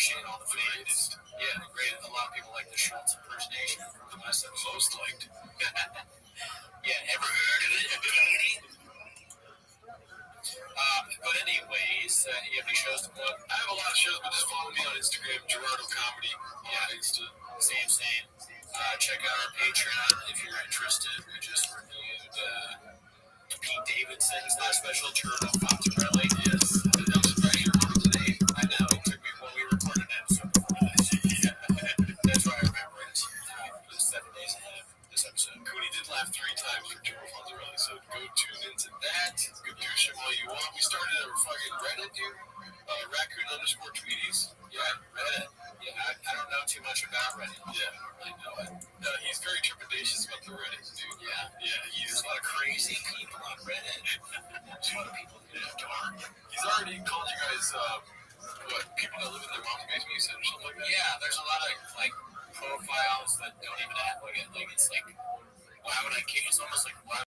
appreciate all the fans. Yeah, great. A lot of people like the Schultz impersonation from the last episode. Most liked. Yeah, ever heard of it? But anyways, you have any shows to plug? I have a lot of shows, but just follow me on Instagram, Gerardo Comedy. Yeah, Insta. Same. Check out our Patreon if you're interested. We just reviewed Pete Davidson's last special, Gerardo Fontarelli. Yes, that was actually today. I know, it took me when we recorded an episode before this. Yeah, that's why I remember it. It was 7 days ahead of this episode. Cooney did laugh 3 times for Gerardo Fontarelli, so go tune into that. Go douche him while you want. We started a fucking Reddit, dude. Raccoon_Tweeties. Yeah, Reddit. Yeah, I don't know too much about Reddit. Yeah. I don't really know it. He's very trepidatious about the Reddit, dude. Yeah. He's There's a lot of crazy people on Reddit. There's a lot of people who are dark. He's already called you guys, people that live in their mom's basement, you said, or something like that? Yeah, there's a lot of, profiles that don't even have, it's like, why would I care? It's almost like, why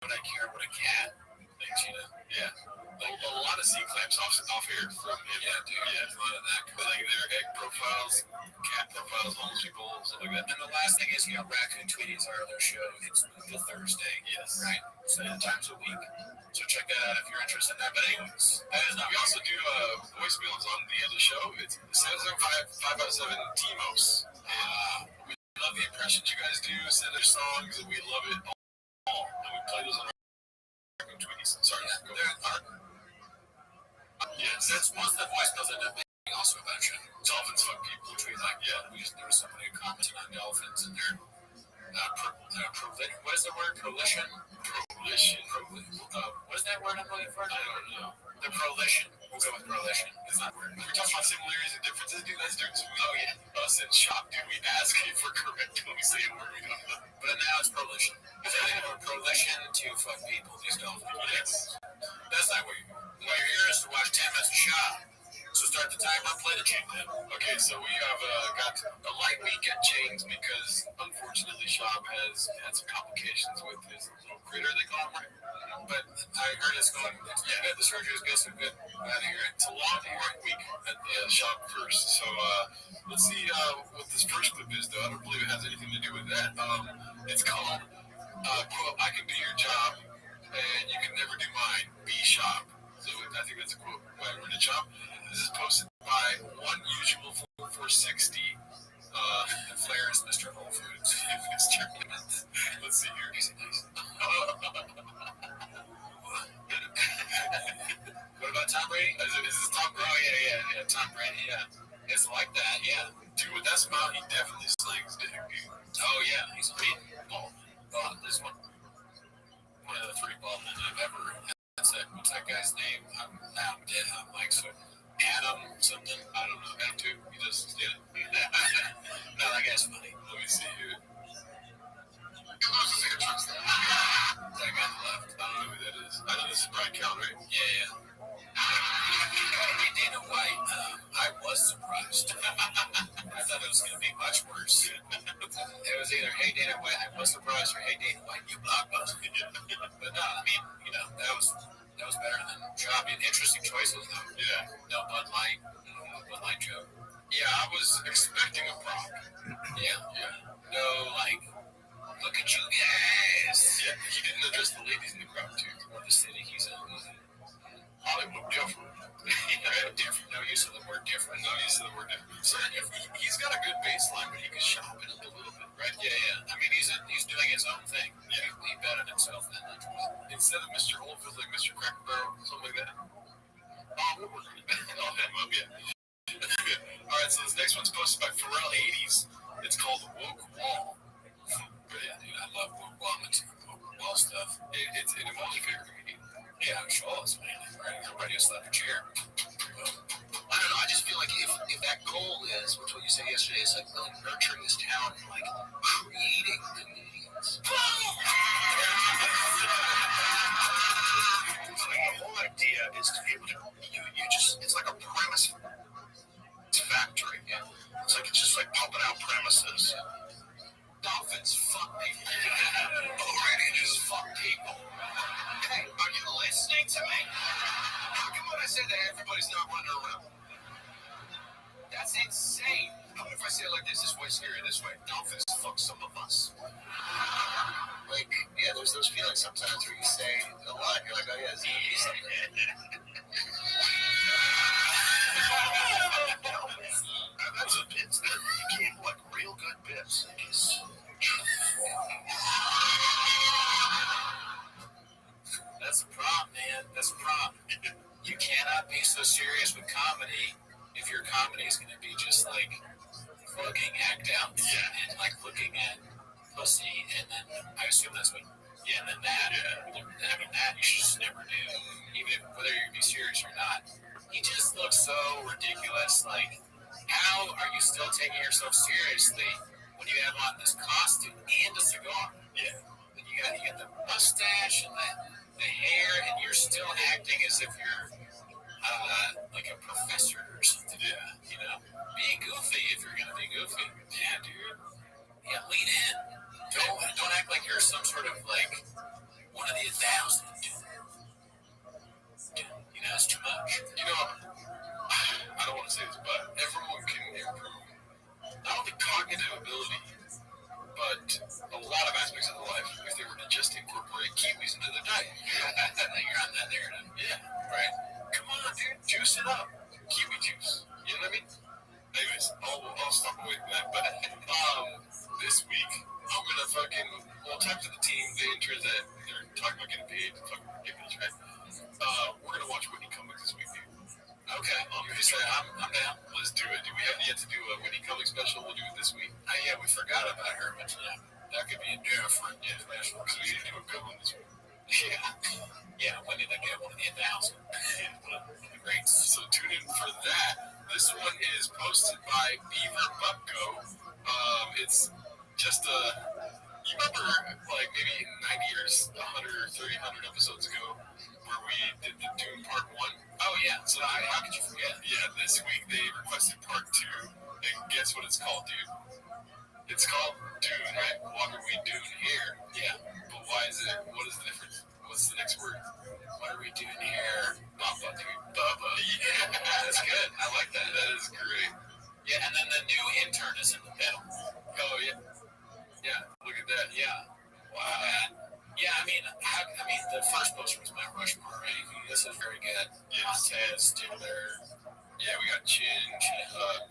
would I care what a cat thinks, you know? Yeah. A lot of C-clamps off here from him. Yeah, dude. Yeah. There's a lot of that. But their egg profiles, cat profiles, homeless people, stuff like that. And the last thing is, Raccoon Tweeties are their show. It's the Thursday. Yes. Right? 7 times a week. So check that out if you're interested in that. But anyways, We also do voicemails on the end of the show. It's 775-557 TMOS. We love the impressions you guys do. Send us songs, and we love it all. And we play those on our Raccoon Tweeties. Sorry, go ahead. Yes. That's most of the voicemails end up being also about you. Dolphins fuck people. Which we like, yeah. There was somebody who commented on dolphins and their what is the word? Prolition? What's that word I'm looking for? I don't know. The prolition. We'll go with prolition. It's not word. We're talking about similarities and differences, dude. That's doing some. Oh, yeah. Us in shock, dude. We ask you for correct when we say a word we don't know. But now it's prolition. Because they have a prolition to fuck people, these dolphins. Yes. That's not what you're here is to watch 10 minutes of shot. So start the timer, play the game then. Okay, so we have got a light week at James because unfortunately Shab has had some complications with his little critter, they call him, right? But I heard it's going, the surgery is good, so good. Out of here. It's a long week at the shop first. So let's see what this first clip is, though. I don't believe it has anything to do with that. It's called, quote, I can do your job and you can never do mine. Be shop. So I think that's a quote by Renee Chop. This is posted by One Usual 460. Flair's Mr. Whole Foods. Let's see here. What about Tom Brady? Is this Tom Brady? Oh, yeah. Tom Brady, yeah. It's like that, yeah. Dude, with that smile, he definitely slings dick, dude. Oh, yeah. He's a big ball. Oh, this one of the 3 ball men I've ever had. What's that guy's name? I'm dead. I'm like, so Adam something. I don't know. Adam too. He just did it. No, that guy's funny. Let me see here. That guy left. I don't know who that is. I know this is Brian Count, right? Yeah. Hey, Dana White. I was surprised. I thought it was going to be much worse. It was either, hey, Dana White, I was surprised, or hey, Dana White, you blockbuster. But no, I mean, that was better than Job. Interesting choices, though. Yeah. No Bud Light. Bud Light joke. Yeah, I was expecting a prop. Yeah. No, look at you guys. Yeah, he didn't address the ladies in the crowd, too. Or the city he's in. Hollywood different. Different. No use of the word different. No use of the word different. So he's got a good baseline, but he can shop it up a little bit, right? Yeah. I mean, he's doing his own thing. Yeah. He betted himself then. Instead of Mr. Oldfield, like Mr. Cracker Barrel, something like that. Oh, we're working it. I'll hit him up, yeah. All right, so this next one's posted by Pharrell 80s. It's called Woke Wall. Yeah, dude, I love woke wall stuff. It's an emoji favorite comedian. Yeah, I'm sure it's man. Everybody will slap a chair. I don't know. I just feel like if that goal is, which what you said yesterday, is like really nurturing this town and like creating comedians. The whole idea is to be able to you just it's like a premise factory. Yeah. It's just like pumping out premises. Dolphins fuck people. Already just fuck people. Hey, are you listening to me? How come when I say that everybody's not running around? That's it. like this is way scary this way. Dolphins fuck some of us. Like, yeah, there's those feelings sometimes where you say a lot, you're like, oh yeah, it's gonna be something. That's a bits that became like real good bits. That's a problem, man. That's a problem. You cannot be so serious with comedy if your comedy is going to be just like fucking act out and like looking at pussy, and then I assume that's what. Yeah, and then that. Yeah. I mean, that you should just never do, even if, whether you be serious or not. He just looks so ridiculous. Like, how are you still taking yourself seriously when you have on this costume and a cigar? Yeah. And you got the mustache and the hair, and you're still acting as if you're like a professor or something. Yeah. You know, be goofy if you're gonna be goofy. Yeah, dude. Yeah, lean in. Don't act like you're some sort of like one of the 1,000. You know, it's too much. You know, I don't want to say this, but everyone can improve not only cognitive ability, but a lot of aspects of their life if they were to just incorporate kiwis into their diet. You're on that narrative. Yeah, right. Come on, dude, juice it up. Kiwi juice. You know what I mean? Anyways, I'll stop away from that. But this week, I'm gonna we'll talk to the team, the interns that they're talking about getting paid. Fucking ridiculous, right? We're gonna watch Whitney Cummings this week, dude. Okay, I'm down. Let's do it. We have yet to do a Whitney Cummings special. We'll do it this week. Yeah, we forgot about her, but yeah, that could be a different special. Because we need to do a good one this week. Yeah, when did I get one of the 1,000? Great. So tune in for that. This one is posted by Beaver Butko. It's just you remember like maybe 90 or 100 or 300 episodes ago where we did the Dune Part 1? Oh yeah, so how could you forget? Yeah, this week they requested Part 2, and guess what it's called, dude? It's called Dune, right? What are we doing here? Yeah. But why is it? What is the difference? What's the next word? What are we doing here? Baba, dude. Baba. Yeah, that's good. I like that. That is great. Yeah, and then the new intern is in the middle. Oh, yeah. Yeah, look at that. Yeah. Wow. Yeah, I mean, the first poster was Mount Rushmore, right? This is very good. Yes. Montez, Stifler. Yeah, we got Chin,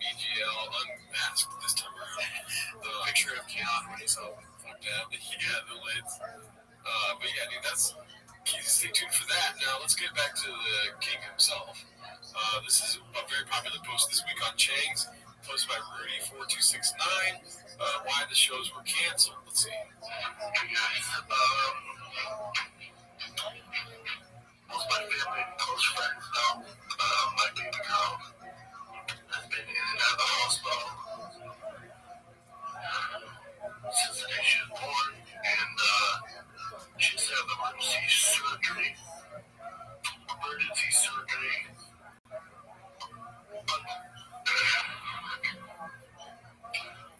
BGL, unmasked this time around. The picture of Keanu when he's all fucked up. Yeah, the lids. But yeah, dude, stay tuned for that. Now, let's get back to the king himself. This is a very popular post this week on Chang's, posted by Rudy4269. Why the shows were canceled. Let's see. Most of my family and close friends know my baby girl has been in and out of the hospital since the day she was born, and she's had emergency surgery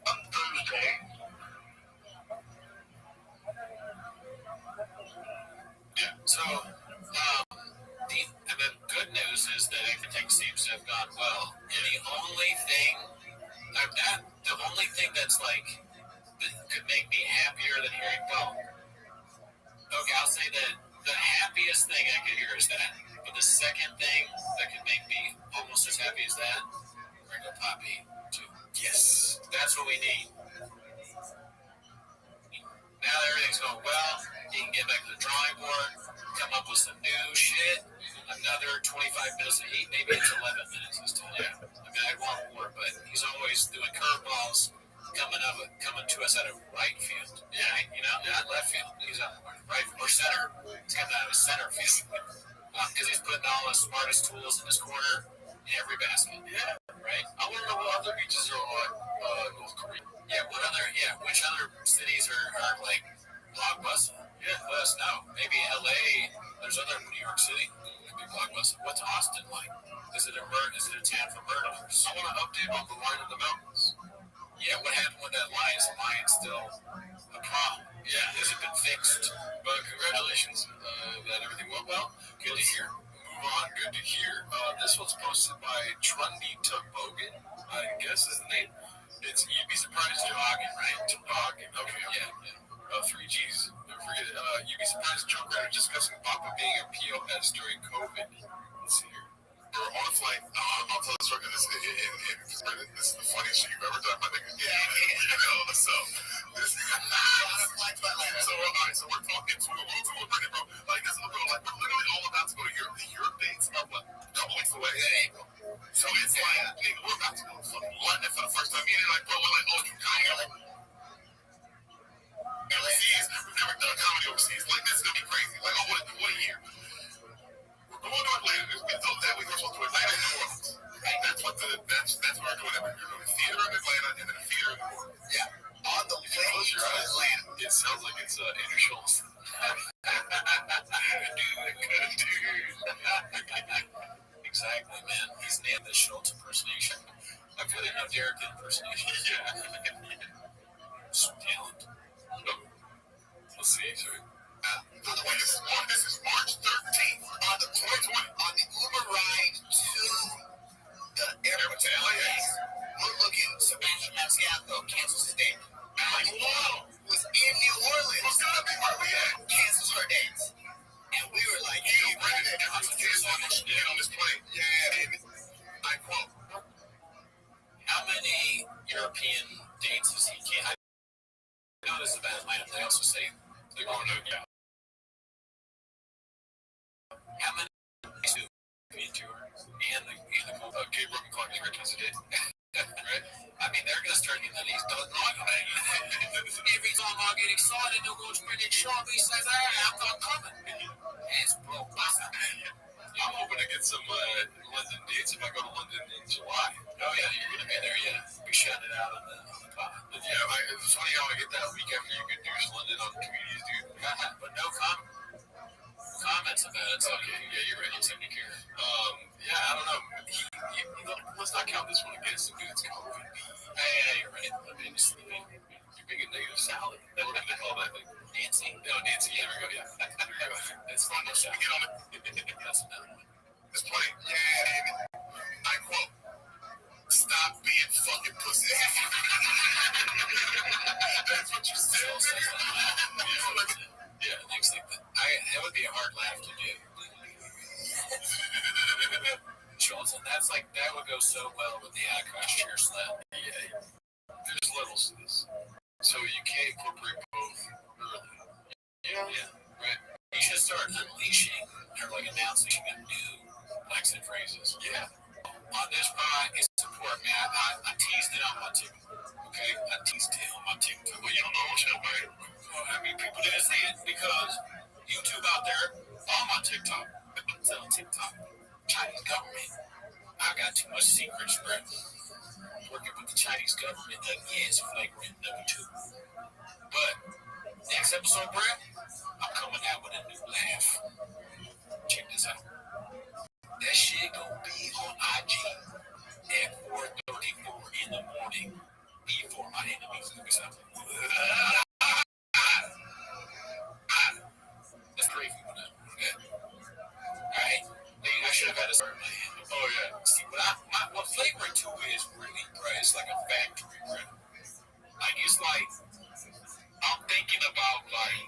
on Thursday. Yeah. So, and the good news is that everything seems to have gone well. And the only thing that's like that could make me happier than hearing okay, I'll say that the happiest thing I could hear is that. But the second thing that could make me almost as happy as that, bring a Poppy too. Yes, that's what we need. Now that everything's going well, you can get back to the drawing board, come up with some new shit. Another 25 minutes to eat, maybe it's 11 minutes this time. Yeah. I mean, I want more, but he's always doing curveballs coming to us out of right field. Yeah, not left field. He's on right or center. He's coming out of center field. Because he's putting all the smartest tools in his corner in every basket. Yeah, right? I want to know what other beaches are on North Korea. Yeah, which other cities are like blockbuster? Yeah, let us know. Maybe LA. There's other New York City. Could be blockbuster. What's Austin like? Is it a town for murderers? I want to update on the Line of the Mountains. Yeah, what happened with that line? Is the line still a problem? Yeah, has it been fixed? But congratulations that everything went well. Good to hear. Move on. Good to hear. This one's posted by Trundy Tugbogan, I guess is the name. It's this is the funniest shit you've ever done, my nigga. Yeah. So, so we're talking to a Brendan, bro. Like, this is bro, like, we're literally all about to go to Europe. The Europe dates are what? A couple weeks away. So it's like, nigga, we're about to go to fucking London for the first time. Meaning, like, bro, we're like, oh, you kind of overseas. We've never done comedy overseas. Like, this is gonna be crazy. Like, oh, what a year. We're going to Atlanta. We thought that we were supposed to go to Atlanta and New Orleans. Right? That's what that's what we're doing. We're doing a theater in Atlanta and then a theater in New Orleans. Yeah. On the way to Atlanta. It sounds like it's Andrew Schultz. Exactly, man. He's named the Schultz impersonation. I feel like no Derek impersonation. Some talent. Let's see. Sorry. By the way, this is March 13th on the 2020 on the Uber ride to the airport to LA. We're looking Sebastian Maniscalco, Kansas State. Like, whoa, was in New Orleans. What's gonna be where we at? Kansas her dates. And we were like, hey, Brandon, I'm on this plane. Yeah. I quote. How many European dates has he can? I noticed about Atlanta, they also say they're going to how many European tour and the Gabriel McClark is right today. right? I mean, they're going to start getting these done. Every time I get excited, they'll go to Brendan Sharp. He says, hey, I'm not coming. It's broke. I'm hoping to get some London dates if I go to London in July. Oh, yeah, you're going to be there, yeah. We shut it out on the pod. Yeah, it's funny how I get that week after you get douche London on comedians, dude. But no comments about it. So okay, yeah, you're right. You seem to care. Yeah, I don't know. Let's not count this one against him, dude. It's called Hey, you're right. I mean, it's you're big in negative salad. What do they call that thing? dancing. No, dancing. Yeah, there we go. Yeah. There we go. It's fun to shout. That's another one. It's funny. Yeah. I quote, stop being fucking pussy. That's what you said. Yeah, next thing. That would be a hard laugh to do. Schultz, and that's like, that would go so well with the Akash chair slap. Yeah. There's levels to this. So you can't incorporate both early. Yeah. Right. You should start unleashing or like announcing a new Lexan phrases. Yeah. On this pod, it's important, man. I teased it on my TikTok. Okay? I teased it on my TikTok. Well, you don't know what's happening. I mean, people didn't see it because YouTube out there on my TikTok. It's on TikTok. Chinese government. I got too much secrets, bro. Working with the Chinese government is flagrant number 2. But next episode, bro, I'm coming out with a new laugh. Check this out. That shit gonna be on IG at 4:34 in the morning before my enemies look us up. That's crazy, but alright. I should have had a certain plan. Oh, yeah. See, what Flavor 2 is really, bro, it's like a factory, bro. Like, it's like, I'm thinking about, like,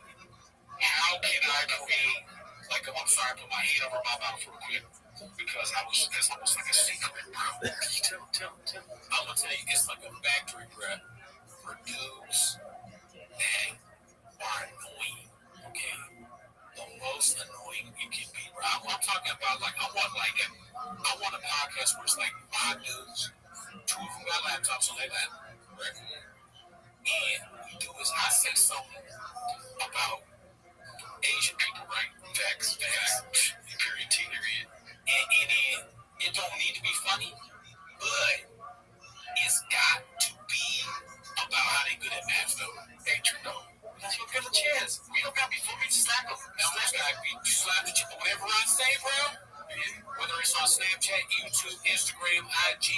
how can I create, like, I'm sorry, I put my hand over my mouth real quick, because it's almost like a secret, bro. Tell. I'm gonna tell you, it's like a factory, bro, for dudes that are annoying, okay? The most annoying you can be, bro. I'm talking about, like, I want a podcast where it's like 5 dudes, 2 of them got laptops on their lap, right? And what we do is I say something about Asian people, right? Facts. Period. And it don't need to be funny, but it's got to be about how they good at math, though. Hey, you know, that's what gives a chance. We don't got to be funny to slap them. Now, you slap the chip, whatever I say, bro. Whether it's on Snapchat, YouTube, Instagram, IG,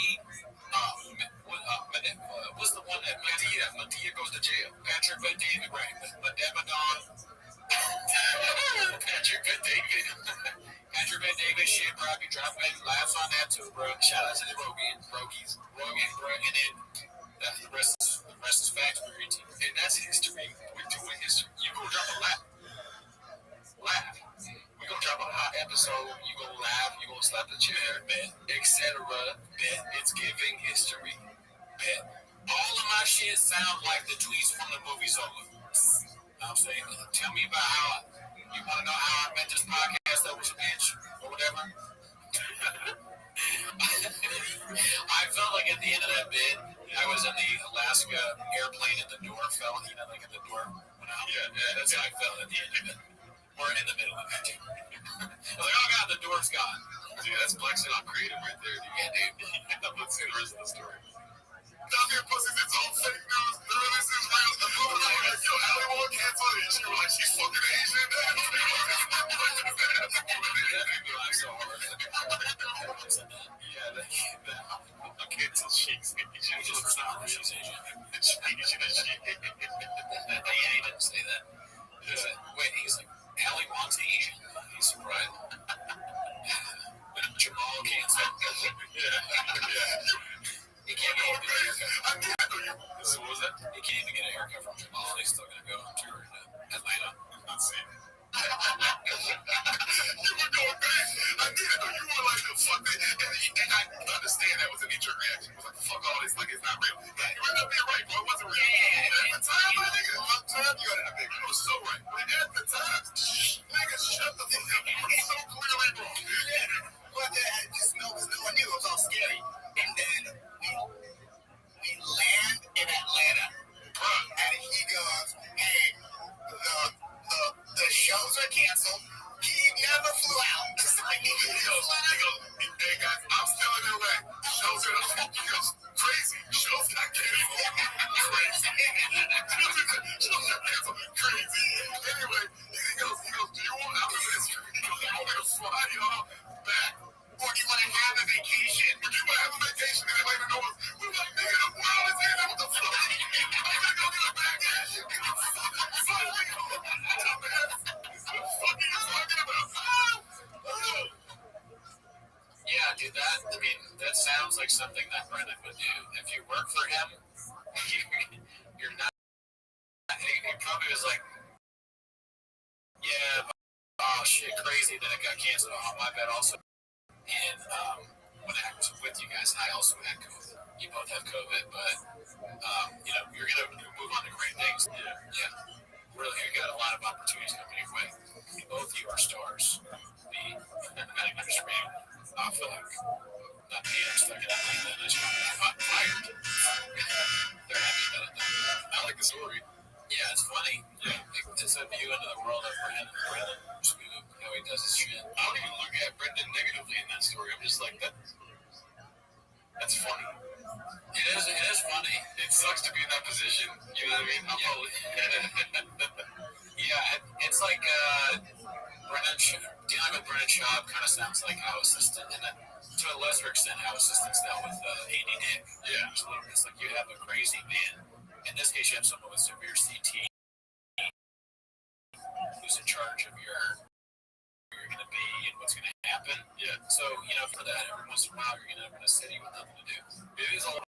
what's the one that Medea goes to jail? Patrick Bet-David, right? Madonna. Patrick Bet-David. Patrick Bet-David shit, bro. I be dropping laughs on that too, bro. Shout out to the Rogies, bro. And then the rest is facts, bro. And that's history. We're doing history. You gonna drop a laugh. We're gonna drop a hot episode. You gonna laugh. You gonna slap the chair, bet, etc. Bet it's So I'm saying, tell me about how you want to know how I met this podcast that was a bitch or whatever. I felt like at the end of that bit, I was in the Alaska airplane and the door fell, like the door went out. Yeah, that's how I felt at the end of it. We're in the middle of it. I was like, oh god, the door's gone. Dude, that's flexing on creative right there, dude. Yeah, dude. Let's see the rest of the story. Down there, pussies, it's all fake news. None of this is real. The people are like, yo, Allie won't cancel it. She was like, she's fucking Asian. That made me laugh so hard. Yeah, okay, until she's Asian. She's not, she's Asian. Yeah, he didn't say that. Wait, he's like, Allie wants Asian. He's surprised. Jamal canceled. He can't even get a haircut. So what was that? He can't even get a haircut from Jamal. He's still going to go on tour in Atlanta. Let's see. You were going back. I didn't know you were like the fuck it. And I understand that was a knee-jerk reaction. It was like, fuck all this, like it's not real. You ended up being right, bro. It wasn't real. At the time, my nigga, you ended up being right. It was so right. But at the time, nigga, shut the fuck up. You were so clearly wrong. But just no one knew. It was all scary. And then we land in Atlanta. And he goes, hey, the shows are canceled. He never flew out. He goes, hey guys, I'm still in LA. Shows are crazy. Shows got canceled. Crazy. Shows got canceled. Crazy. Anyway, he goes, do you want out of this? He goes, I want to fly y'all back. Or do you want to have a vacation? Or do you want to have a vacation? And they know us. We're like, nigga, the world is in. What the fuck? I'm gonna go get a bag. Yeah, dude, that sounds like something that Brendan would do. If you work for him, you're not. He probably was like, yeah, oh shit, crazy that it got canceled. Oh, my bad, also. And when I was with you guys, I also had COVID. You both have COVID, but you're gonna move on to great things. Yeah. Really, you got a lot of opportunities coming your way. Both of you are stars. Restream, I feel like not me. I'm stuck in Atlanta. I just got fired. They're happy about it. I like the story. Yeah, it's funny. Yeah, it's a view into the world of Brendan. How he does his shit. I don't even look at Brendan negatively in that story. I'm just like that. That's funny. It is funny. It sucks to be in that position. You know what I mean? Yeah, it's like dealing with Brendan Schaub kind of sounds like how assistant, and then to a lesser extent, how assistants dealt with A.D. Dick. Yeah, it's like you have a crazy man. In this case, you have someone with severe CT who's in charge of where you're going to be and what's going to happen. Yeah. So, for that, every once in a while, you're going to have a city with nothing to do. It is a lot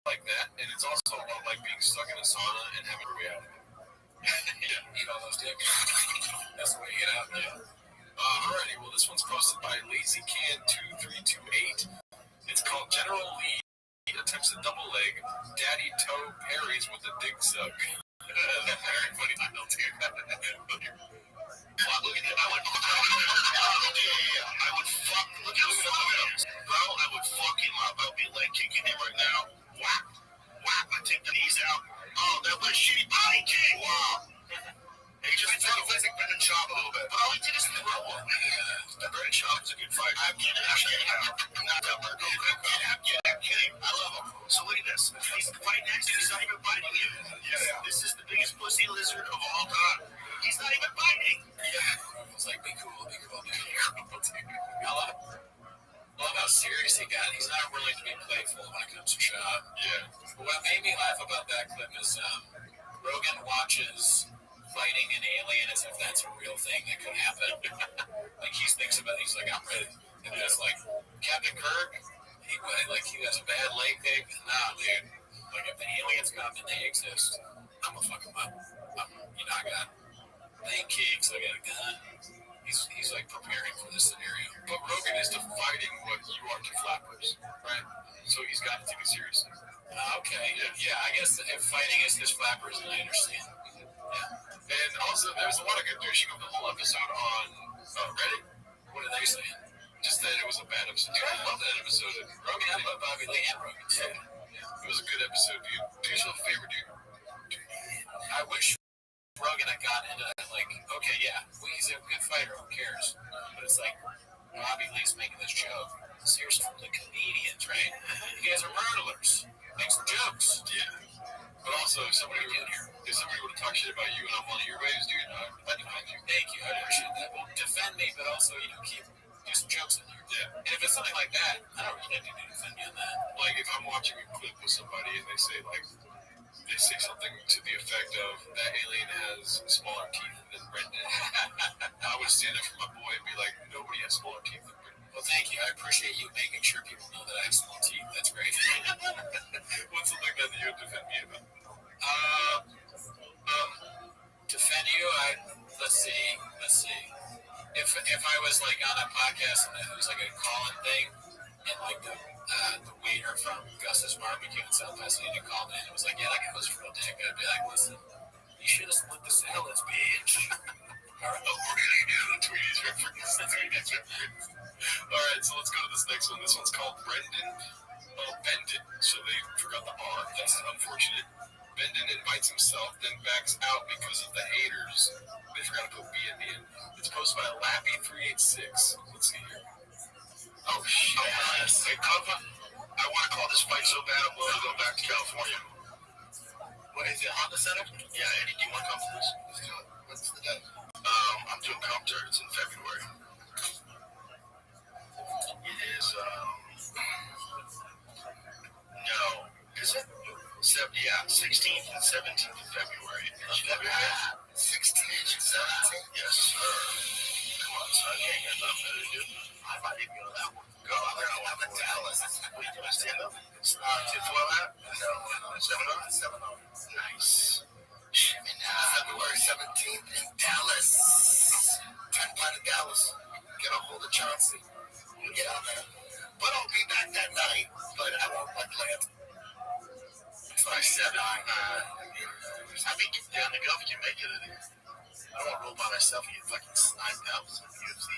like that, and it's also a lot like being stuck in a sauna and having a reality. Yeah. Eat all those dicks. That's the way you get out. Yeah. Alrighty, well, this one's posted by LazyCan2328. It's called General Lee attempts a double leg. Daddy toe parries with a dig suck. Very funny title, too. Look at that. I would fuck. Look at the bro. I would fucking love. I'll be leg kicking him right now. Whap, whap. I take the knees out. Oh, that was a shitty body kick. Wow. He just tried to visit Brendan Schaub a little bit. But all he did is throw one. Brendan Schaub is a good fighter. I'm kidding. Not that part. I'm kidding. I love him. So look at this. He's fighting next, and he's not even biting you. Yeah. This is the biggest pussy lizard of all time. He's not even biting. Yeah. It's like, be cool, dude. I love how serious he got. He's not willing to be playful when it comes to Schaub. Yeah. What made me laugh about that clip is Rogan watches fighting an alien as if that's a real thing that could happen. Like he thinks about it, he's like, I'm ready. And it's like Captain Kirk, he has a bad leg pick. Nah, dude. Like if the aliens come and they exist, I'm gonna fuck them up. I got leg kicks, I got a gun. He's like preparing for this scenario. But Rogan is defining what you are to flappers, right? So he's got to take it seriously. Okay. Yeah, I guess if fighting is his flappers, then I understand. Yeah. And also, there's a lot of good douching of the whole episode on Reddit. What are they saying? Just that it was a bad episode. Dude, I love that episode. I mean, I love Bobby Lee and Rogan. Yeah. It was a good episode, dude. Do yourself a favor, dude. I wish Rogan had gotten into that. Like, okay, yeah, he's a good fighter. Who cares? But it's like Bobby Lee's making this joke. Seriously, from the comedians, right? You guys are murderers. Make some jokes. Yeah. But also, if somebody would have talked shit about you and I'm one of your waves, dude, I'd defend you. Thank you. I appreciate that. Well, defend me, but also, do some jokes in there. Yeah. And if it's something like that, I don't really need to defend me on that. Like, if I'm watching a clip with somebody and they say something to the effect of, that alien has smaller teeth than Brendan, I would stand up for my boy and be like, nobody has smaller teeth than Brendan. Well, thank you. I appreciate you making sure people know that I have small teeth. That's great. What's something that you would defend me about? Defend you? Let's see. If I was like on a podcast and it was like a call-in thing, and like the waiter from Gus's Barbecue in South Pasadena called in and was like, "Yeah, that guy was a real dick," I'd be like, "Listen, you should have split the salads, bitch." All right, really, dude. Tweety's reference. All right, so let's go to this next one. This one's called Bendon. So they forgot the R. That's unfortunate. Bendon invites himself, then backs out because of the haters. They forgot to put B in the end. It's posted by Lappy386. Let's see here. Oh, shit. Hey, Papa, I want to call this fight so bad I'm willing to go back to California. What is it, Honda Center? Yeah, Eddie, do you want to come to this? Let's do it. What's the date? I'm doing Compton. It's in February. It is, no. Is it? 16th and 17th of February. 16th and 17th? Yes, sir. Come on, son. You ain't got nothing better to do. I might even go to that one. Go. I'm in Dallas. What are you doing? Stand up? Tinfoil hat? No. 7-0? Nice. February 17th in Dallas. 10 to Dallas. Get a hold of Chauncey. We'll get out there. But I'll be back that night. But I won't land. By 7. I mean, down the Gulf, you can make it. I don't want to roll by myself and get fucking sniped out with some UFC.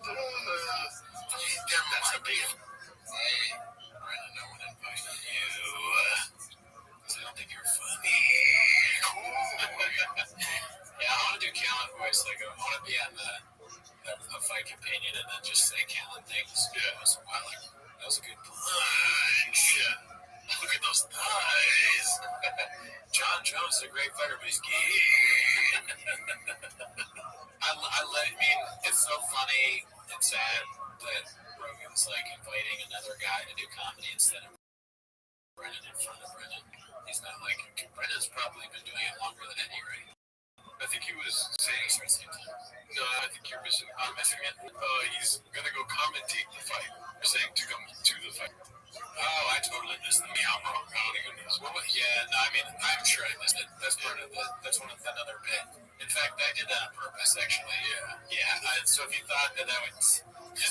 That's a big. Hey, Brandon, no one invited you. Because I don't think you're funny. Yeah, I want to do Callan voice. Like, I want to be on a fight companion and then just say Callan things. Yeah, once in a while. Like, that was a good punch. Look at those thighs. John Jones is a great fighter, but he's gay. I mean, it's so funny and sad that Rogan's like inviting another guy to do comedy instead of Brennan in front of Brennan. He's not like, Brennan's probably been doing it longer than Eddie, right? I think he was saying, no, I think you're missing. I'm missing it. He's going to go commentate the fight. You're saying to come to the fight. Oh, I totally missed it. Yeah, I'm wrong. I don't even know. Well, yeah, no, I mean, I'm sure I missed it. That's part of that's one of another bit. In fact, I did that on purpose, actually. Yeah. So if you thought that would just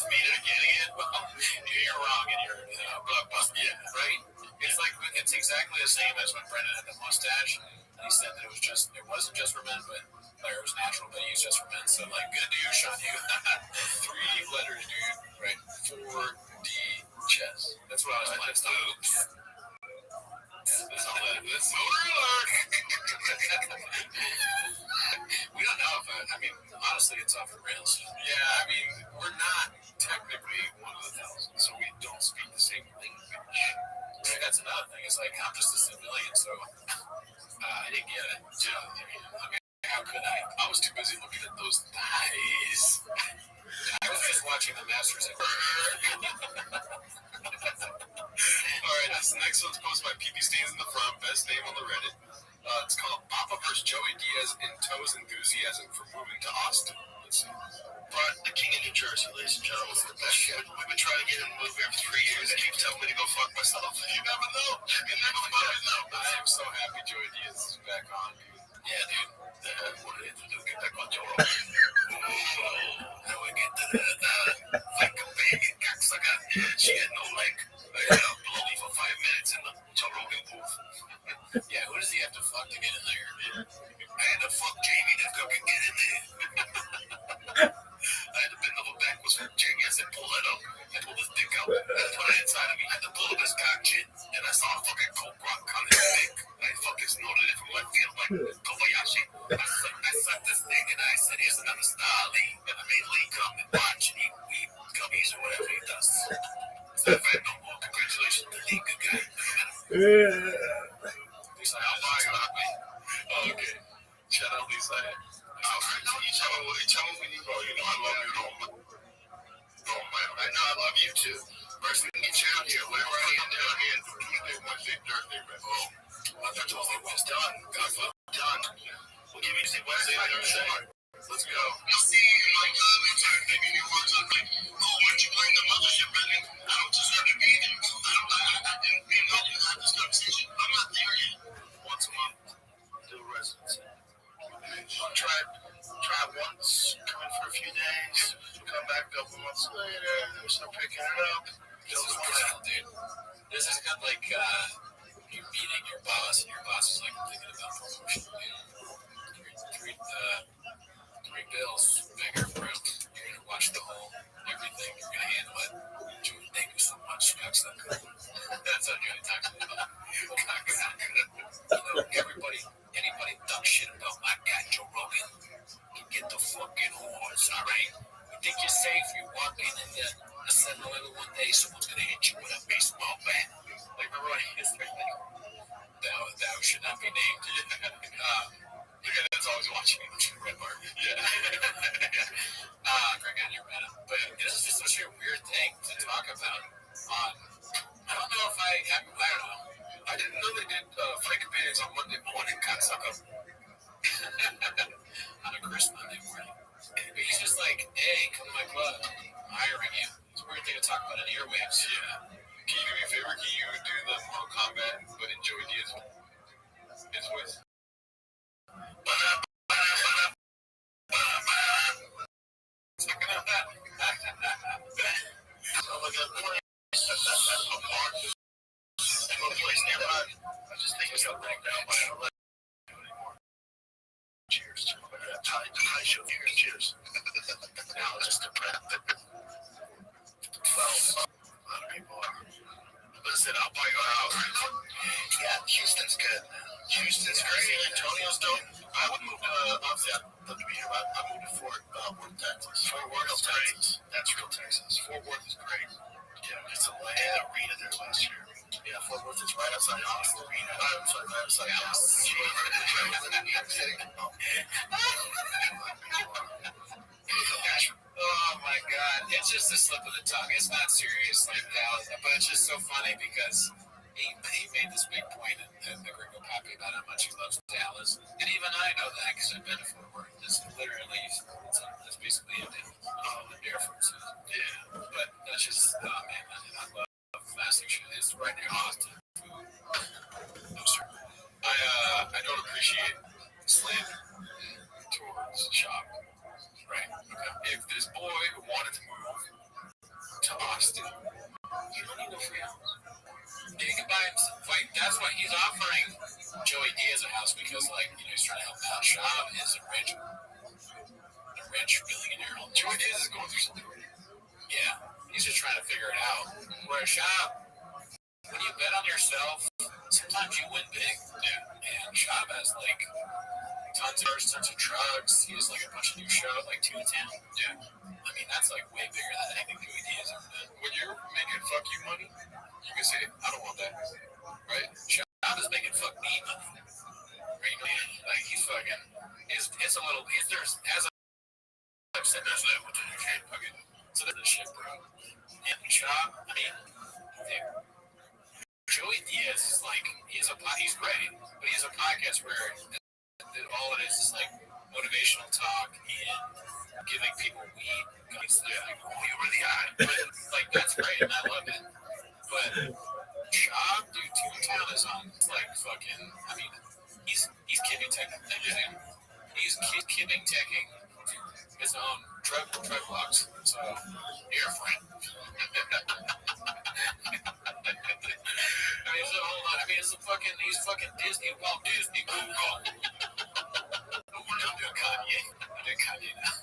mean it getting it, well, you're wrong and you're blockbuster. Yeah, right? It's exactly the same as when Brendan had the mustache. And he said that it wasn't just for men, but it was natural, but he used just for men. So, like, good news on you. 3 letters, dude. Right. 4D chess. That's what I was playing. Oops. That's all that is. We don't know if I mean, honestly, it's off the rails. Yeah, I mean, we're not technically one of the thousands, so we don't speak the same language. Right, that's another thing. It's like, I'm just a civilian, so I didn't get it. So, I mean, how could I? I was too busy looking at those thighs. I was just watching the Masters. All right, this next one's posted by PP Stains in the Front, best name on the Reddit. It's called Papa vs. Joey Diaz and Toe's enthusiasm for moving to Austin. Let's see. But the king of New Jersey, ladies and gentlemen, is the best shit. We've been trying to get him to move here for 3 years. They keep telling me to go fuck myself. You never know. You never fucking know. I am so happy Joey Diaz is back on, dude. Yeah, dude. What do you have to do? Get back on Joe. How do I get to that? Like a big cocksucker. She had no leg. I had a blow me for 5 minutes in the Joe Rogan booth. Lisa, I'll buy you. Oh, okay. Shout out Lisa. You tell me when you go. You know I love you. I know I love you too. First, we can get you out here. Whatever I can do here. Tuesday, Wednesday, Thursday, oh. I thought you was done. Done. We'll give you Tuesday, Wednesday, Thursday. Let's go. You'll see in my comments, maybe in your words, I'm like, oh, why don't you blame the mothership, brother? I don't deserve to be there. I didn't mean not to have this conversation. I'm not there yet. Once a month, do a residency. Try once, come in for a few days, come back a couple months later, and start picking it up. This is good, dude. This is kind of like you meeting your boss, and your boss is like thinking about promotion. Three bills, bigger, bro. You're gonna watch the whole everything. You're gonna handle it. Dude, thank you so much, cocksucker. That's what you're gonna talk about. Anybody talk shit about my guy Joe Rogan, you get the fucking horns, all right? You think you're safe? You're walking in the 7-Eleven one day, someone's gonna hit you with a baseball bat. Like, remember what he said? Thou should not be named. The guy that's always watching Red Bar. Yeah. Greg, I never met him. But this is just such a weird thing to talk about. I don't know if I don't know. I didn't know they did Frank Opinions on Monday morning, cocksucker. On a crisp Monday morning. But he's just like, hey, come to my club. I'm hiring you. It's a weird thing to talk about in the airwaves. Yeah. Can you do me a favor? Can you do the Mortal Kombat, but in Joey Diaz his voice? I just think it's up down by the left anymore. Cheers to that high show here. Cheers. Now just to prep. Well, a lot of people are. Listen, I'll buy your house. Yeah, Houston's good. Houston's great. Antonio's dope. I would move to, obviously, I'd love to be here. I moved to Fort Worth, Texas. Fort Worth, Texas. That's real Texas. Fort Worth is great. Yeah, it's a arena there last year. Yeah, Fort Worth is right outside Austin Arena. Right outside Austin. Oh my God! It's just a slip of the tongue. It's not serious like Dallas, but it's just so funny because he made this big point in the Gringo Poppy about how much he loves Dallas, and even I know that because I've been to Fort Worth. It's literally it's basically a Air Force. Yeah, but that's just man, I love classic shit. It's right near Austin. No, sir. I don't appreciate slander towards Shop. Right. Okay. If this boy wanted to move to Austin, you don't need no free house. He can buy himself. Like that's what he's offering Joey Diaz a house because, like, you know, he's trying to help out. Shab is a rich billionaire. Joey Diaz is going through something. Yeah, he's just trying to figure it out. Whereas Shab, when you bet on yourself, sometimes you win big. Yeah. And Shab has like tons of drugs. He has like a bunch of new shows, like 2 in Town. Yeah. I mean, that's like way bigger than anything Joey Diaz ever done. When you're making fuck you money, you can say, I don't want that. Right? Shab is making fuck me money. Right? Like he's fucking. It's a little. There's as I've said, there's that with the shit. Okay. So there's the shit, bro. And Shab, I mean, dude, Joey Diaz is like he's great, but he has a podcast where all it is like motivational talk and giving people weed. He's like, oh, you really high. But like that's great, and I love it. But Shab, dude, 2 in Town is on like fucking. I mean, he's kidding teching everything. He's kidding teching his own drug blocks. So your friend. I mean, it's a whole lot. I mean, he's fucking Disney, Walt Disney, Google. I'm doing Kanye now.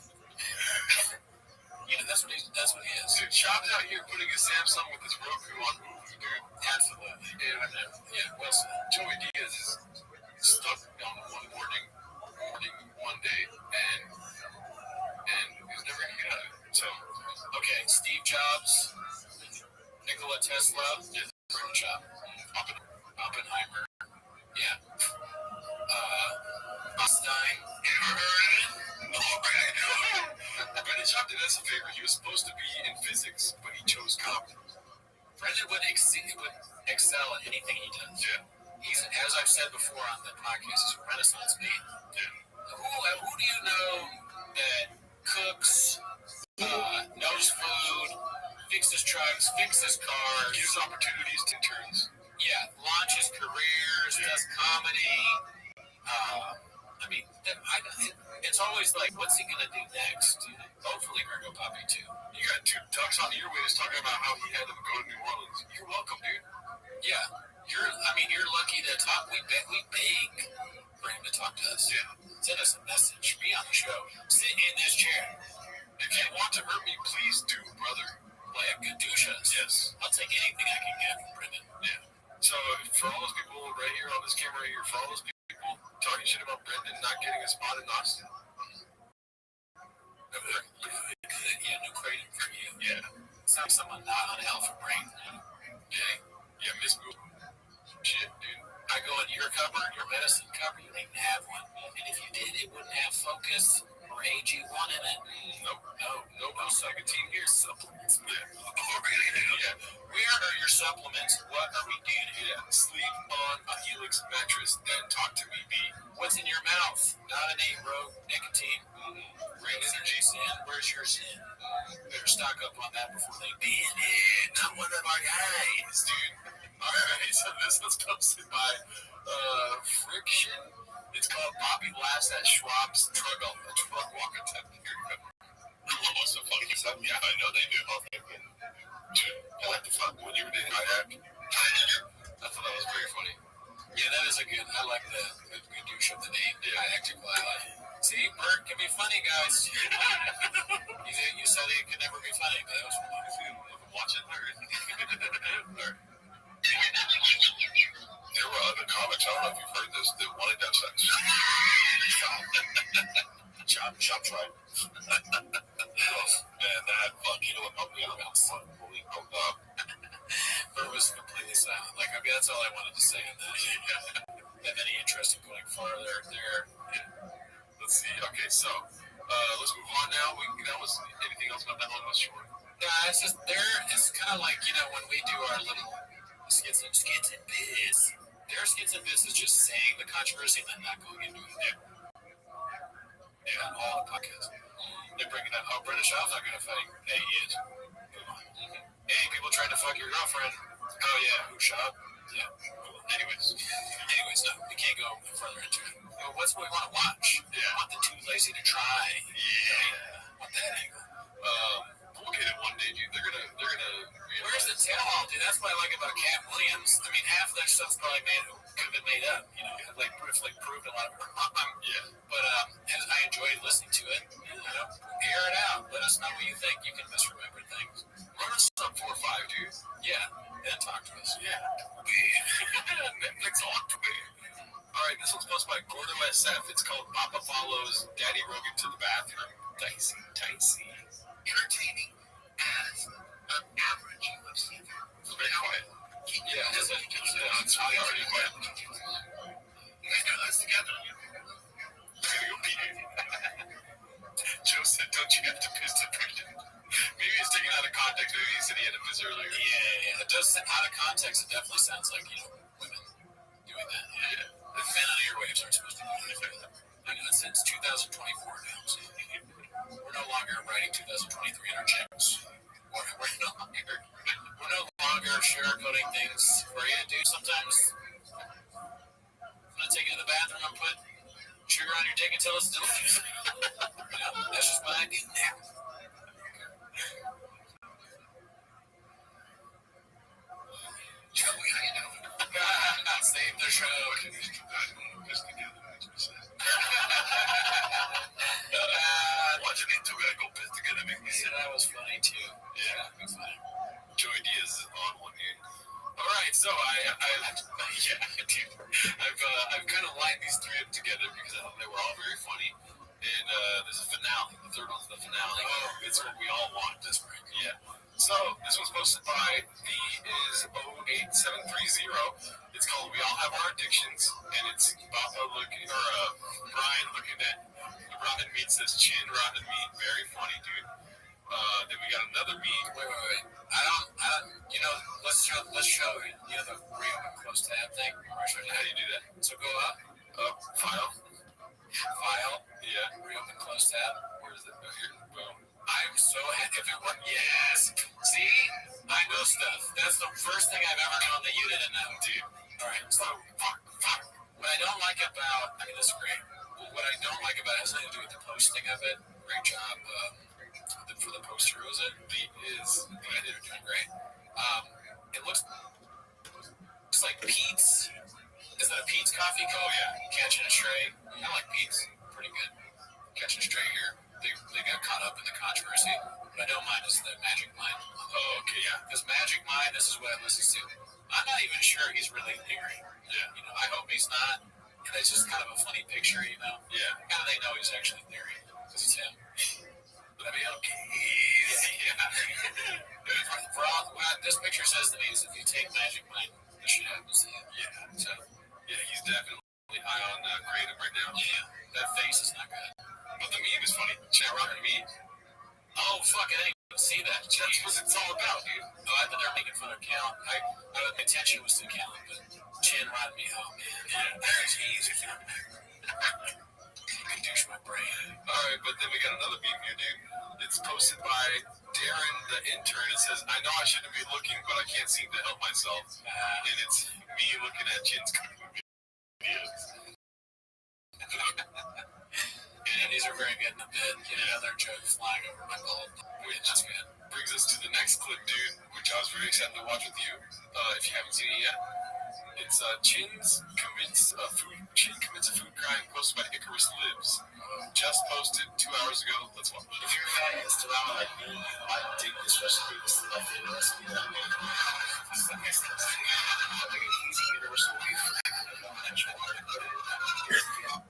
Yeah, that's what he is. Dude, Shop's out here putting a Samsung with his Roku on Hulu, dude. Absolutely. Yeah, well, Joey Diaz is stuck on one day, and he's never gonna get out of it. So, okay, Steve Jobs, Nikola Tesla, is a shop. Oppenheimer. Yeah. Einstein. Brendan Schaub did us a favor. He was supposed to be in physics, but he chose comedy. Brendan would excel at anything he does. Yeah. He's, as I've said before on the podcast, he's a Renaissance man. Yeah. Who do you know that cooks, knows food, fixes trucks, fixes cars, Gives opportunities to interns. yeah, launches careers, does comedy. I mean, it's always like, what's he gonna do next? Hopefully, Gringo Poppy too. You got two ducks on Earwaves talking about how he had to go to New Orleans. You're welcome, dude. Yeah, you're lucky to talk. We beg for him to talk to us. Yeah. Send us a message. Be on the show. Sit in this chair. If you want to hurt me, please do, brother. Like Kadushas. Yes. I'll take anything I can get from Brendan. Yeah. So for all those people right here on this camera right here, for all those people talking shit about Brendan not getting a spot in Austin. Yeah, new crating for you. Yeah. Sounds like someone not on Alpha Brain. Yeah. Yeah, Miss Boo. Shit, dude. I go in your cupboard, your medicine cupboard, you didn't have one. And if you did, it wouldn't have focus or AG1 in it. Nope. No team here. Supplements. Yeah. Oh, really? Yeah. Where are your supplements? What are we doing here? Yeah. Sleep on a Helix mattress, then talk to me, B. What's in your mouth? Not an 8, bro. Nicotine. Brain energy. Sin. Where's your sin? Better stock up on that before they ban it. Not one of our guys, dude. Alright, so this was posted by Friction. It's called Bobby Laughs at Schwab's Drug Walk Attempt. What's so funny? Yeah, I know they do. I like the fun when you were doing Iraq. I thought that was very funny. Yeah, that is a good. I like the good douche of the name. Yeah, Didactic Lila. See, Bert can be funny, guys. You said it could never be funny, but that was funny. Watch it, nerd. There were other comics, I don't know if you've heard this, that wanted to have sex. Chop tried. Man, that fucking up me out. Holy up. Bert was completely silent. Like, I mean, that's all I wanted to say on that. Have any interest in going farther there? Yeah. Let's see. Okay, so let's move on now. That was anything else about that one? Was short. Yeah, it's just there. It's kind of like, when we do our little skits and biz. Their skits and biz is just saying the controversy and then not going into it. Yeah, on all the podcasts. They're bringing up, British Shaw's not going to fight. Hey, he is. Hey, people trying to fuck your girlfriend. Oh, yeah, who shot? Yeah. Anyways, no, we can't go further into it. Well, what's what we want to watch? Yeah. I want the too lazy to try. Yeah. Want that angle. We'll get it one day, dude. They're gonna. Where's the tell-all, dude? That's what I like about Cat Williams. I mean, half of that stuff's probably could have been made up. Proved a lot of it wrong. Yeah. But I enjoyed listening to it. Air it out. Let us know what you think. You can misremember things. Run us up 4 or 5, dude. Yeah. Then talk to us. Yeah. Netflix on to me. All right, this one's posted by Gordo SF. It's called Papa Follows Daddy Rogan to the Bathroom. Dicey. Entertaining as an average UFC fan. It's very quiet. Yeah. It's already quiet. Let's together. Joe said, don't you have to piss to Brendan? Maybe he's taken out of context. Maybe he said he had to piss earlier. Yeah. It does, out of context, it definitely sounds like, women doing that. Yeah. The men on airwaves aren't supposed to do that. I know, since 2024 now. So we're no longer writing 2023 in our checks. We're no longer sugarcoating things for you, dude. Sometimes I'm going to take you to the bathroom and put sugar on your dick until it's delicious. That's just what I do now. Joey, how you doing? Save the show. Watching it too, I go piss together, make me sick. That was funny too. Yeah. That'd be funny. Joey Diaz is on one here. All right, so I've kind of lined these three up together because I thought they were all very funny. And there's a finale. The third one's the finale. Oh, it's what we all want. Yeah. So, this was posted by the is 08730. It's called We All Have Our Addictions, and it's Brian looking at rotten meat, says chin rotten meat. Very funny, dude. Then we got another meme. Wait. I don't, let's show, the real and close tab thing. How do you do that? So go up, File. yeah, real and close tab. Where is it? Oh, here. Boom. I'm so happy if it worked. Yes. See? I know stuff. That's the first thing I've ever known that you didn't know. Dude. Alright, so, what I don't like about, this is great. What I don't like about it has nothing to do with the posting of it. Great job, for the poster, was it? They're doing great. It looks like Pete's. Is that a Pete's coffee? Oh, yeah. Catching a stray. I like Pete's. Pretty good. Catching a stray here. They got caught up in the controversy. What I don't mind is the Magic Mind. Oh, okay, yeah. Because Magic Mind, this is what I listen to. I'm not even sure he's really theory. Yeah. I hope he's not. And it's just kind of a funny picture, Yeah. How do they know he's actually theory? Because it's him. But I mean, okay. For all, what this picture says to me is if you take Magic Mind, this shit happens to you. Yeah. So, yeah, he's definitely high on creative right now. Yeah. That face is not good. But the meme is funny. Chat rotten meat. Oh, fuck, I didn't even see that. That's what it's all about, dude. Oh, I thought they were making fun of Count. My attention was to Count, but chin rotten me. Oh, man. Yeah. Jeez. I douche my brain. Alright, but then we got another meme here, dude. It's posted by Darren, the intern. It says, I know I shouldn't be looking, but I can't seem to help myself. And it's me looking at Chin's cooking videos. Yeah, these are very good in a bit. Another joke flying over my bald. That's good. Brings us to the next clip, dude, which I was very excited to watch with you. If you haven't seen it yet. It's Chin commits a food crime posted by Icarus Lives. Just posted 2 hours ago. Let's watch. If you're a fan of Instagram like me, I dig this recipe. This is my favorite recipe that I make. This is the next thing. I make an easy universal beef. Here's the deal.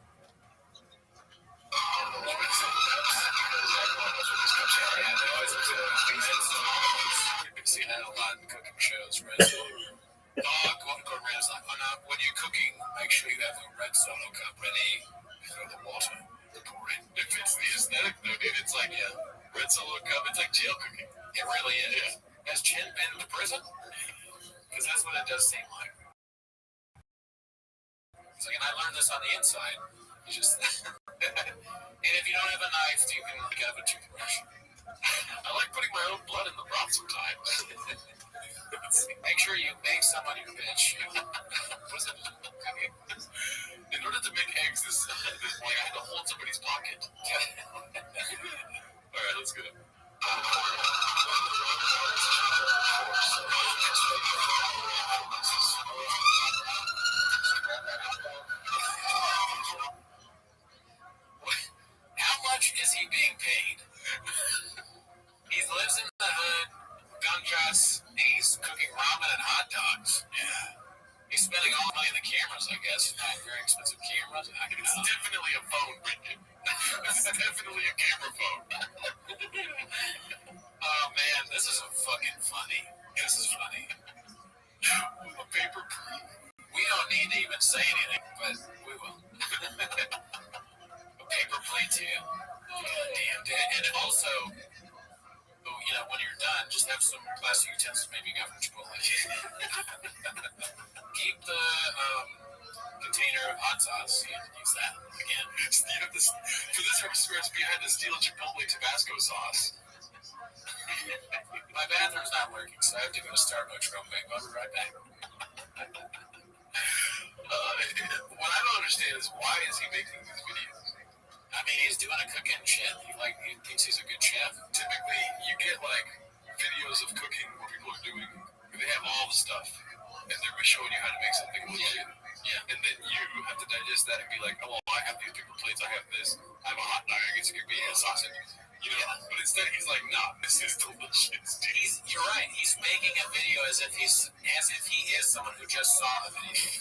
You see that a lot in cooking shows, right? Gordon Ramsay's like, when you're cooking, make sure you have a red solo cup ready. Throw the water, the pouring. If it's the aesthetic, though, dude, it's like red solo cup. It's like jail cooking. It really is. Yeah. Has Chin been to prison? Because that's what it does seem like. It's like, and I learned this on the inside. You just, and if you don't have a knife, you can have a toothbrush. I like putting my own blood in the broth sometimes. Make sure you make someone your bitch. What's it? In order to make eggs this morning, I had to hold somebody's pocket. All right, let's go. How much is he being paid? He lives in the hood, gun shots, and he's cooking ramen and hot dogs. Yeah. He's spending all the money on the cameras, I guess. Not very expensive cameras. It's definitely a phone, Brendan. It's definitely a camera phone. Oh, man, this is fucking funny. This is funny. A paper plate. We don't need to even say anything, but we will. A paper plate, too. Damn, dude. And also, when you're done, just have some plastic utensils maybe you got from Chipotle. Keep the container of hot sauce. You can use that again. For this recipe, I had to steal Chipotle Tabasco sauce. My bathroom's not working, so I have to go to Starbucks real quick. I'll be right back. What I don't understand is why is he making these videos? I mean, he's doing a cooking shit. He thinks he's a good chef. Typically, you get videos of cooking where people are doing. They have all the stuff, and they're showing you how to make something legit. Yeah. And then you have to digest that and be like, oh, well, I have these paper plates. I have this. I have a hot dog. I get some convenient sausage. But instead he's like, nah, this is delicious, dude. You're right. He's making a video as if he is someone who just saw the video.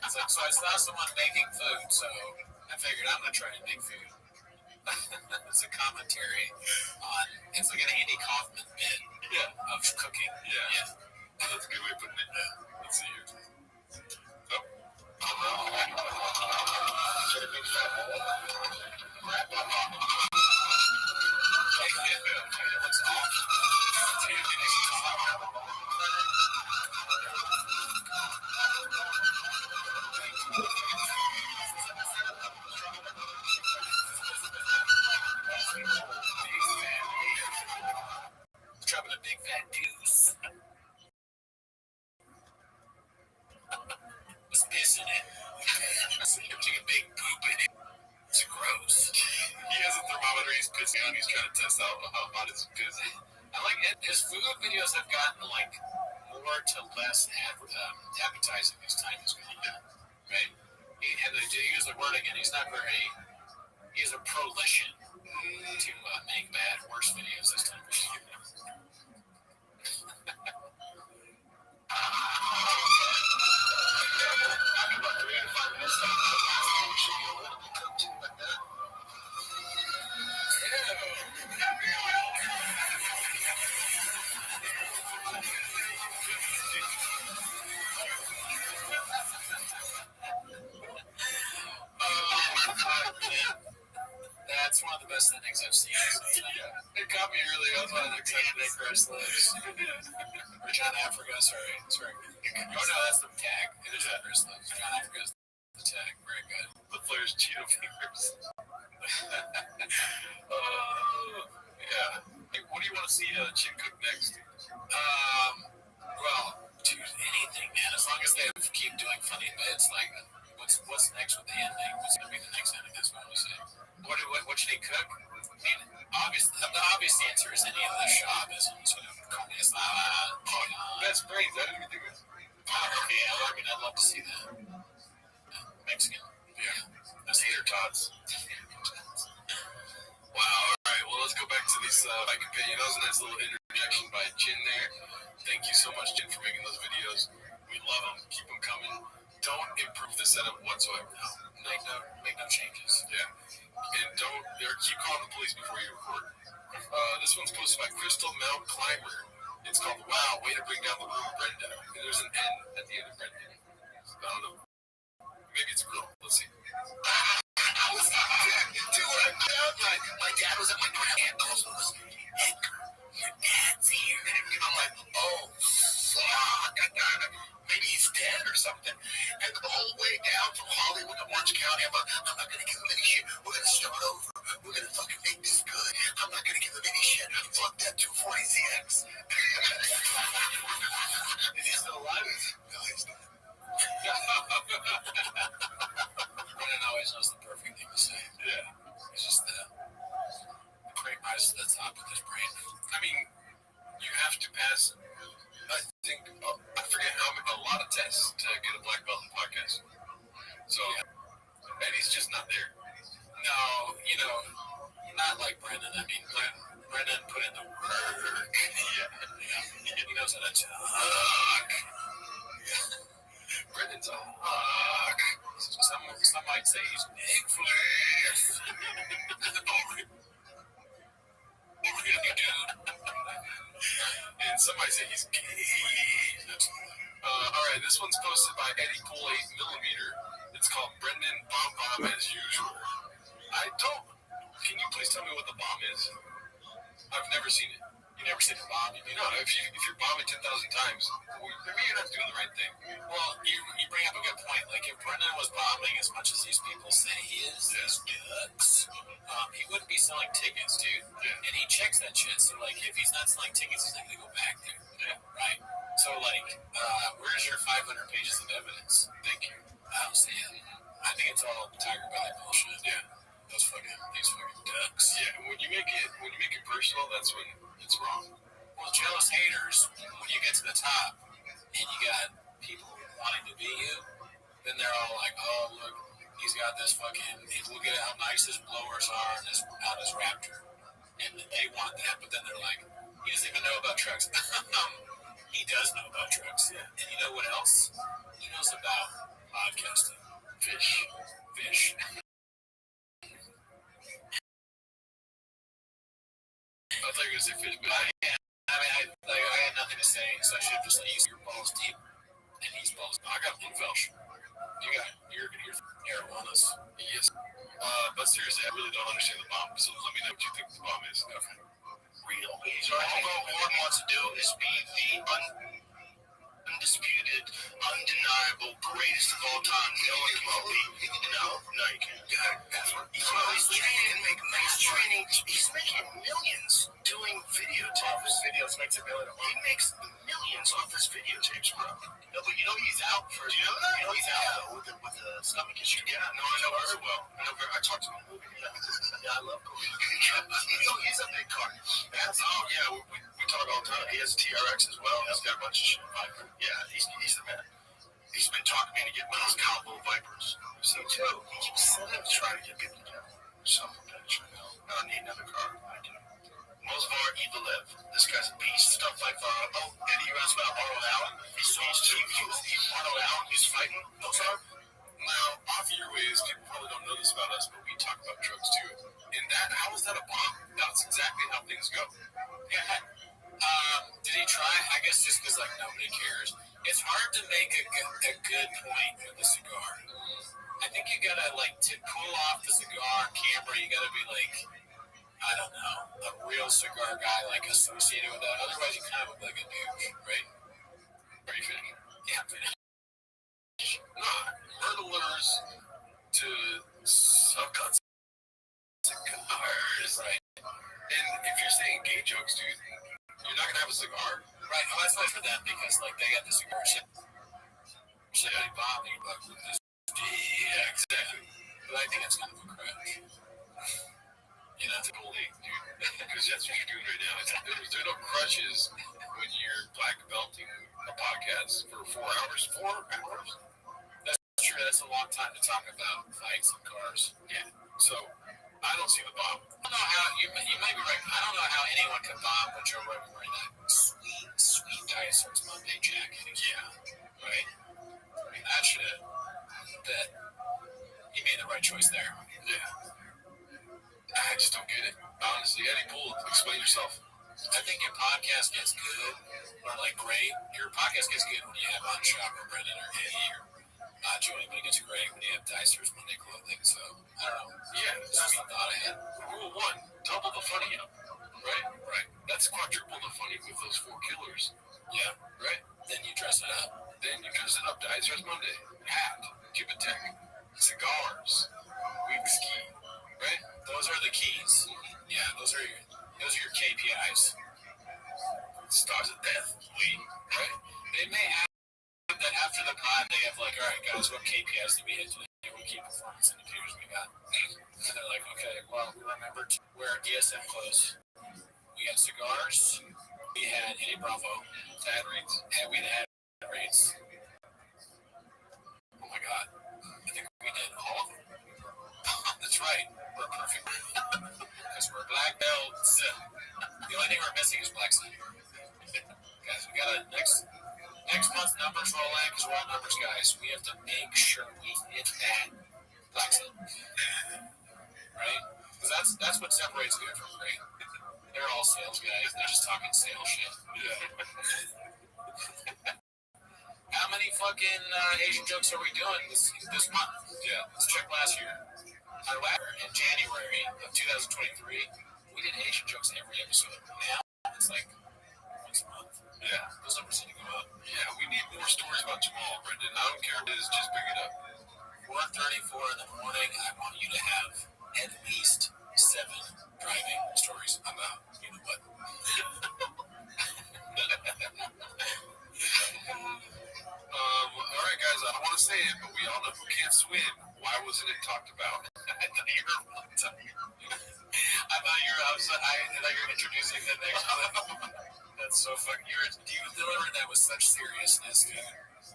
It's like, so I saw someone making food, so I figured I'm gonna try to make food. It's a commentary on. It's like an Andy Kaufman bit. Of cooking. Yeah. That's a good way of putting it. Let's see here. So. Dropping a big fat deuce. It's pissing it. Taking a big poop in it. It's gross. He has a thermometer he's pissing on. He's trying to test out how hot his piss is. I like it. His food videos have gotten like more to less appetizing as time has gone on. Right? And they do use the word again. He's not very. He's a prolition to make bad, worse videos this time. That's one of the best endings I've seen. It caught me early. I was on the Nick Wrestlers. Or John Africa, sorry. Oh no, that's the tag. It is Nick Wrestlers. John Africa's the tag. Very good. The Flair's Cheeto fingers. Yeah. Hey, what do you want to see Chin cook next? Well, dude, anything, man. As long as they keep doing funny bits, like what's next with the ending? What's gonna be the next ending? That's what I was saying. What should he cook? I mean, the obvious answer is any of the shop isn't sort of Best brains. I didn't even think of this. Okay, I mean, I'd love to see that. Mexican. Yeah. That's Tater Tots. Wow. All right. Well, let's go back to these bike opinion. That was a nice little interjection by Chin there. Thank you so much, Chin, for making those videos. We love them. Keep them coming. Don't improve the setup whatsoever. Make no changes. Yeah. And keep calling the police before you record. This one's posted by Crystal Mount Climber. It's called Wow, Way to Bring Down the Room, Brenda. And there's an N at the end of Brenda. So I don't know. Maybe it's a girl. Let's see. My dad was at my grandma's house. Your dad's here. I'm like, oh, fuck. Maybe he's dead or something. And the whole way down from Hollywood to Orange County, I'm not going to give him any shit. We're going to start over. We're going to fucking make this good. I'm not going to give him any shit. Fuck that 240ZX. Is he still alive? No, he's not. Brennan always knows the perfect thing to say. Yeah. It's just the brain rise to the top with his brain. I mean, you have to pass, I think, I forget how many, a lot of tests to get a black belt in podcast. So, and he's just not there. No, not like Brennan. I mean, Brennan put in the work. Yeah. He knows how to talk. Brennan's a hawk. Some might say he's big flash. And some might say he's gay. All right, this one's posted by Eddie Pool 8mm. It's called Brendan Bomb as usual. Can you please tell me what the bomb is? I've never seen it. You never seen a bomb? No, if you're bombing 10,000 times, maybe you're not doing the right thing. Well, you bring up a good point. Like, if Brendan was bombing as much as these people say he is, these ducks, he wouldn't be selling tickets, dude. Yeah. And he checks that shit. So, like, if he's not selling tickets, he's not going to go back there. Yeah. Right? So, like, where's your 500 pages of evidence? Thank you. I don't see it. I think it's all Tiger Belly bullshit. Yeah. These fucking ducks. Yeah, when you make it personal, that's when it's wrong. Well, jealous haters, when you get to the top and you got people wanting to be you, then they're all like, oh, look, he's got this fucking, look at how nice his blowers are on his Raptor. And they want that, but then they're like, he doesn't even know about trucks. He does know about trucks. Yeah. And you know what else? He knows about podcasting. Fish. say, so I should have just let you see your balls deep, and he's balls. I got blue Welsh. You got your marijuana's. yes. But seriously, I really don't understand the bomb. So let me know what you think the bomb is. Okay. Real. All Gordon wants to do is be the undisputed, undeniable greatest of all time. No one can beat. No, you can't. He's training. He's making millions doing videotapes. Videos makes a million. He makes millions off his videotapes, bro. No, but you know he's out for. Do you know that? You know he's out with the stomach issue. Yeah, no, I know very well. I talked to him. Yeah, I love Cody. He's a big car. We talk all the time. He has a TRX as well. He's got a bunch of shit. Yeah, he's the man. He's been talking me to get one of those cowboy Vipers. So too. He keeps trying to get people to son of a bitch. I don't need another car. Mosvar Evelev. This guy's a beast. Stuff like Eddie, you asked about Arnold Allen. He's Arnold Allen. He's fighting Mosvar. Now, off your ways, people probably don't know this about us, but we talk about drugs too. And how is that a bomb? That's exactly how things go. Yeah. Did he try? I guess just because nobody cares. It's hard to make a good point with a cigar. I think you gotta to pull off the cigar camera. You gotta be I don't know, a real cigar guy associated with that. Otherwise, you kind of look like a douche, right? Are you finished? Yeah, I'm finished. Hurdlers to suck on cigars, right? And if you're saying gay jokes, dude, you're not gonna have a cigar, right? Well, that's not for them because they got the cigar shit. Somebody bombed you, yeah, exactly. But I think it's kind of a crash. It's a gold dude, because that's what you're doing right now. There are no crushes when you're black belting a podcast for 4 hours. 4 hours. True, that's a long time to talk about fights and cars. Yeah. So, I don't see the bomb. I don't know how, you might be right. I don't know how anyone could bomb when Joe Rogan wearing that sweet Dinosaurs Monday jacket. Yeah. Right? I mean, that he made the right choice there. Yeah. I just don't get it. Honestly, Eddie Poole, explain yourself. I think your podcast gets good, or great. Your podcast gets good when you have on Shop or Brendan or Eddie or Joey, but it gets great when you have Dicers Monday clothing. So, I don't know. Yeah, this is a thought I had. Rule 1, double the funny up. Right. That's quadruple the funny with those 4 killers. Yeah. Right? Then you dress it up. Dicers Monday. Hat. Cuban Tech. Cigars. Whiskey. Right? Those are the keys. Yeah, those are your KPIs. Stars of death. Right? They may have that after the pod, they have all right, guys, what KPIs did we hit today? What key performance indicators we got? And they're okay, well, we remember to wear DSM clothes. We had cigars. We had Eddie Bravo. Ad reads. And we had ad rates. Oh my God. I think we did all of them. That's right. We're perfect. Because we're black belts. The only thing we're missing is black side. Guys, we got next month's numbers roll in because we're all numbers guys. We have to make sure we hit that black side. Right? Because that's what separates good from great. They're all sales guys. They're just talking sales shit. Yeah. How many fucking Asian jokes are we doing this month? Yeah. Let's check last year. In January of 2023, we did Asian jokes every episode. Now it's once a month. Yeah. Those numbers need to go up. Yeah, we need more stories about Jamal, Brendan. I don't care what it is, just bring it up. 4:34 in the morning, I want you to have at least 7 driving stories about you know what. All right, guys, I don't want to say it, but we all know who can't swim. Why wasn't it talked about? I thought you were introducing the next one. That's so fucking. You delivered that with such seriousness, dude.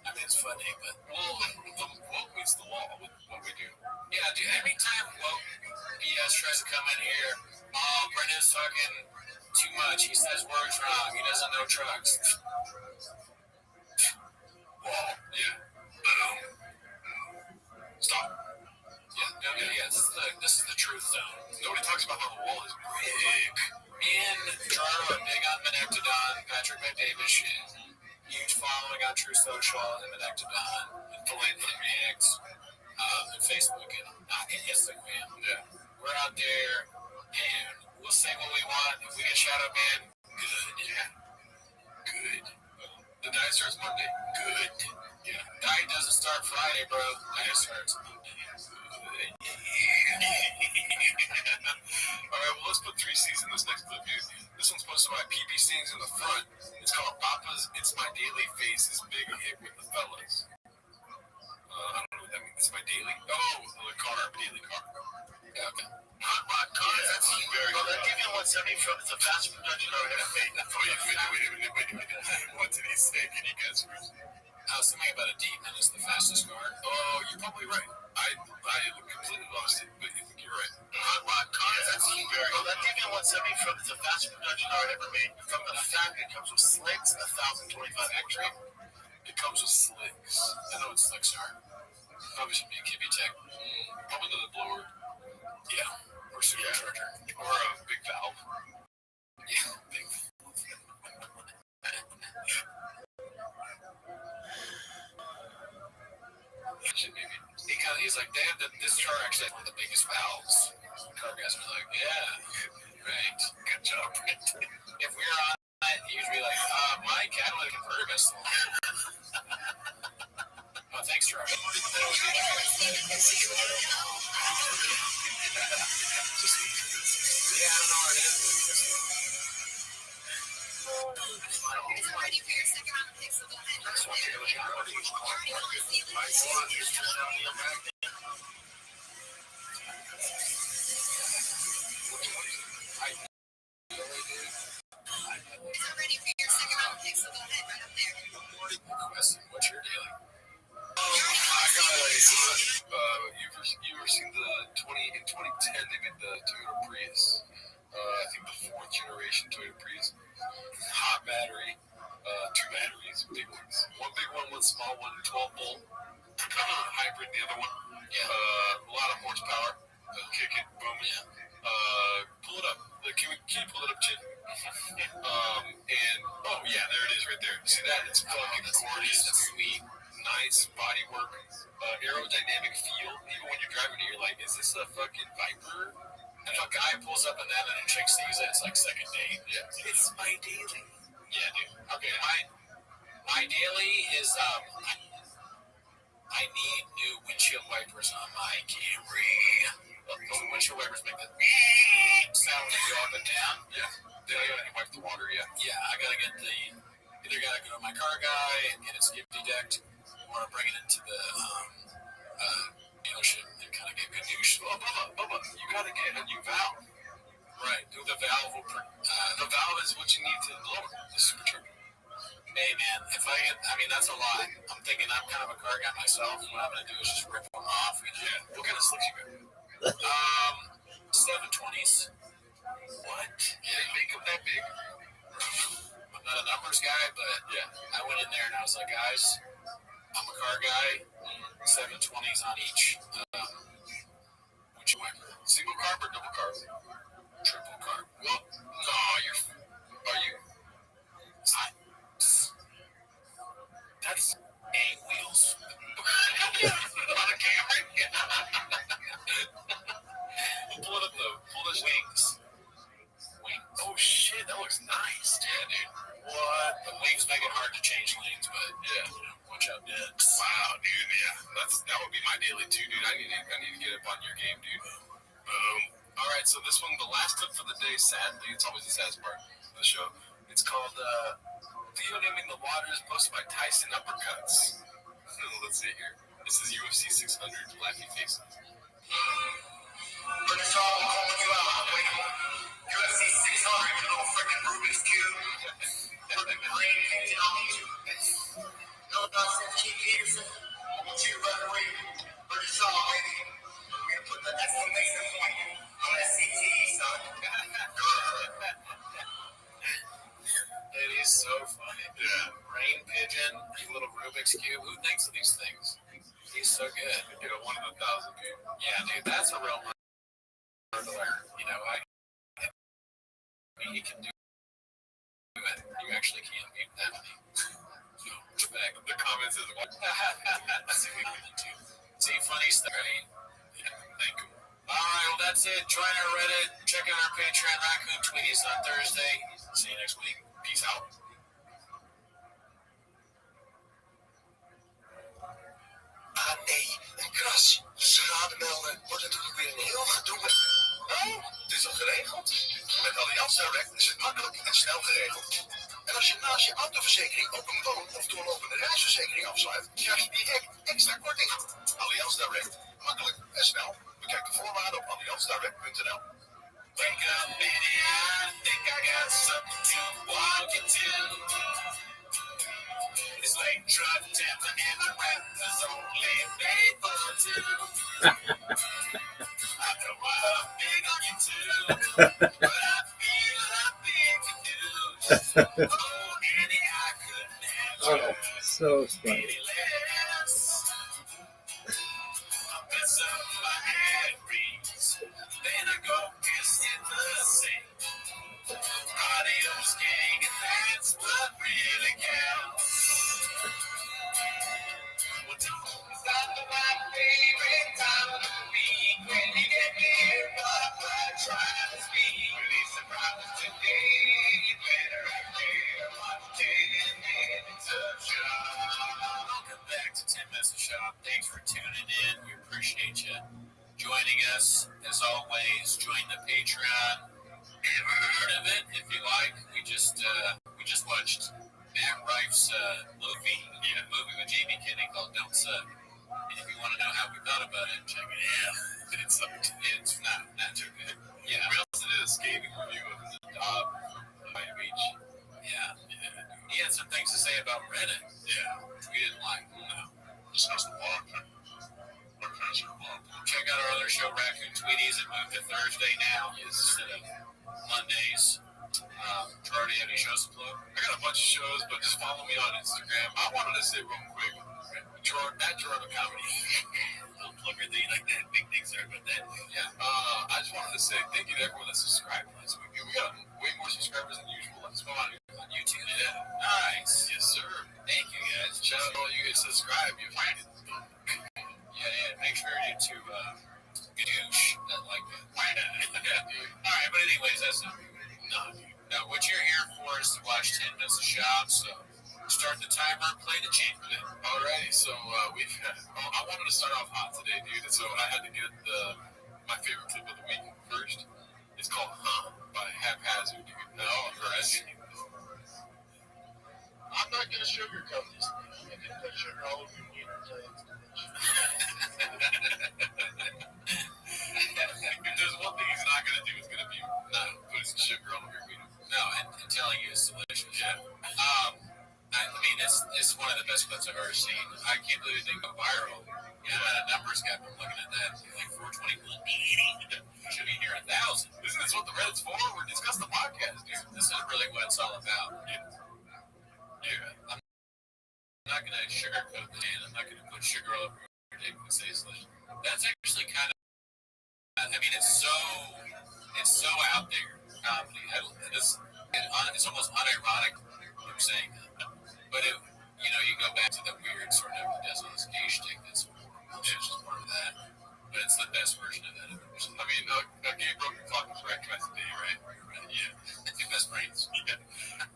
I mean, it's funny, but The woke meets the law with what we do. Yeah, dude. Every time woke BS tries to come in here, Brendan's talking too much. He says words wrong. He doesn't know trucks. Wall. Yeah. Boom. Stop. Yeah. This is the truth zone. Nobody talks about how the wall is big. Me and Jarro are big on Menectodon, Patrick McDavid shit. bro. I swear it's All right, well, let's put 3 C's in this next clip, dude. This one's posted by PP Stings in the front. It's called Papa's It's My Daily Face is Big Hit with the Fellas. I don't know what that means. It's my daily. Oh, the car, daily car. Yeah, okay. Hot rod cars. Yeah, that's very good. That give you 170 from it's the fastest production I've ever made. Wait. What did he say? Can you guess? I was thinking about a Demon is the fastest car. Oh, you're probably right. I completely lost it, but I think you're right. Hot rod cars. That's very good. That give you 170 from it's the fastest production I've ever made. From the fact it comes with slicks, 1,025 entry. It comes with slicks. I know what slicks are. Probably should be a Kippy Tech. Probably another blower. Yeah. Or supercharger. Or a big valve. Yeah, big valve. He's like, they have this car actually has one of the biggest valves. Car guys are like, yeah, right. Good job, Brent. If we were on it, you'd be like, my catalytic converter got slow. Oh, thanks, Charlie. Yeah, I don't know where it is. Ready for your second round of picks, so go ahead. Ready for your second round of picks, so go ahead, right up there. What's your daily? I got you ever seen the in 2010 they made the Toyota Prius? I think the 4th generation Toyota Prius. Hot battery, 2 batteries, big ones. One big one, one small one, 12 volt. Hybrid, the other one. Yeah. A lot of horsepower. Kick it, boom. Yeah. Pull it up. Can you pull it up, Jim? And oh yeah, there it is, right there. See that? It's fucking gorgeous. That's sweet. Nice body work, aerodynamic feel. Even when you're driving it, you're like, is this a fucking Viper? And if a guy pulls up in that and a chick sees it, it's like second date. Yeah. It's my daily. Yeah, dude. Okay, my daily is I need new windshield wipers on my Camry. Those windshield wipers make that sound when you go up and down. Yeah. They gotta wipe the water, yeah. Yeah, I gotta get either gotta go to my car guy and get it skippy decked, or bring it into the dealership and kind of get good news. Oh, Bubba, you gotta get a new valve. Right, the valve will. The valve is what you need to lower the supercharger. Hey man, that's a lot. I'm thinking I'm kind of a car guy myself. What I'm gonna do is just rip them off. Yeah. What kind of slicks you got? 720s. What? Yeah, they make them that big? I'm not a numbers guy, but yeah, I went in there and I was like, guys, I'm a car guy. 720s on each. Which wiper? Single carb or double carb? Triple carb. Well, no, are you? That's 8 wheels. On a Camry? We'll pull it up though. Pull those Wings. Oh shit, that looks nice. Yeah, dude. What? The wings make it hard to change lanes, but yeah, watch out, dude. Wow, dude. Yeah, that would be my daily too, dude. I need to get up on your game, dude. All right, so this one, the last clip for the day. Sadly, it's always the saddest part of the show. It's called "Theonyming the Waters," posted by Tyson Uppercuts. Let's see here. This is UFC 600 Laffy Faces. But it's all calling you out. UFC 600, you little freaking Rubik's Cube. Put the green painted on you. No nonsense, Keith Peterson. I want you to referee. But it's all, baby. We're going to put the exclamation point on that CTE, son. It is so funny. Yeah. Rain pigeon, little Rubik's Cube. Who thinks of these things? He's so good. You know, 1 in 1,000, dude. Yeah, dude, that's a real hurdler. You know, he can do it. You actually can't beat that many. So, The comments is what? See, funny stuff, right? Yeah, thank you. All right, well, that's it. Join our Reddit. Check out our Patreon. Raccoon Tweeties on Thursday. See you next week. Peace out. Monday. Met Allianz Direct is het makkelijk en snel geregeld. En als je naast je autoverzekering ook een woon- of doorlopende reisverzekering afsluit, krijg je direct extra korting. Allianz Direct. Makkelijk en snel. Bekijk de voorwaarden op allianzdirect.nl. Wake up, baby, I think I got something to walk into. It's late truck timber and the rent is only paid for two. I know I'm big on you too, but I feel I think you do. Oh, Annie, I couldn't have So funny. any less. I mess up my ad reads, then I go kiss in the sink. Adios, gang, and that's what really counts. Well, don't stop my favorite time of the week when you get here, but I try to speak. Release the problems today. You better prepare. Watch 10 minutes of shop. Welcome back to 10 Minutes of Shop. Thanks for tuning in. We appreciate you joining us. As always, join the Patreon. Never heard of it? If you like, we just watched Matt Rife's movie with Jamie Kinney called Don't Suck. And if you want to know how we thought about it, check it out. It's not too good. Yeah. We also did a scathing review of the dog by the beach. Yeah. He had some things to say about Reddit. Yeah. We didn't like. No. Discuss the blog. Check out our other show, Raccoon Tweeties. It moved to Thursday now instead of Mondays. Gerardi, have any shows to plug? I got a bunch of shows, but just follow me on Instagram. I wanted to say real quick, at Gerardi Comedy. Don't plug your thing like that. Big things there about that. Yeah. I just wanted to say thank you to everyone that subscribed this week. We got way more subscribers than usual. Let's go on YouTube. Yeah. Nice. Yes, sir. Thank you, guys. Shout out to all you guys subscribe. You find it. Yeah. Make sure you to gadoosh. Not like that. Yeah, dude. All right, but anyways, that's not dude. Now, what you're here for is to watch 10 Minutes of Shop, so start the timer and play the jingle. Alrighty, so I wanted to start off hot today, dude, so I had to get my favorite clip of the week first. It's called Huh by Haphazard, dude. I'm not going to sugarcoat this thing. I'm going to put sugar all over your meat until it's If there's one thing he's not going to do, it's going to be not putting some sugar all over your meat. No, and telling you it's delicious. Yeah. I mean, it's one of the best clips I've ever seen. I can't believe it didn't go viral. You know, the numbers gap, I'm looking at that. Like 421. Should be near 1,000. Isn't this what the Reddit's for? We're discussing the podcast, dude. This is really what it's all about. Yeah. I'm not going to sugarcoat the hand. I'm not going to put sugar all over your dick and say it's like, that's actually kind of, I mean, it's so out there. Comedy. It's almost unironic what I'm saying that. But it, you go back to the weird sort of desolate gay shtick that's part of that. But it's the best version of that I've ever seen. I mean, a gay broken clock is recognized today, right? Yeah. The best brains. Yeah.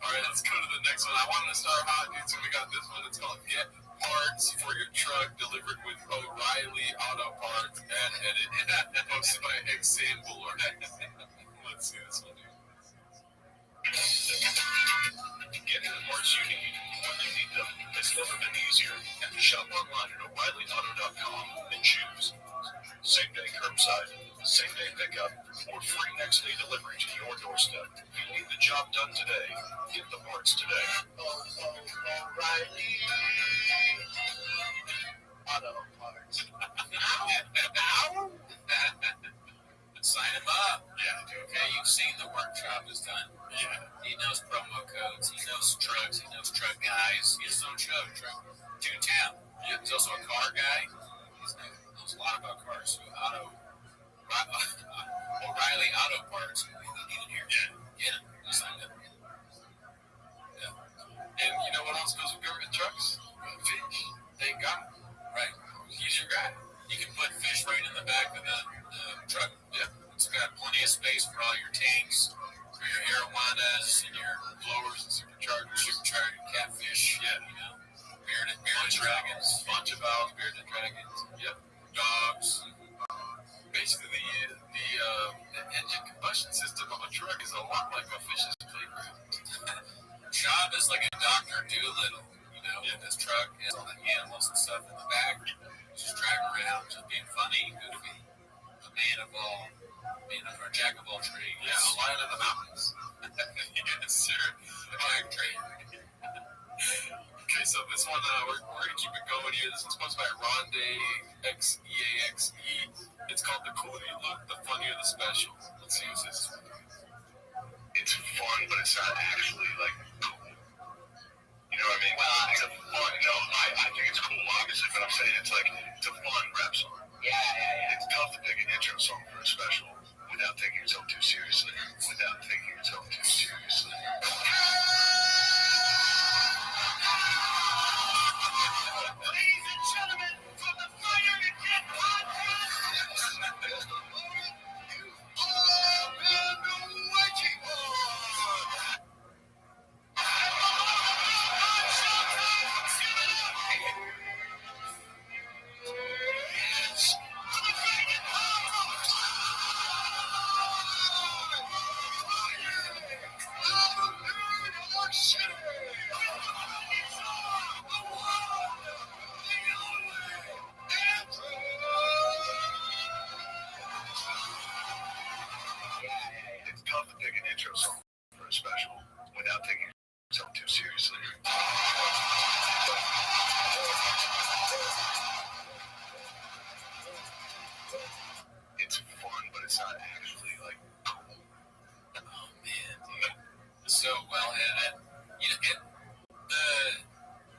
All right, let's go to the next one. I wanted to start hot, dude, so we got this one. It's called Get Parts for Your Truck Delivered with O'Reilly Auto Parts and Edit. Posted by Exam Bullard. Let's see this one, dude. Getting the parts you need when you need them has never been easier. Shop online at O'ReillyAuto.com and choose same-day curbside, same-day pickup, or free next-day delivery to your doorstep. If you need the job done today, get the parts today. O'Reilly Auto Parts. Ow! Sign him up. Yeah, dude. Okay, you've seen the workshop is done. Yeah. He knows promo codes. He knows trucks. He knows truck guys. He has his own show, Truck to Town. Yeah, he's also a car guy. He knows a lot about cars. So O'Reilly Auto Parts. We need it here. Yeah. Get him. Sign up. Yeah. And you know what else goes with government trucks? Fish. Thank God. Right. EAXE. It's called The Cooler You Look, The Funnier the Special. Let's see who says this. It's fun, but it's not actually like cool. You know what I mean? Well, it's a fun. No, I think it's cool, obviously, but I'm saying it's like it's a fun rap song. Yeah. It's tough to pick an intro song for a special without taking yourself too seriously. Ladies and gentlemen, from the Fire to Get podcast, all been waiting for. It's tough to pick an intro song for a special without taking yourself too seriously. It's fun, but it's not actually like cool. Oh man, dude. So well,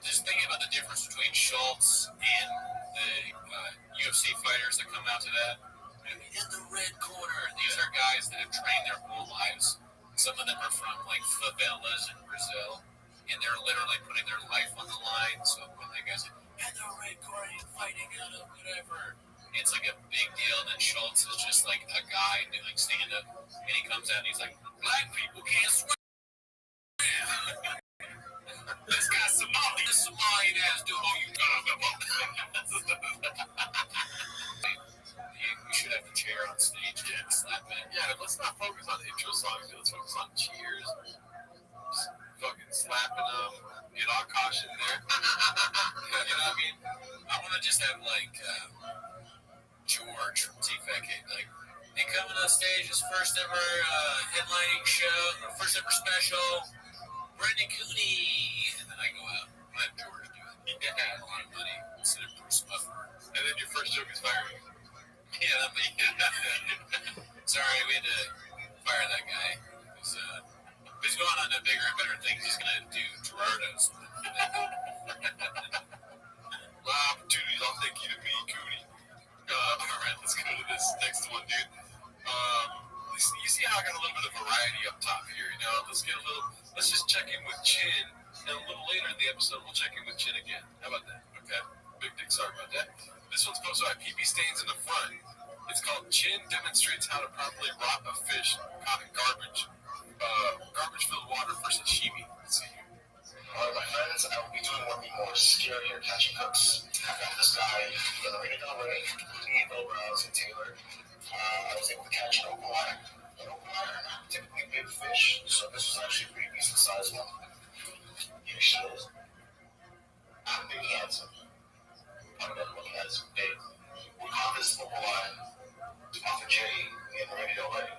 just thinking about the difference between Schultz and the UFC fighters that come out to that. I mean, in the red corner, these are guys that have trained their whole lives. Some of them are from like favelas in Brazil, and they're literally putting their life on the line. So when they guys say, "And the red corner, you're fighting out of whatever," it's like a big deal. And then Schultz is just like a guy doing stand-up, and he comes out and he's like, "Black people can't swim." This guy's Somali. This Somalian ass dude. Oh, you You should have a chair on stage and slap it. Yeah, let's not focus on the intro songs. Let's focus on cheers. Just fucking slapping them. Get Akash in there. You know what I mean? I want to just have like George from TFK, like, he coming on stage, his first ever headlining show, first ever special, Brendan Cooney. And then I go out, let George do it. He had a lot of money instead of Bruce Buffer. And then your first joke is firing. Yeah, sorry, we had to fire that guy. He's going on to bigger and better things. He's going to do Gerardo's. My opportunities, I'll take you to me, Cooney. Alright, let's go to this next one, dude. You see how I got a little bit of variety up top here, you know? Let's just check in with Chin, and a little later in the episode, we'll check in with Chin again. How about that? Okay? Big dick, sorry about that. This one's posted by PP Stains in the front. It's called Chin Demonstrates How to Properly Rot a Fish Caught in Garbage. Garbage-filled water for sashimi. Let's see here. Alright, my friends, I will be doing one of the more scarier catching hooks. I got this guy in the ring of me, Bill Browns and Taylor. I was able to catch an open water. An open water, typically big fish, so this was actually a pretty decent size one. Here she is. I'm big handsome. I'm never looking at this big. We caught this open water off a jetty in the ring already.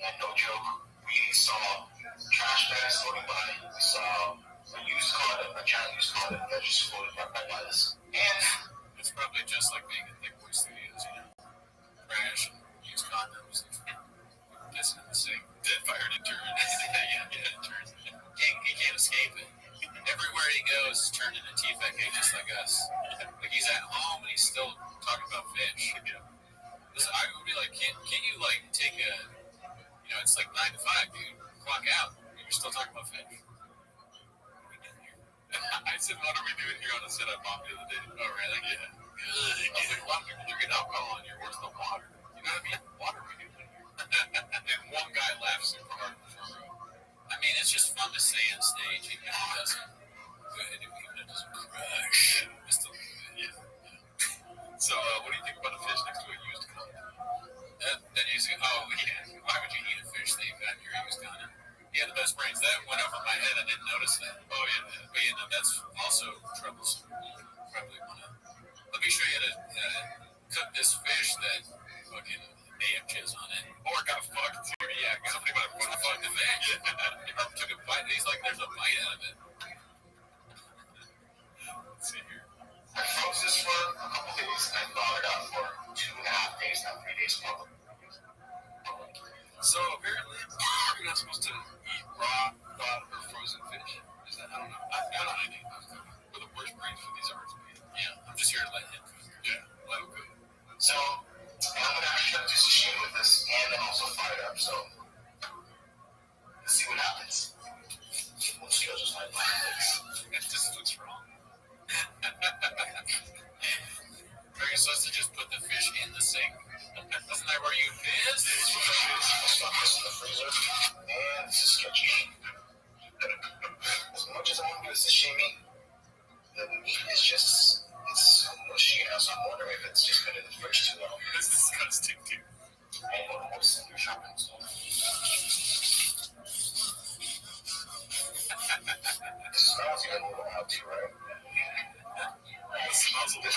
And no joke, we saw trash bags floating by. We saw a used condom, a giant used condom that just floated right by us. And It's probably just like being in Thick Boy Studios, you know? Trash, used condoms, pissing in the sink, dead fire deterrent. yeah, it turns. He can't escape it. Everywhere he goes, it's turned into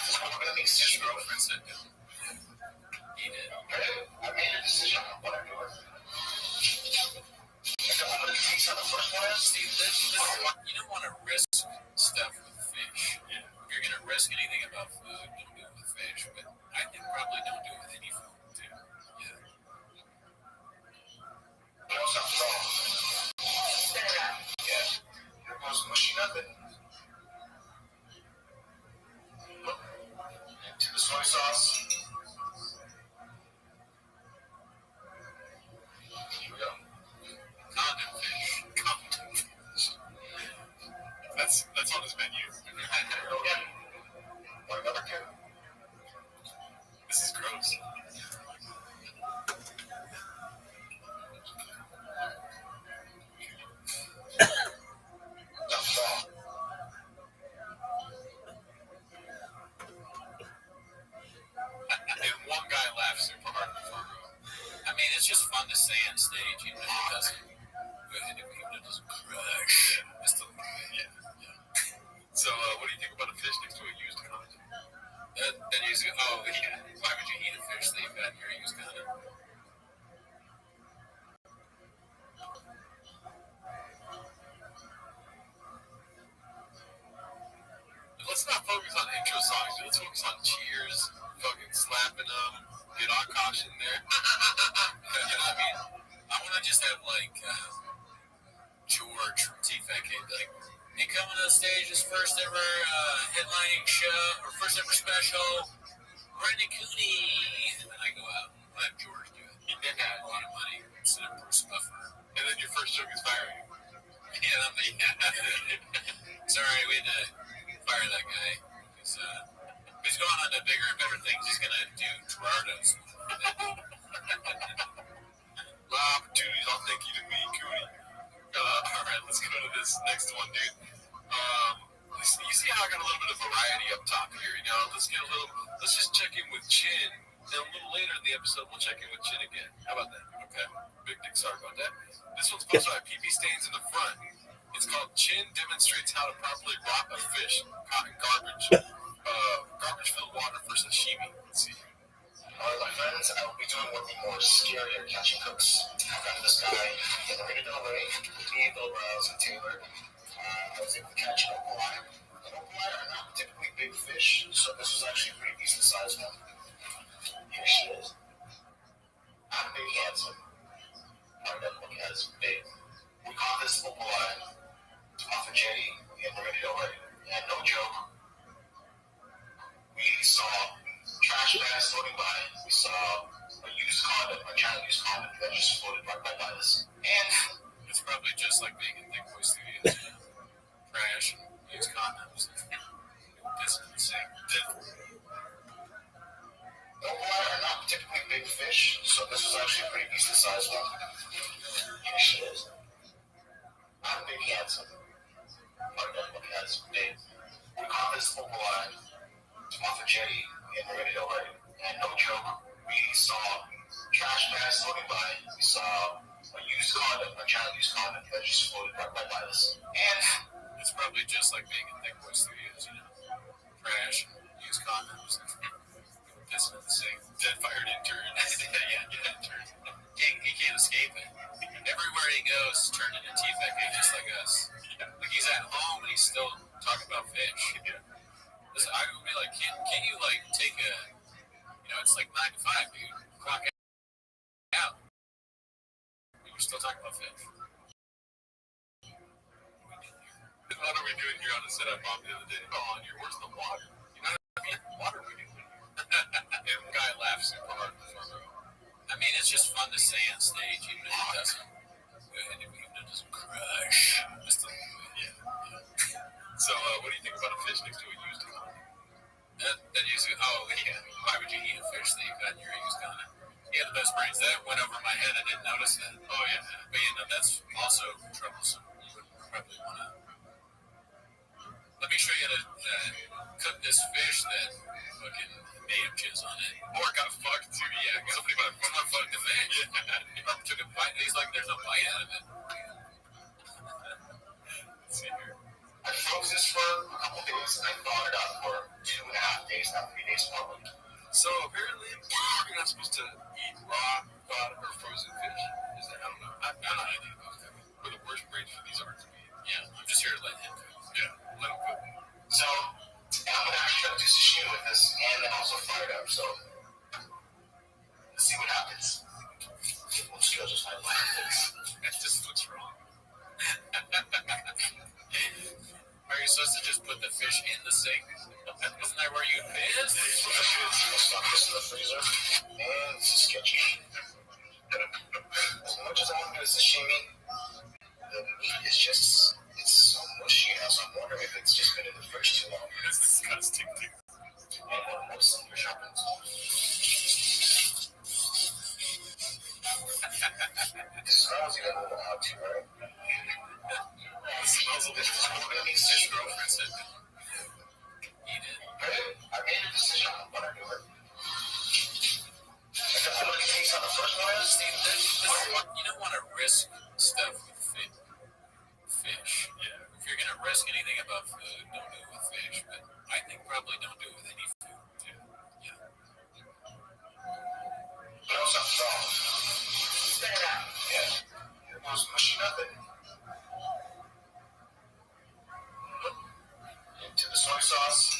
We're gonna make His sushi. girlfriend said no. He did. I made a decision on what I'm doing. I'm gonna taste on the first one. See, you don't want to risk stuff with fish. Yeah. If you're going to risk anything about food, don't do it with fish. But I think probably don't do it with any food, too. Yeah. You know something wrong? Spit it out. Yeah. Here goes mushy nothing. Into the soy sauce. Here we go. Condom fish. That's on his menu. Here we go again. Want another two? This is gross. Nothing wrong. And one guy laughed super hard in the front row. I mean, it's just fun to say on stage, even if it doesn't. Even if it doesn't crush. Just a little bit. Yeah. So, what do you think about a fish next to a used condom? That is, oh, yeah. Why would you eat a fish that you've got in your used condom? Let's not focus on intro songs. Let's focus on cheers, fucking slapping them, get Akash in there. You know what I mean? I want to just have, like, George from T-Fat Kid, like, he coming on stage, his first ever headlining show, or first ever special, Randy Cooney. And then I go out and let George do it. He did have a lot of money, instead of Bruce Buffer. And then your first joke is firing. Yeah, sorry, we had to fire that guy. He's going on to bigger and better things. He's going to do Gerardo's. A lot of opportunities. I'll thank you to me, Cooney. All right, let's go to this next one, dude. You see how I got a little bit of variety up top here, you know? Let's just check in with Chin. Then a little later in the episode, we'll check in with Chin again. How about that? Okay. Big dick, sorry about that. This one's posted by PP Stains in the front. It's called Chin Demonstrates How to Properly Rot a Fish Caught in Garbage. Garbage-filled water for sashimi. Let's see. All right, my friends, I will be doing one of the more scarier catching hooks. I found this guy in the Marina Del Rey with me, Bill Rouse, and Taylor. I was able to catch an opalai. An opalai are not typically big fish, so this was actually a pretty decent sized one. Here she is. Not big, handsome. Our look as big. We caught this opalai off a jetty in Marina Del Rey. And no joke, we saw trash bags floating by. We saw a used condom, a giant used condom that just floated right by us. And It's probably just like being in Thick Boy Studios. Trash and used condoms. This is insane. opalai are not typically big fish, so this was actually a pretty decent sized one. Here she is. Not big, handsome. Our look as big. We caught this opalai off a jetty in Marina Del Rey. And no joke, we saw trash bags floating by. We saw a used condom, a giant used condom that just floated right by us. And It's probably just like being in Thick Boy Studios, you know. Trash and used condoms. This is insane. Dead-fired intern. yeah, intern. He can't escape it. Everywhere he goes, he's turned into T-Fat Kid just like us. Like he's at home and he's still talking about fish. Listen, I would be like, can you like take a, it's like 9 to 5, dude. Clock out. We're still talking about fish. What are we doing here on the setup bomb the other day? Oh, on here. Where's the water? You know what I mean? Water we do. And the guy laughs super hard in the front row. I mean, it's just fun to say on stage, even if it doesn't. Even if it doesn't crush. Just a little bit. Yeah. So, what do you think about a fish next to a used condom? That usually, why would you eat a fish that you've got in your used condom? He had the best brains. That went over my head. I didn't notice that. Oh, yeah. But that's also troublesome. You would probably want to. Let me show you how to cook this fish that fucking may have jizz on it. Or got fucked too, yeah. Somebody might have Fuck the fish. Or took a bite. He's like, there's no bite out of it. Let's see here. I froze this for a couple days and I thawed it out for 2 2.5 days, not 3 days probably. So apparently, you're not supposed to eat raw, thawed, or frozen fish. Is that, I don't know. I don't know anything about that. Where the worst brains for these are to me. Yeah, I'm just here to let him cook. Yeah, let them cook. So I'm gonna actually try to do sashimi with this and then also fry it up. So let's see what happens. We'll just go just like That just looks wrong. Are you supposed to just put the fish in the sink? Isn't that where you fish? We'll stop this in the freezer. And this is sketchy. As much as I want to do sashimi, the meat is just, it's so mushy now, so I'm wondering if it's just been in the fridge too long. That's disgusting, dude. And most fish happens. It smells even a little hot too, right? It smells a little His girlfriend said that. He did. I made a decision on what I do it. I don't know what it tastes on the first one. You don't want to risk stuff with fish. Yeah. If you're going to risk anything about food, don't do it with fish. But I think probably don't do it with any food. Yeah. But also strong. Yeah. It was mushy nothing. Into the soy sauce.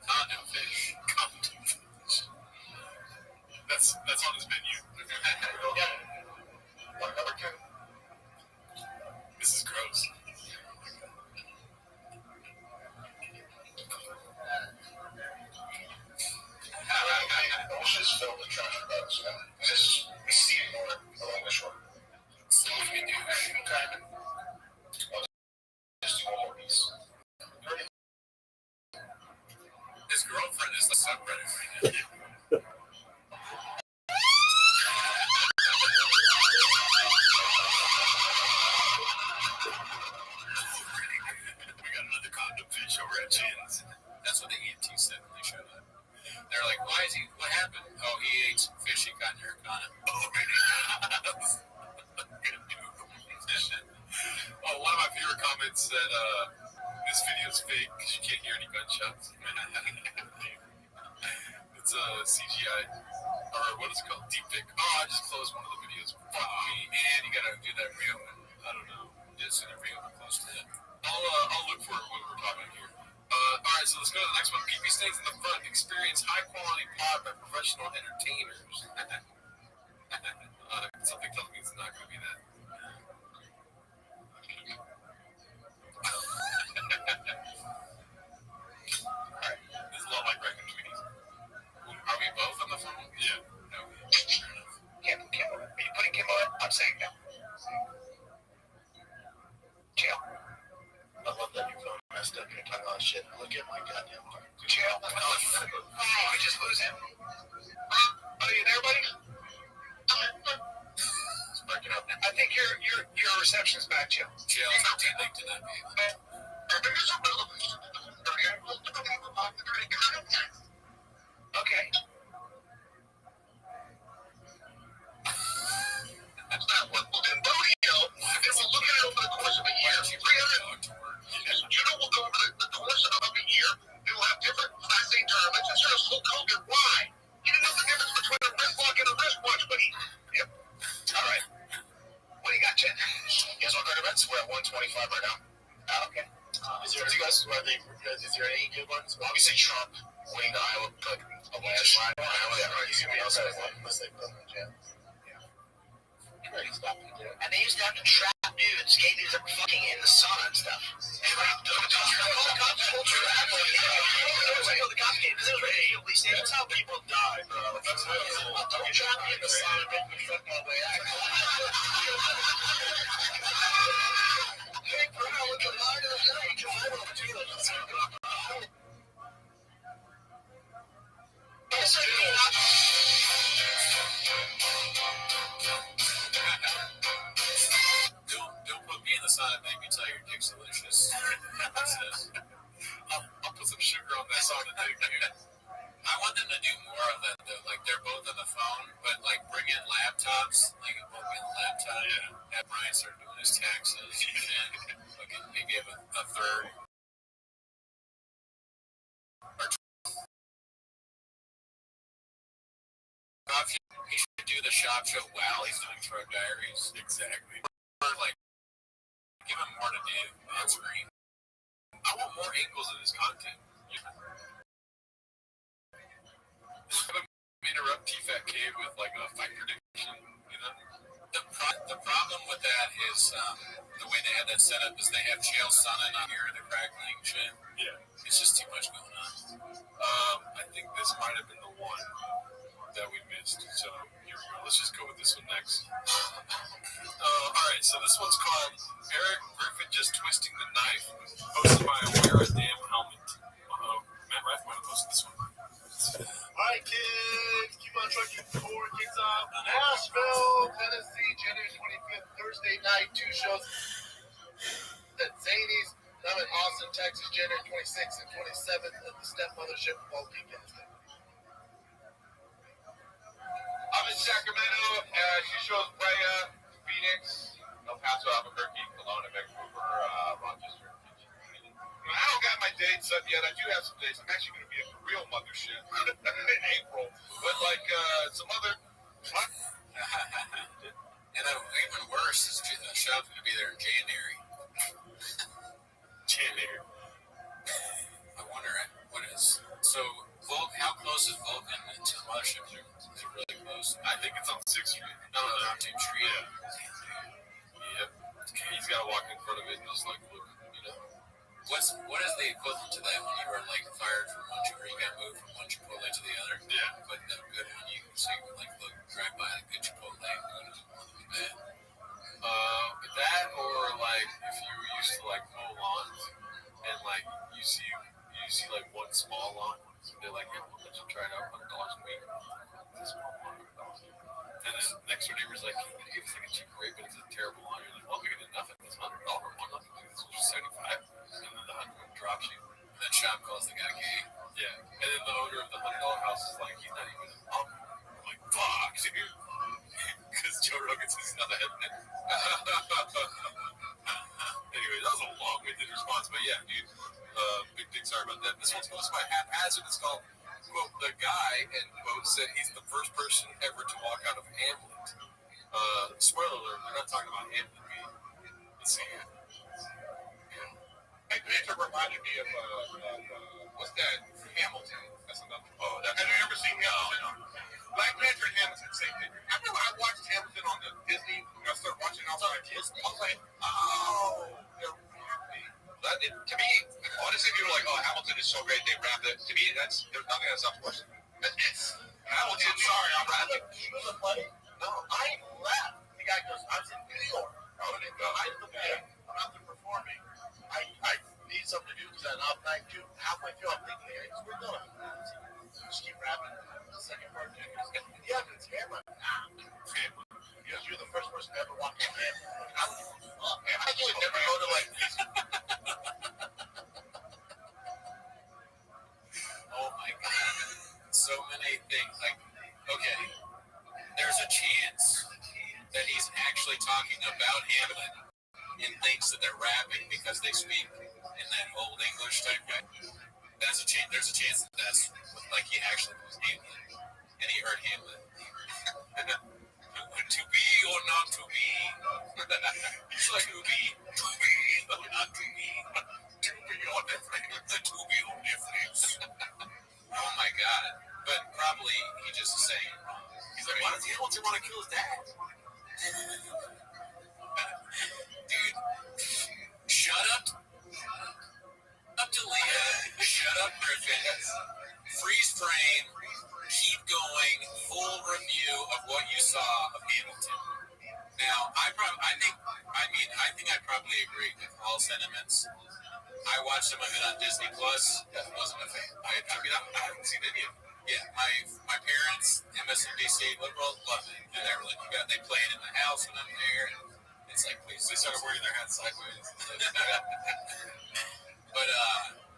Condom fish. That's on his menu. There we go again. One number 2. This is gross. Oceans filled with trash bags, you know. This we see it more along the shore. So what you do? Just do one more piece. His girlfriend is the subreddit right now. We got another condom fish over at Chin's. That's what the EMT said when they showed up. They're like, why is he? What happened? Oh, he ate some fish he got in her condom. Oh, one of my favorite comments said, this video's fake because you can't hear any gunshots. It's a CGI, or what is it called? Deepfake. Oh, I just closed one of the videos. Fuck me, man. You gotta do that real one. I don't know. Just in a real one close to it. I'll look for it when we're talking here. Alright, so let's go to the next one. PP Stays in the Front. Experience high quality pod by professional entertainers. Something tells me it's not going to be that. Alright, this is a lot like Wrecking Tweeties. Are we both on the phone? Yeah. No. Fair enough. Kim, are you putting Kim on? I'm saying no. Jail. I love that your phone messed up. You're talking about shit. Look at my goddamn phone. Jail. Oh, we just lose him. Oh, you there, buddy? It's breaking up. I think your reception's back, Jill. Jail's not too late to not be able to. Okay. That's not what we'll do. Rodeo is looking at over the course of a year. 300. You know, we'll go over the course of a year. We will have different Class A tournaments. Instead of Hulk Hogan, why? You didn't know the difference between a wristlock and a wristwatch, buddy. Yep. All right. What do you got, Jen? You guys want to go to bets? We're at 125 right now. Oh, okay. Is there any good ones? Obviously, Trump winning the Iowa, like a landslide. Iowa, yeah, right. He's going to be outside of one unless they put him in jail. And they used to have to trap dudes, gay dudes that were fucking in the sauna and stuff. And like, the cops pulled you out. It was like, oh, the cops came because it was ready. That's how people die, bro. That's how you trap me in the sauna, make me fuck my way out. Hey, bro, look at my Don't put me in the sun and make me tell your dick's delicious. I'll put some sugar on that sauna dick, dude. I want them to do more of that though. Like they're both on the phone, but like bring in laptops, like both in the laptop. Yeah. Have Brian start doing his taxes and and maybe have a third. He should do the shop show while he's doing Truck Diaries. Exactly. Or like, give him more to do on screen. I want more angles in his content. Interrupt T-Fat Cave with like a fight prediction, you know? The problem with that is the way they have that set up is they have Chael Sonnen on here, the crackling shit. Yeah. It's just too much going on. I think this might have been the one that we missed. So here we go. Let's just go with this one next. All right. So this one's called Eric Griffin Just Twisting the Knife, hosted by Wear a Damn Helmet. Matt Rath might have posted this one. All right, kids, keep on trucking. Tour kicks off Nashville, Tennessee, January 25th, Thursday night. 2 shows at Zany's. I'm in Austin, Texas, January 26th and 27th at the Step Mothership Bulky Casting. I'm in Sacramento. She shows Brea, Phoenix, El Paso, Albuquerque, Kelowna, Vancouver, Rochester. I don't got my dates up yet. I do have some dates. I'm actually going to be at the real mothership in April. But like some other... What? And even worse is the shop's going to be there in January. January. I wonder what is. So, how close is Vulcan to the mothership? Is it really close? I think it's on 6th Street. No, not Team Street. Yeah. Yep. He's got to walk in front of it and just like look, you know. What is the equivalent to that when you were like fired from one Chipotle, you got moved from one Chipotle to the other? Yeah. But the good one, you would like look drive by a good Chipotle and go to one of the bad. That or like if you used to like mow lawns and like you see like one small lawn, they're like, yeah, let's try it out $100 a week. It's a small lawn, $100. And then next door neighbor's like, hey, give us like a cheap rate, but it's a terrible lawn. You're like, well, we get nothing. It's $100 one. Nothing. This was just $75. And then the $100 drops you. That shop calls the guy gay. Yeah. And then the owner of the $100 house is like, he's not even a mom. I'm like, fuck, dude. Because Joe Rogan says he's not a headman. Anyway, that was a long-winded response, but yeah, dude. Big sorry about that. This one's hosted by Haphazard. It's called, quote, the guy, end quote, said he's the first person ever to walk out of Hamlet. Spoiler alert, we're not talking about Hamlet. Let's see. Black Panther reminded me of, what's that? Hamilton. That's another. Oh, have you ever seen Hamilton? Black Panther and Hamilton, same thing. I remember I watched Hamilton on the Disney. I started watching it outside of Disney. I was like, oh, they're rapping. To me, honestly, people are like, oh, Hamilton is so great, they rap it. To me, there's nothing that's not worse. It's Hamilton, sorry, I'm rapping. He was a play? No, I rap. The guy goes, I was in New York. I was the man. I'm out there performing. I need something to do because I'm out night too. Halfway through, I'm thinking, hey, we're done. Just keep rapping. The second part, yeah, it's Hamlet. Because you're the first person to ever walk in Hamlet. I would never go to like this. Oh my god. So many things. Like, okay, there's a chance that he's actually talking about Hamlet and thinks that they're rapping because they speak in that old English type guy. There's a chance that that's like he actually was Hamlet and he heard Hamlet. To be or not to be. He's like to be or not to be. To be or different. To be or different. Oh my god. But probably he just is saying wrong. He's like, why does Hamilton want to kill his dad? Dude, shut up. Up to Leah. Shut up, Griffin. Freeze frame. Keep going. Full review of what you saw of Hamilton. Now, I think I probably agree with all sentiments. I watched some of it on Disney Plus. Wasn't a fan. I haven't seen any of it. Yeah, my parents, MSNBC liberal, love it. And they were like, they play it in the house when I'm there. And it's like, please, they started wearing their hats sideways. But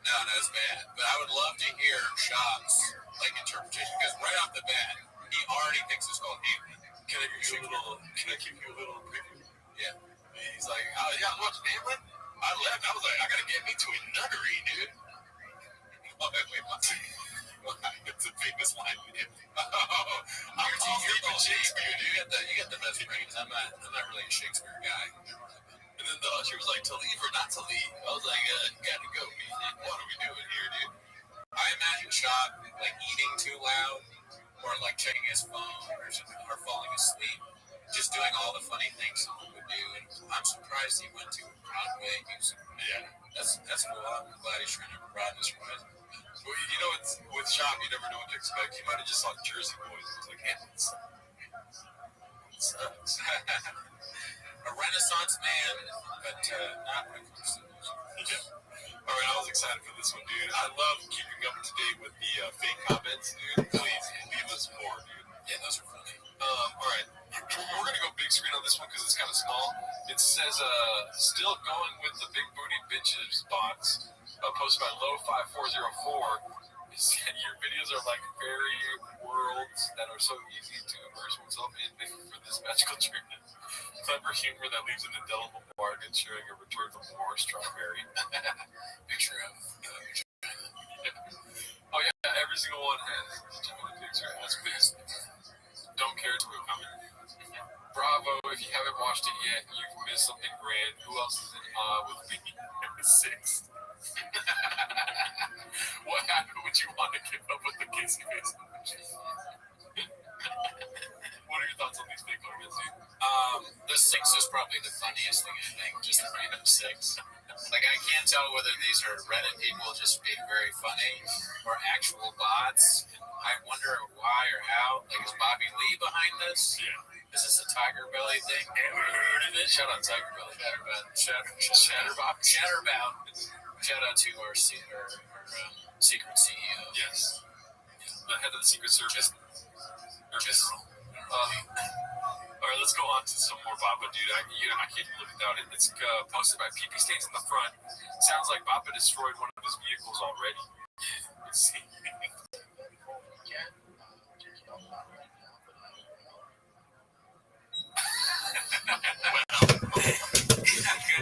no, it's bad. But I would love to hear Shop's like interpretation because right off the bat, he already thinks it's called Hamlet. Can I give you a little preview? Yeah. He's like, oh, yeah, watch Hamlet? I left. I was like, I gotta get me to a nunnery, dude. It's a famous line. I'm Stephen Shakespeare, dude. You get the best brains. I'm not really a Shakespeare guy. And then the usher was like, to leave or not to leave? I was like, gotta go, man. What are we doing here, dude? I imagine Shop like eating too loud, or like checking his phone, or falling asleep, just doing all the funny things someone would do. And I'm surprised he went to Broadway music. Yeah. That's cool. I'm glad he's trying to broaden his horizon. Well, you know, it's with Shop, you never know what to expect. He might have just saw Jersey Boys. It's like, hey, it sucks. A Renaissance man, but not when it comes to music. Yeah. All right, I was excited for this one, dude. I love keeping up to date with the fake comments, dude. Please leave us more, dude. Yeah, those are funny. All right, we're gonna go big screen on this one because it's kind of small. It says, still going with the big booty bitches box, posted by Low5404. It said your videos are like fairy worlds that are so easy to immerse oneself in for this magical journey. Clever humor that leaves an indelible mark, ensuring a return for more strawberry. Picture of Oh yeah, every single one has a picture. That's best. Don't care to comment. Bravo, if you haven't watched it yet, you've missed something grand. Who else is in awe with me? 6. What happened? Would you want to give up with the kissy face? What are your thoughts on these fake comments, dude? The 6 is probably the funniest thing I think. Just the random 6. Like I can't tell whether these are Reddit people just being very funny or actual bots. I wonder why or how. Like, is Bobby Lee behind this? Yeah. Is this a Tiger Belly thing? Ever heard of it? Shout out Tiger Belly. Shatterbox. Shatterbound. Shout out to our secret CEO. Yes. The head of the Secret Service. Or General. All right, let's go on to some more Bappa, dude. I can't live without it. It's posted by PP Stains in the front. Sounds like Bappa destroyed one of his vehicles already. Let's see.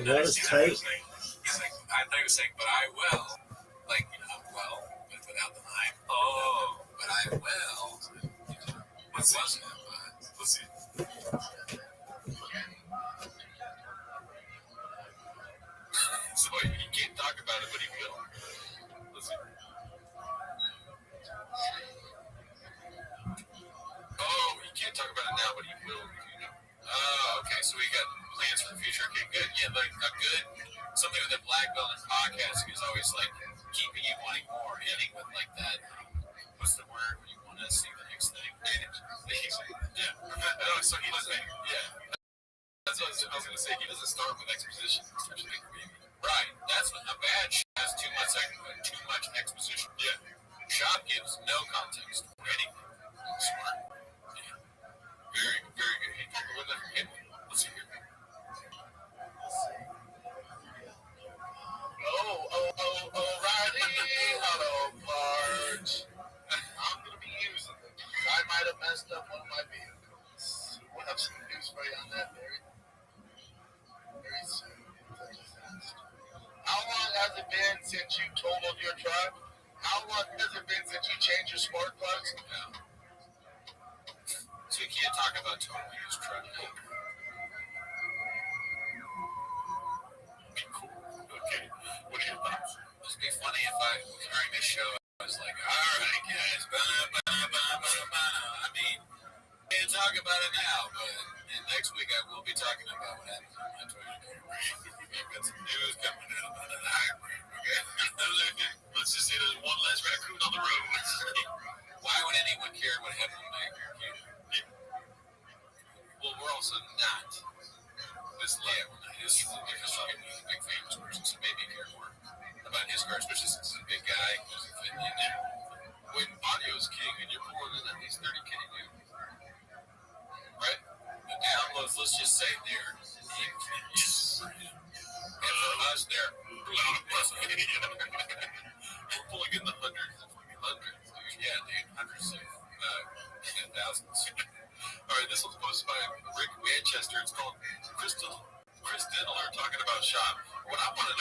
That was tight. He's like, I thought he was saying, but I will. Like, well, but without the I. Oh. But I will. Let's see. Wasn't it? Let's see. So he can't talk about it, but he will. Let's see. Oh, he can't talk about it now, but he will. Oh, okay. So we got plans for the future. Okay, good. Yeah, like a good something with a black belt in podcasting is always like keeping you wanting more, hitting with like that. What's the word when you want to see the next thing? Yeah. No, so he doesn't. Yeah. That's what I was going to say. He doesn't start with exposition. Right. That's what a bad shot has too much exposition. Yeah. Shop gives no context or anything. Smart. Yeah. Very, very good. Let's see here. O'Reilly Auto Parts. I'm going to be using it. I might have messed up one of my vehicles. We'll have some news for you on that very soon. How long has it been since you totaled your truck? How long has it been since you changed your spark plugs? Yeah. So you can't talk about totally used truck. Cool. Okay. What are your thoughts? It'd be funny if during this show, I was like, all right, guys, I mean, we can't talk about it now, but next week I will be talking about what happened on my Toyota Camry. We've got some news coming out about an hybrid, okay? Let's just say there's one less raccoon on the road. Why would anyone care what happened on my computer? Yeah. Well, we're also not this level. He's a big famous person, so maybe care more about his car, especially since he's a big guy. When audio is king and you're pulling in at least 30K, dude. Right? The downloads, let's just say they're huge. And for us, they're we're pulling in the hundreds. dude. Yeah, dude, hundreds of thousands. All right, this one's posted by Rick Manchester. It's called Chris Diddler talking about Shop. What I want to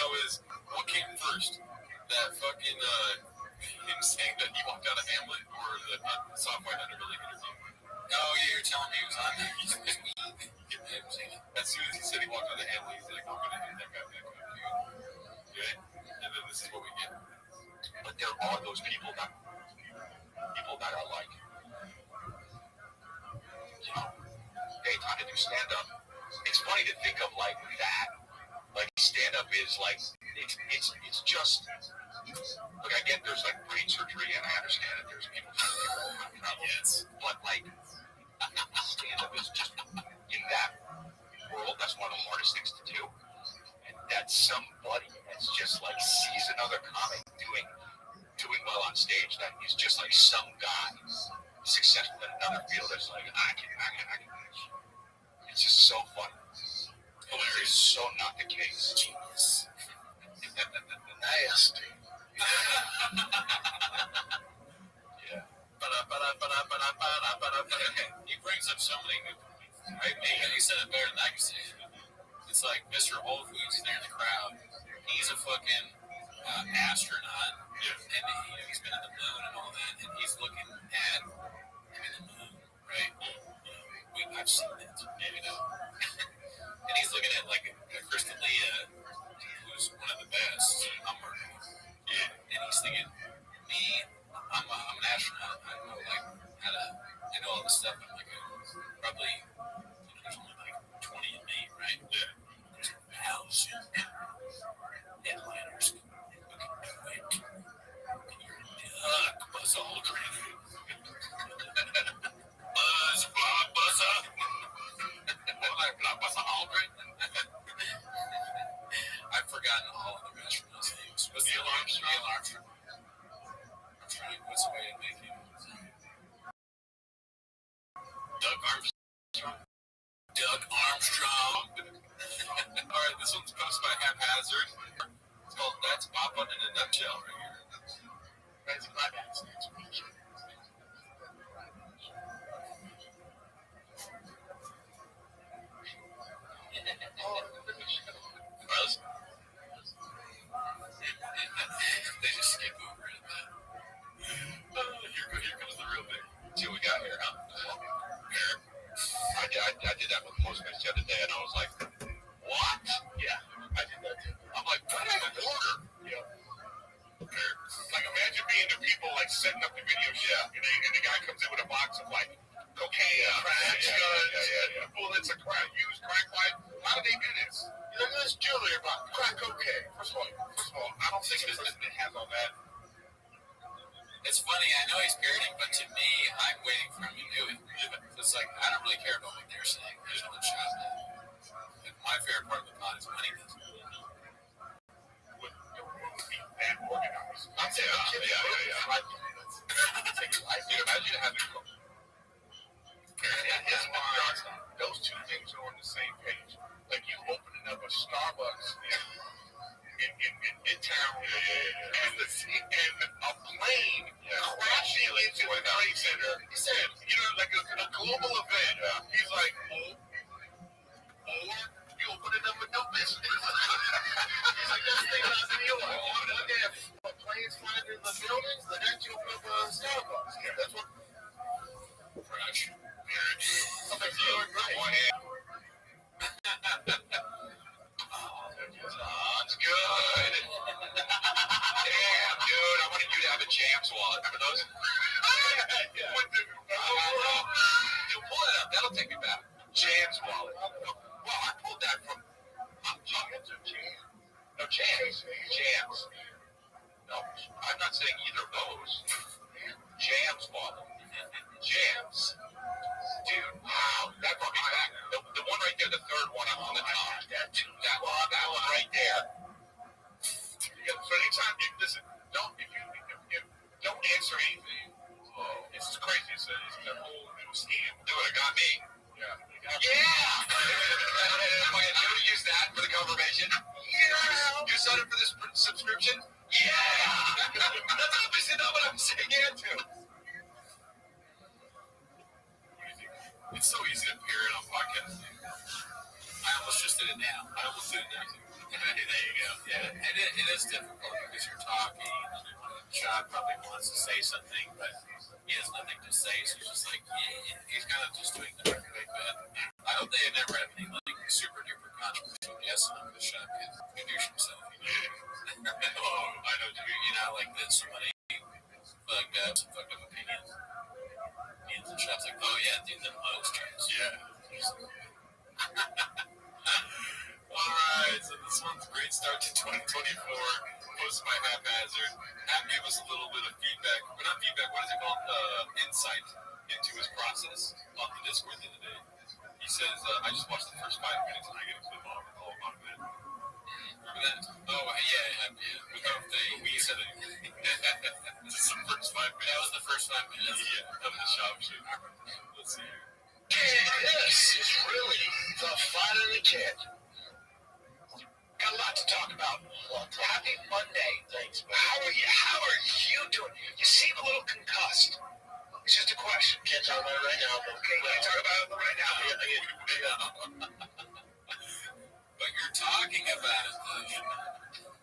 fucking him saying that he walked out of Hamlet or the software that really interview? Oh, yeah, you're telling me he was on there. As soon as he said he walked out of Hamlet, he's like, I'm gonna hit that guy back up, dude. Okay? And then this is what we get. But there are those people that are like, you know, hey, time to do stand up. It's funny to think of like that. Like stand up is like it's just like I get there's like brain surgery and I understand that there's people trying to figure out how to travel. Yes. But like stand up is just in that world, that's one of the hardest things to do. And that's somebody that's just like sees another comic doing well on stage that is just like some guy successful in another field that's like I can finish. It's just so funny. Hilarious. It's so not the case. Genius. Nasty. Yeah. He brings up so many good points. Right? He said it better than I can say it. It's like Mr. Whole Foods is there in the crowd. He's a fucking astronaut. Yeah. And he's been in the moon and all that. And he's looking at the moon, right? I've seen it, you know. And he's looking at like Kristen Leah, who's one of the best. I'm working. Yeah. And he's thinking, me, I'm an astronaut. I know I know all this stuff. I'm like probably there's only like 20 in me, right? Yeah. There's 1,000 headliners who can do it. And you're a duck, Buzz Aldrin. Buzz Blockbuster. Like Blockbuster Aldrin. I've forgotten all of the astronauts' names. What's Neil Armstrong? I'm trying. What's the way to make him? Doug Armstrong. All right, this one's posted by Haphazard. It's called "That's Pop Up in a Nutshell" right here. That's my bad. They just skip over it. Here comes the real thing. See what we got here, huh? I did that with Postmates the other day, and I was like, what? Yeah, I did that too. I'm like, what did I order? Yeah. Like, imagine being the people, like, setting up the video shop, and the guy comes in with a box of, like, cocaine, crack, guns, bullets, used crack pipe. How do they do this? You know, this jewelry about crack cocaine. First of all, I don't think it has all that. It's funny, I know he's parroting, but to me, I'm waiting for him to do it. It's like, I don't really care about what they're saying. There's one shot. And my favorite part of the pod is when he does it. That organized. I'm saying, imagine having his mind, those two things are on the same page. Like you opening up a Starbucks in town, and a plane crashing into the Trade Center. He said, you know, like a global event. He's like, or you opening up a new business. He's like, this thing out of New York. One day, if planes flying in the buildings, the next you open up a Starbucks. That's what. Fresh. Okay, so you're right. Sounds good. Damn, dude, I wanted you to have a Jams wallet. Remember those? Dude, pull it up. That'll take me back. Jams wallet. Well, I pulled that from Jams or Jams? No, Jams. Jams. No, I'm not saying either of those. Jams wallet. Jams. Dude, wow, that brought me back. The one right there, the third one up on the top. That one right there. Yeah, so anytime you listen, don't answer anything. Oh, this is crazy. It's a whole new scam. Dude, it got me. Yeah. You use that for the confirmation. Yeah. You signed up for this subscription. Yeah. That's obviously not what I'm saying into. It's so easy to parrot on podcasts. I almost just did it now. I almost did it now. There you go. Yeah, and it is difficult because you're talking shop probably wants to say something, but he has nothing to say, so he's just like, he's kind of just doing the right bet. I hope they never have any like super duper controversial guests in the shop can introduce himself. Oh, I know, you know, like this somebody fucked up, some fucked up opinion. And the shop's like, oh yeah, dude, the most chance. Yeah. Alright, so this one's a great start to 2024. Posted by Haphazard. Hap gave us a little bit of feedback. Well, not feedback, what is it called? Insight into his process on the Discord the other day. He says, I just watched the first 5 minutes and I get a clip off all about that. Remember that? Oh, yeah. Without we said it. This is the first 5 minutes. That was the first 5 minutes. Yeah, of the shop shit. Let's see here. This is really the fun of the kid. Got a lot to talk about. Happy Monday. Thanks, man. How are you doing? You seem a little concussed. It's just a question. Can't talk about it right now. Okay, can't talk about it right now. But you're talking about it, though.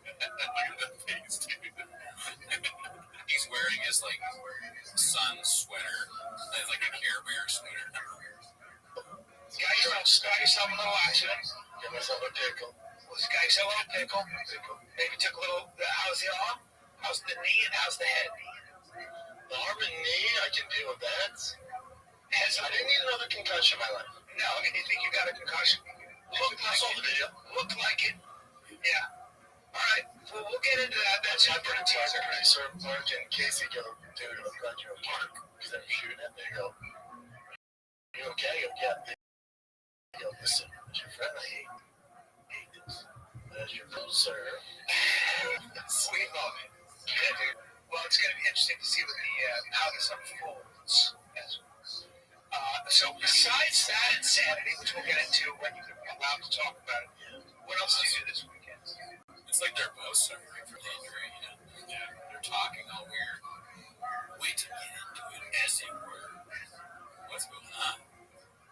Look at that face, dude. He's wearing his, like, sun sweater. It's like a Care Bear sweater. Got yourself a little accident. Give myself a pickle. Got yourself a little pickle. Maybe took a little, how's the arm? How's the knee and how's the head? The arm and knee, I can deal with that. I didn't need another concussion in my life. No, and you think you got a concussion? I saw the video. Looked like it. Yeah. All right. Well, we'll get into that. That's my pretty teaser. Producer Mark and Casey go, dude, I'm glad you're a Mark. Because they're shooting at me. They go, you okay? I go, yeah. They go, listen, as your friend, I hate this. As your friend, sir. Sweet moment. Yeah, dude. Well, it's going to be interesting to see what how this unfolds. So besides that insanity, which we'll get into when you're allowed to talk about it, what else do you do this weekend? It's like they're both suffering from the injury, you know? Yeah. They're talking all weird. Wait till you get into it as it were. What's going on?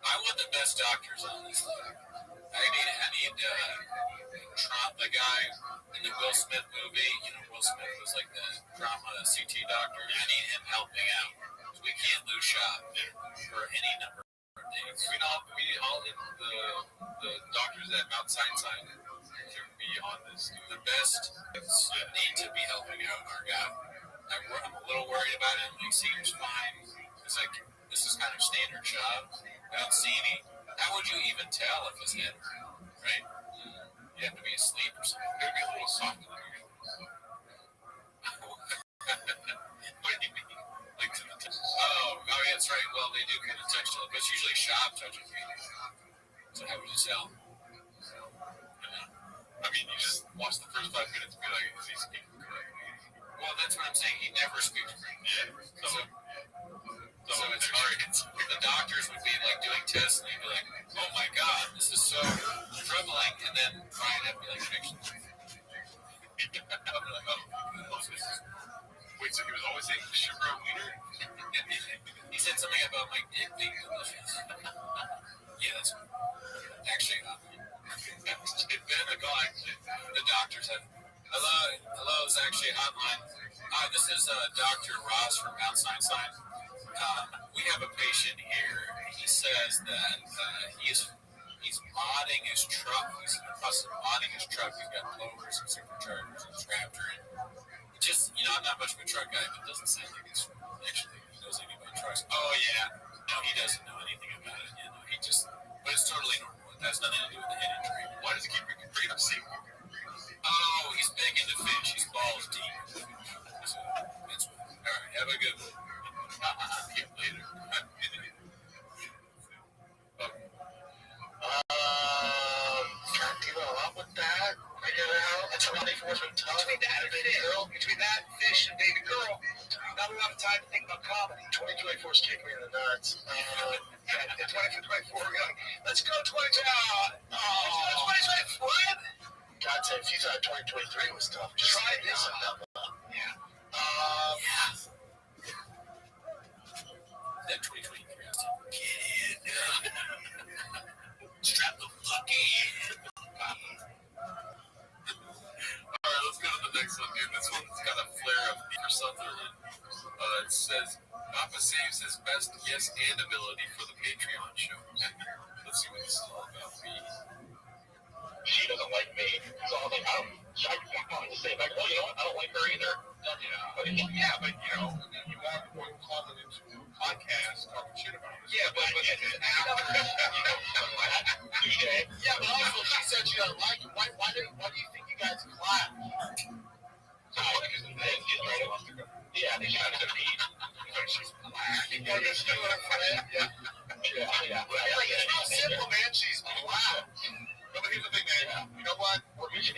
I want the best doctors on this thing. I need Trump, the guy in the Will Smith movie. You know, Will Smith was like the drama CT doctor. I need him helping out. We can't lose shot for any number of days. We all need the doctors at Mount Sinai to be on this. The best need to be helping out our guy. I'm a little worried about him. He seems fine. It's like, this is kind of standard job. I don't see any. How would you even tell if his head hurt, right? You have to be asleep or something. It would be a little soft. What do you mean? Like to the oh, yeah, that's right. Well, they do kind of touch it, but it's usually shop touching me. So how would you tell? I mean, you just watch the first 5 minutes and be like, is he speaking correctly? Well, that's what I'm saying. He never speaks correctly. Yeah. So it's hard. The doctors would be like doing tests and they'd be like, oh my God, this is so troubling. And then Ryan would be like, actually. Wait, so he was always saying sugar and wiener? He said something about my dick being delicious. Yeah, that's actually then the doctors have hello is actually a hotline. This is Dr. Ross from Mount Sinai. We have a patient here. He says that he's modding his truck. He's in the process of modding his truck. He's got blowers and superchargers and his Raptor. And just, I'm not much of a truck guy, but it doesn't sound like it's actually he knows anything about trucks. Oh yeah, no, he doesn't know anything about it. But it's totally normal. It has nothing to do with the head injury. Why does he keep bringing up seat? Oh, he's big into fish. He's balls deep. So, that's all right. Have a good one. Get later. Can't deal a lot with that. That's a lot of enforcement. Between that and fish and baby girl, not a lot of time to think about comedy. 2024 is kicking me in the nuts. 2024, we're going, let's go 2024. God sake, if you thought 2023 was tough, just try this out. Yeah. That 2023 is get in. Strap the fuck in. Alright, let's go to the next one, dude. This one's got a flare of for Sutherland. It says Papa saves his best guess and ability for the Patreon show. Let's see what this is all about. She doesn't like me. So I wanted to say back, well, you know what? I don't like her either. But you are the one calling into a podcast talking shit about us. Yeah, but it's after. Yeah, but also she said she doesn't like it. Why do you think you guys clap? Because the thing is right off the go. Yeah, they should have to be. She's black. Yeah, you're still a friend. Yeah. Like, it's real simple, man. She's black. No, but here's the thing, man. You know what? If he's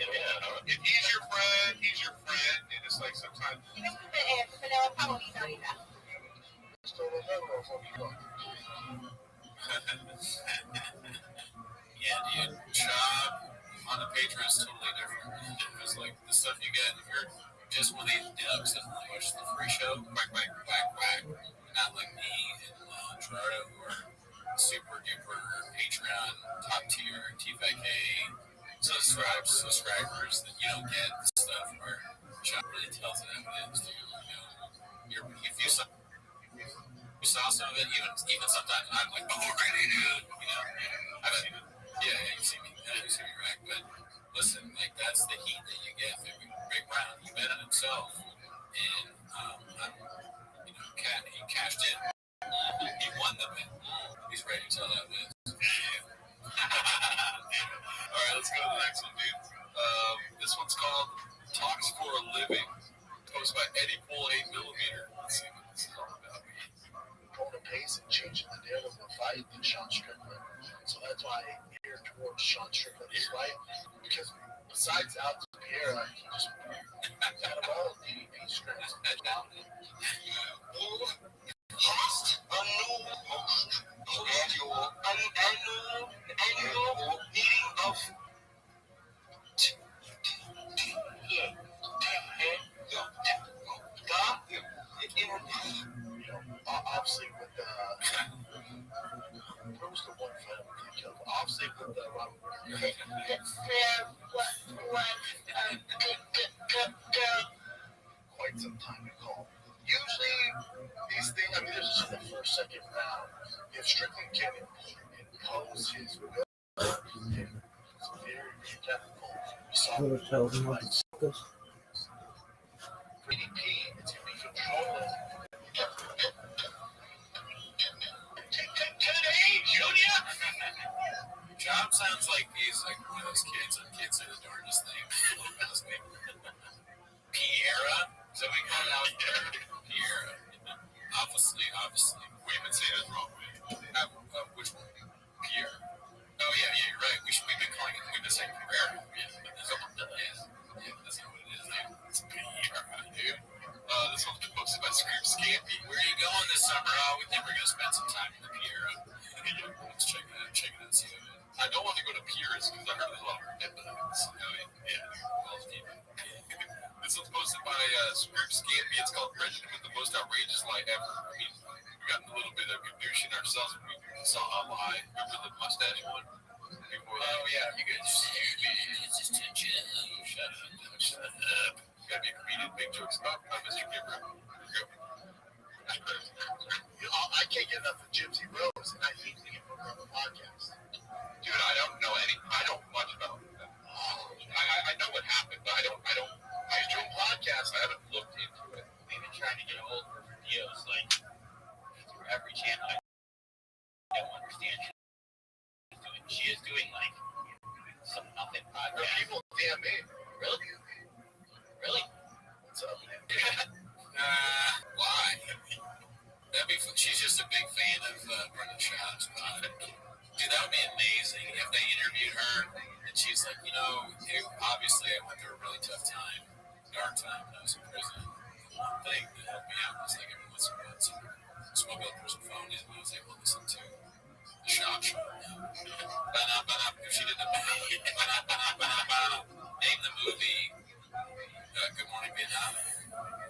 your friend, he's your friend. And it's like sometimes. Yeah, dude. Job on the Patreon is totally different. Because, like, the stuff you get if you're just one of these ducks that watch the free show, quack, quack, quack, quack. Not like me and Gerardo, who are super duper Patreon top tier T5K subscribers that you don't get the stuff where Sean really tells it how it is. If you saw some of it, even sometimes I'm like, oh, really, dude. I've seen it. Yeah, you see me. You see me, right? But listen, like that's the heat that you get from Big Brown. He bet on himself, and he cashed in. He won the bet. He's ready to tell that bet. All right, let's go to the next one, dude. This one's called Talks for a Living, posted by Eddie Pool 8mm. Let's see what this is all about. Going to pace and changing the narrative of the fight than Sean Strickland. So that's why I veered towards Sean Strickland's fight. Because besides Alex Pierre, he just had a ball of DDP scripts. Host a new host. Annual meeting of obviously with what was the one film they killed? Obviously with Robert. Quite some time to call. Usually these things, I mean, this is the first, second round. If Strickland can impose his will, it's very, very difficult. We saw DDP, it's going to be controlling. Today, Junior! Job sounds like he's like one of those kids on Kids Are the Darndest Thing. Piera? Is that what we call it out there? Piera. Obviously. We've been saying it wrong. Which one? Pierre. Oh, yeah, you're right. We've been saying Pereira. Yeah, that's not what it is, dude. It's Piera, dude. This one's been posted by Scream Scampy. Where are you going this summer? Oh, we think we're going to spend some time in the Piera. Let's check it out. See what it is. I don't want to go to Pierre's because I heard there's a lot of episodes. This one's posted by Scream Scampy. It's called President with the Most Outrageous Lie Ever. I mean, we got a little bit of douching ourselves when we saw a lie. Remember the mustache one? Oh, yeah, you guys It's just tension. Shut up. Gotta be a comedian, big jokes about Mr. Gibber. I can't get enough of Gypsy Rose, and I hate to get put on the podcast. Dude, I don't much about that. I know what happened, but I don't. He's doing podcasts. I haven't looked into it. They've been trying to get a hold of her for deals, like, through every channel. I don't understand. She is doing like, some nothing podcast. People DM me. Really? What's up, man? Why? That'd be fun. She's just a big fan of Brendan Schaub's. Dude, that would be amazing if they interviewed her and she's like, obviously I went through a really tough time, dark time when I was in prison. One thing that helped me out was like every once in a while, smoke up prison phone and I was able to listen to the Schaub show. If she did the name the movie Good Morning Vietnam.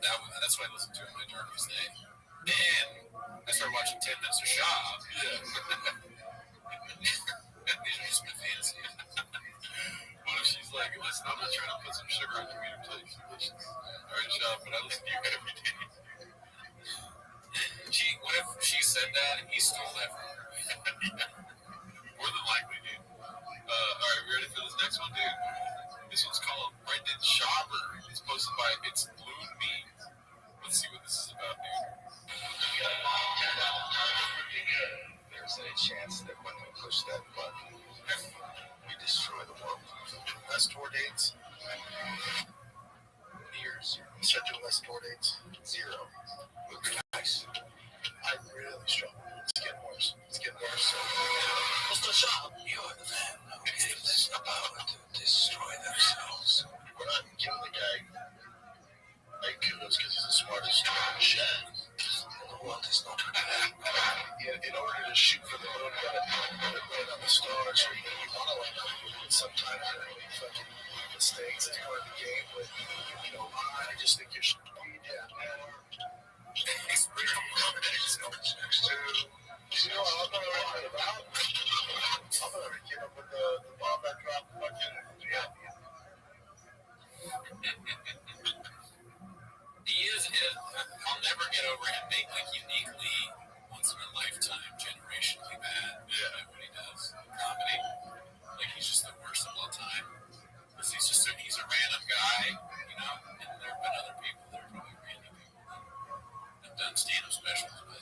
That's what I listened to on my darkest day. Then I started watching 10 Minutes of Schaub. Yeah. These are just my fantasies. What if she's like, listen, I'm not trying to put some sugar on your meat or tell you some delicious. All right, Schaub, but I listen to you every day. goes by It's Balloon Me. Let's see what this is about, dude. There's a chance that when we push that button, we destroy the world. Less tour dates? Years. Start doing less tour dates? 0. Nice. I really struggle. It's getting worse. It's getting worse. So, Mr. Shop, you're the man who gave us the power to destroy themselves. We're not giving the guy kudos because he's the smartest chef. The world is not in order to shoot for the moon, you gotta land on the stars, or you want to land on the moon. Sometimes you make fucking mistakes as part of the game, but I just think you should. It's pretty next to. You know what I'm talking about? I'm gonna get up with the bomb that dropped fucking. Yeah. He is hit. I'll never get over him being like uniquely once in a lifetime, generationally bad. Yeah, what he does. Comedy. Like he's just the worst of all time. Because he's a random guy, and there have been other people that are probably random people that have done stand-up specials, but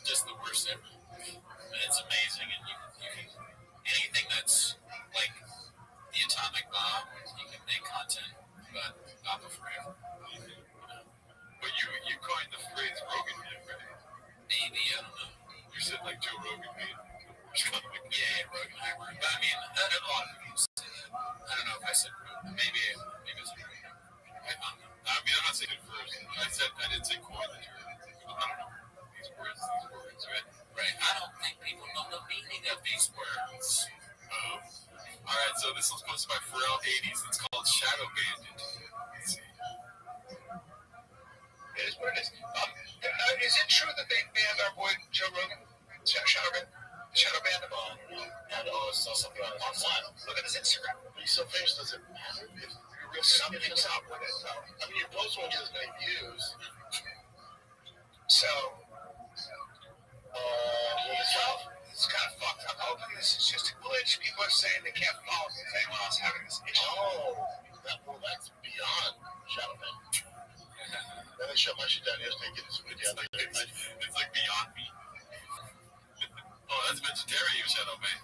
just the worst ever. And it's amazing, and you can anything that's like the atomic bomb, you can make content, but not forever. But you coined the phrase Rogan meme, right? Maybe, I don't know. You said like Joe Rogan meme. Yeah, Rogenheimer. But I mean, a lot of people say that. I don't know if I said Rogan. Maybe it's Rogan. I don't know. I mean, I'm not saying it first. I didn't say coin the term. I don't know. These words, right? Right. I don't think people know the meaning of these words. All right, so this was posted by Pharrell 80s. It's called Shadow Bandit. Let's see. It is what it is. Is it true that they banned our boy Joe Rogan? Shadow banned him on. And I saw something on Look at his Instagram. He's so famous, does it matter? Something's up with it. I mean, your post won't get as many views. So, it's kind of fucked up. Hopefully, this is just a glitch. People are saying they can't follow anyone else having this issue. That's beyond Shadow Ban. Then they shut my shit down yesterday. Get this video. It's like beyond me. Oh, that's vegetarian, you Shadow Ban.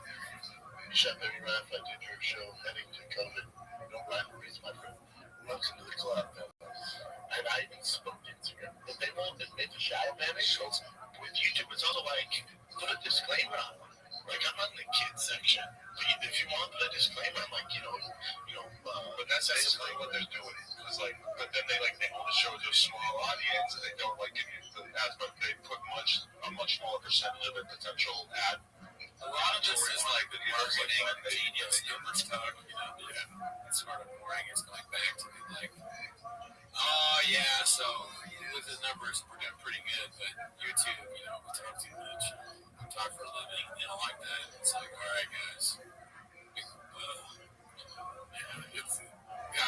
You shut Baby Raph. I did your show heading to COVID. No rivalries, my friend. Welcome to the club. And I even spoke to Instagram. But they won't admit to shadow banning. So with YouTube, it's also like, put a disclaimer on. Like, I'm on the kids section. If you want the disclaimer, I'm like, but that's basically what they're doing. It's like, but then they only show to a small audience, and they don't give you the ads, but they put a much smaller percentage of a potential ad. A lot of this is like the marketing genius numbers talk, Yeah. It's sort of boring. It's going back to be like, oh yeah, so with his numbers we're doing pretty good, but YouTube, we talk too much. We talk for a living, like that. It's like, all right, guys.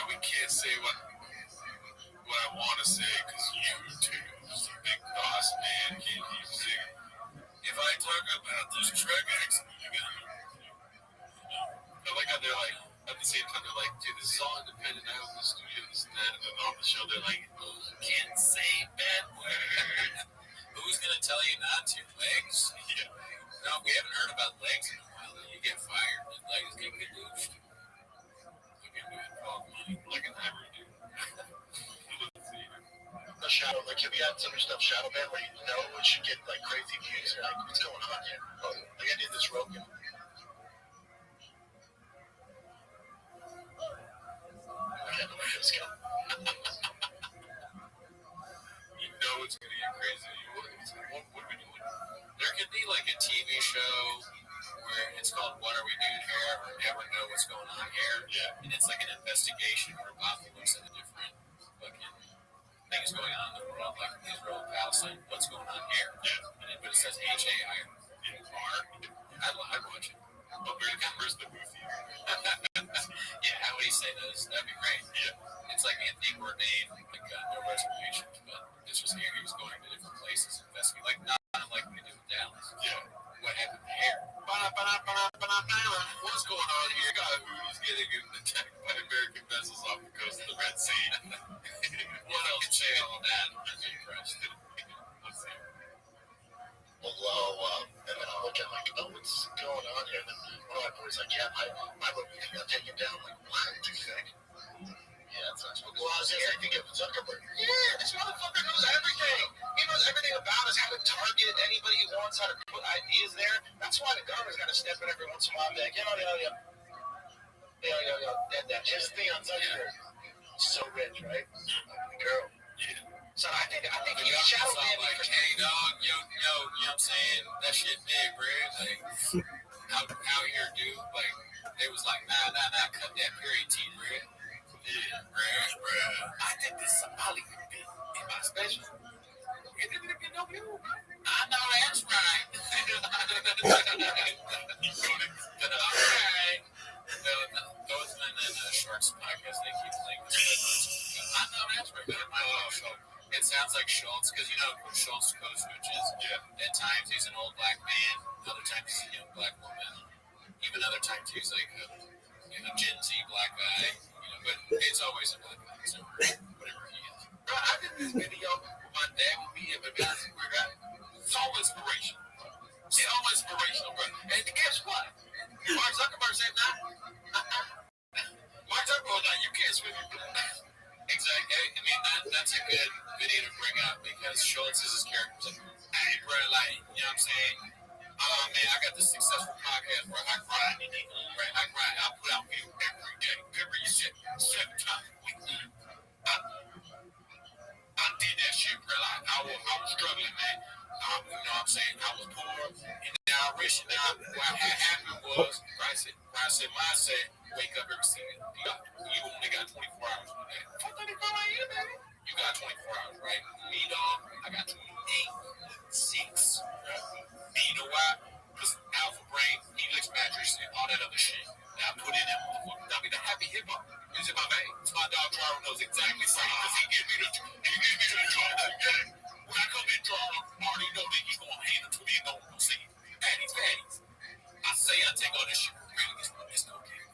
We can't say what I want to say because YouTube is a big boss man. Can't keep saying. If I talk about this track accident, I like how they're like, at the same time, they're like, dude, this is all independent. I own the studio, this and that. And then on the show, they're like, you can't say bad words. Who's going to tell you not to? Legs? Yeah. No, we haven't heard about legs in a while. You get fired, and legs get reduced. You can do it for all the money. Like an hammer, dude. The shadow, have you had some stuff shadow ban where it should get crazy views? You're like, what's going on here? I did this Rogan. Let's go. It's going to get crazy. What are we doing? There could be like a TV show where it's called What Are We Doing Here? Or Never Know What's Going On Here. Yeah. And it's like an investigation where Bobby looks at the different fucking things going on in the world, like Israel, Palestine. What's going on here? Yeah. But it says HAIR. I'd watch it. But where's the movie? Yeah, how would he say this? That'd be great. Yeah. It's like Anthony Bourdain, no reservations, but this was here. He was going to different places, investigating, not unlike we do with Dallas. Yeah. What happened here? What's going on here? Got who's getting attacked by American vessels off the coast of the Red Sea. get anybody who wants how to put ideas there. That's why the government's got to step in every once in a while and be like, that just thing on Zuckerberg. Yeah. So rich, right? Girl. Yeah. So I think he's shadow banning. Like, hey, dog, yo, you know what I'm saying? That shit big, bro. Like, out here, dude. Like, they was like, nah, cut that period T, bro. Yeah, bro. I did this Somali bit in my special. It didn't get no view. I know that's right. Alright. Bothman and Sharks podcast, they keep playing this record. I know that's right. So it sounds like Schultz, because you know who Schultz code switches. Yeah. At times he's an old black man, other times he's a young black woman. Even other times he's like a Gen Z black guy. You know, but it's always a black guy. So whatever he is. Bro, I did this video with my dad with me and my guys. So inspirational. So inspirational, bro. And guess what? Mark Zuckerberg said, Mark Zuckerberg, you can't swim your pool. Exactly. I mean, that's a good video to bring up because Schultz is his character. Hey, bro, like, you know what I'm saying? Oh, man, I got this successful podcast where I grind. Right? I grind. I put out video every day. Every shit. 7 times a week. I did that shit, bro. Like, I was struggling, man. You know what I'm saying? I was poor, and now I'm rich. Now, what had happened was, I said, mindset, wake up every single day. You only got 24 hours a day. You got 24 hours, right? Me, dog, I got 28, 6. Me, you know why? Because Alpha Brain, Helix Mattress, and all that other shit. Now, I put in that motherfucker. I mean, the happy hip hop is in my veins. My dog Trevor knows exactly something because he gave me the job. When I come in draw, I already know that he's going to hand it to me and go, see, patties. I say I take all this shit. Really, it's okay.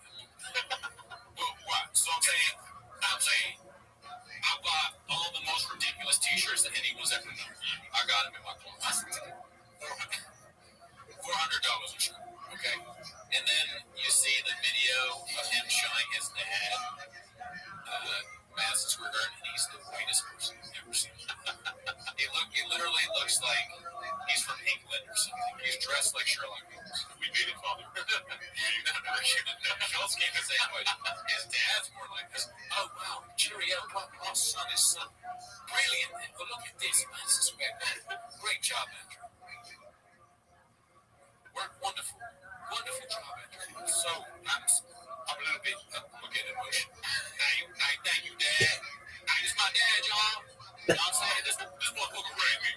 Well, why? So I'm saying, I bought all the most ridiculous t-shirts that anyone's ever known. I got them in my closet. $400 a shirt, okay? And then you see the video of him showing his dad Madison Square Garden, and he's the whitest person I've ever seen. It literally looks like he's from England or something. He's dressed like Sherlock Holmes. We made it, father. Schultz came the same way. His dad's more like this. Oh, wow. Cheerio. Our son is so brilliant. But look at this. Madison Square Garden. Great job, Andrew. Wonderful job, Andrew. So, I'm a little bit, I'm getting emotional. Thank you, Dad. This is my dad, y'all. You know what I'm saying? This motherfucker raised me.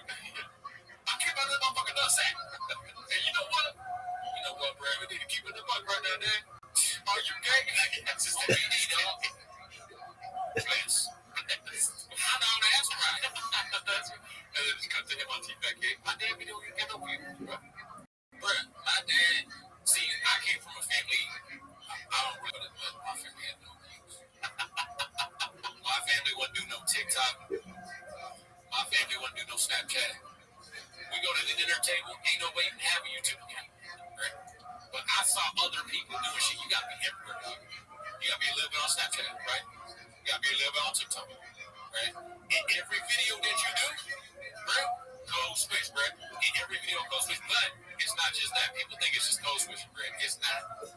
I keep my little motherfucker nutsack. And you know what? Bro? We need to keep it in the buck right now, Dad. Are you gay? That's just the BD, dog. Please. I know that's right. And then just cut to him on T-Back Gate. My dad be doing get over you, bro. Bro, my dad, see, I came from a family, I don't really, but my family had no views. My family wouldn't do no TikTok. My family wouldn't do no Snapchat. We go to the dinner table, ain't nobody even have a YouTube account, right? But I saw other people doing shit. You gotta be everywhere, dog. You gotta be a little bit on Snapchat, right? You gotta be a little bit on TikTok, right? In every video that you do, bro, code switch, bro. In every video, code switch. But it's not just that. People think it's just code switching, bro. It's not.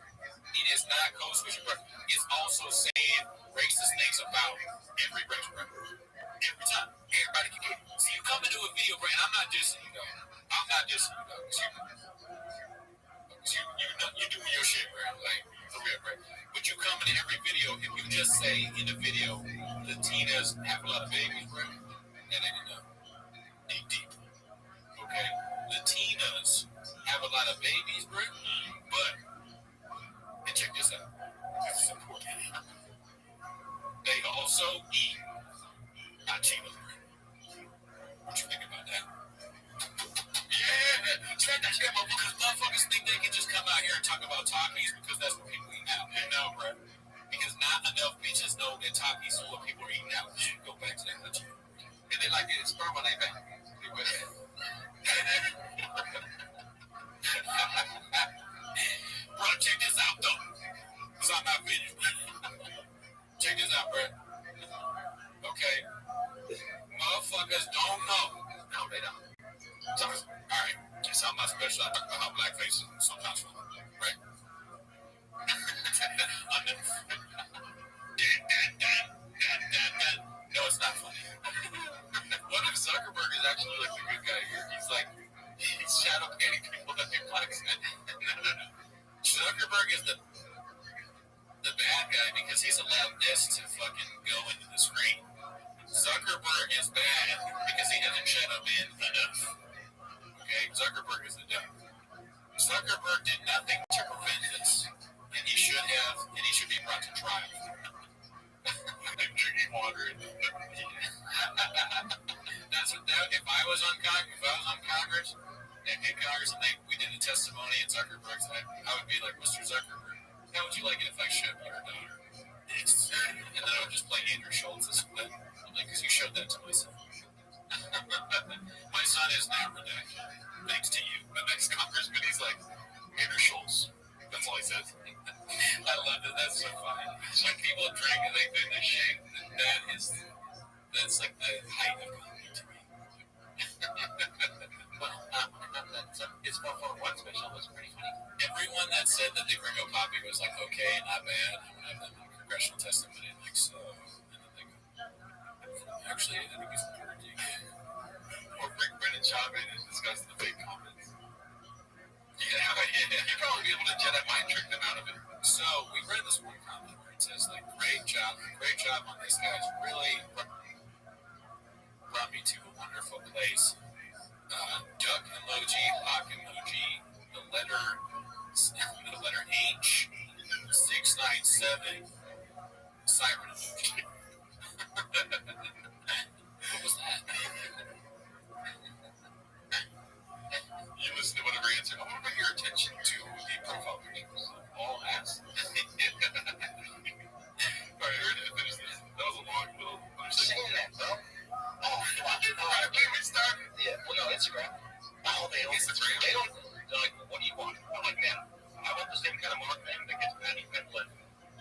It is not code switching, bro. It's also saying racist things about every race, bro. Every time. Everybody can get it. See, you come into a video, bro, and I'm not dissing you, though. I'm not dissing you, though. You doing your shit, bro. Like, for real, bro. But you come into every video, if you just say in the video, Latinas have a lot of babies, bro, that ain't enough. Deep. Okay? Latinas have a lot of babies, bro, but, and check this out. This is important. They also eat Latinos, bro. What you think about that? Yeah, check that shit, because motherfuckers think they can just come out here and talk about Takis because that's what people eat now. And no, bro. Because not enough bitches know that Takis is what people are eating now. Go back to that country. And they like it, sperm on their back. They with that. Bro, check this out, though. Because I'm not video. Check this out, bro. Okay? Motherfuckers don't know. No, they don't. So, watching you like the good guy here. He's like, he's shadow banning people that he likes. No. Zuckerberg is the bad guy because he's allowed this to fucking go into the screen. Zuckerberg is bad because he doesn't shadow ban enough. Okay, Zuckerberg is the dumb. Zuckerberg did nothing to prevent this, and he should have, and he should be brought to trial. I'm drinking water. That's what that, if I was on Congress, and we did a testimony at Zuckerberg's, I would be like, Mr. Zuckerberg, how would you like it if I showed your daughter? And then I would just play Andrew Schultz's clip, because you showed that to my son. My son is now redacted, thanks to you. The next congressman, he's like, Andrew Schultz. That's all he says. I love it. That's so funny. When people drink and they do this shit, that's like the height of comedy to me. It's 441 special was pretty funny. Everyone that said that the Gringo Poppy was like okay, not bad, I'm gonna have them in congressional testimony and like so, and then they go, actually, I think he's pretty good. Or bring Brendan Schaub in and discuss the fake comments. Yeah. You'd probably be able to Jedi mind trick them out of it. So we read this one comment where it says like, great job on this, guys. Really brought me to a wonderful place. Duck emoji, hawk emoji, the letter H, 697, siren emoji. What was that? You listen to whatever answer. I want to bring your attention to the profile pictures. All ass. All right, ready to finish this. That was a long little Saying that, bro. Oh, fuck. Alright, we started. Yeah, well, no, Instagram. Oh, they don't. Instagram. They don't. They're like, what do you want? I'm like, man, I want the same kind of marketing that gets Patty Penflett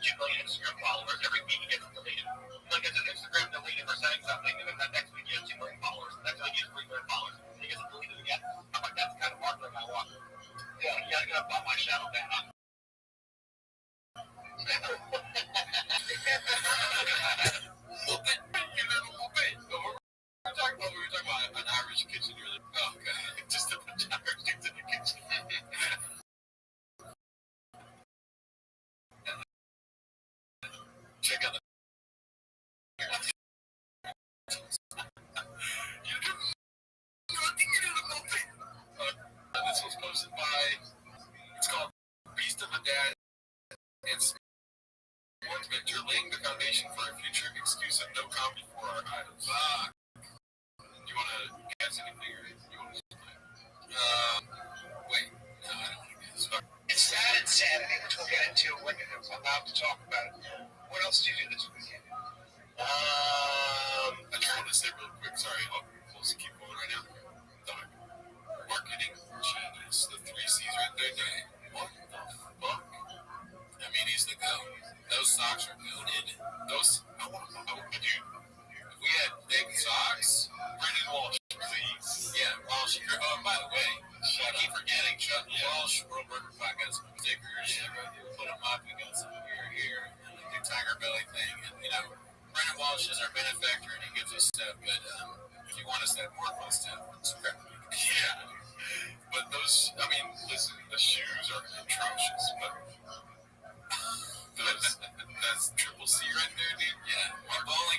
2 million Instagram followers. Every week he gets deleted. Like, it's an Instagram deleted for saying something, and then that next week he has 2 million followers. Next week he has 3 million followers. And he gets deleted again. I'm like, that's the kind of marketing I want. Yeah, you gotta get up on my shadow ban. We were talking about an Irish kitchen. You're like, oh, God. Just a bunch of Irish kids in the kitchen. Check out the This was posted by, it's called Beast of a Dad and Sports Venture, laying the foundation for a future exclusive no comedy for our idols. Do you want to guess anything or do you want to just play? wait, no, I don't want to guess. It's sad insanity, which we'll get into when you're allowed to talk about it. What else did you do this weekend? I just want to say real quick, sorry, I'll close and keep going right now. Dog. Marketing genius, the 3 C's right there, dude. What the fuck? I mean, he's the GOAT. Those socks are goated. Those, dude, If we had big socks, Brendan Walsh, please. yeah, Walsh. Oh, by the way, I keep forgetting Chuck Walsh, World Burger Pot got some stickers. Put them up. We got some here, and the Tiger Belly thing. And, you know, Brendan Walsh is our benefactor, and he gives us stuff. But if you want us to have more fun stuff, subscribe to me. Yeah. But those, I mean, listen, the shoes are atrocious, but that's triple C right there, dude. Yeah, the bowling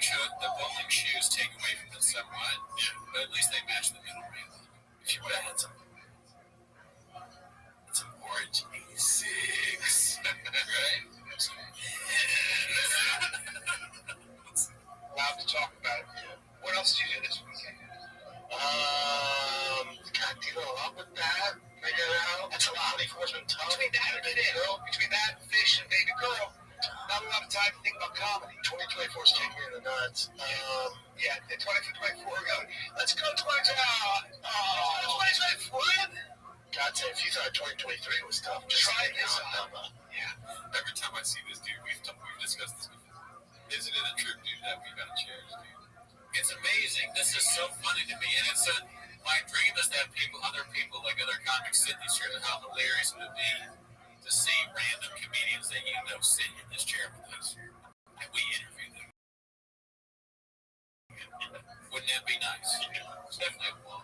shoes take away from it somewhat. Yeah. But at least they match the middle rail. If you would have had some orange 86, right? Allowed to talk about it. What else did you do this weekend? God, deal a lot with that. Figure it out. That's a lot. Between that, fish, and baby girl, not a lot of time to think about comedy. 2024 is kicking me in the nuts. Yeah, 2024. Let's go 2024. God damn, if you thought 2023 was tough, just try this out. Yeah. Every time I see this dude, we've discussed this before. Isn't it a trip, dude, that we got to cherish, dude? It's amazing. This is so funny to me, and it's my dream is that other people, like other comics, sit in these chairs, and how hilarious it would be to see random comedians that you know sit in this chair with us, and we interview them. Wouldn't that be nice? It's definitely one.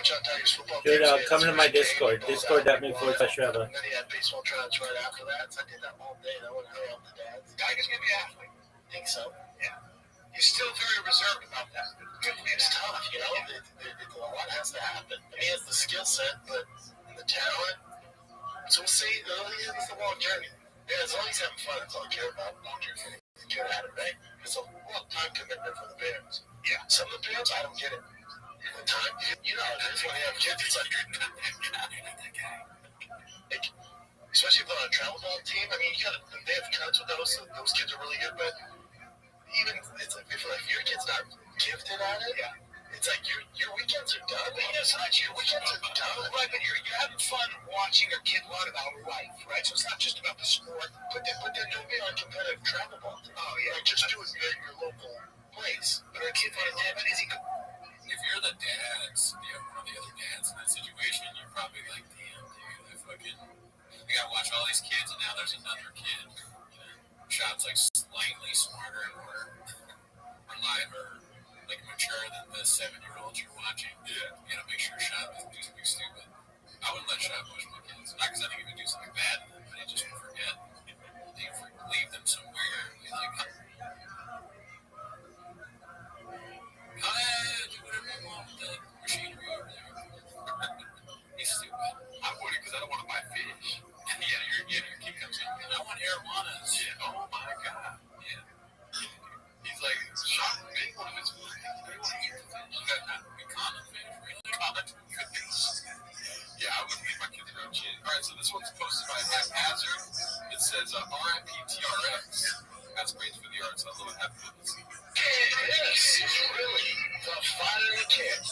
John Tigers football Dude, games. come to my Discord. Discord.me/Trevor. And then he had baseball tryouts right after that. So I did that all day. That would hurry up the dads. Tigers gonna be an athlete. I think so. Yeah. You're still very reserved about that. It's tough, you know. A lot has to happen. I mean, he has the skill set, but the talent. So we'll see. It's a long journey. Yeah, as long as he's having fun, that's all I care about. Long journey. Get out of it, right? It's a long time commitment for the Bears. Yeah. Some of the Bears, I don't get it. The time, you know, it's when you have kids, it's like, especially if they're on a travel ball team. I mean, they have cuts with those kids are really good, but even it's like if your kid's not gifted at it, it's like your weekends are done. But it's not your weekends are done. Right, but you're having fun watching your kid learn about life, right? So it's not just about the sport. But then don't be on competitive travel ball team. Oh yeah, like, just do it at your local place. But our kid is he? If you're the dads, one of the other dads in that situation, you're probably like, damn, dude, I gotta watch all these kids, and now there's another kid. Shop's like slightly smarter or like mature than the 7-year-old you're watching. Yeah. You gotta make sure Shop doesn't do something stupid. I wouldn't let Shop push my kids. Not because I think he would do something bad, but he just would forget. He'd leave them somewhere. He'd like, do whatever you want with that machinery over there. He's stupid. I wouldn't because I don't want to buy fish. Your kid comes in and I want arowanas. Yeah. Oh my god. Yeah. He's like, Shop made one of his food. They want to eat the fish. Common fish, really? Common fish. Yeah, I wouldn't leave my kids around shit. Alright, so this one's posted by Haphazard. It says, RIP TRX. That's great for the arts. I love it. Happy with this. Yes, it's really the fun of the kids.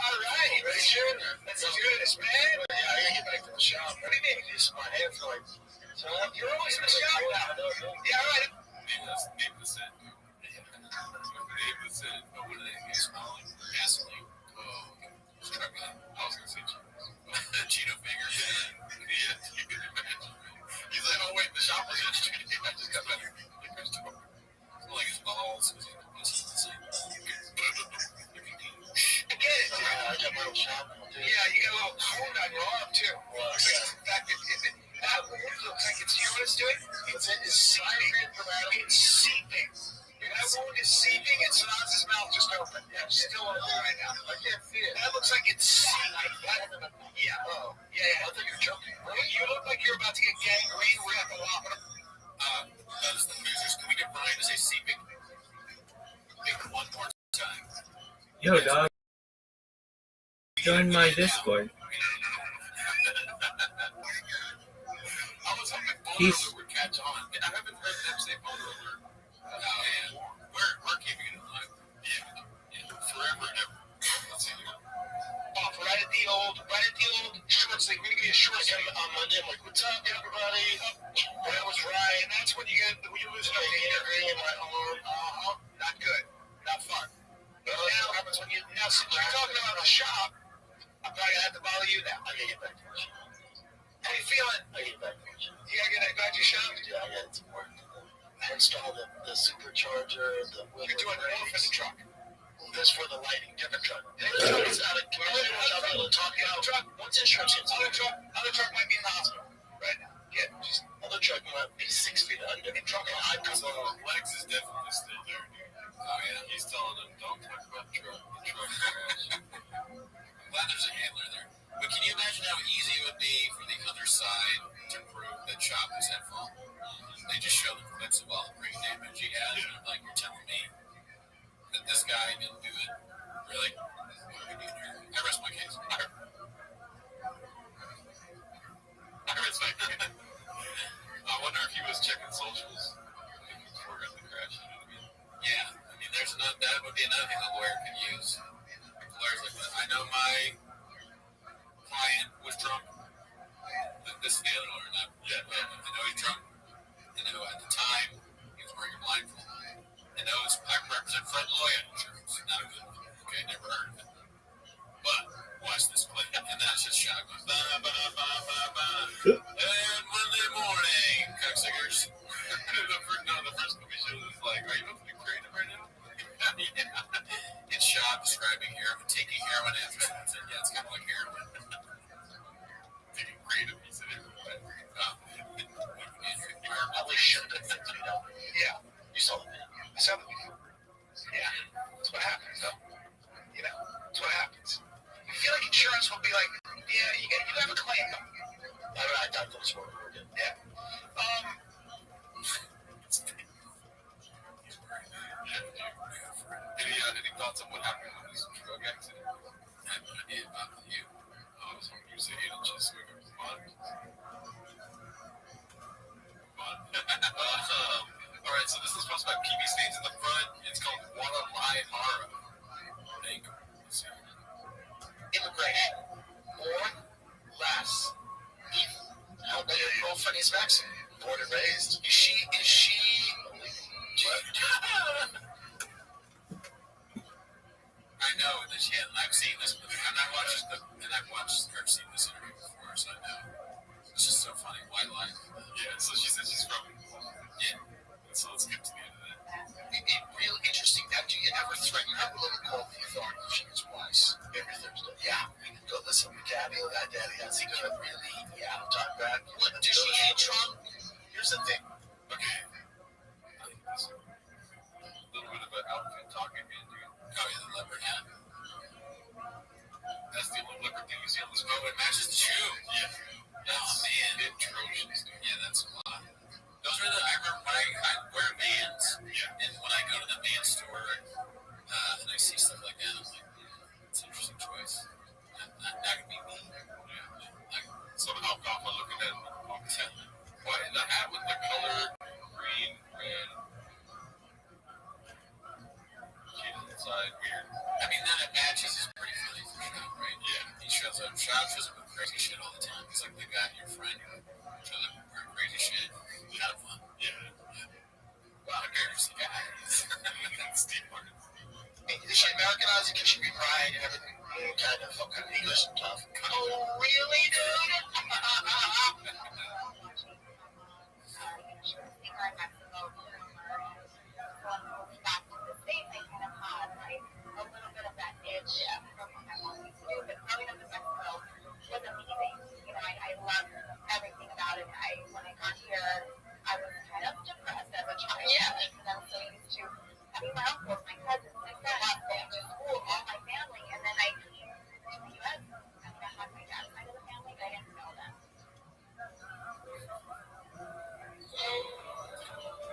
All right, you ready, sure? That's as good as man. Yeah, I gotta get back to the shop. What do you mean? My hands are like, so You're always in the shop now. Yeah, all right. That's Dave the Sin. Dave the Sin. Oh, what are they? Smiling? Gasoline. Oh, truck guy. I was gonna say Cheeto finger. Yeah, you can imagine. He's like, oh wait, the shop was yesterday. I just got back. Like his balls. I get it. I got my own shop. Yeah, you got a little wound on your arm too. Well, in fact, that wound looks like it's, you know what it's doing? It's seeping. It's seeping. That wound is seeping and Sanaz's mouth just open. Yeah, still open right now. I can't see it. That looks like it's seeping. Yeah. Oh. Yeah. I thought you were joking. You look like you're about to get gangrene. We have to walk on. Those the losers. Can we get Brian to say seeping? Make it one more time. Yo, dog. Join my Discord. I was hoping He's- would catch on. I haven't heard them say Boner Alert. And we're keeping it alive. Yeah. Forever and ever. Let's see. Off right at the old short sleeve. We're gonna give you a short sleeve On Monday, I'm like, what's up, everybody? That was right. And that's when you lose an Gangrene in my arm. Not good. Not fun. Now, happens when since you're talking about the shop, I'm probably gonna have to bother you now. I gotta get back to the shop. How you feeling? I gotta get back to the shop. You gotta get back to your shop? Yeah, I got some work to do. I installed the supercharger, the You're doing more for the truck. This for the lighting, different truck. The other truck is out of commission. I'll be able to talk about Truck. once instructions. Other truck might be in the hospital right now. Yeah, just Other truck might be 6 feet under. truck. I could So Lex is definitely still there, dude. Oh yeah, he's telling them don't talk about the truck. The truck crash. Glad there's a handler there. But can you imagine how easy it would be for the other side to prove that Chop was at fault? They just show the clips of all the brain damage he had, and I'm like, you're telling me that this guy didn't do it? Really? What are we doing here? I rest my case. I rest my case. I wonder if he was checking socials before he got the crash. You know what I mean? Yeah. I mean, that would be another thing a lawyer could use. Lawyers like that. I know my client was drunk. This is the other lawyer, not yet. I know he's drunk. I know at the time he was wearing a blindfold. I know I represent Fred Lloyd insurance. Not a good one. Okay, never heard of it. But watch this clip, and that's just shotgun. Ba, ba, ba, ba, ba. And Monday morning, cocksuckers. The first movie show is like, are you supposed to be creative right now? Yeah. It's shot describing heroin, taking heroin after something. Yeah, it's kind of like heroin. Taking creative, he said heroin. Probably shouldn't have been, Yeah, you saw the video. I saw the video. Yeah, that's what happens, though. That's what happens. I feel like insurance will be like, yeah, you have a claim. I thought those were good. Yeah. Any thoughts on what happened with this drug accident? I have no idea about you. I was hoping you would say 8 inches so we could move on. All right, so this is supposed to have PB stains in the front. It's called Guadalajara. Thank you. Immigration. Born less evil. How about your girlfriend is vaccinated? Born and raised. Is she? I know that she had. I've seen this movie. I've seen this interview before, so I know. It's just so funny. White line. Yeah, so she says she's from. Yeah. So let's get to the end of that. It's real interesting. Now, do you ever threaten? You have a little call the authorities. She gets wise every Thursday. Yeah. Go listen to Daddy. Daddy. I think you really. Yeah. Talk back. What does she hate Trump? Here's the thing. Okay. A little bit of an outfit talking, man, dude. Oh, yeah, the leopard hat. That's the only leopard thing you see on this Oh, it matches the shoe. Yeah. Oh, man. Atrocious, dude. Yeah, that's a lot. Those are I remember when I wear Vans, and when I go to the Vans store, and I see stuff like that, I'm like, it's an interesting choice. Not gonna be me. Some alfalfa looking at why the hat with the color green, red. Sheet inside, weird. I mean, that it matches is pretty funny for Sean, right? Yeah. He shows up with crazy shit all the time. He's like the guy, your friend, who shows up wearing crazy shit. Kind of fun. Yeah. Wow, embarrassing guy. Steve Martin. Is she Americanized? Can she be bright and everything? Kind of. Okay. English and tough. Oh, really, dude? I love everything about it. When I got here, I was kind of depressed as a child. Yeah. Because I'm so used to having my uncles, my cousins, my friends, going to school, all my family, and then I came to the U.S. and I had my dad's side of the family, but I didn't know them.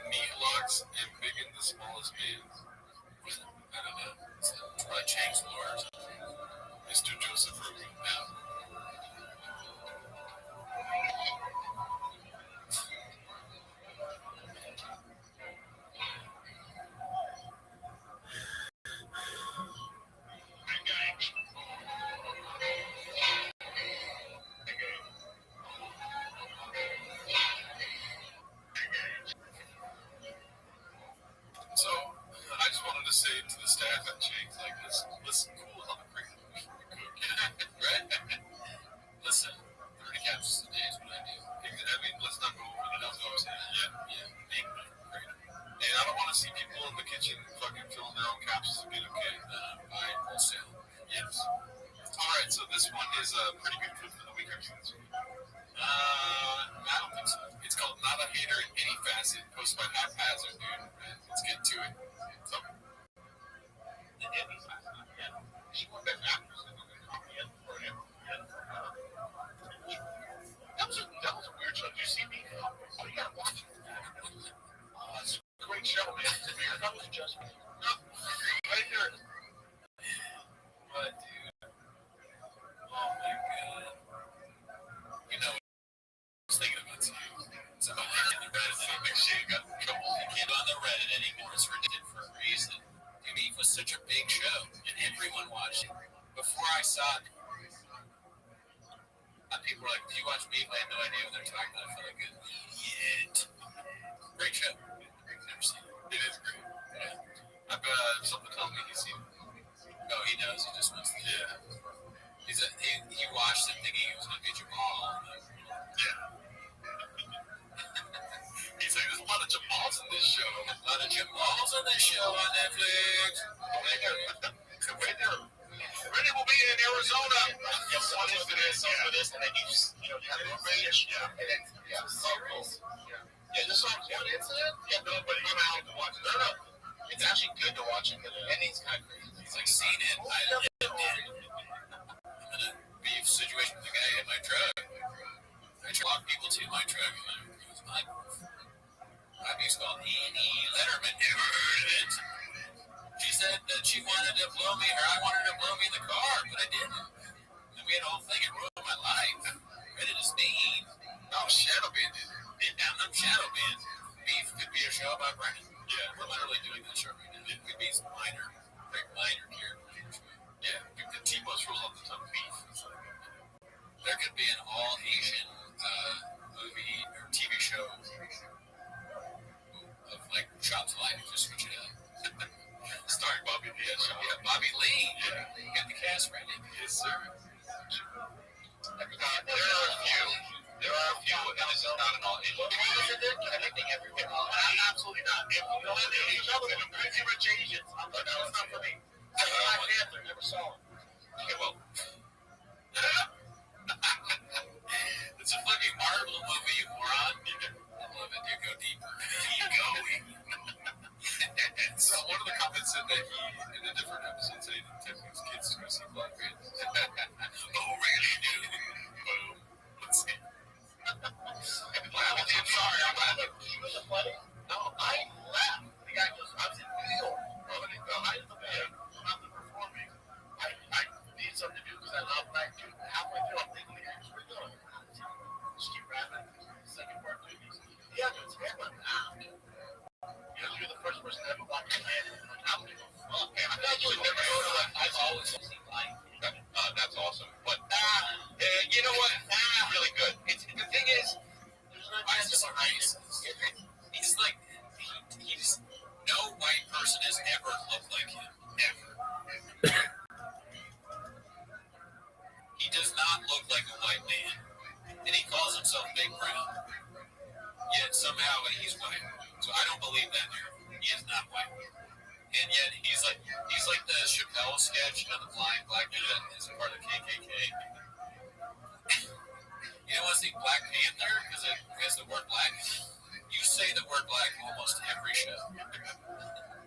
Knee locks and big in the smallest man. I don't know. It's probably Chang's Lore or something. Mr. Joseph Rogan. No. So, I just wanted to say to the staff at Chang's, like, listen cool on the creative before we cook. Right? Listen, 30 capsules a day is what I do. I mean, let's not go over the numbers. Yeah. Make me creative. And I don't want to see people in the kitchen fucking filling their own capsules again, okay? Buy wholesale. Yes. Alright, so this one is a pretty good clip for the week. I've seen this one. I don't think so. It's called Not a Hater in Any Facet, posted by Haphazard, dude. Let's get to it. So, In any facet. Yeah. She went back actors and comedy for him. That was a weird show. Did you see me? Oh, you gotta watch it. It's a great show, man. That was just right here. What, dude? Oh my god. You know what I was thinking about you. Somebody in the Reddit, make sure you got in trouble. You can't on the Reddit anymore. It's redacted for a reason. Dude, Eve was such a big show, and everyone watched it. Before I saw it, people were like, "Do you watch Beef?" I had no idea what they're talking about. I felt like an idiot. Great show. Never seen it. it is great. Yeah. I've something tells me he's seen it. Oh, he knows. He just wants to. Yeah. He watched it thinking it was going to be Jamal. Yeah. He's like, there's a lot of Jamals in this show. A lot of Jamals on this show on Netflix. Can in Arizona. If someone is for this, someone for this, and then you just, have a range, and then, circles. Yeah, this was one incident. Yeah, no, but I'm out to watch it. No. It's actually good to watch it, because the ending's kind of crazy. It's like seeing it. I lived in a beef situation with the guy in my truck. I walk people to my truck, and it was my beef's called Annie Letterman. Never heard of it. She said that she wanted to blow me, or I wanted to blow me in the car, but I didn't. And we had a whole thing. It ruined my life. Ready to steam. Oh, shadow band. Yeah, I'm shadow band. Beef could be a show about Brennan. Yeah, we're literally doing that show right now. It could be some minor characters. Yeah, the T-Bus rolls off the tongue of beef. There could be an all-Asian movie or TV show of like Shots Live. Just switch it up. Starring Bobby Lee. Yeah, Bobby Lee. Yeah. Get the cast ready. Yes, sir. There are a few, and this is not an all-Asian. Is it everything everywhere? Absolutely not. If you know the Asians, Crazy Rich Asians. But no, it's not for me. Black Panther, never saw it. Okay, well. It's a fucking Marvel movie, you moron. I love it. You go deeper. Keep going. So one of the comments said that he, in a different episode, said he didn't take his kids to go see Black Panther. Oh, really, dude? Boom. Let's see. I'm sorry. I'm laughing. She was a funny? No, I laughed. The guy goes, I was in New York. I was the band. I'm the performing. I need something to do because I love black dude. Halfway through, I'm thinking, what are you doing? Just keep rapping. Second part, dude. Yeah, it's Hamlin. You're the first person to ever watch a band. I'm like, fuck, man. I thought you would never go to that. I've always seen live. That's awesome. But, you know what? Really good. The thing is, I just he's like, he's no white person has ever looked like him. Ever. He does not look like a white man. And he calls himself Big Brown. Yet somehow he's white. So I don't believe that narrative. He is not white. And yet he's like the Chappelle sketch of the flying black dude that is part of KKK. You don't want to see Black Panther because it has the word black. You say the word black almost every show.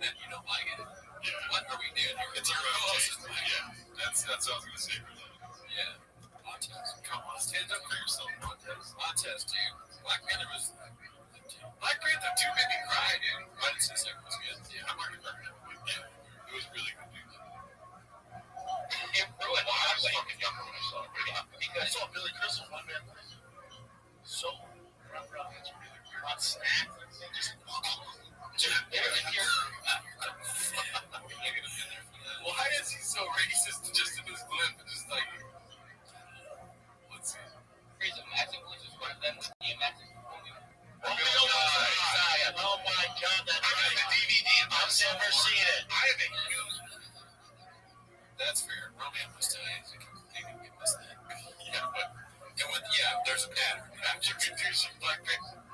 Then you don't like it. Yeah. What are we doing here? It's a revolution. Yeah, that's what I was going to say. Yeah. Montez. Come on, stand up for yourself, Montez, dude. Black Panther 2 made me cry, dude. I didn't say second was good. Yeah, I'm already crying. Yeah, it was really good, dude. It ruined my life. I was fucking younger when I saw it. Because I saw Billy Crystal one man. So, it's really weird. On snacks, just. Why is he so racist just in this clip? Just like, let's see. Crazy Magic, which is one of them. Oh my god, that's right. The DVD. I've never seen it. I haven't used it. That's fair. Romeo must tell you. Maybe we missed that. Yeah, but there's a pattern. You're confusing Black Panther.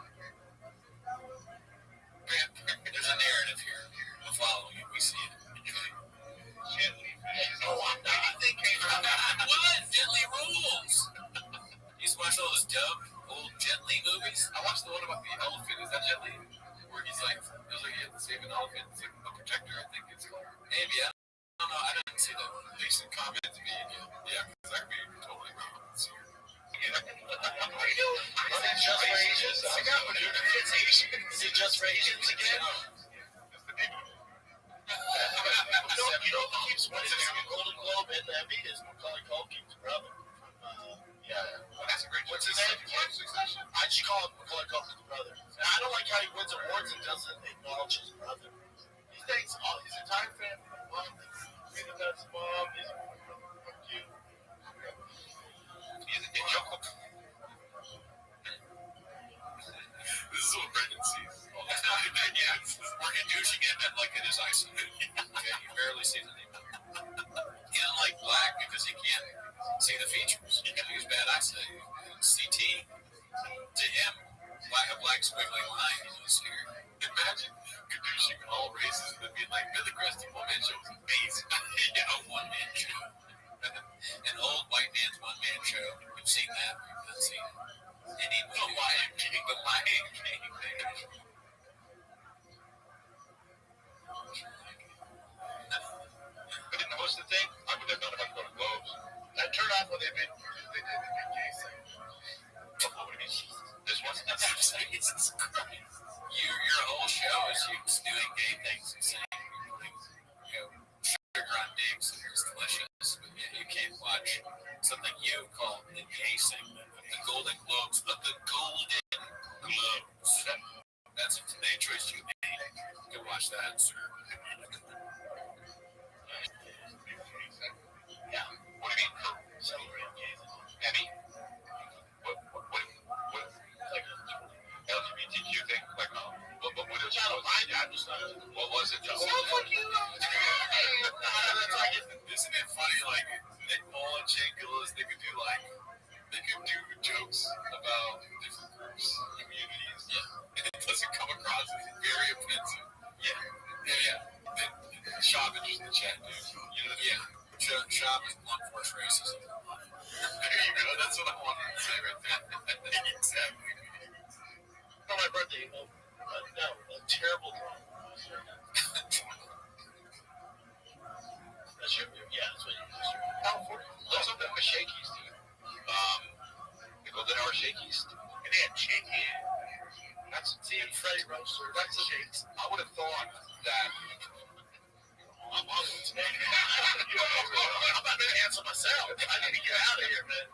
There's a narrative here. We're following it. We see it. Gently. Oh, I'm not. What? Gently rules. You watch all those old Jet Li movies? I watched the one about the elephant. Is that Jet Li? Where he's like, there's like, you have to save an elephant. It's like a protector, I think it's called. Maybe. I don't know. I didn't see that one. Decent comment to me again. Yeah, because I could be totally wrong. Let's see here. Is it just for Asians? Is it just for Asians again? That's the name of it. You know who keeps winning the Golden Globe and the Emmy is Macaulay Culkin's brother. Yeah. Well, that's a great. What's his name? I just call him Macaulay Culkin's brother. And I don't like how he wins awards and doesn't acknowledge his brother. He thanks all his entire family. Mom, be the best mom. He's cute. He's a good joke. This is what Brendan sees all the time. Yeah, we're douching him and like it is isolated. Okay, he barely sees anything. He doesn't like black because he can't see the features. He's bad eyesight. CT. To him, a black squiggly line is here. Imagine douching all races and then being like, Billy Crystal one-man show was amazing. Yeah, a one-man show. An old white man's one-man show. You've seen that? You've not seen it. Any movie. The Lion King. The Lion King. But you know what's the thing? I would have done if I go to Globes. That turned off when they did the big gay thing. But what would it be? This one? Jesus Christ. Your whole show is you doing gay things and saying, sugar on dicks and it's delicious. But you can't watch something you call the gay segment of the Golden Globes. Of the Golden Globes. That's a today choice you made. You can watch that, sir. Yeah. What do you mean? Celebrate gays. Emmy? What, like, LGBTQ thing? Like, what is it? I'm just not. What was it? Just sounds like you. Isn't it funny? Like Nick Paul and Shane Gillis, they could do jokes about different groups, communities. Yeah. And it doesn't come across as very offensive. Yeah. Shop is just in the chat, dude. You know what I mean? Yeah. Shop is blunt force racism. There you go. That's what I wanted to say right there. Exactly. For my birthday, no, a terrible drawing. That's your, yeah, that's what you do. California. What's up with Shakey's, dude? The Golden Hour Shakey's. And they had Shakey. That's Freddie Roaster. That's the Shakes. I would have thought that. I'm awesome today. I'm not going to answer myself. I need to get out of here, man.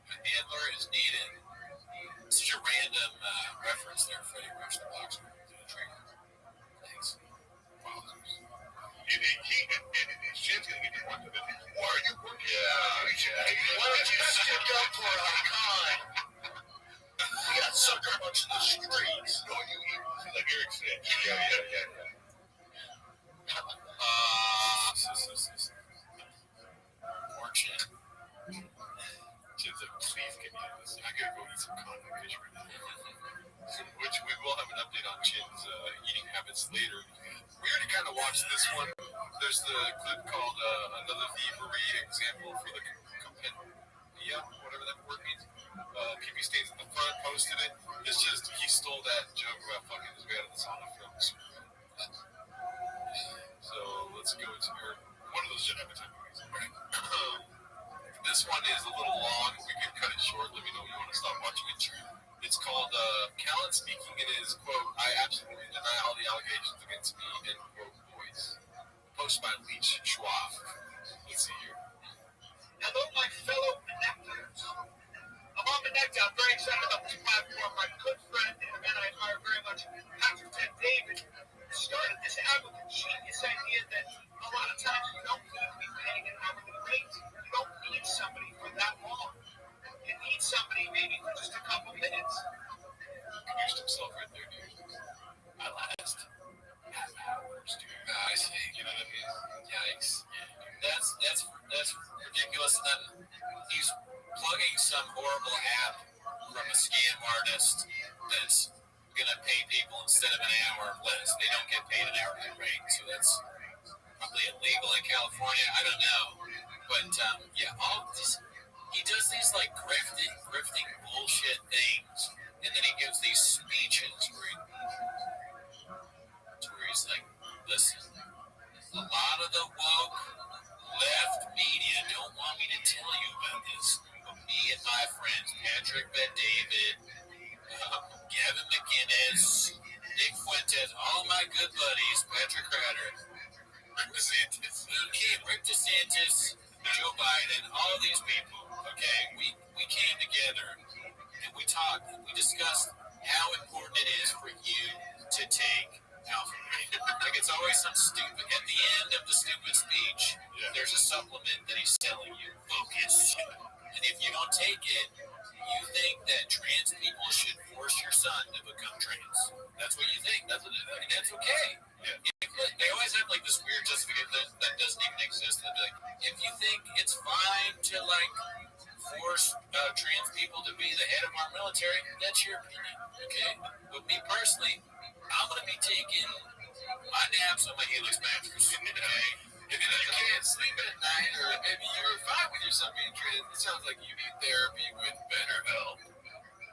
Handler is needed. This is your random reference there, Freddie Roach, the boxer. Thanks. Shit's going to get you one of them. Why are you working? Why don't you stick up for our kind? We got sucker punch in the streets. No, you like Eric said. Yeah. Fortune. Jim's like, please get me out of this. I gotta go eat some cotton fish right now. Which we will have an update on Chin's eating habits later. We already kind of watched this one. There's the clip called Another Thievery Example for the Compendia, whatever that word means. PP Stains in the front posted it. It's just, he stole that joke about fucking his way out of the sauna film. So let's go to one of those Jedi movies. This one is a little long. We can cut it short. Let me know when you want to stop watching it. It's called Callan speaking in his quote, I absolutely deny all the allegations against me, end quote, voice. Post by Leech Schwab. Let's see here. Hello, my fellow connectors. I'm on the neck. I'm very excited about this platform. My good friend and a man I admire very much, Patrick Ted David, started this out with the genius idea that a lot of times you don't need to be paying an hourly rate. You don't need somebody for that long. You need somebody maybe for just a couple minutes. He used himself right there, dude. My last half hours, dude. I see. You know what I mean? Yikes. That's ridiculous. And then he's plugging some horrible app from a scam artist that's gonna pay people instead of an hour less. They don't get paid an hourly rate, so that's probably illegal in California. I don't know, but all this, he does these like grifting bullshit things, and then he gives these speeches where he's like, listen, a lot of the woke left media don't want me to tell you about this, but me and my friends Patrick Bet-David, Gavin McInnes, Nick Fuentes, all my good buddies, Patrick Crowder, Rick DeSantis, Joe Biden, all these people, okay, we came together and we talked and we discussed how important it is for you to take alpha. Like it's always some stupid, at the end of the stupid speech, there's a supplement that he's telling you, focus. And if you don't take it, you think that trans people should force your son to become trans. That's what you think. That's okay. Yeah. They always have like this weird justification that doesn't even exist. They'll be like, if you think it's fine to like force trans people to be the head of our military, that's your opinion. Okay. But me personally, I'm gonna be taking my naps on my Helix mattress. Okay. Maybe you can't sleep at night, or maybe you're fine with your son being treated. It sounds like you need therapy with better help.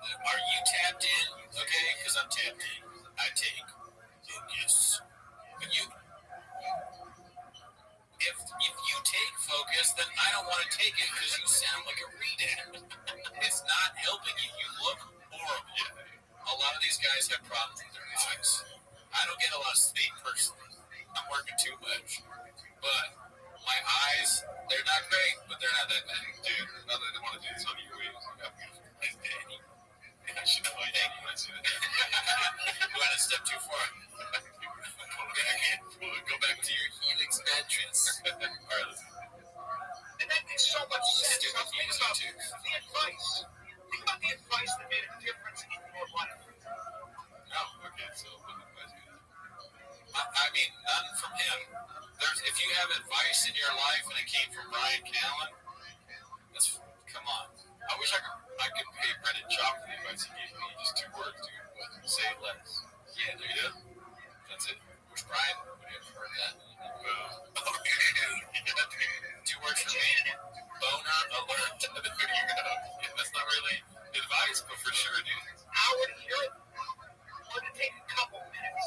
Are you tapped in? Okay, because I'm tapped in. I take. Yes. But if you take focus, then I don't want to take it because you sound like a redhead. It's not helping you. You look horrible. A lot of these guys have problems with their eyes. I don't get a lot of sleep personally. I'm working too much. But my eyes, they're not great, but they're not that bad. Dude, now that I want to do this on your way, Hey, Danny. I should know you when I see that. You went a step too far. Go back to your helix mattress. All right, listen. And that makes so much sense. Stupid Now think music, about too. the advice. Think about the advice that made a difference in your life. Oh, okay, so what advice you have? I mean, none from him. If you have advice in your life and it came from Ryan Callen, come on. I wish I could pay Brendan Chalk for the advice he gave me. Just 2 words, dude. What? Say less. Yeah, there you go. That's it. Wish Brian would have heard that. Oh, yeah. 2 words from me. Boner alert. There you go. Yeah, that's not really advice, but for sure, dude. Hour to hear it, or to take a couple minutes,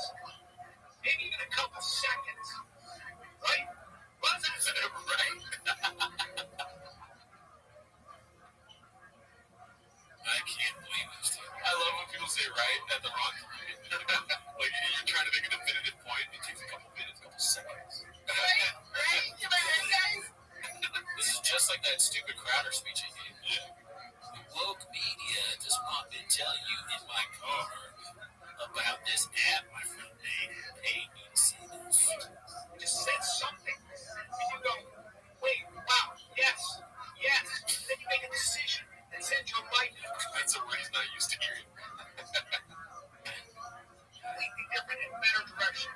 maybe even a couple seconds. Right? What's that? Right. I can't believe this, dude. I love when people say right at the wrong time. Like you're trying to make a definitive point. It takes a couple minutes, a couple seconds. Right? You like that, guys? This is just like that stupid Crowder speech I gave. Yeah. The woke media just want me to tell you in my car about this app my friend made and paid me to see this. You just said something, and you go, wait, wow, yes. Then you make a decision that sends your life That's a word he's not used to hearing. completely different and better direction.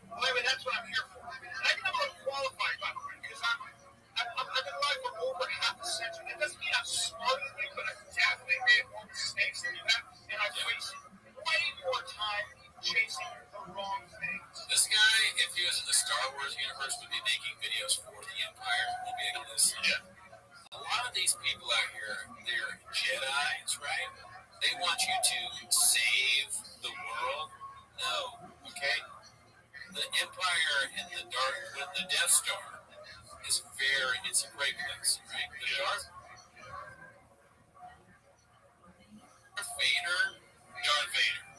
Well, anyway, that's what I'm here for. And I think I'm going to qualify, by the way, because I've been alive for over half a century. That doesn't mean I'm smarter than you, but I've definitely made more mistakes than you have, and I've wasted way more time chasing the wrong things. This guy, if he was in the Star Wars universe, would be making videos for the Empire. He'd be like this. Yeah. A lot of these people out here, they're Jedis, right? They want you to save the world. No, okay? The Empire and the Death Star is it's a great place, right? The Darth Vader.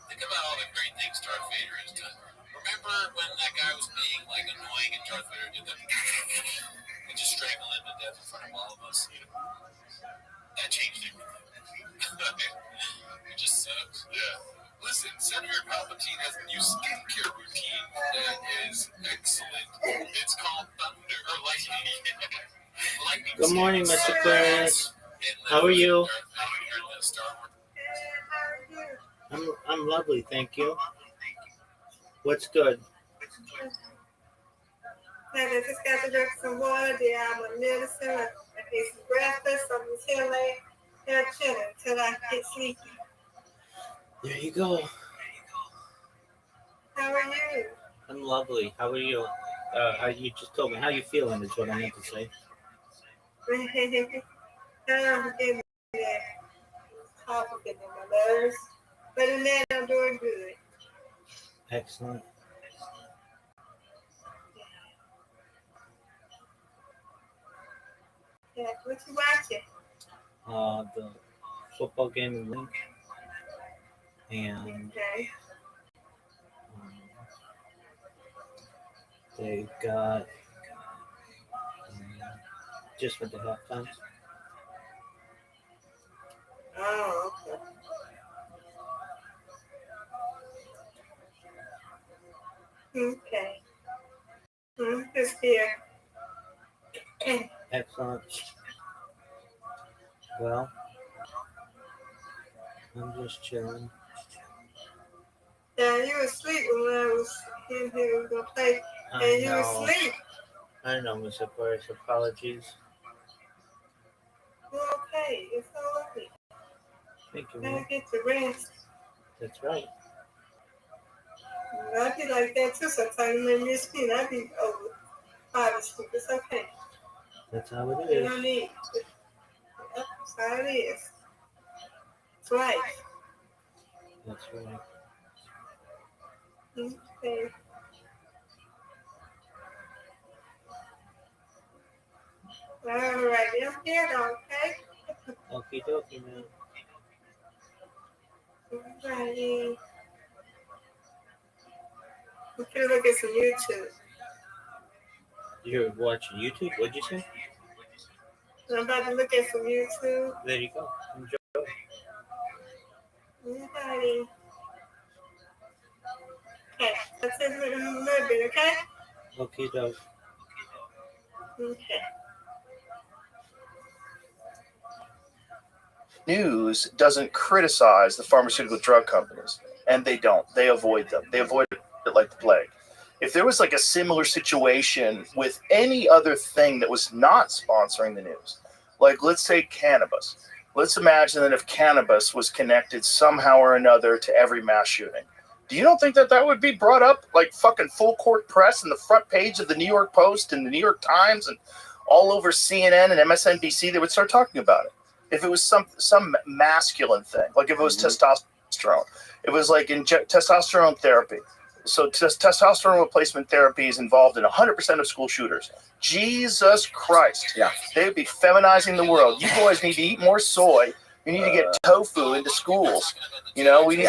Think about all the great things Darth Vader has done. Remember when that guy was being like annoying and Darth Vader did that and just strangled him to death in front of all of us? That changed everything. It just sucks. Yeah. Listen, Senator Palpatine has a new skincare routine that is excellent. It's called Thunder or Lightning. Good morning, Mr. Clarence. How are you? I'm lovely, thank you. What's good? And I just got to drink some water, my medicine, I ate some breakfast, I'm chilling, and chilling till I get sleepy. There you go. How are you? I'm lovely. How are you? You just told me how you feeling is what I meant to say. I'm getting that complicated in my nerves, but in that I'm doing good. Excellent. Yeah, what you watching? The football game in Link. And Okay. They got just went to halftime. Oh, okay. Okay. It's here. Excellent. Well, I'm just chilling. Yeah, you were asleep when I was in here going to play, and you were asleep. I know, Miss Aquarius. Apologies. Well, okay, it's all right. Thank you, Gotta man. get to rest. That's right. I be like that too sometimes. When you miss me, I be over hard to sleep. It's okay. That's how it You is. don't need. That's how it is. It's life. That's right. Okay. All right, I'm here, okay? Okie dokie, man. Alrighty. I'm gonna look at some YouTube. You're watching YouTube? What'd you say? I'm about to look at some YouTube. There you go. Enjoy. Alrighty. Okay, that's it in a little bit, okay? Okie doke. Okay. News doesn't criticize the pharmaceutical drug companies, and they don't. They avoid them. They avoid it like the plague. If there was like a similar situation with any other thing that was not sponsoring the news, like let's say cannabis. Let's imagine that if cannabis was connected somehow or another to every mass shooting. Do you don't think that that would be brought up like fucking full court press in the front page of the New York Post and the New York Times and all over CNN and MSNBC? They would start talking about it. If it was some masculine thing, like if it was testosterone, it was like testosterone therapy. So testosterone replacement therapy is involved in 100% of school shooters. Jesus Christ. Yeah. They would be feminizing the world. You boys need to eat more soy. You need to get tofu into schools. You know, we need,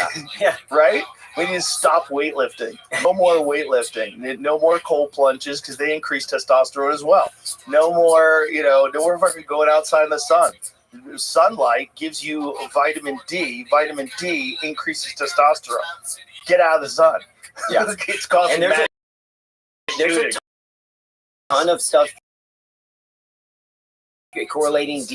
right? We need to stop weightlifting. No more weightlifting. No more cold plunges because they increase testosterone as well. No more, no more fucking going outside in the sun. Sunlight gives you vitamin D. Vitamin D increases testosterone. Get out of the sun. Yeah. It's causing and there's a ton of stuff correlating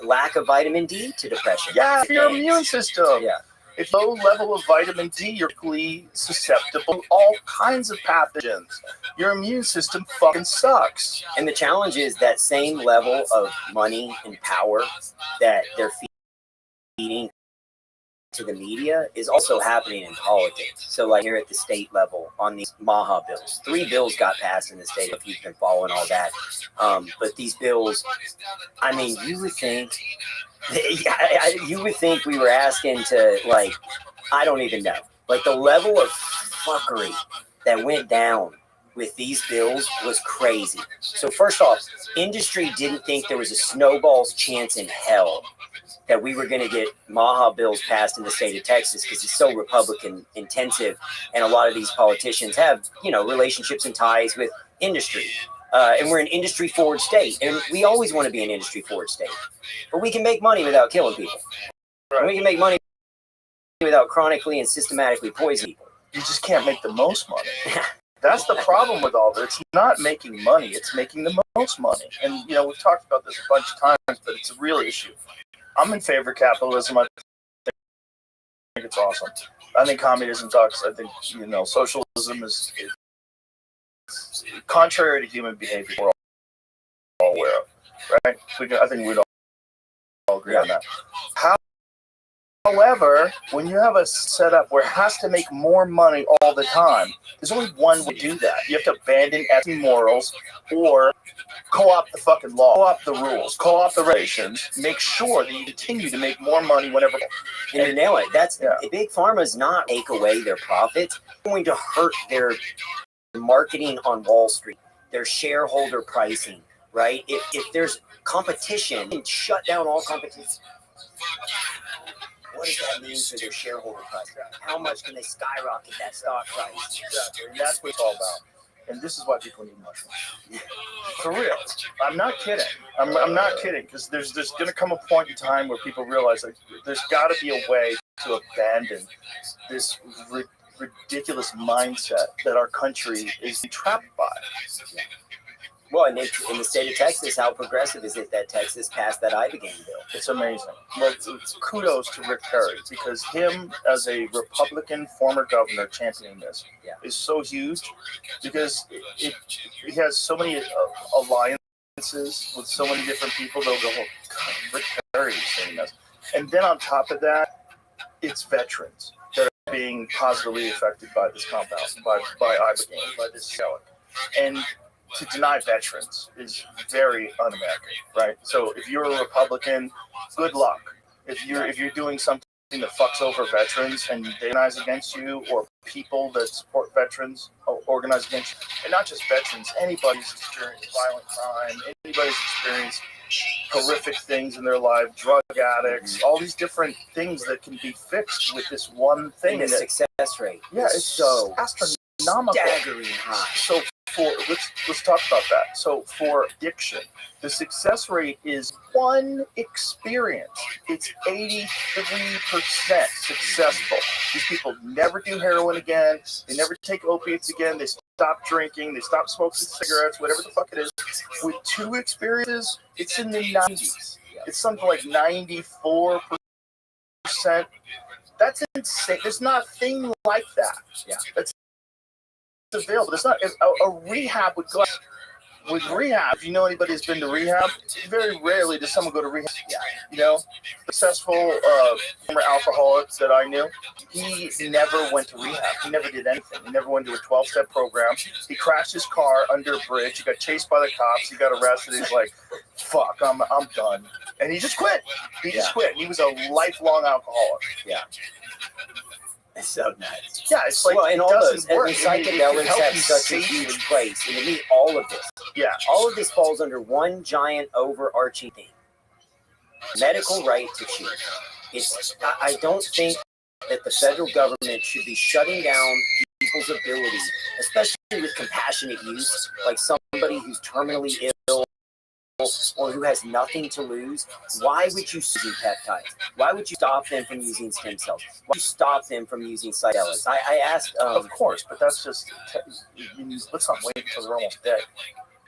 lack of vitamin D to depression. Yeah, your immune system. Yeah. If low level of vitamin D, you're really susceptible to all kinds of pathogens. Your immune system fucking sucks. And the challenge is that same level of money and power that they're feeding to the media is also happening in politics. So like here at the state level on these MAHA bills, 3 bills got passed in the state if you've been following all that. But these bills, I mean, you would think we were asking to, like, I don't even know. Like the level of fuckery that went down with these bills was crazy. So first off, industry didn't think there was a snowball's chance in hell that we were going to get MAHA bills passed in the state of Texas because it's so Republican intensive. And a lot of these politicians have, relationships and ties with industry. And we're an industry forward state. And we always want to be an industry forward state. But we can make money without killing people. And we can make money without chronically and systematically poisoning people. You just can't make the most money. That's the problem with all this. It's not making money. It's making the most money. And, we've talked about this a bunch of times, but it's a real issue. I'm in favor of capitalism. I think it's awesome. I think communism sucks. I think, socialism is contrary to human behavior. We're all aware of, right? I think we'd all agree on that. However, when you have a setup where it has to make more money all the time, there's only one way to do that. You have to abandon ethical morals or co-opt the fucking law, co-opt the rules, co-opt the regulations, make sure that you continue to make more money whenever. And you nail it. That's Big Pharma's not take away their profits. It's going to hurt their marketing on Wall Street, their shareholder pricing, right? If there's competition, and shut down all competition. What does that mean for their shareholder price? How much can they skyrocket that stock price? Exactly. And that's what it's all about. And this is why people need mushrooms. For real. I'm not kidding. I'm not kidding, because there's going to come a point in time where people realize like there's got to be a way to abandon this ridiculous mindset that our country is trapped by. Well, and in the state of Texas, how progressive is it that Texas passed that Ibogaine bill? It's amazing. Well, kudos to Rick Perry, because him as a Republican former governor championing this is so huge, because he has so many alliances with so many different people. They'll go, oh, God, Rick Perry is saying this. And then on top of that, it's veterans that are being positively affected by this compound, by Ibogaine, by this shell. And to deny veterans is very un-American, right? So if you're a Republican, good luck. If you're doing something that fucks over veterans and they organize against you, or people that support veterans organize against you, and not just veterans, anybody's experienced violent crime, anybody's experienced horrific things in their life, drug addicts, all these different things that can be fixed with this one thing. And the success rate. Yeah, it's so astronomical. Staggering high. So let's talk about that. So for addiction, the success rate is one experience. It's 83% successful. These people never do heroin again. They never take opiates again. They stop drinking. They stop smoking cigarettes, whatever the fuck it is. With 2 experiences, it's in the 90s. It's something like 94%. That's insane. There's not a thing like that. Yeah. That's available. There's not a rehab would go. With rehab, if you know anybody who's been to rehab, very rarely does someone go to rehab. Yeah. You know, successful former alcoholic that I knew, he never went to rehab. He never did anything. He never went to a 12-step program. He crashed his car under a bridge. He got chased by the cops. He got arrested. He's like, "Fuck, I'm done," and he just quit. He just quit. He was a lifelong alcoholic. Yeah. It's so nuts. Yeah, it's like, well, and it all doesn't those work. and psychedelics have such a safely. huge place. And to me, all of this, all of this falls under one giant overarching theme: medical right to choose. I don't think that the federal government should be shutting down people's ability, especially with compassionate use, like somebody who's terminally ill or who has nothing to lose. Why would you use peptides? Why would you stop them from using stem cells? Why would you stop them from using psychedelics? I asked. Of course, but that's just, let's not wait until they're almost dead.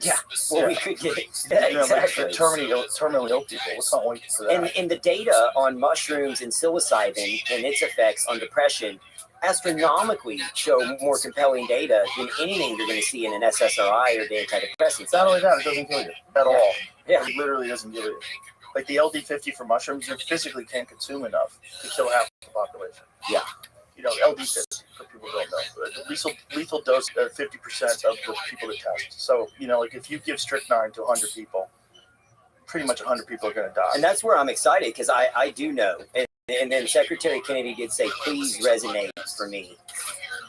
Yeah, well, we could get exactly. Terminally ill people. Let's not wait for that. And the data on mushrooms and psilocybin and its effects on depression astronomically show more compelling data than anything you're going to see in an SSRI or the antidepressants. Not only that, it doesn't kill you at all. Yeah. It literally doesn't kill you. Like the LD50 for mushrooms, you physically can't consume enough to kill half the population. Yeah. You know, LD50, for people who don't know. Lethal dose, 50% of the people that test. So, you know, like if you give strychnine to 100 people, pretty much 100 people are going to die. And that's where I'm excited, because I do know, and then Secretary Kennedy did say, please resonate for me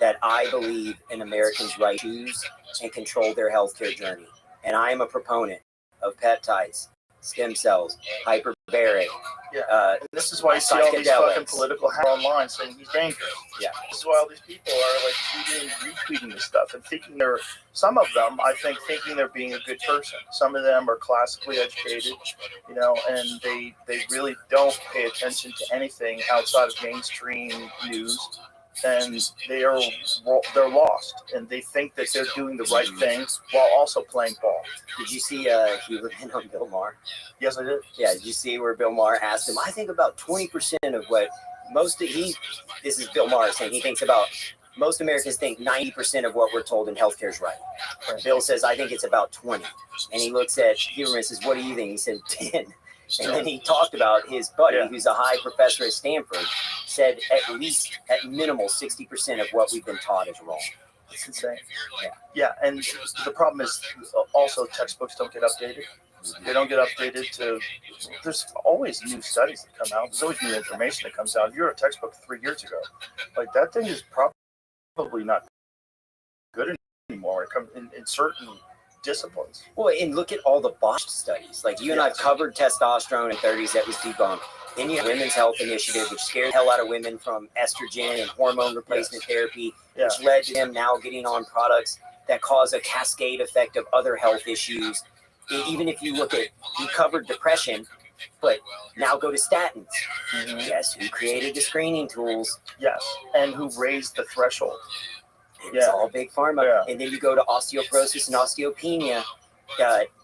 that I believe in Americans' right to choose and control their healthcare journey. And I am a proponent of peptides, stem cells, hyperbaric. And this is why you see all these fucking political hacks online saying he's dangerous. Yeah. This is why all these people are like tweeting, retweeting this stuff and thinking some of them, I think, thinking they're being a good person. Some of them are classically educated, you know, and they really don't pay attention to anything outside of mainstream news. And they're lost, and they think that they're doing the right thing while also playing ball. Did you see Huberman on Bill Maher? Yes, I did. Yeah, did you see where Bill Maher asked him? I think about 20% of what this is Bill Maher saying, he thinks about most Americans think 90% of what we're told in healthcare is right. Bill says, I think it's about 20. And he looks at Huberman and says, what do you think? He said 10. And then he talked about his buddy, who's a high professor at Stanford, said at least, at minimal, 60% of what we've been taught is wrong. It's insane. Yeah, and the problem is also textbooks don't get updated. They don't get updated to. There's always new studies that come out. There's always new information that comes out. If you're a textbook 3 years ago, like that thing is probably not good anymore. It comes in certain disciplines. Well, and look at all the botched studies. Like you and I've covered testosterone in 30s that was debunked. Then you have Women's Health Initiative, which scared the hell out of women from estrogen and hormone replacement therapy, which led to them now getting on products that cause a cascade effect of other health issues. Even if you look at, you covered depression, but now go to statins. Mm-hmm. Guess who created the screening tools? Yes, and who raised the threshold. It's all big pharma. Yeah. And then you go to osteoporosis and osteopenia.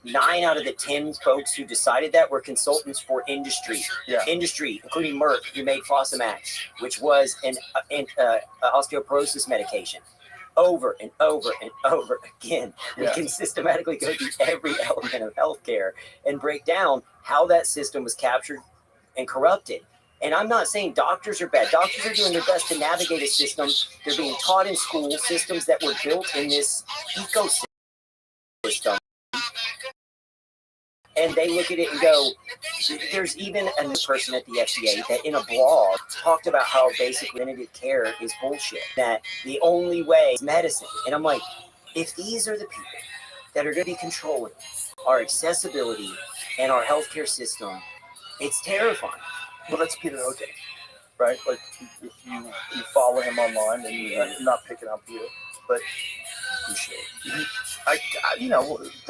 9 out of the 10 folks who decided that were consultants for industry. Industry, including Merck, who made Fosamax, which was an osteoporosis medication. Over and over and over again. We can systematically go through every element of healthcare and break down how that system was captured and corrupted. And I'm not saying doctors are bad. Doctors are doing their best to navigate a system. They're being taught in school systems that were built in this ecosystem system, and they look at it and go, there's even a new person at the FDA that in a blog talked about how basic preventative care is bullshit, that the only way is medicine. And I'm like, if these are the people that are going to be controlling our accessibility and our healthcare system, it's terrifying. Well, that's Peter O'Day, right? Like, if you follow him online, and you're not picking up Peter, but you should.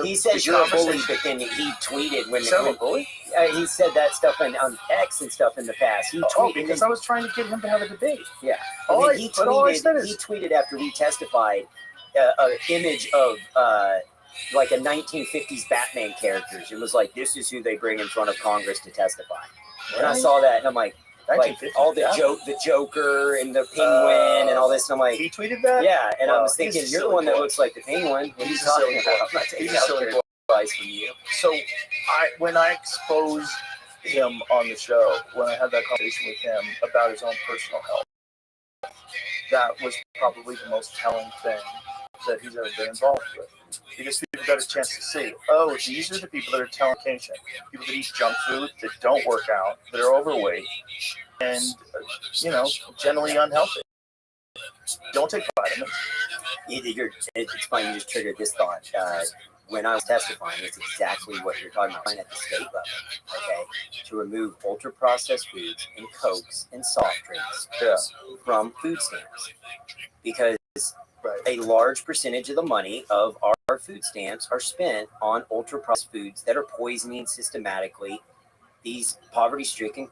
He says you're a bully, but then he tweeted when a bully? He said that stuff on X and stuff in the past. He tweeted because I was trying to get him to have a debate. Yeah. He tweeted after we testified an image of like a 1950s Batman characters. It was like, this is who they bring in front of Congress to testify. And I saw that, and I'm like all the Joker and the Penguin and all this. And I'm like, he tweeted that? Yeah, and I was thinking, you're the one that looks like the Penguin. What are you talking about? I'm not taking advice from you. So when I exposed him on the show, when I had that conversation with him about his own personal health, that was probably the most telling thing that he's ever been involved with. Because people got a chance to see, these are the people that are telling attention. People that eat junk food, that don't work out, that are overweight, and, generally unhealthy. Don't take vitamins. It's funny, you just triggered this thought. When I was testifying, it's exactly what you're talking about at the state level, okay? To remove ultra-processed foods and Cokes and soft drinks from food stamps. Because a large percentage of the money of our food stamps are spent on ultra-processed foods that are poisoning systematically these poverty-stricken.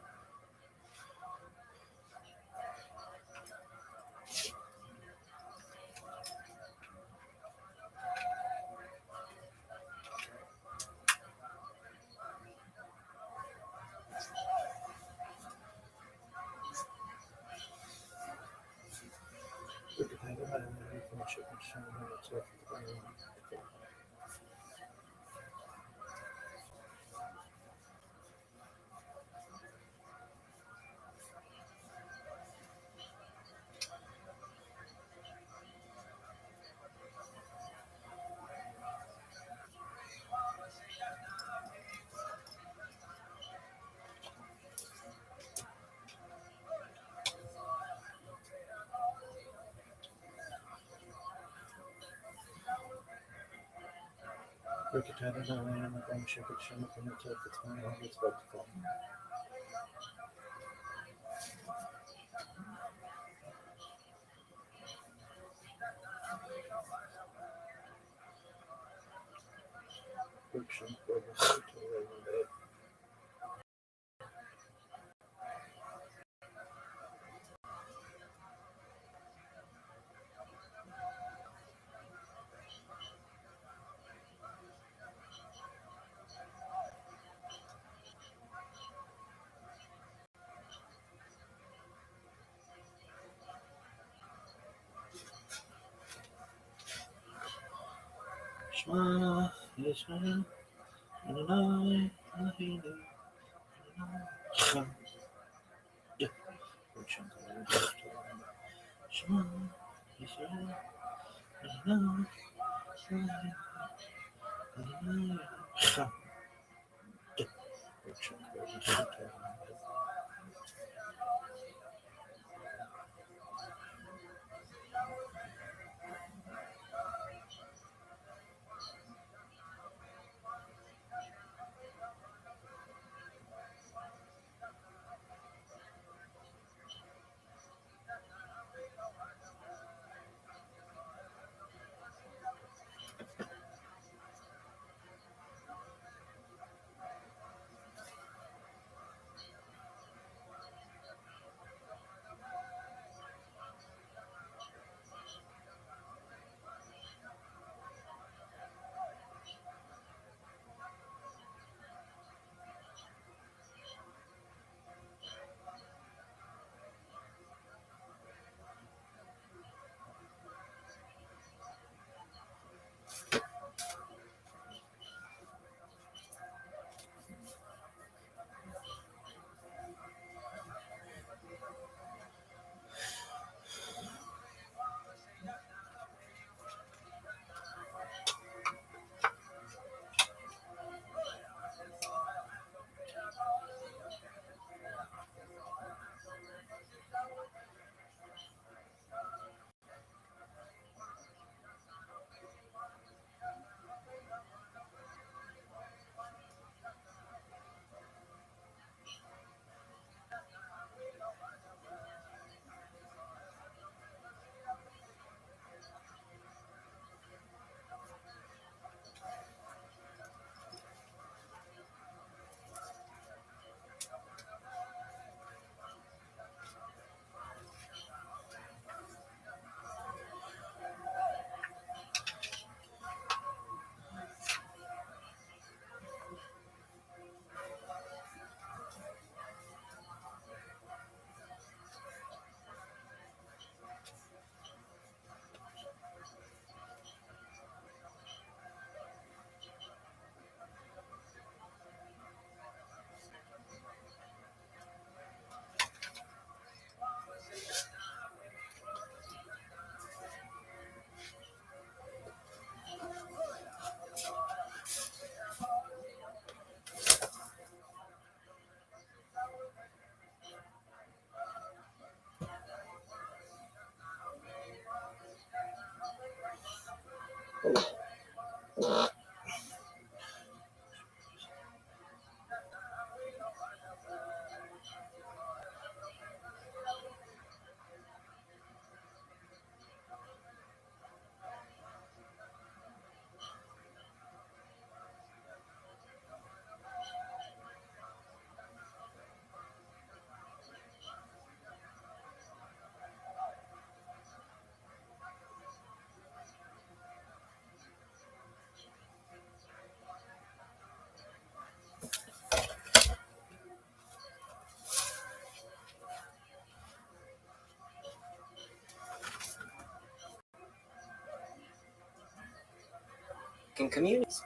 fucking communities.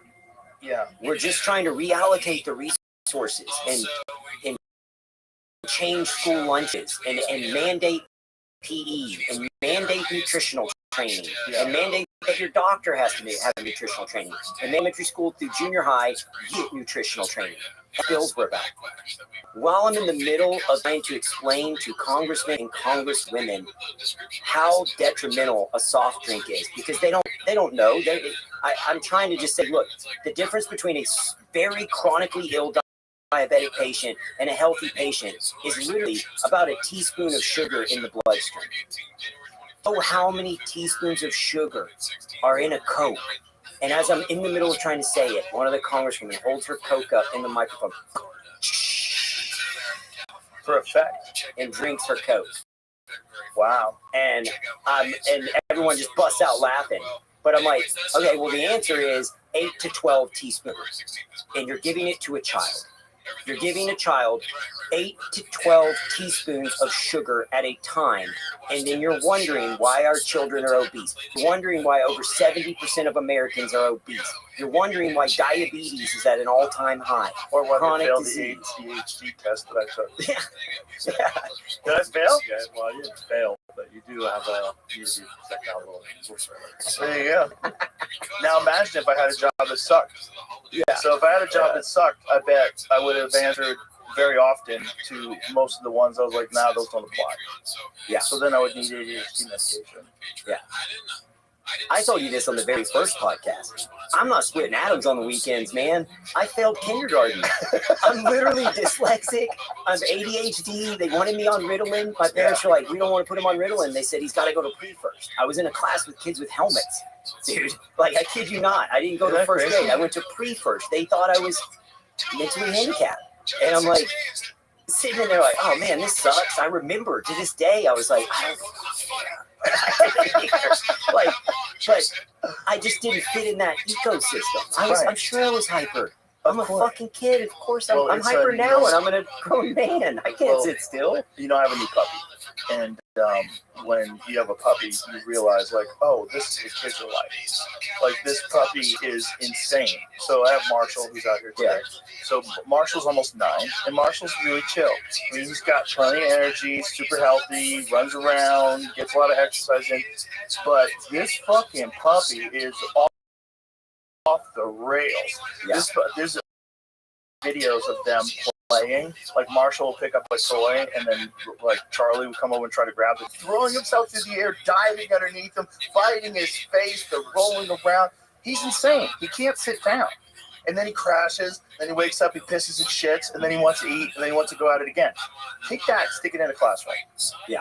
Yeah. We're just trying to reallocate the resources and change school lunches and mandate PE and mandate nutritional training and mandate that your doctor has to have nutritional training. And elementary school through junior high, get nutritional training. That's bills we're about. While I'm in the middle of trying to explain to congressmen and congresswomen how detrimental a soft drink is, because they don't know. I'm trying to just say, look, the difference between a very chronically ill diabetic patient and a healthy patient is literally about a teaspoon of sugar in the bloodstream. Oh, how many teaspoons of sugar are in a Coke? And as I'm in the middle of trying to say it, one of the congresswomen holds her Coke up in the microphone For effect. and drinks her Coke. Wow. And everyone just busts out laughing. But I'm like, okay, well, the answer is 8 to 12 teaspoons. And you're giving it to a child. You're giving a child 8 to 12 teaspoons of sugar at a time, and then you're wondering why our children are obese. You're wondering why over 70% of Americans are obese. You're wondering why diabetes is at an all-time high. Or why chronic they failed disease. the ADHD test that I took. Yeah. Did I fail? Yeah, well, you didn't fail, but you do have a easy technology. There you go. Now imagine if I had a job that sucked. Yeah. So if I had a job that sucked, I bet I would have answered very often to most of the ones I was like, nah, those don't apply. Yeah. So then I would need ADHD medication. Yeah. I told you this on the very first podcast. I'm not splitting atoms on the weekends, man. I failed kindergarten. I'm literally dyslexic. I'm ADHD. They wanted me on Ritalin. My parents were like, we don't want to put him on Ritalin. They said he's got to go to pre first. I was in a class with kids with helmets. Dude, like, I kid you not. I didn't go to first grade. I went to pre first. They thought I was mentally handicapped. And I'm like, sitting in there like, oh man, this sucks. I remember to this day, I was like, I don't like, but I just didn't fit in that ecosystem. I'm sure I was hyper. I'm a fucking kid. Of course, I'm hyper now, and I'm a grown man. I can't sit still. You know, I have a new puppy. And when you have a puppy, you realize, like, oh, this is a kid's life. Like, this puppy is insane. So I have Marshall, who's out here today. So Marshall's almost 9, and Marshall's really chill. I mean, he's got plenty of energy, super healthy, runs around, gets a lot of exercise in. But this fucking puppy is off the rails. Yeah. There's videos of them playing. Like, Marshall will pick up a toy, and then like Charlie would come over and try to grab it, throwing himself through the air, diving underneath him, biting his face, they're rolling around. He's insane. He can't sit down. And then he crashes, then he wakes up, he pisses and shits, and then he wants to eat, and then he wants to go at it again. Take that, stick it in a classroom. Yeah.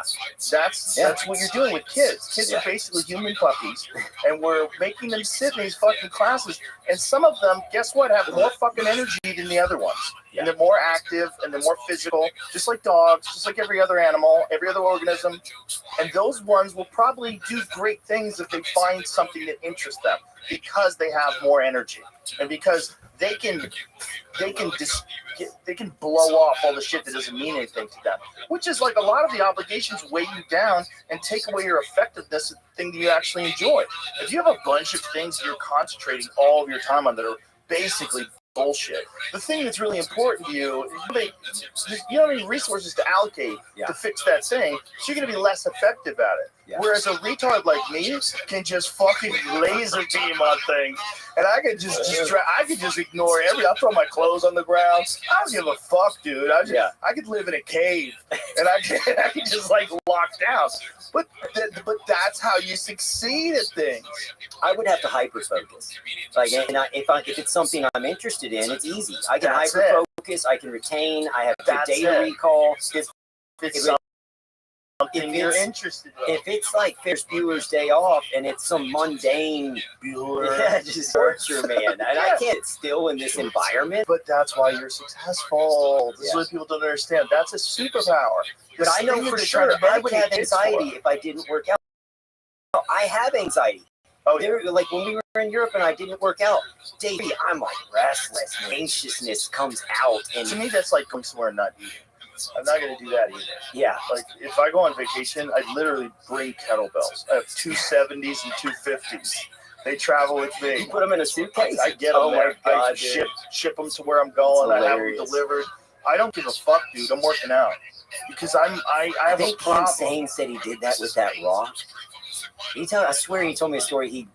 That's what you're doing with kids. Kids are basically human puppies, and we're making them sit in these fucking classes. And some of them, guess what, have more fucking energy than the other ones. And they're more active, and they're more physical, just like dogs, just like every other animal, every other organism. And those ones will probably do great things if they find something that interests them, because they have more energy, and because they can blow off all the shit that doesn't mean anything to them, which is like a lot of the obligations weigh you down and take away your effectiveness, the thing that you actually enjoy. If you have a bunch of things that you're concentrating all of your time on that are basically bullshit, the thing that's really important to you, you don't have any resources to allocate to fix that thing, so you're going to be less effective at it. Yeah. Whereas a retard like me can just fucking laser beam on things, and I could just ignore everything. I'll throw my clothes on the ground. I don't give a fuck, dude. I could live in a cave, and I could just like lock down. But that's how you succeed at things. I would have to hyper focus. Like, if it's something I'm interested in, it's easy. I can hyper focus. I can retain. I have good data recall. If you're interested in. If it's like Ferris Bueller's Day Off and it's some mundane just torture, man, and I can't still in this environment. But that's why you're successful. This is what people don't understand. That's a superpower. But I know for sure I would have anxiety if I didn't work out. I have anxiety. Oh, yeah. Like when we were in Europe and I didn't work out, Davey, I'm like restless. Anxiousness comes out. And to me, that's like going somewhere and not eating. I'm not going to do that either. Yeah. Like, if I go on vacation, I literally bring kettlebells. I have 270s and 250s. They travel with me. You put them in a suitcase? I get them Oh there. my God, I ship them to where I'm going. I have them delivered. I don't give a fuck, dude. I'm working out because I have a problem. Sane said he did that with that rock. I swear he told me a story. He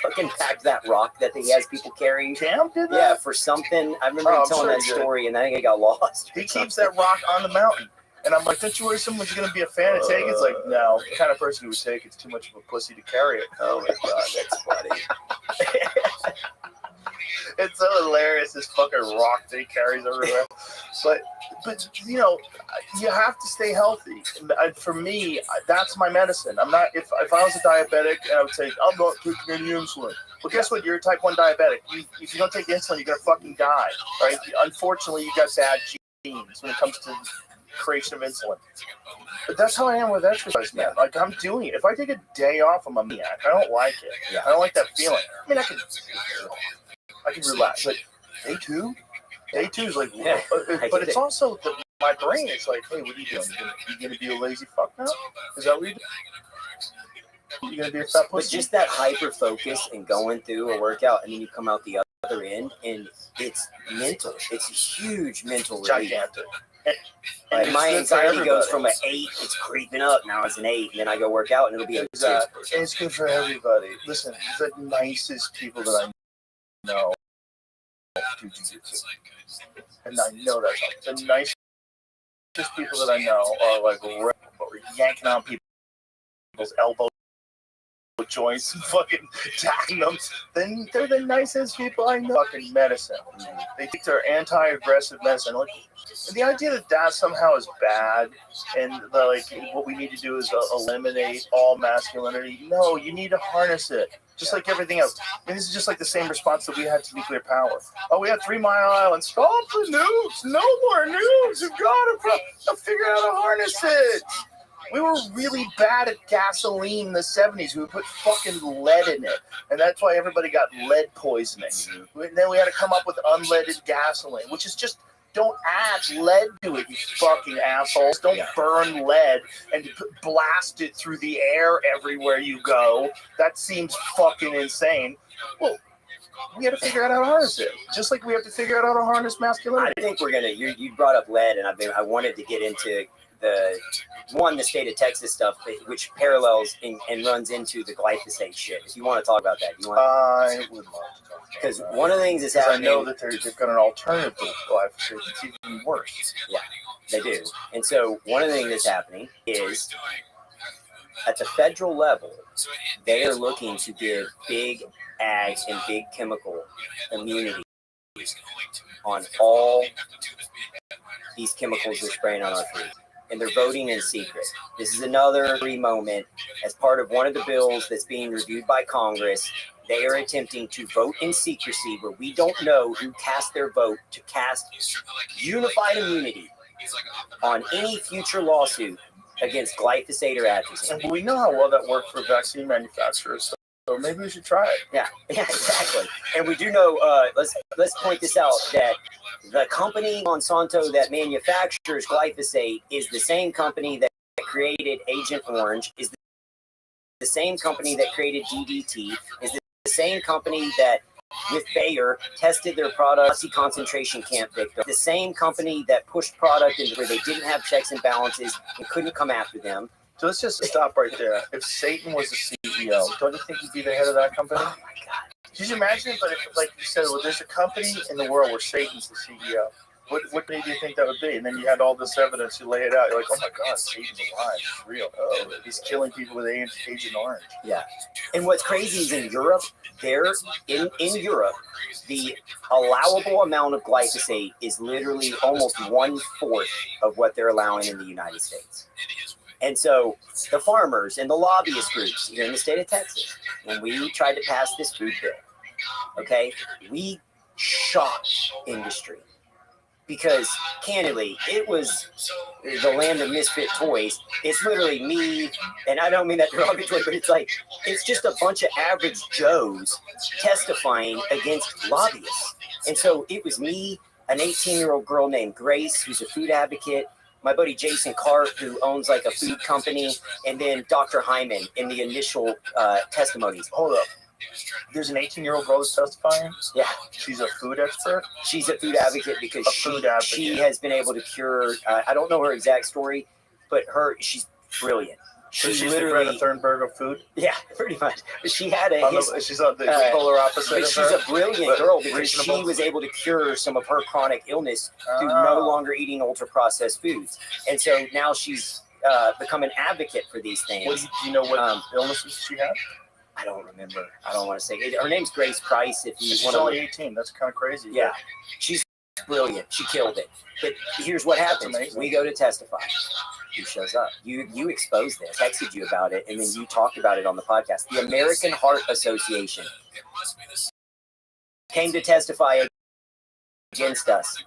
fucking packed that rock that he has people carrying. Cam did that? Yeah, for something. I remember him telling that story, and I think it got lost. He keeps that rock on the mountain. And I'm like, don't you worry someone's going to be a fan of taking it? It's like, no, the kind of person who would take it's too much of a pussy to carry it. Oh my God, that's funny. It's so hilarious, this fucking rock that he carries everywhere. But you know, you have to stay healthy. And for me, that's my medicine. I'm not, if I was a diabetic, I would say, I'm not taking any insulin. Well, guess what? You're a type 1 diabetic. If you don't take insulin, you're going to fucking die, right? Unfortunately, you got bad genes when it comes to creation of insulin. But that's how I am with exercise, man. Like, I'm doing it. If I take a day off, I'm a maniac. I don't like it. Yeah. I don't like that feeling. I mean, I can relax. Like, day two is like, yeah, but it's also my brain is like, hey, what are you doing? You gonna be a lazy fuck now? Is that what you're doing? You gonna be a fat pussy? But just that hyper focus and going through a workout, and then you come out the other end, and it's mental. It's a huge mental relief. Gigantic. And my anxiety goes from an 8, it's creeping up. Now it's an 8, and then I go work out, and it'll be a 2. Exactly. And it's good for everybody. Listen, the nicest people that I know do jiu-jitsu. And I know that's not the nicest people that I know are like yanking on people's elbows, joints, and fucking attacking them. Then they're the nicest people I know. Fucking medicine. They think they're anti-aggressive medicine. Like, and the idea that somehow is bad, and what we need to do is eliminate all masculinity. No, you need to harness it. Just like everything else. I mean, this is just like the same response that we had to nuclear power. Oh, we had 3 Mile Island. Stop the nukes. No more nukes. You've got to figure out how to harness it. We were really bad at gasoline in the 70s. We would put fucking lead in it. And that's why everybody got lead poisoning. And then we had to come up with unleaded gasoline, which is just, don't add lead to it, you fucking assholes. Don't burn lead and blast it through the air everywhere you go. That seems fucking insane. Well, we had to figure out how to harness it. Just like we have to figure out how to harness masculinity. I think we're going to, you brought up lead, and I wanted to get into the state of Texas stuff, which parallels and runs into the glyphosate shit. If you want to talk about that, I would love to talk. Because one of the things that's happening, I know that they've got an alternative to glyphosate that's even worse. Yeah, they do. And so one of the things that's happening is at the federal level, they are looking to give big ag and big chemical immunity on all these chemicals they're spraying on our food. And they're voting in secret. This is another free moment as part of one of the bills that's being reviewed by Congress. They are attempting to vote in secrecy where we don't know who cast their vote to cast unified immunity on any future lawsuit against glyphosate or atrazine. And we know how well that worked for vaccine manufacturers. So maybe we should try it. Yeah, exactly. And we do know, let's point this out, that the company Monsanto that manufactures glyphosate is the same company that created Agent Orange, is the same company that created DDT, is the same company that, with Bayer, tested their product, concentration camp victims, the same company that pushed product into where they didn't have checks and balances and couldn't come after them. So let's just stop right there. If Satan was the CEO, don't you think he'd be the head of that company? Oh my God. Could you imagine? But if, like you said, well, there's a company in the world where Satan's the CEO. What do you think that would be? And then you had all this evidence, you lay it out. You're like, oh my God, Satan's alive. It's real. Oh, he's killing people with Agent Orange. Yeah. And what's crazy is in Europe, in Europe, the allowable amount of glyphosate is literally almost 1/4 of what they're allowing in the United States. And so the farmers and the lobbyist groups here in the state of Texas, when we tried to pass this food bill, okay, we shocked industry. Because, candidly, it was the land of misfit toys. It's literally me, and I don't mean that derogatory, but it's just a bunch of average Joes testifying against lobbyists. And so it was me, an 18-year-old girl named Grace, who's a food advocate, my buddy Jason Cart, who owns like a food company, and then Dr. Hyman in the initial testimonies. Hold up. There's an 18-year-old girl that's testifying. Yeah. She's a food expert. She's a food advocate because she advocate. has been able to cure. I don't know her exact story, but she's brilliant. She's the Greta Thunberg of food. Yeah, pretty much. She had she's on the polar opposite. But of she's her, a brilliant girl because reasonable. she was able to cure some of her chronic illness through no longer eating ultra-processed foods, and so now she's become an advocate for these things. Do you know what illnesses she had? I don't remember. I don't want to say it. Her name's Grace Price. If you She's want to only 18. That's kind of crazy. Yeah, she's brilliant. She killed it. But here's what happens: we go to testify. He shows up. You exposed this, texted you about it, and then you talked about it on the podcast. The American Heart Association came to testify against us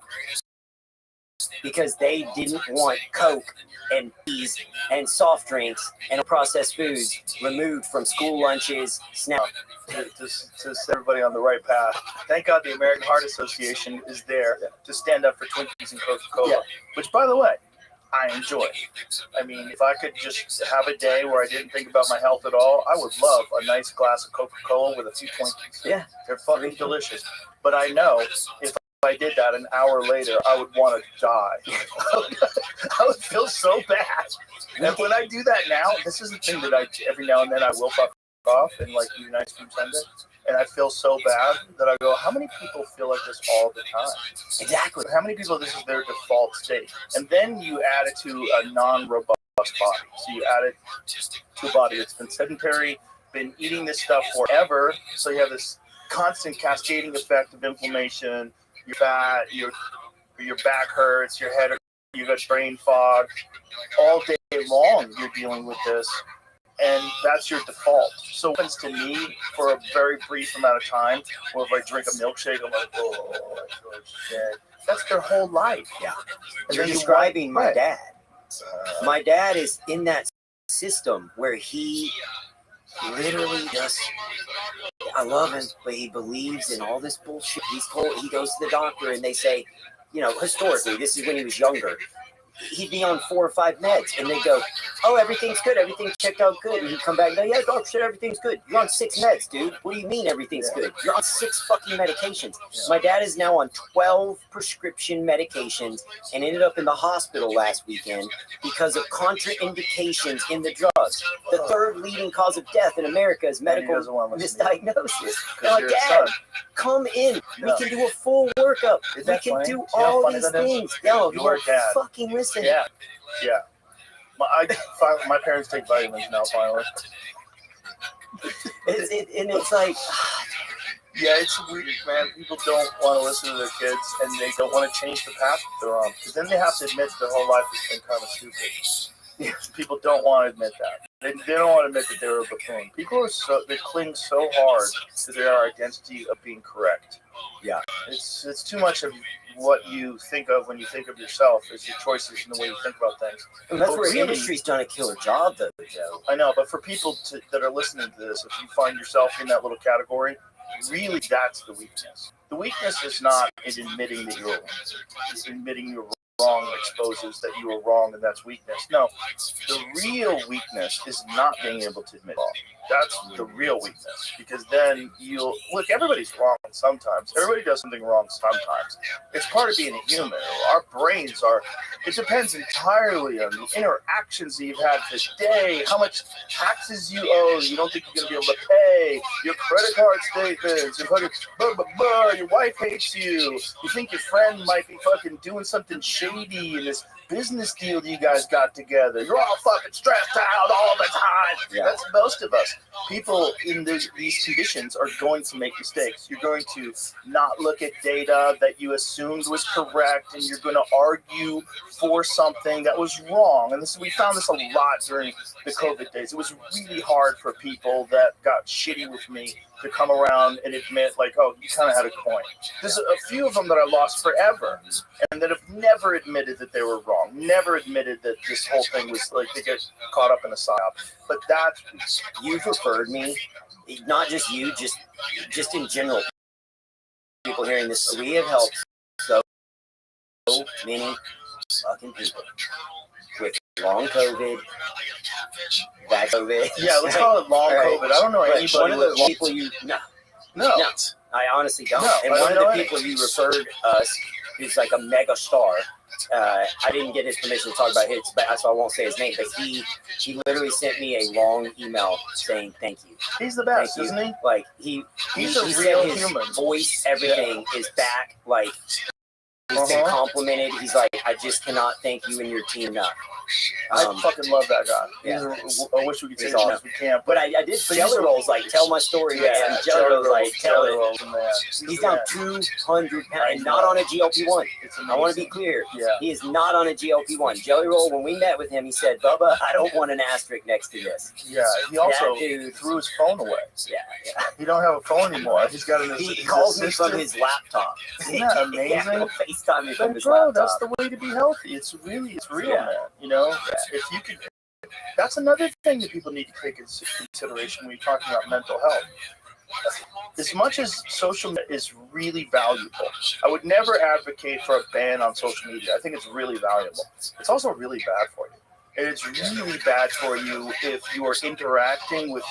because they didn't want Coke and teas and soft drinks and processed foods removed from school lunches, snacks. To set everybody on the right path. Thank God the American Heart Association is there to stand up for Twinkies and Coca-Cola, which, by the way, I enjoy. I mean, if I could just have a day where I didn't think about my health at all, I would love a nice glass of Coca-Cola with a few Twinkies. Yeah. They're fucking delicious. But I know if I did that an hour later, I would want to die. I would feel so bad. And when I do that now, this is the thing that every now and then I will fuck off and like do nice food tender. And I feel so bad that I go, how many people feel like this all the time? Exactly. How many people this is their default state? And then you add it to a non-robust body. So you add it to a body that's been sedentary, been eating this stuff forever. So you have this constant cascading effect of inflammation. You're fat, your back hurts, your head, you got brain fog. All day long you're dealing with this. And that's your default. So it happens to me for a very brief amount of time, or if I drink a milkshake, I'm like, oh, shit. That's their whole life. Yeah. And You're then describing my dad. My dad is in that system where he literally just, I love him, but he believes in all this bullshit. He goes to the doctor and they say, historically, this is when he was younger. He'd be on 4 or 5 meds, and they'd go, oh, everything's good, everything's checked out good. And he'd come back and go, yeah, doc said everything's good. You're on 6 meds, dude. What do you mean everything's good? You're on 6 fucking medications. My dad is now on 12 prescription medications and ended up in the hospital last weekend because of contraindications in the drugs. The 3rd leading cause of death in America is medical misdiagnosis. Now, Dad, come in. We can do a full workup. We can do all these things. Yo, your dad fucking listen. Yeah. My parents take vitamins now, finally. It's like, yeah, it's weird, man. People don't want to listen to their kids, and they don't want to change the path they're on, because then they have to admit their whole life has been kind of stupid. People don't want to admit that. They don't want to admit that they're a buffoon. People they cling so hard to their identity of being correct. Yeah, it's too much of what you think of when you think of yourself is your choices and the way you think about things. And that's where the industry's done a killer job, though, Joe. I know, but for people that are listening to this, if you find yourself in that little category, really that's the weakness. The weakness is not in admitting that you're wrong. It's admitting you're wrong exposes that you were wrong, and that's weakness. No, the real weakness is not being able to admit wrong. That's the real weakness, because then you'll look. Everybody's wrong sometimes. Everybody does something wrong sometimes. It's part of being a human. Our brains are. It depends entirely on the interactions that you've had today, how much taxes you owe. You don't think you're going to be able to pay your credit card statements. Your fucking your wife hates you. You think your friend might be fucking doing something shady in this business deal that you guys got together. You're all fucking stressed out all the time. Yeah. That's most of us. People in these conditions are going to make mistakes. You're going to not look at data that you assumed was correct, and you're going to argue for something that was wrong. And we found this a lot during the COVID days. It was really hard for people that got shitty with me to come around and admit, like, oh, you kind of had a point. There's a few of them that I lost forever, and that have never admitted that they were wrong, never admitted that this whole thing was, like, they get caught up in a psyop. But that's, you've referred me, not just you, just in general, people hearing this, we have helped so many fucking people. with long COVID, back COVID. Yeah, let's call it long Right. COVID. I don't know But anybody one of the with people you no. I honestly don't. No, and I one don't of the know people you referred us, who's like a mega star. I didn't get his permission to talk about his, but so I won't say his name. But he literally sent me a long email saying thank you. He's the best, Thank you. isn't he? Like He's he a said real his human. voice, everything is back. Like he's been complimented. He's like, I just cannot thank you and your team enough. I fucking love that guy. Yeah. I wish we could say He's as much awesome. as we can, But I did Jelly Rolls like tell my story. yeah, And Jelly Rolls like tell it. Rolls, man. He's down 200 pounds and not on a GLP-1. I want to be clear. Yeah. He is not on a GLP-1. Jelly Roll, when we met with him, he said, Bubba, I don't want an asterisk next to this. Yeah, he also That dude threw his phone away. Yeah. He don't have a phone anymore. He's got an He calls me from his laptop. Isn't that amazing? Yeah, he'll FaceTime me from But his bro, laptop. that's the way to be healthy. It's real, Yeah. man. You know, if you could. That's another thing that people need to take into consideration when you're talking about mental health. As much as social media is really valuable, I would never advocate for a ban on social media. I think it's really valuable. It's also really bad for you. And it's really bad for you if you are interacting with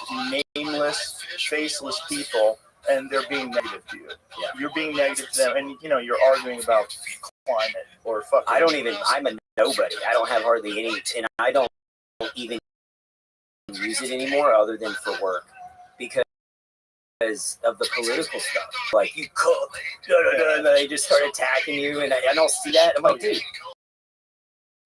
nameless, faceless people and they're being negative to you. Yeah. You're being negative to them, and you know you're arguing about climate or fucking. I'm a nobody. I don't have hardly any, and I don't even use it anymore other than for work because of the political stuff. Like, you cook, and they just start attacking you, and I don't see that. I'm like, dude,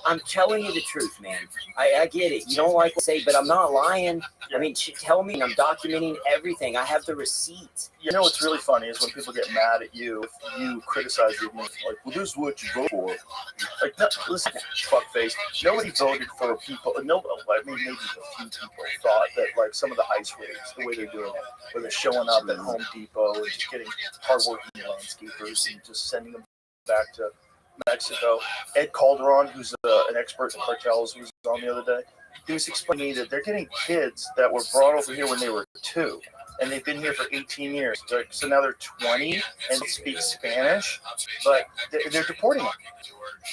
I'm telling you the truth, man. I get it. You don't like what I say, but I'm not lying. I mean, tell me. I'm documenting everything. I have the receipts. You know what's really funny is when people get mad at you if you criticize the administration. Like, well, this is what you vote for. Like, no, listen, fuckface. Nobody voted for people. No, I mean, maybe a few people thought that, like, some of the ICE raids, the way they're doing it, where they're showing up at Home Depot and just getting hardworking landscapers and just sending them back to Mexico. Ed Calderon, who's an expert in cartels, who was on the other day, he was explaining to me that they're getting kids that were brought over here when they were 2, and they've been here for 18 years. So now they're 20 and they speak Spanish, but they're deporting them.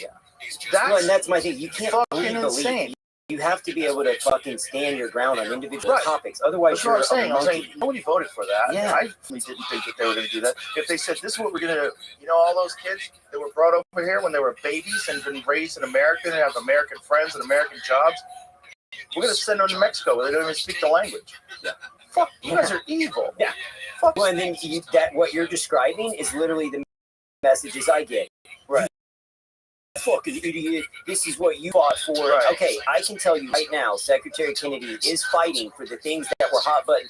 Yeah. And that's my thing. You can't fucking insane. You have to be able to fucking stand your ground on individual topics. Otherwise, that's what I'm saying. Nobody voted for that. Yeah. I didn't think that they were going to do that. If they said, this is what we're going to do, you know, all those kids that were brought over here when they were babies and been raised in America and have American friends and American jobs, we're going to send them to Mexico where they don't even speak the language. Yeah. Fuck, you guys are evil. Yeah. Fuck. Well, and then what you're describing is literally the messages I get. Right. Fucking idiot, this is what you fought for. Right. Okay, I can tell you right now, Secretary Kennedy is fighting for the things that were hot button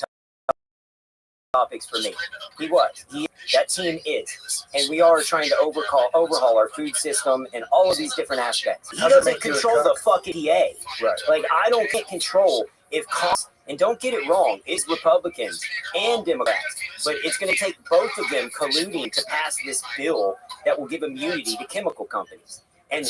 topics for me. That team is. And we are trying to overhaul our food system and all of these different aspects. He doesn't control the fucking PA. Right. Like, I don't get control if and don't get it wrong, it's Republicans and Democrats, but it's going to take both of them colluding to pass this bill that will give immunity to chemical companies. And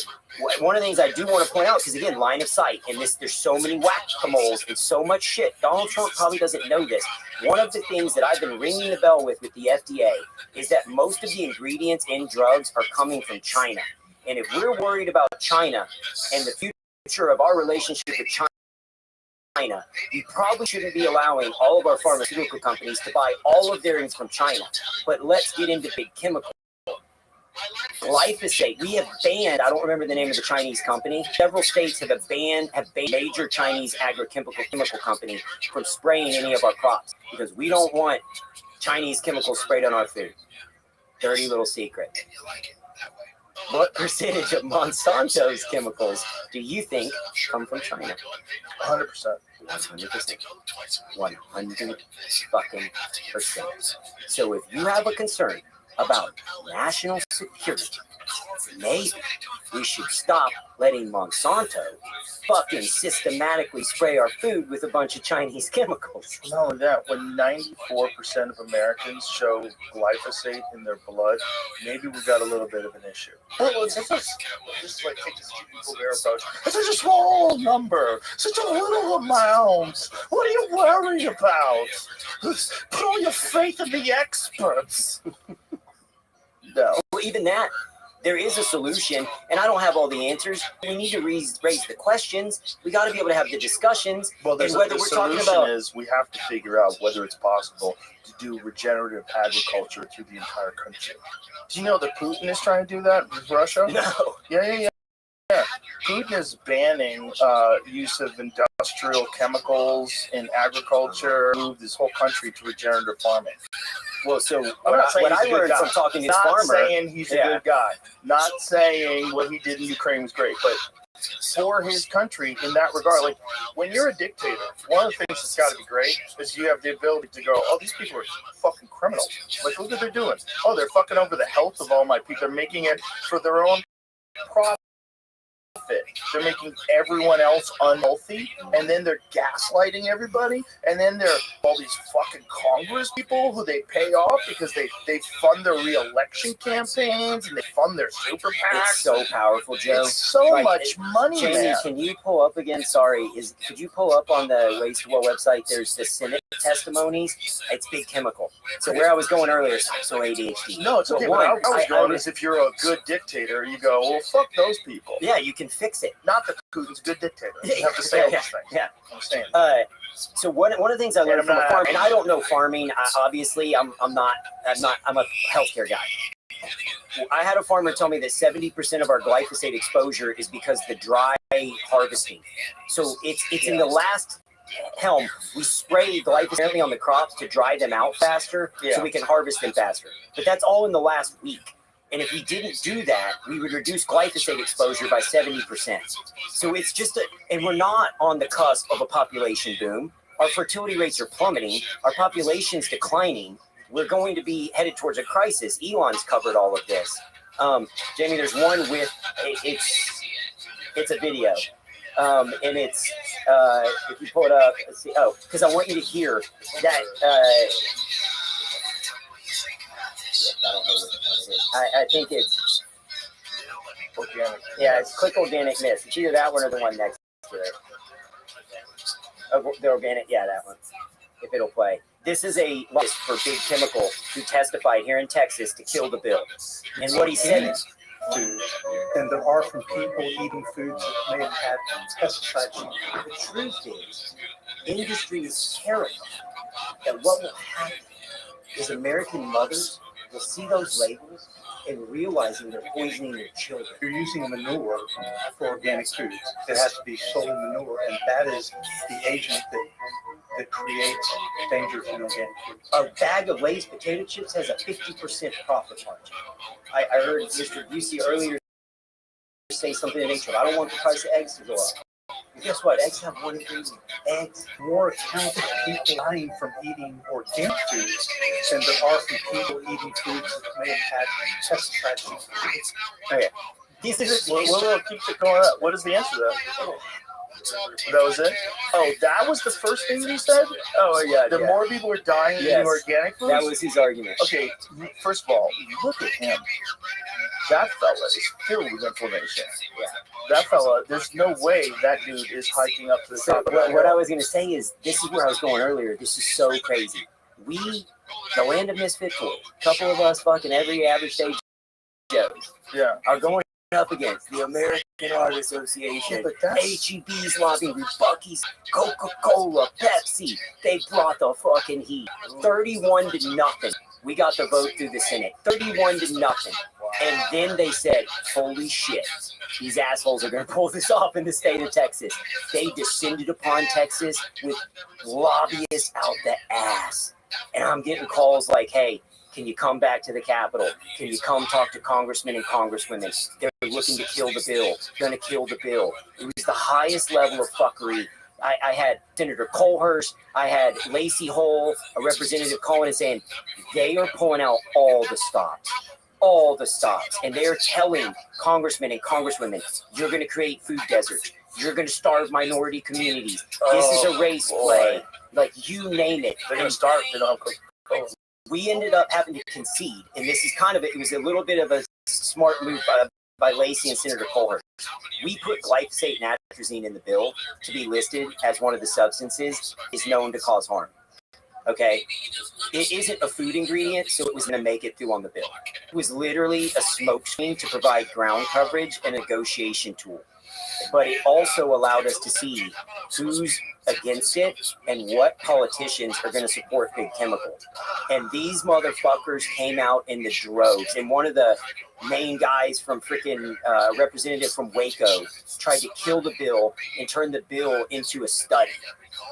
one of the things I do want to point out, because again, line of sight, and there's so many whack-a-moles and so much shit. Donald Trump probably doesn't know this. One of the things that I've been ringing the bell with the FDA is that most of the ingredients in drugs are coming from China. And if we're worried about China and the future of our relationship with China, we probably shouldn't be allowing all of our pharmaceutical companies to buy all of their things from China. But let's get into big chemical. Glyphosate, we have banned, I don't remember the name of the Chinese company. Several states have banned major Chinese chemical company from spraying any of our crops because we don't want Chinese chemicals sprayed on our food. Dirty little secret. What percentage of Monsanto's chemicals do you think come from China? 100%. 100%. 100 fucking %. So if you have a concern about national security, maybe we should stop letting Monsanto fucking systematically spray our food with a bunch of Chinese chemicals. Not only that, when 94% of Americans show glyphosate in their blood, maybe we've got a little bit of an issue. Well, just like take this people there approach. It's such a small number, such a little amount. What are you worried about? Put all your faith in the experts. No. Well, even that, there is a solution, and I don't have all the answers. We need to raise the questions. We got to be able to have the discussions. Well, and whether the we're talking solution about is we have to figure out whether it's possible to do regenerative agriculture through the entire country. Do you know that Putin is trying to do that with Russia? no, Yeah. Putin is banning use of industrial chemicals in agriculture, move this whole country to regenerative farming. well, so I'm what not saying I he's a good learned guy. from talking to this Not farmer, saying he's a good guy. Not saying what he did in Ukraine was great, but for his country in that regard, like when you're a dictator, one of the things that's got to be great is you have the ability to go, oh, these people are fucking criminals. Like, look what they're doing. Oh, they're fucking over the health of all my people. They're making it for their own profit. They're making everyone else unhealthy, and then they're gaslighting everybody, and then there are all these fucking Congress people who they pay off because they fund their re-election campaigns and they fund their super PACs. it's so powerful, Joe. It's so Like, much money, Jamie, man. can you pull up again? Sorry, could you pull up on the Waste to Well website? There's the Senate testimonies. It's big chemical. So where I was going earlier, so ADHD. No, it's okay. Well, But I was going is if you're a good dictator, you go, well, fuck those people. Yeah, you can fix it. Not that Putin's a good dictator. You have to say all these things. Yeah. I'm saying. So one of the things I learned from a farm, and I don't know farming. Obviously, I'm a healthcare guy. I had a farmer tell me that 70% of our glyphosate exposure is because the dry harvesting. So it's in the last helm. We spray glyphosate on the crops to dry them out faster, so we can harvest them faster. But that's all in the last week. And if we didn't do that, we would reduce glyphosate exposure by 70%. So it's just and we're not on the cusp of a population boom. Our fertility rates are plummeting. Our population's declining. We're going to be headed towards a crisis. Elon's covered all of this. Jamie, there's one with, it's a video. And it's, if you pull it up, let's see. Oh, because I want you to hear that, I don't know what it is. I think it's organic. Yeah, it's click organic mist. It's either that one or the one next to it. The organic, yeah, that one. If it'll play. This is a list for Big Chemical who testified here in Texas to kill the bill. And what he said is, food than there are from people eating foods that may have had pesticides. The truth is, industry is terrified that what will happen is American mothers will see those labels and realizing they're poisoning their children. You're using manure for organic foods. It has to be solely manure, and that is the agent that creates dangers in organic foods. A bag of Lay's potato chips has a 50% profit margin. I heard Mr. Busey earlier say something in nature. I don't want the price of eggs to go up. And guess what? Eggs have one ingredient. Eggs. More accounts of people dying from eating organic foods than there are from people eating foods that may have had pesticides. Okay. This is We'll keep it going up. What is the answer to that? That was it? Oh, that was the first thing you said? Oh, yeah. The more people are dying eating organic foods? That was his argument. Okay, first of all, you look at him. That fella is filled with inflammation. Yeah. That fella, there's no way that dude is hiking up to the top of that. What I was going to say is, this is where I was going earlier. This is so crazy. We, the land of misfit toys, a couple of us fucking every average stage Joes, are going up against the American Heart Association, HEB's lobbying, Buc-ee's, Coca-Cola, Pepsi. They brought the fucking heat. 31-0. We got the vote through the Senate. 31-0. And then they said, holy shit, these assholes are going to pull this off in the state of Texas. They descended upon Texas with lobbyists out the ass. And I'm getting calls like, hey, can you come back to the Capitol? Can you come talk to congressmen and congresswomen? They're looking to kill the bill. Going to kill the bill. It was the highest level of fuckery. I had Senator Colhurst. I had Lacey Hull, a representative, calling and saying, they are pulling out all the stops. All the stops. And they're telling congressmen and congresswomen, you're going to create food deserts. You're going to starve minority communities. This is a race play. Like, you name it. They're going to starve. They don't have Coca-Cola. We ended up having to concede, and this is kind of it was a little bit of a smart move by Lacey and Senator Colhurst. We put glyphosate and atrazine in the bill to be listed as one of the substances is known to cause harm. Okay, it isn't a food ingredient, so it was going to make it through on the bill. It was literally a smokescreen to provide ground coverage and a negotiation tool. But it also allowed us to see who's against it and what politicians are going to support big chemical. And these motherfuckers came out in the droves. And one of the main guys from freaking representative from Waco tried to kill the bill and turn the bill into a study.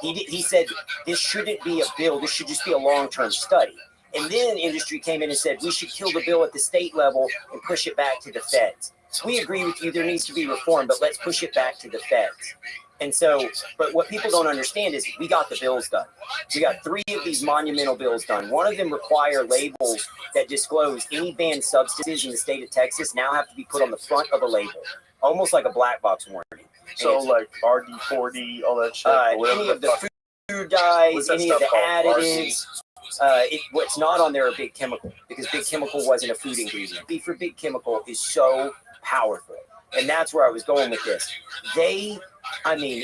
He said this shouldn't be a bill. This should just be a long-term study. And then industry came in and said we should kill the bill at the state level and push it back to the feds. We agree with you. There needs to be reform, but let's push it back to the feds. And so, but what people don't understand is we got the bills done. We got 3 of these monumental bills done. One of them require labels that disclose any banned substances in the state of Texas now have to be put on the front of a label, almost like a black box warning. So like RD40, all that shit. Any of the food dyes, any of the additives. What's not on there are big chemical, because big chemical wasn't a food ingredient. Beef for big chemical is so powerful. And that's where I was going with this. It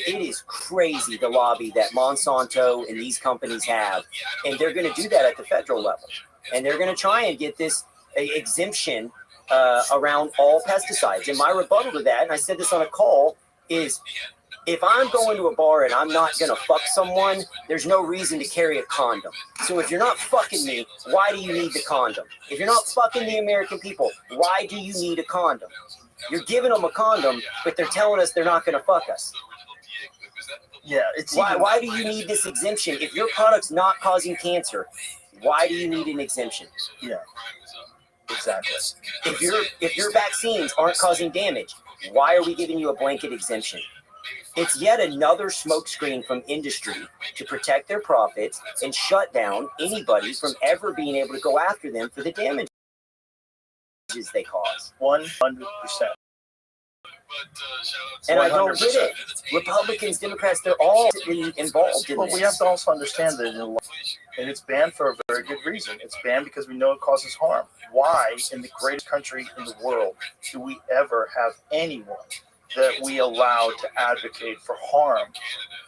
is crazy the lobby that Monsanto and these companies have. And they're going to do that at the federal level. And they're going to try and get this exemption around all pesticides. And my rebuttal to that, and I said this on a call, is if I'm going to a bar and I'm not going to fuck someone, there's no reason to carry a condom. So if you're not fucking me, why do you need the condom? If you're not fucking the American people, why do you need a condom? You're giving them a condom, but they're telling us they're not going to fuck us. Yeah, it's why do you need this exemption? If your product's not causing cancer, why do you need an exemption? Yeah, exactly. If your vaccines aren't causing damage, why are we giving you a blanket exemption? It's yet another smokescreen from industry to protect their profits and shut down anybody from ever being able to go after them for the damages they cause. 100%. And I don't get it. Republicans, Democrats, they're all involved in Well, this. we have to also understand that and it's banned for a very good reason. It's banned because we know it causes harm. Why, in the greatest country in the world, do we ever have anyone that we allow to advocate for harm,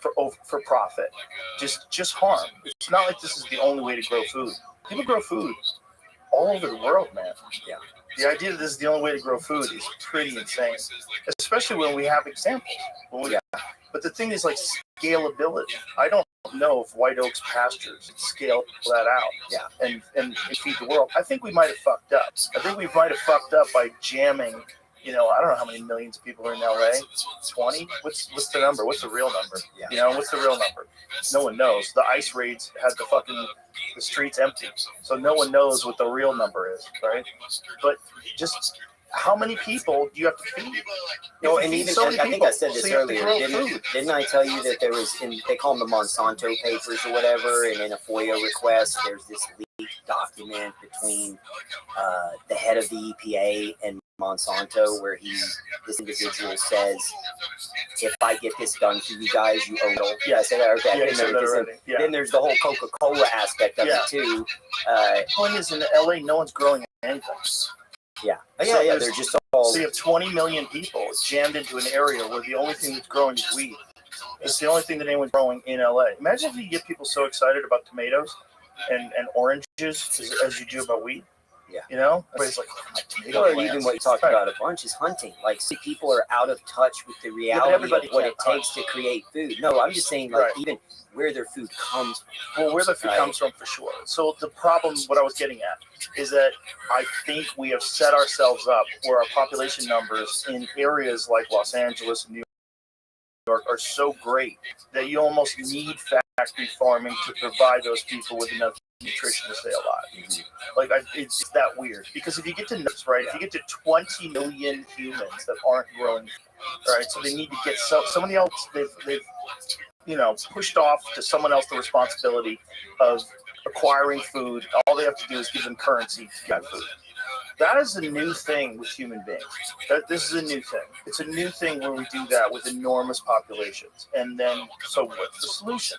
for profit? Just harm. It's not like this is the only way to grow food. People grow food all over the world, man. Yeah. The idea that this is the only way to grow food is pretty insane, especially when we have examples. But the thing is, like, scalability. I don't know if White Oaks pastures scale that out and feed the world. I think we might have fucked up. I think we might have fucked up by jamming. I don't know how many millions of people are in LA. 20? What's the number? What's the real number? Yeah. What's the real number? No one knows. The ICE raids had the streets empty, so no one knows what the real number is, right? But just how many people do you have to feed? No, and even I think I said this earlier. Didn't I tell you that there was, they call them the Monsanto papers or whatever, and in a FOIA request, there's this leaked document between the head of the EPA and Monsanto, where this individual says, if I get this done for you guys, you owe it. Yeah, I said that. Okay. Then there's the whole Coca-Cola aspect of it too. The point is, in LA, no one's growing anything. Yeah. They're just all. So you have 20 million people jammed into an area where the only thing that's growing is weed. It's the only thing that anyone's growing in LA. Imagine if you get people so excited about tomatoes and oranges as you do about weed. Yeah. Everybody's like, or even what you talked about a bunch is hunting. Like, see, people are out of touch with the reality of what it takes to create food. No, I'm just saying, even where their food comes from. Well, where the food comes from, for sure. So the problem, what I was getting at, is that I think we have set ourselves up where our population numbers in areas like Los Angeles and New York are so great that you almost need factory farming to provide those people with enough nutrition to stay alive. Like, it's that weird, because if you get to nuts, right, if you get to 20 million humans that aren't growing, right, so they need to get somebody else, they've pushed off to someone else the responsibility of acquiring food. All they have to do is give them currency to get food. That is a new thing with human beings. This is a new thing. It's a new thing where we do that with enormous populations. And then, so what's the solution?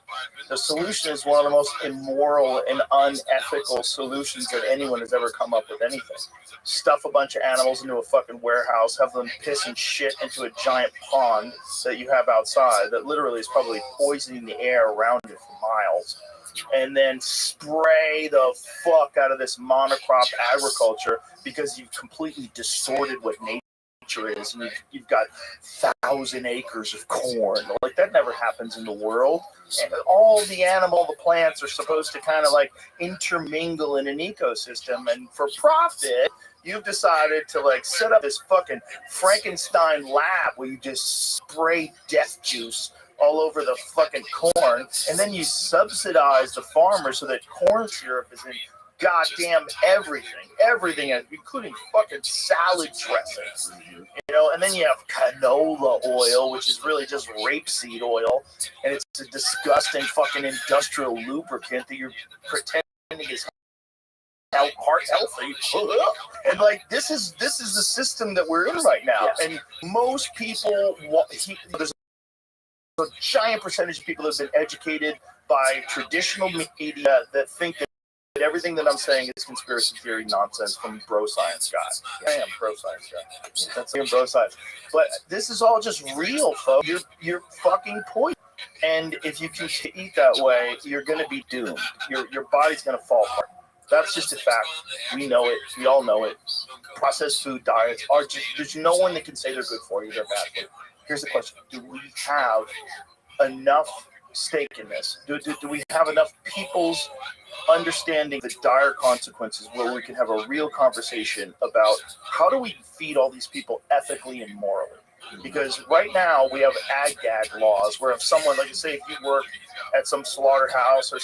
The solution is one of the most immoral and unethical solutions that anyone has ever come up with anything. Stuff a bunch of animals into a fucking warehouse, have them piss and shit into a giant pond that you have outside that literally is probably poisoning the air around you for miles. and then spray the fuck out of this monocrop agriculture because you've completely distorted what nature is, and you've got 1,000 acres of corn. Like, that never happens in the world. And all the the plants are supposed to kind of like intermingle in an ecosystem, and for profit, you've decided to like set up this fucking Frankenstein lab where you just spray death juice all over the fucking corn, and then you subsidize the farmers so that corn syrup is in goddamn everything, including fucking salad dressings, and then you have canola oil, which is really just rapeseed oil, and it's a disgusting fucking industrial lubricant that you're pretending is heart healthy, and like this is the system that we're in right now. Yes. And most people, there's a giant percentage of people that have been educated by traditional media that think that everything that I'm saying is conspiracy theory nonsense from bro science guys. I am bro science guy. That's bro science. But this is all just real, folks. You're fucking poison. And if you can eat that way, you're gonna be doomed. Your body's gonna fall apart. That's just a fact. We know it. We all know it. Processed food diets are just, there's no one that can say they're good for you, they're bad for you. Here's the question. Do we have enough stake in this? Do we have enough people's understanding the dire consequences where we can have a real conversation about how do we feed all these people ethically and morally? Because right now we have ag-gag laws where if someone, like say if you work at some slaughterhouse or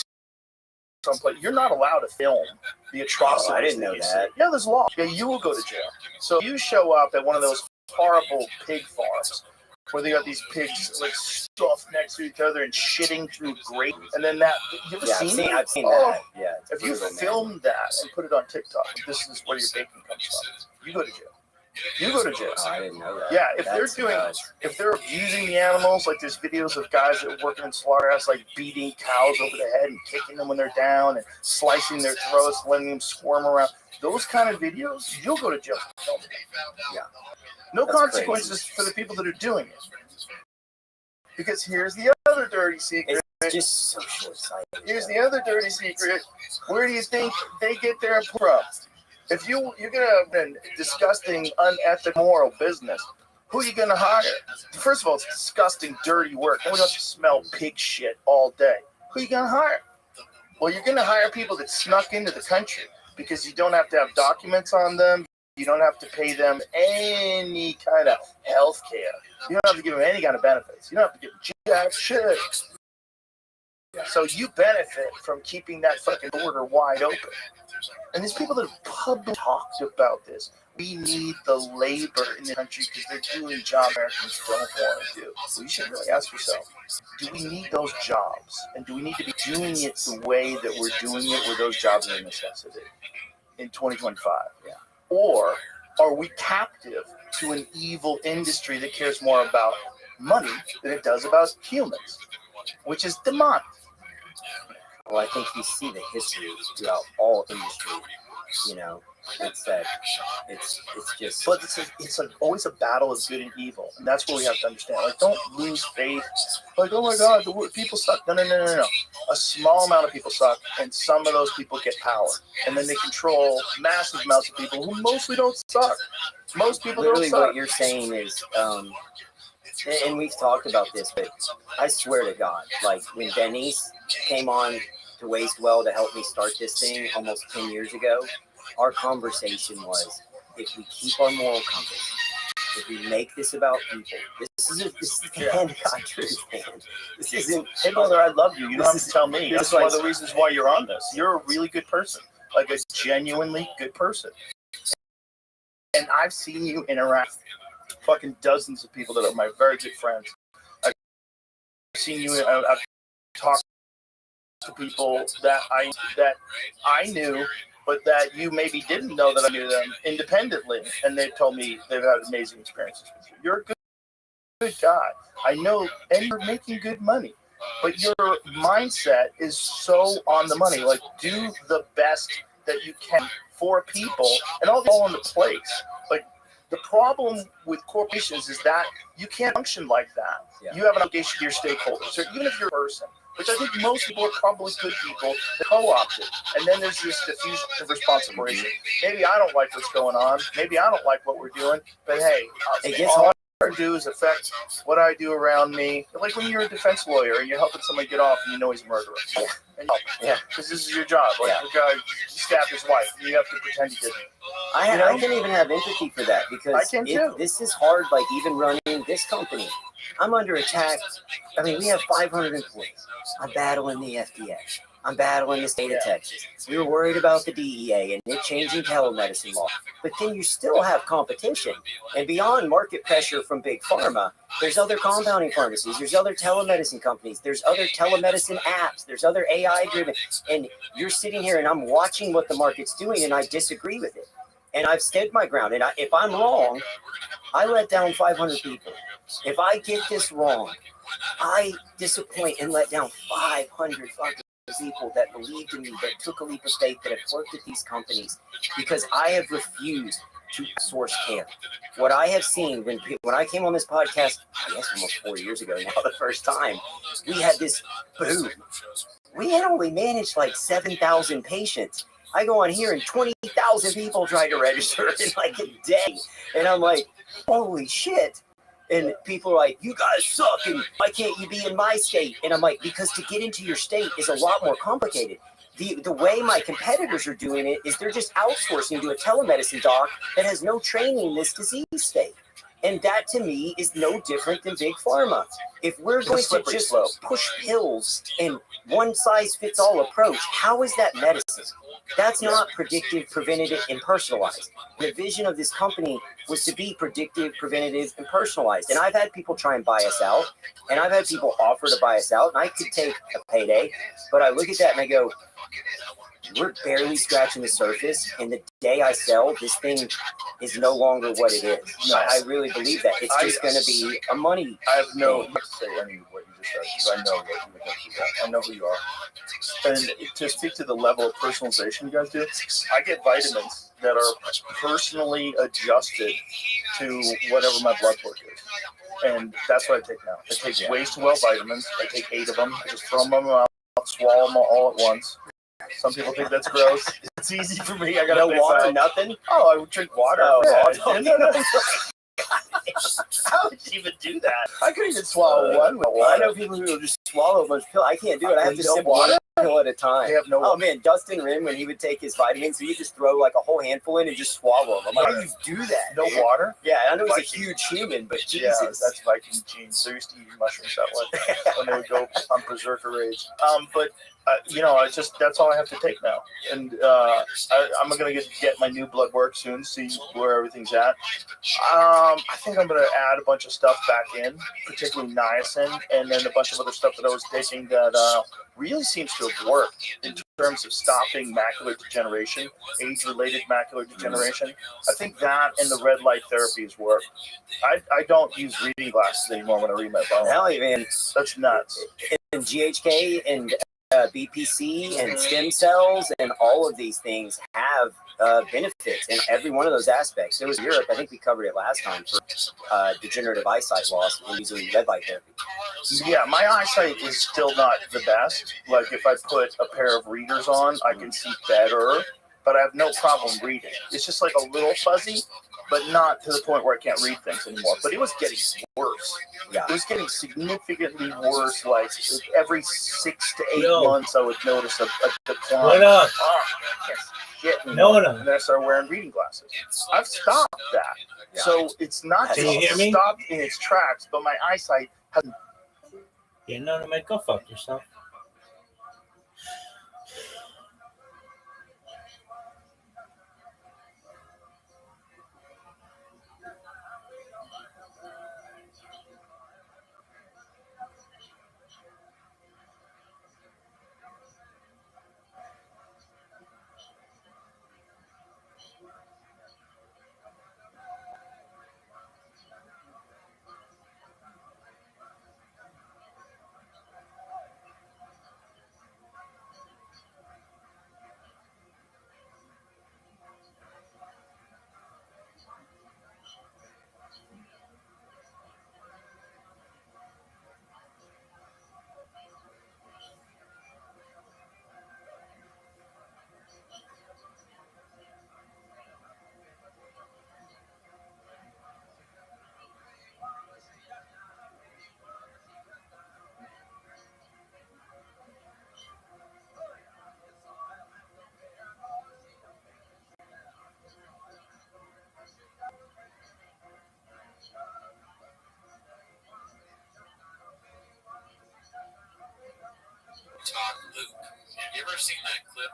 someplace, you're not allowed to film the atrocities. I didn't know that. Yeah, there's law. Yeah, you will go to jail. So you show up at one of those horrible pig farms where they got these pigs like stuffed next to each other and shitting through grate, and then that you ever seen that? I've seen that. Yeah. If you filmed that and put it on TikTok, this is where your bacon comes from. You go to jail. You go to jail. Oh, I didn't know that. Yeah, if they're abusing the animals, like there's videos of guys that are working in slaughterhouse, like beating cows over the head and kicking them when they're down and slicing their throats, letting them squirm around. Those kind of videos, you'll go to jail. Yeah. No That's consequences crazy. For the people that are doing it. Because here's the other dirty secret. It's just so short-sighted. Here's the other dirty secret. Where do you think they get their from? If you're gonna have a disgusting, unethical, moral business, who are you gonna hire? First of all, it's disgusting, dirty work, and we don't smell pig shit all day. Who are you gonna hire? Well, you're gonna hire people that snuck into the country because you don't have to have documents on them. You don't have to pay them any kind of health care. You don't have to give them any kind of benefits. You don't have to give them jack shit. So you benefit from keeping that fucking border wide open. And there's people that have publicly talked about this. We need the labor in the country because they're doing jobs Americans don't want to do. Well, you should really ask yourself, do we need those jobs? And do we need to be doing it the way that we're doing it where those jobs are a necessity in 2025? Yeah. Or are we captive to an evil industry that cares more about money than it does about humans, which is demonic? Well, I think you see the history throughout all industry. It's that it's just. But it's like always a battle of good and evil, and that's what we have to understand. Like, don't lose faith. Like, oh my God, the people suck. No. A small amount of people suck, and some of those people get power, and then they control massive amounts of people who mostly don't suck. Most people Literally don't suck. What you're saying is, and we've talked about this, but I swear to God, like when Denise came on to Wastewell to help me start this thing almost 10 years ago, our conversation was, if we keep our moral compass, if we make this about people, this is the hand of God truth, man. This isn't, hey brother, I love you. You don't have to tell me. That's one of the reasons why you're on this. You're a really good person, like a genuinely good person. And I've seen you interact with fucking dozens of people that are my very good friends. I've seen you, I've talked to people that I knew, but that you maybe didn't know that I knew them independently, and they've told me they've had amazing experiences with you. You're a good guy. I know, and you're making good money, but your mindset is so on the money. Like, do the best that you can for people, and all in the place. Like, the problem with corporations is that you can't function like that. Yeah. You have an obligation to your stakeholders. So even if you're a person, which I think most people are probably good people that co-opted. And then there's this diffusion of responsibility. Maybe I don't like what's going on. Maybe I don't like what we're doing. But hey, It gets all hard. I can do is affect what I do around me. Like when you're a defense lawyer and you're helping somebody get off and you know he's a murderer. Yeah. Because this is your job. Like Yeah. the guy stabbed his wife. You have to pretend he didn't. I can even have empathy for that because I can too. this is hard, like even running this company. I'm under attack. I mean, we have 500 employees. I'm battling the FDA. I'm battling the state of Texas. We were worried about the DEA and it changing telemedicine law. But then you still have competition. And beyond market pressure from big pharma, there's other compounding pharmacies. There's other telemedicine companies. There's other telemedicine apps. There's other AI driven. And you're sitting here and I'm watching what the market's doing and I disagree with it. And I've stood my ground. And if I'm wrong, I let down 500 people. If I get this wrong, I disappoint and let down 500 fucking people that believed in me, that took a leap of faith, that have worked at these companies, because I have refused to source care. What I have seen when I came on this podcast, I guess almost 4 years ago now, the first time, we had this boom. We had only managed like 7,000 patients. I go on here and 20,000 people try to register in like a day. And I'm like, holy shit. And people are like, you guys suck, and why can't you be in my state? And I'm like, because to get into your state is a lot more complicated. The way my competitors are doing it is they're just outsourcing to a telemedicine doc that has no training in this disease state. And that to me is no different than big pharma. If we're going to just push pills and one size fits all approach, how is that medicine? That's not predictive, preventative, and personalized. The vision of this company was to be predictive, preventative, and personalized. And I've had people try and buy us out, and I've had people offer to buy us out, and I could take a payday, but I look at that and I go, we're barely scratching the surface, and the day I sell, this thing is no longer what it is. No, I really believe that. It's just going to be a money. I have no to say any of what you just said, because I know what you would go through that. I know who you are. And to speak to the level of personalization you guys do, I get vitamins that are personally adjusted to whatever my blood work is. And that's what I take now. I take Waste Well vitamins. I take 8 of them. I just throw them in my mouth, swallow them all at once. Some people think that's gross. It's easy for me. I got no water, nothing. Oh, I would drink water. Oh, no. How would you even do that? I couldn't even swallow one with water. I know people who will just swallow a bunch of pills. I can't do it. I have to sip water pill at a time. They have no. Oh man, Dustin Rim, when he would take his vitamins, he would just throw like a whole handful in and just swallow them. I'm like, how do you do that? No water? Yeah, I know he's a huge human, but Jesus. Yeah, that's Viking genes. They're used to eating mushrooms that way when they would go on berserker rage. But that's all I have to take now. And I'm going to get my new blood work soon, see where everything's at. I think I'm going to add a bunch of stuff back in, particularly niacin, and then a bunch of other stuff that I was taking that really seems to have worked in terms of stopping macular degeneration, age-related macular degeneration. I think that and the red light therapies work. I don't use reading glasses anymore when I read my phone. Hell, man. That's nuts. And GHK and BPC and stem cells and all of these things have benefits in every one of those aspects. There was Europe, I think we covered it last time, for degenerative eyesight loss and using red light therapy. Yeah, my eyesight is still not the best. Like if I put a pair of readers on, I can see better, but I have no problem reading. It's just like a little fuzzy, but not to the point where I can't read things anymore. But it was getting worse. Yeah. It was getting significantly worse. Like every 6 to 8 months, I would notice a decline. What up? No. And then I started wearing reading glasses. I've stopped that. Yeah. So it's not just stopped in its tracks, but my eyesight hasn't. You know to make go fuck yourself.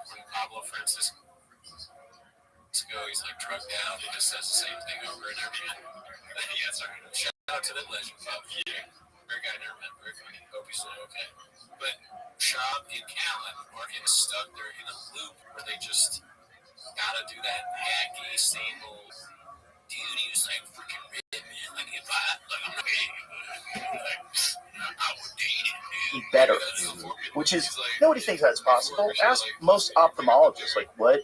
when Pablo Francisco, he's like drugged out. He just says the same thing over and over again. Yeah, sorry. Shout out to that legend, Bob. Yeah. Great guy, never met. Very funny. Hope he's doing okay. But Schaub and Callan are stuck there in a loop where they just gotta do that hacky, same old dude. He was like freaking red, man. Like if I'm not I would date it. Better. Which is, nobody thinks that's possible. Ask most ophthalmologists, like, what?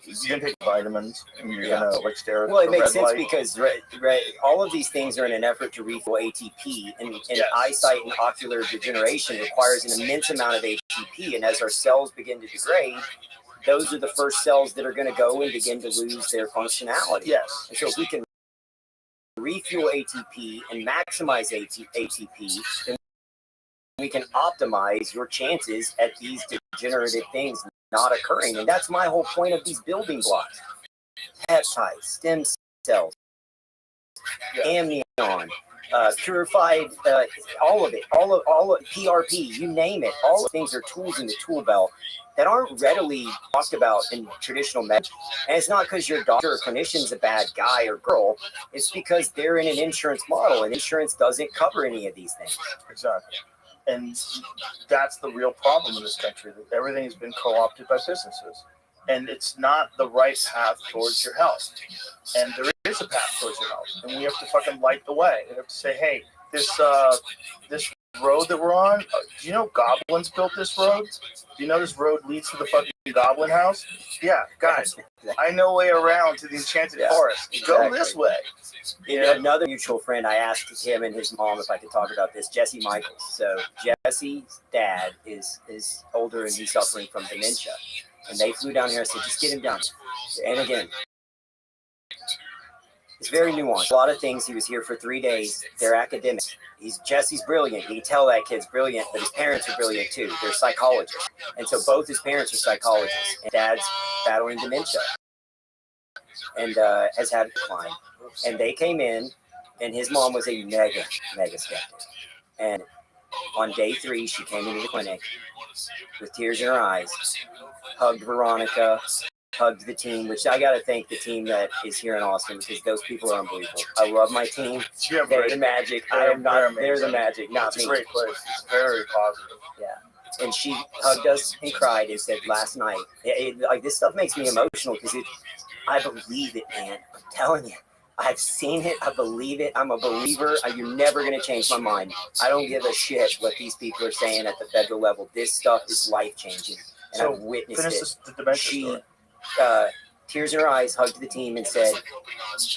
You're gonna take vitamins and you're gonna like stare at Well, it the makes red sense light. because all of these things are in an effort to refill ATP, and eyesight and ocular degeneration requires an immense amount of ATP. And as our cells begin to degrade, those are the first cells that are going to go and begin to lose their functionality. Yes. And so if we can refuel ATP and maximize ATP, then we can optimize your chances at these degenerative things not occurring. And that's my whole point of these building blocks. Peptides, stem cells, amnion, purified, all of it, all of PRP, you name it. All of things are tools in the tool belt that aren't readily talked about in traditional medicine. And it's not because your doctor or clinician's a bad guy or girl. It's because they're in an insurance model, and insurance doesn't cover any of these things. Exactly. And that's the real problem in this country, that everything has been co-opted by businesses. And it's not the right path towards your health. And there is a path towards your health. And we have to fucking light the way. We have to say, hey, this road that we're on, do you know goblins built this road? Do you know this road leads to the fucking goblin house? Yeah, guys, I know a way around to the enchanted forest. Go this way. Another mutual friend, I asked him and his mom if I could talk about this, Jesse Michaels. So Jesse's dad is older and he's suffering from dementia. And they flew down here and said, just get him down. And again, it's very nuanced. A lot of things. He was here for 3 days. They're academics. Jesse's brilliant. You can tell that kid's brilliant, but his parents are brilliant too. They're psychologists. And so both his parents are psychologists. And dad's battling dementia and has had a decline. And they came in, and his mom was a mega skeptic. And on day 3, she came into the clinic with tears in her eyes, hugged Veronica, hugged the team, which I got to thank the team that is here in Austin, because those people are unbelievable. I love my team. They're the magic. I am not. They're the magic, not me. It's a great place. It's very positive. Yeah. And she hugged us and cried and said last night, like this stuff makes me emotional because I believe it, man. I'm telling you. I've seen it. I believe it. I'm a believer. You're never going to change my mind. I don't give a shit what these people are saying at the federal level. This stuff is life-changing. And So, I've witnessed finish it. the dementia She, story. tears in her eyes, hugged the team and said,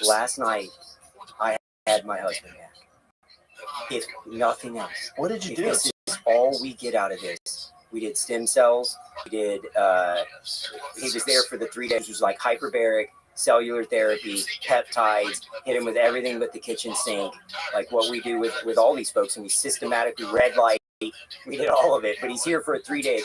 last night, I had my husband back. If nothing else. What did you if do? This is all we get out of this. We did stem cells. We did, he was there for the 3 days. It was like hyperbaric, cellular therapy, peptides, hit him with everything but the kitchen sink, like what we do with all these folks. And we systematically red light. We did all of it. But he's here for a 3-day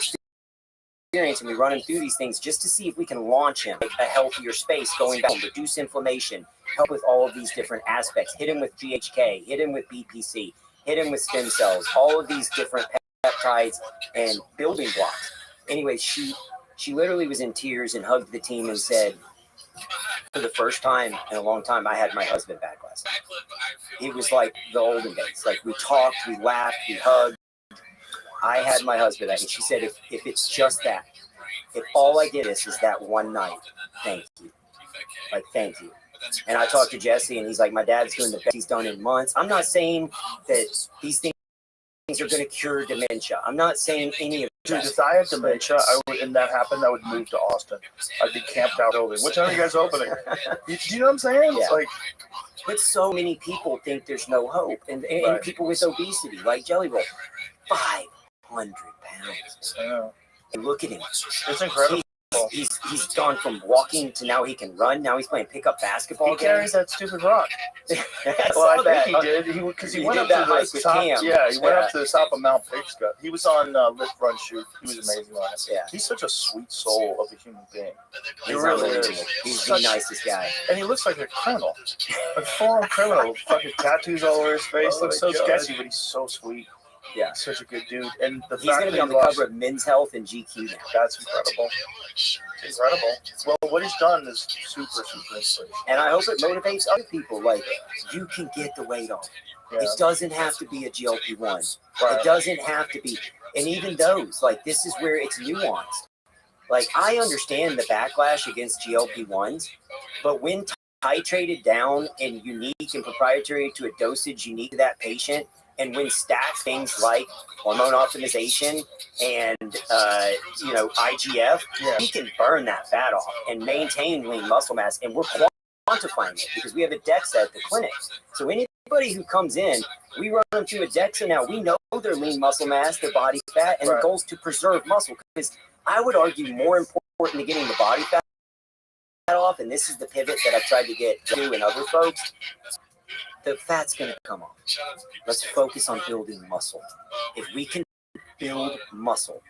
experience, and we run him through these things just to see if we can launch him a healthier space, going back, reduce inflammation, help with all of these different aspects, hit him with GHK, hit him with BPC, hit him with stem cells, all of these different peptides and building blocks. Anyway, she literally was in tears and hugged the team and said, for the first time in a long time, I had my husband back last night. It was like the olden days. Like we talked, we laughed, we hugged. I had my husband back. And she said, if it's just that, if all I get is that one night, thank you. Like, thank you. And I talked to Jesse, and he's like, my dad's doing the best he's done in months. I'm not saying that these things are going to cure dementia. I'm not saying any of Dude, if I had dementia and that happened, I would move to Austin. I'd be camped out building. What time are you guys opening? Do you know what I'm saying? Yeah. It's like, but so many people think there's no hope. And Right. people with obesity, like Jelly Roll, 500 pounds. I know. And look at him. It's incredible. He's gone from walking to now he can run. Now he's playing pickup basketball. He carries that stupid rock. Well, I think he did. Because he He went did up that to hike the with top. Cam. Yeah, he went Yeah. up to the top of Mount Pigska. He was on Lift Run Shoot. He was amazing on it. Yeah. He's such a sweet soul of a human being. He He's really unbelievable. is. He's the nicest guy. And he looks like a criminal. A full-on criminal. Fucking tattoos all over his face. Oh Looks so my God. sketchy, but he's so sweet. Yeah. Such a good dude. And the He's fact going to be that on he the lost, cover of Men's Health and GQ now. that's incredible. It's incredible. Well, what he's done is super, super inspirational. And I hope it motivates other people. Like, you can get the weight off. Yeah. It doesn't have to be a GLP-1. Right. It doesn't have to be. And even those, like, this is where it's nuanced. Like, I understand the backlash against GLP-1s, but when titrated down and unique and proprietary to a dosage unique to that patient, and when stacked things like hormone optimization and IGF, Yeah. we can burn that fat off and maintain lean muscle mass. And we're quantifying it because we have a DEXA at the clinic. So anybody who comes in, we run them through a DEXA now. We know their lean muscle mass, their body fat, and the goal is to preserve muscle. Because I would argue more important than getting the body fat off, and this is the pivot that I've tried to get to and other folks, the fat's going to come off. Let's focus on building muscle. If we can build muscle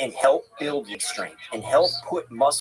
and help build your strength and help put muscle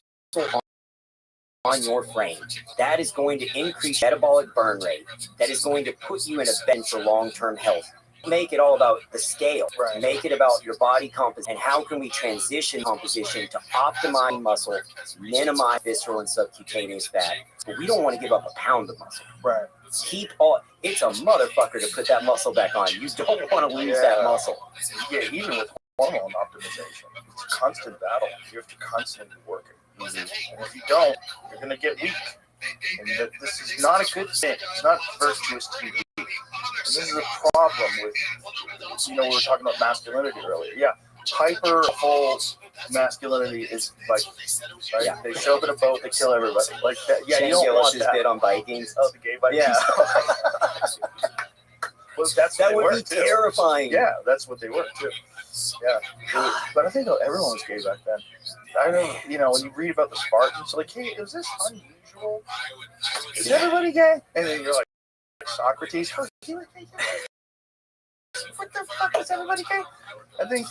on your frame, that is going to increase metabolic burn rate. That is going to put you in a bend for long-term health. Make it all about the scale. Right. Make it about your body composition and how can we transition composition to optimize muscle, minimize visceral and subcutaneous fat. But we don't want to give up a pound of muscle. Right. It's a motherfucker to put that muscle back on. You don't want to lose that muscle. Yeah, even with hormone optimization, it's a constant battle. You have to constantly work it. And if you don't, you're going to get weak. And this is not a good thing. It's not virtuous to be weak. And this is a problem with, we were talking about masculinity earlier. Yeah, hyper full masculinity is Vikings, right? Yeah. They show up in a boat, they kill everybody. Like that. Yeah, you don't want that. Bit on Vikings. Oh, the gay Vikings. Yeah. Well, that would be terrifying. Yeah, that's what they were too. Yeah, but I think everyone was gay back then. I know, when you read about the Spartans, like, hey, is this unusual? Is everybody gay? And then you're like, Socrates, what the fuck is everybody gay? I think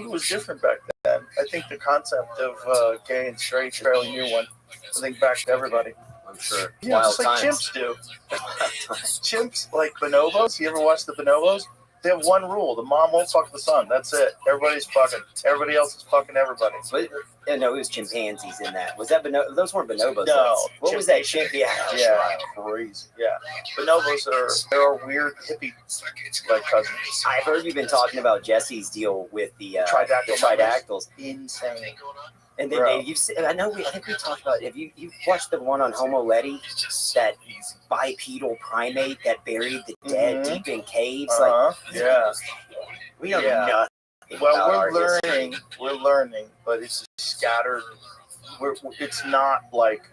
it was different back then. I think the concept of gay and straight is a fairly new one. I think back to everybody. I'm sure. Yeah, just like chimps do. Chimps, like bonobos. You ever watch the bonobos? They have one rule: the mom won't fuck the son. That's it. Everybody's fucking. Everybody else is fucking everybody. But it was chimpanzees in that. Was that those weren't bonobos? No. What was that chimp? Yeah, crazy. Yeah, bonobos are weird hippie like cousins. I've heard you've been talking about Jesse's deal with the tridactyls. Insane. And then I think we talked about. Have you watched the one on Homo Leti, that bipedal primate that buried the dead deep in caves? We don't know nothing. Well, we're learning, but it's scattered. It's not like,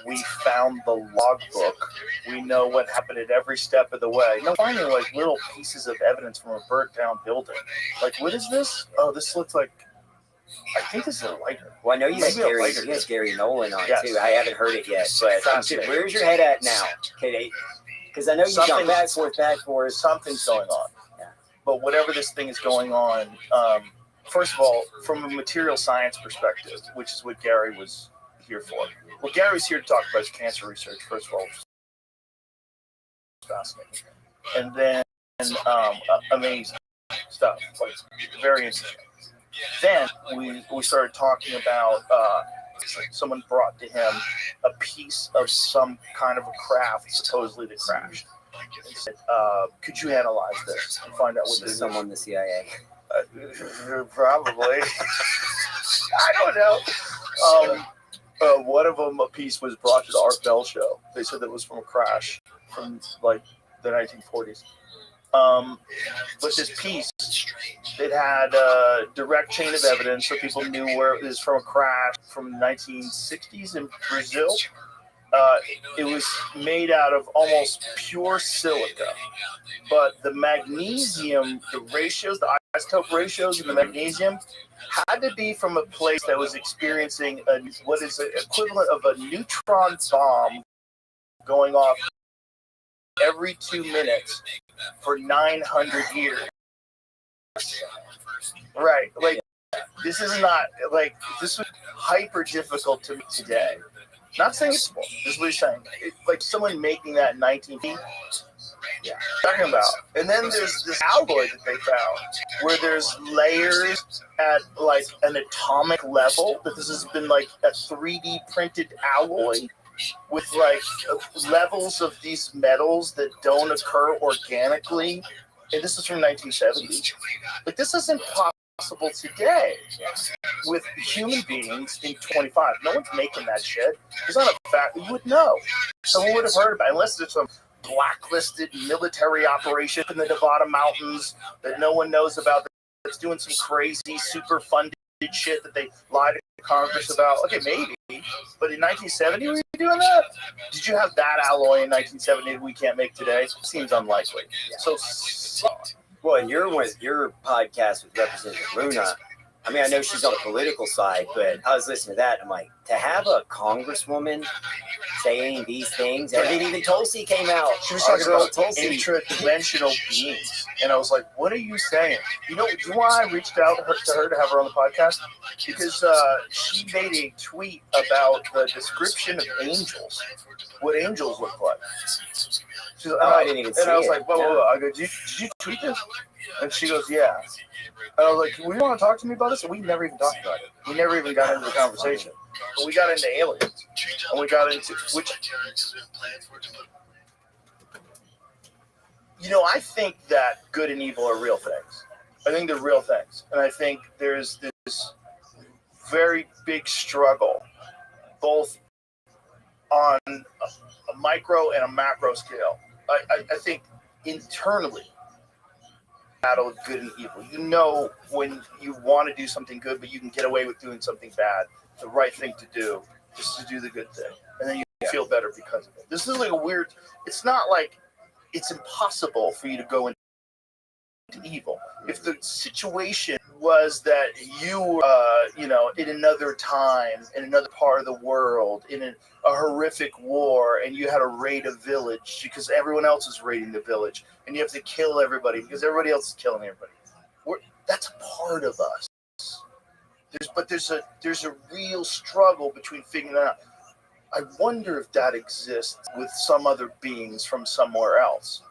we found the logbook. We know what happened at every step of the way. No, finding like little pieces of evidence from a burnt down building. Like, what is this? Oh, this looks like. I think this is a lighter. Well, I know you had Gary Nolan on too. I haven't heard it yet, but where's your head at now? Okay, because I know you jump back forth. Something's going on. Yeah. But whatever this thing is going on, first of all, from a material science perspective, which is what Gary was here for. Well, Gary's here to talk about his cancer research, first of all, which is fascinating. And then amazing stuff, like very interesting. Then we started talking about someone brought to him a piece of some kind of a craft, supposedly that crashed. He said, could you analyze this and find out what this is? Someone in the CIA. Probably. I don't know. One of them, a piece was brought to the Art Bell show. They said that it was from a crash from like the 1940s. But this piece, it had a direct chain of evidence, so people knew where it was from a crash from the 1960s in Brazil. It was made out of almost pure silica, but the magnesium, the isotope ratios in the magnesium had to be from a place that was experiencing what is the equivalent of a neutron bomb going off every 2 minutes for 900 years. Right. Like, this is not, like, this was hyper difficult to me today. Not saying it's small. This is what he's saying. Like, someone making that in 1950, Talking about. And then there's this alloy that they found where there's layers at like an atomic level, that this has been like a 3D printed alloy with like levels of these metals that don't occur organically. And this is from 1970. Like, this isn't possible today with human beings in 25. No one's making that shit. It's not a fact. You would know. Someone would have heard about it, unless it's some blacklisted military operation in the Nevada mountains that no one knows about, that's doing some crazy, super funded shit that they lied to Congress about. Okay, maybe. But in 1970, were you doing that? Did you have that alloy in 1970 that we can't make today? Seems unlikely. So, well, and your podcast with Representative Luna, I mean, I know she's on the political side, but I was listening to that. I'm like, to have a congresswoman saying these things, and then even Tulsi came out. She was talking about intradimensional beings. And I was like, what are you saying? You know why I reached out to her to have her on the podcast? Because she made a tweet about the description of angels, what angels look like. She's like, I didn't even see it. And I was like, whoa. I go, did you tweet this? And she goes, yeah. And I was like, well, you want to talk to me about this? And we never even talked about it. We never even got into the conversation. But we got into aliens. And we got into, which, you know, I think that good and evil are real things. I think they're real things. And I think there's this very big struggle, both on a micro and a macro scale. I think internally, battle of good and evil. You know when you want to do something good, but you can get away with doing something bad. The right thing to do is to do the good thing. And then you feel better because of it. This is like a weird, it's not like it's impossible for you to go into evil. If the situation was that you, in another time, in another part of the world, in a horrific war, and you had to raid a village because everyone else is raiding the village, and you have to kill everybody because everybody else is killing everybody. That's a part of us. There's a real struggle between figuring that out. I wonder if that exists with some other beings from somewhere else.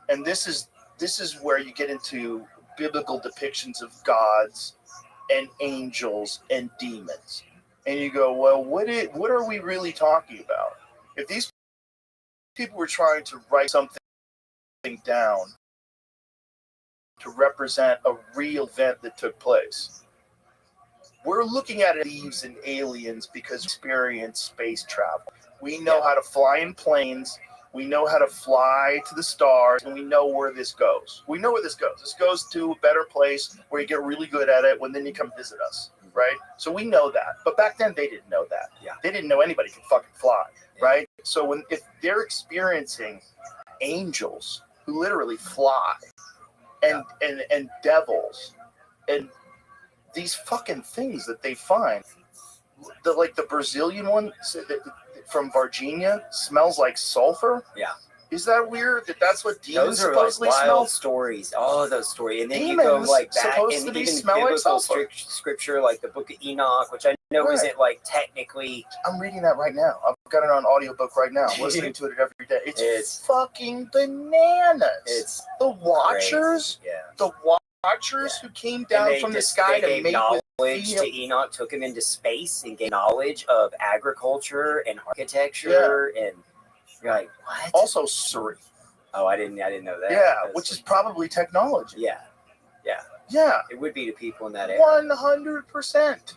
And this is where you get into biblical depictions of gods and angels and demons. And you go, well, what are we really talking about? If these people were trying to write something down to represent a real event that took place, we're looking at thieves and aliens because we experience space travel. We know how to fly in planes. We know how to fly to the stars, and we know where this goes. We know where this goes. This goes to a better place where you get really good at it when then you come visit us, right? So we know that. But back then, they didn't know that. Yeah. They didn't know anybody could fucking fly, right? So if they're experiencing angels who literally fly and devils and these fucking things that they find, the Brazilian one from Virginia smells like sulfur. Yeah. Is that weird? That's what demons those are supposedly like wild smell? stories. All of those stories, and then Demons you go like back supposed and to be even smell like biblical sulfur. scripture, like the Book of Enoch, which I know Right. isn't like technically. I'm reading that right now. I've got it on audiobook right now. I'm listening to it every day. It's fucking bananas. It's the Watchers. Crazy. Yeah. The Watchers who came down from the sky they to gave mate knowledge with to Enoch, took him into space and gave knowledge of agriculture and architecture, and you're like, what? Also, sorcery. Oh, I didn't know that. Yeah, which is probably technology. Yeah. Yeah. It would be to people in that area. 100%.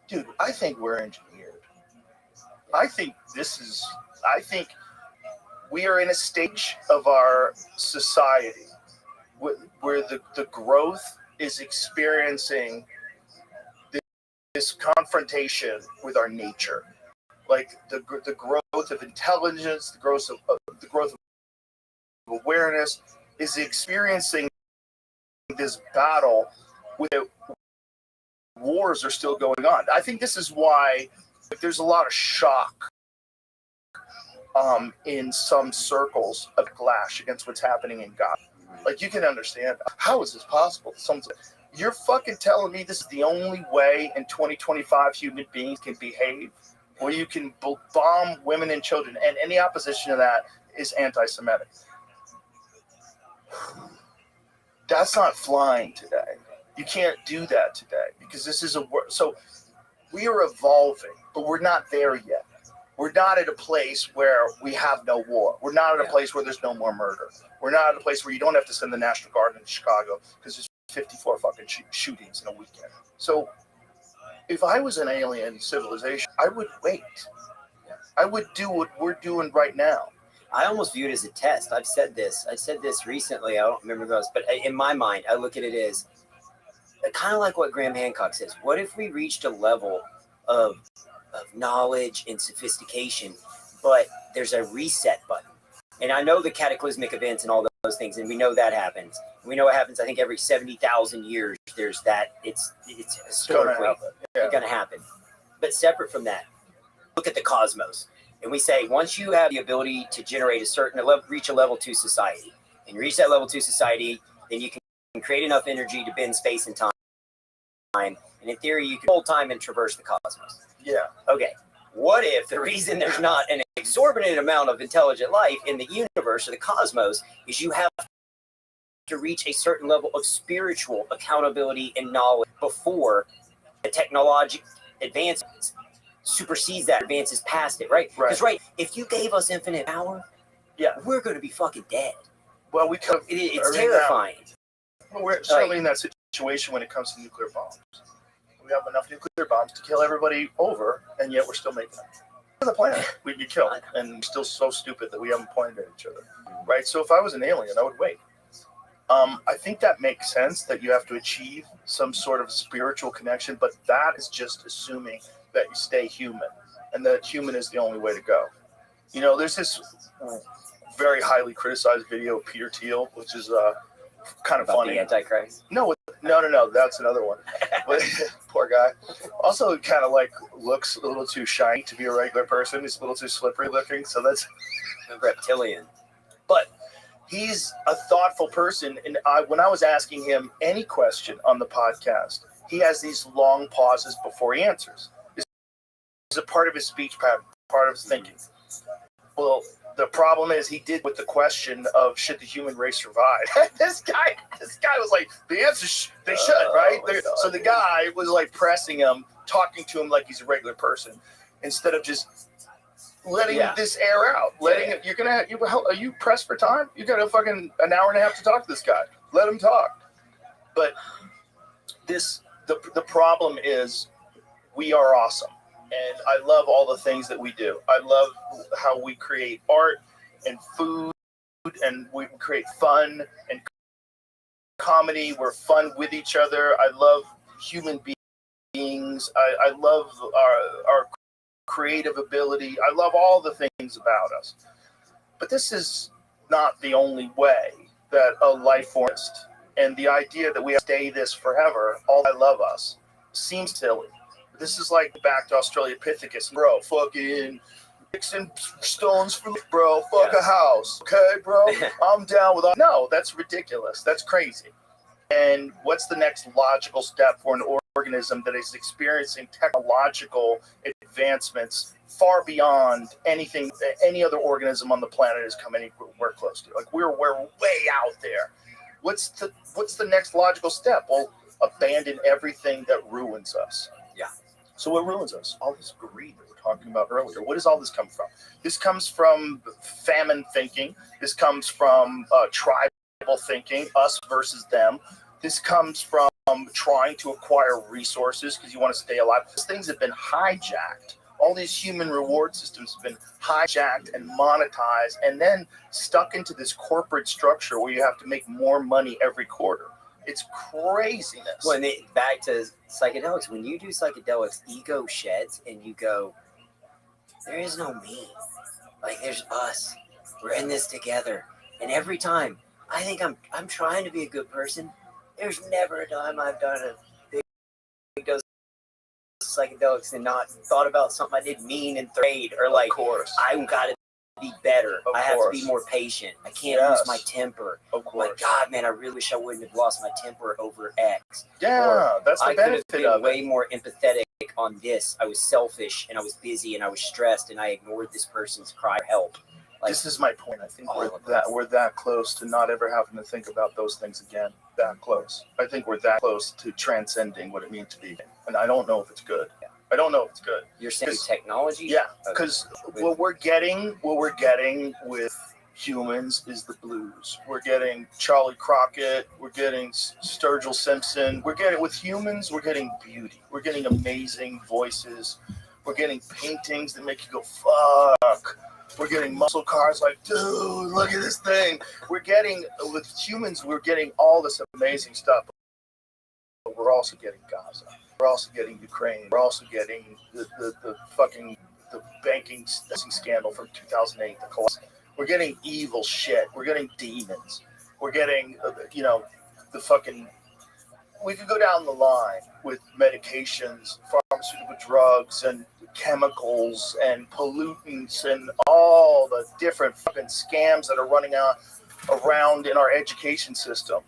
Dude, I think we're engineered. I think we are in a stage of our society where the growth is experiencing this confrontation with our nature. Like the growth of intelligence, the growth of awareness is experiencing this battle with it. Wars are still going on. I think this is why there's a lot of shock in some circles of clash against what's happening in God. Like, you can understand, how is this possible? You're fucking telling me this is the only way in 2025 human beings can behave, where you can bomb women and children, and any opposition to that is anti-Semitic. That's not flying today. You can't do that today because this is a work. So we are evolving, but we're not there yet. We're not at a place where we have no war. We're not at a place where there's no more murder. We're not at a place where you don't have to send the National Guard into Chicago because there's 54 fucking shootings in a weekend. So if I was an alien civilization, I would wait. I would do what we're doing right now. I almost view it as a test. I've said this recently. I don't remember those, but in my mind, I look at it as kind of like what Graham Hancock says. What if we reached a level of knowledge and sophistication, but there's a reset button? And I know the cataclysmic events and all those things, and we know that happens. We know it happens, I think, every 70,000 years. There's that. It's historically going to happen. But separate from that, look at the cosmos. And we say, once you have the ability to generate a certain level, reach a level 2 society, and you reach that level 2 society, then you can create enough energy to bend space and time. And in theory, you can hold time and traverse the cosmos. Yeah. Okay. What if the reason there's not an exorbitant amount of intelligent life in the universe or the cosmos is you have to reach a certain level of spiritual accountability and knowledge before the technology advances supersedes that, advances past it, right? Because if you gave us infinite power, we're going to be fucking dead. Well, we could. It's terrifying. Well, we're certainly in that situation when it comes to nuclear bombs. We have enough nuclear bombs to kill everybody over, and yet we're still making them. On the planet, we'd be killed, and we're still so stupid that we haven't pointed at each other, right? So if I was an alien, I would wait. I think that makes sense that you have to achieve some sort of spiritual connection, but that is just assuming that you stay human, and that human is the only way to go. You know, there's this very highly criticized video of Peter Thiel, which is kind of funny. The Antichrist? No, that's another one. But poor guy. Also, kind of like looks a little too shiny to be a regular person. He's a little too slippery looking, so that's a reptilian. But he's a thoughtful person, and when I was asking him any question on the podcast, he has these long pauses before he answers. It's a part of his speech pattern, part of his thinking. Well, the problem is he did with the question of should the human race survive. This guy was like, the answer they should, right? So the guy was like pressing him, talking to him like he's a regular person, instead of just letting this air out. Are you pressed for time? You got a fucking an hour and a half to talk to this guy. Let him talk. But the problem is we are awesome. And I love all the things that we do. I love how we create art and food, and we create fun and comedy. We're fun with each other. I love human beings. I love our creative ability. I love all the things about us. But this is not the only way that a life form is. And the idea that we have to stay this forever, all I love us, seems silly. This is like back to Australopithecus, bro. Fucking mixing stones for bro. Fuck a house, okay, bro. I'm down with all. No, that's ridiculous. That's crazy. And what's the next logical step for an organism that is experiencing technological advancements far beyond anything any other organism on the planet has come anywhere close to? Like we're way out there. What's the next logical step? Well, abandon everything that ruins us. Yeah. So what ruins us? All this greed that we're talking about earlier. What does all this come from? This comes from famine thinking. This comes from tribal thinking, us versus them. This comes from trying to acquire resources because you want to stay alive. These things have been hijacked. All these human reward systems have been hijacked and monetized and then stuck into this corporate structure where you have to make more money every quarter. It's craziness. Well, and back to psychedelics. When you do psychedelics, ego sheds and you go, there is no me. Like, there's us. We're in this together. And every time, I think I'm trying to be a good person. There's never a time I've done a big dose of psychedelics and not thought about something I didn't mean in third grade. Or like, I've got to be better. I have to be more patient. I can't lose my temper. Of course. Like, God, man, I really wish I wouldn't have lost my temper over X. Yeah, that's the benefit I could have been way more empathetic on this. I was selfish and I was busy and I was stressed and I ignored this person's cry for help. Like, this is my point. I think all of we're that close to not ever having to think about those things again. That close. I think we're that close to transcending what it means to be. And I don't know if it's good. Yeah. I don't know if it's good. You're saying technology? Yeah, because what we're getting with humans is the blues. We're getting Charlie Crockett. We're getting Sturgill Simpson. We're getting with humans. We're getting beauty. We're getting amazing voices. We're getting paintings that make you go fuck. We're getting muscle cars like, dude, look at this thing. We're getting with humans. We're getting all this amazing stuff. But we're also getting Gaza. We're also getting Ukraine. We're also getting the fucking the banking scandal from 2008. The collapse. We're getting evil shit. We're getting demons. We're getting, the fucking. We could go down the line with medications, pharmaceutical drugs, and chemicals, and pollutants, and all the different fucking scams that are running around in our education system.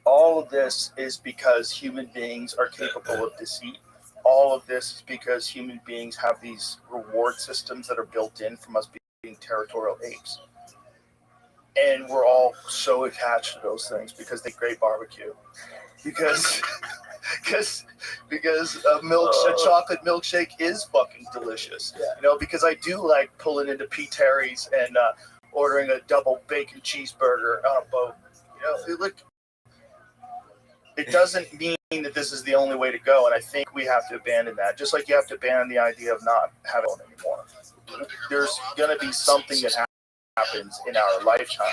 All of this is because human beings are capable of deceit. All of this is because human beings have these reward systems that are built in from us being territorial apes. And we're all so attached to those things because they great barbecue. Because a chocolate milkshake is fucking delicious. Yeah. Because I do like pulling into P. Terry's and ordering a double bacon cheeseburger on a boat. It doesn't mean that this is the only way to go, and I think we have to abandon that. Just like you have to abandon the idea of not having it anymore. There's going to be something that happens in our lifetime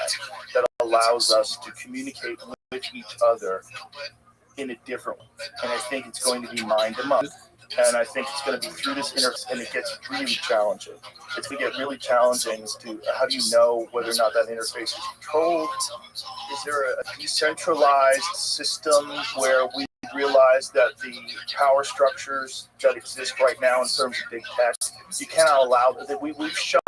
that allows us to communicate with each other in a different way. And I think it's going to be mind to mind. And I think it's going to be through this and it gets really challenging. It's going to get really challenging as to how do you know whether or not that interface is controlled? Is there a decentralized system where we realize that the power structures that exist right now in terms of big tech, you cannot allow that. We've shown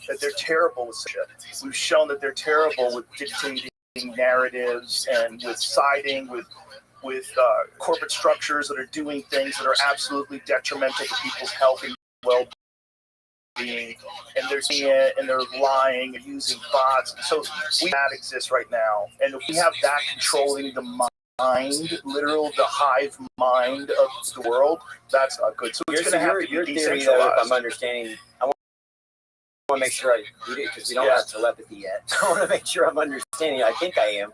that they're terrible with shit. We've shown that they're terrible with dictating narratives and with siding with corporate structures that are doing things that are absolutely detrimental to people's health and well-being, and they're seeing it, and they're lying and using bots. So that exists right now, and if we have that controlling the mind, the hive mind of the world, that's not good. So it's going to have to be decentralized. Theory, though, if I'm understanding, I want to make sure I read it because we don't have telepathy yet. I want to make sure I'm understanding. I think I am.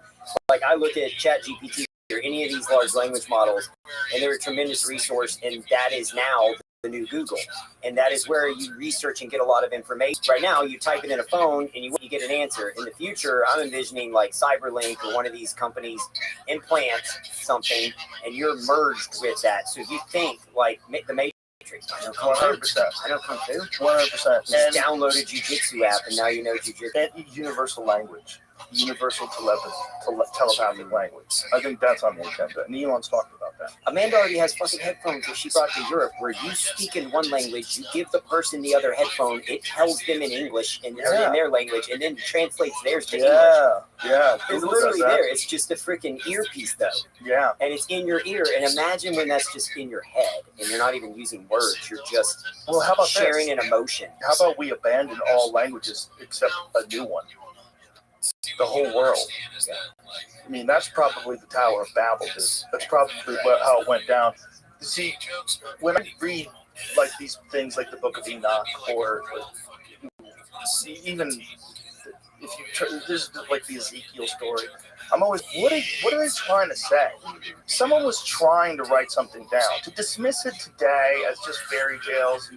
Like I look at ChatGPT or any of these large language models, and they're a tremendous resource, and that is now the new Google, and that is where you research and get a lot of information. Right now, you type it in a phone, and you get an answer. In the future, I'm envisioning like Cyberlink or one of these companies implant something, and you're merged with that. So you think like the Matrix. I know Kung Fu. 100%. I know Kung Fu. 100%. Just downloaded Jiu-Jitsu app, and now you know Jiu-Jitsu. And universal language. Universal telepathic language. I think that's on the agenda. And Elon's talked about that. Amanda already has fucking headphones that she brought to Europe where you speak in one language, you give the person the other headphone, it tells them in English and in their language, and then translates theirs to English. Yeah. It's literally there. It's just a freaking earpiece, though. Yeah. And it's in your ear. And imagine when that's just in your head and you're not even using words. You're just how about sharing an emotion. How about we abandon all languages except a new one? The whole world. I mean, that's probably the Tower of Babel. That's probably how it went down. You see, when I read like these things like the Book of Enoch or even if you there's like the Ezekiel story, I'm always, what are they trying to say? Someone was trying to write something down. To dismiss it today as just fairy tales,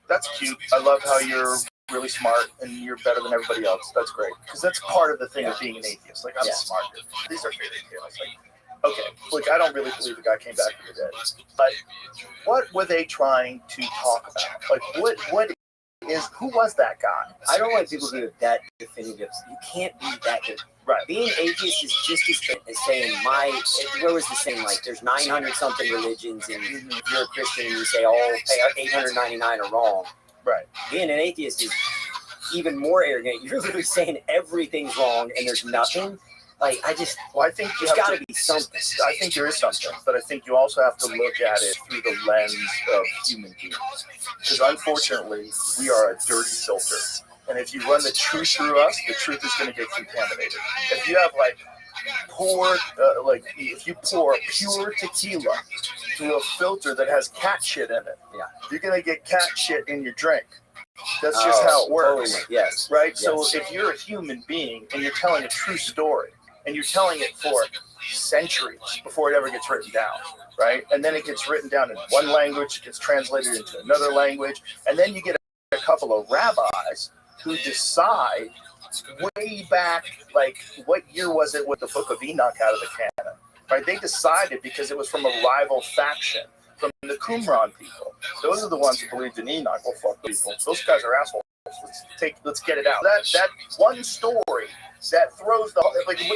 that's cute. I love how you're really smart and you're better than everybody else. That's great. Because that's part of the thing of being an atheist. Like, I'm smart. These are fairy tales. Like, okay, like, I don't really believe the guy came back from the dead. But what were they trying to talk about? Like, who was that guy? I don't like people who are that definitive. You can't be that good. Right. Being atheist is just as saying what was the saying? Like, there's 900 something religions, and if you're a Christian and you say all 899 are wrong. Right. Being an atheist is even more arrogant. You're literally saying everything's wrong and there's nothing. Like, I think there's got to be something. I think there is something, but I think you also have to look at it through the lens of human beings. Because unfortunately, we are a dirty filter. And if you run the truth through us, the truth is going to get contaminated. If you have like if you pour pure tequila through a filter that has cat shit in it, you're going to get cat shit in your drink. That's just how it works. Totally. Yes. Right? Yes. So if you're a human being and you're telling a true story, and you're telling it for centuries before it ever gets written down, right? And then it gets written down in one language, it gets translated into another language, and then you get a couple of rabbis who decide way back, like, what year was it with the Book of Enoch out of the canon, right? They decided because it was from a rival faction, from the Qumran people. Those are the ones who believed in Enoch. Well, fuck people. Those guys are assholes. Let's get it out. That one story that throws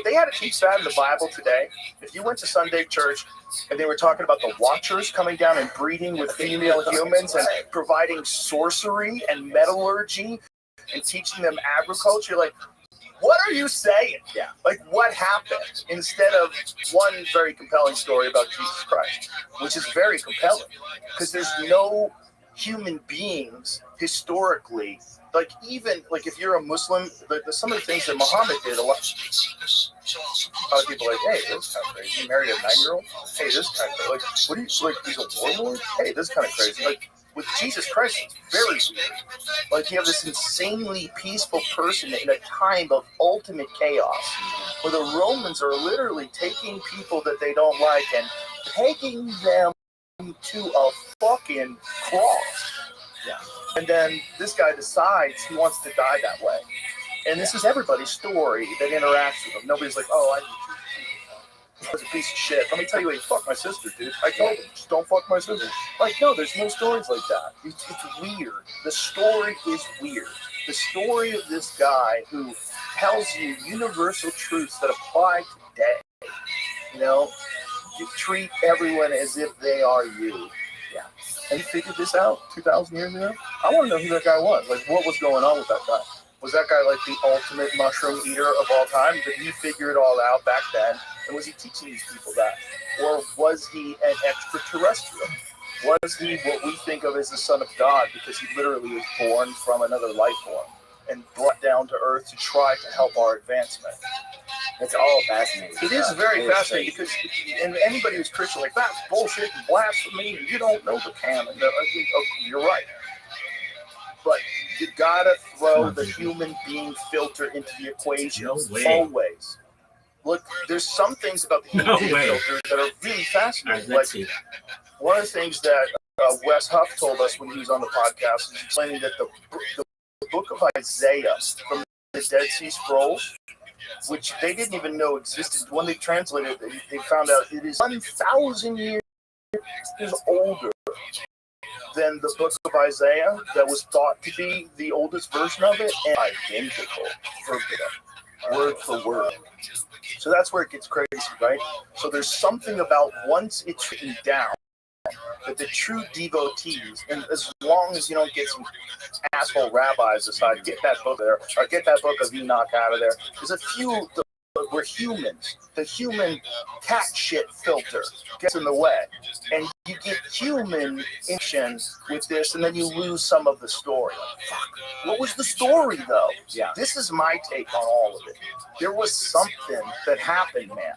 they had to teach that in the Bible today. If you went to Sunday church and they were talking about the Watchers coming down and breeding with female humans and providing sorcery and metallurgy and teaching them agriculture, like, what are you saying? Yeah. Like, what happened? Instead of one very compelling story about Jesus Christ, which is very compelling because there's no human beings historically, like, even like if you're a Muslim, some of the things that Muhammad did, a lot of people are like, hey, this is kind of crazy. You married a 9-year-old? Hey, this is kind of crazy. Like, what do you, like, he's a warlord? Hey, this is kind of crazy. Like, with Jesus Christ, it's very weird. Like, you have this insanely peaceful person in a time of ultimate chaos, where the Romans are literally taking people that they don't like and pegging them to a fucking cross. Yeah. And then this guy decides he wants to die that way. And this is everybody's story that interacts with him. Nobody's like, oh, I need you. He's a piece of shit. Let me tell you what, he fucked my sister, dude. I told him, just don't fuck my sister. Like, no, there's no stories like that. It's weird. The story is weird. The story of this guy who tells you universal truths that apply today. You know, you treat everyone as if they are you. Yeah. And he figured this out 2,000 years ago. I want to know who that guy was. Like, what was going on with that guy? Was that guy like the ultimate mushroom eater of all time? Did he figure it all out back then? And was he teaching these people that? Or was he an extraterrestrial? Was he what we think of as the son of God because he literally was born from another life form and brought down to Earth to try to help our advancement? It's all fascinating. It is very fascinating because, and anybody who's Christian, like, that's bullshit and blasphemy, and you don't know the canon. You're right. But you gotta throw the human being filter into the equation always. Look, there's some things about the human being filter that are really fascinating. Like, one of the things that Wes Huff told us when he was on the podcast is explaining that the book of Isaiah from the Dead Sea Scrolls, which they didn't even know existed. When they translated it, they found out it is 1,000 years older than the book of Isaiah that was thought to be the oldest version of it, and identical verbatim, word for word. So that's where it gets crazy, right? So there's something about once it's written down that the true devotees, and as long as you don't get some asshole rabbis decide, get that book there, or get that book of Enoch out of there, there's a few, we're humans. The human cat shit filter gets in the way. And you get human action with this, and then you lose some of the story. Fuck. What was the story, though? Yeah. This is my take on all of it. There was something that happened, man.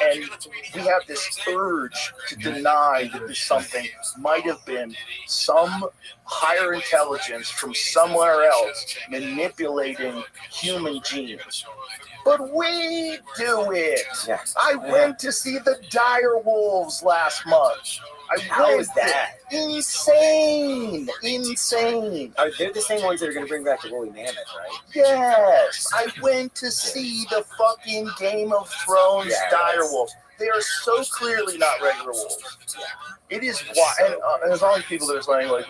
And we have this urge to deny that this something might have been some higher intelligence from somewhere else manipulating human genes. But we do it. Yeah. I went to see the dire wolves last month. How is that? Insane. Are they the same ones that are going to bring back the woolly mammoth, right? Yes. I went to see the fucking Game of Thrones dire wolves. They are so clearly not regular wolves. It is why, and there's all these people that are saying, like,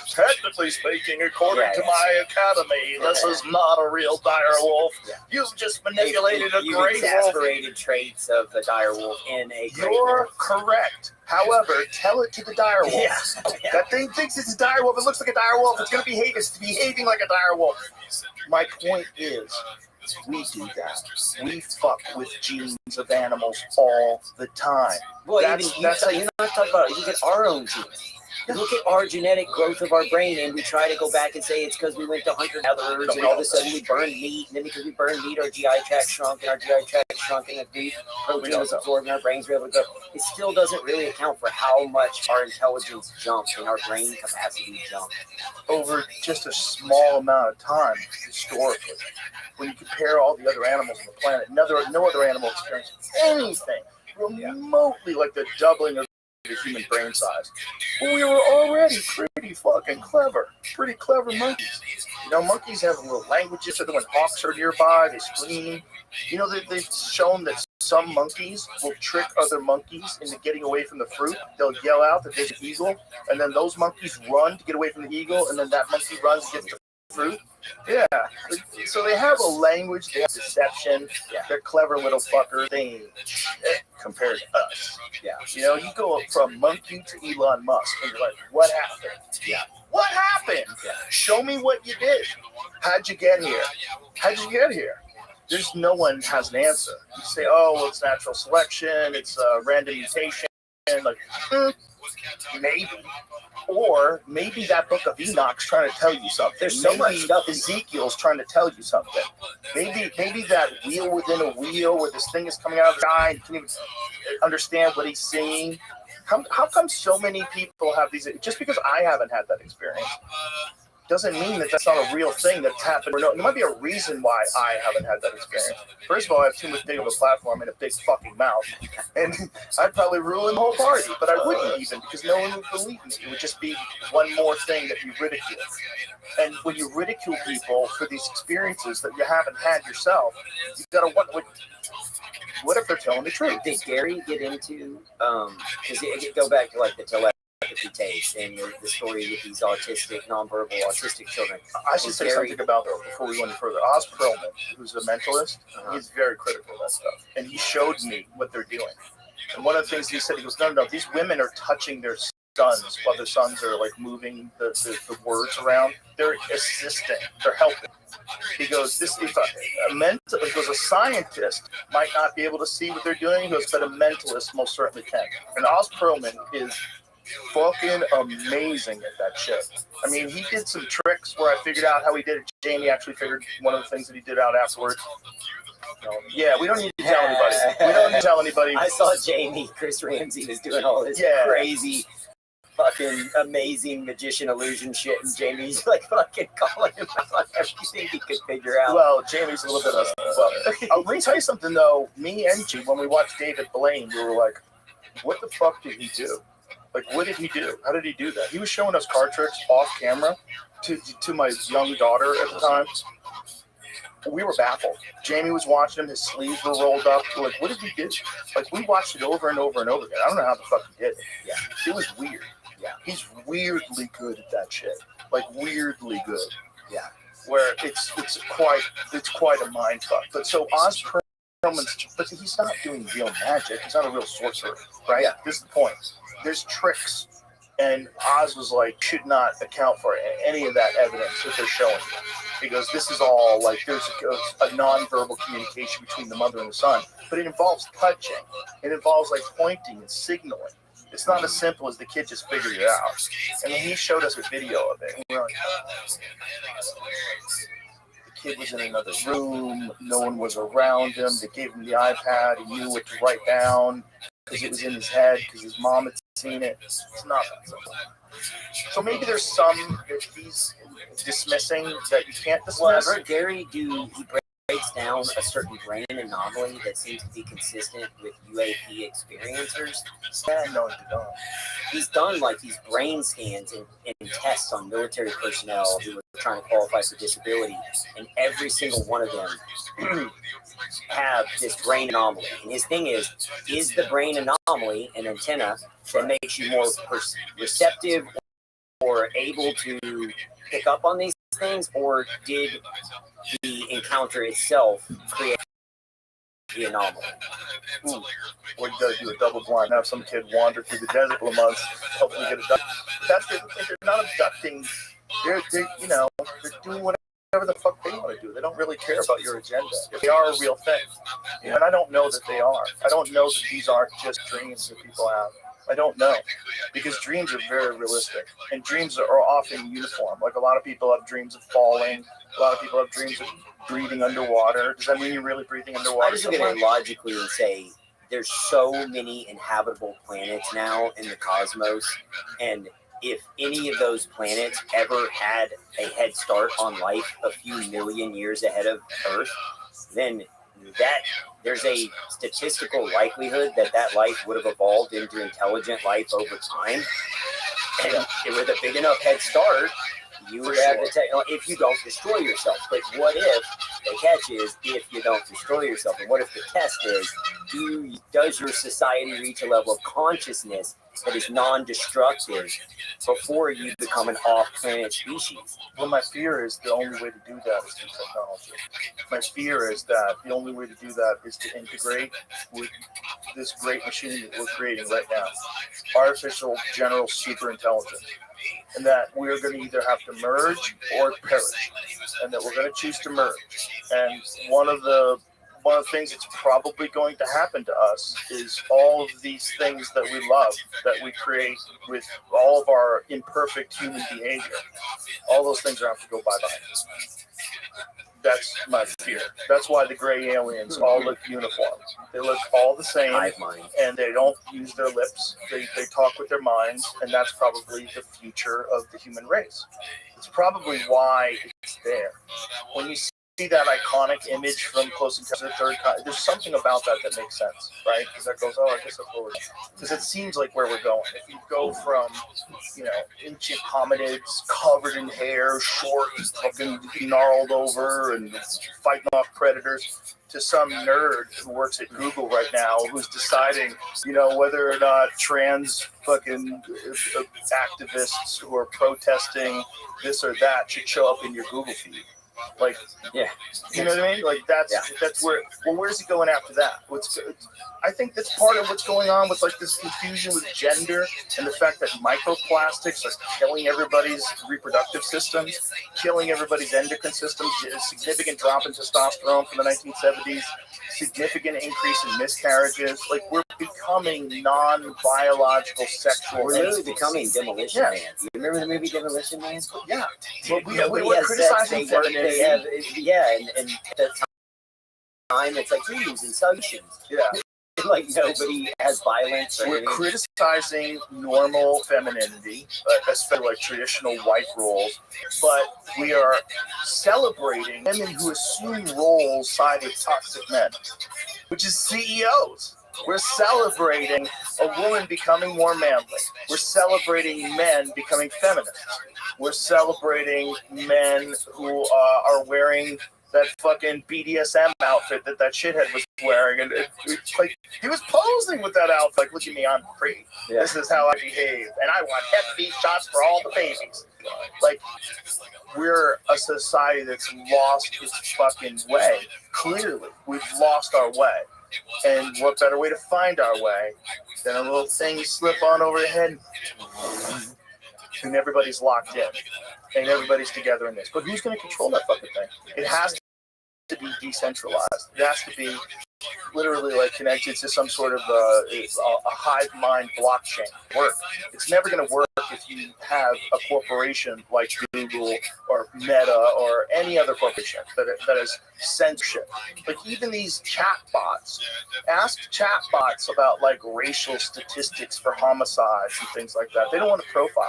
technically speaking, according to my academy, this is not a real dire wolf. You've just manipulated a You've gray wolf. exasperated traits of the dire wolf in a gray You're wolf. correct. However, tell it to the dire wolf. Yeah. That thing thinks it's a dire wolf. It looks like a dire wolf. It's going to behave. It's behaving like a dire wolf. My point is, we do that. We fuck with genes of animals all the time. Well, That's you're not talking about it. You get our own genes. Look at our genetic growth of our brain, and we try to go back and say it's because we went to hunter-gatherers, and all of a sudden we burned meat, and then because we burned meat, our GI tract shrunk, and our GI tract shrunk, and the protein was absorbed, and our brains were able to go. It still doesn't really account for how much our intelligence jumped and our brain capacity jumped. Over just a small amount of time, historically. When you compare all the other animals on the planet, no other animal experienced anything remotely like the doubling of the human brain size. But we were already pretty fucking clever. Pretty clever monkeys. You know, monkeys have little languages, so that when hawks are nearby, they scream. You know, they've shown that some monkeys will trick other monkeys into getting away from the fruit. They'll yell out that there's an eagle, and then those monkeys run to get away from the eagle, and then that monkey runs to get the fruit. Yeah. So they have a language, they have deception. Yeah. They're clever little fuckers. Compared to us. Yeah. You know, you go from monkey to Elon Musk, and you're like, what happened? Yeah. What happened? Yeah. Show me what you did. How'd you get here? How'd you get here? There's no one has an answer. You say, oh, well, it's natural selection, it's random mutation, like, maybe. Or maybe that book of Enoch's trying to tell you something. There's so much stuff. Ezekiel's trying to tell you something. Maybe that wheel within a wheel where this thing is coming out of the sky and you can't even understand what he's seeing. How come so many people have these? Just because I haven't had that experience doesn't mean that that's not a real thing that's happened. No, there might be a reason why I haven't had that experience. First of all, I have too much big of a platform and a big fucking mouth, and I'd probably ruin the whole party, but I wouldn't even, because no one would believe me. It would just be one more thing that you ridicule. And when you ridicule people for these experiences that you haven't had yourself, you've got to wonder, what if they're telling the truth? Did Gary get into, because it go back to like the telepathy taste and the story with these nonverbal autistic children. I should say something about that before we go any further. Oz Perlman, who's a mentalist, he's very critical of that stuff. And he showed me what they're doing. And one of the things he said, he goes, no, these women are touching their sons while their sons are like moving the words around. They're assisting, they're helping. He goes, a scientist might not be able to see what they're doing. He goes, but a mentalist most certainly can. And Oz Perlman is fucking amazing at that shit. I mean, he did some tricks where I figured out how he did it. Jamie actually figured one of the things that he did out afterwards. Yeah, we don't need to tell anybody. We don't need to tell anybody. I saw Jamie, Chris Ramsey was doing all this crazy, fucking amazing magician illusion shit, and Jamie's like fucking calling him out on everything he could figure out. Well, Jamie's a little bit of let me tell you something though. Me and G, when we watched David Blaine, we were like, what the fuck did he do? Like, what did he do? How did he do that? He was showing us card tricks off camera to my young daughter at the time. We were baffled. Jamie was watching him. His sleeves were rolled up. We're like, what did he do? Like, we watched it over and over and over again. I don't know how the fuck he did it. Yeah. It was weird. Yeah. He's weirdly good at that shit. Like, weirdly good. Yeah. Where it's quite a mind fuck. But so Oz Perlman's, but he's not doing real magic. He's not a real sorcerer, right? Yeah. This is the point. There's tricks, and Oz was like, should not account for any of that evidence that they're showing. Because this is all like, there's a nonverbal communication between the mother and the son, but it involves touching. It involves like pointing and signaling. It's not as simple as the kid just figured it out. And then he showed us a video of it. And we were like, the kid was in another room. No one was around him. They gave him the iPad. He knew what to write down because it was in his head because his mom had seen it. It's not that simple. So maybe there's some that he's dismissing that you can't dismiss. Well, I've heard Gary he breaks down a certain brain anomaly that seems to be consistent with UAP experiencers. Yeah, no, he don't. He's done like these brain scans and tests on military personnel who are trying to qualify for disability, and every single one of them have this brain anomaly. And his thing is the brain anomaly an antenna that makes you more receptive or able to pick up on these things, or did the encounter itself create the anomaly? Ooh, or you gotta do a double blind, have some kid wander through the desert for months, hopefully get abducted. That's the thing, they're not abducting, they're doing whatever the fuck they want to do. They don't really care about your agenda. If they are a real thing. And I don't know that they are. I don't know that these aren't just dreams that people have. I don't know, because dreams are very realistic, and dreams are often uniform. Like a lot of people have dreams of falling. A lot of people have dreams of breathing underwater. Does that mean you're really breathing underwater? I just look at it logically and say there's so many inhabitable planets now in the cosmos, and if any of those planets ever had a head start on life a few million years ahead of Earth, then that there's a statistical likelihood that that life would have evolved into intelligent life over time. And with a big enough head start, you would have the technology if you don't destroy yourself. But what if the catch is if you don't destroy yourself? And what if the test is does your society reach a level of consciousness that is non-destructive before you become an off-planet species? Well, my fear is the only way to do that is through technology. My fear is that the only way to do that is to integrate with this great machine that we're creating right now, artificial general superintelligence, and that we're going to either have to merge or perish, and that we're going to choose to merge. And one of the things that's probably going to happen to us is all of these things that we love, that we create with all of our imperfect human behavior. All those things are going to have to go bye-bye. That's my fear. That's why the gray aliens all look uniform. They look all the same, and they don't use their lips. They talk with their minds, and that's probably the future of the human race. It's probably why it's there. When you see that iconic image from Close Encounters of the Third Kind, there's something about that makes sense, right? Because that goes, I guess that's where we're going. Because it seems like where we're going. If you go from, ancient hominids covered in hair, short, fucking gnarled over, and fighting off predators, to some nerd who works at Google right now who's deciding, whether or not trans fucking activists who are protesting this or that should show up in your Google feed. Like, yeah, you know what I mean? Like that's where. Well, where's he going after that? I think that's part of what's going on with like this confusion with gender and the fact that microplastics are killing everybody's reproductive systems, killing everybody's endocrine systems. A significant drop in testosterone from the 1970s. Significant increase in miscarriages. Like we're becoming non-biological sexual. We're literally becoming Demolition Man. You remember the movie Demolition Man? Yeah. But we were criticizing femininity. And at the time it's like dreams and solutions. Yeah. Like nobody has violence. We're criticizing normal femininity, especially like traditional white roles, but we are celebrating women who assume roles side with toxic men, which is CEOs. We're celebrating a woman becoming more manly. We're celebrating men becoming feminists. We're celebrating men who are wearing that fucking BDSM outfit that shithead was wearing, and it's like he was posing with that outfit. Like, look at me, I'm free. Yeah. This is how I behave, and I want Hep B shots for all the babies. Like, we're a society that's lost its fucking way. Clearly, we've lost our way, and what better way to find our way than a little thing you slip on over the head, and everybody's locked in. And everybody's together in this. But who's going to control that fucking thing? It has to be decentralized. It has to be literally like connected to some sort of a hive mind blockchain. It's never going to work if you have a corporation like Google or Meta or any other corporation that is censorship. Like even these chatbots, ask chatbots about like racial statistics for homicides and things like that. They don't want to profile.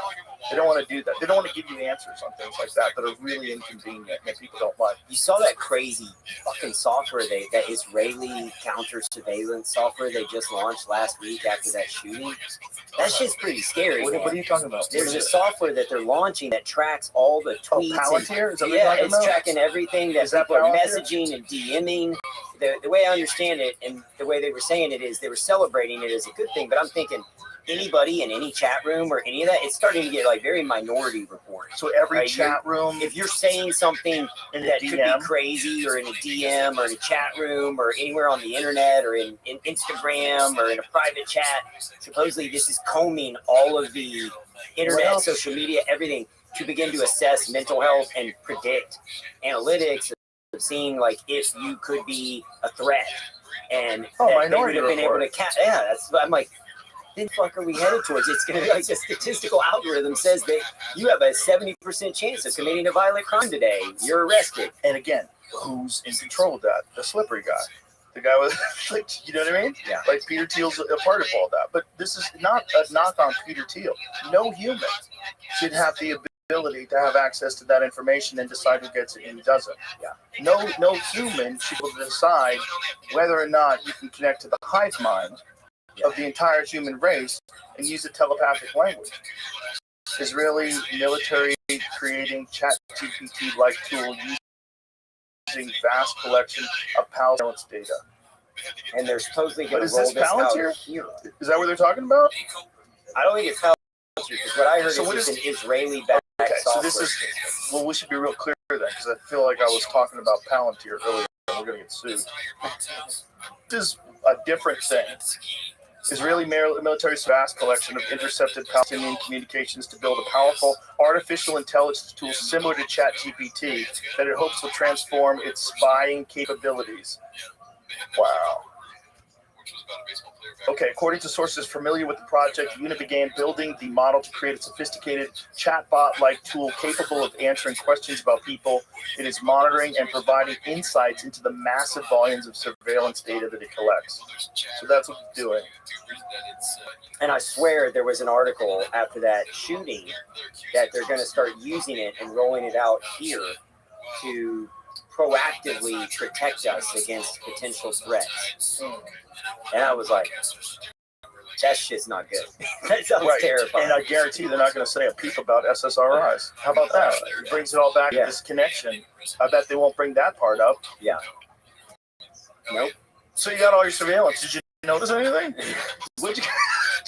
They don't want to do that. They don't want to give you answers on things like that are really inconvenient and that people don't like. You saw that crazy fucking software, that Israeli counter surveillance software they just launched last week after that shooting? That shit's pretty scary. What are you talking about? There's a software that they're launching that tracks all the tweets. Palantir? Is that what yeah, you're it's about? Tracking everything that people are messaging and DMing. The way I understand it and the way they were saying it is they were celebrating it as a good thing, but I'm thinking anybody in any chat room or any of that, it's starting to get like very minority report. So every chat room, if you're saying something that could be crazy or in a DM or in a chat room or anywhere on the internet or in Instagram or in a private chat, supposedly this is combing all of the internet, social media, everything to begin to assess mental health and predict analytics of seeing like if you could be a threat. And minority they would have been able to I'm like, then fuck are we headed towards? It's going to be like the statistical algorithm says that you have a 70% chance of committing a violent crime today. You're arrested. And again, who's in control of that? The slippery guy. The guy with, like, you know what I mean? Yeah. Like, Peter Thiel's a part of all that. But this is not a knock on Peter Thiel. No human should have the ability to have access to that information and decide who gets it and who doesn't. Yeah. No human should be able to decide whether or not you can connect to the hive mind of the entire human race and use a telepathic language. Israeli military creating ChatGPT-like tool using vast collection of Palestine's data. And they're supposedly But going is to roll this this out Palantir? here. Is that what they're talking about? I don't think it's Palantir, because what I heard So what is is- an Israeli-backed Okay, so software. this is, well, we should be real clear then, because I feel like I was talking about Palantir earlier, and we're going to get sued. This is a different thing. Israeli military's vast collection of intercepted Palestinian communications to build a powerful artificial intelligence tool similar to ChatGPT that it hopes will transform its spying capabilities. Wow. Okay, according to sources familiar with the project, the unit began building the model to create a sophisticated chatbot-like tool capable of answering questions about people. It is monitoring and providing insights into the massive volumes of surveillance data that it collects. So that's what it's doing. And I swear there was an article after that shooting that they're going to start using it and rolling it out here to proactively protect us against potential threats. And I was like, that shit's not good. That sounds terrifying. And I guarantee they're not going to say a peep about SSRIs. How about that? It brings it all back to this connection. I bet they won't bring that part up. Yeah. Nope. So you got all your surveillance. Did you notice anything? Did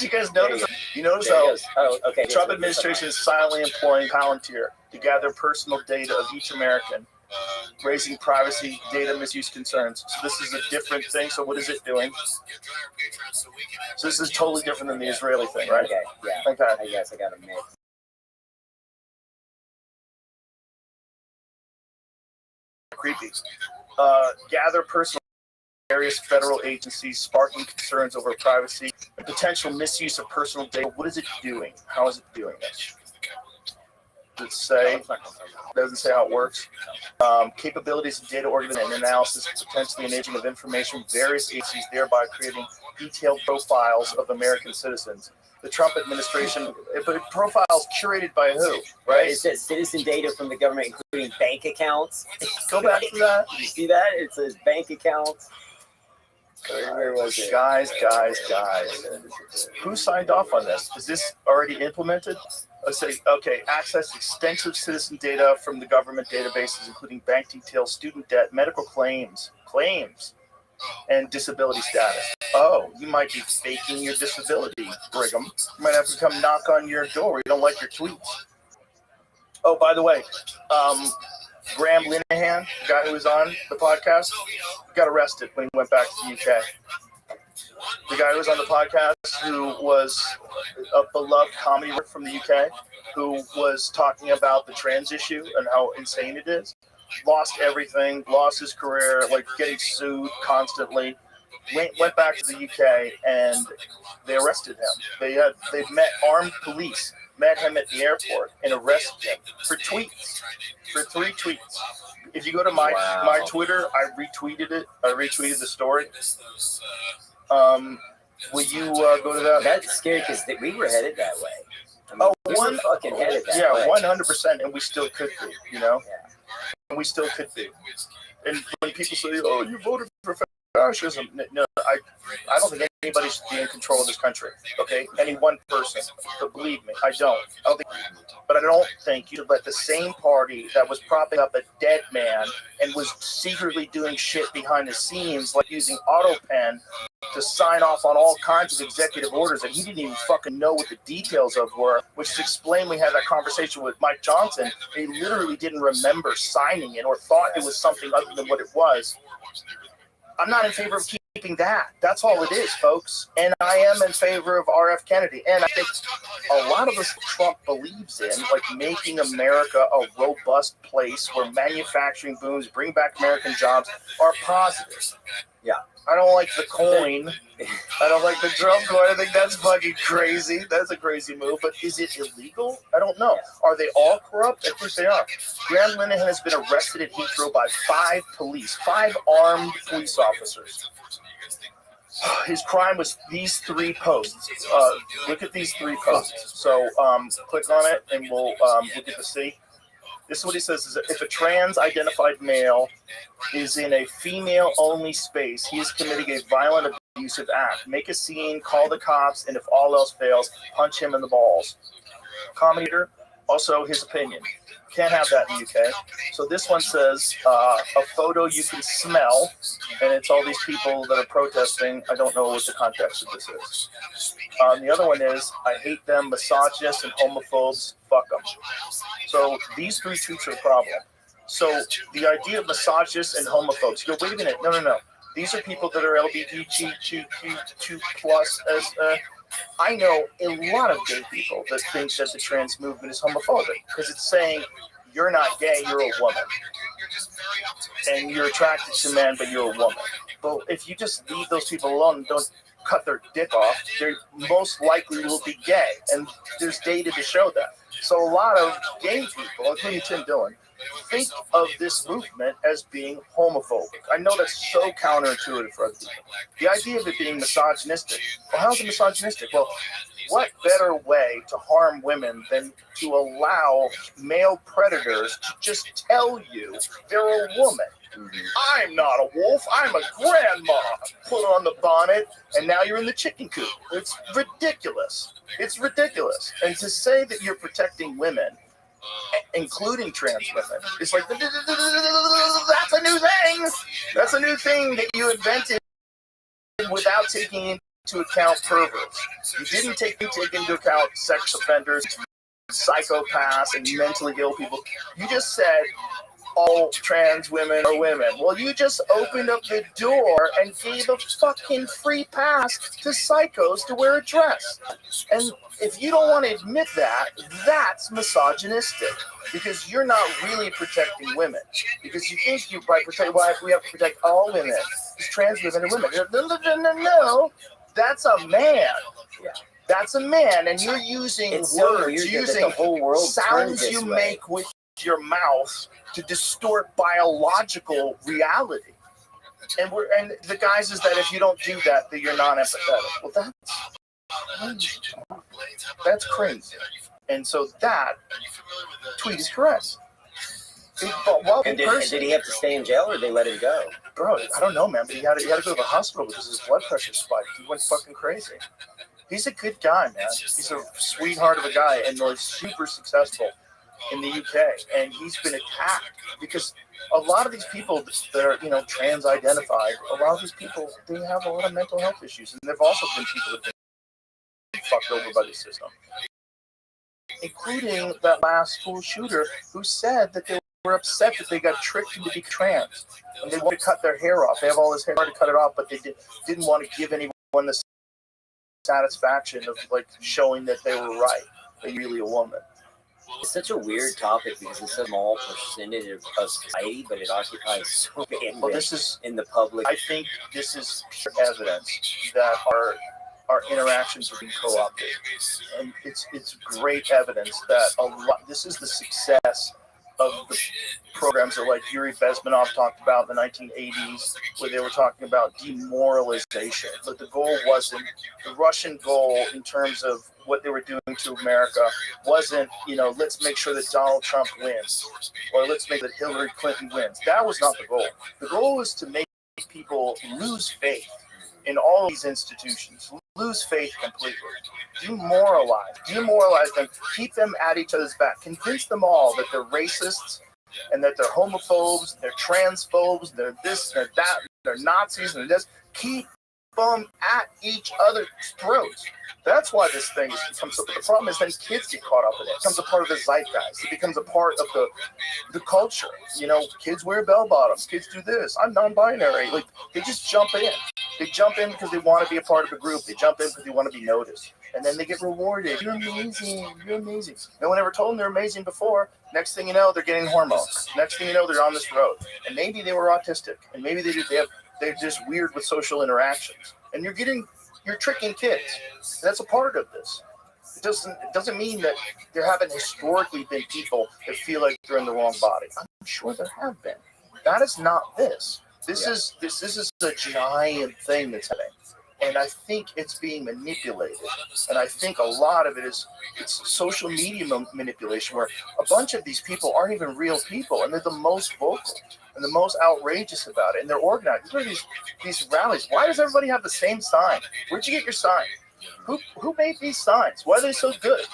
you guys notice? You notice how okay. Trump administration is silently employing Palantir to gather personal data of each American, raising privacy data misuse concerns. So this is a different thing. So what is it doing? So this is totally different than the Israeli thing, right? Okay, yeah. Okay. I guess I got a mix. Creepy. Gather personal various federal agencies, sparking concerns over privacy and potential misuse of personal data. What is it doing? How is it doing this? Does it say? Doesn't say how it works. Capabilities of data organization and analysis, potentially enabling of information from various agencies, thereby creating detailed profiles of American citizens. The Trump administration, but profiles curated by who? Right? It says citizen data from the government, including bank accounts. Go back to that. Did you see that? It says bank accounts. Where was it? Guys. Who signed off on this? Is this already implemented? Let's say, okay, access extensive citizen data from the government databases, including bank details, student debt, medical claims, and disability status. Oh, you might be faking your disability, Brigham. You might have to come knock on your door. We don't like your tweets. Oh, by the way, Graham Linehan, the guy who was on the podcast, got arrested when he went back to the UK. The guy who was on the podcast, who was a beloved comedy work from the UK, who was talking about the trans issue and how insane it is, lost everything, lost his career, like getting sued constantly, went back to the UK, and they arrested him. They met armed police, met him at the airport, and arrested him for tweets, for 3 tweets. If you go to my Twitter, I retweeted it. I retweeted the story. Will you go to that? That's scary because we were headed that way. I mean, we were fucking headed that way. 100%, and we still could be, you know? Yeah. And we still could be. And when people say, oh, you voted for fascism, no, I don't think anybody should be in control of this country, okay? Any one person. But believe me, I don't think, but I don't think you should let the same party that was propping up a dead man and was secretly doing shit behind the scenes, like using AutoPen to sign off on all kinds of executive orders that he didn't even fucking know what the details of were, which is explain we had that conversation with Mike Johnson. He literally didn't remember signing it or thought it was something other than what it was. I'm not in favor of keeping that. That's all it is, folks. And I am in favor of R.F. Kennedy. And I think a lot of us Trump believes in, like making America a robust place where manufacturing booms, bring back American jobs, are positive. Yeah. I don't like the coin. I don't like the drum coin. I think that's fucking crazy. That's a crazy move. But is it illegal? I don't know. Are they all corrupt? I think they are. Graham Linehan has been arrested at Heathrow by 5 armed police officers. His crime was these 3 posts. Look at these 3 posts. So click on it and we'll look at the C. This is what he says: is that if a trans-identified male is in a female-only space, he is committing a violent, abusive act. Make a scene, call the cops, and if all else fails, punch him in the balls. Commentator, also his opinion. Can't have that in the UK. So this one says, a photo you can smell, and it's all these people that are protesting. I don't know what the context of this is. The other one is, I hate them, misogynists and homophobes, fuck them. So these 3 tweets are a problem. So the idea of misogynists and homophobes, you go, wait a minute, no. These are people that are LGBTQ2+. I know a lot of gay people that think that the trans movement is homophobic because it's saying you're not gay, you're a woman. And you're attracted to men, but you're a woman. But if you just leave those people alone and don't cut their dick off, they most likely will be gay. And there's data to show that. So a lot of gay people, including Tim Dillon, think of this movement as being homophobic. I know that's so counterintuitive for other people. The idea of it being misogynistic. Well, how's it misogynistic? Well, what better way to harm women than to allow male predators to just tell you they're a woman? I'm not a wolf, I'm a grandma. Put on the bonnet, and now you're in the chicken coop. It's ridiculous. It's ridiculous. And to say that you're protecting women, including trans women, it's like, that's a new thing. That's a new thing that you invented without taking into account perverts. You didn't take into account sex offenders, psychopaths, and mentally ill people. You just said all trans women are women. Well, you just opened up the door and gave a fucking free pass to psychos to wear a dress. And if you don't want to admit that, that's misogynistic because you're not really protecting women. Because you think you by protect, well, we have to protect all women. It's trans women and women. No, that's a man. Yeah. That's a man, and you're using it's words, so using the whole world sounds you make with your mouth to distort biological reality. And the guise is that if you don't do that, that you're non-empathetic. Well, that's crazy. And so that tweet is correct. And did he have to stay in jail or did they let him go? Bro, I don't know, man, but he had to go to the hospital because his blood pressure spiked. He went fucking crazy. He's a good guy, man. He's a sweetheart of a guy and like super successful in the UK. And he's been attacked because a lot of these people that are, trans identified, a lot of these people, they have a lot of mental health issues. And there've also been people that have been fucked over by the system, including that last school shooter who said that they were upset that they got tricked into being trans. And they want to cut their hair off. They have all this hair to cut it off, but they didn't want to give anyone the satisfaction of like showing that they were right. They're really a woman. It's such a weird topic because it's a small percentage of society, but it occupies so much in the public. I think this is evidence that our interactions are being co-opted, and it's great evidence that this is the success of the programs that like Yuri Bezmenov talked about in the 1980s, where they were talking about demoralization. But the goal wasn't, the Russian goal in terms of what they were doing to America wasn't, let's make sure that Donald Trump wins, or let's make that Hillary Clinton wins. That was not the goal. The goal was to make people lose faith in all of these institutions, lose faith completely, demoralize them, keep them at each other's back, convince them all that they're racists and that they're homophobes, they're transphobes, they're this, they're that, they're Nazis, and this. Keep them at each other's throats. That's why this thing becomes so. The problem is then kids get caught up in it. It becomes a part of the zeitgeist. It becomes a part of the culture. Kids wear bell bottoms. Kids do this. I'm non-binary. Like they just jump in. They jump in because they want to be a part of a group. They jump in because they want to be noticed. And then they get rewarded. You're amazing. You're amazing. No one ever told them they're amazing before. Next thing you know, they're getting hormones. Next thing you know, they're on this road. And maybe they were autistic. And maybe they have They're just weird with social interactions, and you're tricking kids. That's a part of this. It doesn't mean that there haven't historically been people that feel like they're in the wrong body. I'm sure there have been. That is not this. This is a giant thing that's happening. And I think it's being manipulated. And I think a lot of it's social media manipulation, where a bunch of these people aren't even real people, and they're the most vocal and the most outrageous about it. And they're organized. Look at these rallies. Why does everybody have the same sign? Where'd you get your sign? Who made these signs? Why are they so good?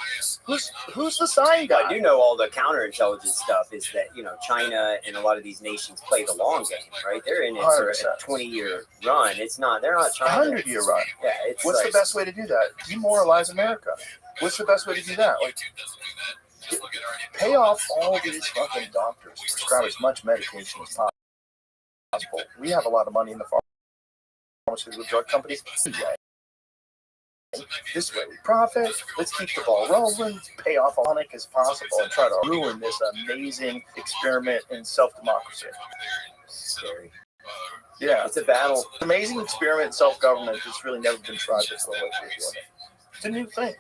Who's the sign guy? I do know all the counterintelligence stuff is that, China and a lot of these nations play the long game, right? They're in it for a 20-year run. They're not China. 100-year run. Yeah, what's the best way to do that? Demoralize America. What's the best way to do that? Like, pay off all these fucking doctors to prescribe as much medication as possible. We have a lot of money in the pharmaceutical drug companies. This way we profit. Let's keep the ball rolling. Let's pay off as much as possible and try to ruin this amazing experiment in self-democracy. Scary. Yeah, it's a battle. Amazing experiment in self-government that's really never been tried before. It's a new thing,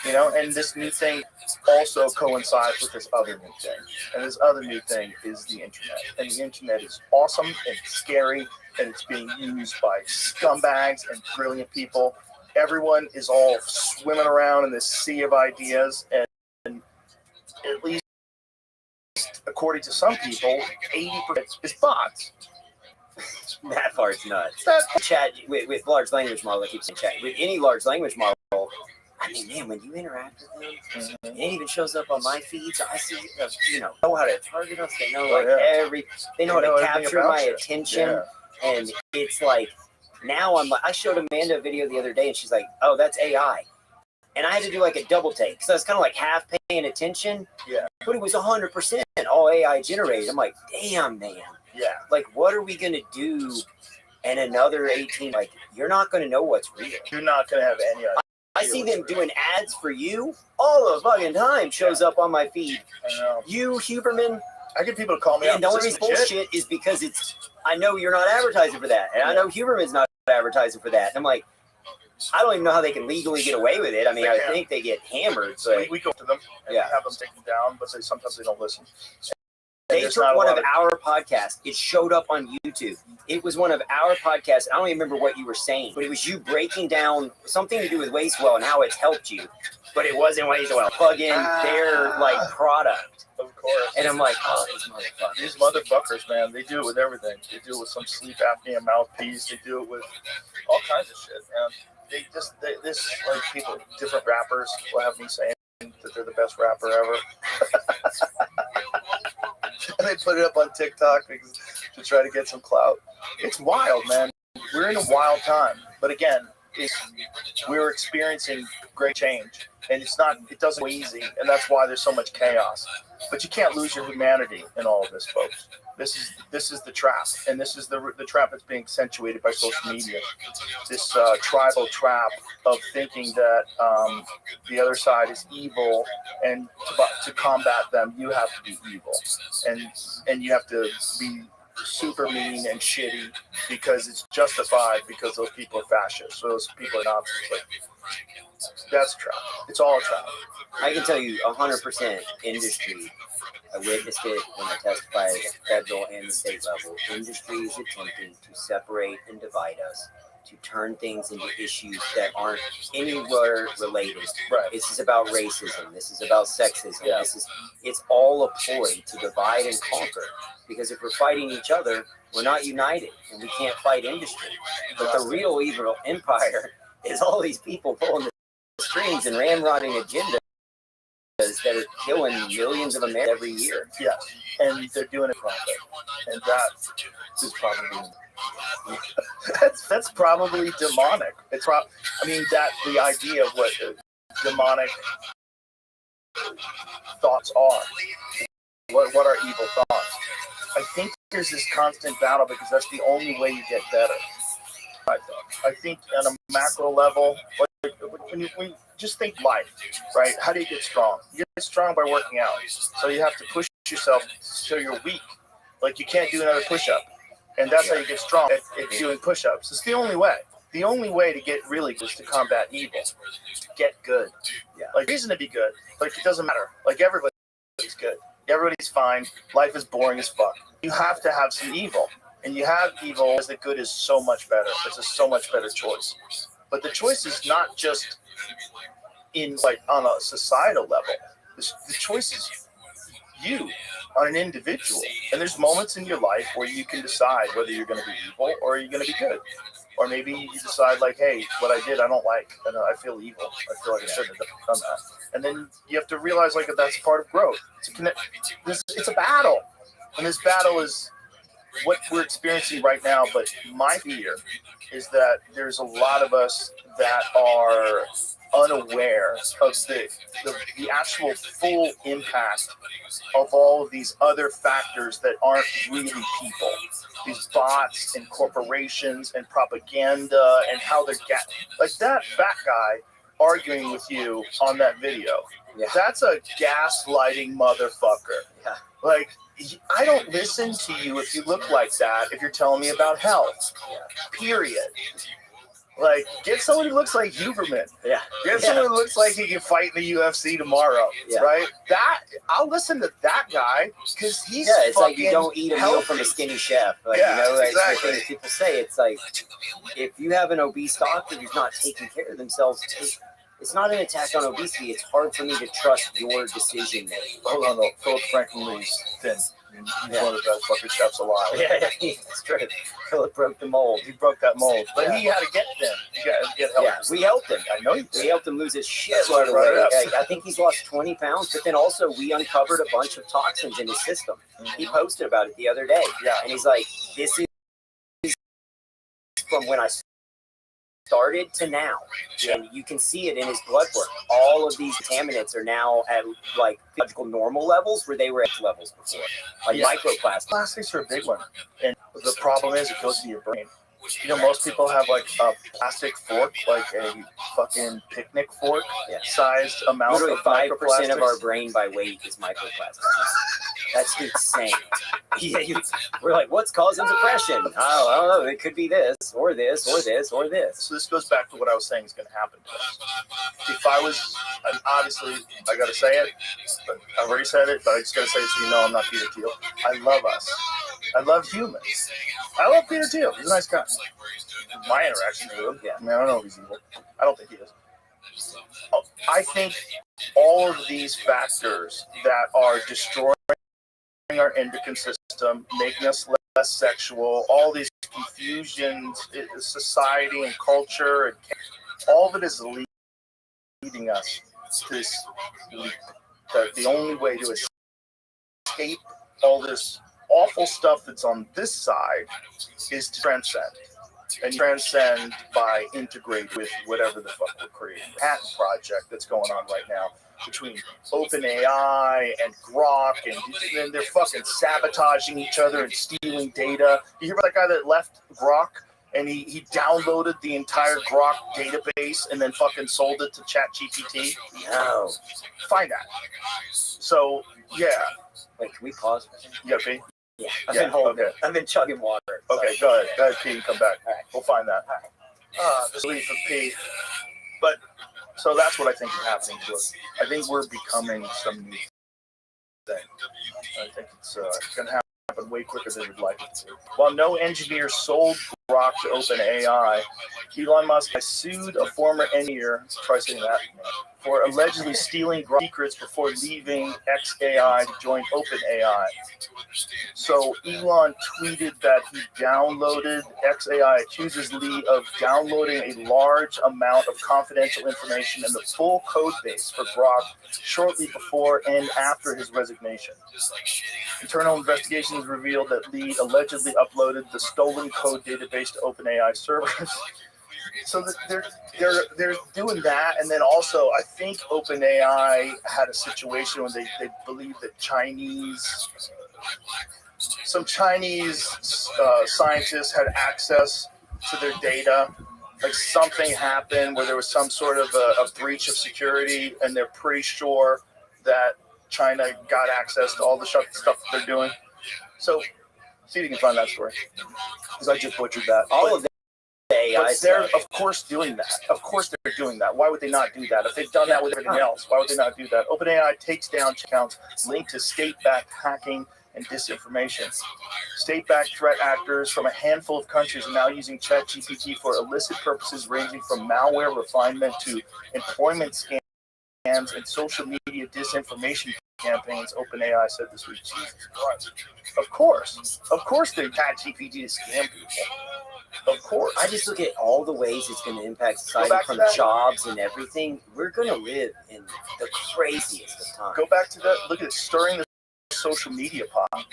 and this new thing also coincides with this other new thing. And this other new thing is the internet. And the internet is awesome and scary, and it's being used by scumbags and brilliant people. Everyone is all swimming around in this sea of ideas, and at least according to some people, 80% is bots. That part's nuts. Chat with large language model, I keep saying chat. With any large language model, I mean, man, when you interact with them, it even shows up on my feeds. I see, know how to target us. They know they know how to capture my attention, and it's like. Now I showed Amanda a video the other day, and she's like, "Oh, that's AI," and I had to do like a double take because I was kind of like half paying attention. Yeah. But it was 100% all AI generated. I'm like, damn, man. Yeah. Like, what are we gonna do? And another 18, like, you're not gonna know what's real. You're not gonna have any idea. I see them doing ads for you all the fucking time. Shows up on my feed. I know. You, Huberman. I get people to call me and the only reason bullshit is because I know you're not advertising for that, and I know Huberman's not advertising for that. And I'm like, I don't even know how they can legally get away with it. I mean, I think they get hammered. But we go to them and have them take them down, but sometimes they don't listen. They took one of our podcasts. It showed up on YouTube. It was one of our podcasts. I don't even remember what you were saying, but it was you breaking down something to do with Wastewell and how it's helped you. But it wasn't Wastewell. Plug in their product. Of course. And I'm like, oh, these motherfuckers, man, they do it with everything. They do it with some sleep apnea mouthpiece. They do it with all kinds of shit, man. This people, different rappers will have me saying that they're the best rapper ever. And they put it up on TikTok to try to get some clout. It's wild, man. We're in a wild time. But again, we're experiencing great change. And it doesn't go easy. And that's why there's so much chaos. But you can't lose your humanity in all of this, folks. This is the trap. And this is the trap that's being accentuated by social media. This tribal trap of thinking that the other side is evil, and to combat them, you have to be evil. And you have to be super mean and shitty because it's justified because those people are fascists. So those people are Nazis. But that's a trap. It's all a trap. I can tell you 100% industry. I witnessed it when I testified at the federal and the state level. Industry is attempting to separate and divide us, to turn things into issues that aren't anywhere related. Right. This is about racism. This is about sexism. Yeah. It's all a ploy to divide and conquer. Because if we're fighting each other, we're not united, and we can't fight industry. But the real evil empire is all these people pulling the strings and ramrodding agendas that are killing millions of Americans every year. Yeah, and they're doing it profit, and that is probably that's probably demonic. The idea of what demonic thoughts are. What are evil thoughts? I think there's this constant battle because that's the only way you get better. I think on a macro level, when you just think life, right? How do you get strong? You get strong by working out. So you have to push yourself so you're weak. Like you can't do another push-up. And that's how you get strong at doing push-ups. It's the only way. The only way to get really good is to combat evil, to get good. Yeah. Like, reason to be good. Like, it doesn't matter. Like, everybody's good. Everybody's fine. Life is boring as fuck. You have to have some evil. And you have evil as the good is so much better. It's a so much better choice. But the choice is not just in, like, on a societal level. The choice is you on an individual. And there's moments in your life where you can decide whether you're going to be evil or you're going to be good. Or maybe you decide, like, hey, what I did, I don't like. And I feel evil. I feel like I shouldn't have done that. And then you have to realize, like, that that's part of growth. It's a battle. And this battle is what we're experiencing right now. But my fear is that there's a lot of us that are unaware of the actual full impact of all of these other factors that aren't really people. These bots and corporations and propaganda and how they're like that fat guy arguing with you on that video. Yeah. That's a gaslighting motherfucker. Yeah. Like, I don't listen to you if you look like that, if you're telling me about health. Period. Like, get someone who looks like Huberman. Yeah. Get someone who looks like he can fight in the UFC tomorrow. Yeah. Right? I'll listen to that guy because he's it's like you don't eat a meal from a skinny chef. Like, exactly. The things people say, it's like, if you have an obese doctor who's not taking care of themselves, it's not an attack on obesity. It's hard for me to trust your decision making. Hold on, though. Philip Franklin Lee's thin. He's one of the best fucking chefs alive. Yeah, that's true. Philip broke the mold. He broke that mold. But he had to get thin. He got to get help. Yeah, we helped him. I know you did. We helped him lose his shit. That's why I brought it up. I think he's lost 20 pounds, but then also we uncovered a bunch of toxins in his system. He posted about it the other day. Yeah. And he's like, this is from when I started to now. And you can see it in his blood work. All of these contaminants are now at, like, physical normal levels where they were at levels before. Like microplastics. Plastics are a big one. And the problem is it goes to your brain. You know, most people have, like, a plastic fork, like a fucking picnic fork sized amount Literally of 5% of our brain by weight is microplastics. That's insane. We're like, what's causing depression? I don't know. It could be this, or this, or this, or this. So this goes back to what I was saying is going to happen to us. If I was, obviously, I got to say it, but I've already said it, but I just got to say it so you know I'm not Peter Thiel. I love us. I love humans. I love Peter Thiel. He's a nice guy. My interaction with him, I mean, I don't know if he's evil. I don't think he is. I think all of these factors that are destroying our endocrine system, making us less sexual, all these confusions, society and culture, and all of it is leading us to this leap. That the only way to escape all this awful stuff that's on this side is to transcend. And transcend by integrating with whatever the fuck we're creating. Patent project that's going on right now between OpenAI and Grok, and they're fucking sabotaging each other and stealing data. You hear about that guy that left Grok and he downloaded the entire Grok database and then fucking sold it to ChatGPT? No. Find that. So, yeah. Wait, can we pause? You got pee? Yeah, I've been chugging water. Okay, go ahead. Go ahead, pee and come back. All right. We'll find that. Just leave for pee. But, so that's what I think is happening to us. I think we're becoming some new thing. I think it's going to happen way quicker than we'd like it to. While no engineer sold Grok to OpenAI, Elon Musk has sued a former engineer, try saying that, for allegedly stealing Grok secrets before leaving xAI to join OpenAI. So Elon tweeted that he downloaded, xAI accuses Lee of downloading a large amount of confidential information and the full code base for Grok shortly before and after his resignation. Internal investigations revealed that Lee allegedly uploaded the stolen code database to OpenAI servers. So they're doing that, and then also I think OpenAI had a situation where they believe that some Chinese scientists had access to their data. Like something happened where there was some sort of a breach of security, and they're pretty sure that China got access to all the stuff that they're doing. So See if you can find that story. Because I just butchered that. All of the AI But they're, stuff. of course, doing that. Of course they're doing that. Why would they not do that? If they've done that with everything else, why would they not do that? OpenAI takes down accounts linked to state-backed hacking and disinformation. State-backed threat actors from a handful of countries are now using ChatGPT for illicit purposes ranging from malware refinement to employment scams and social media disinformation campaigns, OpenAI said this week. Jesus Christ. Of course they're ChatGPT to scam people. Of course. I just look at all the ways it's going to impact society, back to from that. jobs and everything. We're going to live in the craziest of times. Go back to that. Look at it, stirring the social media pot.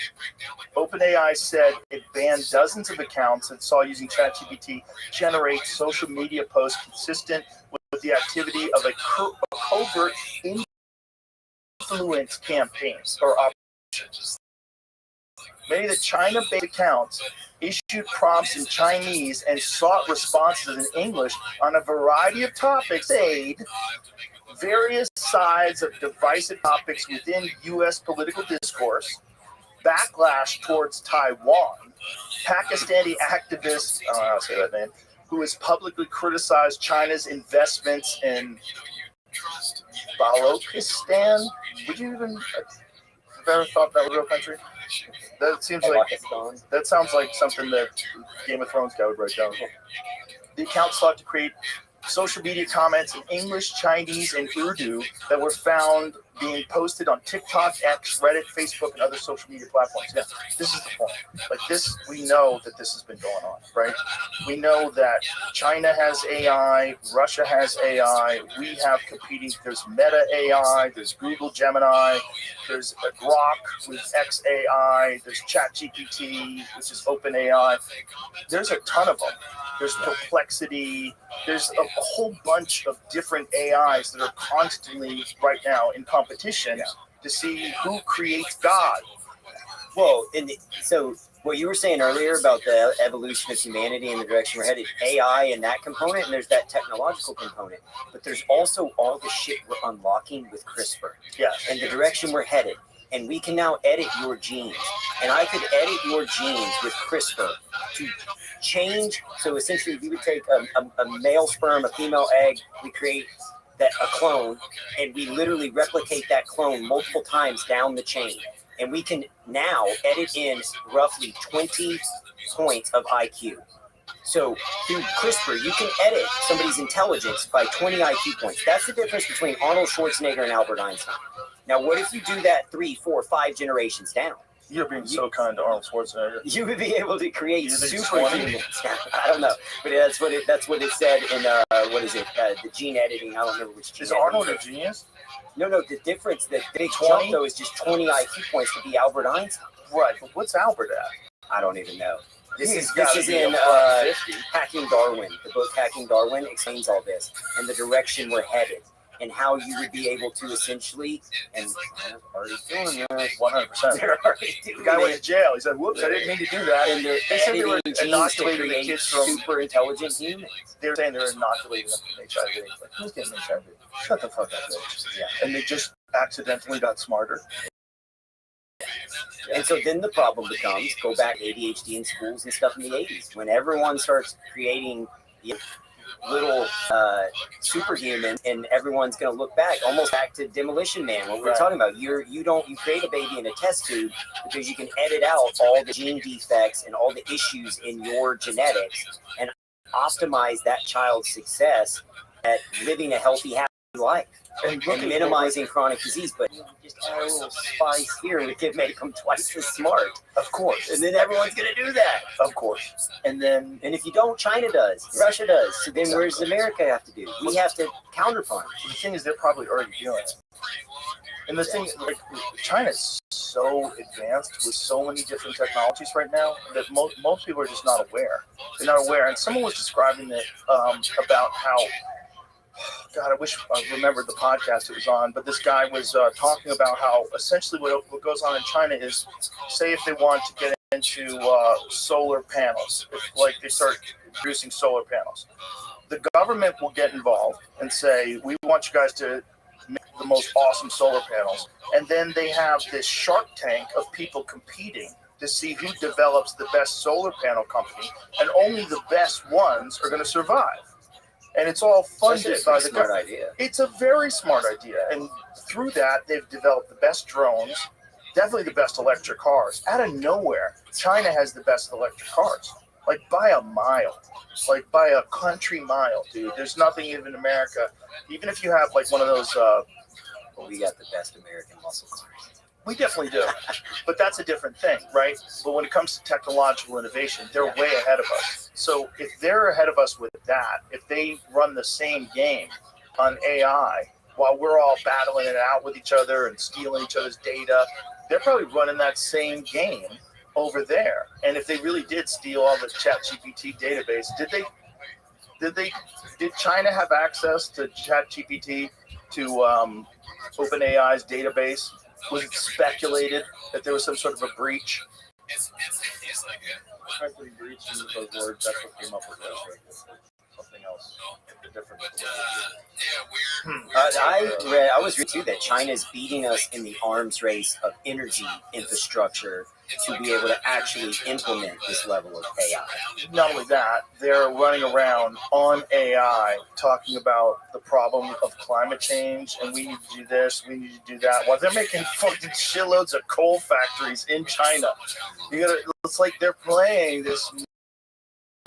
OpenAI said it banned dozens of accounts that saw using ChatGPT generate social media posts consistent with the activity of a covert influence campaigns or operations. Many of the China-based accounts issued prompts in Chinese and sought responses in English on a variety of topics, aid various sides of divisive topics within U.S. political discourse, backlash towards Taiwan, Pakistani activist, I don't know how to say that name, who has publicly criticized China's investments in Balochistan. Would you even have ever thought that was a real country? That seems like that sounds like something that Game of Thrones guy would write down. The account sought to create social media comments in English, Chinese, and Urdu that were found being posted on TikTok, X, Reddit, Facebook, and other social media platforms. Yeah, this is the point. Like this, we know that this has been going on, right? We know that China has AI, Russia has AI, we have competing, there's Meta AI, there's Google Gemini, there's Grok with XAI, there's ChatGPT, which is OpenAI. There's a ton of them. There's Perplexity. There's a whole bunch of different AIs that are constantly right now in competition to see who creates God. Well, so what you were saying earlier about the evolution of humanity and the direction we're headed, AI and that component, and there's that technological component, but there's also all the shit we're unlocking with CRISPR. Yes. And the direction we're headed. And we can now edit your genes. And I could edit your genes with CRISPR to change. So essentially, we would take a male sperm, a female egg, we create a clone, and we literally replicate that clone multiple times down the chain. And we can now edit in roughly 20 points of IQ. So through CRISPR, you can edit somebody's intelligence by 20 IQ points. That's the difference between Arnold Schwarzenegger and Albert Einstein. Now, what if you do that 3, 4, 5 generations down? You're being so kind to Arnold Schwarzenegger. You would be able to create superhumans. I don't know, but that's what it said in what is it? The gene editing. I don't remember which gene. Is Arnold a genius? No. The difference, the big jump though, is just 20 IQ points to be Albert Einstein. Right, but what's Albert at? I don't even know. This is be in 50. Hacking Darwin. The book Hacking Darwin explains all this and the direction we're headed. And how you would be able to essentially, and they're already doing it, 100%. They're already doing The guy went it. to jail. He said, "Whoops, I didn't mean to do that." And they're They said they were editing genes to inoculating the create kids from. super intelligent humans. They were saying they were inoculating them from HIV. Like, who's getting HIV? Shut the fuck up, bitch. Yeah. And they just accidentally got smarter. And so then the problem becomes, go back ADHD in schools and stuff in the 80s, when everyone starts creating little superhuman, and everyone's going to look back, almost back to Demolition Man, what we were talking about. You create a baby in a test tube because you can edit out all the gene defects and all the issues in your genetics and optimize that child's success at living a healthy, happy life and minimizing chronic disease. But just add a little spice here and it can make them twice as smart. Of course. And then everyone's going to do that. Of course. And if you don't, China does, Russia does. So then where does America have to do? We have to counterpunch. The thing is, they're probably already doing it. And the thing, like, China's so advanced with so many different technologies right now that most people are just not aware. They're not aware. And someone was describing it about how, God, I wish I remembered the podcast it was on, but this guy was talking about how essentially what goes on in China is, say if they want to get into solar panels, like they start producing solar panels, the government will get involved and say, we want you guys to make the most awesome solar panels. And then they have this Shark Tank of people competing to see who develops the best solar panel company, and only the best ones are going to survive. And it's all funded by the government. Idea. It's a very smart idea. And through that, they've developed the best drones, definitely the best electric cars. Out of nowhere, China has the best electric cars, like by a mile, like by a country mile, dude. There's nothing even in America. Even if you have like one of those, Well, we got the best American muscle cars. we definitely do. But that's a different thing, right? But when it comes to technological innovation, they're way ahead of us. So if they're ahead of us with that, if they run the same game on AI while we're all battling it out with each other and stealing each other's data, they're probably running that same game over there. And if they really did steal all the ChatGPT database, did China have access to ChatGPT, to OpenAI's database? Was it speculated that there was some sort of a breach? It's like Frankly, breach is those words. That's what came up with those. Something else. Different. I was reading too that China's beating us in the arms race of energy infrastructure to be able to actually implement this level of AI. Not only that, they're running around on AI talking about the problem of climate change, and we need to do this, we need to do that. While they're making fucking shitloads of coal factories in China, it's like they're playing this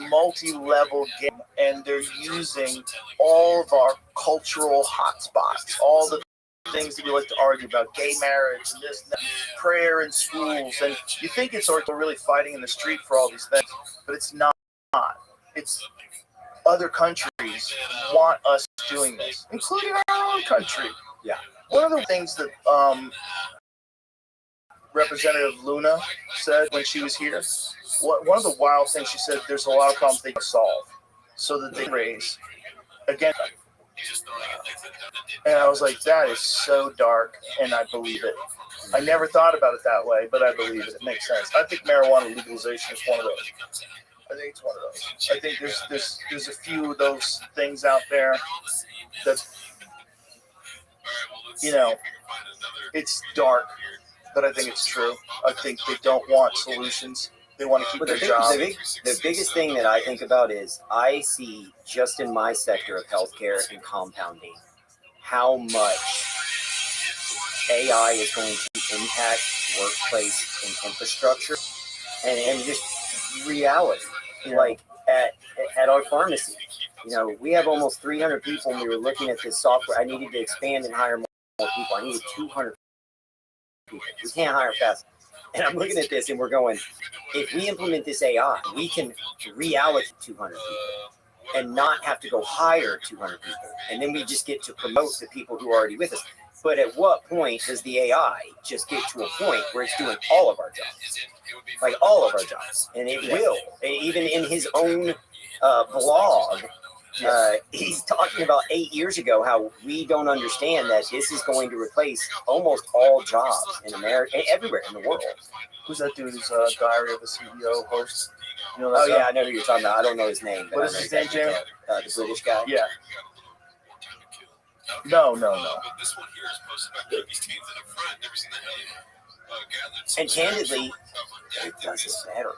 multi-level game, and they're using all of our cultural hotspots, all the things that we like to argue about, gay marriage and this and that, prayer in schools, and you think it's sort of really fighting in the street for all these things, but it's not. It's other countries want us doing this, including our own country. Yeah. One of the things that Representative Luna said when she was here, one of the wild things she said, there's a lot of problems they can solve so that they raise again. And I was like, that is so dark, and I believe it. I never thought about it that way, but I believe it. It makes sense. I think marijuana legalization is one of those. I think it's one of those. I think there's a few of those things out there that, you know, it's dark, but I think it's true. I think they don't want solutions. They want to keep their job. The biggest thing that I think about is I see just in my sector of healthcare and compounding how much AI is going to impact workplace and infrastructure and just reality. Yeah. Like at our pharmacy, you know, we have almost 300 people, and we were looking at this software. I needed to expand and hire more people. I needed 200 people. We can't hire fast. And I'm looking at this, and we're going, if we implement this AI, we can reallocate 200 people and not have to go hire 200 people. And then we just get to promote the people who are already with us. But at what point does the AI just get to a point where it's doing all of our jobs? Like all of our jobs. And it will. Even in his own blog, he's talking about 8 years ago how we don't understand that this is going to replace almost all jobs in America, everywhere in the world. Who's that dude who's Diary of the CEO host? You know Oh, yeah, I know who you're talking about. I don't know his name. But what is his name, Jamie? The British guy? Yeah. No. This one here is posted by Dougie's teens in the front. Never seen that. And candidly, it does it better.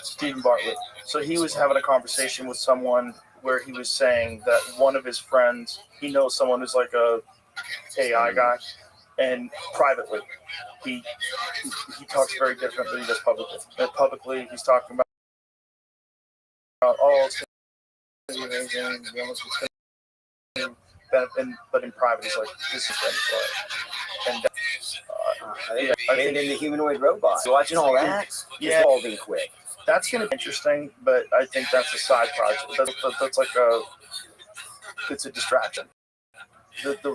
Stephen Bartlett. So he was having a conversation with someone where he was saying that one of his friends, he knows someone who's like a AI guy, and privately, he talks very different than he does publicly. And publicly, he's talking about it's going to be amazing, it's going to be, but in private, he's like, this is going to be. And I think in the humanoid robot. Watching all that, yeah, evolving quick. That's going to be interesting, but I think that's a side project. That's like it's a distraction. The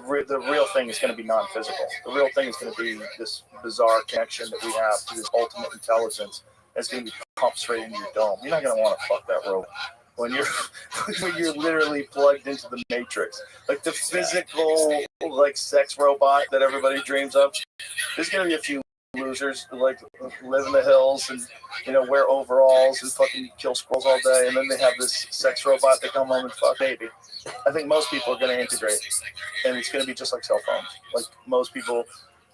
real thing is going to be non-physical. The real thing is going to be this bizarre connection that we have to this ultimate intelligence that's going to be pumped straight into your dome. You're not going to want to fuck that robot when you're literally plugged into the matrix. Like the physical, like sex robot that everybody dreams of. There's going to be a few losers who like live in the hills and, you know, wear overalls and fucking kill squirrels all day, and then they have this sex robot that come home and fuck baby. I think most people are going to integrate, and it's going to be just like cell phones. Like most people,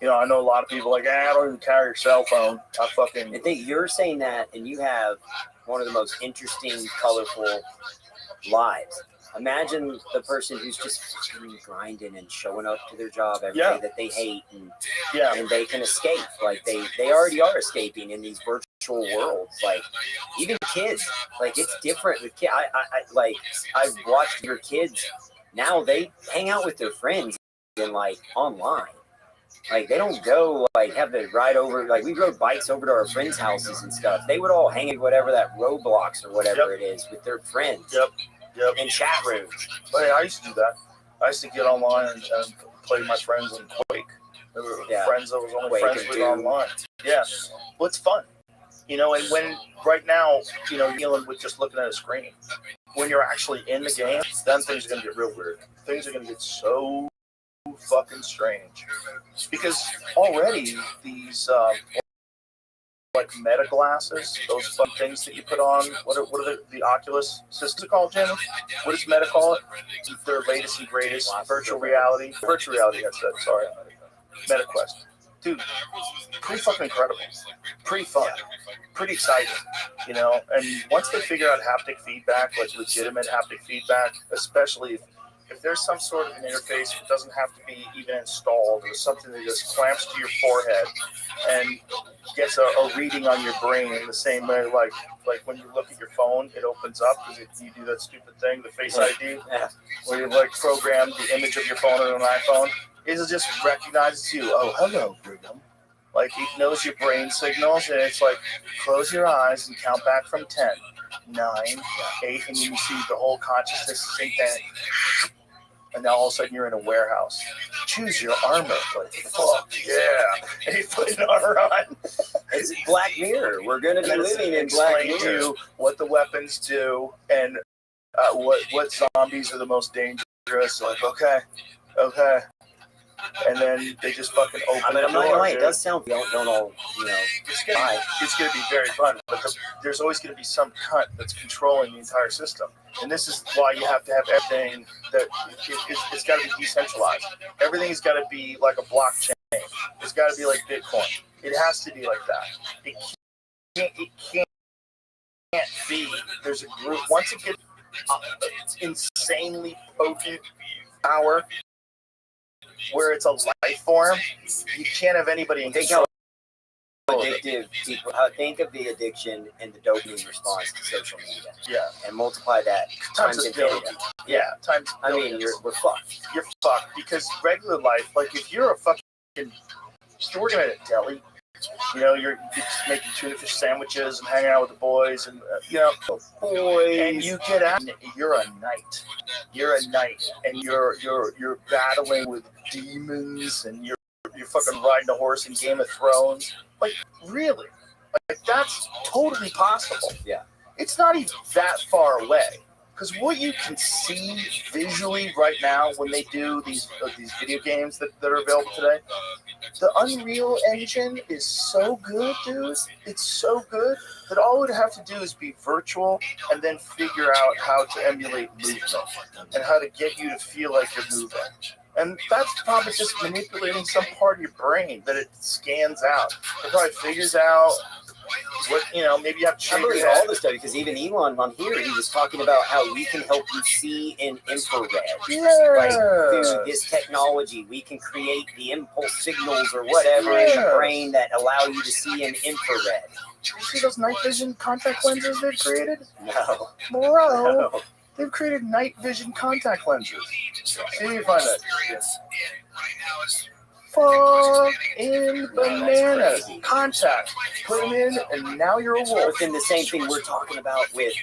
You know, I know a lot of people like, I don't even carry your cell phone. I fucking. I think you're saying that, and you have one of the most interesting, colorful lives. Imagine the person who's just fucking grinding and showing up to their job every day that they hate, and they can escape. Like they already are escaping in these virtual worlds. Like even kids, like it's different with kids. I've watched your kids now. They hang out with their friends and like online. Like they don't go like have to ride over. Like we rode bikes over to our friends' houses and stuff. They would all hang in whatever that Roblox or whatever it is with their friends. In chat rooms. But hey, I used to do that. I used to get online and play with my friends in Quake. There were friends that was only Quake friends with online. Yeah. Well, it's fun. You know, and when right now, you know, you're dealing with just looking at a screen. When you're actually in the game, then things are going to get real weird. Things are going to get so fucking strange. Because already these like meta glasses, those fun things that you put on. What are the Oculus systems called, Jimmy? What does Meta call it? Their latest and greatest virtual reality. Virtual reality, that's it. Sorry, Meta Quest. Dude, pretty fucking incredible. Pretty fun. Pretty exciting. You know, and once they figure out haptic feedback, like legitimate haptic feedback, especially if there's some sort of an interface that doesn't have to be even installed, or something that just clamps to your forehead and gets a reading on your brain in the same way, like when you look at your phone, it opens up because you do that stupid thing, the Face ID, where you like program the image of your phone on an iPhone. It just recognizes you. Oh, hello, Brigham. Like it knows your brain signals, and it's like close your eyes and count back from 10, 9, 8, and you see the whole consciousness sink in. And now all of a sudden you're in a warehouse. Choose your armor. Like, fuck yeah. And you put an armor on. It's Black Mirror. We're going to be living in Black Mirror. To you what the weapons do and what zombies are the most dangerous. Like, okay. And then they just fucking open the door. I'm not gonna lie, it does sound, don't all, you know, it's gonna be very fun, but there's always gonna be some cunt that's controlling the entire system. And this is why you have to have everything that it's got to be decentralized. Everything's got to be like a blockchain. It's got to be like Bitcoin. It has to be like that. It can't be. There's a group, once it gets insanely potent power, where it's a life form, you can't have anybody in control. Addictive people. Think of the addiction and the dopamine response to social media. Yeah. And multiply that times infinity. Yeah. Times. I mean, we're fucked. You're fucked because regular life, like if you're working at a deli, you know, you're just making tuna fish sandwiches and hanging out with the boys, and you know, and you get out, and you're a knight. You're a knight, and you're battling with demons, and you're fucking riding a horse in Game of Thrones. Like, really? Like, that's totally possible. Yeah. It's not even that far away. Because what you can see visually right now when they do these video games that are available today, the Unreal Engine is so good, dude. It's so good that all it would have to do is be virtual and then figure out how to emulate movement and how to get you to feel like you're moving. And that's probably just manipulating some part of your brain that it scans out. It probably figures out what, you know, maybe you have to change all this stuff, because even Elon on here, he was talking about how we can help you see in infrared. Like through this technology, we can create the impulse signals or whatever in the brain that allow you to see in infrared. You see those night vision contact lenses they've created? No. Bro. No. They've created night vision contact lenses. See if you find that. Fucking bananas. Contact. Put them in, and now you're a wolf. Within the same thing we're talking about with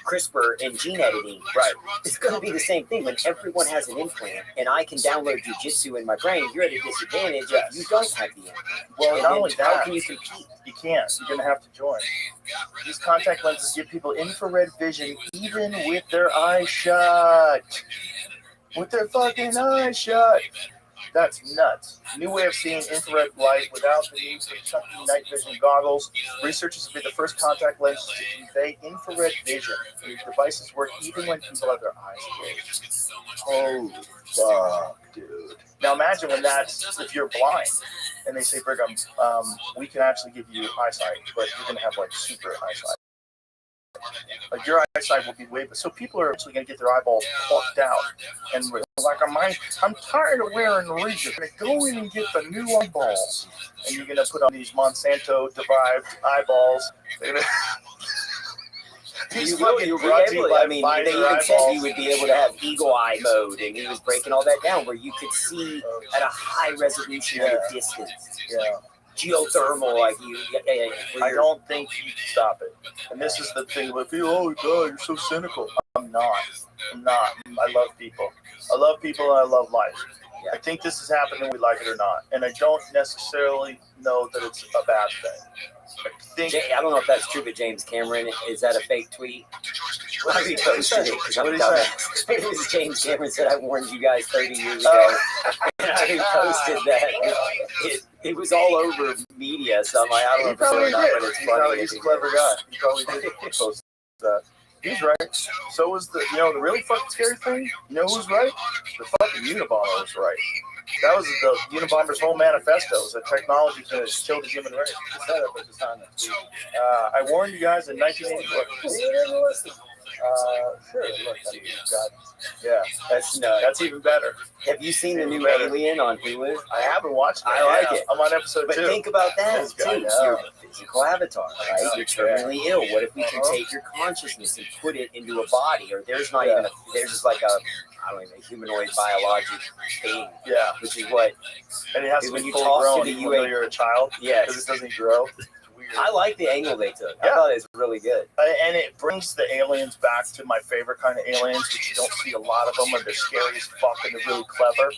CRISPR and gene editing. Right. It's going to be the same thing when everyone has an implant, and I can download jujitsu in my brain. You're at a disadvantage if you don't have the implant. Well, and not only that, how can you compete? You can't. You're going to have to join. These contact lenses give people infrared vision even with their eyes shut. With their fucking eyes shut. That's nuts. New way of seeing infrared light without the need for chunky night vision goggles. Researchers have been the first contact lenses to convey infrared vision. These devices work even when people have their eyes closed. Holy fuck, dude. Now imagine when that's, if you're blind, and they say, Brigham, we can actually give you eyesight, but you're going to have like super eyesight. Like your eyesight will be way, so people are actually going to get their eyeballs plucked out, and like I'm tired of wearing readers. I'm going to go in and get the new eyeballs, and you're going to put on these Monsanto-derived eyeballs. You will be able to, I mean, they even said you would be able to have eagle eye mode, and he was breaking all that down where you could see at a high resolution at a distance. Yeah. Geothermal, like you. I don't think you can stop it. And this is the thing with people, oh God, you're so cynical. I'm not. I love people. I love people and I love life. I think this is happening, we like it or not. And I don't necessarily know that it's a bad thing. I don't know if that's true, but James Cameron, is that a fake tweet? Well, I reposted it because I'm dumb. It was James Cameron said, I warned you guys 30 years ago. And I reposted that. It was all over media, so I'm like, I don't know if it's or not, but it's funny. He's a clever guy. He probably did post that. He's right. So was the really fucking scary thing? You know who's right? The fucking Unabomber was right. That was the Unabomber's whole manifesto. It was that technology is going to kill the human race. I warned you guys in 1984. You didn't listen. Sure. Look, yeah, that's even better. Have you seen the new Alien on Hulu? I haven't watched it. I like it. I'm on episode 2. But think about that too. You're a physical avatar, right? You're terminally ill. What if we can take your consciousness and put it into a body? Or there's not even there's just like a humanoid biologic thing. Yeah. Which is what. And it has to when be you fully talk grown, to the even though you're a child. Yeah. Because it doesn't grow. I like the angle they took. I thought it was really good. And it brings the aliens back to my favorite kind of aliens, which you don't see a lot of them, and they're scary as fuck and they're really clever.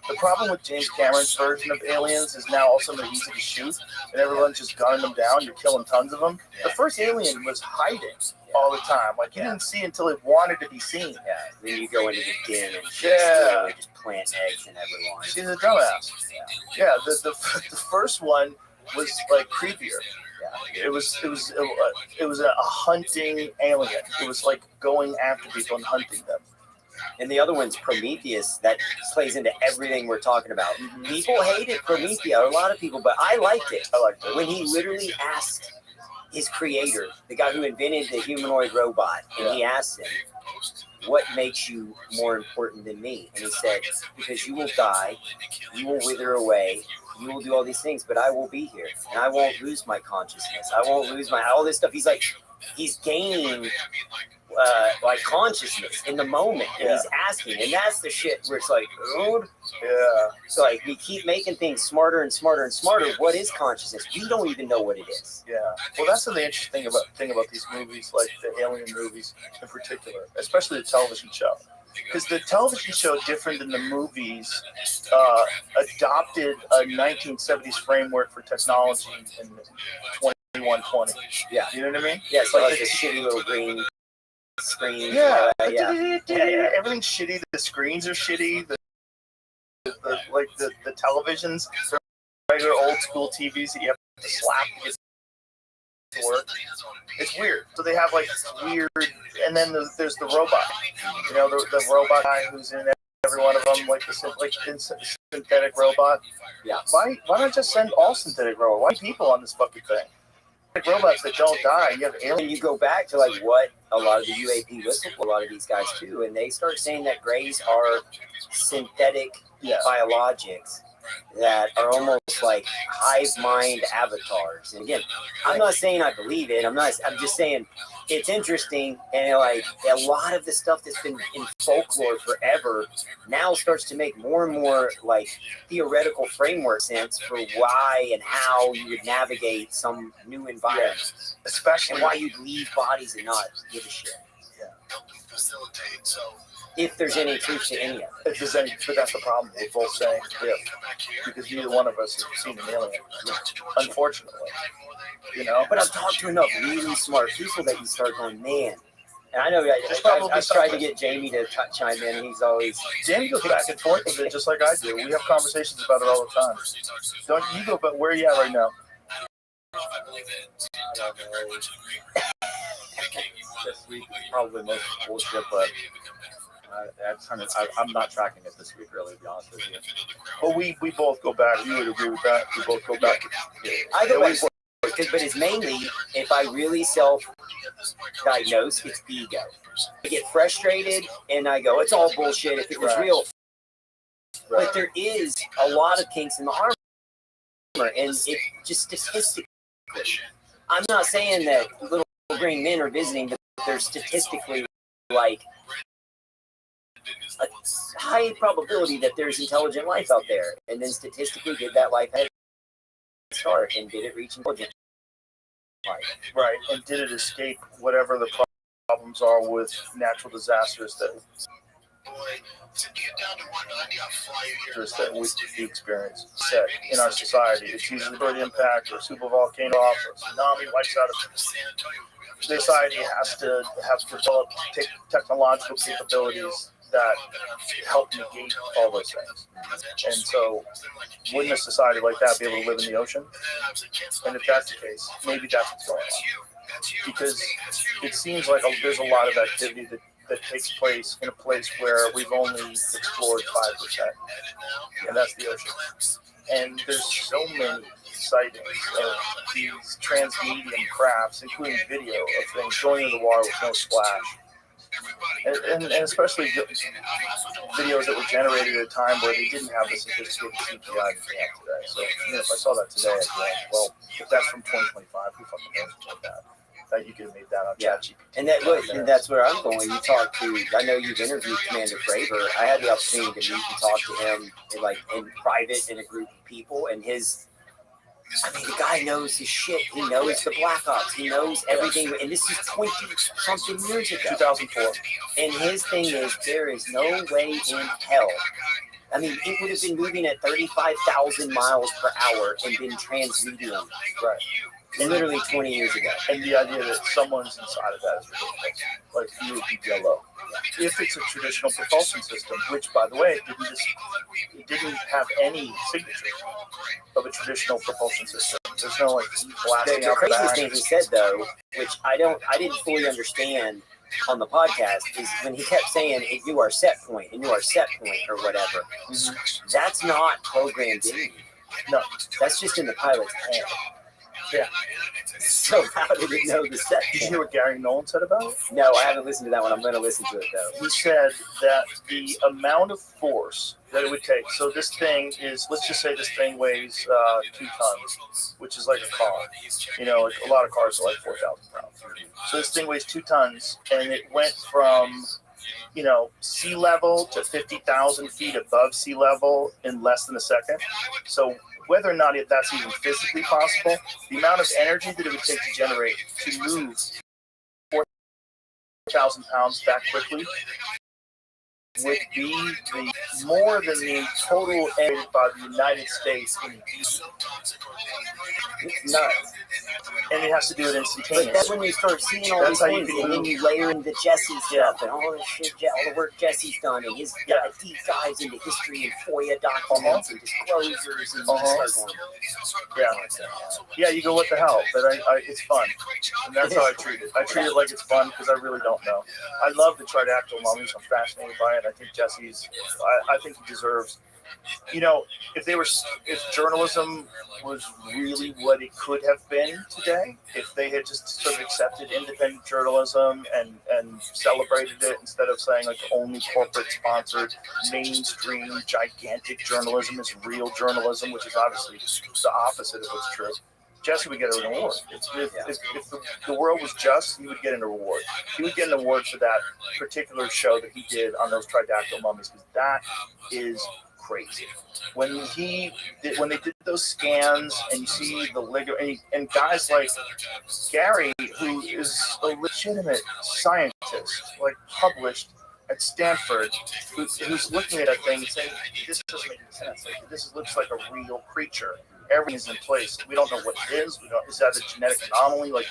The problem with James Cameron's version of aliens is now also they're easy to shoot, and everyone's just gunning them down. You're killing tons of them. The first alien was hiding all the time. Like, you didn't see until it wanted to be seen. Yeah. Then you go into the den and just plant eggs in everyone. She's a dumbass. Yeah, the first one was like creepier. Yeah. It was a hunting alien. It was like going after people and hunting them. And the other one's Prometheus. That plays into everything we're talking about. People hated Prometheus, a lot of people, but I liked it. I liked it. When he literally asked his creator, the guy who invented the humanoid robot, and he asked him, what makes you more important than me? And he said, because you will die, you will wither away, you will do all these things, but I will be here, and I won't lose my consciousness. I won't lose all this stuff. He's like, he's gaining like consciousness in the moment, and he's asking, and that's the shit where it's like, dude, so like we keep making things smarter and smarter and smarter. What is consciousness? We don't even know what it is. Yeah, well, that's the interesting thing about these movies, like the alien movies in particular, especially the television show. Because the television show, different than the movies, adopted a 1970s framework for technology in 2120. Yeah. You know what I mean? Yeah, it's like a shitty little green screen. Yeah. Everything's shitty. The screens are shitty. The televisions, they're regular old school TVs that you have to slap to get to work. It's weird. So they have like weird, and then there's the robot. You know, the robot guy who's in every one of them, like the synthetic robot. Yeah. Why not just send all synthetic robots? Why people on this fucking thing? Robots that don't die. You have aliens. And you go back to like what a lot of the UAP whistle, a lot of these guys do, and they start saying that grays are synthetic biologics that are almost like hive mind avatars. And again, I'm not saying I believe it. I'm just saying it's interesting, and like a lot of the stuff that's been in folklore forever now starts to make more and more like theoretical framework sense for why and how you would navigate some new environment, especially and why you'd leave bodies and not give a shit. Facilitate, so if there's any truth to any of it. If there's any, but that's the problem. We're both saying because neither one of us has seen an alien, unfortunately. You know, but I've talked to enough really smart people that you start going, man, And I know probably I've tried to something. get Jamie to chime in. He's always Jamie goes back and forth with it just like I do. We have conversations about it all the time. Don't you go? But where are you at right now? This week is probably most bullshit, but I'm not tracking it this week, really, to be honest with you. Well, we both go back. You would agree with that. We both go back. I go back, but it's mainly if I really self-diagnose, it's ego. I get frustrated and I go, it's all bullshit if it was real. Right. But there is a lot of kinks in the armor, and it just statistically. I'm not saying that little green men are visiting, but there's statistically like a high probability that there's intelligent life out there, and then statistically, did that life have a start, and did it reach intelligent life? Right, and did it escape whatever the problems are with natural disasters that we experience set in our society? It's usually bird impact or super volcano off or tsunami wipes out a society has to have developed technological capabilities that help negate all those things. And so wouldn't a society like that be able to live in the ocean? And if that's the case, maybe that's what's going on. Because it seems like there's a lot of activity that takes place in a place where we've only explored 5%, and that's the ocean. And there's so many sightings of these transmedium crafts, including video of things going in the water with no splash. And especially videos that were generated at a time where they didn't have the sophisticated CGI that they have today. So if I saw that today, I'd be like, well, if that's from 2025, who fucking knows about that? That you could have made that on ChatGPT. And that's where I'm going. You talk to, I know you've interviewed Commander Fravor. I had the opportunity to meet and talk to him in private in a group of people, and the guy knows his shit. He knows the Black Ops. He knows everything. And this is 20-something years ago. 2004. And his thing is, there is no way in hell. I mean, it would have been moving at 35,000 miles per hour and been transmedium. Right. Literally 20 years ago. And the idea that someone's inside of that is ridiculous. Like, you would be yellow. If it's a traditional propulsion system, which, by the way, it didn't have any signature of a traditional propulsion system. There's no, like, blasting the out craziest thing he said, though, which I didn't fully understand on the podcast, is when he kept saying, you are set point, and you are set point, or whatever. Mm-hmm. That's not programmed in you. No. That's just in the pilot's head. Yeah. So how did it know the set? Did you hear what Gary Nolan said about it? No, I haven't listened to that one. I'm going to listen to it, though. He said that the amount of force that it would take, so this thing is, let's just say this thing weighs 2 tons, which is like a car. You know, like a lot of cars are like 4,000 pounds. So this thing weighs 2 tons, and it went from, sea level to 50,000 feet above sea level in less than a second. So whether or not that's even physically possible, the amount of energy that it would take to generate to move 4,000 pounds that quickly would be more than the total energy by the United States in use. It's nuts. And it has to do it instantaneously. But that's when you start seeing all these things, and then you layer in the Jesse stuff and all this shit, all the work Jesse's done, and his deep dives into history and FOIA documents and disclosures, and start going. Yeah, you go, what the hell? But it's fun. And that's how I treat it. I treat it like it's fun because I really don't know. I love the pterodactyl mummies. I'm fascinated by it. I think I think he deserves, if journalism was really what it could have been today, if they had just sort of accepted independent journalism and celebrated it instead of saying like only corporate sponsored mainstream gigantic journalism is real journalism, which is obviously the opposite of what's true, Jesse would get an award. If the world was just, he would get an award. He would get an award for that particular show that he did on those tridactyl mummies, because that is crazy. When they did those scans and you see the ligament, and guys like Gary, who is a legitimate scientist, like published at Stanford, who's looking at a thing and saying, this doesn't make any sense. Like, this looks like a real creature. everything is in place. We don't know what it is. Is that a genetic anomaly? Like,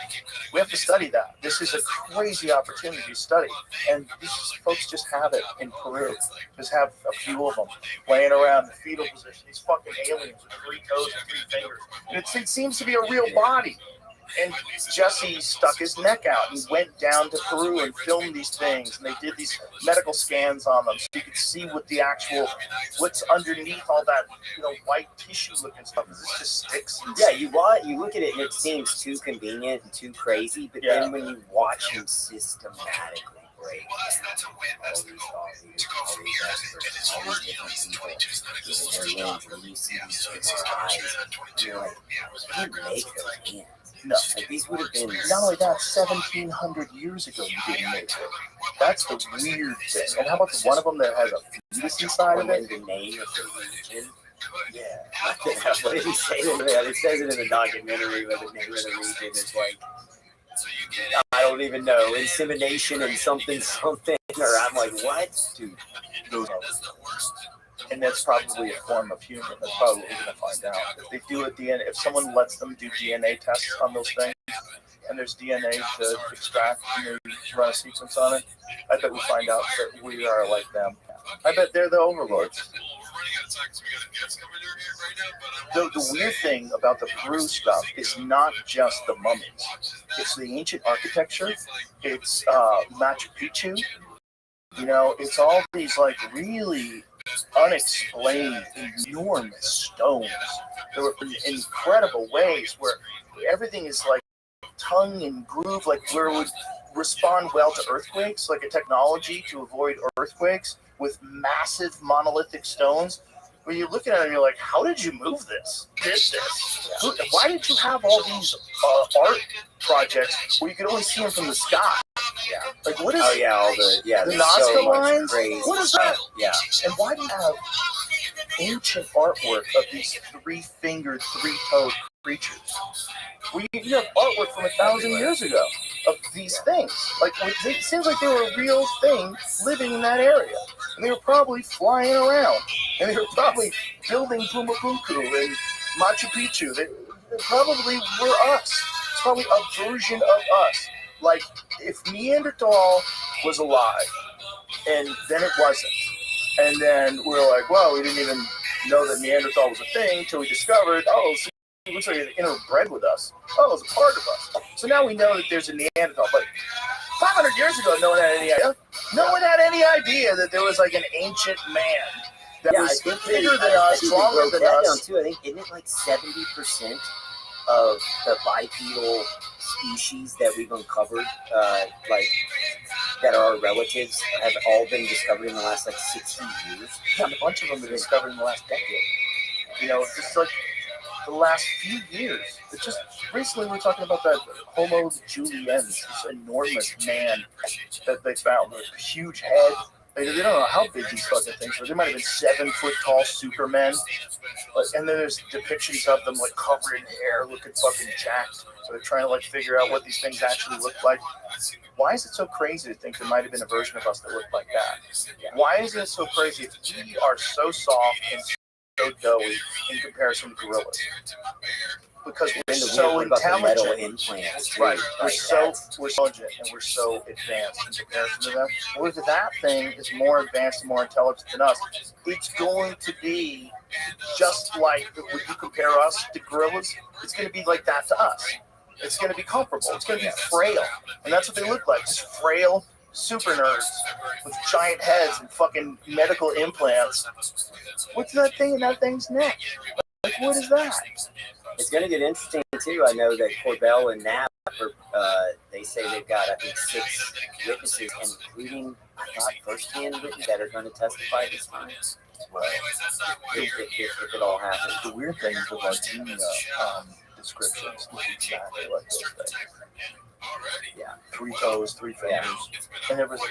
we have to study that. This is a crazy opportunity to study. And these folks just have it in Peru. Just have a few of them laying around in the fetal position. These fucking aliens with 3 toes and 3 fingers. And it seems to be a real body. And Jesse stuck his neck out and went down to Peru and filmed these things. And they did these medical scans on them so you could see what's underneath all that, white tissue looking stuff. Is this just sticks? Yeah, you look at it and it seems too convenient and too crazy, but then when you watch him systematically break That's a win. That's the goal. To go from here, and it's hard. He's 22. He's not a good first job. Yeah, so he's coming at 22. Yeah, it was back. Make those hands. No. Like these would have been Not only that, 1,700 years ago you didn't make it. That's the weird thing. And how about the one of them that has a fetus inside of it? The name of the region. Yeah. What did he say? It says it in the documentary, but the name of the region is like, I don't even know, insemination and something, or I'm like, what? Dude. And that's probably a form of human. That's probably what we're going to find out. If they do a DNA, if someone lets them do DNA tests on those things, and there's DNA to extract, and they run a sequence on it, I bet we find out that we are like them. I bet they're the overlords. The weird thing about the Peru stuff is not just the mummies. It's the ancient architecture. It's Machu Picchu. It's all these like really unexplained, enormous stones. There were incredible ways where everything is like tongue and groove, like where it would respond well to earthquakes, like a technology to avoid earthquakes with massive monolithic stones. When you're looking at it, you're like, how did you move this? Why did you have all these art projects where you could only see them from the sky? Yeah. Like, what is all the Nazca so lines? Crazy. What is that? Yeah. And why do you have ancient artwork of these 3-fingered, 3-toed creatures? You have artwork from 1,000 years ago of these things. Like, it seems like they were a real thing living in that area. And they were probably flying around. And they were probably building Pumapunku and Machu Picchu. They probably were us. It's probably a version of us. Like, if Neanderthal was alive, and then it wasn't, and then we're like, well, we didn't even know that Neanderthal was a thing until we discovered, it looks like it interbred with us. Oh, it's a part of us. So now we know that there's a Neanderthal. But 500 years ago, no one had any idea. No one had any idea that there was like an ancient man that was bigger than us, stronger than us. Too. I think, isn't it like 70% of the bipedal species that we've uncovered, that are our relatives, have all been discovered in the last 60 years? Yeah, and a bunch of them have been discovered in the last decade. Just like the last few years. It's just recently we were talking about that Homo juliensis, this enormous man that they found with a huge head. They don't know how big these fucking things were. They might have been 7-foot tall supermen. And then there's depictions of them like covered in hair, looking fucking jacked. So they're trying to figure out what these things actually look like. Why is it so crazy to think there might have been a version of us that looked like that? Why is it so crazy if we are so soft and so doughy in comparison to gorillas? Because we're so intelligent. Right. We're so intelligent and we're so advanced in comparison to them. Or if that thing is more advanced and more intelligent than us, it's going to be just like when you compare us to gorillas, it's going to be like that to us. It's going to be comparable. It's going to be frail. And that's what they look like. Just frail super nerds with giant heads and fucking medical implants. What's that thing in that thing's neck? Like, what is that? It's going to get interesting, too. I know that Corbell and Knapp, they say they've got, I think, 6 witnesses, including, I thought, first-hand witnesses that are going to testify this time. Right. If it all happens. The weird thing is with descriptions look exactly like those things. Yeah, 3 toes, 3 fingers. Yeah. And there was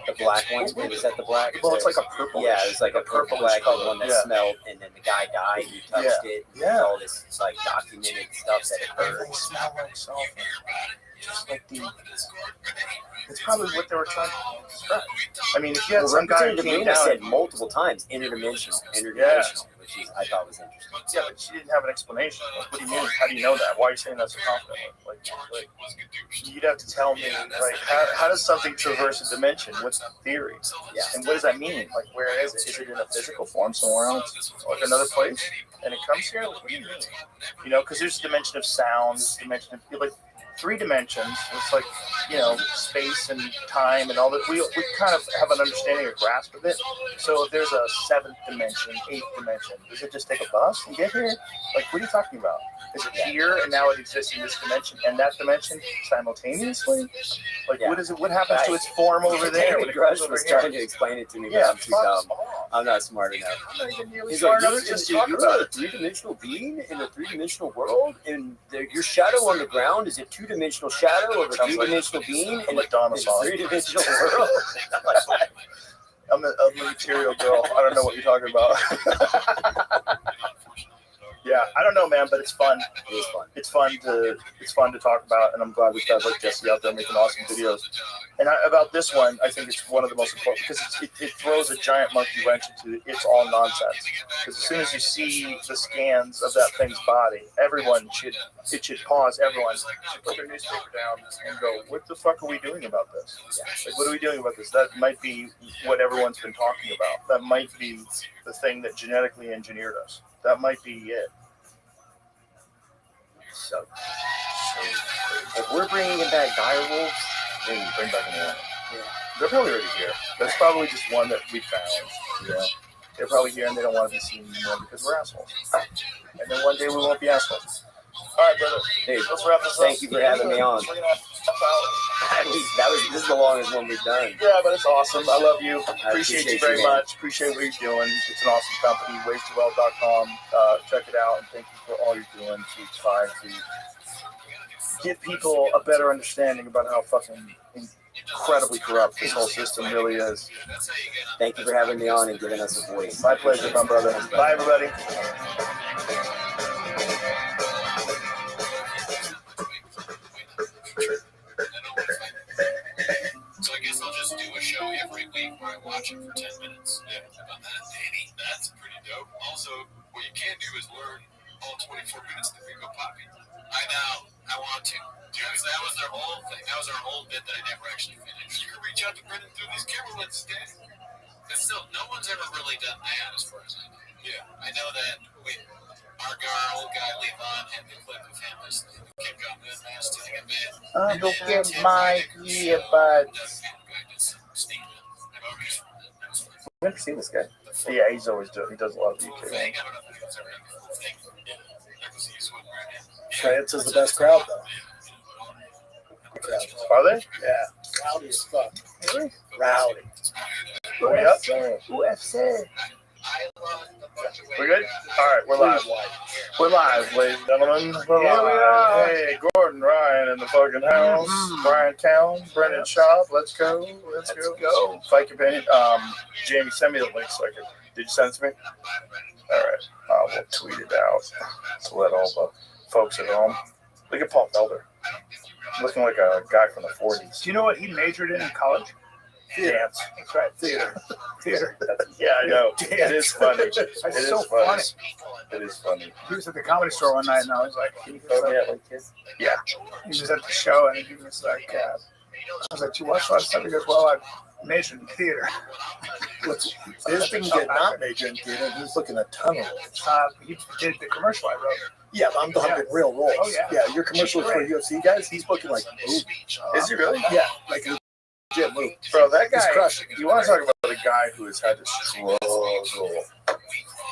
the black one. Was that the black? Well, it's like a purple. Yeah, it was like a purple black one that smelled, and then the guy died. He touched it. Yeah. All this documented stuff that occurred. They smell like sulfur. Just like it's probably what they were trying to describe. I mean, if you had some guy who came down, said multiple times interdimensional. It which I thought was interesting. Yeah, but she didn't have an explanation. Like, what do you mean? How do you know that? Why are you saying that so confidently? Like you'd have to tell me, like, how does something traverse a dimension? What's the theory? Yeah. And what does that mean? Like, where is it? Is it in a physical form somewhere else? Like another place? And it comes here? Like, what do you mean? You know, because there's a dimension of sound, dimension of, like, 3 dimensions. It's like, you know, space and time and all that. We kind of have an understanding or grasp of it. So if there's a 7th dimension, 8th dimension, does it just take a bus and get here? Like, what are you talking about? Is it here and now it exists in this dimension and that dimension simultaneously? Like, what is it? What happens to its form over there? David Grush was trying to explain it to me, but I'm too dumb. I'm not smart enough. I'm not even nearly He's smart like, enough to just talk you're about a it. 3-dimensional being in a 3-dimensional world, and your shadow on the ground is a 2-dimensional shadow of a 3-dimensional being in a Madonna song. 3-dimensional world. I'm a material girl. I don't know what you're talking about. Yeah, I don't know, man, but it's fun. It is fun. It's fun to talk about, and I'm glad we've got like Jesse out there making awesome videos. And about this one, I think it's one of the most important because it throws a giant monkey wrench into it's all nonsense. Because as soon as you see the scans of that thing's body, everyone should pause. Everyone should put their newspaper down and go, "What the fuck are we doing about this? Like, what are we doing about this?" That might be what everyone's been talking about. That might be the thing that genetically engineered us. That might be it. So if we're bringing back dire wolves, Bring back another one. Yeah. They're probably already here. That's probably just one that we found. Yeah. They're probably here and they don't want to be seen anymore because we're assholes. And then one day we won't be assholes. All right, brother. hey, Let's wrap this up. thank you for having me on. This is the longest one we've done. Yeah, but it's awesome. I love you. I Appreciate you very man. much. Appreciate what you're doing. It's an awesome company. Ways2wealth.com. Check it out, and thank you for all you're doing to try to give people a better understanding about how fucking incredibly corrupt this whole system really is. Thank you for having me on and giving us a voice. My pleasure, my brother. Bye, everybody. So I guess I'll just do a show every week where I watch it for 10 minutes. Yeah, about that, Danny. That's pretty dope. Also, what you can do is learn all 24 minutes that we go popping. I know. I want to. Because that was their whole thing. That was our whole bit that I never actually finished. You can reach out to Brendan through these camera lenses, Danny. But still, no one's ever really done that as far as I know. Yeah. I know that our old guy, Levon, had the clip of him as Kim Jong-un was doing a bit. Look at my earbuds. I've never seen this guy. Yeah, he's always doing. He does a lot of UK ones. France is the best crowd, though. Are they? Yeah, rowdy as fuck. Really? Rowdy. UFC. We good? All right, we're live. We're live, ladies and gentlemen. We're live. Hey, Gordon Ryan in the fucking house. Brian Cowan, Brendan Schaub. Let's go. Let's go. Fight your opinion. Jamie, send me the link so I can. Did you send it to me? All right. We'll tweet it out to let all the folks at home. Look at Paul Felder. Looking like a guy from the 40s. Do you know what he majored in college? Dance. That's right, theater. Yeah, I know. It is funny. It is so funny. It is funny. He was at the comedy store one night, and I was like, Yeah. he was at the show, and he was like, I was like, you watch a lot of stuff? He goes, well, I majored in theater. This thing did not major in theater. He's looking a ton of it. He did the commercial I wrote. Yeah, but I'm talking real roles. Oh, yeah. Yeah, your commercials for UFC guys, he's looking like a movie. Is he really? Yeah, like a legit movie. Bro, that guy, He's crushing it. you want to talk about a guy who has had to struggle.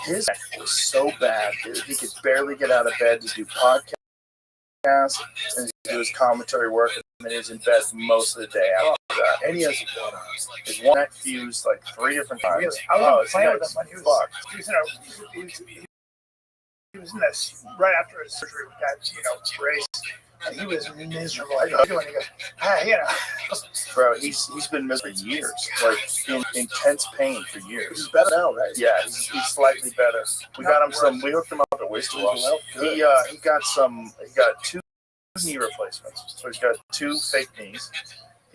His back was so bad, dude. He could barely get out of bed to do podcasts and do his commentary work, and then he was in bed most of the day after that. And he has His one neck fused like 3 different times. I was it's playing with nuts. him when he was Fuck. he was in this right after his surgery with that, race. And he was miserable. I go, and he goes, Bro, he's been miserable for years, like in intense pain for years. He's better now, right? Yeah, he's slightly better. We hooked him up at Waste2Wealth. He got 2 knee replacements. So he's got 2 fake knees.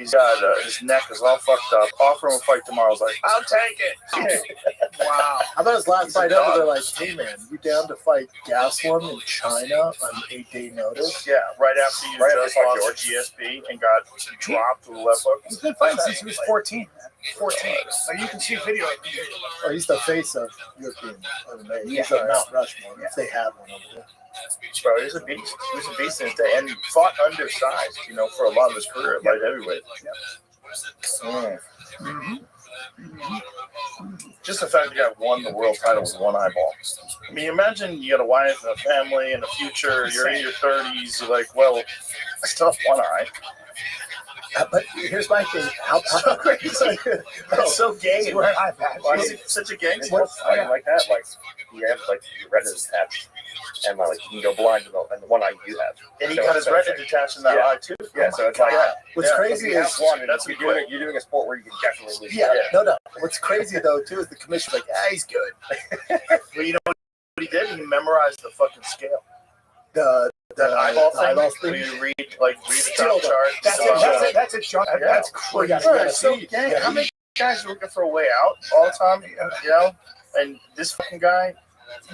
He's got his neck is all fucked up. Offer him a fight tomorrow. I was like, I'll take it. Wow. How about his last fight ever? They're like, hey man, you down to fight Gaslam in China on 8-day notice? Yeah, right after you just lost GSP and got dropped with a left hook. He's been fighting since he was 14. 14. So you can see video of him. Oh, he's the face of European MMA. He's Yeah. a Mount Rushmore, if they have one over there. Bro, he's a beast. He was a beast in his day, and he fought undersized, for a lot of his career at light heavyweight. Just the fact that the guy won the world title with one eyeball. I mean, imagine you got a wife and a family and a future. You're in your 30s. You're like, well, I still have one eye. But here's my thing. How crazy. That's so gay. Wear an eye patch. Why is he such a gangster? Like that, like you have like your retina detached, and like you can go blind in the one eye you have. And he So got his it's retina like- detached in that Yeah. eye too. Yeah, so it's like What's crazy if you have is one, and that's you're doing a sport where you can definitely lose. no. What's crazy though too is the commissioner's like, he's good. Well, you know what he did? He memorized the fucking scale. That eyeball thing. eyeball Where thing. you read the top chart. That's it, John. That's Well, crazy. you Bro, gotta it's so see. gay. Yeah, How many guys are looking for a way out all the time? And this fucking guy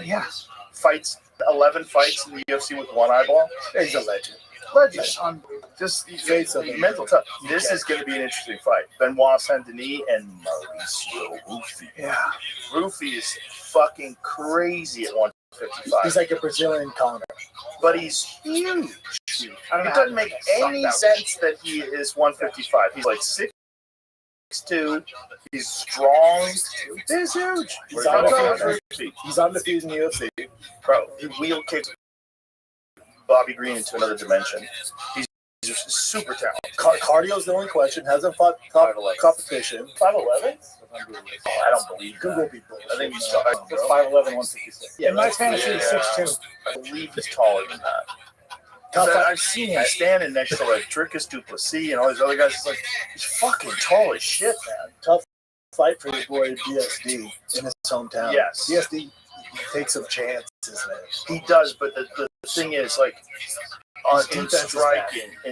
Yeah. fights 11 fights in the UFC with one eyeball. He's a legend. Legend. Just Face of it. mental tough. This is going to be an interesting fight. Benoit Saint-Denis and Mauricio Rufy. Yeah. Rufy is fucking crazy at 155. He's like a Brazilian Conor. But he's huge. It I don't know doesn't make any sense that he is 155. He's like 6'2". He's strong. He's huge. He's undefeated. Rufy. He's undefeated in the UFC. Bro, he wheel kicked Bobby Green into another dimension. He's just super talented. Cardio's the only question. Hasn't fought competition. 5'11"? I don't believe that. Google people. I think he's 5'11", 156. In my fantasy, he's 6'2". I believe he's taller than that. I've seen him standing next to like Dricus Duplessis and all these other guys. It's like he's fucking tall as shit, man. Tough fight for your boy BSD in his hometown. Yes. BSD takes some chances, man. He does, but the thing is, like, in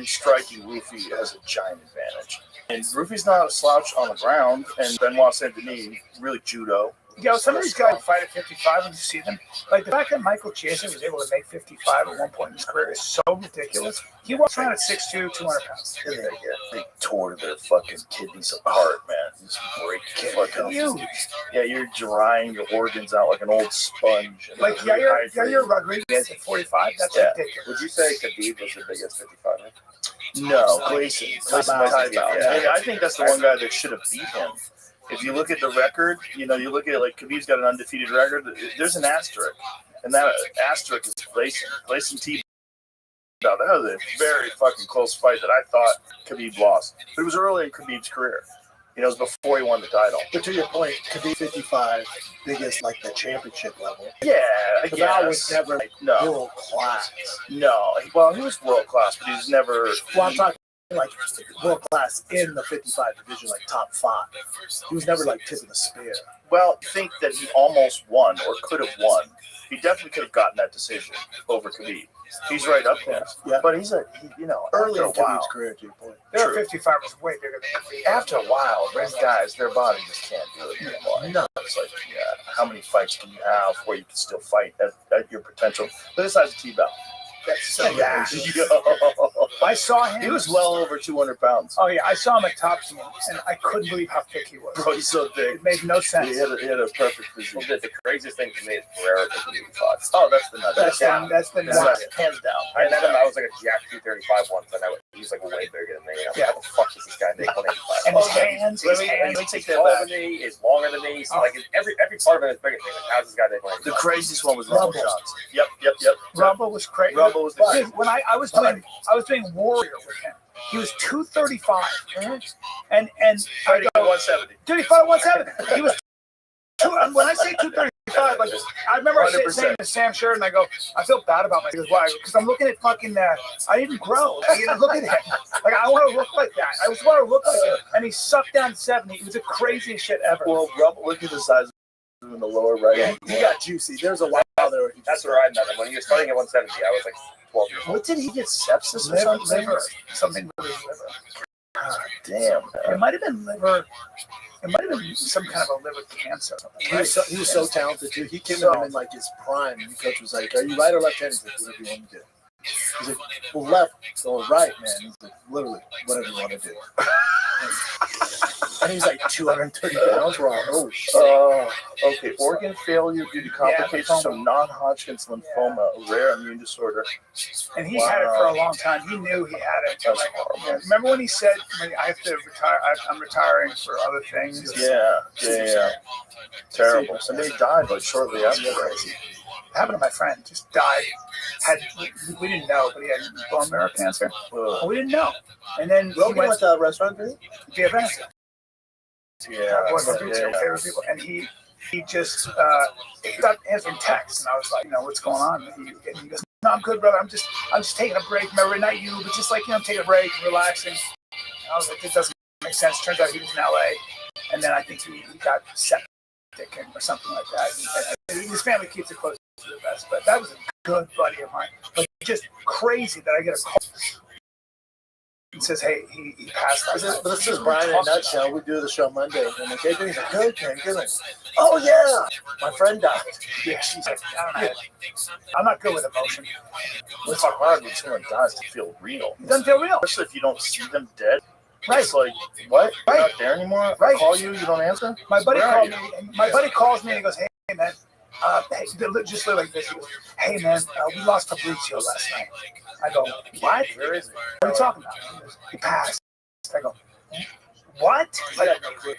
striking, Rufy has a giant advantage. And Rufy's not a slouch on the ground, and Benoit Saint-Denis, really judo. Yo, some of these guys fight at 55 when you see them. Like the fact that Michael Chiesa was able to make 55 at one point in his career is so ridiculous. He walks around at 6'2", 200 pounds. They tore their fucking kidneys apart, man. Just break fucking Huge. Yeah, you're drying your organs out like an old sponge. Like Yair Rodriguez at 45, that's ridiculous. Would you say Khabib was the biggest 55? No, Gleason. Yeah. And I think that's the one guy that should have beat him. If you look at the record, you look at like Khabib's got an undefeated record. There's an asterisk, and that asterisk is Gleason. Gleason T. That was a very fucking close fight that I thought Khabib lost. But it was early in Khabib's career. It was before he won the title. But to your point, Khabib 55, biggest like the championship level. Yeah, I But that guess. was never like No. world class. No. Well, he was world class, but he was never. Well, I'm talking like world class in the 55 division, like top 5. He was never like tip of the spear. Well, I think that he almost won or could have won. He definitely could have gotten that decision over Khabib. He's right up there. Yeah. But he's Early in after a while. Khabib's career, to your point. Their True. 55 was way bigger than Khabib. After a while, those guys, their body just can't do it anymore. No. It's like, how many fights can you have where you can still fight at your potential? But this size of T-Bell. That's so bad. Yo. I saw him. He was well over 200 pounds. Oh, yeah. I saw him at Top Team, and I couldn't believe how thick he was. Bro, he's so big. It made no sense. He had a perfect physique. Well, the craziest thing for me is Pereira that Khabib fought. Oh, that's the nut. That's the hands down. I met him. I was like a Jack 235 once, and he was like way bigger than me. I was like, what the fuck is this guy make 185? And his hands, Let me take that taller back. than me, is longer than me. So like every part of it is bigger than me. Like, how's this guy make 185? The craziest one was Rumble Johnson. Yep. Rumble was crazy. Rumble was the Dude, when I was doing Warrior with him. He was 235, and I go 170. Dude, he fought 170. He was when I say 235, like I remember I saying to Sam Sheridan, I go, I feel bad about myself. Why? Because I'm looking at fucking. I didn't grow. Look at him. Like I want to look like that. I just want to look like him. And he sucked down 70. It was the craziest shit ever. Well, Rumble, look at the size of him in the lower right. Yeah, he got juicy. There's a while there. That's where I met him. When he was fighting at 170, I was like 12 years old. What did he get? Sepsis or something? Something with his liver. Damn. It might have been liver. It might have been some kind of a liver cancer. He was so talented too. He came in like his prime, and the coach was like, "Are you right or left-handed?" He's like, "Whatever you want to do." He's like, "Well, left or right, man." He's like, "Literally, whatever you want to do." And he's like 230 pounds. We're all, oh shit. Okay, organ failure due to complications from non-Hodgkin's lymphoma, a rare immune disorder. And he's had it for a long time. He knew he had it. That's horrible. Remember when he said, "I have to retire. I'm retiring for other things." Yeah. Terrible. And then he died like shortly after. Crazy. It happened to my friend. Just died. We didn't know, but he had bone marrow cancer. We didn't know. And then Rogan went to a restaurant, did he? Yeah, Venice. Yeah. One of my favorite people. And he just stopped answering texts, and I was like, what's going on? And he goes, "No, I'm good, brother. I'm just taking a break. Remember, not you, but just like taking a break, relaxing." And I was like, "This doesn't make sense." Turns out he was in LA, and then I think he got septic or something like that. And his family keeps it close to the vest, but that was a good buddy of mine. But just crazy that I get a call. It says, "Hey, he passed." But this is Brian in a nutshell. We do the show Monday, and the kid he's like, "Good, man, good." Oh yeah, my friend died. Yeah, she's like, I don't know. I'm not good with emotion. It's hard when someone dies to feel real. It doesn't feel real, especially if you don't see them dead. Right. It's like, what? You're not there anymore? Right. I call you, you don't answer? My buddy called me. My buddy calls me and he goes, "Hey man, hey," just like this. He goes, "Hey man, we lost Fabrizio last night." I go, "What? Where is he? What are you talking about?" He goes, "He passed." I go, "What?" I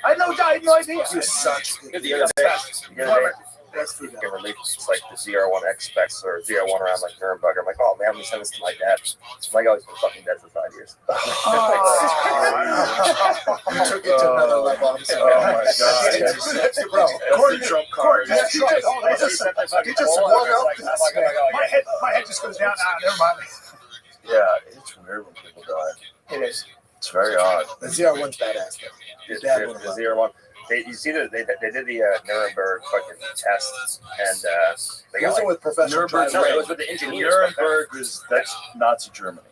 had no idea. He was such a good The other day, it's like the ZR1 X-Specs or ZR1 around like Nuremberg. I'm like, "Oh man, let me send this to my dad." My guy's been fucking dead for 5 years. You took it to another level. I'm sorry. Oh my god. Bro, That's the trump card. he just won up. My head just goes down. Never mind. Yeah, it's weird when people die. It is. It's very odd. The ZR1's badass. The ZR1. You see that they did the Nuremberg fucking test, and they got Wasn't with professional Nuremberg. no, drivers. it was with the engineers. Nuremberg that's Nazi Germany.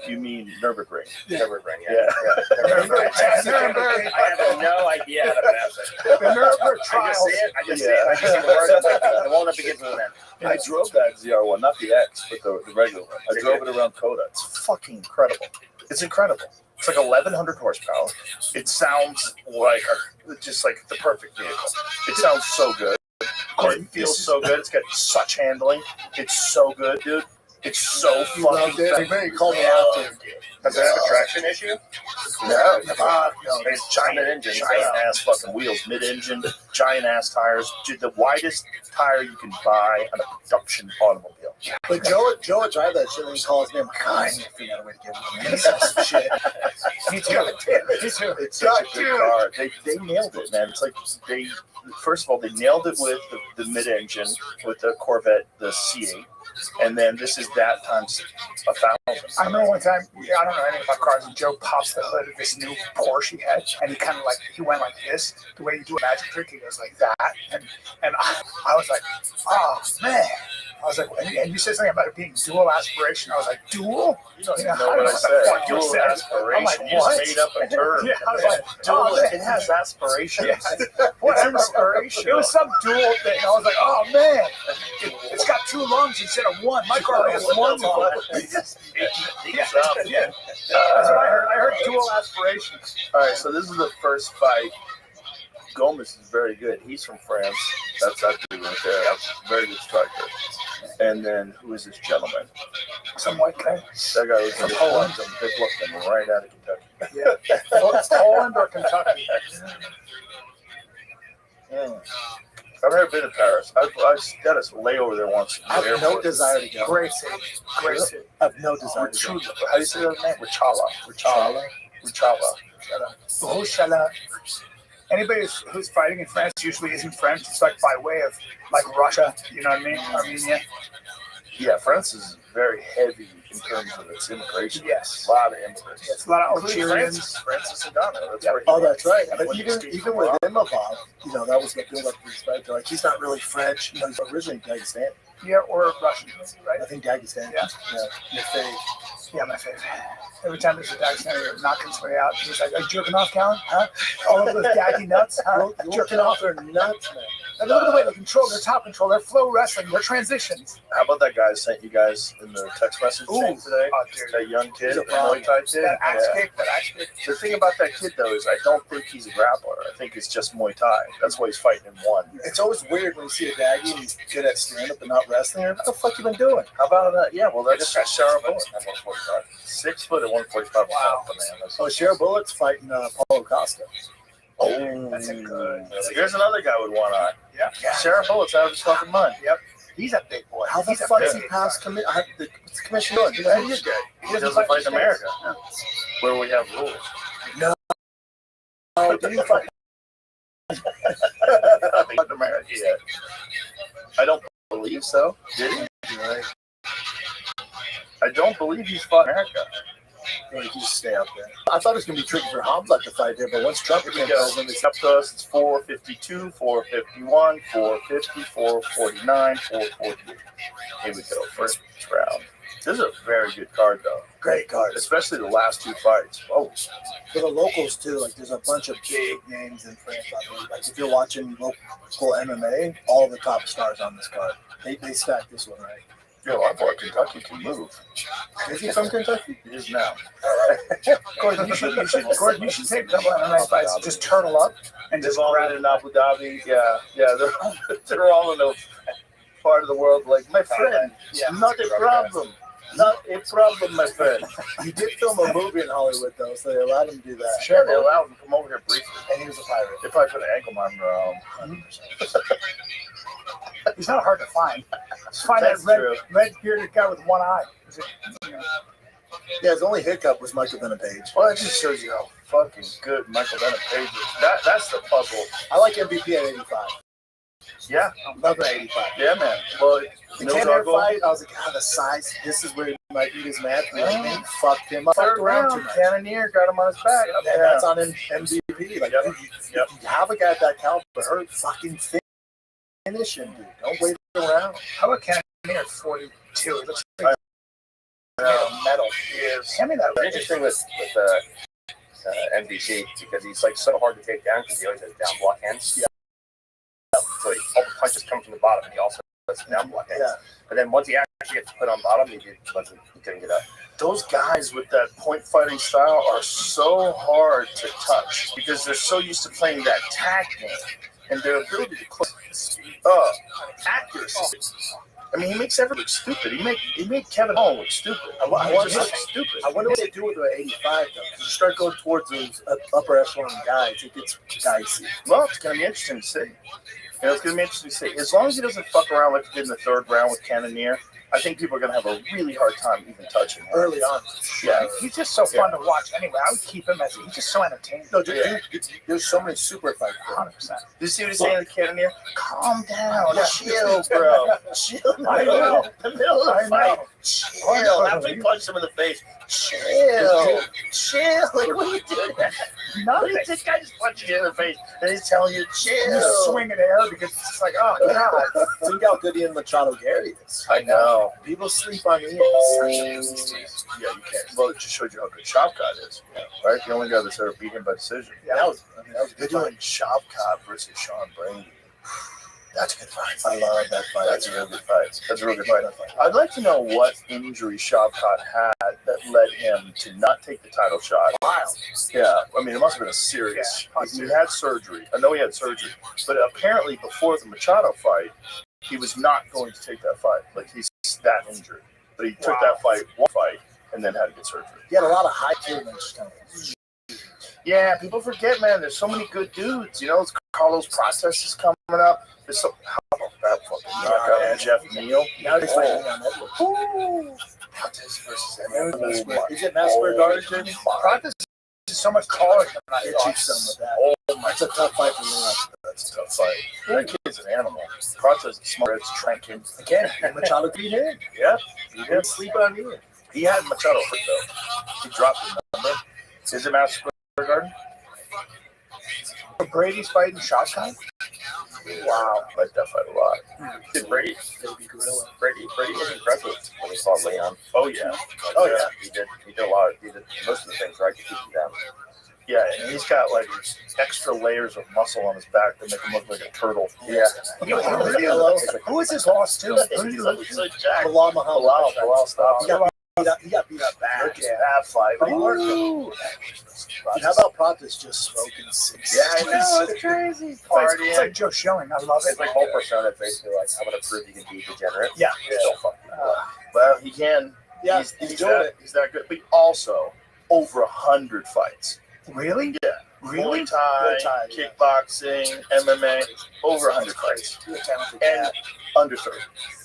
You mean Nuremberg? Nuremberg, Yeah. Nuremberg. I have no idea how to pronounce it. The Nuremberg I trials. just see it. I just see the word. I'm like, the one that begins with an M. I drove that ZR1, not the X, but the regular one. I drove it around Coda. It's fucking incredible. It's incredible. It's like 1,100 horsepower. It sounds like just like the perfect vehicle. It sounds so good. It feels so good. It's got such handling. It's so good, dude. It's so fucking fast. He called me out there. Does it have a traction issue? No, It's giant engine. giant ass fucking wheels, mid-engine, giant ass tires. Dude, the widest tire you can buy on a production automobile. But Joe would drive that shit and he calls me. I'm like, "God, I need to figure out a way to get with him." He says some shit. Me too. It's such a good car. They nailed it, man. It's like first of all, they nailed it with the mid-engine, with the Corvette, the C8. And then this is that times 1,000. I remember one time, I don't know anything about cars, and Joe pops the hood of this new Porsche he had, and he went like this, the way you do a magic trick, he goes like that, and I was like, "Oh man." I was like, and you said something about it being dual aspiration. I was like, "Dual?" You don't even know what I said. Dual aspiration. I'm like, You just "What?" made up a term. Yeah, I was like, Dual, "Oh, it has aspirations. yeah." Whatever. It was some dual thing. I was like, "Oh man, it's got 2 lungs instead of 1. My car has 1 lung." Yeah, that's what I heard. I heard dual aspirations. All right, so this is the first fight. Gomez is very good. He's from France. That's that dude right there. Very good striker. And then who is this gentleman? Some white guy. That guy was from Poland. They plucked him right out of Kentucky. Yeah. Well, it's Poland or Kentucky. I've never been to Paris. I've got a layover there once. I have no desire to go. Great city. Great city. I have no desire to go. How do you say that name? Richala. Oh, shala. Anybody who's fighting in France usually isn't French. It's like by way of like Russia. You know what I mean? Armenia. Yeah, France is very heavy in terms of its immigration. Yes. A lot of immigrants. Yes, a lot of Francis Ngannou. That's where he Oh, went. that's right. But even with Imavov, that was what built up the respect. Like, he's not really French. He's originally Dagestan. Yeah, or Russian, right? I think Dagestan. Yeah. Yeah. Yeah, my favorite. Every time there's a documentary of knocking somebody out, he's like, "Are you jerking off, Callan? Huh? All of those daggy nuts, huh? Jerking off." They're nuts, man. And look at the way they control their top control, their flow wrestling, their transitions. How about that guy I sent you guys in the text message chain today? Oh, dude. That young kid, He's a the Muay Thai kid. That axe Yeah. kick, that axe kick. The thing about that kid, though, is I don't think he's a grappler. I think it's just Muay Thai. That's why he's fighting in one. It's always weird when you see a daggy and he's good at stand-up and not wrestling. What the fuck you been doing? How about that? Yeah, well, that's got Sarah Bullet Bullock. at 145. 6 foot at 145. Wow. Bananas. Oh, Cher Bullock's fighting Paulo Costa. Oh, That's a good. Here's another guy with one eye. Yeah. Sarah Bullock's out of his fucking mind. Yep. He's a big boy. How the He's a fuck big is he boy. past what's the commission doing? He doesn't fight in America, where we have rules. Oh, did he fight? Fight America yet? I don't believe so. Did he? Right. I don't believe he's fought America. Yeah, you just stay out there. I thought it was gonna be tricky for Hamlet to fight there, but once Trump Here came we go. president, It's up to us. It's 452, 451, 450, 449, 448. Here we go. First round. This is a very good card, though. great card. Especially the last two fights. Oh, For the locals too, like there's a bunch of big names in France. I believe. Like if you're watching local MMA, all the top stars on this card. They stack this one right. yo, I thought Kentucky can move. Is he from Kentucky? He is now. Gordon, you should take double MMA fights. Just turtle up and They've just all grab been in Abu Dhabi. Yeah, they're all in a part of the world like, my friend, not a problem. Not a problem, my friend. He did film a movie in Hollywood though, so they allowed him to do that. Sure, they allowed him to come over here briefly. And he was a pirate. They probably put an ankle monitor on him. He's not hard to find. Just find That's that true. red bearded guy with one eye. Yeah, his only hiccup was Michael Bennett Page. Well, that just shows you how fucking good Michael Bennett Page is. That's the puzzle. I like MVP at 85. Yeah, Love at 85. yeah, man. Well, The Mills Kenner Argo, fight, I was like, the size, this is where he might beat his match. And then he fucked him up. third Fucked around round, too much. Cannoneer got him on his back. And that's on MVP. Like, Yep. if you have a guy at that caliber, hurt, fucking finish him, dude. Don't wait around. How about Cannoneer at 42? It looks like metal. Yes. Hand me that. It's interesting with NBC because he's like so hard to take down because he always has down block hands. Yeah. So all the punches come from the bottom, and he also has down block hands. Yeah. But then once he actually gets put on bottom, he couldn't get up. Those guys with that point fighting style are so hard to touch because they're so used to playing that tag game and their ability to close accuracy. I mean, he makes everyone look stupid. He made Kevin Hall look stupid. I wonder stupid. what they do with the 85 though. You start going towards those upper echelon guys, it gets dicey. Well, it's going to be interesting to see. It's going to be interesting to see. As long as he doesn't fuck around like he did in the third round with Cannoneer, I think people are going to have a really hard time even touching him. Early on. Yeah. He's just so fun to watch anyway. I would keep him as he's just so entertaining. No, dude, there's so many super fights. 100%. Did you see what he's saying to Cannoneer? Calm down. Yeah. Chill, bro. Chill. I know. The middle of the fight. Chill. After he punched him in the face. Chill. Chill. Like, what are you doing? Nothing. This guy just punched you in the face and he's telling you, You chill. swing in air because it's just like, oh, God. Think how good Ian Machado Gary is. I know. People sleep on Ian. Yeah, you can't. Well, it just showed you how good Shavkat is. Right? The only guy that's ever beat him by decision. Yeah, that was a They're good doing fight. Shavkat versus Sean Brady. That's a good fight. I love that fight. That's a real good fight. That's a real good fight. I'd like to know what injury Shavkat had that led him to not take the title shot. Wild. Yeah, I mean, it must have been a serious. He had surgery. I know he had surgery, but apparently before the Machado fight, he was not going to take that fight. Like he's that injured, but he took that one fight, and then had to get surgery. He had a lot of high tiers. Yeah, people forget, man. There's so many good dudes. You know, Carlos Process is coming up. There's so how about that fucking knockout of Jeff Neal? Now he's fighting on Edwards. Process versus Is it Matt Square Garden, Jimmy? Practice is so much taller than I Get thought. you some with that. Oh my! That's a tough fight for me. That's a tough fight. That kid's an animal. Process is smart. It's tranking. Again, Machado beat him. Yeah, he didn't sleep on Ian. He had Machado hurt though. He dropped him. Remember? Is it Matt Square Garden? Brady's fighting Shavkat. Yeah. Wow. I like that fight a lot. Did Brady? Baby gorilla. Brady was impressive. When he fought Leon. Oh yeah. He did a lot. He did most of the things right to keep him down. Yeah, and he's got like extra layers of muscle on his back that make him look like a turtle. Yeah. Who is his horse too? Who did he look? He's like Jack. Bilal Muhammad. Bilal stopped. He got beat up bad. That fight. Dude, how about Pratis just smoking six? Yeah, I know. It's crazy. It's like Joe Schilling. I love it. It's like whole persona. Basically, like I'm gonna prove you can be degenerate. Yeah. Still fuck people up. Well, he can. Yeah, He's doing that, it. He's that good. But also, over 100 fights. Really? Yeah. Really? Muay Thai, kickboxing, MMA, over 100 fights. And under 30.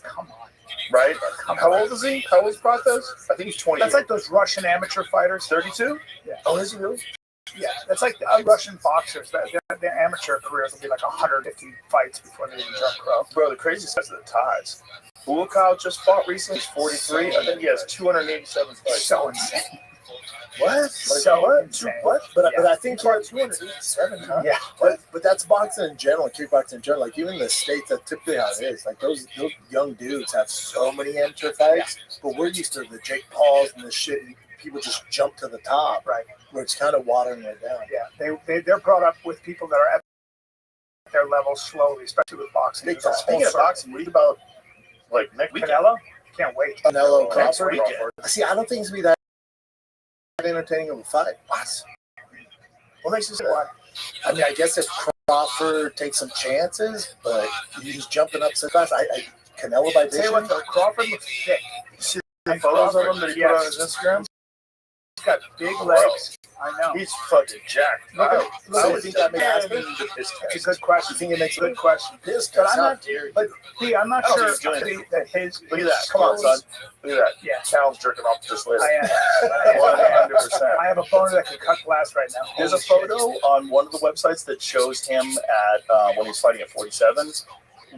Come on. Right? How old is he? How old is Pratis? I think he's 20. That's like those Russian amateur fighters. 32? Yeah. Oh, is he really? Yeah, that's like the Russian boxers. Their amateur careers will be like 150 fights before they even turn pro. Bro, the craziest is the ties. Bulakov just fought recently. He's 43. I think he has 287 fights. So insane. What? So what? insane. What? But Yeah. I think you're 287, huh? Yeah. But that's boxing in general, kickboxing in general. Like even in the States, that's typically how it is. Like those young dudes have so many amateur fights, but we're used to the Jake Pauls and the shit. And people just jump to the top, Right. where it's kind of watering it down. Yeah. They're brought up with people that are at their level slowly, especially with boxing. Big time. Speaking of boxing, read about like next weekend. Canelo? Can't wait. Canelo Next Crawford. weekend. See, I don't think it's gonna be that entertaining of a fight. What makes you say Why? I mean, I guess if Crawford takes some chances, but he's jumping up so fast. Canelo by Tell you what, decision. though, Crawford looks thick. see the photos of him that he put on his Instagram? He's got big legs. I know. He's fucking jacked. Look at- I So would you think that makes and sense? the piss It's a test. good question. You think it makes Good question. Piss But test? I'm How not- dare you? But see, I'm not I don't sure think he's doing it. that his. Look at that. Come on, son. Look at that. Yeah. Cal's jerking off to this lady. I am. 100%. I have a boner that can cut glass right now. There's a Holy photo shit. on one of the websites that shows him at when he's fighting at 47,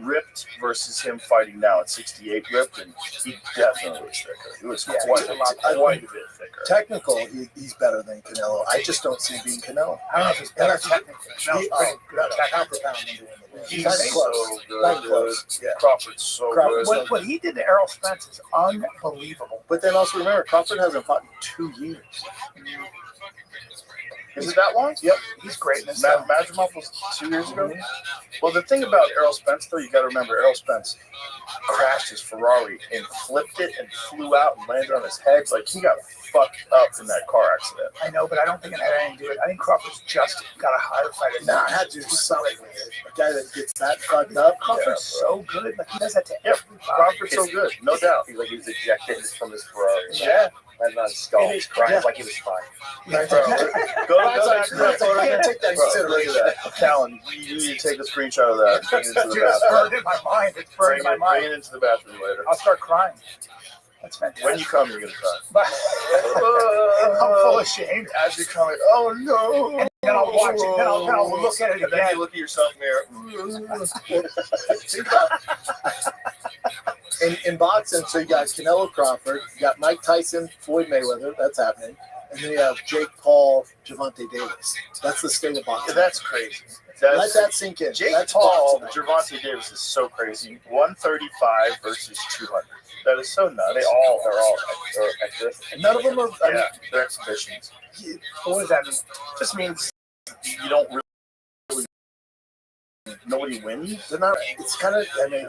ripped versus him fighting now at 68, ripped, and he definitely was thicker. He was Yeah, quite, he's a lot quite a bit thicker. Technical, he's better than Canelo. I just don't see him being Canelo. I don't know if he's better technically. No, He- pretty good pound technically. for pound number one in the world. He's Not so close. good. Not close. Yeah. Crawford's so Crawford's good. What he did to Errol Spence is unbelievable. But then also remember, Crawford hasn't fought in 2 years. Is it that long? Yep, he's great in this. Madrimov was 2 years ago. Well, the thing about Errol Spence, though, you got to remember, Errol Spence crashed his Ferrari and flipped it and flew out and landed on his head. Like, he got fucked up in that car accident. I know, but I don't think it had anything to do with it. I think Crawford's just got a higher fighter. Nah, it had to do something with it. A guy that gets that fucked up. Crawford's so good. Like, he does that to Yeah, everybody. Crawford's so good, no doubt. He's like he was ejected from his Ferrari. Yeah. And on his skull. It is Crying correct. like he was fine. Bro, go back to that photo. I gotta take that Bro, into look at that. Callan, you need to take a screenshot of that. Bring it into the Dude, it's bathroom. burned in my mind. It's burned Bring in my it mind. into the bathroom later. I'll start crying. That's fantastic. When you come, you're going to cry. But I'm full of shame. As you're coming, oh no. And then I'll watch it. Then I'll look at it And then again. you look at yourself in the mirror. In boxing, so you got Canelo Crawford, you got Mike Tyson, Floyd Mayweather, that's happening. And then you have Jake Paul, Gervonta Davis. That's the state of boxing. That's crazy. Let that sink in. Jake That's Paul, boxing. Gervonta Davis is so crazy. 135 versus 200. That is so nuts. They're all extras. None of them are. I mean, Yeah, they're exhibitions. What does that mean? Just means you don't really. Nobody wins. they're not. It's kind of. I mean,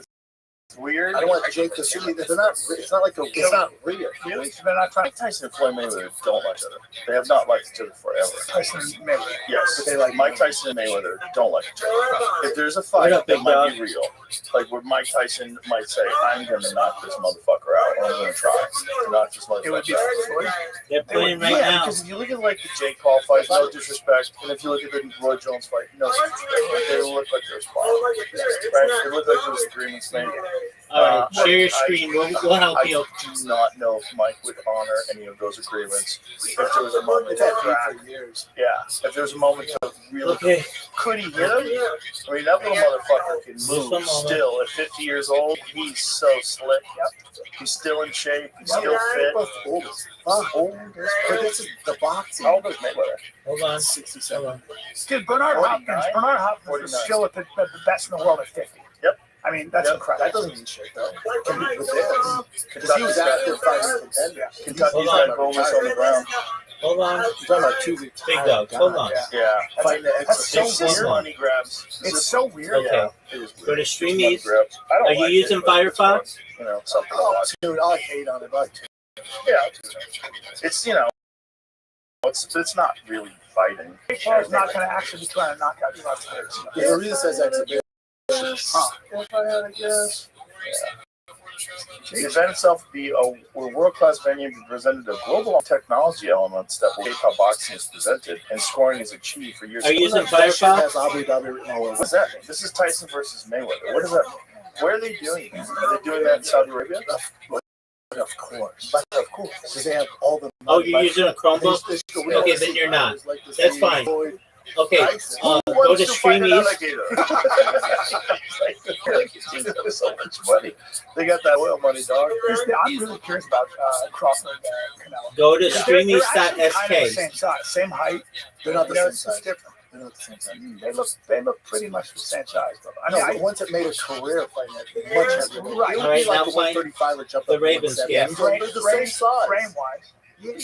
It's weird. I don't want Jake to see. They're not. It's not like a. It's not real. Really? They're not trying. Mike Tyson and Floyd Mayweather don't like each other. They have not liked each other forever. Tyson Mayweather. Yes, But they like Mike Tyson and Mayweather don't like each other. If there's a fight, What up, that big might dog? be real. Like where Mike Tyson might say, "I'm going to knock this motherfucker out. Or I'm going to try to knock this It would be motherfucker out." Floyd. They're playing right Yeah, now. because if you look at like the Jake Paul fight, no disrespect, and if you look at the Roy Jones fight, no disrespect, they look like they're sparring. Right? They look like there was agreements made. All right, share your screen. We'll help I you. do not know if Mike would honor any of those agreements. If there was a moment It's of had crack, beef for years. yeah. If there's a moment of really, Okay. could he hit him? I mean, that little motherfucker can Just a move moment. still. At 50 years old, he's so slick. He's still in shape. He's still fit. Both old as fuck. But this is the boxing. How old is Mayweather? Hold on. 67. Dude, Bernard 49? Hopkins is still at the best in the world at 50. Yep. I mean, that's Yep. incredible. That doesn't mean shit, though. With this. Because he was active fighting contender. Kentucky's got Gomez on the ground. Hold on. You're talking about 2 weeks. Big dog. Hold on. Yeah. Fighting the That's so It's just weird. money grabs. It's so weird. Okay. It is Go weird. to It's just money Streamies. grabs. I don't Are you like using it, but it's Firefox? fun. You know, something to Oh, watch. dude, I hate on it. Like, Yeah. It's, you know, it's not really fighting. Paul's not going to actually be trying to knock out your players. the arena says exhibition. If I had a guess. The event itself would be a world-class venue that presented a global technology elements that will shape how boxing is presented and scoring is achieved for years. Are you using That shit Firefox? has Abu Dhabi written all over. What's that mean? This is Tyson versus Mayweather. What does that mean? Where are they doing this? Are they doing that in Saudi Arabia? Of course. But of course. Because they have all the. Oh, you're using a Chromebook? Okay, then you're not. That's fine. Okay, go to Streamies. So much money. They got that oil money, dog. I'm really curious about Crawford and Canelo. Go to They're actually kind of the streamies.sk. same size, same height. They're not the You know, same it's just size. different. They're not the same size. They look pretty much the same size. But I know, but once it made a career fighting at much heavier weight. Right. It would All right, be like now the find 135 or jump the up to Ravens 170. game. They're the same size. frame wise.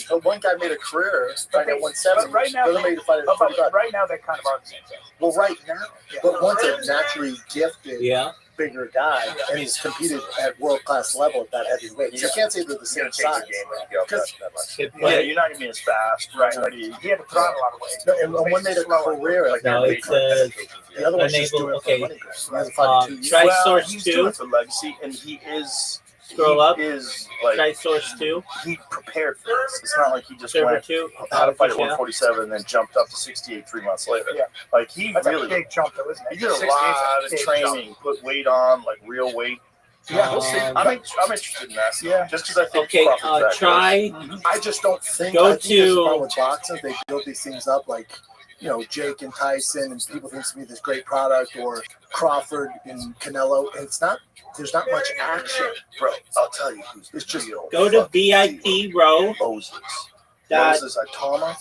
The one guy made a career fighting at 170. But right now, the other made a fight at 135. right now they kind of are the same size. Well, right now. But once a naturally gifted, Yeah. bigger guy, and he's competed at world-class level at that heavy weight. So you can't say they're the You're same gonna change size. the game when you get up that much. Good Yeah, play. you're not gonna be as fast. Right. You're gonna be He had to put on a lot of weight. No, and one made a career like No, that. it's The other one's just enable- doing it okay. for money grab. He hasn't fought in 2 years. Try well, Source he's 2. doing it for legacy, and he is. Scroll up. Is like Try Source 2. he prepared for this. It's not like he just Server went 2. how to fight at Yeah. 147 and then jumped up to 68 3 months later. Yeah. Like he That's a really big jump, though, isn't it? he did a 68 's lot of big training, put weight on, like real weight. Yeah, We'll see. I'm interested in that. Yeah. Just because I think Okay, Crawford's that try. I just don't think. Go I think there's a to- problem with boxing. They build these things up like, you know, Jake and Tyson, and people think it's gonna be this great product, or Crawford and Canelo. And it's not. There's not much action, bro. I'll tell you who's It's just real Go to fucking VIP row. Moses. Dot Moses Itama.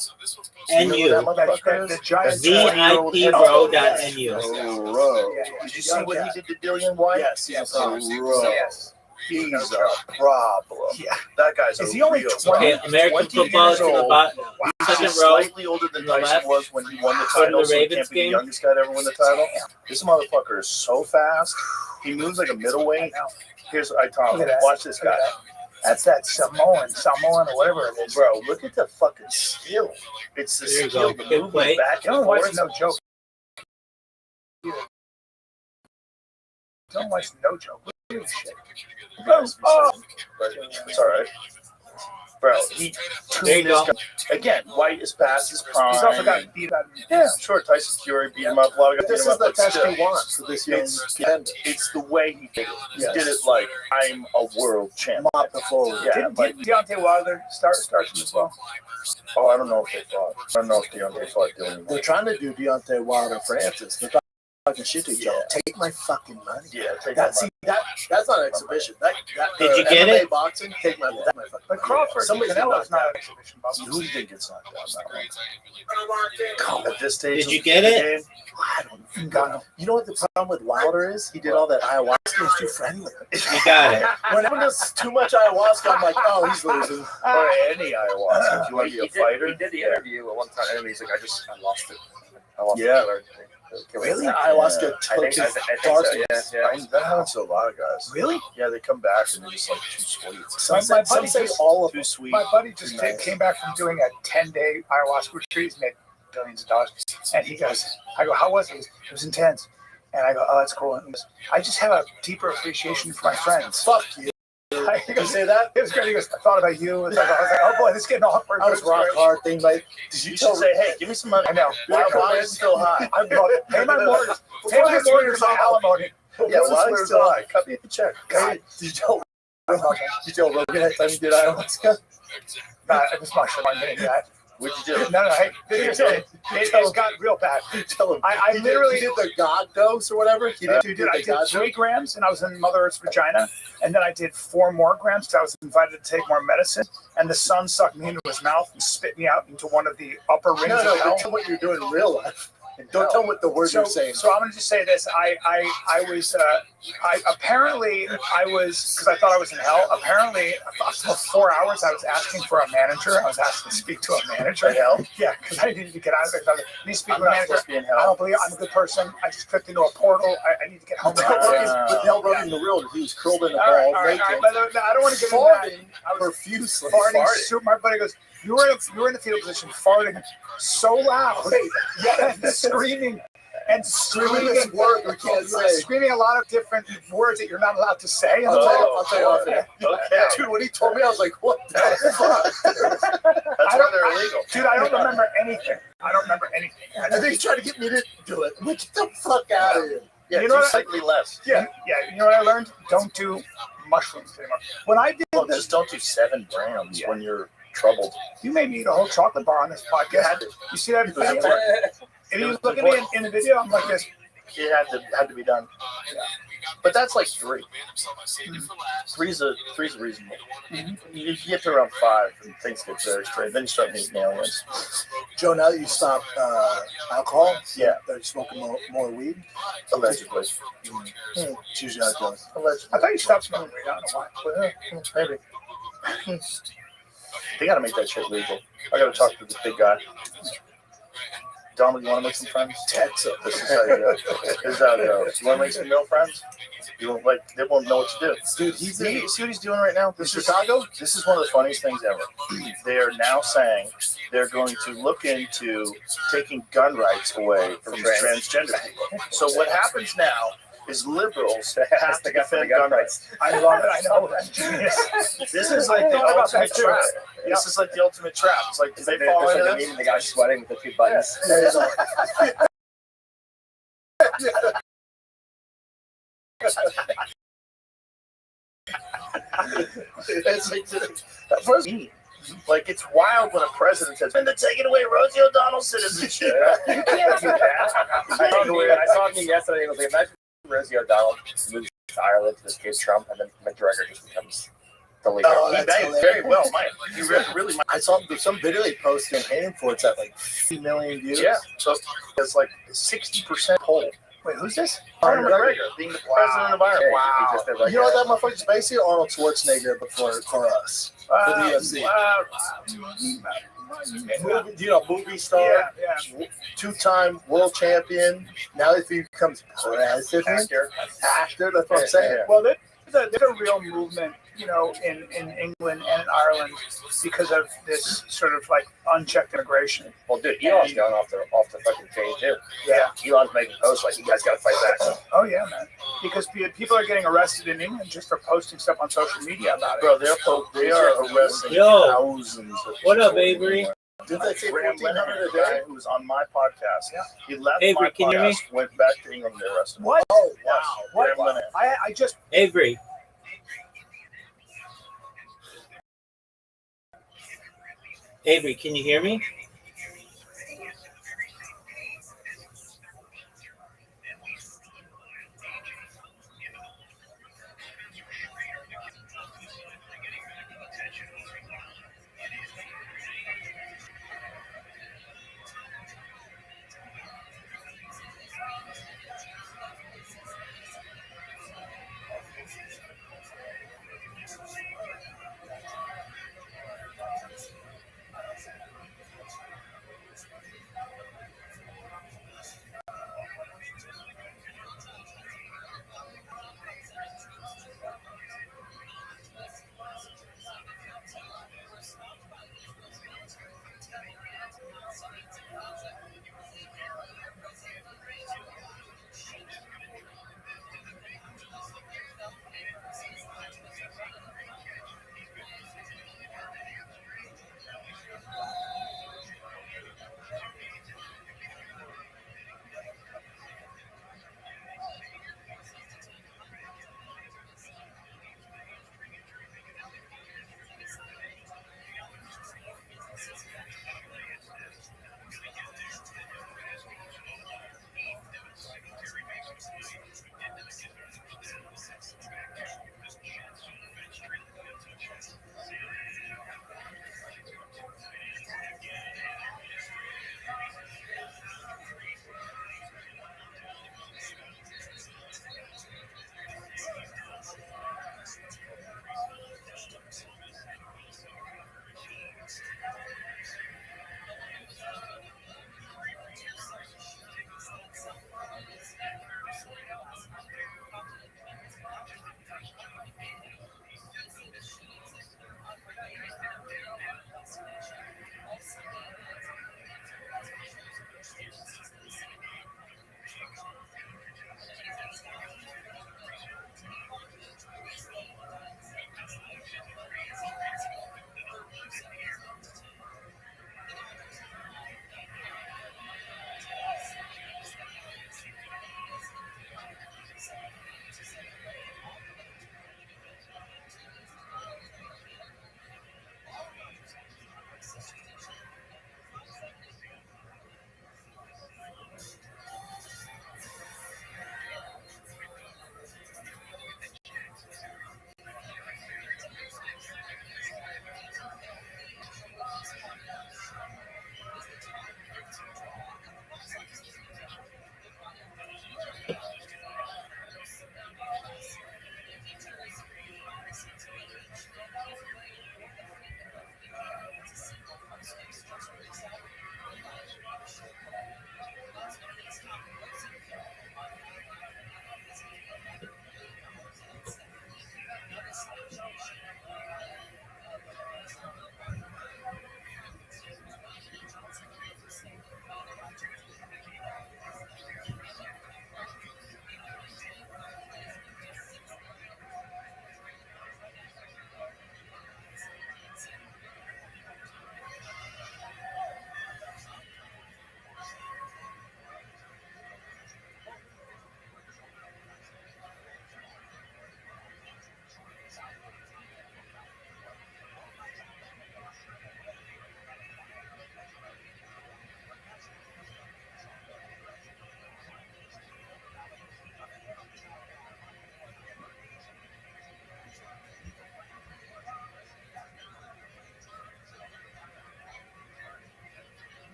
NU. That motherfucker The is? giant VIP row.nu. Oh, bro. Did you see what he did to Dillian White? Yes, yes, Oh, yes. bro. Yes. He's a problem. Yeah. That guy's Is a he only real 20? Okay, American 20 football years to the old. bottom. He's Second just row. slightly older than to the Tyson left. was when he won the Go to title, the so he Ravens can't be the game. youngest guy to ever win the title. This motherfucker is so fast. He moves like a middleweight. Here's Look at Itama. that. Watch this guy. That's that Samoan or whatever it is. Bro, look at the fucking skill. It's the There you skill, go. the Good movement play. back Dylan and White's forth. no joke. Dylan White's no joke. Look at this shit. Oh. But it's all right. Bro, he There you tuned go. this guy. Again, White is past his prime. He's also got beat up. Yeah, sure. Tyson Fury beat him up. A lot of guys But this beat him is up, the but test still, you want for this young contender. it's the way he did it. He Yes. did it like I'm a world champion. Mop the forward. Yeah, Didn't like Deontay Wilder start him as well? oh, I don't know if they fought. I don't know if Deontay fought Dillian. They're trying to do Deontay Wilder Francis. They're talking shit to each other. Take my fucking money. Yeah, take That, that. see, that's not an exhibition. Did you get MMA it? boxing, take my fucking money. But Crawford, Somebody Canelo's knocked not out. an exhibition bout. Who do you think gets knocked out now? At this stage, Did you of get the it? game, I don't know. You know what the problem with Wilder is? He did all that ayahuasca. He's too friendly. You got it. When everyone does too much ayahuasca, I'm like, oh, he's losing. or any ayahuasca. If you want to be a fighter, He did the interview at one time, and he's like, I lost it. I lost Yeah. it. Really? I Ayahuasca think, took his so, darkness. yeah. that happens to a lot of guys. Really? Yeah, they come back and they're just like too sweet. Some My say, buddy just- all of Too them. sweet. My buddy just Nice. came back from doing a 10-day ayahuasca retreat. He's made billions of dollars. And he goes, I go, how was it? It was intense. And I go, oh, that's cool. And he goes, I just have a deeper appreciation for my friends. Fuck you. He Did you goes, say that? it was great. He goes, I thought about you. And I was like, oh boy, this is getting awkward. I was rock hard thing, like, did You you should tell say, hey, give me some money. I know. My body's still high. I'm going, pay my mortgage. Pay my mortgage on alimony. Yeah, why are you still alive? Cut me a check. God, did you tell Rogan that time you did ayahuasca? Nah, it was my shit. I didn't do that. What'd you do? No, hey, it got real bad. Tell him. I literally did the God dose or whatever. I did 3 grams, and I was in Mother Earth's vagina, and then I did 4 more grams because I was invited to take more medicine, and the sun sucked me into his mouth and spit me out into one of the upper rings of hell. Don't tell what you're doing in real life. And don't tell what the words you're saying. So I'm going to just say this. I was because I thought I was in hell. Apparently, for 4 hours, I was asking for a manager. I was asking to speak to a manager. Hell? Yeah, because I needed to get out of there. I need to speak to a manager. I don't believe I'm a good person. I just clicked into a portal. I need to get home. But the hell Rogan the real, he was curled in a ball. I don't want to get into that. I was profusely farting. My buddy goes, you were in the fetal position, farting so loud, screaming word we can't say. Screaming a lot of different words that you're not allowed to say. I'll tell you off there. Okay. Dude, when he told me, I was like, what the fuck? That's why they're illegal. Dude, I don't remember anything. I think he's trying to get me to do it. Get the fuck out of here. Yeah, you know what? slightly less. Yeah. You know what I learned? Don't do mushrooms anymore. When I did this, just don't do 7 grams when you're troubled. You made me eat a whole chocolate bar on this podcast. You see that video? If you look at me in the video, I'm like this. It had to be done. Yeah. But that's like 3. Three's a reasonable. You get to around 5 and things get very straight. Then you start meeting aliens. Joe, now that you stopped alcohol, yeah, are you smoking more weed? Allegedly. It's usually how it goes. Allegedly. I thought you stopped smoking weed. I don't know why. Maybe. They gotta make that shit legal. I gotta talk to this big guy. Donald, you want to make some friends? Text up. This is how you go. This is how it goes. You want to make some male friends? You won't they won't know what to do. Dude, see what he's doing right now? This is Chicago. This is one of the funniest things ever. They are now saying they're going to look into taking gun rights away from transgender people. So what happens now is liberals have to defend gun rights. I love it. I know. That's genius. This is like the ultimate trap. This is like the ultimate trap. It's like, they fall into this? The guy sweating with the 2 buttons. Like it's wild when a president says, "And they're taking away Rosie O'Donnell's citizenship." You can't do that. I saw him yesterday. It was like, imagine Rosie O'Donnell moves to Ireland to escape Trump, and then McGregor just becomes the leader. Oh, that's very well, Mike. You really might. I saw some video they posted paying for it's at like 50 million views. Yeah, so it's like 60% poll. Wait, who's this? Conor McGregor being the president of Ireland. Wow. He just did like you know what that motherfucker's basically Arnold Schwarzenegger, but for us. For the UFC. Movie star, 2-time world champion. Now if he becomes president, actor, that's what I'm saying. Well, there's a real movement, in England and in Ireland because of this sort of like unchecked immigration. Well, dude, Elon's going off the fucking chain too. Yeah, Elon's making posts like, you guys got to fight back. Oh yeah, man. Because people are getting arrested in England just for posting stuff on social media about it. Bro, they are arresting thousands of people. What up, Avery? Did they say Graham 1,400 a guy day? who was on my podcast. Yeah. He left Avery, my can you hear me? podcast, went back to England, they arrested him. What? Oh, Yes. wow. Graham Linehan. I just Avery. Avery, can you hear me?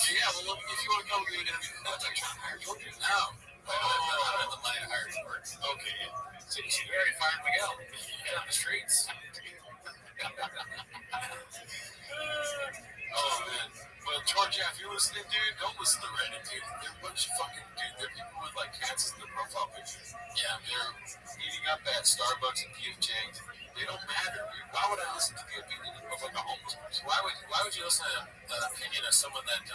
Yeah, well, if you want to come do an interview, that's like trying to hire Georgia. No. I don't have the money to hire George. Okay, yeah. So you already fired Miguel. Get on the streets. Oh, man. Well, George, if you're listening, dude, don't listen to Reddit, dude. They're a bunch of fucking, dude, they're people with, like, cats in their profile pictures. Yeah, they're meeting up at Starbucks and PFJ. They don't matter, dude. Why would I listen to the opinion of, like, a homeless person? Why would you listen to the opinion of someone that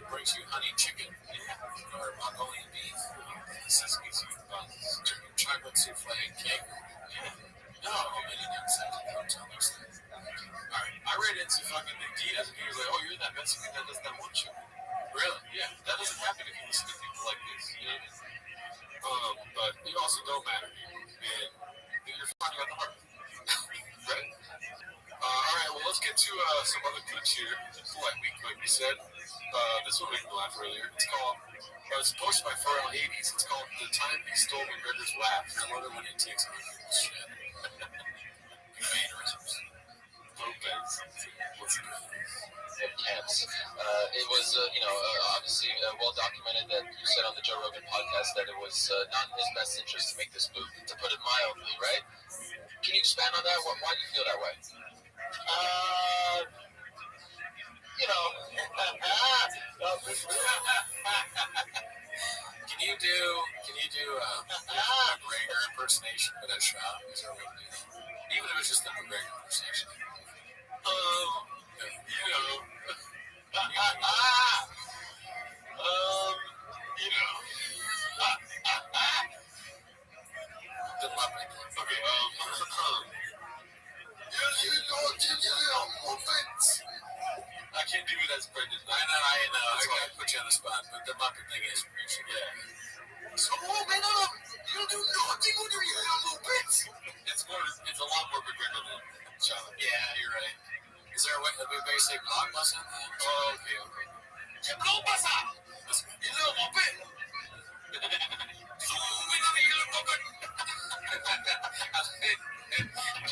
brings you honey chicken or Mongolian beef, sesame seed buns, chocolate souffle, cake? No, many nonsense. Don't tell those things. Alright, I ran into fucking Diaz and he was like, oh, you're that Mexican that does that one show. Really? Yeah, that doesn't happen if you listen to people like this. You know what I mean? But you also don't matter. And you're finding out the heart. Right? Alright, well, let's get to some other clips here. Like we said. This one made me laugh earlier. It's called, it's posted by Pharrell Hades. It's called The Time He Stole McGregor's Laugh. I love it when he takes on people's shit. Mannerisms. What's it called? Intense. It was, obviously well documented that you said on the Joe Rogan podcast that it was not in his best interest to make this move, to put it mildly, right? Can you expand on that? Why do you feel that way? Can you do McGregor impersonation for that shot? Is there a way to do that? Even if it's just a McGregor impersonation. The Muppet. Okay, I can't do it as Brendan. I know. I gotta put you on the spot, but the Muppet thing is pretty yeah. So, man, you do nothing with your Muppets. It's a lot more McGregor than Charlie. Yeah, you're right. Is there a way to say blockbuster? Oh, okay. ¿Qué blockbuster? You little Muppet.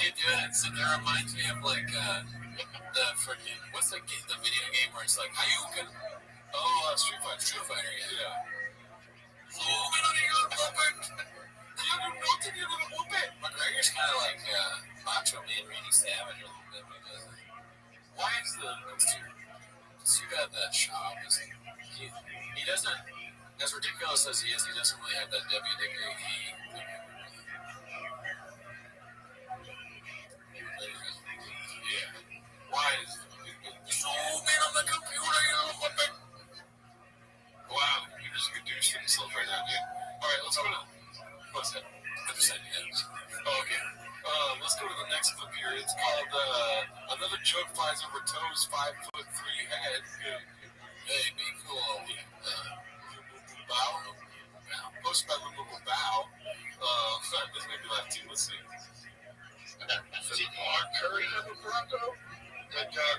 Dude, so that reminds me of like the freaking what's the video game where it's like Hayuken? Oh, Street Fighter, yeah. McGregor's kind of like Macho Man Randy Savage a little bit because why is too bad that shop is he doesn't, as ridiculous as he is, he doesn't really have that WWE. Yeah. Why is zoom in on the computer, you little weapon? Wow, you're just a good douche for yourself right now, dude. Alright, let's go to what's that? Oh, okay. Let's go to the next clip here. It's called Another Joke Flies Over Toes 5'3" Head. Hey, be cool. Bow. Posted by Lumberville Bow. This made me laugh too. Let's see. Did Mark Curry have a Bronco? That got,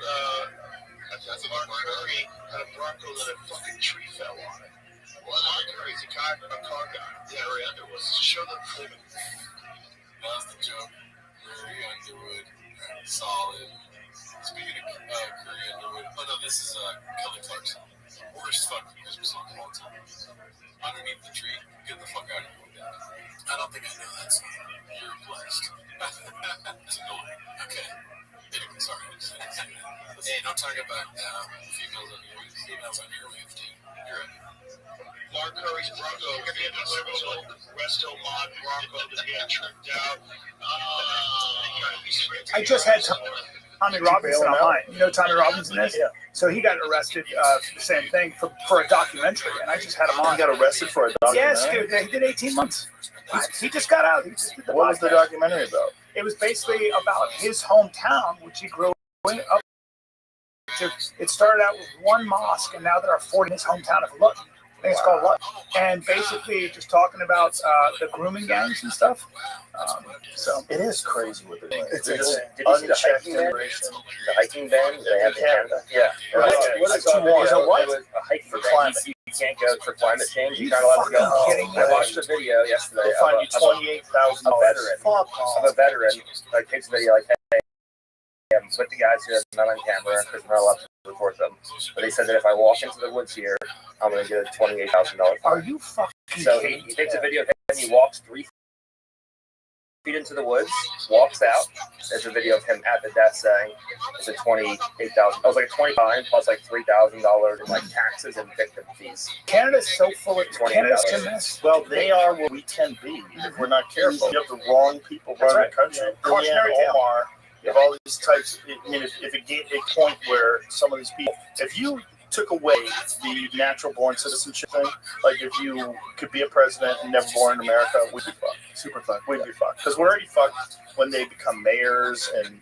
that's Mark Curry had a Bronco that a fucking tree fell on it. Well, Mark Curry's a car guy. Yeah, Larry Underwood. Show them living. That's the joke. Larry Underwood. Solid. Speaking of Curry Underwood. Oh, no, this is Kelly Clarkson. Worst fucking Christmas song of all time. Underneath the tree. Get the fuck out of here with that. I don't think I know that song. You're blessed. It's annoying. Okay. Anyway, sorry. Hey, don't talk about females on your wave, dude. You're right. Mark Curry's Bronco, Resto Mod Bronco that got tripped out. I just had Tommy Robinson on mine. You know who Tommy Robinson is? Yeah. So he got arrested for the same thing for a documentary, and I just had him on. He got arrested for a documentary? Yes, dude. He did 18 months. He just got out. He just did the What was the documentary about? It was basically about his hometown, which he grew up to. It started out with one mosque, and now there are 40 in his hometown of Luton. I think it's called Luton. And basically just talking about the grooming gangs and stuff. So it is crazy what they're doing. Did you see the hiking van? The hiking van they have in Canada? Yeah. What is a what? A hike for climate. You can't go for climate change. You're not allowed to go. I watched a video yesterday of a veteran. Like takes a video like, hey, I'm with the guys here, not on camera because we're not allowed to report them. But they said that if I walk into the woods here, I'm going to get a $28,000. Are you fucking So he takes a video of him, and he walks 3 feet into the woods, walks out. There's a video of him at the desk saying it's a $28,000. I was like $25 plus like $3,000 in like taxes and victim fees. Canada's so full of Canada's a mess. Well, they are where we can be if we're not careful. You have the wrong people running the country. Cautionary tale. Omar, you have all these types. I mean, if it get a point where some of these people, if you took away the natural born citizenship thing, like if you could be a president and never born in America, we'd be fucked. Super fucked. We'd be fucked because we're already fucked when they become mayors and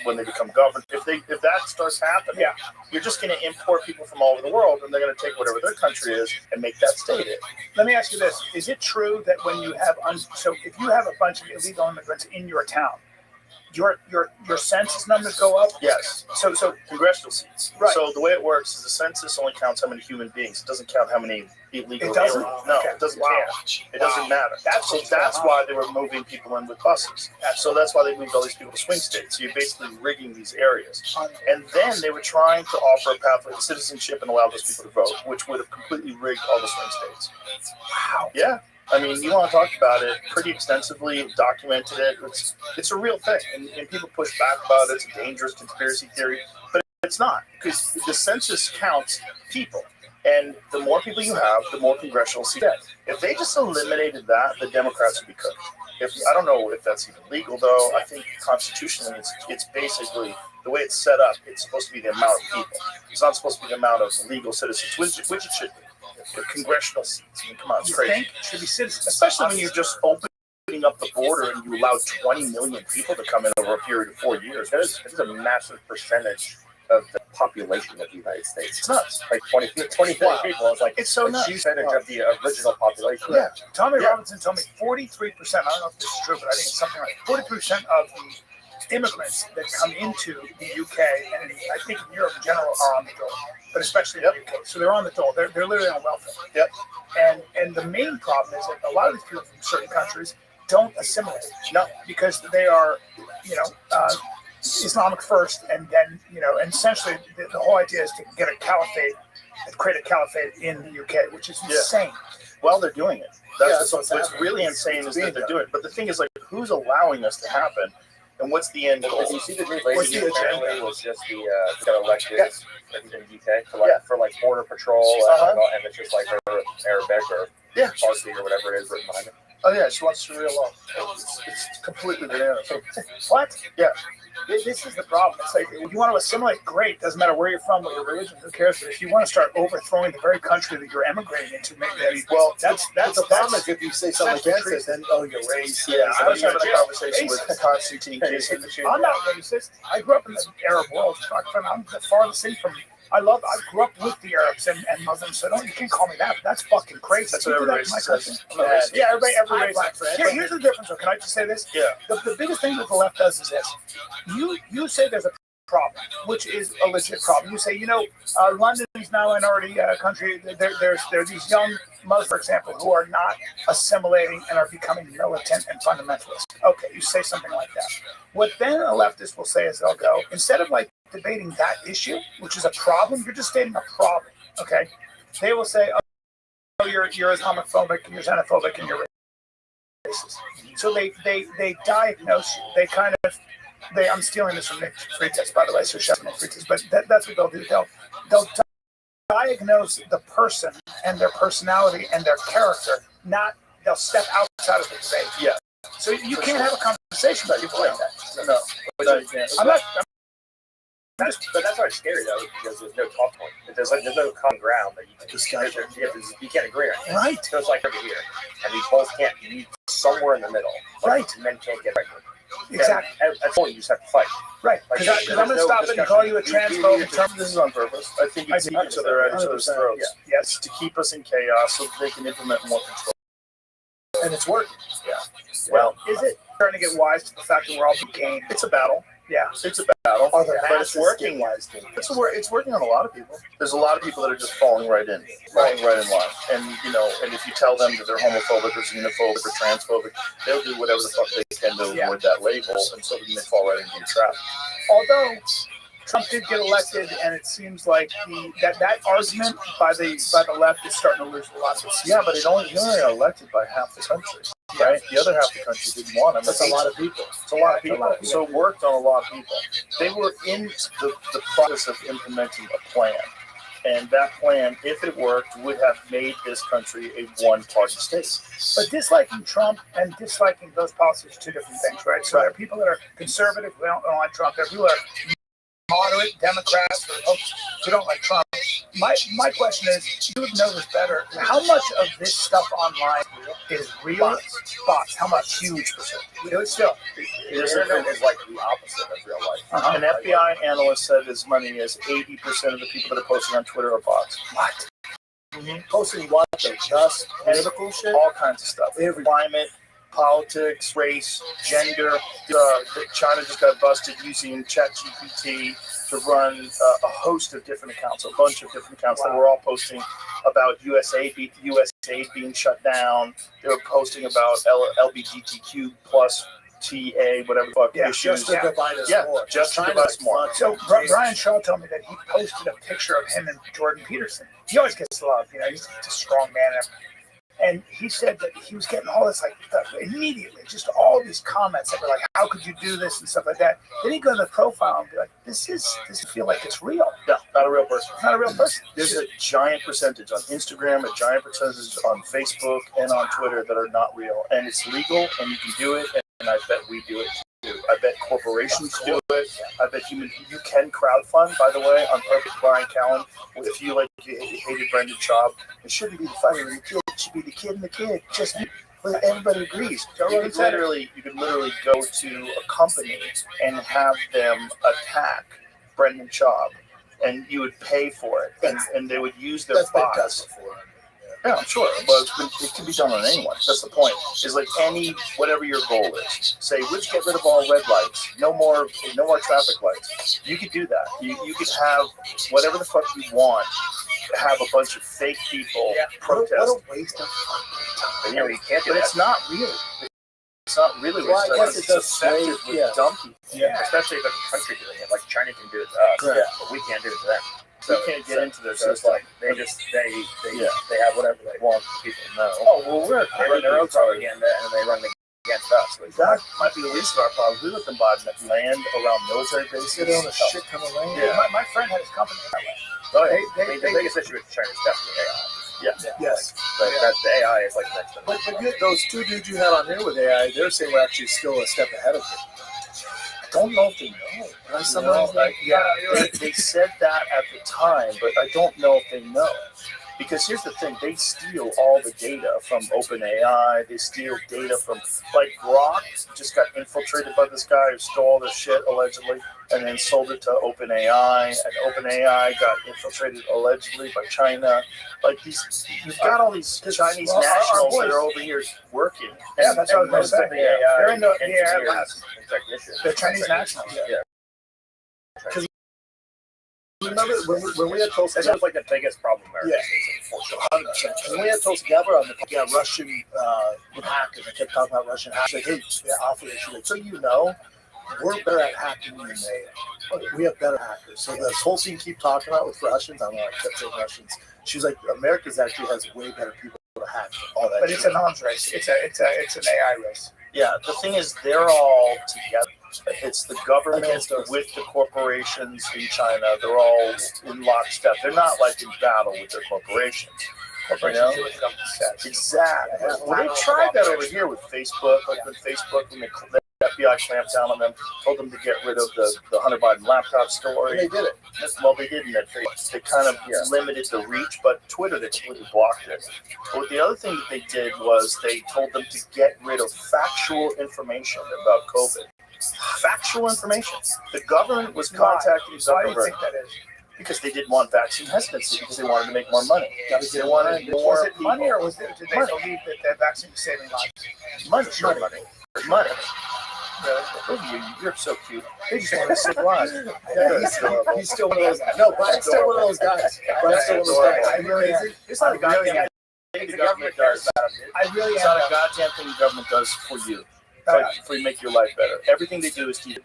when they become governors. If that starts happening, you're just going to import people from all over the world, and they're going to take whatever their country is and make that state it. Let me ask you this: is it true that when you have so if you have a bunch of illegal immigrants in your town, your census numbers go up? Yes. So congressional seats. Right. So the way it works is the census only counts how many human beings. It doesn't count how many illegal. It doesn't? No, Okay. it doesn't Wow. count. It doesn't matter. That's why they were moving people in with buses. So that's why they moved all these people to swing states. So you're basically rigging these areas. And then they were trying to offer a pathway to citizenship and allow those people to vote, which would have completely rigged all the swing states. Wow. Yeah. I mean, you want to talk about it pretty extensively, documented it. It's a real thing, and people push back about it. It's a dangerous conspiracy theory, but it's not, because the census counts people, and the more people you have, the more congressional seats. If they just eliminated that, the Democrats would be cooked. I don't know if that's even legal, though. I think constitutionally, it's basically the way it's set up. It's supposed to be the amount of people. It's not supposed to be the amount of legal citizens, which it should be. The congressional seats. I mean, come on, it's crazy. Think should be citizens, especially when you're just opening up the border and you allow 20 million people to come in over a period of 4 years. That is a massive percentage of the population of the United States. It's nuts. Like 20 million people. It's so nuts. Huge percentage of the original population. Yeah. Tommy Robinson told me 43%. I don't know if this is true, but I think it's something like 43% of the immigrants that come into the UK and I think in Europe in general are on the dole, but especially in the UK. So they're on the dole. They're literally on welfare. Yep. And the main problem is that a lot of these people from certain countries don't assimilate. No, because they are, Islamic first, and then and essentially the whole idea is to get a caliphate, create a caliphate in the UK, which is insane. Well, they're doing it. What's really insane is that they're doing it. But the thing is, like, who's allowing this to happen? And what's the end goal? Did you see the new lady who apparently was just got elected in the UK for border patrol and it's just like her Arabic or Farsi or whatever it is written behind it. Oh yeah, she wants Sharia law. It's completely bananas. What? Yeah. This is the problem. It's like, if you want to assimilate, great. Doesn't matter where you're from, what your religion, who cares? But if you want to start overthrowing the very country that you're emigrating into, maybe that's the problem. Is if you say something against it, then you're racist. Yeah, I was having a conversation with Constantine. I'm not racist. I grew up in the Arab world. I'm the farthest thing from. I grew up with the Arabs and Muslims, so you can't call me that. That's fucking crazy. That's what everybody says. Yeah, everybody. Here's the difference. Can I just say this? Yeah. The biggest thing that the left does is this. You say there's a problem, which is a legit problem. You say, London is now a minority country. There are these young Muslims, for example, who are not assimilating and are becoming militant and fundamentalist. Okay, you say something like that. What then a leftist will say is they'll go, instead of debating that issue, which is a problem, you're just stating a problem, okay? They will say, oh, you're Islamophobic, and you're xenophobic, and you're racist. So they diagnose you. They kind of, I'm stealing this from Nick Freitas, by the way, so shout out Nick Freitas, but that's what they'll do. They'll diagnose the person and their personality and their character, they'll step outside of the debate. Yeah. So you can't have a conversation with people like that. No. But that's why it's scary though, because there's no talk point. There's no common ground that you can't agree on. Right. So it's like over here, and we both can't. You need somewhere in the middle. Right. Men can't get right. Exactly. At that point, you just have to fight. Right. Because I'm going to stop it and call you a transphobe. This is on purpose. I think it's each other at each other's throats. Yes. To keep us in chaos so that they can implement more control. And it's working. Yeah. Well, is it starting to get wise to the fact that we're all game? It's a battle. Yeah. It's a battle. But it's working. It's working on a lot of people. There's a lot of people that are just falling right in line. And and if you tell them that they're homophobic or xenophobic or transphobic, they'll do whatever the fuck they can to avoid that label, and so then they fall right into your trap. Although Trump did get elected, and it seems like that argument by the left is starting to lose a lot of its. Yeah, but he only elected by half the country, right? The other half of the country didn't want him. That's a lot of people. It's a lot of people. So it worked on a lot of people. They were in the process of implementing a plan. And that plan, if it worked, would have made this country a one-party state. But disliking Trump and disliking those policies are two different things, right? So there are people that are conservative who don't like Trump. There are people that are moderate Democrats who don't like Trump. My question is, you would know this better. How much of this stuff online is real? Bots. How much? Huge percentage. It's still. The internet is like the opposite of real life. An FBI analyst said as many as 80% of the people that are posting on Twitter are bots. What? Posting what? Just political shit? All kinds of stuff. Climate, politics, race, gender. China just got busted using ChatGPT to run a host of different accounts, a bunch of different accounts that were all posting about USAID being shut down. They were posting about LGBTQ plus TA, whatever the fuck issues. Just to divide us more. Just to divide us more. So Brian Shaw told me that he posted a picture of him and Jordan Peterson. He always gets love, he's a strong man. And he said that he was getting all this stuff immediately, just all these comments that were like, "How could you do this?" and stuff like that. Then he go to the profile and be like, "This feel like it's real." No, not a real person. It's not a real person. There's a giant percentage on Instagram, a giant percentage on Facebook and on Twitter that are not real, and it's legal, and you can do it. And I bet we do it too. I bet corporations do it. I bet you can crowdfund. By the way, on purpose, Brian Callen. If you hated Brendan Schaub, it shouldn't be the fighter and the kid. It should be the kid and the kid. Just everybody agrees. You could literally go to a company and have them attack Brendan Schaub, and you would pay for it, and they would use their bots. Yeah, I'm sure, but it can be done on anyone. That's the point. Is like whatever your goal is. Say, let's get rid of all red lights. No more traffic lights. You could do that. You could have whatever the fuck you want. Have a bunch of fake people protest. What a waste of fucking time. You can't do but that. It's not real. It's not really. Well, I guess it does effective with dumb people. Yeah, especially if there's a country doing it. Like China can do it to us, but we can't do it to them. So we can't get into their system. system. Like they have whatever they want. People know. Oh well, they run their own propaganda and they run against us. That might be the least of our problems. We let them buy land around military bases. They own a shit ton of land. Yeah. My friend had his company that way. Oh, yeah. The biggest issue with China is definitely AI. Yes. But the AI is like the next thing. But those two dudes you had on here with AI, they're saying we're actually still a step ahead of it. I don't know if they know. They said that at the time, but I don't know if they know. Because here's the thing, they steal all the data from OpenAI. They steal data from, Grok just got infiltrated by this guy who stole their shit, allegedly, and then sold it to OpenAI. And OpenAI got infiltrated, allegedly, by China. You've got all these Chinese nationals that are over here working. Yeah, that's what I was going to say. They're in the AI labs. Technicians. They're Chinese nationals. Yeah. Remember when we had Tulsi? That was like the biggest problem America faces, 100%. When we had Tulsi Gabbard on the Russian hackers, I kept talking about Russian hackers. Like, hey, offer it. She's like, so we're better at hacking than they are. We have better hackers. So this whole thing keep talking about with Russians, I don't know, I kept saying Russians. She's like, America's actually has way better people to hack all that. But it's an arms race. It's an AI race. Yeah, the thing is, they're all together. It's the government with the corporations in China. They're all in lockstep. They're not in battle with their corporations. Exactly. Well, they tried that over here with Facebook. When the FBI clamped down on them, told them to get rid of the Hunter Biden laptop story. And they did it. Well, they didn't. They kind of limited the reach, but Twitter, they completely blocked it. But the other thing that they did was they told them to get rid of factual information about COVID. Factual information. The government was contacting Zuckerberg. Why do you think that is? Because they didn't want vaccine hesitancy, because they wanted to make more money. They wanted more. Was it money, or did they believe that the vaccine was saving lives? Money. Sure, money. You're so cute. They just want to save lives. He's still one of those guys. No, Brian's still one of those guys. I really am. It's not a goddamn thing the government does. I really am. It's not a goddamn thing the government does for you. for make your life better. Everything they do is to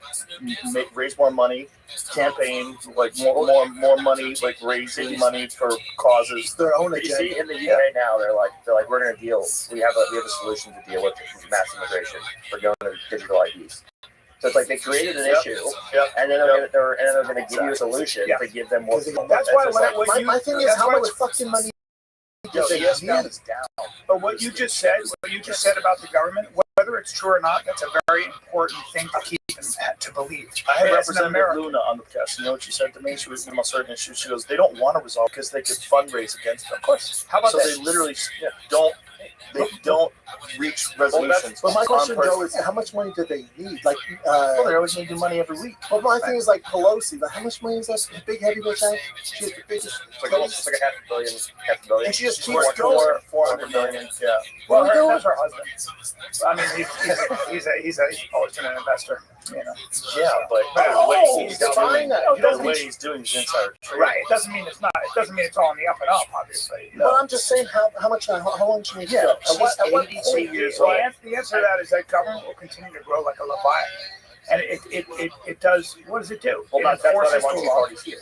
raise more money, campaign, like more money, like raising money for causes. Their own You agenda. see in the UK now, they're like we're gonna deal. We have a solution to deal with mass immigration. We're going to digital IDs. So it's like they created an issue, and then they're going to give you a solution to give them more. That's why My thing is, how much fucking money do they yes, need? is down. But what you just said about the government, whether it's true or not, that's a very important thing to keep to believe. I had As an Representative American. Luna on the podcast. You know what she said to me? She was about certain issues. She goes, they don't want to resolve because they could fundraise against them. Of course. How about so that? they literally don't reach resolutions. But my question, though, is how much money do they need? Like, well, they always need to do money every week. well, my thing is like Pelosi. Like, how much money is that big heavy bitch have? She has the biggest. It's like a half a billion. And she just She's keeps worth going. 400 million. Yeah. Well, What are we that's her husband. I mean, he's always been an investor. You know. Yeah, but the way he's define that. the way he's doing his insider trading. Right. It doesn't mean it's not. It doesn't mean it's all on the up and up. Obviously. But I'm just saying, how much? How long should we go? She's At what 82 point? years So old. the answer to that is that government will continue to grow like a leviathan, and it does. What does it do? Well, It that's why they enforces want the two law. parties here.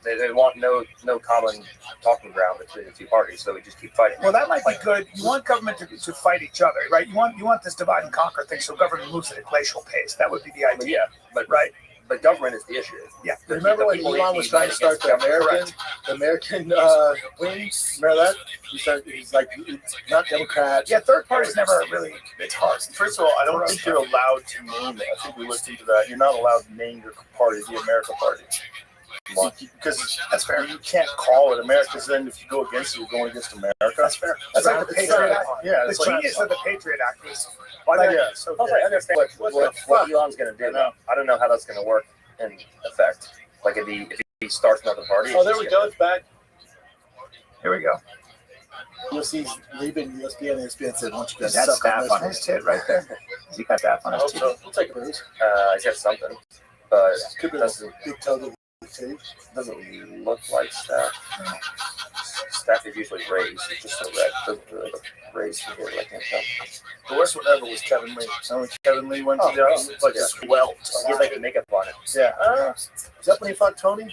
They want no common talking ground between the two parties, so we just keep fighting. Well, that might be good. You want government to fight each other, right? You want this divide and conquer thing, so government moves at a glacial pace. That would be the But idea, but right? But government is the issue. Yeah. Remember when people Elon need was to trying to start the unite American wing? Remember that? He's like, not Democrat. Yeah, third party's never really. It's hard. First of all, I don't think you're allowed to name it. I think we looked into that. You're not allowed to name your party the America Party. Because that's fair. You can't call it America, because then if you go against it, you're going against America. That's fair. That's like the Patriot Act. Yeah, The it's like, genius of the Patriot Act is. yeah, so I understand what Elon's going to do. I don't know how that's going to work in effect. Like if he starts another party. Oh, there we go. It's back. Here we go. You'll see he's leaving ESPN, and ESPN said, "Why don't you Is guys that suck on staff on this?" his tit right there? Has he got staff on his tit? We'll take a bruise. He's got something, but Could be a doesn't big toe to the too. look like staff. Staff is usually raised. It's just so red. Doesn't really look raised from here. Like that. the worst one ever was Kevin Lee. So when Kevin Lee went to jail, it was like a swell. He had like makeup on it. Yeah. Is that when he fought Tony?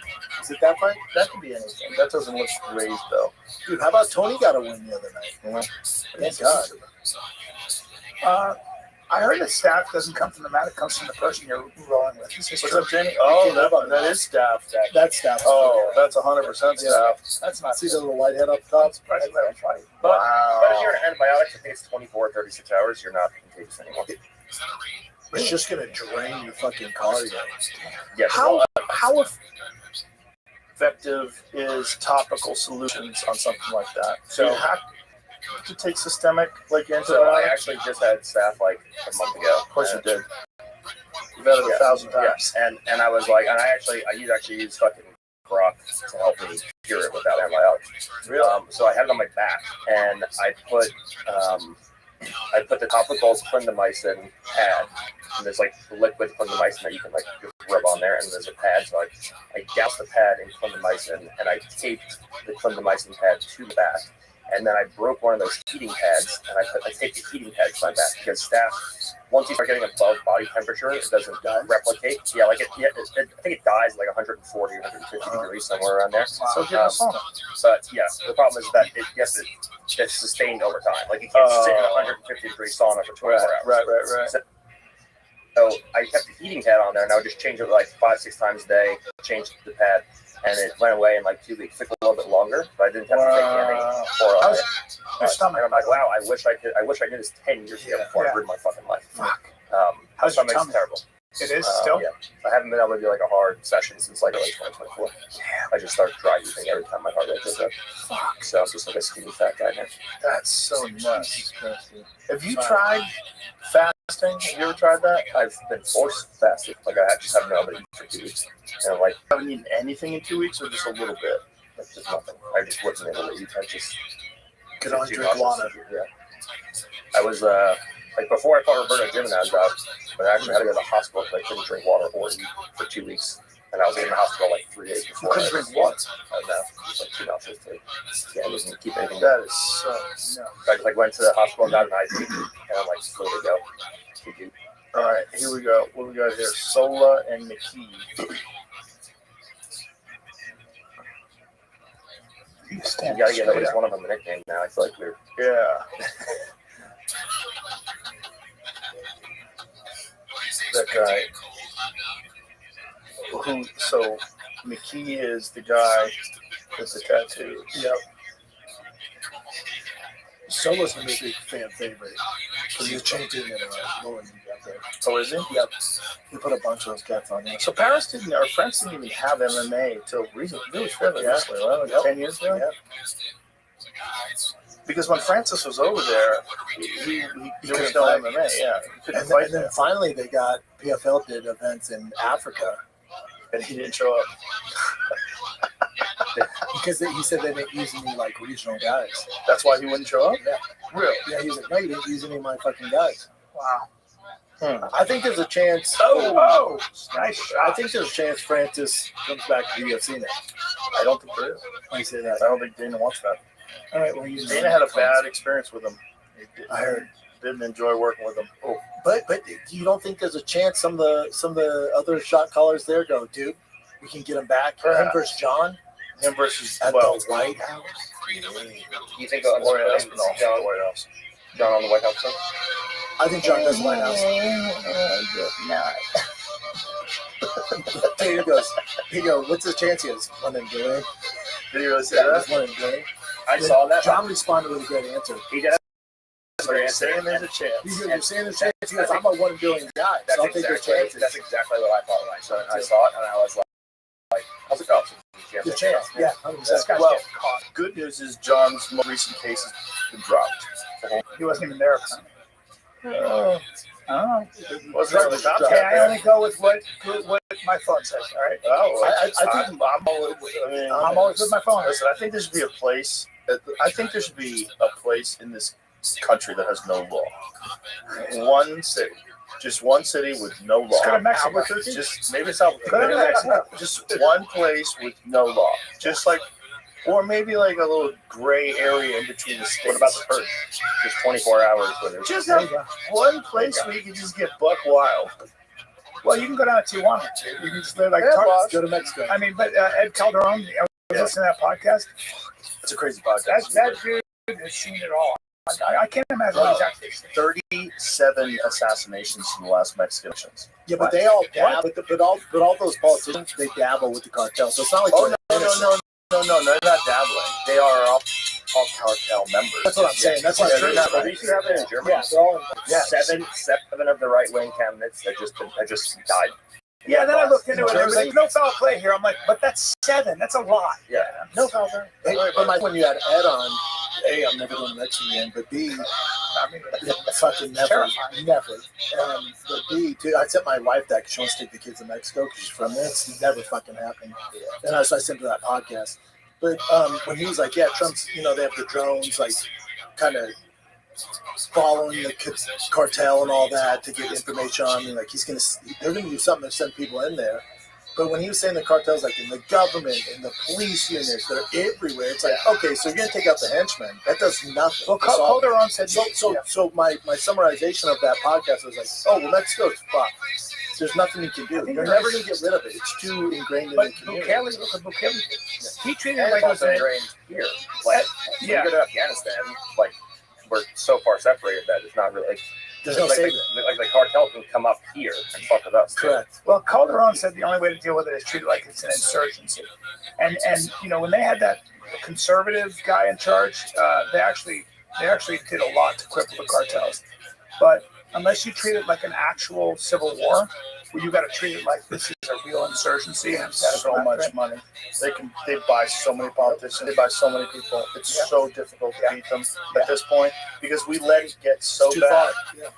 Is it that fight? That could be anything. That doesn't look raised, though. Dude, how about Tony got a win the other night? Thank God. I heard that staff doesn't come from the mat; it comes from the person you're rolling with. Is this What's true? up, Jamie? Oh, that is staff. That's staff. Oh, that's 100% staff. That's not. See the little white head up top? Surprised by that fight. But if you're on antibiotics, I think it's 24 or 36 hours. You're not contagious anymore. It's just gonna drain your fucking cardio. Yeah. How Effective is topical solutions on something like that. So So- you have to take systemic, like So I antibiotics. actually just had staff like a month ago. Of course you did. You've had it 1,000 times. Yes, and I was like, and I actually used fucking Croc to help me cure it without antibiotics. So I had it on my back, and I put the topical clindamycin pad, and there's like liquid clindamycin that you can like rub on there, and there's a pad. So I doused the pad in clindamycin, and I taped the clindamycin pad to the back. And then I broke one of those heating pads, and I taped the heating pad to my back, because staff, once you start getting above body temperature, it doesn't replicate. Yeah, like I think it dies at like 140, 150 degrees, somewhere around there. So give us some. But yeah, the problem is that it's sustained over time. Like you can't sit in a 150 degree sauna for 24 hours. Right. So I kept the heating pad on there, and I would just change it like 5-6 times a day, change the pad, and it went away in like 2 weeks. It took a little bit longer, but I didn't have to take any for Your stomach. and I'm like, wow, I wish I knew this 10 years ago before I ruined my fucking life. Fuck. How's your stomach's tummy? terrible. It is still. Yeah. I haven't been able to do like a hard session since like early 2024. I just start dry eating every time my heart rate goes up. Fuck. So I'm just like a skinny fat guy now. That's so nuts. Have you tried fasting? Have you ever tried that? I've been forced fasting. Like I just haven't been able to eat for 2 weeks. And I'm like, Haven't eaten anything in 2 weeks, or just a little bit? like just nothing. I just wasn't able to eat. I just Get on, too drink nauseous. water. Yeah. I was like before I fought Roberto Jimenez job, but I actually had to go to the hospital because I couldn't drink water or eat for 2 weeks. And I was in the hospital like 3 days before. You couldn't drink water? No, it was like too nauseous to I didn't keep anything. That is so nuts. I just like went to the hospital and got an IV, and I'm like, slow to go. All right, here we go. What do we got here? Sola and McKee. You gotta get at least one of them a nickname now. I feel like we're that guy. So McKee is the guy with the tattoos. Yep. Solo's gonna be a big fan favorite. Because he's changing and Lauren got there. Oh, is he? Yep. He put a bunch of those cats on there. So Paris didn't, our friends didn't even have MMA till really fairly recently, right? Like 10 years ago? Yep. Because when Francis was over there, he there was no MMA. Yeah, he couldn't fight. And then finally they got, PFL did events in Africa. And he didn't show up. Because he said they didn't use any like regional guys. That's why he wouldn't show up? Yeah. Really? Yeah, he's like, no, you didn't use any of my fucking guys. Wow. I think there's a chance. Oh, nice shot. I think there's a chance Francis comes back to the UFC now. I don't think there is. Why you say that? I don't think Dana wants that. All right, well, you Dana had a bad experience with him. I heard. Didn't enjoy working with him. Oh. But you don't think there's a chance some of the other shot callers there go, dude, we can get him back. Him versus John. Him versus at the White House. You think John on the White House? I think John does the White House. He goes, what's the chance he has? 1 in a billion. Did he really say that? 1 in a billion. I saw that. John responded with a good answer. He did. You're saying there's a chance. You're saying there's a chance. He goes, I'm a 1 in a billion guy. That's I don't think there's chances. That's exactly what I thought when I saw it, and I was like, I was like, oh, there's a chance. Yeah. Well, good news is John's most recent case has been dropped. He wasn't even there. Oh. Wasn't on the top. Okay, I only go with what my phone says. All right. Oh, I'm always with my phone. Listen, I think there should be a place. I think there should be a place in this country that has no law. One city. Just one city with no law. Just go to Mexico. Just maybe it's Albuquerque. Go to Mexico. Just one place with no law. Just like, or maybe like a little gray area in between the states. What about the purge? Just 24 hours with it. Just have one place where you can just get buck wild. Well, you can go down to Tijuana. You can just live like go to Mexico. I mean, but Ed Calderon, I was listening to that podcast. It's a crazy podcast. That dude has seen it all. I can't imagine what he's actually seen. 37 assassinations in the last Mexican elections. Yeah, but they all dabble. But all those politicians, they dabble with the cartel. So it's not like No, they're not dabbling. They are all cartel members. That's what I'm saying. That's what they're not. Did you have it in Germany? Yeah, they're all seven of the right wing candidates that just died. Yeah, then I looked into it. There was like no foul play here. I'm like, but that's 7. That's a lot. Yeah, no foul play. Hey, but when you had Ed on, A, I'm never going to mention again, but B, I mean, fucking never. But B, too, I sent my wife that because she wants to take the kids to Mexico because she's from there. It's never fucking happened. And I sent her that podcast. But when he was like, yeah, Trump's, they have the drones, like, kind of following the cartel and all that to get information on me. Like, they're going to do something to send people in there. But when he was saying the cartels, like in the government, in the police units, they're everywhere. It's like, okay, so you're going to take out the henchmen. That does nothing. Well, Calderon said so my summarization of that podcast was like, oh, well, Mexico's fucked. There's nothing you can do. You're never going to get rid of it. It's too ingrained in the community. Bukele, he treated it like it was ingrained here. Like, when you go to Afghanistan, like, we're so far separated that it's not really... There's no saving. Like the cartel can come up here and fuck with us. Correct. Well, Calderon said the only way to deal with it is treat it like it's an insurgency. And when they had that conservative guy in charge, they actually did a lot to cripple the cartels. But unless you treat it like an actual civil war, where you got to treat it like this is a real insurgency, and so much money. They buy so many politicians. They buy so many people. It's so difficult to beat them at this point because we let it get so bad.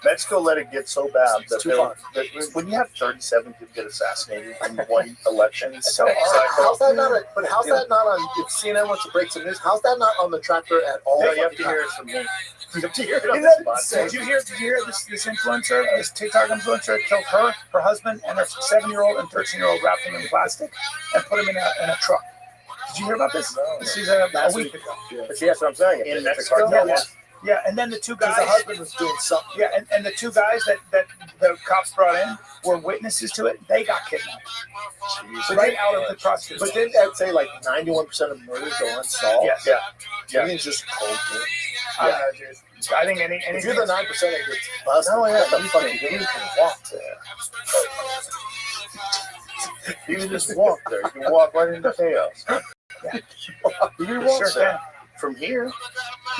Mexico let it get so bad that when you have 37 people get assassinated in one election, it's so hard. How's that not on? If CNN wants to break some news, how's that not on the tracker at all? No, you have to hear it from me. Did you hear this influencer, this TikTok influencer killed her husband, and her 7-year-old and 13-year-old, wrapped them in plastic and put them in a truck? Did you hear about this? No. This is a week ago. But that's what I'm saying. In Mexico? Yeah, and then the two guys. The husband was doing something. Yeah, and the two guys that the cops brought in were witnesses to it. They got kidnapped. Right out of the prostitution. But didn't that say like 91% of murders go unsolved? Yes. Yeah. I think it's just cold. I don't know, dude. I think any if you're the 9% that gets busted, what the fuck you can walk there. You can just walk there. You can walk right into chaos. Yeah. You can walk Sure there. can. From here, you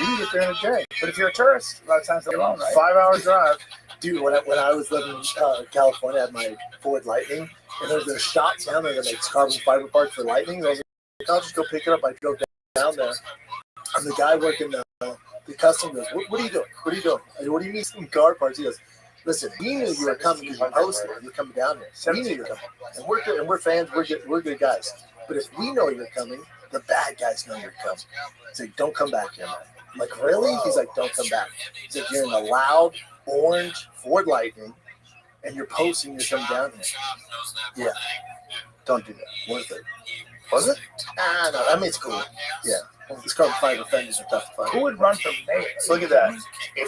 can get there in a day. But if you're a tourist, a lot of times they're alone, right? 5-hour drive. Dude, when I was living in California, I had my Ford Lightning, and there's shops down there that makes carbon fiber parts for Lightnings. I was like, I'll just go pick it up. I drove down there, and the guy working the custom goes, what are you doing? What are you doing? I said, what do you need some car parts? He goes, listen, we knew you were coming because you posted it. You're coming down here. We knew you were coming. And we're good, and we're fans. We're good guys. But if we know you're coming, the bad guys know you're coming. He's like, don't come back here, man. I'm like, really? He's like, don't come back. He's like, you're in a loud orange Ford Lightning, and you're posting you're coming down here. Yeah. Don't do that. Worth it. Was it? No. I mean, it's cool. Yeah. These carbon fiber fenders are tough to find. Who would run from mayor? Look at that.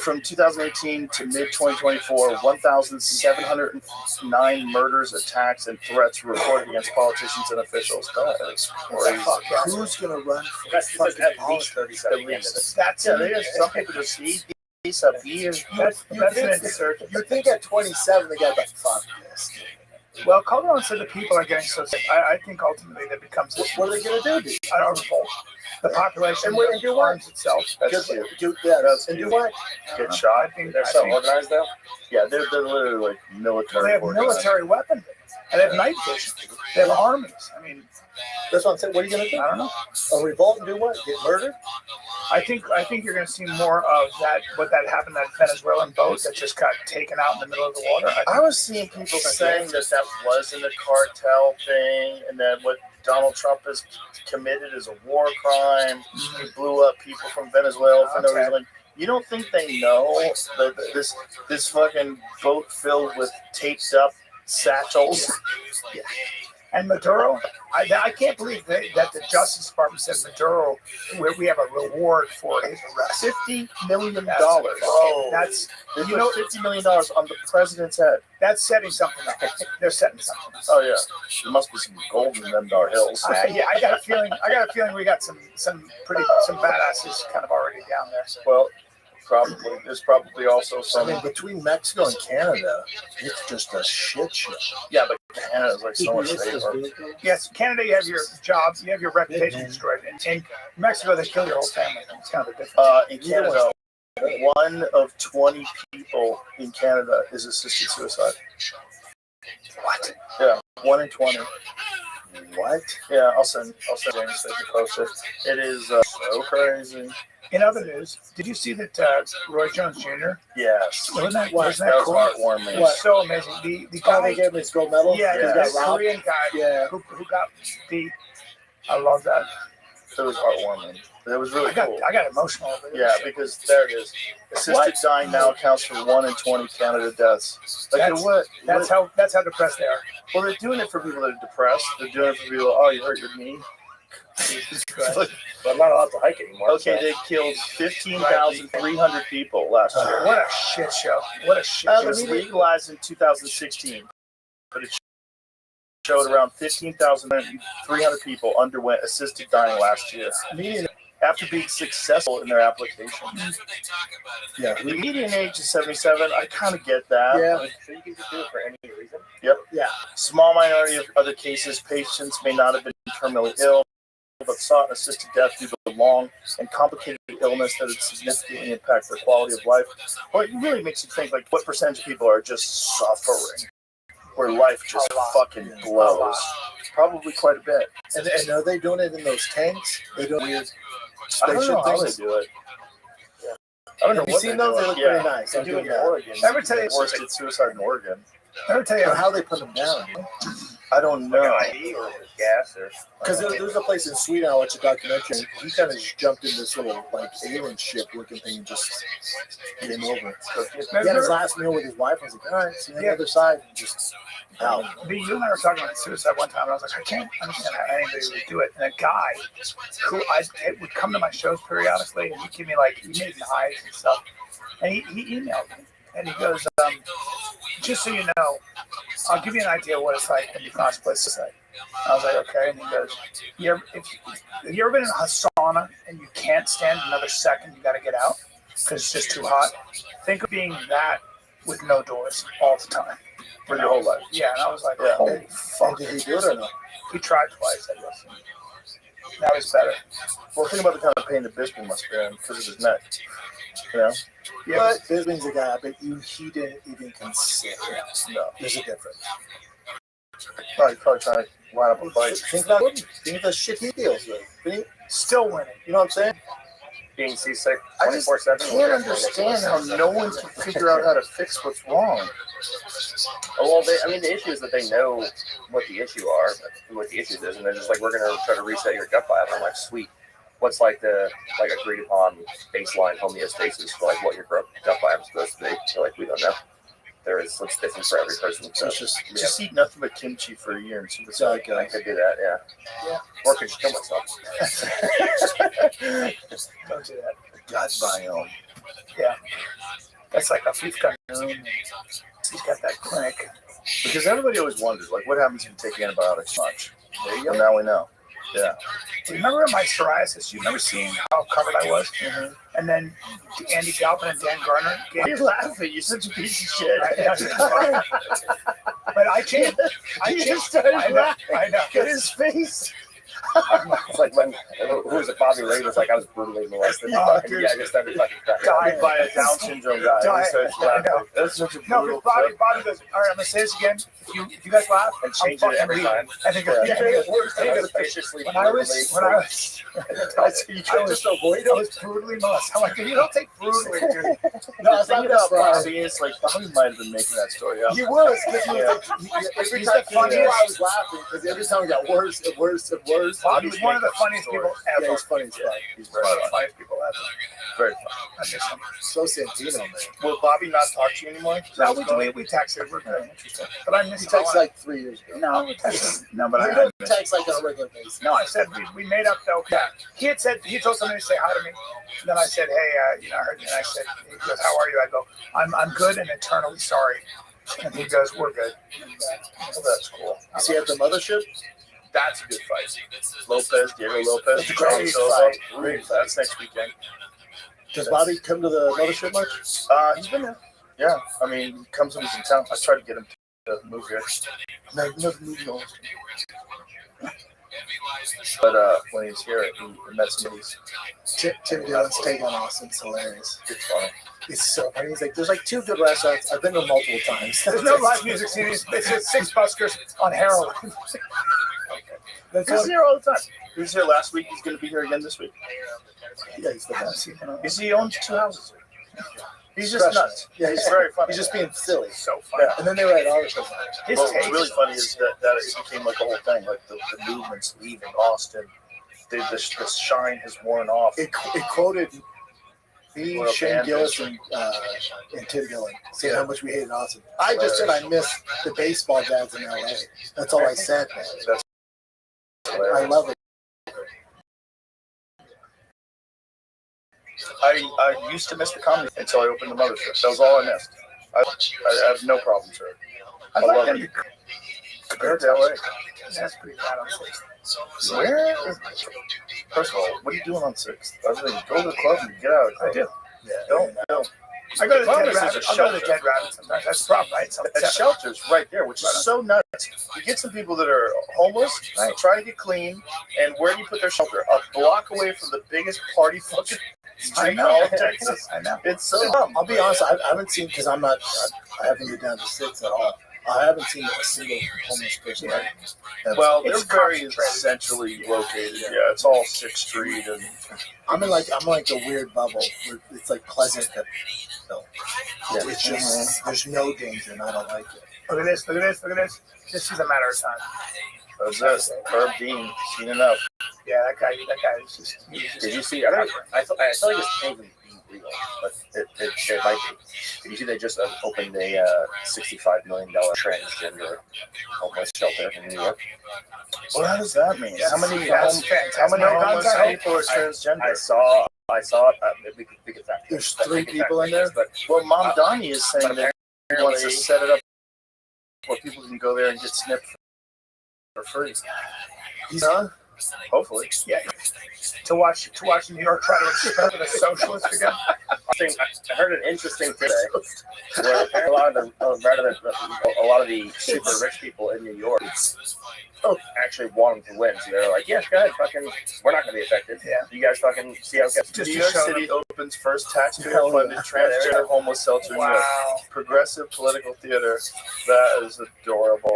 From 2018 to mid-2024, 1,709 murders, attacks, and threats were reported against politicians and officials. That is crazy. Who's going to run for That's fucking at least politics? 37 candidates. That's Yeah, there is. Some people just see these up here. That's an insurgent. You think at 27 the guy's like, fuck this. Well, Calderon said the people are getting so sick. I think ultimately that becomes What are they going to do, dude? a revolt. The population And do what? arms itself. That's Do, cute. and do what? Get shot. I think They're so organized though. Yeah, they're literally like military. they have organized. military weaponry. And they have night vision. They have armies. I mean, That's what I'm saying. What are you going to do? I don't know. A revolt and do what? Get murdered? I think you're going to see more of that. What that happened, that Venezuelan boat that just got taken out in the middle of the water. I was seeing people saying that wasn't a cartel thing, and that what Donald Trump has committed is a war crime. He blew up people from Venezuela for no reason. Like, you don't think they know that this fucking boat filled with taped up satchels? Yeah. And Maduro, I can't believe that the Justice Department said Maduro, we have a reward for his arrest. $50 million. That's They put $50 million on the president's head. that's setting something up. They're setting something up. Oh yeah, there must be some gold in them dark hills. I got a feeling we got some badasses kind of already down there. Well, probably there's probably also I some. mean, between Mexico and Canada, it's just a shit show. Yeah, but Canada's like so much safer. Yes, Canada, you have your jobs, you have your reputation destroyed. In Mexico, they kill your whole family. It's kind of a difference. In Canada, 1 of 20 people in Canada is assisted suicide. What? Yeah, 1 in 20. What? Yeah, I'll send James to post it. It is so crazy. In other news, did you see that Roy Jones Jr.? Yes. Wasn't that That was cool? heartwarming. It was so amazing. The Guy they guy, gave him his gold medal? yeah, He that got robbed? Korean guy Yeah. who got beat. I love that. It was heartwarming. It was really cool. I got emotional over it. Yeah, because there it is. Assisted dying now accounts for 1 in 20 Canada deaths. Like That's how depressed they are. Well, they're doing it for people that are depressed. They're doing it for people. Oh, you hurt your knee. But I'm not allowed to hike anymore. Okay, they killed 15,300 people last year. What a shit show. What a shit It show. was legalized in 2016, but it showed around 15,300 people underwent assisted dying last year. After being successful in their application. Yeah. The median age is 77. I kind of get that. Yeah. So you can just do it for any reason. Yep. Yeah. Small minority of other cases, patients may not have been terminally ill, but sought assisted death due to the long and complicated illness that would significantly impact their quality of life. Well, it really makes you think, like, what percentage of people are just suffering, where life just fucking blows? Probably quite a bit. And are they doing it in those tanks? They doing weird I don't know spaceship how they things? do it. I don't know Have you what seen they're those? They doing. look pretty nice. They I'll do give it you in that. Oregon. Ever tell you Worst suicide in Oregon. Ever tell you Or how they put them down. I don't know. IV or gas or Because there was a place in Sweden I watched a documentary. And he kind of just jumped in this little like alien ship looking thing and just came over. So he had his last meal with his wife. I was like, all right, see you on the other side. And just out. You and I were talking about suicide one time, and I was like, I can't understand how anybody would do it. And a guy who it would come to my shows periodically, and he'd give me like, he made knives and stuff, and he emailed me. And he goes, just so you know, I'll give you an idea of what it's like when you contemplate suicide. I was like, okay. And he goes, have you ever been in a sauna and you can't stand another second? You got to get out because it's just too hot. Think of being that with no doors all the time for your whole life. Yeah, and I was like, holy fuck. Did he do it or not? He tried twice, I guess. Now he's better. Well, think about the kind of pain that Bisping must be in because of his neck. You know? Yeah, but Bisping's a guy, but he didn't even consider it. No, there's a difference. Probably trying to line up a fight. Think about it. Think of the shit he deals with. Still winning. You know what I'm saying? Being seasick I just 24/7. can't understand how no one can figure out how to fix what's wrong. Oh, well, the issue is that they know what the issue is, and they're just like, we're gonna try to reset your gut biome. I'm like, sweet. What's like the agreed upon baseline homeostasis for like what your gut biome is supposed to be? So like we don't know. It's different for every person. So just eat nothing but kimchi for a year and see what's like. I could do that, yeah. Or could just kill myself. Don't do that. Gut biome. Yeah. That's like a beef cartoon. He's got that clinic. Because everybody always wonders, like, what happens if you take antibiotics much? There you go. Now we know. Yeah. Remember my psoriasis? You remember seeing how covered I was? Mm-hmm. And then Andy Galpin and Dan Garner. Why are you laughing? You're such a piece of shit. But I changed. I know. Get his face. It's like when who was it? Bobby Ray was like, I was brutally molested. Oh, yeah, I just started fucking crying. Died by a Down syndrome guy. That's such a brutal. Bobby goes, all right, I'm gonna say this again. If you guys laugh, and change it every time. I think Viciously. When I was I was brutally molested. I'm like, you don't take brutally, dude. No, it's not about Bobby. It's like Bobby might have been making that story up. He was. Every time I was laughing because every time it got worse and worse and worse. Bobby's one of the funniest people ever. Yeah, he's funny as fuck. He's one of the funniest people ever. Very funny. So Santino, man. Will Bobby not talk to you anymore? No, we texted. We're very interesting. But I miss him. He texted like 3 years ago. No, we texted. No, but I don't text like on a regular basis. No, I said we made up though. Yeah. He told somebody to say hi to me. And then I said, hey, I heard you. And I said, he goes, how are you? I go, I'm good and eternally sorry. And he goes, we're good. Well, that's cool. Is he at the mothership? That's a good fight. Diego Lopez. That's a great fight. Great fight. That's next weekend. Does Bobby come to the mothership much? He's been there. Yeah, I mean, he comes when he's in town. I tried to get him to move here. No, you never moved on. But when he's here, he met some of these. Tim Dillon's take on Austin's hilarious. It's funny. It's so funny. He's like, there's like 2 good restaurants. I've been to multiple times. There's no live music scene. It's just 6 buskers on heroin. He's here all the time. He was here last week. He's going to be here again this week. Yeah, he's the best. He owns 2 houses. He's just nuts. Yeah, he's very funny. He's just being silly. So funny. Yeah. And then they write articles on it. What's really funny is that it became like a whole thing, like the movements leaving Austin. The shine has worn off. It quoted me, Shane Gillis, and Tim Dillon saying how much we hated Austin. I just said I miss the baseball dads in LA. That's all I said, man. That's hilarious. I love it. I used to miss the comedy until I opened the mothership. That was all I missed. I have no problems here. I love it. Compared to LA. That's pretty bad on 6th. Where? First of all, what are you doing on 6th? Other than go to the club and get out of the club. I do. Yeah, don't. I go to the Dead Rabbit. I go to the Dead Rabbit sometimes. That's the problem, right? That shelter's right there, which is so nuts. You get some people that are homeless, trying to get clean, and where do you put their shelter? A block away from the biggest party fucking street in all of Texas. I know. It's so dumb. I'll be honest, I haven't seen, because I haven't been down to 6 at all. I haven't seen a single homeless person. Well, they're very centrally located. Yeah, it's all 6th Street, and I'm like a weird bubble where it's like pleasant. Yeah, it's just there's no danger, and I don't like it. Look at this! Look at this! Look at this! This is a matter of time. That's it. Herb Dean, seen enough. Yeah, that guy is just. Did you see? I feel like it's can't even be real, but it might be. Did you see they just opened a $65 million transgender homeless shelter in New York? Well, how does that mean? How many homeless people are transgender? I saw I saw it. We could fact. There's 3 people in there. But Well, Mom Donnie is saying that he wants to set it up where people can go there and get snipped for free. He's on. Hopefully. Yeah. To watch New York try to experiment a socialist again. I heard an interesting thing where apparently a lot of the super rich people in New York actually want them to win. So they're like, yeah, go ahead, fucking, we're not going to be affected. Yeah. You guys fucking see how it goes. New York City opens first taxpayer-funded transgender homeless shelter in New York. Progressive political theater. That is adorable.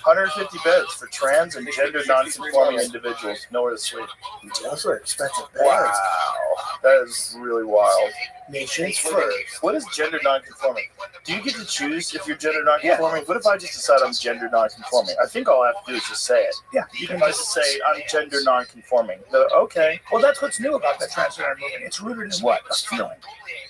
150 beds for trans and gender non-conforming individuals. Nowhere to sleep. Those are expensive beds. Wow. That is really wild. Nations first. What is gender non-conforming? Do you get to choose if you're gender non-conforming? Yeah. What if I just decide I'm gender non-conforming? I think all I have to do is just say it. Yeah. You can just say I'm gender non-conforming. Okay. Well, that's what's new about the transgender movement. It's rooted in what? A feeling.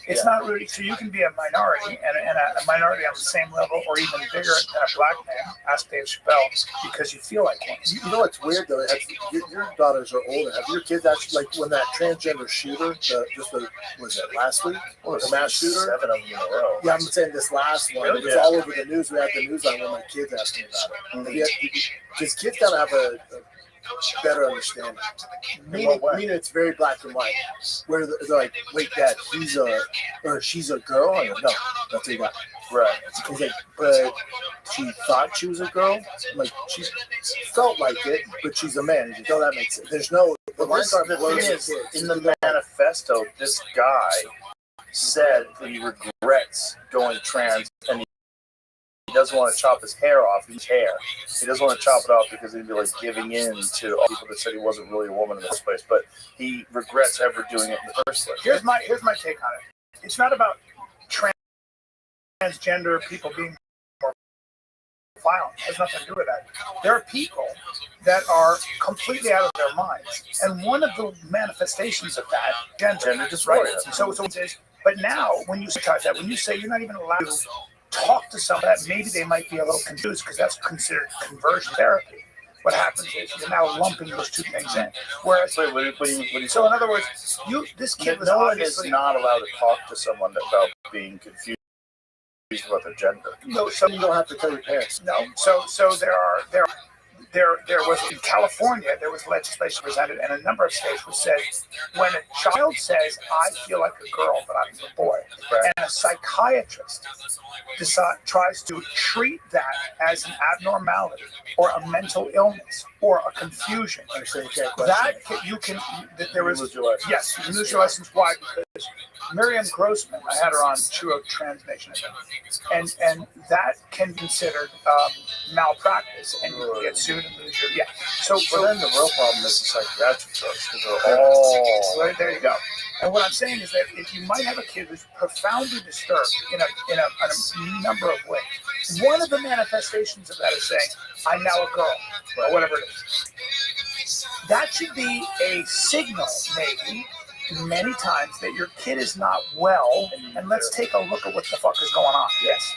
It's not rooted. So you can be a minority and a minority on the same level or even bigger than a black man. Ask Dave Chappelle because you feel like one. You know what's weird though? Your daughters are older. Have your kids actually, like when that transgender shooter, was it last week? The mass shooter? 7 of them in a row. Yeah, I'm saying this last one. It was all over the news. We had the news on when my kids asked me about it. Because kids gotta have a better understanding. Meaning it's very black and white. Where they're like, wait, Dad, she's a girl? I go, no, that's a guy. Right. He's like, but she thought she was a girl? I'm like, she felt like it, but she's a man. He's like, oh, that makes sense. There's no... The thing is, in the manifesto, this guy said that he regrets going trans and he doesn't want to chop his hair off. His hair. He doesn't want to chop it off because he'd be like giving in to all people that said he wasn't really a woman in this place. But he regrets ever doing it in the first place. Here's my take on it. It's not about transgender people being more violent. It has nothing to do with that. There are people that are completely out of their minds, and one of the manifestations of that gender dysphoria. Right. So but now when you say you're not even allowed to talk to someone that maybe they might be a little confused because that's considered conversion therapy. What happens is you're now lumping those two things in. Whereas, what do you so in other words, this kid was obviously not allowed to talk to someone about being confused about their gender. No, so you don't have to tell your parents. No, so there was in California, there was legislation presented in a number of states which said when a child says, I feel like a girl, but I'm a boy, and a psychiatrist tries to treat that as an abnormality or a mental illness or a confusion, there was, yes, you can lose your license. Why? Because Miriam Grossman, I had her on, she wrote Transnation, and that can be considered malpractice, and you can get sued and lose your, So then the real problem is the psychiatric drugs, because so there you go. And what I'm saying is that if you might have a kid who's profoundly disturbed in a number of ways, one of the manifestations of that is saying, I'm now a girl, or whatever it is. That should be a signal, maybe, many times that your kid is not well, and let's take a look at what the fuck is going on. Yes.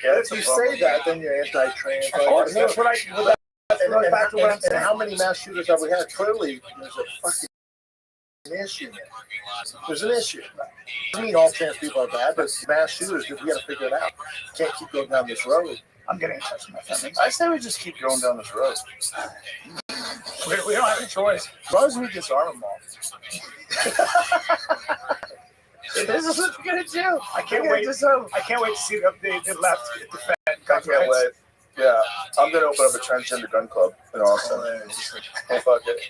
Yeah, if you say that, then you're anti-trans. Of course, that's what back to what I'm saying. And how many mass shooters have we had? Clearly, there's a fucking issue here. There's an issue. I mean, all trans people are bad, but mass shooters, we got to figure it out. Can't keep going down this road. I'm getting in touch with my family. I say we just keep going down this road. We don't have a choice. As long as we disarm them all. This is what we're gonna do. I can't wait to see the left defend. I can't wait. Yeah, I'm gonna open up a transgender gun club in Austin. Oh, fuck it.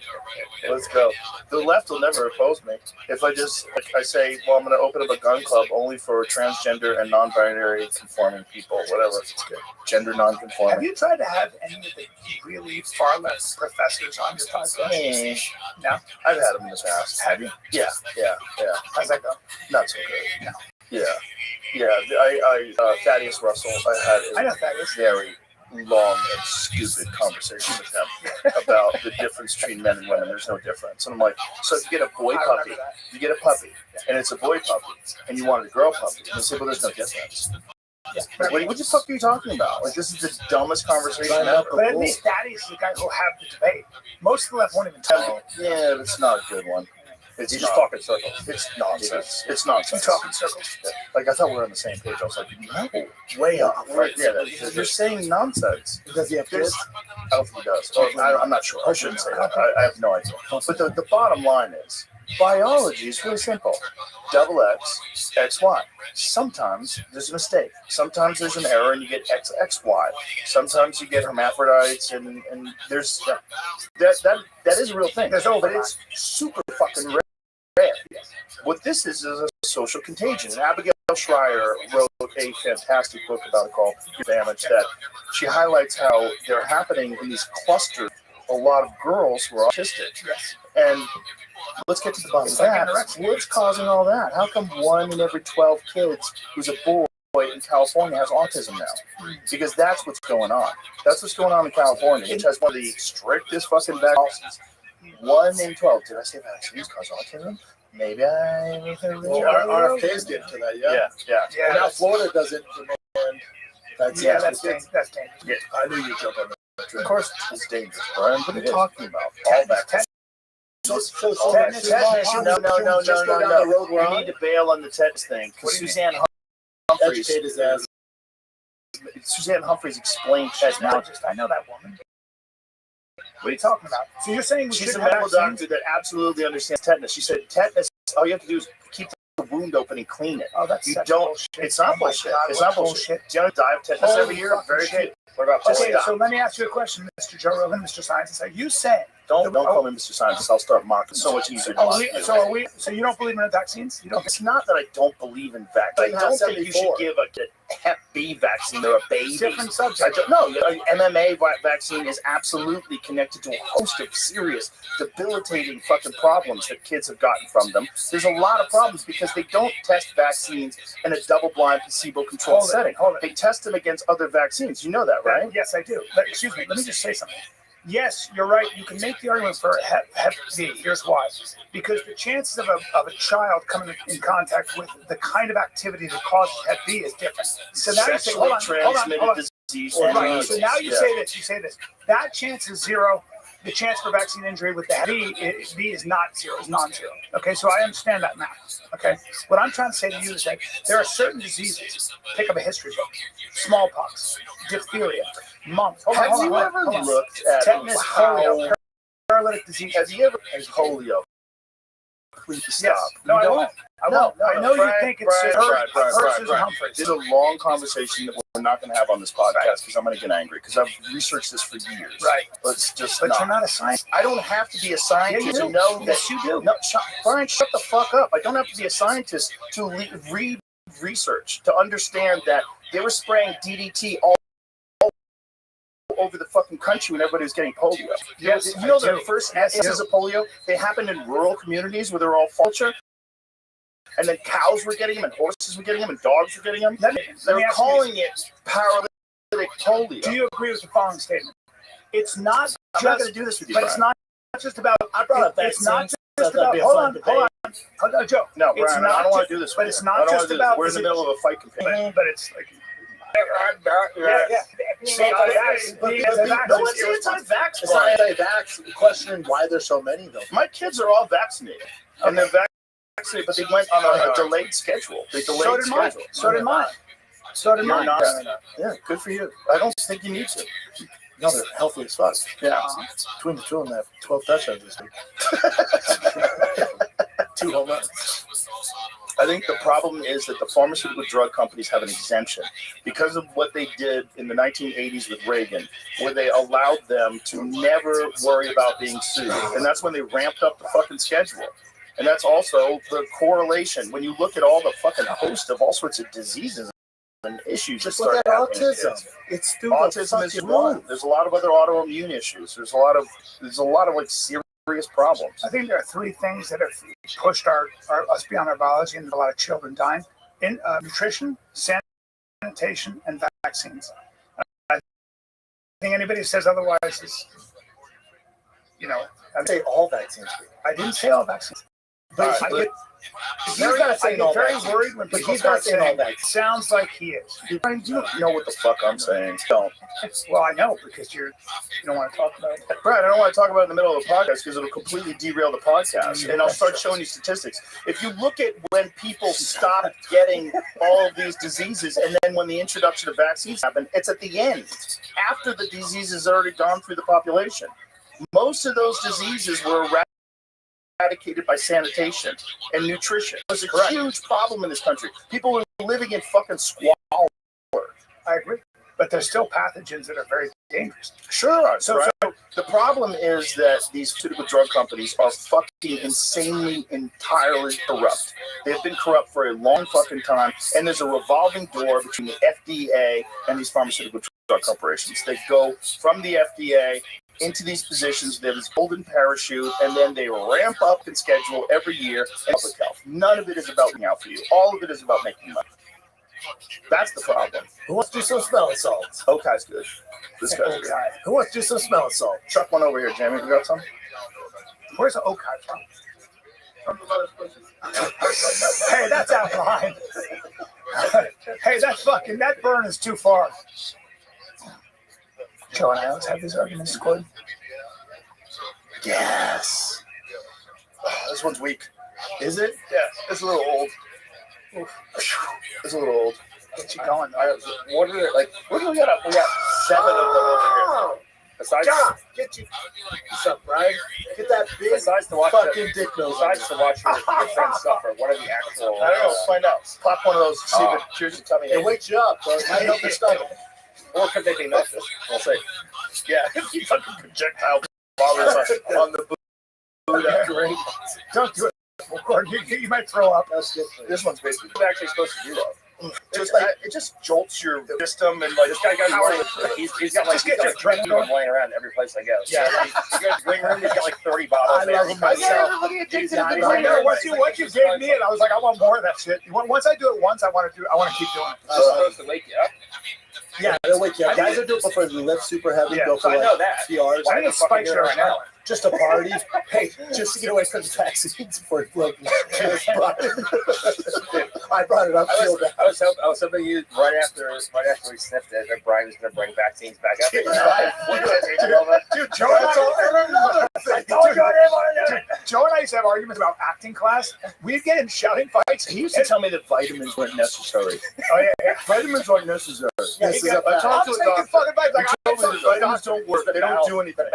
Let's go. The left will never oppose me if I just I say, well, I'm gonna open up a gun club only for transgender and non-binary conforming people, whatever. Gender non-conforming. Have you tried to have any of the really far left professors on your podcast? No, I've had them in the past. Have you? Yeah. How's that go? Not so good. No. Yeah. I Thaddeus Russell. I know Thaddeus. Very long and stupid conversation with him about the difference between men and women. There's no difference. And I'm like, so if you get a boy puppy, and it's a boy puppy, and you want a girl puppy, and they say, well, there's no difference. What the fuck are you talking about? Like, this is the dumbest conversation ever. But at least Thaddeus is the guy who'll have the debate. Most of the left won't even tell you. Yeah, it's not a good one. It's He's not. just talking circles. It's nonsense. It's nonsense. Talking circles. Like I thought we were on the same page. I was like, no, Way off. right? Yeah, you're saying nonsense. Does he have There's, kids? I don't think he does. Or, I'm not sure. I shouldn't say that. I have no idea. But the bottom line is, biology is really simple. Double X, XY. Sometimes there's a mistake. Sometimes there's an error and you get XY. Sometimes you get hermaphrodites and there's that is a real thing. But it's super fucking rare. What this is a social contagion. And Abigail Schreier wrote a fantastic book about it called Damage that she highlights how they're happening in these clusters. A lot of girls who are autistic. And let's get to the bottom of that. What's causing all that? How come 1 in every 12 kids who's a boy in California has autism now? Because that's what's going on. That's what's going on in California, which has one of the strictest fucking vaccines. 1 in 12. Did I say vaccines cause autism? Maybe I... Well, RFK's getting to that, Yeah. And now Florida doesn't demand vaccines. Yeah, that's dangerous. Yeah. I knew you'd jump on that. Of course, it's dangerous, Brian. What are you talking about? All vaccines. No. We need to bail on the tetanus thing because Suzanne Humphreys. Educate his ass. Suzanne Humphreys explained tetanus. I know that woman. What are you talking about? So you're saying She's a medical doctor that absolutely understands tetanus. She said tetanus, all you have to do is keep the wound open and clean it. Oh, that's you such don't. bullshit. It's not bullshit. It's not bullshit. Do you know die of tetanus every year? Very few. What about Okay, tetanus? so let me ask you a question, Mr. Joe Rogan, Mr. Scientist. Are you saying? Don't call me Mr. Scientist. I'll start mocking. So much easier to mock you. So you don't believe in vaccines? You don't? It's not that I don't believe in vaccines. I don't think you should give a Hep B vaccine or a baby. Different subject. No, MMA vaccine is absolutely connected to a host of serious, debilitating fucking problems that kids have gotten from them. There's a lot of problems because they don't test vaccines in a double-blind, placebo-controlled setting. They test them against other vaccines. You know that, right? Yes, I do. But excuse me, let me just say something. Yes, you're right. You can make the argument for Hep B. Here's why. Because the chances of a child coming in contact with the kind of activity that causes Hep B is different. So now you say, hold on. Disease. Right. So now you say this. That chance is zero. The chance for vaccine injury with the Hep B is not zero. It's non-zero. Okay, so I understand that math. Okay, what I'm trying to say to you is that there are certain diseases. Pick up a history book: smallpox, diphtheria, mumps. Have you ever looked at tetanus, polio, paralytic disease? Have you ever polio? Please stop. Yes. No, I won't. I know you think it's Hershey's and Humphreys. This is a long conversation that we're not going to have on this podcast because I'm going to get angry because I've researched this for years. Right. Let's just But you're not a scientist. I don't have to be a scientist to know that. Yes, you do. No, Brian, shut the fuck up. I don't have to be a scientist to read research to understand that they were spraying DDT all over the fucking country when everybody was getting polio. Yes, you know the first instances of polio, they happened in rural communities where they're all culture. And then cows were getting them, and horses were getting them, and dogs were getting them. They're calling it paralytic polio. Do you agree with the following statement? It's not I'm not going to do this with you, but it's not just about. I brought up It's not just that'd about. be a Hold fun on, debate. Joe. No, it's Brian, not I don't want just- to do this. But it's not just about. We're in the middle of a fight campaign. But it's like. It's anti-vax. It's not anti-vax. Questioning why there's so many though. My kids are all vaccinated, and they're vaccinated, but they went on a delayed schedule. They delayed So did mine. schedule. So did mine. So did You're mine. not. Yeah, good for you. I don't think you need to. No, they're healthy as fuck. Yeah. Between the two of them, they have 12 touchdowns this week. 2 home runs. I think the problem is that the pharmaceutical drug companies have an exemption because of what they did in the 1980s with Reagan, where they allowed them to never worry about being sued. And that's when they ramped up the fucking schedule. And that's also the correlation. When you look at all the fucking host of all sorts of diseases and issues. Just look at autism. It's through autism is one. There's a lot of other autoimmune issues. There's a lot of like serious problems. I think there are 3 things that have pushed us beyond our biology and a lot of children dying: in nutrition, sanitation, and vaccines. I think anybody who says otherwise is, I say all vaccines. I didn't say all vaccines. But I get He's not saying all very that. worried when But people he's not start saying all that. sounds like he is. You know what the fuck I'm saying. Don't. Well, I know because you don't want to talk about it. Right, I don't want to talk about it in the middle of the podcast because it'll completely derail the podcast. And I'll start showing you statistics. If you look at when people stop getting all of these diseases, and then when the introduction of vaccines happened, it's at the end, after the disease has already gone through the population. Most of those diseases were eradicated by sanitation and nutrition. It was a huge problem in this country. People were living in fucking squalor. I agree. But there's still pathogens that are very dangerous. Sure. So the problem is that these pharmaceutical drug companies are fucking insanely, entirely corrupt. They've been corrupt for a long fucking time, and there's a revolving door between the FDA and these pharmaceutical drug corporations. They go from the FDA into these positions, they have this golden parachute, and then they ramp up and schedule every year in public health. None of it is about looking out for you. All of it is about making money. That's the problem. Who wants to do some smelling salts? Okai's good. This guy's good. Who wants to do some smelling salt? Chuck one over here, Jamie. You got some? Where's the Okai from? Hey, that's out behind. Hey, that burn is too far. Joe and I always have these arguments, Squid. Yes. This one's weak. Is it? Yeah, it's a little old. It's a little old. Get you going. What are like? What do we got? We got 7 of them over here. Besides, John, get you. What's up, Brian? Get that big besides to watch fucking dick nose. besides to watch your friends suffer, what are the actual? I don't know. Find out. Pop one of those. See if it cures your tummy. It wakes you up, bro. It might help your stomach. Or could they be nauseous? We'll see. Yeah, if you fucking projectile bombers on the boot. Great. Don't do it. Gordon, you might throw up. That's good. This one's basically What are actually supposed to do though? just like it just jolts your system and like This guy got he's got like he's got like 3 of them laying around every place I go. Yeah. You guys wing room, he's got like 30 bottles. I there. love him myself. I know. Once you gave me it, I was like, I want more of that shit. Once I do it once, I want to keep doing it. It's supposed to wake you up. Yeah, they'll wake you up. Guys that do it before they lift super heavy, go for I know like that. 3 hours. I think it spikes you right now. Just a party. Hey, just to get away from the vaccines before it broke. I brought it up. I was hoping you right after we sniffed it that Brian was going to bring vaccines back up. Dude, Joe and I used to have arguments about acting class. We'd get in shouting fights. He used to tell me that vitamins weren't necessary. Oh yeah. Vitamins aren't necessary. Yeah, This is I'm a fact. taking fucking bites. Like, Vitamins don't work. They don't do anything.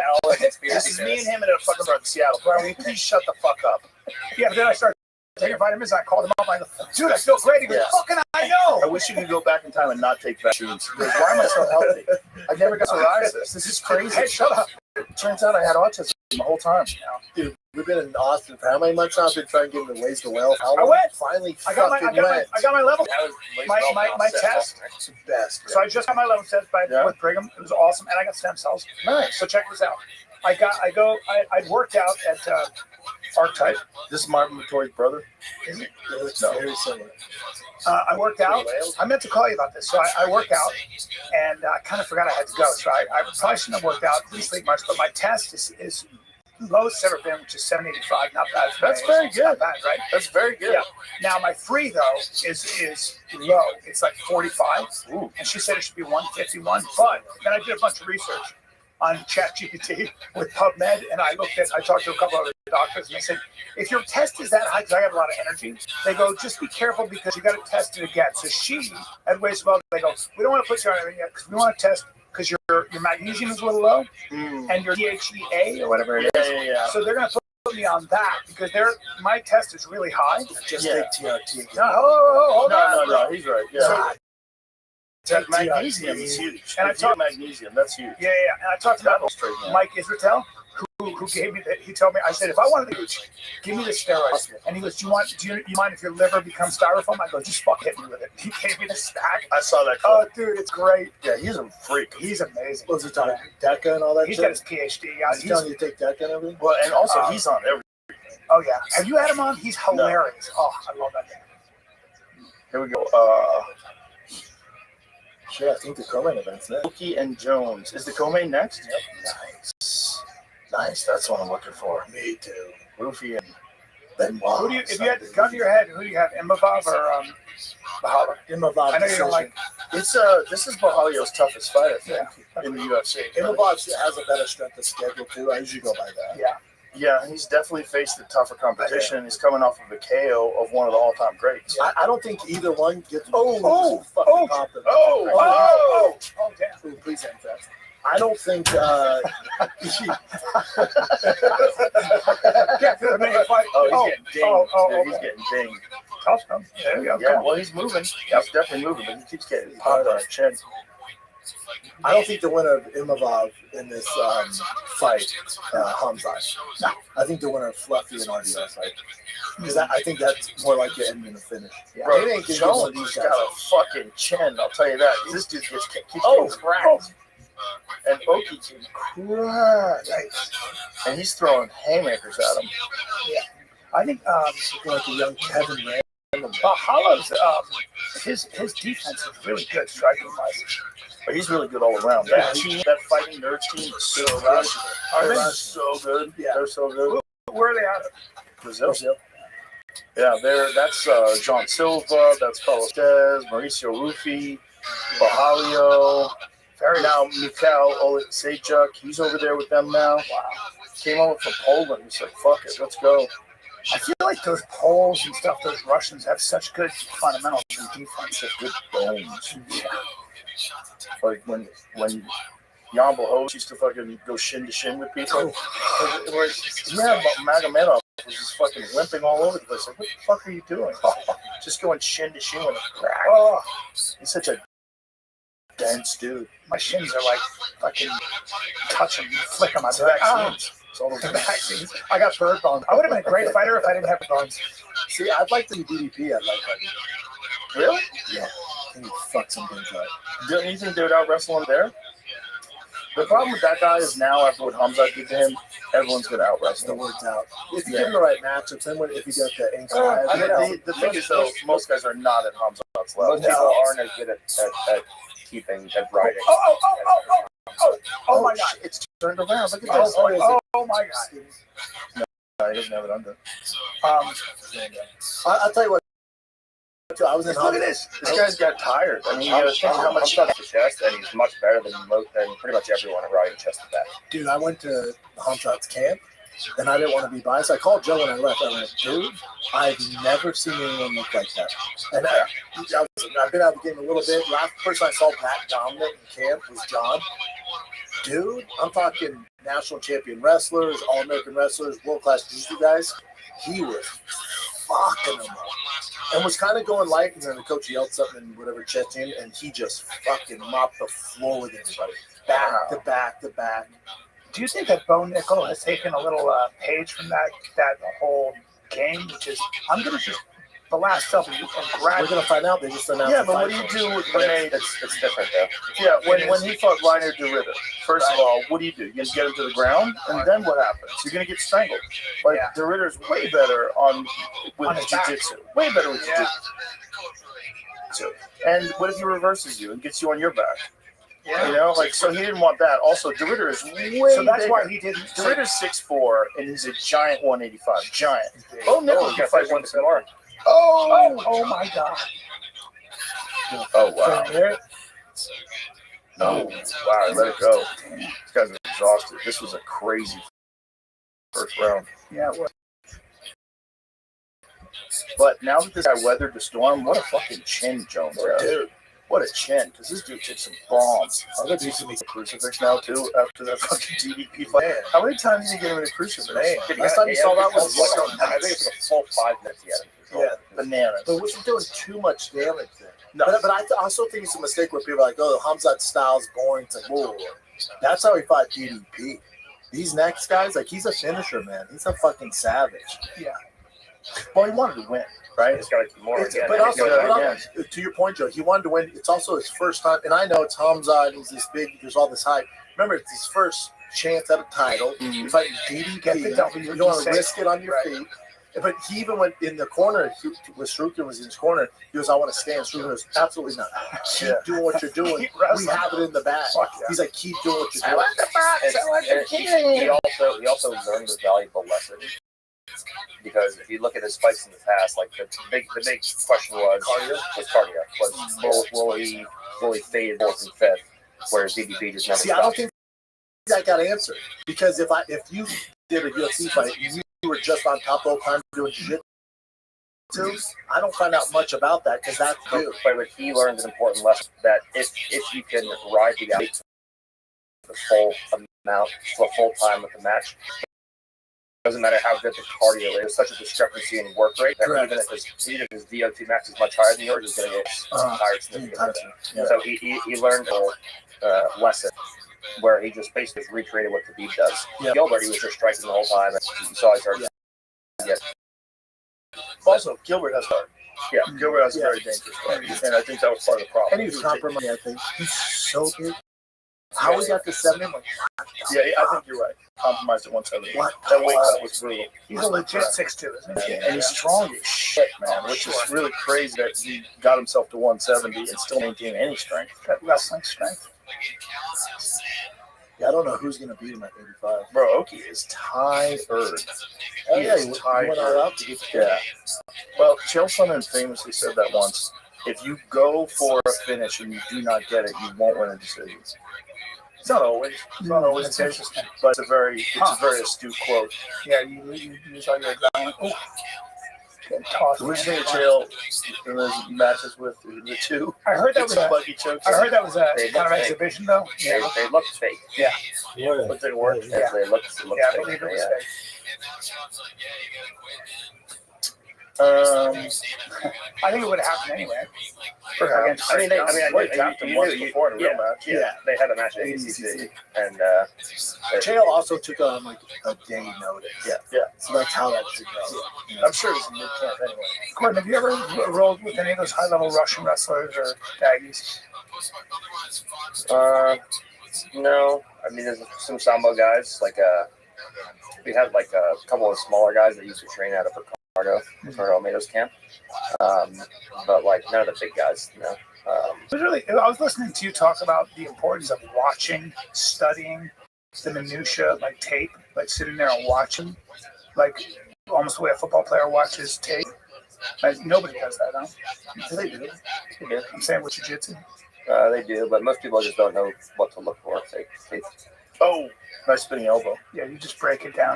This is me and him in a fucking bar in Seattle. Brian, will you please shut the fuck up? yeah, but then I started taking vitamins. And I called him up. I go, dude, I feel great. He goes, fucking, I I know. wish you could go back in time and not take vaccines. Because why am I so healthy? I never got psoriasis. This is crazy. Hey, shut up. Turns out I had autism the whole time. Dude, we've been in Austin for how many months now? I've been trying to get into ways to well. I went. Finally, I got my level. My test. It's the best. So I just got my level test with Brigham. It was awesome, and I got stem cells. Nice. So check this out. I'd worked out at Archetype. This is Marvin Vittori's brother. Is it? It's No. very similar. I worked out. I meant to call you about this. So I work out, and I kind of forgot I had to go. So I probably shouldn't have worked out. Didn't sleep much, but my test is lowest it's ever been, which is 785. Not bad. That's very good. Not bad, right? That's very good. Yeah. Now my free though is low. It's like 45, and she said it should be 151. But then I did a bunch of research on ChatGPT with PubMed, and I talked to a couple other doctors, and they said, if your test is that high, because I have a lot of energy, they go, just be careful because you got to test it again. So she, at Waste Well, they go, we don't want to put you on anything yet because we want to test because your magnesium is a little low and your DHEA or whatever it is. Yeah. So they're going to put me on that because my test is really high. Just take TRT. No, hold on. No, he's right. Yeah. So, Magnesium is huge. And I talked magnesium. That's huge. Yeah. And I talked about Mike Israetel, who gave me that. He told me, I said, if I want to do, give me the steroids. And he goes, do you mind if your liver becomes styrofoam? I go, just fuck hit me with it. He gave me the stack. I saw that. Oh, dude, it's great. Yeah, he's a freak. He's amazing. What was he talking? DECA and all that He's shit? got his PhD. He's telling you to take DECA and everything? Well, and also he's on everything. Oh, yeah. Have you had him on? He's hilarious. No. Oh, I love that guy. Here we go. Shit, I think the co-main event's next. Mookie and Jones. Is the co-main next? Yep. Nice. That's what I'm looking for. Me too. Rufy and Benoit. Who do you, if you had to gun to your head, who do you have, Imavov or Bahala? Imavov I know you don't decision. like. It's this is Bahalio's toughest fight, I think, in the UFC. Imavov has a better strength of schedule too. I usually go by that. Yeah. Yeah, he's definitely faced the tougher competition. He's coming off of a KO of one of the all-time greats. I don't think either one gets. Oh, damn. Ooh, please end fast. I don't think. Yeah, fight. Oh, he's getting dinged. He's getting dinged. Tough. There we go. Yeah, well, he's moving. He's definitely moving, but he keeps getting popped on his chin. I don't think the winner of Imavov in this fight, Hamzat. No, I think the winner of Fluffy and RDO fight. Because I think that's more like the end in the finish. Yeah. Bro, It ain't getting Jones one of these got guys. a fucking chin, I'll tell you that. This dude keeps getting cracked. And Oki keeps cracked. And he's throwing haymakers at him. Yeah. I think like a young Kevin Randall. Bahala's his defense is really good striking wise. But he's really good all around. That team, that fighting nerds team is so good. They're so good. Yeah, they're so good. Where are they out of? Brazil. Yeah, that's John Silva, that's Carlos Tez, Mauricio Ruffi, Bahalio. Now Mikhail Oleksiejczuk, he's over there with them now. Wow. Came over from Poland. He's like, fuck it, let's go. I feel like those Poles and stuff, those Russians have such good fundamentals and defense. Such good bones. Yeah. Like when Jan Blachowicz used to fucking go shin to shin with people. Magomedov was just fucking limping all over the place. Like, what the fuck are you doing? Just going shin to shin with a crack. Oh, he's such a dense dude. My shins are like fucking touch them, flick them. Vaccines. It's all the vaccines. I got bird bones. I would have been a great fighter if I didn't have bones. See, I'd like to be DDP. I'd like that. Really? Yeah. I think he'd fuck some things up. Do you think they would out wrestle him there? The problem with that guy is now, after what Hamzat did to him, everyone's going to out wrestle The him. words out. If you give him the right matchups, then if you get the ankle, The thing is, though, most guys are not at Hamzat's level. Most people aren't as good at keeping, at riding. Oh my God. It's turned around. Look at this. Oh my God. No, he doesn't have it under. I'll tell you what. I was in. Look at this. This guy's got tired. I mean, how much the chest, and he's much better than pretty much everyone at riding chest at that. Dude, I went to Hamzat's camp, and I didn't want to be biased. I called Joe when I left. I went, dude, I've never seen anyone look like that. And I've been out of the game a little bit. Last person I saw that dominant in camp was John. Dude, I'm talking national champion wrestlers, all-American wrestlers, world-class jiu-jitsu guys. He was fucking them up. And was kind of going light, and then the coach yelled something in whatever chest in, and he just fucking mopped the floor with everybody. Back to back to back. Do you think that Bo Nickel has taken a little page from that whole game, which is, I'm going to just, the last W and grab. We're going to find out. They just announced. Yeah, but what do you do when it's different though? Yeah, when he fought Reiner DeRitter, first of all, what do? You're going to get him to the ground, and then what happens? You're going to get strangled. Like, DeRitter's way better with jiu-jitsu. Way better with jiu-jitsu. And what if he reverses you and gets you on your back? Yeah. You know, like, so he didn't want that. Also, DeRitter is way So that's bigger. why he didn't. DeRitter's 6'4", and he's a giant 185. Giant. Bo Nickel can fight once more. Oh my God. Oh, wow. No. Wow, let it go. These guys are exhausted. This was a crazy first round. Yeah, it was. But now that this guy weathered the storm, what a fucking chin Jones has. Dude, what a chin. Because this dude took some bombs. I'm going to do some crucifix now, too, after that fucking DDP fight. Man. How many times did he get him in a crucifix? Last time you saw that was I think it's a full 5 minutes yet. Yeah, bananas. But wasn't doing too much damage there. No. But I also think it's a mistake where people are like, oh, Hamzat's style's boring. It's like, whoa. That's how he fought DDP. These next guys, like, he's a finisher, man. He's a fucking savage. Yeah. Well, he wanted to win, right? He's got to do more again. But also, to your point, Joe, he wanted to win. It's also his first time. And I know it's Hamzat, and he's this big, there's all this hype. Remember, it's his first chance at a title. You're fighting DDP. You don't want to risk it on your feet. But he even went in the corner with Strukin was in his corner. He goes, I want to stand. Strukin goes, absolutely not. Keep doing what you're doing. We have it in the bag. He's like, keep doing what you're doing. He also learned a valuable lesson because if you look at his fights in the past, like the big question was cardio. Will he fade fourth and fifth, whereas DDP just never See, I don't think that got answered, because if you did a UFC fight and you were just on top of time doing jiu-jitsu, I don't find out much about that, because that's new. But he learned an important lesson that if you can ride the guy the full amount, for full time with the match, doesn't matter how good the cardio is. There's such a discrepancy in work rate that even if his VO2 max is much higher than yours, he's going to get tired significantly. Yeah. So he learned a lesson where he just basically recreated what Khabib does. Yep. Gilbert, he was just striking the whole time, and you saw he started. Yeah. Also, Gilbert has heart. Yeah, Gilbert has a very dangerous heart, and I think that was part of the problem. And he's compromised. I think he's so big. How we got to 70? Like, yeah, I think you're right. Compromised at 170. What? That weight cut was brutal. He's a legit 6'2", isn't he? And he's strong as shit, man, which is really crazy that he got himself to 170 and still maintain any strength. Got wrestling strength. Yeah, I don't know who's going to beat him at 85. Bro, Oki is tired. He is tired. Went all out to get yeah. Well, Chael Sonnen famously said that once. If you go for a finish and you do not get it, you won't win a decision. It's not always the case, but it's a very astute quote. Yeah, you saw your guy. Oh, getting tossed. Which thing Chael in those matches with the two? I heard that was a buggy chokes. I heard that was a kind of exhibition, though. Yeah, they looked fake. Yeah. But they worked. Yeah. They looked I fake. believe it was fake. I think it would have happened anyway. Perhaps. I mean, White capped him once before in a real match. Yeah, they had a match at ACC, and Chael also took on like a day notice. Yeah. So that's how that should go. I'm sure he's in mid camp anyway. Gordon, have you ever rolled with any of those high-level Russian wrestlers or taggies? No. I mean, there's some sambo guys. Like we had like a couple of smaller guys that used to train out of Ricardo Almeida's camp. But like none of the big guys, no. I was listening to you talk about the importance of watching, studying the minutia, like tape, like sitting there and watching, like almost the way a football player watches tape. Like, nobody does that, huh? They do. Yeah. I'm saying with jiu-jitsu. They do, but most people just don't know what to look for. Oh, nice spinning elbow. Yeah, you just break it down.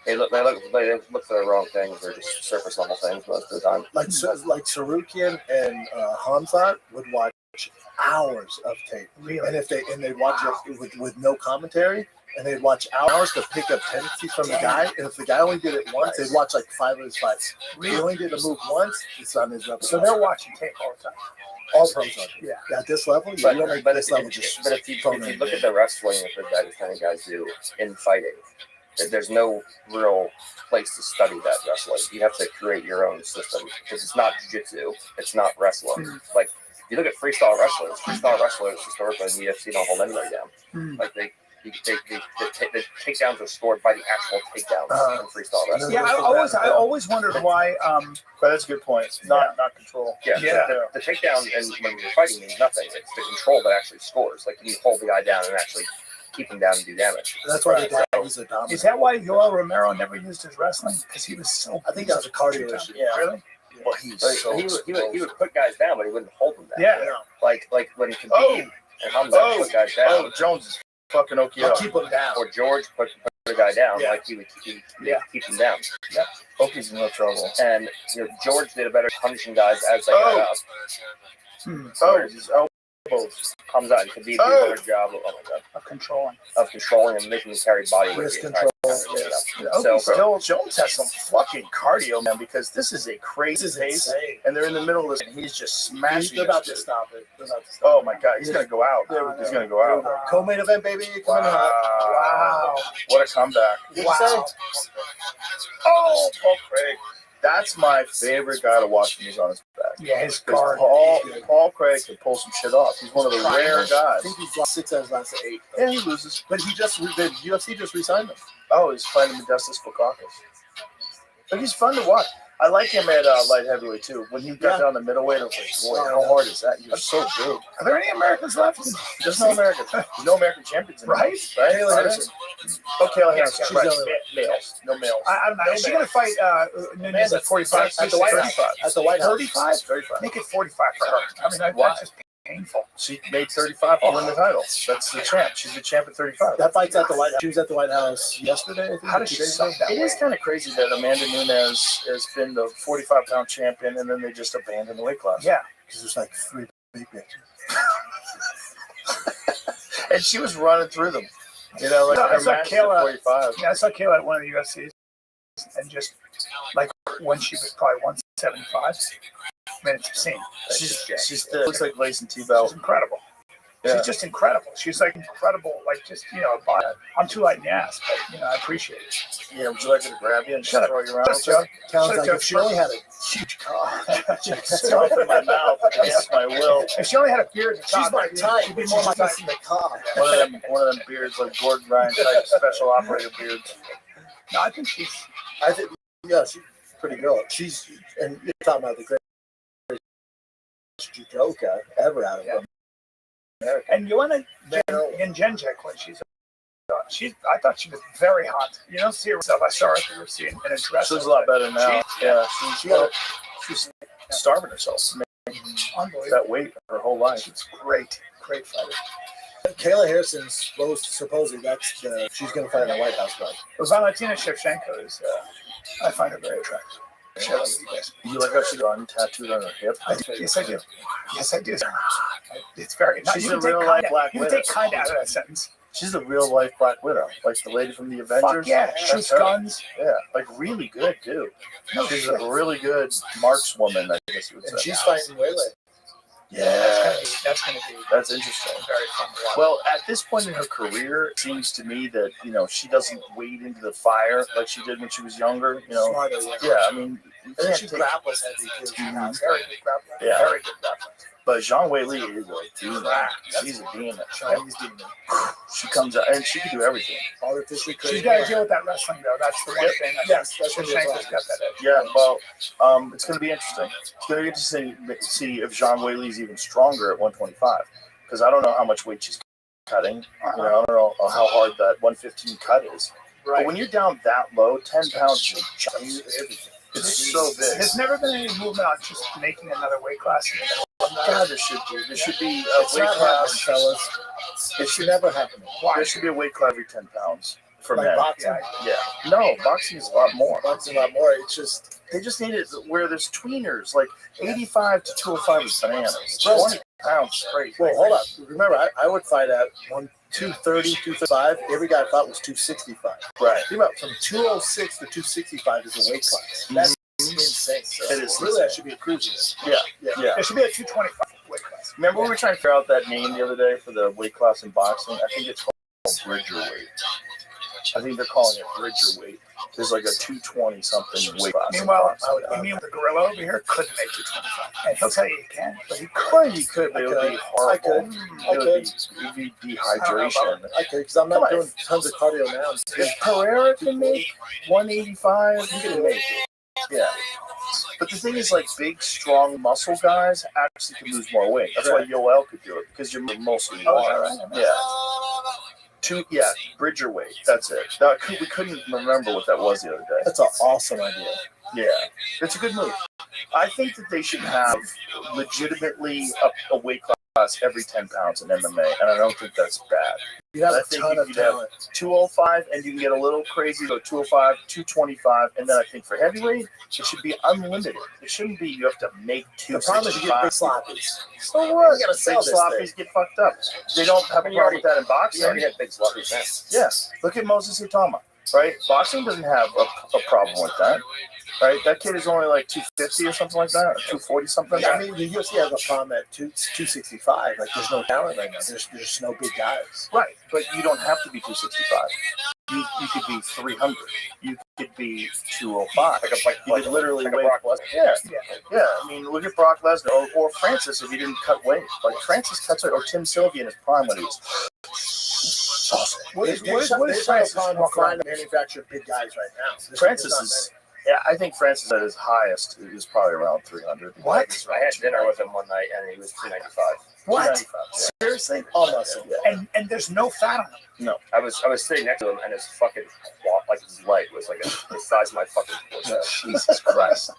They look for the wrong things. They're just surface level things most of the time. Like Sarukian and Hamzat would watch hours of tape, and they'd watch it with no commentary, and they'd watch hours to pick up tendencies from the guy. And if the guy only did it once, they'd watch like 5 of his fights. If he only did a move once, it's on his repertoire. So they're watching tape all the time. All pros are. Yeah. At this level, But you don't make this level just. But if you look at the wrestling that these kind of guys do in fighting, there's no real place to study that wrestling. You have to create your own system because it's not jiu-jitsu, it's not wrestling. Like if you look at freestyle wrestlers historically in the UFC don't hold anybody down. Like the takedowns are scored by the actual takedown in freestyle wrestling. Yeah, I always wondered why. But that's a good point. Not control. Yeah. The takedown and when you're fighting means nothing. It's the control that actually scores. Like you hold the guy down and actually keep him down and do damage. That's why the daddies are dominant. Is that why Yoel Romero never used his wrestling? Because he was so. I think that was a cardio issue. Yeah. Really? Well, he would put guys down, but he wouldn't hold them down. Yeah. Like when Khabib and Hamza put guys down. Oh, Jones is fucking Oki up. Keep him down. Or George put a guy down, like he would keep him down. Yeah. Oki's in no trouble. And George did a better punishing guys as they got up. His elbows. Comes out and Khabib did a better job of controlling and making the carried body weight. Wrist control. So Jones has some fucking cardio, man, because this is a crazy pace, and they're in the middle of this, and he's just smashing. They're about to stop it. Oh my God, he's gonna go out. He's gonna go out. Co-main event, baby. Coming up. Wow. What a comeback. Wow. Oh, Paul Craig. That's my favorite guy to watch when he's on his back. Yeah, his guard. Paul Craig can pull some shit off. He's one of the rare guys. I think he's lost 6 out of his last 8. Yeah, he loses. But the UFC just re-signed him. Oh, he's fighting Modestas Bukakis. But he's fun to watch. I like him at light heavyweight too. When he got down to middleweight, I was like, boy, how hard is that? You're so good. Are there any Americans left? There's no Americans. There's no American champions in right? Taylor Harrison. Okay, Yes, she's right. the only males. No males. I don't know. Is she going to fight Nunez at 45? At the White House. 35. At the White House. 35? 35. Make it 45 for her. I mean, that's just painful. She made 35 to win the title. That's the champ. She's the champ at 35. That fight's at the White House. She was at the White House yesterday, I think. How does she suck that It way? is kind of crazy that Amanda Nunes has been the 45-pound champion, and then they just abandoned the weight class. Yeah. Because there's like 3 big bitches. And she was running through them. You know, like her match at 45. Yeah, I saw Kayla at one of the UFCs, and just like when she was probably 175. Man, it's insane. She's looks like Lacey T-Bell. She's incredible. Yeah. She's just incredible. She's like incredible, like just, I'm too light in the ass, but, I appreciate it. Yeah, would you like her to grab you and just Shut up. throw you around? Shut up, Joe. Sounds Shut up, like Joe. if she only had a huge cock. It's off in my mouth against my will. If she only had a beard, She's my type. she'd be more my She's type. just in the cock. One of them beards like Gordon Ryan type special operator beards. No, I think she's. I think, yeah, she's a pretty girl. And you're talking about the greatest judoka ever out of America. And you want to Genjek when she's. I thought she was very hot. You don't see her stuff. I saw her at the UFC in a dress. She looks a lot better now. She's starving herself. Unbelievable. That weight her whole life. She's great fighter. Kayla Harrison's supposedly she's going to fight in the White House fight. Valentina Shevchenko is. I find her very attractive. You like how she's tattooed on her hip? Yes, I do. Yes, I do. It's very. She's a real life Black You Widow. can take kind out of that sentence. She's a real life Black Widow, like the lady from the Avengers. Fuck yeah, That's shoots her. guns. Yeah, like really good too. She's a really good markswoman, I guess you would say. And she's fighting Wele. Yeah, That's interesting. very fun to watch. Well, at this point in her career, it seems to me that she doesn't wade into the fire like she did when she was younger. Smarter, Yeah, I mean, and she grapples heavy too. Very good grappler. Yeah. Very good grappler. But Zhang Weili is a demon. She's a demon. Chinese demon. She comes out and she can do everything. Artificially She's created. got to deal with that wrestling though. That's the one thing. Yes, that's what Shevchenko's got that edge. Yeah, well, it's going to be interesting. It's going to be interesting to see if Zhang Weili is even stronger at 125, because I don't know how much weight she's cutting. I don't know how hard that 115 cut is. Right. But when you're down that low, 10 pounds is just everything. It's so big. There's never been any movement on just making another weight class. God, there should be. There should be a It's weight not happening, class. fellas. It should never happen. There should be a weight class every 10 pounds for Like men. boxing? Yeah. No, boxing is a lot more. Boxing a lot more. It's just They just need it where there's tweeners, like 85 to 205 is bananas. Well, 20 pounds is crazy. well, hold up. Remember, I would fight at 230, 235. Every guy I fought was 265. Right. Think about from 206 to 265 is a weight class. That's insane. So It is really, that should be a cruiser. Yeah. There should be a 225 weight class. Remember we were trying to figure out that name the other day for the weight class in boxing? I think it's called Bridgerweight. I think they're calling it Bridgerweight. There's like a 220 something weight class. Meanwhile, the gorilla over here couldn't make 225. And he'll tell you he can, but he Well, you could, but it would be horrible. I It would be dehydration. Okay, because I'm not doing tons of cardio now. If Pereira can make 185, he can make it. Yeah. But the thing is, like, big, strong muscle guys actually can lose more weight. That's why Yoel could do it, because you're mostly water. Yeah. Bridgerweight. That's it. Now, we couldn't remember what that was the other day. That's an awesome idea. Yeah. It's a good move. I think that they should have legitimately a weight class every 10 pounds in MMA, and I don't think that's bad. You have I a think ton you of could have talent. 205, and you can get a little crazy, go 205, 225, and then I think for heavyweight, it should be unlimited. It shouldn't be you have to make The problem is you get 265. big sloppies. So what? You gotta sell Big this sloppies get fucked up. They don't have a problem with that in boxing. You already had big sloppies now. Yeah. Look at Moses Utama, right? Boxing doesn't have a problem with that, right? That kid is only like 250 or something like that, or 240 something. I mean, the UFC has a problem at 265. Like, there's no talent right now. There's no big guys. Right, but you don't have to be 265. You could be 300. You could be 205. You could literally like a weigh. Brock Lesnar. Yeah. I mean, look at Brock Lesnar or Francis if he didn't cut weight. Like Francis cuts weight, or Tim Sylvia in his prime when he was. What is There's Francis no problem walking around? to manufacture big guys right now. Francis There's not is. Yeah, I think Francis at his highest is probably around 300. What? I had dinner with him one night and he was 295. What? 295. Seriously? All muscle. Yeah. And there's no fat on him. No. I was sitting next to him, and his fucking like his light was like the size of my fucking torso. Jesus Christ.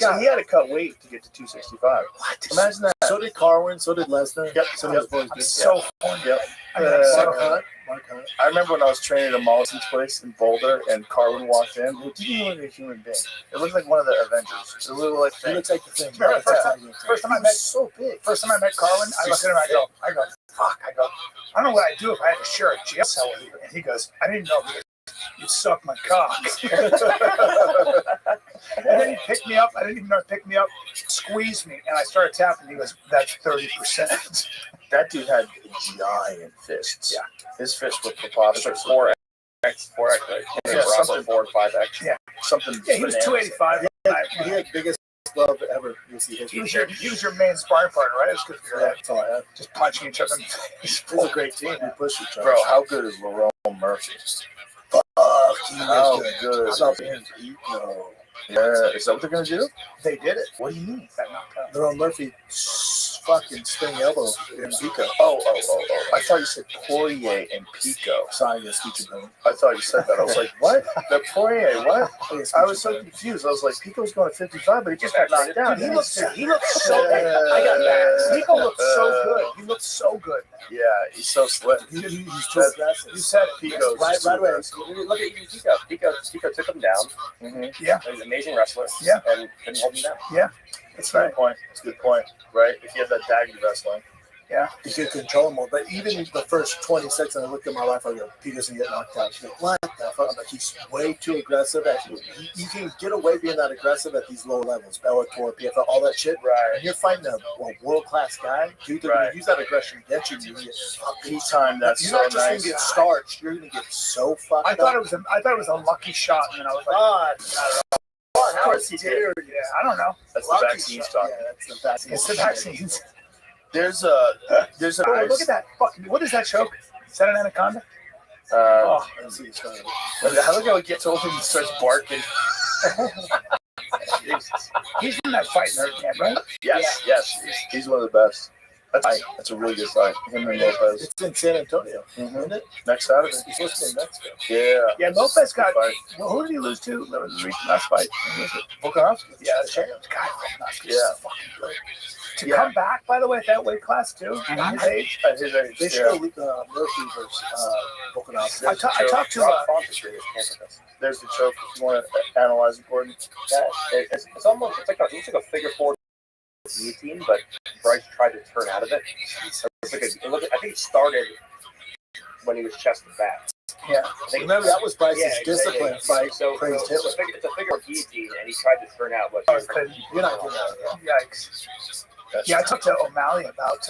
God, he had to cut weight to get to 265. What? Imagine that. So did Carwin. So did Lesnar. Yep. Some of his boys did. So horny. Yep. I mean, I'm so Mark Hunt. I remember when I was training at Mollison's place in Boulder, and Carwin walked in. He didn't look like a human being. It looked like one of the Avengers. It looked like He looks like the thing. Remember first time I met so big. First time I met Carlin, I look at him, I go, fuck. I don't know what I'd do if I had to share a jail cell with you. And he goes, I didn't know you suck my cock. And then he picked me up. I didn't even know he picked me up, squeezed me, and I started tapping. He goes, that's 30%. that dude had giant fists. Yeah. His fists were It's like preposterous. 4x, right? Yeah, something 4 and 5x. Yeah. Something. Yeah, he was bananas. 285. He had biggest glove ever. You see He was your main sparring partner, right? It was good for your Yeah, head. that's all I had. Just punching each other in the face. It was a great team. We pushed each other. Bro, how good is Lerone Murphy? Fuck, he How was good How about him? Ego. Yeah, is that what they're gonna do? They did it. What do you mean? That knocked out. Lerone Murphy fucking spinning elbow in Pico. Oh. I thought you said Poirier and Pico. Sorry, yes, feature film. I thought you said that. I was like, what? That Poirier, what? I was so confused. I was like, Pico's going to 55, but he just got knocked down. Dude, he looked so good. I got that. Pico looked so good. He looked so good. Yeah, he's so slick. He's too aggressive. You said it. Pico's Right away. Look at Pico. Pico took him down. Mm-hmm. Yeah. He's an amazing wrestler. Yeah. And couldn't hold him down. Yeah. That's That's a right. good point. That's a good point, right? If you have that daggy wrestling. Yeah. You could control him more. But even the first 20 seconds, I looked at my wife, I go, he doesn't get knocked out. She's like, what the fuck? I'm like, he's way too aggressive. You can get away being that aggressive at these lower levels. Bellator, PFL, all that shit. Right. And you're fighting a world-class guy. Dude, they're going to use that aggression against you. You're Anytime, that's you're so not just nice. going to get starched. You're going to get so fucked I thought it was a lucky shot, and then I was like, Of course he did. yeah, I don't know. That's the vaccines talking. Yeah, that's the vaccine. It's the vaccines. There's a Oh, look at that. Fucking, what is that choke? Is that an anaconda? Oh, Let's see, it's fine. I look how he gets over and starts barking. Jesus. He's in that fight nerd camp, right? Yes. He's one of the best. That's a really good fight. Him and Lopez. It's in San Antonio, Mm-hmm. isn't it? Next Saturday. He's supposed to be in Mexico. Yeah. Yeah, Lopez got. Fight. Well, who did he lose to? That was the last fight. Who was it? Volkanovski. Yeah, the champ. God, Volkanovski's Yeah. fucking good. To come back, by the way, at that weight class too, at his age. At his age. They should Murphy versus Volkanovski. I talked to. There's the choke. If you want to analyze it, Gordon. Yeah, it's almost it's like a figure four guillotine, but Bryce tried to turn out of it. I think it started when he was chest and back. Yeah. Remember, that was Bryce's discipline fight. So Praised Hitler. it's a figure of guillotine, and he tried to turn out, but You're not getting out of that. Yikes. Yeah, I talked to O'Malley about,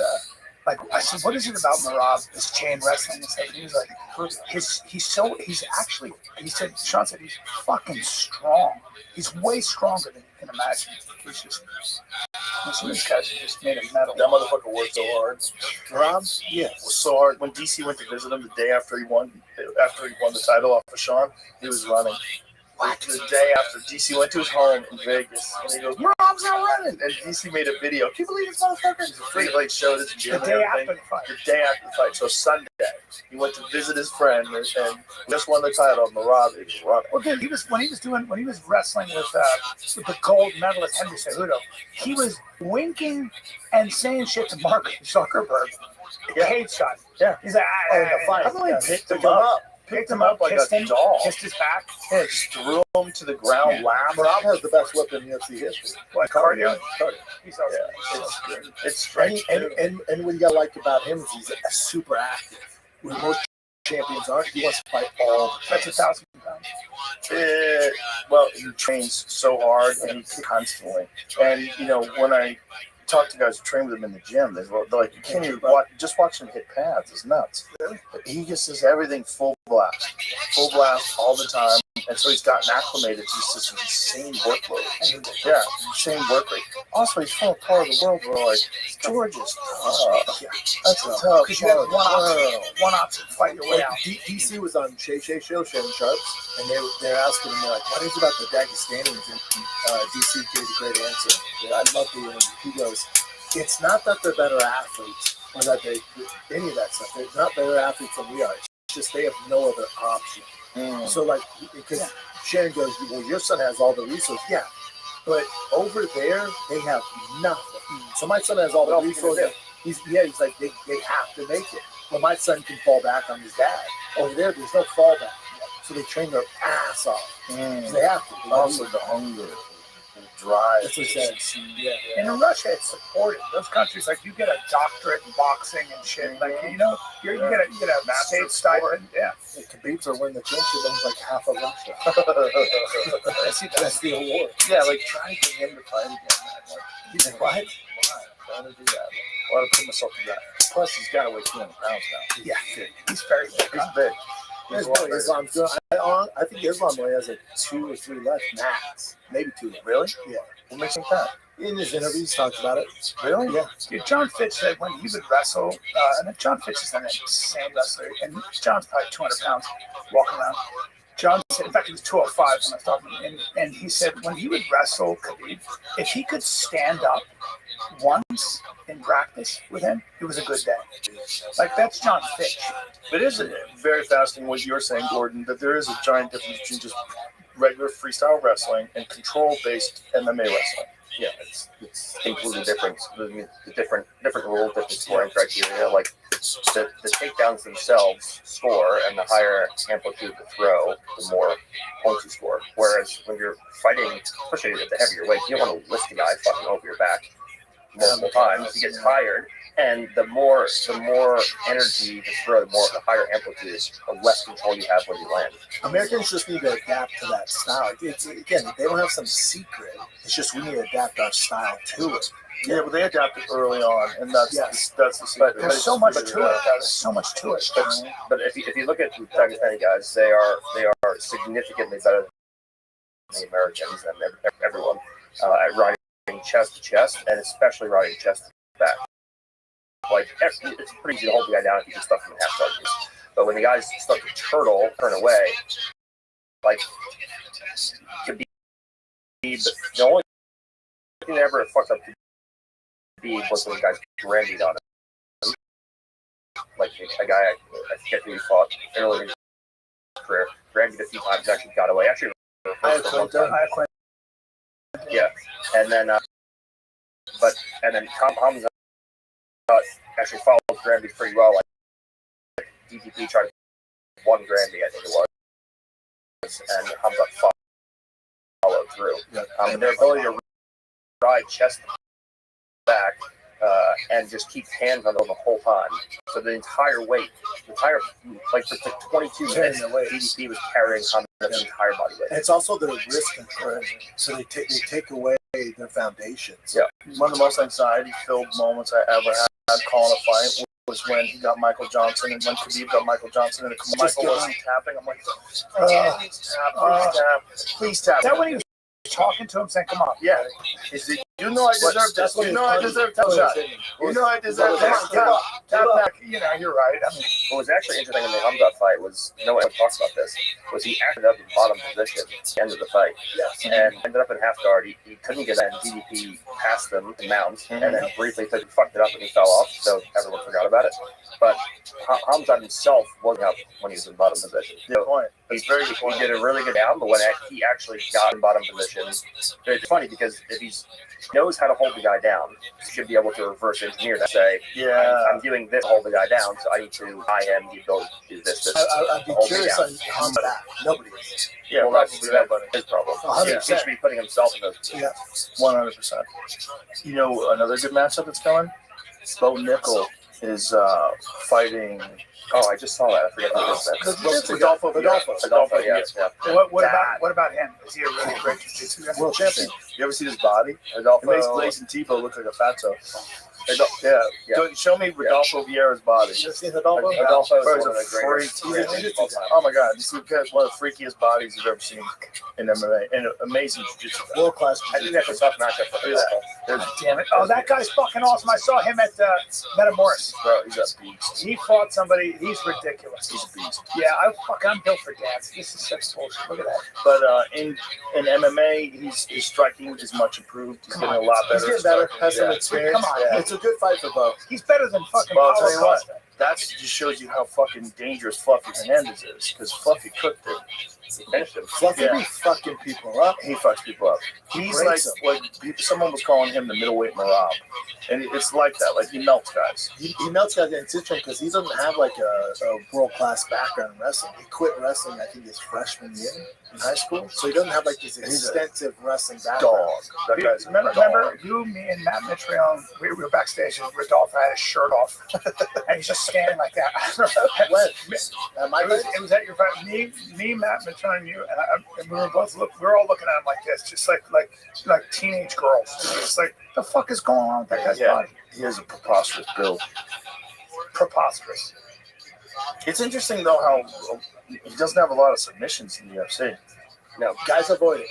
I said, what is it about Marab, this chain wrestling and stuff? And he was like, he said, Sean said, he's fucking strong. He's way stronger than you can imagine. He's just, so these guys are just made of metal. That motherfucker worked so hard. Rob? Yeah, it was so hard. When DC went to visit him the day after he won the title off of Sean, he was running. The day after DC went to his home in Vegas, and he goes, "Rob's not running." And DC made a video. Can you believe this motherfucker? He's free, like showed his gym. The day after the fight. The day after the fight. So Sunday, he went to visit his friend and just won the title. Marab is running. Well, dude, when he was wrestling with the gold medalist Henry Cejudo, he was winking and saying shit to Mark Zuckerberg. Yeah. Cage shot. Yeah. He's like, Oh, in the fight. I believe Yeah. picked him up. Picked him up like kissed a him, doll. kissed his back. Yeah, just threw him to the ground, laughed. Marab has the best whip in UFC history. What, cardio? He's it's And, strange. and what you gotta like about him is he's super active. Where most champions aren't, he wants to fight all the time. That's 1,000 pounds. Well, he trains so hard and constantly. And when I talk to guys who train with him in the gym, they're like, you can't even just watch him hit pads. It's nuts. But he just does everything full blast all the time. And so he's gotten acclimated to just this insane workload. Yeah, insane work rate. Also, he's from a part of the world where, like, George is tough. That's a tough Because you have part. one option, fight your way Like, out. DC was on Shay show, Shannon Sharps, and they're asking him, they're like, what is it about the Dagestanians? And DC gave a great answer. I love the interview. He goes, it's not that they're better athletes or that they any of that stuff. They're not better athletes than we are. It's just they have no other option. So like, because Sharon goes, well, your son has all the resources. Yeah, but over there they have nothing. So my son has all the resources. He's like they have to make it. Well, my son can fall back on his dad. Over there, there's no fallback. So they train their ass off. So they have to. Also the hunger. Drive. That's what it says. Yeah. And in Russia, it's supported. Those countries, like, you get a doctorate in boxing and shit. Like, you know, you get a state stipend. Yeah. It competes or win the championship owns like half of Russia. That's the award. Yeah, like try to get him to fight again, man. Like, He's like, what? why? Trying to do that. I want to put myself through that. Plus, he's got to weigh 200 pounds now. Yeah. He's very big. He's big. There's no Islam. I think Islam only has like 2 or 3 left max, maybe 2 left. Really? Yeah. What makes him that? In his interviews, talks about it. Really? Yeah. Dude, John Fitch said when he would wrestle, and John Fitch is an insane wrestler, and John's probably 200 pounds walking around. John said, in fact, he was 205 when I was talking, and he said when he would wrestle Khabib, if he could stand up once in practice with him, it was a good day. Like, that's John Fitch. It is very fascinating what you're saying, Gordon, that there is a giant difference between just regular freestyle wrestling and control-based MMA wrestling. Yeah, it's completely different. The different rules, different scoring criteria. Like the takedowns themselves score, and the higher amplitude the throw, the more points you score. Whereas when you're fighting, especially at the heavier weight, you don't want to lift the guy fucking over your back multiple times. You get tired, and the more energy you throw, the higher amplitude, the less control you have when you land. Americans just need to adapt to that style. It's, again, they don't have some secret. It's just we need to adapt our style to it. Yeah, but they adapted early on, and that's the secret. But there's so much to it. There's so much to it. But if you look at the Pakistani guys, they are significantly better than the Americans and everyone at riding chest to chest, and especially riding chest to back. Like, it's pretty easy to hold the guy down if you just stuff him in half charges. But when the guys start to turn away, like, Khabib, the only thing that ever fucked up Khabib was when the guys grandied on him. Like, a guy, I forget who he fought earlier in his career, grandied a few times, actually got away. Actually, yeah. And then, Hamza actually followed Granby pretty well. Like, DDP tried 1 Granby, I think it was, and Hamza followed through. Their ability to ride chest back and just keep hands on them the whole time. So the entire weight, like for 22 minutes, DDP was carrying Hamza's entire body weight. And it's also their wrist control, so they take away their foundations. Yeah. One of the most anxiety-filled moments I ever had calling a fight was when he got Michael Johnson, and when Khabib got Michael Johnson, and Michael wasn't tapping. I'm like, please tap. Is that when he was talking to him, saying, "Come on"? Yeah. He said, "You know I deserve this. You know I deserve that shot. You know I deserve that. Tap back." You know, you're right. I mean, what was actually interesting in the Hamza fight was, no one talks about this, was he acted up in bottom position at the end of the fight. Yes. And ended up in half guard. He couldn't get in. DDP passed him to mount, and then briefly fucked it up and he fell off, so everyone forgot about it. But Hamza himself wasn't up when he was in bottom position. good point. That's very good point. He did a really good down, but when he actually got in bottom position, it's funny because if he knows how to hold the guy down, he should be able to reverse engineer that. Say, I'm doing this to hold the guy down, so I need to IM the ability to do this. I'd be curious on Hamza. Nobody is. Yeah, well, that's his problem. 100%. He should be putting himself in those positions. 100%. You know, another good matchup that's coming? Bo Nickel is fighting. Oh, I just saw that. I forget who it is. Rodolfo, yes. Yeah. What about him? Is he a really great jiu-jitsu guy? World champion. You ever see his body? Rodolfo. It makes Blazing Tebow look like a fatso. Yeah. Show me Rodolfo Vieira's body. You ever seen Rodolfo? Rodolfo is He's one of the a freak. greatest. Oh my God, this is one of the freakiest bodies you've ever seen. in MMA and amazing jiu-jitsu. World class. I think that's a tough matchup for him. Damn it. Oh, that guy's fucking awesome. I saw him at Metamoris. Bro, he's a beast. He fought somebody. He's ridiculous. He's a beast. Yeah, I'm built for dance. This is such bullshit. Look at that. But in MMA, his striking is much improved. He's getting a lot better. He's getting better. Has some Yeah. experience. Come on. Yeah. It's a good fight for both. He's better than fucking Well, I'll Paulo tell you what. Costa. That just shows you how fucking dangerous Fluffy Hernandez is. Because Fluffy cooked him. He finished him. Fluffy be fucking people up. He fucks people up. He's Breaks like someone was calling him the middleweight Marab. And it's like that. Like, he melts guys. He melts guys, and it's interesting because he doesn't have like a world class background in wrestling. He quit wrestling, I think, his freshman year in high school. So he doesn't have like this extensive wrestling background. Dog. That guy's Remember you, me, and Matt Mitrione, we were backstage and Rodolfo had his shirt off. And he's just standing like that. When? It was at your fight. Me, Matt Mitrione, you, and we were both we were all looking at him like this, just like teenage girls. Just like, the fuck is going on with that guy's body? He has a preposterous build. Preposterous. It's interesting, though, how he doesn't have a lot of submissions in the UFC. No, guys avoid it.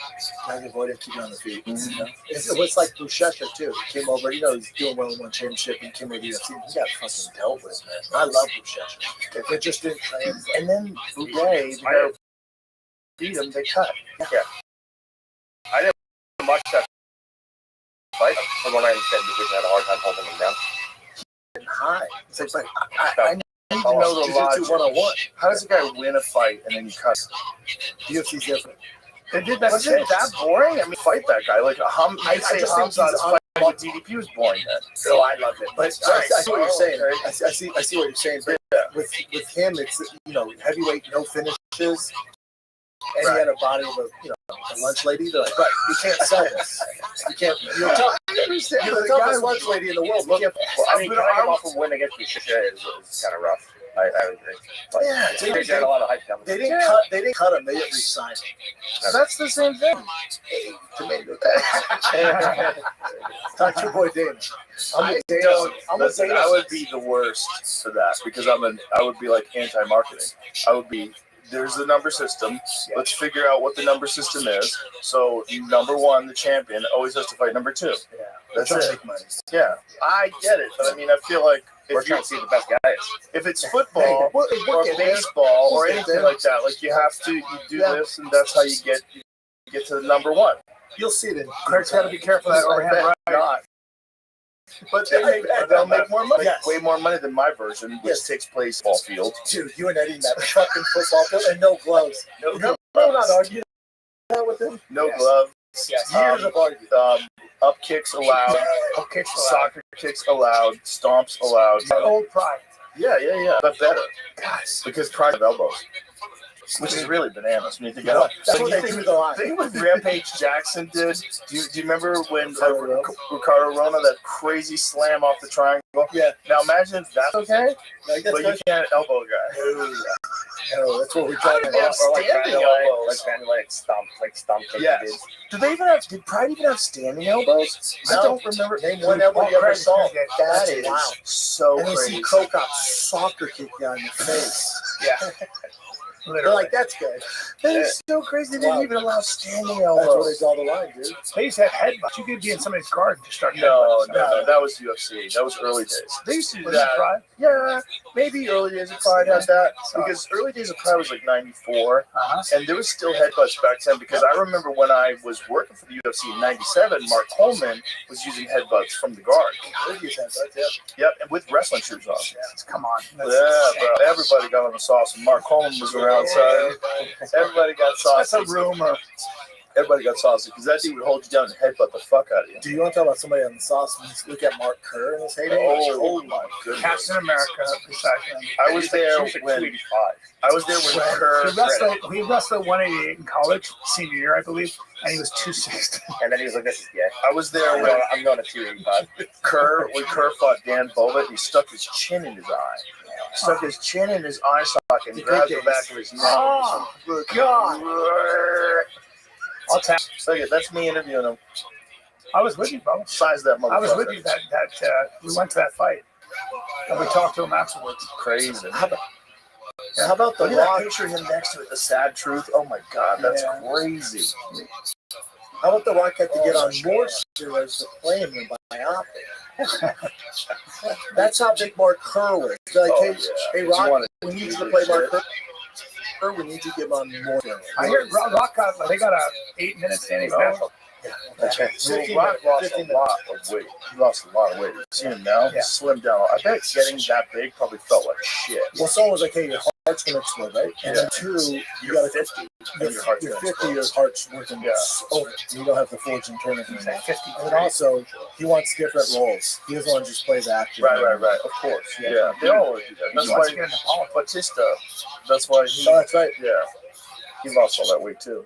Guys avoid it, keep it on the feet. Mm-hmm. You know? It was like Buchecha, too. He came over, he's doing one-on-one championship and came over to the UFC. He got fucking dealt with, man. I love Buchecha. It just didn't translate. And then Boudet, the guy beat him, they cut. Yeah. I didn't watch that fight. From what I understand, because I had a hard time holding him down. High. It's like, I need to know know the Jiu-Jitsu logic. 101. How does a guy win a fight and then you cut? UFC's different. They did that Wasn't shit. that boring? I mean, fight that guy. Like, I'd say just think Hamzat's he's fight with DDP was boring then. No, I love it. But I see what you're saying. Okay. I see what you're saying. But with him, it's heavyweight, no finishes, and he had a body of a lunch lady. They're like, right, you can't sell this. You can't. You're the toughest lunch lady in the world. You can't. I mean, coming off a win against Buchecha is kind of rough. I would agree. But Yeah, they had a lot of hype coming. They didn't cut him. They didn't resign him. That's the same thing. Tomato. Talk to your boy Dana. I would be the worst for that because I would be like anti-marketing. I would be. There's the number system. Let's figure out what the number system is. So number one, the champion, always has to fight number two. Yeah, that's trying it. to make money. Yeah, I get it, but I mean, I feel like We're trying to see the best guys. if it's football or baseball or anything like that, like you do this, and that's how you get to the number one. You'll see it in. Craig's got to be careful of that overhand right. Not. But they'll make more money, Yes. way more money than my version, which takes place ball field. Dude, you and Eddie in that fucking football field and no gloves. No No, gloves. not arguing that with him. No gloves. Yes. Years of arguing. Up kicks allowed. Up kicks allowed. Soccer kicks allowed. Stomps allowed. Old pride. Yeah. But better. Because pride of elbows. Which is really bananas when you think about it. That's So what you they think, do with the line. think what Rampage Jackson did? Do you remember when Ricardo Rona, that crazy slam off the triangle? Yeah. Now imagine if that's okay, Like, but you can't elbow a guy. No, that's what we're How talking did they have about. standing elbows? Like stomp. Yes. Did Pride even have standing elbows? No. I don't remember. Name one elbow you ever saw. That is Wow. so And you crazy. see Krokop soccer kick you on your face. Yeah. They're like, that's good. That is so crazy. They didn't Wow. even allow standing That's where they elbows. draw the line, dude. They used to have headbutts. You could be in somebody's guard and just start No, headbutting. that was UFC. That was early days. They used to do Was that that. pride? Yeah, maybe early days of Pride had that because early days of Pride was like '94, and there was still headbutts back then. Because I remember when I was working for the UFC in '97, Mark Coleman was using headbutts from the guard. Yep, and with wrestling shoes on. Come on. Yeah, bro. Everybody got on the sauce, and Mark Coleman was around. So everybody got sauce. That's a rumor. Everybody got saucy because that dude would hold you down and headbutt the fuck out of you. Do you want to talk about somebody on the sauce? Look at Mark Kerr in his heyday. Oh my goodness! Captain America. Beside him. I was there when 285. I was there when Kerr. He wrestled 188 in college, senior year, I believe, and he was 260. And then he was like, "This is gay." I was there when I'm going to 285. Kerr fought Dan Bova. He stuck his chin in his eye. Stuck his chin in his eye socket and grabbed the back of his neck. Oh, God. I'll tap. Look at that's me interviewing him. I was with you, bro. Size that motherfucker. I was with you that we went to that fight. And we talked to him afterwards. Crazy. How about the Look at that Rock? picture of him next to it, the sad truth. Oh my God, that's crazy. How about the Rock had to get on more steroids to play him in biopic? That's how big Mark Kerr was. Like, hey, Rock, we need you to play Mark Kerr. We need you to give on more steroids. I hear Rock got, they got a 8-minute standing special. That's right. Well, Rock lost a lot of weight. He lost a lot of weight. You see him now? He's slimmed down. I bet getting that big probably felt like shit. Well, someone was like, hey, your heart's going to explode, right? And then two, you got 50. You're 50, your heart's working over. You don't have the forge and turn anymore. And also, he wants different roles. He doesn't want to just play the actor. Right. Of course. Yeah. They all want to do that. That's why Batista. That's why he. Oh, that's right. Yeah. He lost all that weight too.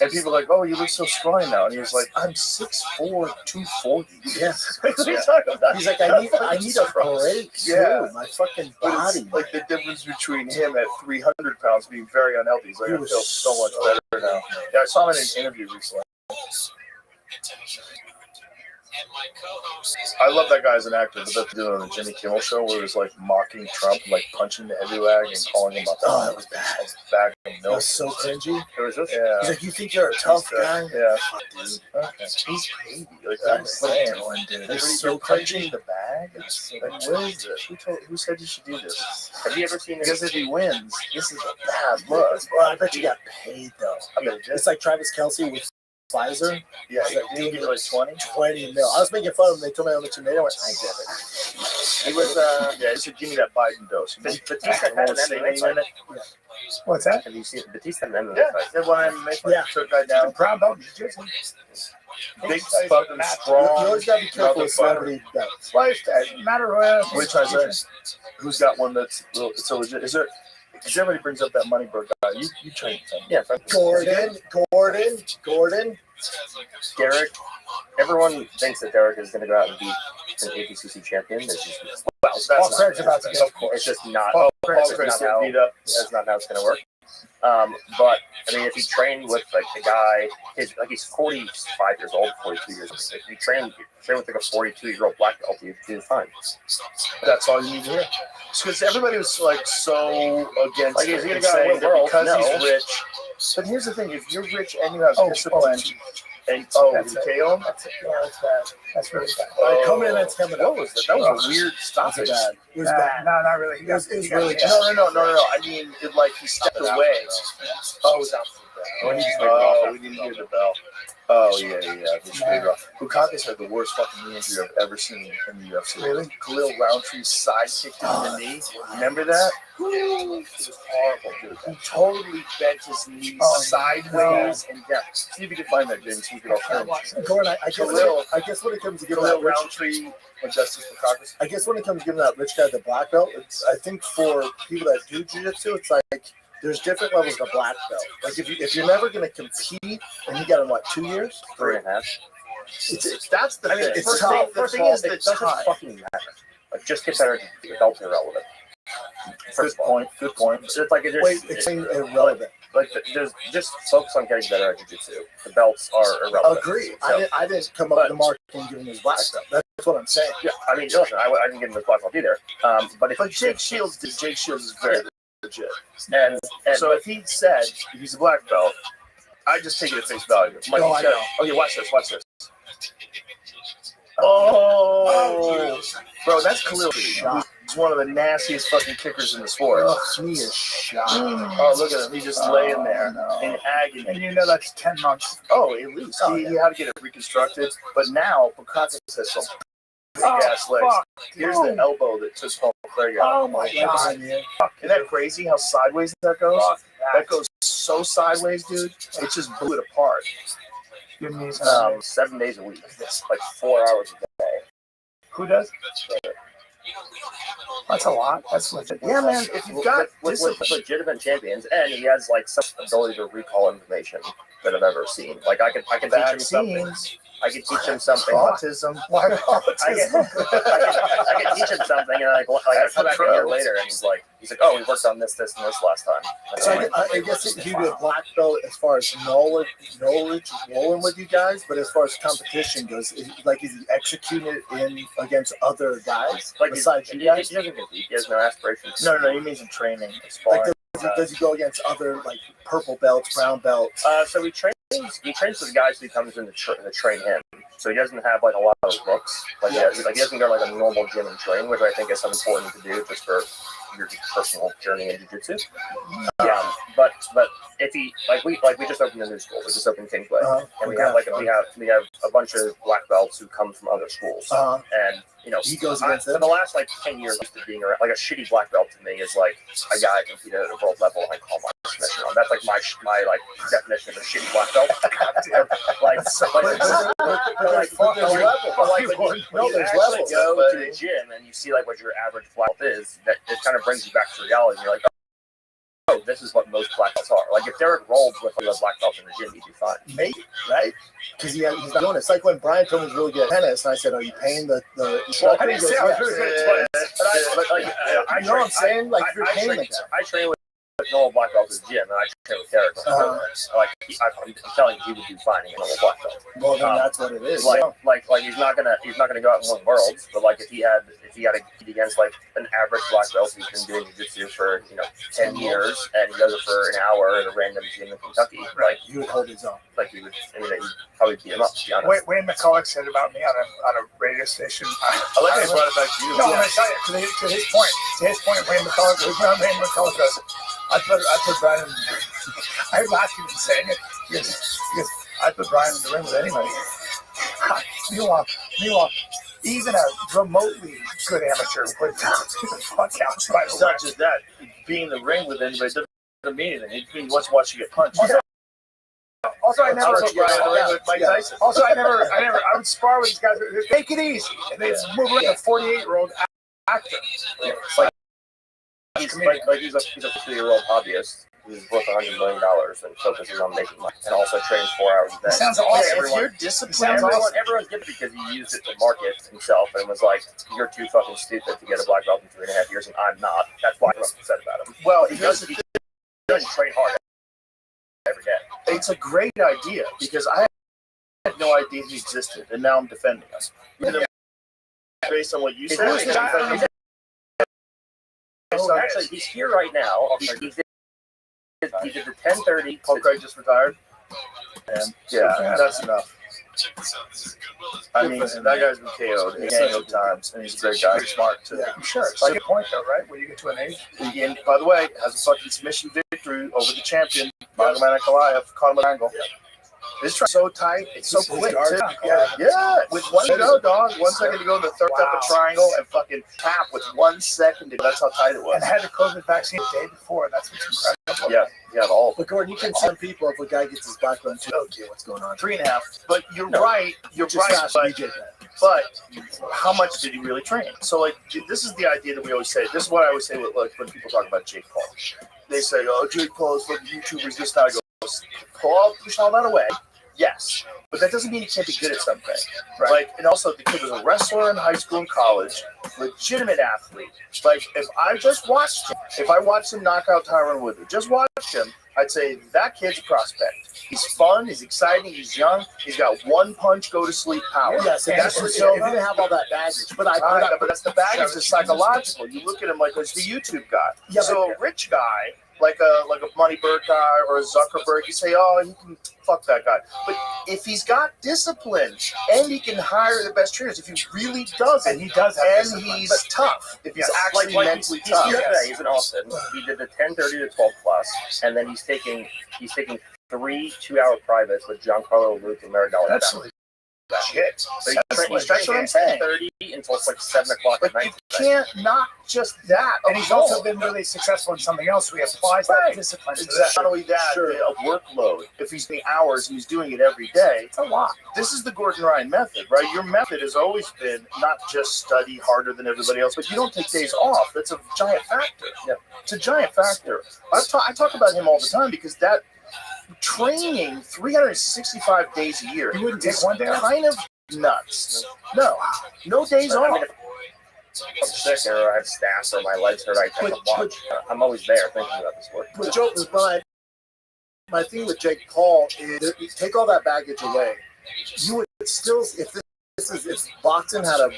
And people are like, oh, you look so strong now. And he was like, I'm 6'4", 240. Yeah. He's like, I need a break too. My fucking body. Like the difference between him at 300 pounds being very unhealthy. He's like, I feel so much better now. Yeah, I saw him in an interview recently. I love that guy as an actor, but that's doing on the Jimmy Kimmel show where he was like mocking Trump, like punching the heavy wag and calling him a that was bad. Bag of milk. That was so cringy. It was just, He's like, you think you're a tough guy? Yeah. Fuck, dude. Okay. He's baby. Like, I'm saying, dude. It's so punching cringy. the bag. Like, what is this? Who said you should do this? Have you ever seen Because if he wins, this is a bad look. Well, I bet you got paid though. I mean, It's like Travis Kelce with Pfizer. yeah, he give you like 20. 20 mil. I was making fun of him. They told me how much he made. I went, I get it. He was Yeah, he said, give me that Biden dose. Batista had an MMA fight. What's that? Have you seen Batista had an MMA Yeah, fight? he one MMA fight. Yeah. Took that down. Brown belt jiu-jitsu. Big fucking You strong. always got to be careful with motherfucker. celebrity belts. Sliced, matter of Which I say, who's got one that's so legit? Is there? Because everybody brings up that money bird guy. You train him. Yeah, Gordon. Derek. Everyone thinks that Derek is going to go out and beat an APCC champion. It's just, Paul Craig's about to get. it's just not. Paul That's Craig's not how. beat up. That's not how it's going to work. But I mean, if you train with like the guy, he's 45 years old, 42 years old. If you train with like a 42-year-old black belt, you're fine. That's all you need to hear. Because everybody was like so against Like, it, is he gonna and go saying win that world? because No. he's rich. But here's the thing: if you're rich and you have discipline, and That's you it. KO him, That's bad. That's really bad. Coming in, that's coming What up. was that? That was a weird stoppage. Bad. It was Nah, bad. no, not really. It was really bad. No. I mean, I he stepped away. Oh, it was out for the bell. Oh, we didn't hear the bell. Oh, yeah. Bukakis had the worst fucking knee injury I've ever seen in the UFC. Really? Khalil Roundtree side kicked him in the knee. Remember that? It was horrible, dude. He totally bent his knee sideways and down. See if you can find that, James. We can all find it. Gordon, I guess when it comes to giving Khalil that rich, Roundtree and Justice Bukakis. I guess when it comes to giving that rich guy the black belt, I think for people that do jiu-jitsu, it's like there's different levels of black belt. Like if you're never going to compete, and you got in what 2 years, 3.5. That's the thing. it's tough. First The thing thing is, is it doesn't fucking matter. Like, just get better. The belts are irrelevant. First of all, Good point. it's like wait, it's irrelevant. Like there's just focus on getting better at jiu-jitsu. The belts are irrelevant. Agree. So, I didn't come up with the mark and give him his black belt. That's what I'm saying. yeah, I mean, listen, I didn't get him his black belt either. But if Jake Shields is very legit. and So if he said he's a black belt, I just take it at face value. Like No, he I said, know. okay, watch this. Oh, bro, that's Khalil. He's one of the nastiest fucking kickers in the sport. He is shot. Oh, look at him. He's just laying there in agony. And you know that's 10 months. Oh, at least. He had to get it reconstructed. But now, Bukakis has some big-ass legs. fuck. Here's the elbow that took Paul Craig out. Oh my God. Isn't that crazy how sideways that goes? That goes so sideways, dude. It just blew it apart. Give me 7 days a week, like 4 hours a day. Who does? That's a lot. That's legit. Yeah, man. If you've got with legitimate champions, and he has like some ability to recall information that I've ever seen. Like I can teach him something. vaccines, I could teach him something. Autism. Why autism? I could teach him something, and I come back a year later, and he's like, oh, we worked on this, and this last time. So I guess he'd be a black belt as far as knowledge rolling with you guys, but as far as competition goes, is he executing it in against other guys besides you guys? He doesn't compete. He has no aspirations. No, he means in training. Does he go against other purple belts, brown belts? So he trains with the guys who comes in to train him. So he doesn't have a lot of books. He doesn't go a normal gym and train, which I think is important to do just for your personal journey in jiu-jitsu. But if he we just opened a new school. We just opened Kingsway, and we have a bunch of black belts who come from other schools, and he goes against them. For the last 10 years of being around, a shitty black belt to me is a guy who competed at a world level and I call my submission on. That's my definition of a shitty black belt. There's levels. Go to the gym and you see what your average black belt is. That it kind of brings you back to reality. You're like, oh, this is what most black belts are. If Derek rolled with a black belt in the gym, he'd be fine. Maybe, right? Because he's not doing it. It's like when Brian told me he's really good at tennis, and I said, "Are you paying the?" Well, I didn't say I was really good at tennis. I know what I'm saying. You're paying the guy. I train with normal black belt in the gym, and I train with Derek. I'm telling you, he would do fine in a normal black belt. Well, then that's what it is. He's not gonna go out and win worlds, but if he had to compete against an average black belt who's been doing jiu-jitsu for 10 years and he does it for an hour at a random gym in Kentucky, he would hold his own. He'd probably beat him up. To be honest. Wayne McCulloch said about me on a radio station. I like that he brought it back to you. No, I'm gonna tell you to his point, Wayne McCulloch goes, I put Brian in, I laughed at him saying it. Yes, I put Brian in the ring with anybody. Meanwhile, even a remotely good amateur would the fuck out. It's not just that. Being in the ring with anybody doesn't mean anything. It means once watch you get punched. Also, I would spar with these guys. Take it easy, and they move like a 48-year-old actor. He's a 50-year-old hobbyist who's worth $100 million and focuses on making money, and also trains 4 hours a day. Sounds awesome. If you're disciplined, everyone's different because he used it to market himself and was like, "You're too fucking stupid to get a black belt in 3.5 years," and I'm not. That's why I'm upset about him. Well, he doesn't train hard every day. It's a great idea because I had no idea he existed, and now I'm defending him. Based on what you said. Actually, he's here right now. He did the 10:30. Paul Craig just retired. And that's enough. I mean, that guy's been KO'd a gang of times, and he's a great guy. He's smart, too. Yeah, sure. It's a good point, though, right? When you get to an age. And, by the way, has a fucking submission victory over the champion, Magomed Ankalaev, Conor McGregor. This track's so tight. It's so quick, too. Yeah. With 1 go, dog. 1 second to go in the third up a triangle and fucking tap with 1 second to go. That's how tight it was. And had the COVID vaccine the day before. That's what's incredible. Yeah, all. But Gordon, you can send people if a guy gets his back run too. Okay, what's going on? 3.5. But you're right. But how much did he really train? So, this is the idea that we always say. This is what I always say when people talk about Jake Paul. They say, "Oh, Jake Paul is fucking YouTubers." This now goes, push all that away. Yes, but that doesn't mean he can't be good at something. Right. And also, the kid was a wrestler in high school and college, legitimate athlete. If I just watched him, if I watched him knock out Tyron Woodley, just watched him, I'd say that kid's a prospect. He's fun, he's exciting, he's young, he's got one punch, go to sleep power. Yes, that's what he didn't have all that baggage. But that's the baggage, it's psychological. You look at him it's the YouTube guy. Yeah, so a rich guy, like a Moneybird guy or a Zuckerberg, you say, "Oh, he can fuck that guy." But if he's got discipline and he can hire the best trainers, if he really does, and he does, and he's tough, if he's actually mentally tough. He's in Austin. He did the 10:30 to 12 plus, and then he's taking 3 2-hour privates with Giancarlo Luke and Maradona. That's shit. So that's what I'm saying. 30 until 7 o'clock at night. You can't not just that. And he's also been really successful in something else. So he applies that discipline. Exactly. Not only that, a workload. If he's doing hours and he's doing it every day, it's a lot. This is the Gordon Ryan method, right? Your method has always been not just study harder than everybody else, but you don't take days off. That's a giant factor. Yeah. It's a giant factor. I talk about him all the time because training 365 days a year. You wouldn't take one day off? Kind of nuts. No days off. I mean, if I'm sick or I have staph or my legs hurt, I take a walk. I'm always there thinking about the sport. But Joe, my thing with Jake Paul is take all that baggage away. You would still, if boxing had a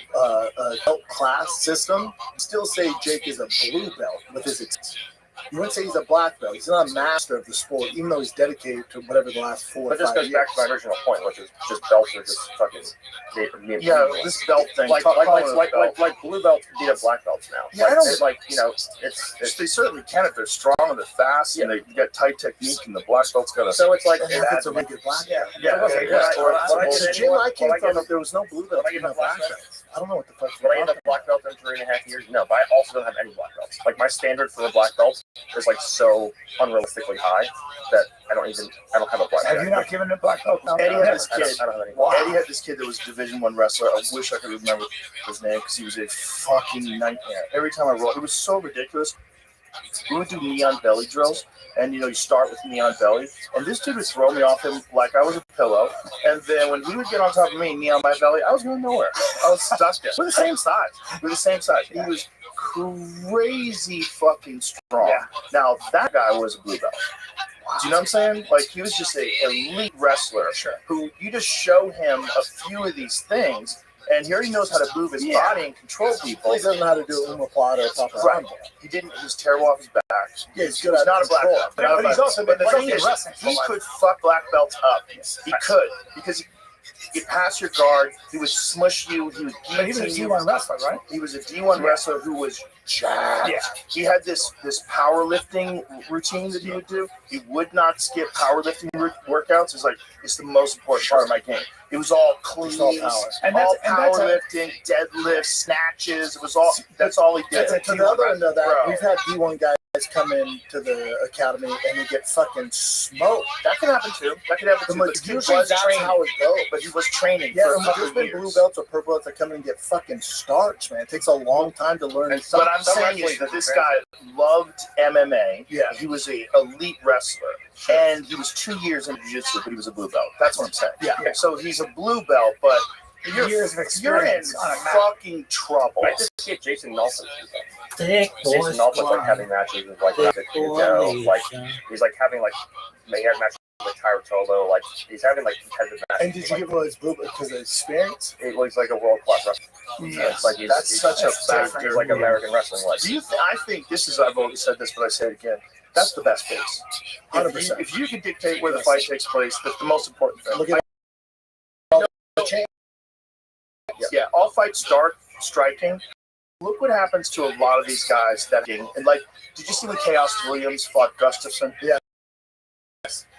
belt class system, still say Jake is a blue belt with his. You wouldn't say he's a black belt. He's not a master of the sport, even though he's dedicated to whatever the last 4 or 5 years. But this goes back to my original point, which is just belts are just fucking. This belt thing. Like blue belts beat up black belts now. Yeah, I don't it's they certainly can if they're strong and they're fast and they get tight technique and the black belt's got a. So it's like it's a really good black belt. The gym I came from, there was no blue belt. I black belt. I don't know what the fuck. But I get a black belt in 3.5 years. No, but I also don't have any black belts. Like my standard for a black belt is like so unrealistically high that I don't have a black belt. Have you not given a black belt? Eddie had this kid. I don't have any. Eddie had this kid that was Division I wrestler. I wish I could remember his name because he was a fucking nightmare. Every time I rolled, it was so ridiculous. We would do neon belly drills, and you start with neon belly, and this dude would throw me off him like I was a pillow, and then when he would get on top of me, knee on my belly, I was going nowhere. I was stuck there. We're the same size. He was crazy fucking strong. Yeah. Now that guy was a blue belt. Do you know what I'm saying? Like he was just an elite wrestler who you just show him a few of these things. And he already knows how to move his body and control people. He doesn't know how to do omoplata or pop right. He didn't. He was terrible off his back. Yeah, he's good. He's not a black belt. But he's also been wrestling. He could fuck black belts up. He could because he'd pass your guard. He would smush you. He would. But he was a D1 wrestler, right? He was a D1 wrestler who was jacked. Yeah. He had this powerlifting routine that he would do. He would not skip powerlifting workouts. It's the most important part of my game. It was all clean, all powerlifting, deadlifts, snatches. It was all. That's all he did. To the other end of that, we've had D1 guys come into the academy and they get fucking smoked. That can happen too. But usually that's how it goes. But he was training for a couple there's been blue belts or purple belts that come in and get fucking starched, man. It takes a long time to learn. What I'm saying is that this guy loved MMA. Yeah. He was an elite wrestler. And he was 2 years into jiu-jitsu, but he was a blue belt. That's what I'm saying. Yeah. So he's a blue belt, but you're in fucking trouble. I just get Jason Nelson. Jason Nelson's like having matches with like he's like having like matches with Tyra Tolo, like he's having like competitive matches. And did you give him his blue belt because of experience? It looks like a world class wrestler. Yes, like that's such a fact. He's like American wrestling. Like, I think this is. I've already said this, but I say it again. That's the best base. 100%. If you can dictate where the fight takes place, that's the most important thing. Look at yeah, all fights start striking. Look what happens to a lot of these guys and like, did you see when Chaos Williams fought Gustafsson? Yeah.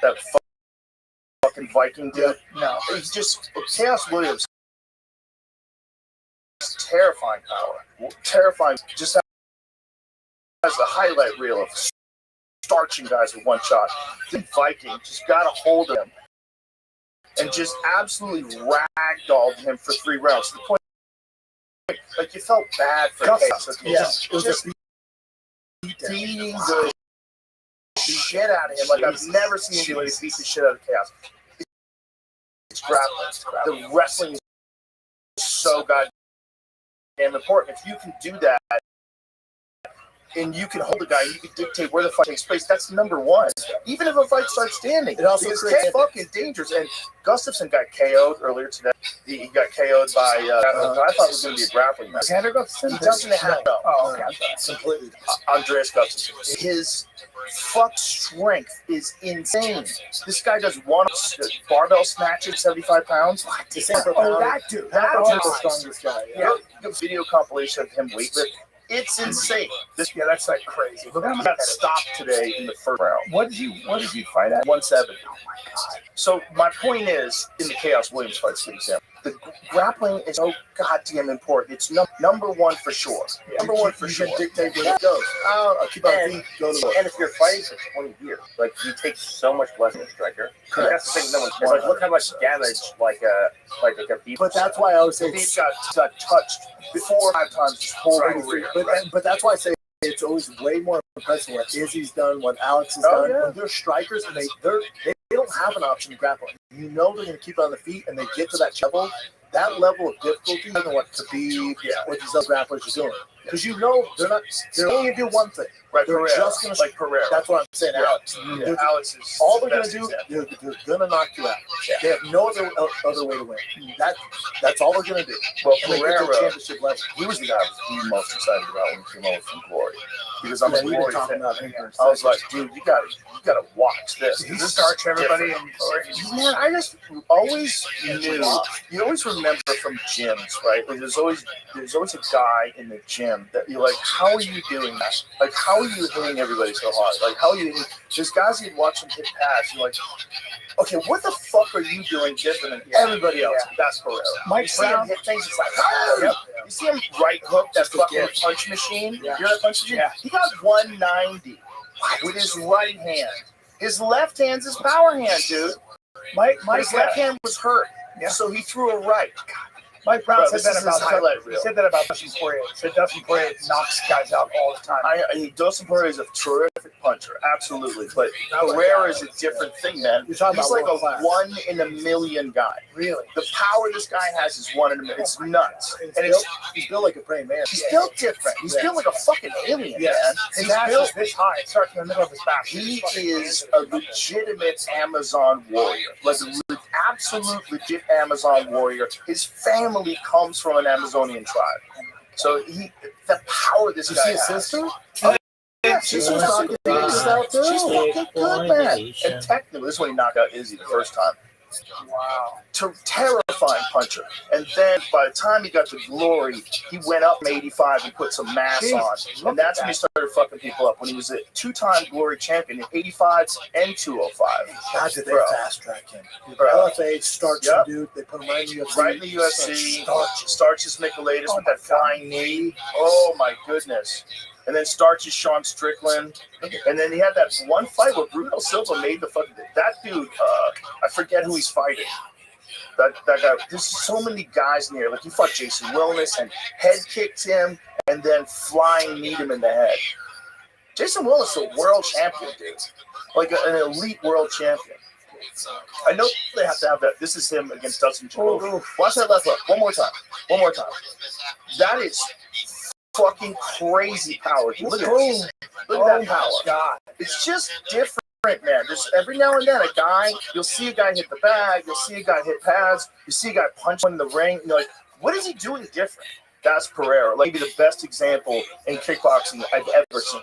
That fucking Viking dude? No. It's just, Chaos Williams, terrifying power. Terrifying. Just has the highlight reel of starching guys with one shot. The Viking just got a hold of him and just absolutely ragdolled him for 3 rounds. To the point, like you felt bad for Chaos. It was just beating the shit out of him. Like I've never seen anybody beat the shit out of Chaos. It's grappling. The wrestling is so goddamn important. If you can do that, and you can hold a guy, you can dictate where the fight takes place. That's number one. Even if a fight starts standing, it also creates fucking dangerous. And Gustafsson got KO'd earlier today. He got KO'd by. I thought it was going to be a grappling match. Xander Gustafsson? He doesn't have. No. Oh, okay. Completely. Andreas Gustafsson. His fuck strength is insane. This guy does one barbell snatches, 75 pounds. That dude. That's the strongest guy. Yeah. The video compilation of him weightlifting. It's insane. That's like crazy. Look, he got stopped today in the first round. What did he fight at? 170. Oh my god. So my point is, in the Chaos Williams fight, for example, the grappling is so goddamn important. It's number one for sure. Number one for sure. You can dictate where it goes. I'll keep on feet, go to work. And if you're fighting for 20 years, like you take so much less than a striker. Correct. That's the thing. No one's like, look how much damage like a beef. But that's why I always say beef got touched 4 or 5 times. But that's why I say it's always way more impressive what Izzy's done, what Alex has done. Yeah. When they're strikers and they don't have an option to grapple. You know they're going to keep it on the feet, and they get to that level. That level of difficulty than what Khabib, what these other grapplers are doing. Because you know they're only going to do one thing. Right, They're Pereira, just going to like Pereira. That's what I'm saying, Alex. Yeah. Alex is all they're going to the do. best They're going to knock you out. They have no other way to win. That's all they're going to do. Well, And they get to the Pereira, championship level. he was the guy I was the most excited about when he came over from Glory. Because I'm a we've been Glory talking fan. about him for a I was second. like, dude, you gotta watch this. He This starts is everybody different. and Man, I just always knew. You always remember from gyms, right? Like there's always a guy in the gym that you're like, how are you doing that? Like, how are you hitting everybody so hard? Like, how are you? There's guys you'd watch them hit pass. You're like, okay, what the fuck are you doing different than everybody else? That's Pereira. Mike See him Brown. hit things. It's like, you see him right hook that fucking punch machine. You know that punch machine? Yeah. He got 190 with his right hand. His left hand's his power hand, dude. His left hand was hurt, so he threw a right. Mike Brown Bro, said that about highlight reel. He said that about Dustin Poirier. He said Dustin Poirier knocks guys out all the time. Dustin Poirier is a terrific puncher, absolutely. But Pereira is a different thing, man. He's like a 1 in a million guy. Really? The power this guy has is 1 in a million. It's nuts. And he's built like a praying man. He's built different. He's built like a fucking alien, man. His ass is this high. It starts in the middle of his back. He is a legitimate Amazon warrior. Like an absolute legit Amazon warrior. His family comes from an Amazonian tribe. So the power this guy has. Sister? Yeah, she's fucking good, man. And technically, this is when he knocked out Izzy the first time. Wow. Terrifying puncher. And then by the time he got to Glory, he went up from 85 and put some mass on. And that's when he started fucking people up. When he was a 2-time Glory champion in 85 and 205. God, did they fast track him? LFA starts him, dude. They put him right in the UFC. Right in the UFC. Starches Michaelatus with that flying knee. Oh, my goodness. And then starches Sean Strickland. And then he had that one fight where Bruno Silva made the fucking... That dude, I forget who he's fighting. That guy, there's so many guys in here. Like, he fought Jason Wellness and head kicked him and then flying kneed him in the head. Jason Wellness is a world champion, dude. Like an elite world champion. I know they have to have that. This is him against Dustin Poirier. Watch that left hook. One more time. That is fucking crazy power. Look at this. Look at that power. God. It's just different, man. Just every now and then, you'll see a guy hit the bag, you'll see a guy hit pads, you see a guy punch in the ring. You're like, what is he doing different? That's Pereira. Like, maybe the best example in kickboxing I've ever seen.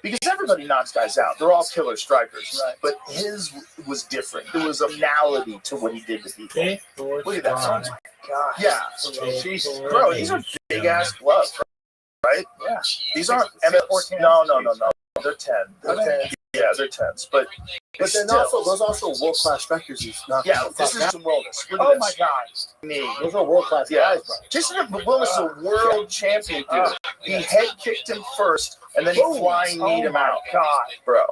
Because everybody knocks guys out. They're all killer strikers. Right. But his was different. There was a malady to what he did to people. Look at that. Oh, God. Yeah. Jesus. Bro, these are big-ass gloves, right? Yeah. These aren't M14. No. They're 10. Yeah, they're 10s. But then also, those world-class strikers he's knocking out. This is Jason Wellness. Oh, my God. Those are world-class guys, bro. Jason Wellness is a world champion, dude. He head kicked him first, and then he flying kneed him out. God, bro.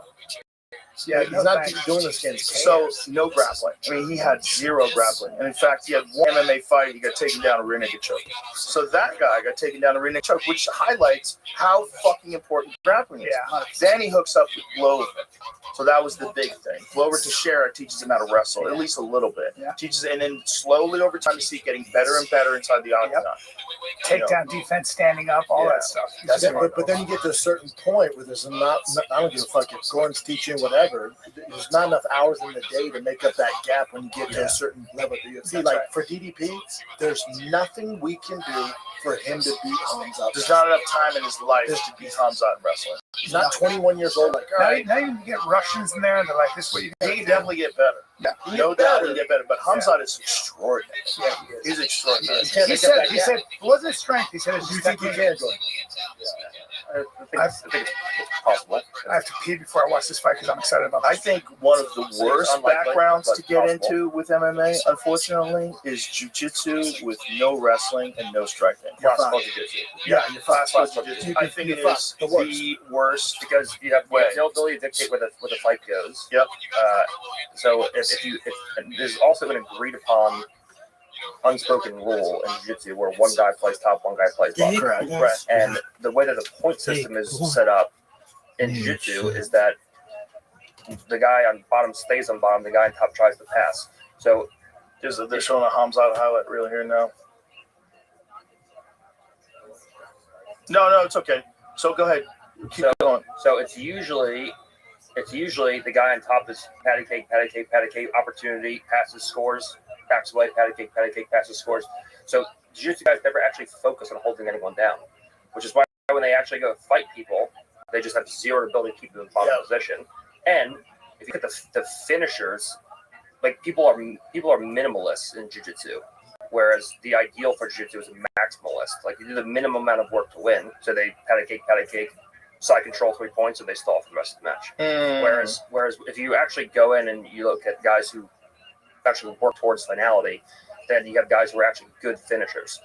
Yeah, he's not doing this against So, no grappling. I mean, he had 0 grappling. And in fact, he had one MMA fight, he got taken down a rear naked choke. So that guy got taken down a rear naked choke, which highlights how fucking important grappling is. Yeah. Then he hooks up with Glover. So that was the big thing. Glover Teixeira teaches him how to wrestle, at least a little bit. Yeah. Teaches, and then slowly over time, you see it getting better and better inside the octagon. Takedown defense, standing up, all that stuff. But then you get to a certain point where there's I don't give a fuck if Gordon's teaching whatever. There's not enough hours in the day to make up that gap when you get to a certain level of the UFC. Like for DDP, there's nothing we can do for him to beat Hamza. There's not enough time in his life to beat Hamza in wrestling. He's not 21 years old. Like, all right. Now you can get Russians in there, and they're like, "This is what you." He can definitely get better. Yeah, no doubt he can get better. But Hamza is extraordinary. Yeah, he's extraordinary. He said it wasn't his strength. He said, "Do you think he can go?" I think it's possible. I have to pee before I watch this fight because I'm excited about this. I think one of the worst backgrounds to get into with MMA, unfortunately, is jiu-jitsu with no wrestling and no striking. Classical jiu-jitsu. Yeah, your classical jiu-jitsu. I think it is the worst because you have the ability to dictate where the fight goes. Yep. So if there's also an agreed upon unspoken rule in jiu-jitsu where one guy plays top, one guy plays bottom. Correct. Right. And the way that the point system is set up in jiu-jitsu is that the guy on bottom stays on bottom, the guy on top tries to pass. So they're showing a Hamzat highlight reel here now. No, it's okay. So go ahead. Keep going. So it's usually the guy on top is patty cake, opportunity, passes, scores, backs away, patty cake, passes, scores. So jiu-jitsu guys never actually focus on holding anyone down, which is why when they actually go fight people, they just have zero ability to keep them in the bottom position. And if you look at the finishers, like people are minimalists in jiu-jitsu, whereas the ideal for jiu-jitsu is a maximalist. Like you do the minimum amount of work to win, so they patty cake, side control 3 points, and they stall for the rest of the match. Whereas if you actually go in and you look at guys who actually work towards finality, then you have guys who are actually good finishers.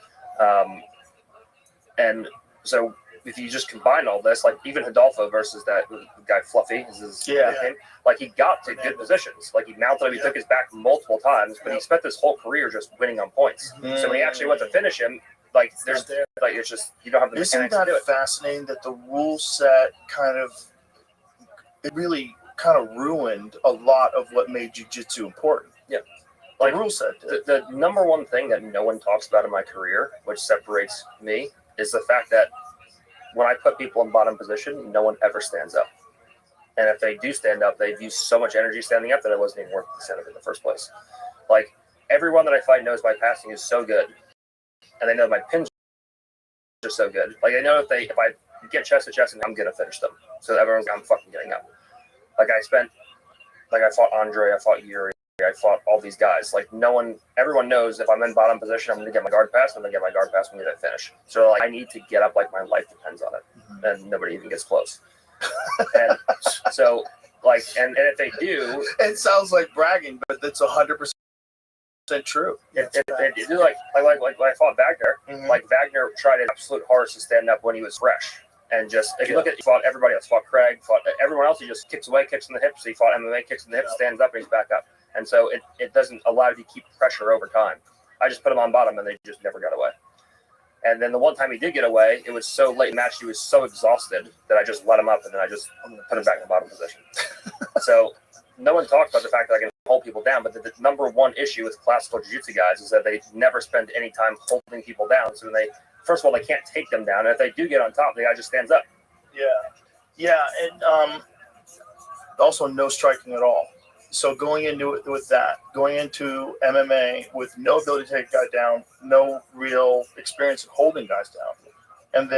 And so if you just combine all this, like even Hidalgo versus that guy Fluffy, is his name, like he got to good positions. Like he mounted him, he took his back multiple times, but he spent his whole career just winning on points. So when he actually went to finish him, like there's like it's just you don't have the Isn't mechanics to do that it. fascinating that the rule set it really kind of ruined a lot of what made jiu-jitsu important? Yeah. Like rule set did. The number one thing that no one talks about in my career, which separates me, is the fact that when I put people in bottom position, no one ever stands up. And if they do stand up, they've used so much energy standing up that it wasn't even worth the stand up in the first place. Like everyone that I fight knows my passing is so good, and they know my pins are so good. Like I know if I get chest to chest, and I'm gonna finish them. So everyone's I'm fucking getting up. Like I fought Andre, I fought Yuri, I fought all these guys. Like everyone knows if I'm in bottom position, I'm gonna get my guard pass. I'm gonna get my guard pass when I finish. So like I need to get up like my life depends on it, and nobody even gets close. And so like, and if they do, it sounds like bragging, but that's 100% true. Like when I fought Wagner, like Wagner tried his absolute hardest to stand up when he was fresh. And just if you look at he fought everybody else, fought Craig, fought everyone else, he just kicks away, kicks in the hips. He fought MMA, kicks in the hips, stands up, and he's back up. And so it doesn't allow you to keep pressure over time. I just put him on bottom, and they just never got away. And then the one time he did get away, it was so late in the match, he was so exhausted that I just let him up, and then I just put him back in the bottom position. So no one talks about the fact that I can hold people down, but the number one issue with classical jiu-jitsu guys is that they never spend any time holding people down. So first of all, they can't take them down. And if they do get on top, the guy just stands up. Yeah, and also no striking at all. So going into MMA with no ability to take a guy down, no real experience of holding guys down, and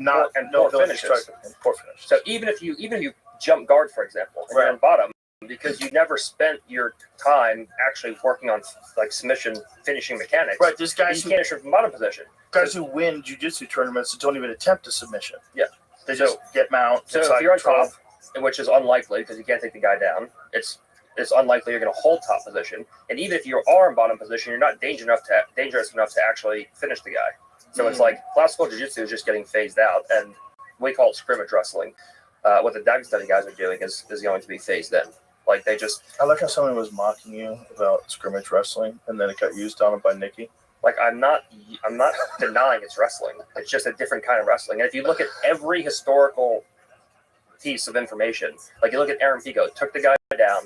no ability to strike them. Poor finish. So even if you jump guard, for example, and you're on bottom, because you never spent your time actually working on like submission finishing mechanics. Right, there's guys who can't from bottom position. Guys who win jiu-jitsu tournaments that don't even attempt a submission. Yeah. They just get mount. So if you're on top, which is unlikely because you can't take the guy down, it's unlikely you're going to hold top position. And even if you are in bottom position, you're not dangerous enough to actually finish the guy. So it's like classical jiu-jitsu is just getting phased out, and we call it scrimmage wrestling. What the Dagestani guys are doing is going to be phased in. Like they just. I like how someone was mocking you about scrimmage wrestling, and then it got used on it by Nikki. Like I'm not denying it's wrestling. It's just a different kind of wrestling. And if you look at every historical piece of information, like you look at Aaron Pico, took the guy down.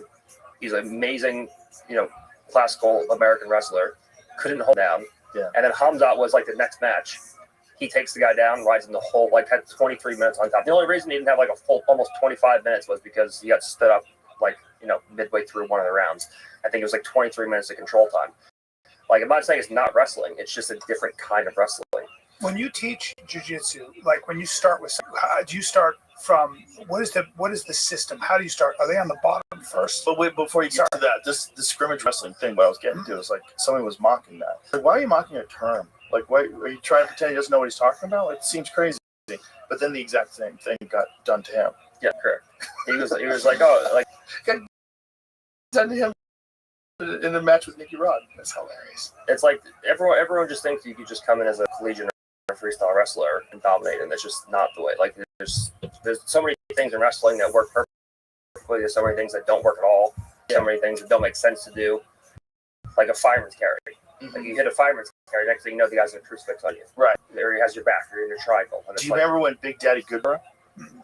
He's an amazing, classical American wrestler. Couldn't hold down. Yeah. And then Hamzat was like the next match. He takes the guy down, rides in the whole, like had 23 minutes on top. The only reason he didn't have like a full almost 25 minutes was because he got stood up like, midway through one of the rounds. I think it was like 23 minutes of control time. Like, I'm not saying it's not wrestling. It's just a different kind of wrestling. When you teach jiu-jitsu, like when you start with, how do you start from, what is the system? How do you start? Are they on the bottom first? But wait, before you get to that, the scrimmage wrestling thing, what I was getting to is like, somebody was mocking that. Like, why are you mocking a term? Like, why are you trying to pretend he doesn't know what he's talking about? Like, it seems crazy. But then the exact same thing got done to him. Yeah, correct. He was like, oh, like, got done to him in the match with Nicky Rod. That's hilarious. It's like everyone just thinks you could just come in as a collegiate or freestyle wrestler and dominate, and that's just not the way. Like there's so many things in wrestling that work perfectly. There's so many things that don't work at all. So many things that don't make sense to do. Like a fireman's carry. Like you hit a fireman's carry, next thing you know, the guy's in a crucifix on you. Right. There he has your back. You're in your triangle. Do you remember when Big Daddy Goodrich,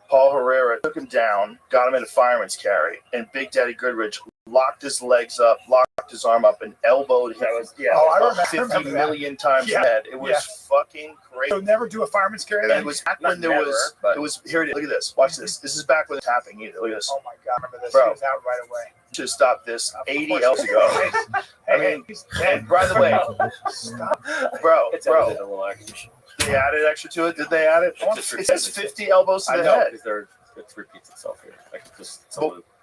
Paul Herrera took him down, got him in a fireman's carry, and Big Daddy Goodrich locked his legs up, locked his arm up, and elbowed him? I 50 million times head. It was fucking crazy. So never do a fireman's carry. And it was back when there was. It was here. It is. Look at this. Watch this. This is back when it's happening. Either. Look at this. Oh my God! Remember this? Bro. He was out right away. Should have stopped this 80 years ago. I mean, and by the way, bro, they added extra to it. Did they add it? It says 50 elbows to the head. It repeats itself here.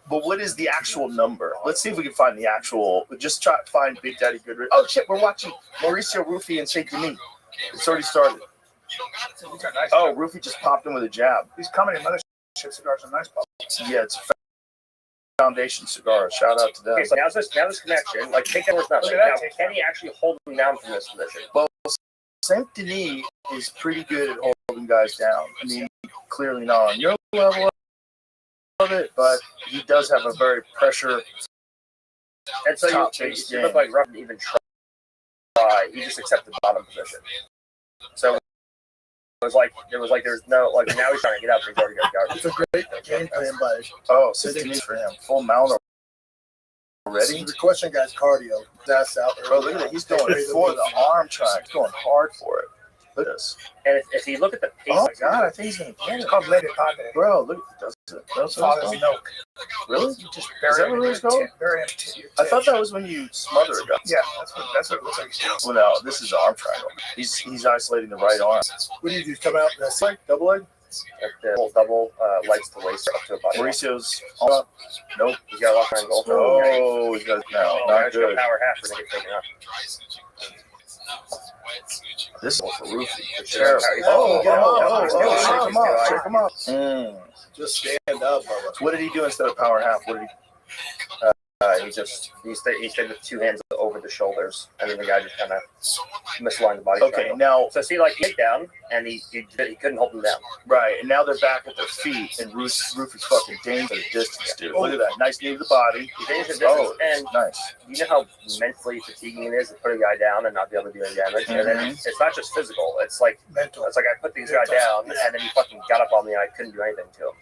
But what is the actual number? Let's see if we can find the actual. Just try to find Big Daddy Goodrich. Oh shit, we're watching Mauricio Rufy and Saint Denis. It's already started. Oh, Rufy just popped him with a jab. He's coming in. Mother shit cigars are nice, Bob. Yeah, it's Foundation Cigars. Shout out to them. Okay, so now this connection, like take that word not. Like, now, can he actually hold him down from this position? Well, Saint Denis is pretty good at holding guys down. I mean, clearly not on your level of it, but he does have a very pressure. And so you look like Ruff didn't even try. He just accepted the bottom position. So there's no like now he's trying to get up. He's already got guard. It's a great game plan by Saint Denis for him. Full mount already. The question, guys, cardio. That's out. Bro, look at that. He's going for the arm track. He's going hard for it. Look at this. And if you look at the pace, oh my God, I think he's gonna get it. It's called Lady Padre. Bro, look, that's Father's milk. Really? You just Is that what it's called? Bury him. I thought that was when you smother a guy. Yeah, that's what it looks like. Well, no, this is the arm triangle. He's isolating the right arm. What do you do? Come out leg, double leg? Double legs to waist up to a body. Mauricio's up. Nope. He's got a lock triangle. Oh, he's got not good. Power half for get taken up. This is for Rufy. Terrible. Shake him up. Just stand up. What did he do instead of power half? What did he stayed with two hands over the shoulders, and then the guy just kind of misaligned the body. Okay, triangle. Now so see, like he hit down, and he couldn't hold him down. Right, and now they're back at their feet, and Rufy's fucking dangerous at a distance, dude. Look at that, nice knee to the body. He's dangerous at distance, and nice. You know how mentally fatiguing it is to put a guy down and not be able to do any damage. And then it's not just physical; it's like mental. It's like I put these guys down, and then he fucking got up on me, and I couldn't do anything to him.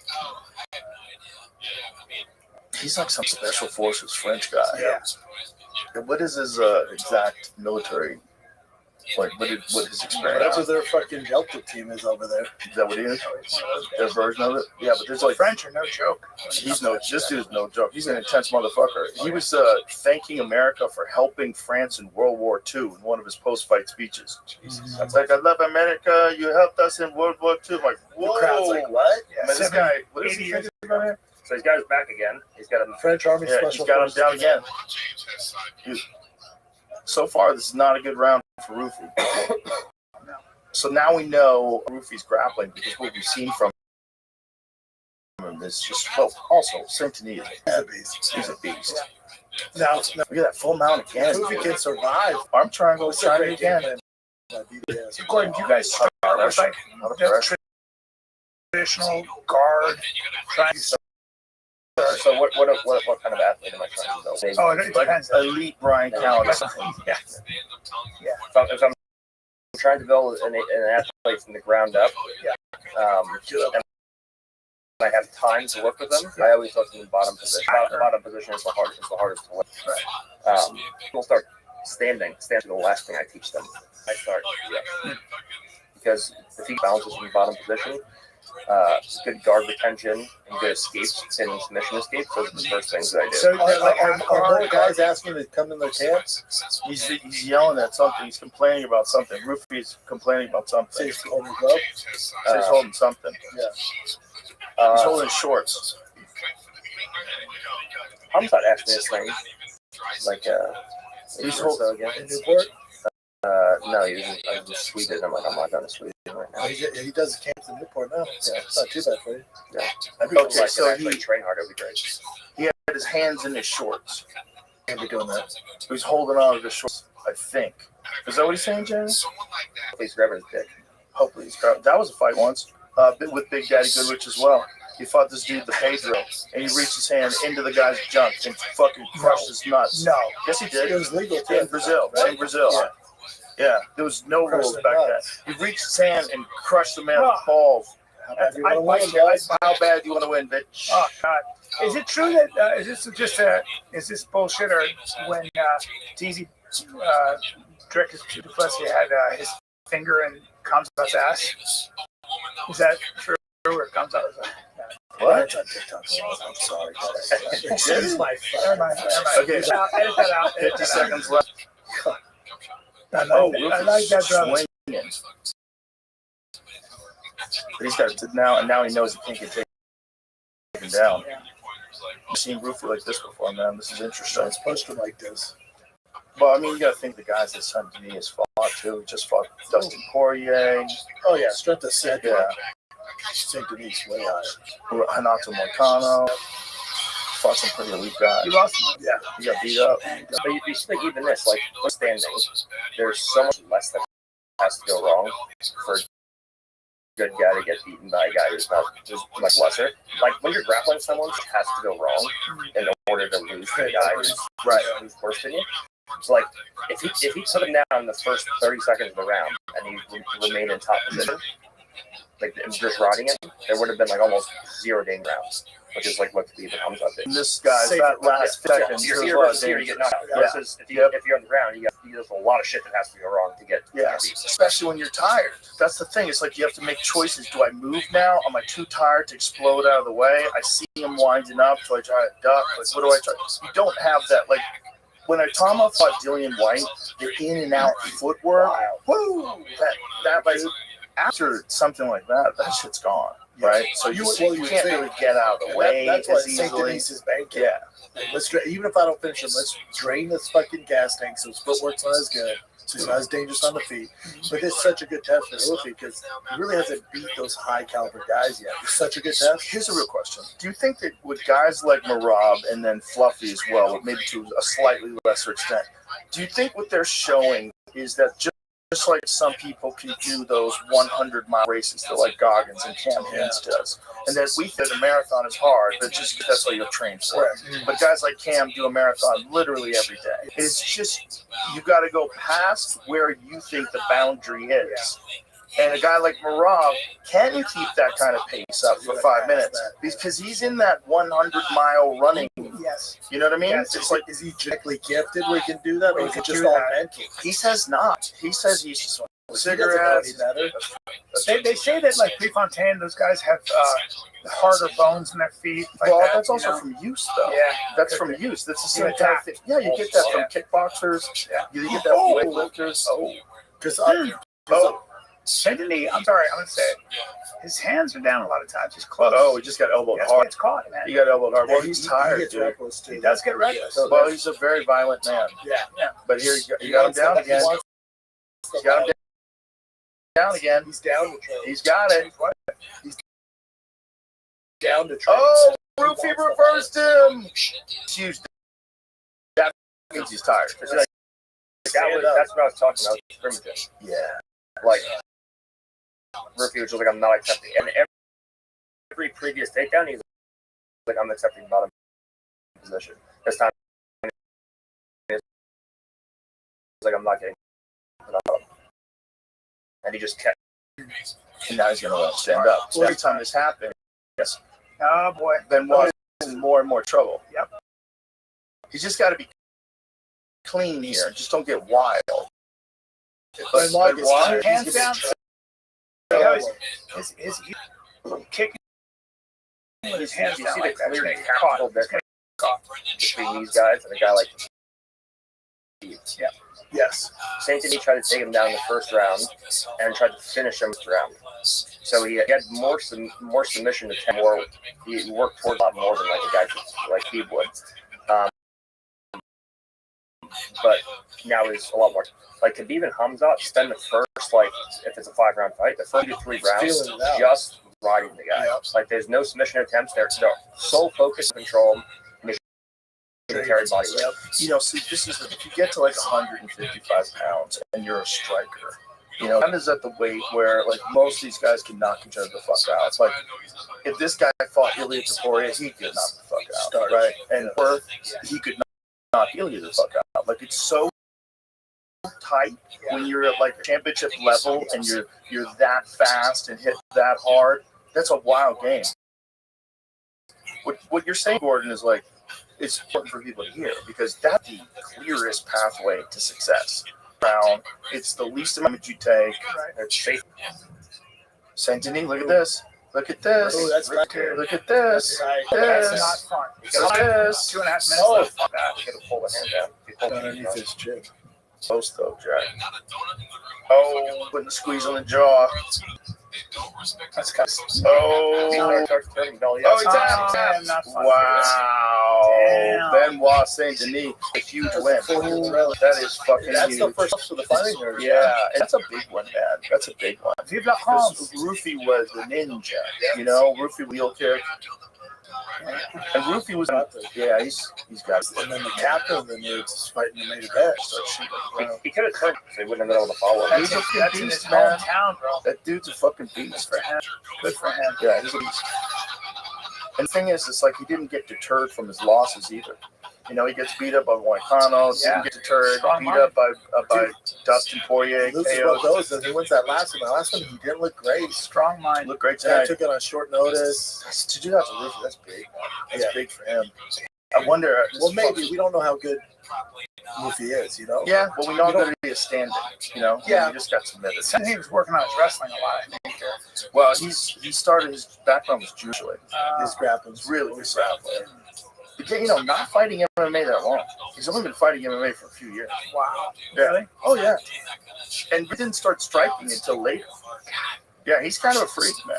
He's like some special forces French guy. Yeah. What is his exact military? Like, what his experience? Whatever their fucking Delta team is over there. Is that what he is? Their version of it? Yeah, but there's like French are no joke. This dude's no joke. He's an intense motherfucker. He was thanking America for helping France in World War II in one of his post-fight speeches. Jesus. It's like, I love America. You helped us in World War II. I'm like, whoa. The crowd's like, what? Yeah, man, this guy, what is he thinking about here? So he's got his back again. He's got him. French Army Special He's got him down again. So far, this is not a good round for Rufy. So now we know Rufy's grappling because what we've seen from him is just, well, also, Saint Denis. He's a beast. Now, look at that full mount again. Rufy can survive. Arm triangle, try it again. Gordon, do you guys start with like the traditional guard triangle? So what kind of athlete am I trying to build? Oh, it depends. Elite Brian Callen. Yeah. If I'm trying to build an athlete from the ground up, and I have time to work with them, I always look in the bottom position. Bottom position is the hardest to win. We'll start standing. Stand is the last thing I teach them. I start, because if he bounces in the bottom position, good guard retention and good escapes, and submission escapes. Those are the first things that I do. So are guys asking to come in their camps? He's yelling at something. He's complaining about something. Rufy's complaining about something. He's holding glove? He's holding something. Yeah. He's holding shorts. Homicide asked me this thing. Like, he's holding in Newport? No, he was in Sweden. I'm not going to Sweden right now. He does the camps in Newport now. Yeah, it's not too bad for you. Yeah. Okay, so he train hard. It would be great. He had his hands in his shorts. Can't be doing that. He's holding on to the shorts, I think. Is that what he's saying, Jerry? He's grabbing his dick. Hopefully he's grabbing. That was a fight once with Big Daddy Goodrich as well. He fought this dude, the Pedro, and he reached his hand into the guy's junk and fucking crushed his nuts. No. Yes, he did. It was legal in Brazil. Right? In Brazil. Yeah. There was no rules back then. He reached his hand and crushed the man's balls. How bad do you want to win, bitch? Oh God! Is it true that is this just is this bullshit or when TZ Drake Duplessis had his finger in Kamzat's ass? Is that true or Kamzat was What? On TikTok. I'm sorry. This is my never mind. Okay. Edit that out. 50 seconds left. I like that, brother. Swinging. But he's got it now, and now he knows he can't get taken down. I've seen Rufy like this before, man. This is interesting. It's supposed to like this. Well, I mean, you got to think the guys that Saint Denis fought too. He just fought Dustin Poirier. Oh yeah, strength of set. Yeah. Saint Denis way higher. Renato Moicano. Fought some pretty elite guys. You lost him. Yeah, he got beat up. But you see, like, even this, like, standing, there's so much less that has to go wrong for a good guy to get beaten by a guy who's much lesser. Like, when you're grappling someone, it has to go wrong in order to lose to the guy who's worse than you. So, like, if he took him down in the first 30 seconds of the round and he remained in top position, like, just riding him, there would have been, like, almost 0 game rounds, which is, like, what the Hamza did. And this guy's that last second. You're here, you get knocked out. Versus if you're on the ground, there's a lot of shit that has to go wrong to get beat. Especially when you're tired. That's the thing. It's like you have to make choices. Do I move now? Am I too tired to explode out of the way? I see him winding up. Do I try to duck? Like, what do I try? You don't have that. Like, when Itama fought Dillian White, the in and out footwork, woo! That like, after something like that, that shit's gone. Right? So you can't really get out of the way. That's why as Saint easily. Denis is banking. Yeah. Let's even if I don't finish him, let's drain this fucking gas tank so his footwork's not as good, so he's not as dangerous on the feet. But it's such a good test for Rufy because he really hasn't beat those high caliber guys yet. It's such a good test. Here's a real question. Do you think that with guys like Marab and then Fluffy as well, maybe to a slightly lesser extent, do you think what they're showing is that just like some people can do those 100-mile races that like Goggins and Cam Hins does, and that we think a marathon is hard, but just that's what you're trained for. But guys like Cam do a marathon literally every day. It's just you got to go past where you think the boundary is. And a guy like Marab, can you keep that kind of pace up for 5 minutes? Because he's in that 100-mile running. Yes. You know what I mean? Yes. It's like, is he genetically gifted where he can do that, or is it just all mental? He says not. He says he's just cigarettes. They say that like Prefontaine, those guys have harder bones in their feet. Like Well, that, that's also from use, though. Yeah, that's from use. That's the same kind of thing. Yeah, you get that from kickboxers. Yeah. You get that from weightlifters. Because Saint Denis, I'm sorry, I'm gonna say it. His hands are down a lot of times. He's close. Oh, he just got elbowed That's hard. why it's caught, man. He got elbowed hard. Well, he he's tired, gets dude. reckless too. He does get reckless. Well, he's a very violent man. Yeah. But here you got him down again. He's got him down again. He's down to try. He's got it. He's down to try. Oh, Rufy reversed him. Huge. That means he's tired. That's what I was talking about. Scrimmages. Yeah. Like, Rufy was just like, I'm not accepting. And every previous takedown, he's like, I'm accepting bottom position. This time, he's like, I'm not getting put up. And he just kept. And now he's going to stand up. So every time this happens, Oh boy. then Watts is in more and more trouble. Yep. He's just got to be clean here. Just don't get wild. But why? Hands down. His kicking with his hands You down see like the that. clear He's gonna get caught. tactical difference between these guys and a guy like Yes. Saint Denis tried to take him down in the first round and tried to finish him in the round. So he had more submission to 10 more. He worked towards a lot more than like a guy like he would. But now he's a lot more. Like Khabib and Hamzat spend the first, like, if it's a 5-round fight, the first 3 rounds just riding the guy. Like, there's no submission attempts. They're sole focus control. Carry body weight. You know, see, this is if you get to like 155 pounds and you're a striker, You know, that is at the weight where like most of these guys can knock each other the fuck out. It's like if this guy fought Ilya Taporia, he could knock the fuck out, right? And or he could knock Ilya the fuck out. Like it's so tight when you're at like championship level and you're that fast and hit that hard. That's a wild game. What you're saying, Gordon, is like it's important for people to hear because that's the clearest pathway to success. Round, it's the least amount you take. It's safe. Saint Denis, look at this. Look at this. Oh, that's right there. Look at this. That's This. not fun. Look at this. 2.5 minutes Oh, left. fuck that. You gotta pull the hand down. You pull the hand Underneath down. his chin. Close though, Jack. Oh, putting the squeeze on the jaw. That's kind of Oh, not fun. wow. Benoit Saint Denis, a huge win. That is fucking That's the huge. first of the fighting nerds. Yeah, and that's a big one, man. That's a big one. Vive la France. Because Rufy was the ninja, you know. Rufy wheel kick, and Rufy was yeah. He's got. And then the captain of the nerds is fighting the main event. So He could have turned, so he wouldn't have been able to follow him. He's a fucking That's in his beast, man. hometown, bro. That dude's a fucking beast. For him. Good for him. Yeah, he's a beast. And the thing is, it's like he didn't get deterred from his losses either. You know, he gets beat up by Moicano, didn't get deterred, Strong beat mind. up by Dustin Poirier, he loses KO. both those, and he wins that last one. The last one, he didn't look great. Strong mind. Look great Yeah, tonight. took it on short notice. To do that to Rufy, that's big. That's big for him. I wonder. Well, maybe we don't know how good Rufy is. You know. Yeah, well, we know that he is standing. You know. Yeah. He just got submitted. I think he was working on his wrestling a lot, I think. Well, he started his background was Jewish. His grappling's Really good grappling. You know, not fighting MMA that long. He's only been fighting MMA for a few years. Wow. Yeah. Really? Oh yeah. And he didn't start striking until later. Yeah, he's kind of a freak, man.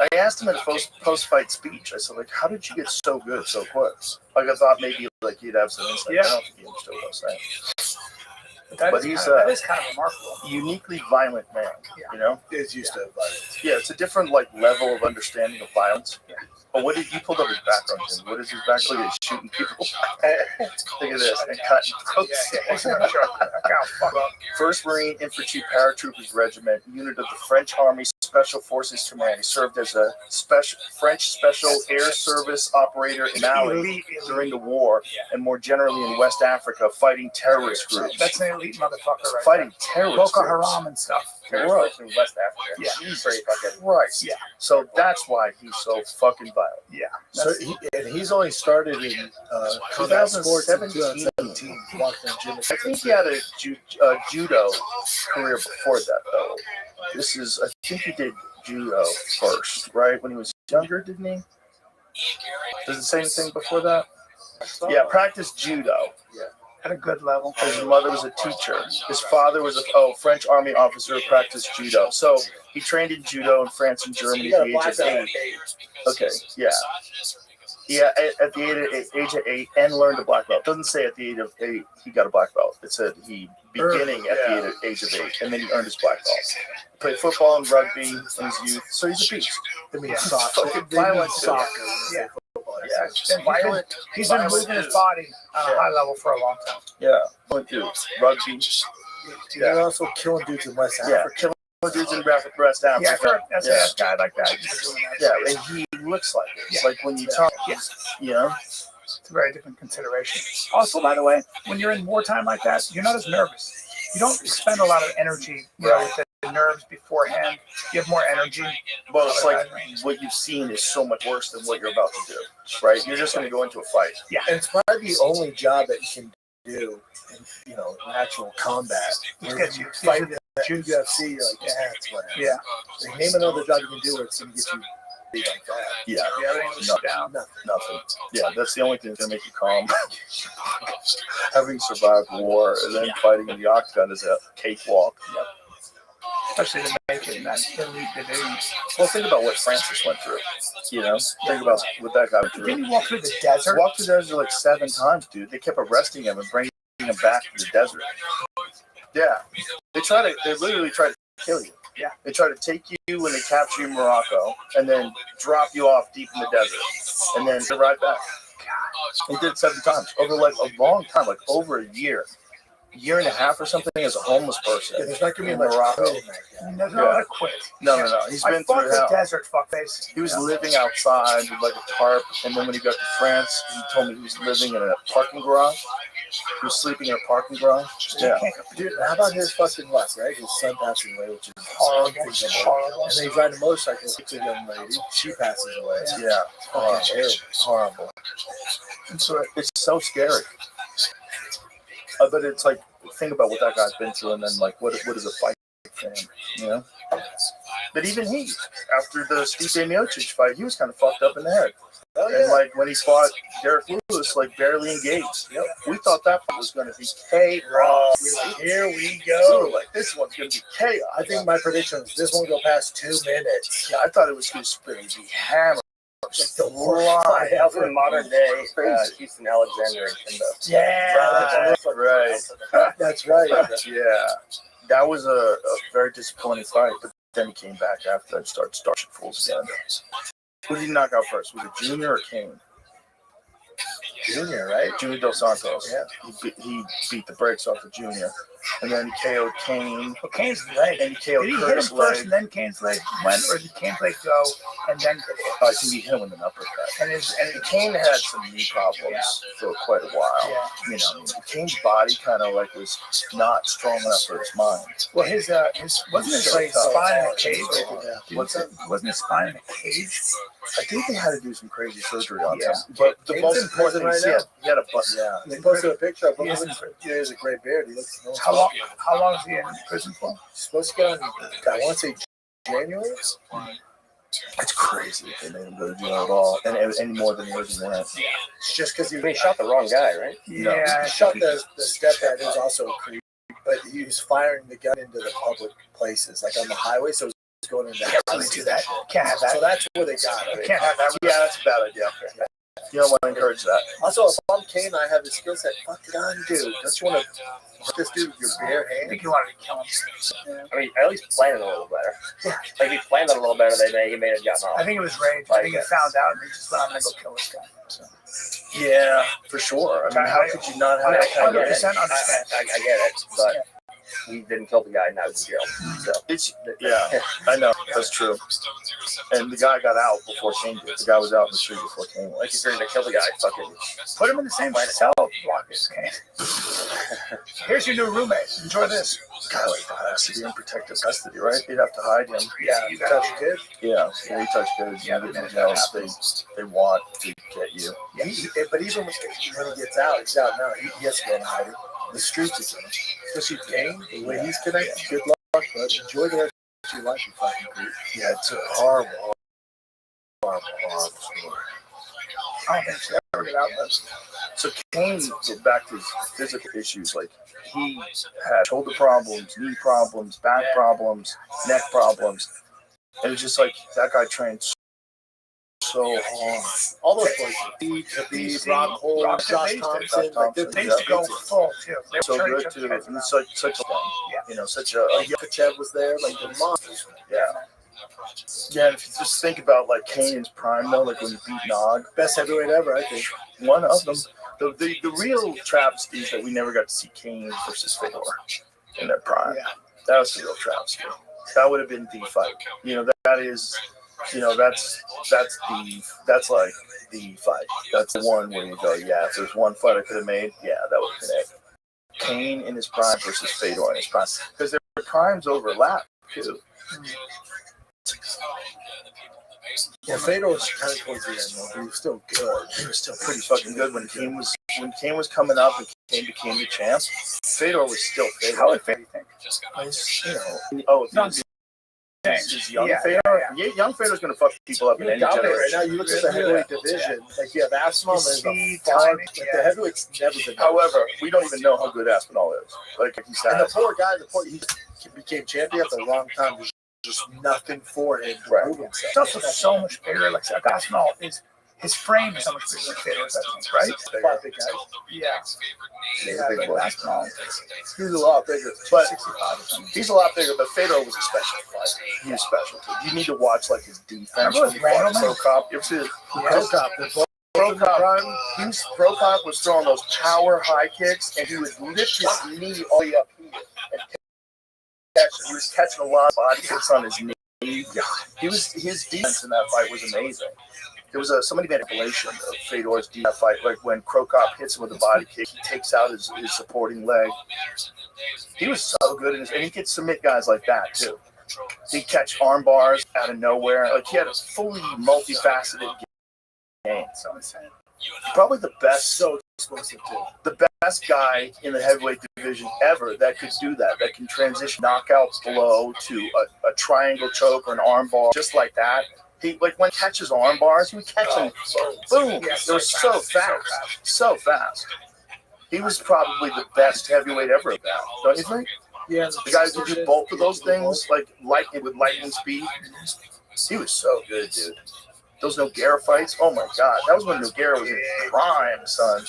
I asked him in a post-fight speech. I said, like, how did you get so good so quick? Like, I thought maybe like he'd have some insight. Yeah. I don't think he understood what I was saying. That is kind of remarkable. Uniquely violent man. Yeah. You know. Is used to violence. Yeah, it's a different like level of understanding of violence. Yeah. But what did you pulled up his background, Jim? What is his background? He's shooting people. Look at this and cutting throats. First Marine Infantry Paratroopers Regiment, unit of the French Army Special Forces Command. He served as a French Special Air Service operator in Mali during the war, and more generally in West Africa, fighting terrorist groups. That's an elite motherfucker, right? Fighting terrorist Boko groups. Haram and stuff. Terrorists in West Africa. Yeah. Jesus Christ. Yeah. So that's why he's so fucking violent. Yeah. So he's only started in combat sports in 2017. Walked in gym. I think he had a judo career before that, though. I think he did judo first, right? When he was younger, didn't he? Does it say anything before that? Yeah, practiced judo. Yeah. At a good level. His mother was a teacher. His father was a French army officer who practiced judo. So he trained in judo in France and Germany at the age of 8. Okay, yeah. Yeah, at the age of 8 and learned a black belt. It doesn't say at the age of 8 he got a black belt. It said he beginning at the age of 8 and then he earned his black belt. He played football and rugby in his youth, so he's a beast. I mean, soccer. Violent Soccer. Yeah. Yeah, violent. He's been moving his body on a high level for a long time. Yeah, dude, rugby. You're also killing dudes in West Yeah, Africa. killing dudes in West Africa. Yeah, for a guy like that. Yeah, and he looks like it. It's like when you talk, you know. It's a very different consideration. Also, by the way, when you're in wartime like that, you're not as nervous. You don't expend a lot of energy, with the nerves beforehand. You have more energy. Well, it's like what you've seen is so much worse than what you're about to do, right? You're just going to go into a fight. Yeah, and it's probably the only job that you can do in, actual combat. Get you fight in UFC, you're like, yeah, it's whatever. Yeah. Like, name another job you can do where it's going to get you beat like that. Yeah, Nothing. Yeah, that's the only thing that's going to make you calm. Having survived war and then fighting in the octagon is a cakewalk. Especially to make it in that elite division. Well, think about what Francis went through. Think about what that guy went through. Didn't he walk through the desert? He walked through the desert like 7 times, dude. They kept arresting him and bringing him back to the desert. Yeah, they literally try to kill you. Yeah, they try to take you when they capture you in Morocco, and then drop you off deep in the desert, and then right back. He did it 7 times over like a long time, like over a year. year and a half or something as a homeless person. Yeah, there's not gonna be in much Morocco. quitting like that. There's no one to quit. No. He's been fuck through the hell. desert, fuckface. He was living outside with like a tarp, and then when he got to France, he told me he was living in a parking garage. He was sleeping in a parking garage. Yeah. Dude, how about his fucking luck, right? His son passing away, which is Horrible. And then he's riding a motorcycle with a young lady. She passes away. Yeah. Horrible. Horrible. It's so scary. But it's like, think about what that guy's been through, and then like, what is a fight for him, you know? But even he, after the Stipe Miocic fight, he was kind of fucked up in the head. Oh, yeah. And like when he fought Derek Lewis, like barely engaged. Yep. We thought that fight was going to be chaos. Here we We go. were like, this one's going to be chaos. I think my prediction was this won't go past 2 minutes. Yeah, I thought it was going to be hammered. Like the worst fight That was ever. in modern day Houston Alexander and Kimbo. Yeah. Right. That's right. Yeah. That was a very disappointing fight, but then he came back after and started starching fools again. Who did he knock out first? Was it Junior or Kane? Junior, right? Junior Dos Santos. Yeah. He beat the brakes off of Junior. And then he KO'd Kane. Well, Kane's leg. And he KO'd Did he hit Curtis' him first leg. and then Kane's leg went, or did Kane's leg go and then? I think he hit him with an uppercut. And Kane had some knee problems for quite a while. Yeah. You know, Kane's body kind of like was not strong enough for his mind. Well, his wasn't his like spine in a cage? What's it? Wasn't his spine in a cage? I think they had to do some crazy surgery on him. Yeah. But the Kane's most in prison important thing right is he had a butt. Yeah. They posted a picture of him. He He has a great beard. He looks How long is he in prison for? He's supposed to go in, I want to say January. It's crazy if they made him go to jail at all, and any more than he was in that. It's just because He shot the wrong guy, right? Yeah, he shot the stepdad, who's also a creep, but he was firing the gun into the public places, like on the highway, so it was going into can't really do that. Can't have that. So that's where they got it. Can't have that. Yeah, that's a bad idea. You don't want to encourage that. Also, if I'm Kane, I have the skill set. Fuck gun, dude. Don't you want to hurt this dude with your bare I hand? think he wanted to kill him. I mean, at least planned it a little better. Like, if he planned it a little better, he may have gotten off. I think it was rage. I think he found out and he just went, I'm going to go kill this guy. So. Yeah, for sure. I mean, how could you not have that kind of 100% understand. I get it, but he didn't kill the guy, now he's in jail. So It's yeah, I know that's true. And the guy got out before Kane did. The guy was out in the street before Kane like, went. if you're gonna kill the guy, fucking Put him in the same cell block as Kane. Here's your new roommate. Enjoy this. Guy like that has to be in protective custody, right? You'd have to hide him. Yeah, You touch a kid? Yeah, he touched kids. Yeah, Yeah, but they want to get you. But even when he gets out, he's out now. He has to go in hiding. The streets is him. Especially Kane, the way he's connected. Good luck, bud. Enjoy the rest of your life, you fucking creep. Yeah, it's a horrible story. I don't think she'll ever get out of this. So Kane, back to his physical issues, like he had shoulder problems, knee problems, back problems, neck problems. And it's just like that guy trained so hard. All those places. Khabib, Rock Hole, Rock Josh Thompson, Thompson. Like, They used to go full, too. They So were turning good each too. other's And heads such a Yeah. you know, such a Yakachev was there, like the monsters. yeah. Yeah, if you just think about like Kane's prime though, like when he beat Nog, Best heavyweight ever, I think. one of them. The real travesty is that we never got to see Kane versus Fedor in their prime. Yeah. That was the real travesty. That would have been the fight. You know, that is, you know, that's like the fight. That's the one where you go, yeah, if there's one fight I could have made, yeah, that would have been it. Kane in his prime versus Fedor in his prime. Because their primes overlap too. Yeah, Fedor was kind of towards the end, though, but he was still good. He was still pretty fucking good when Kane was coming up and Kane became the champ. Fedor was still Fedor. How would Fedor think? You know, is young Fedor? Yeah. Young Fedor's gonna fuck people up in any Dominant right generation. now. You look at the heavyweight division, like you have Aspinall, there's a Speed, fun, timing, like the heavyweight's never been. However, we don't even know how good Aspinall is. Like he's And the had. poor guy, he became champion at the wrong time. There's just nothing for him to Right. prove himself. It's also so much bigger. Like Aspinall is his frame is so much bigger than Fedor's, I think, right? Five big guys. Yeah. He's a big boy. Aspinall. He's a lot bigger. But 65 or something. he's a lot bigger. But Fedor was a special fighter. He was special too. You need to watch like his defense. Remember When he fought Randleman? Pro Cop. You ever see his Pro Cop, the Prokop was throwing those power high kicks, and he would lift his knee all the way up here and catch. He was catching a lot of body kicks on his knee. His defense in that fight was amazing. There was somebody made a compilation of Fedor's defense fight, like when Prokop hits him with a body kick, he takes out his supporting leg. He was so good, and he could submit guys like that too. He'd catch arm bars out of nowhere. Like, he had a fully multifaceted game. So insane. Probably the best, so explosive too. The best guy in the heavyweight division ever that could do that. That can transition knockout blow to a triangle choke or an arm bar just like that. He, like, when he catches arm bars, he would catch them. Boom! It was so fast. He was probably the best heavyweight ever at that. Don't you think? Yeah, the guys who do both of those things, like with lightning speed. He was so good, dude. Those Nogueira fights, oh my God. That was when Nogueira was in his prime, son.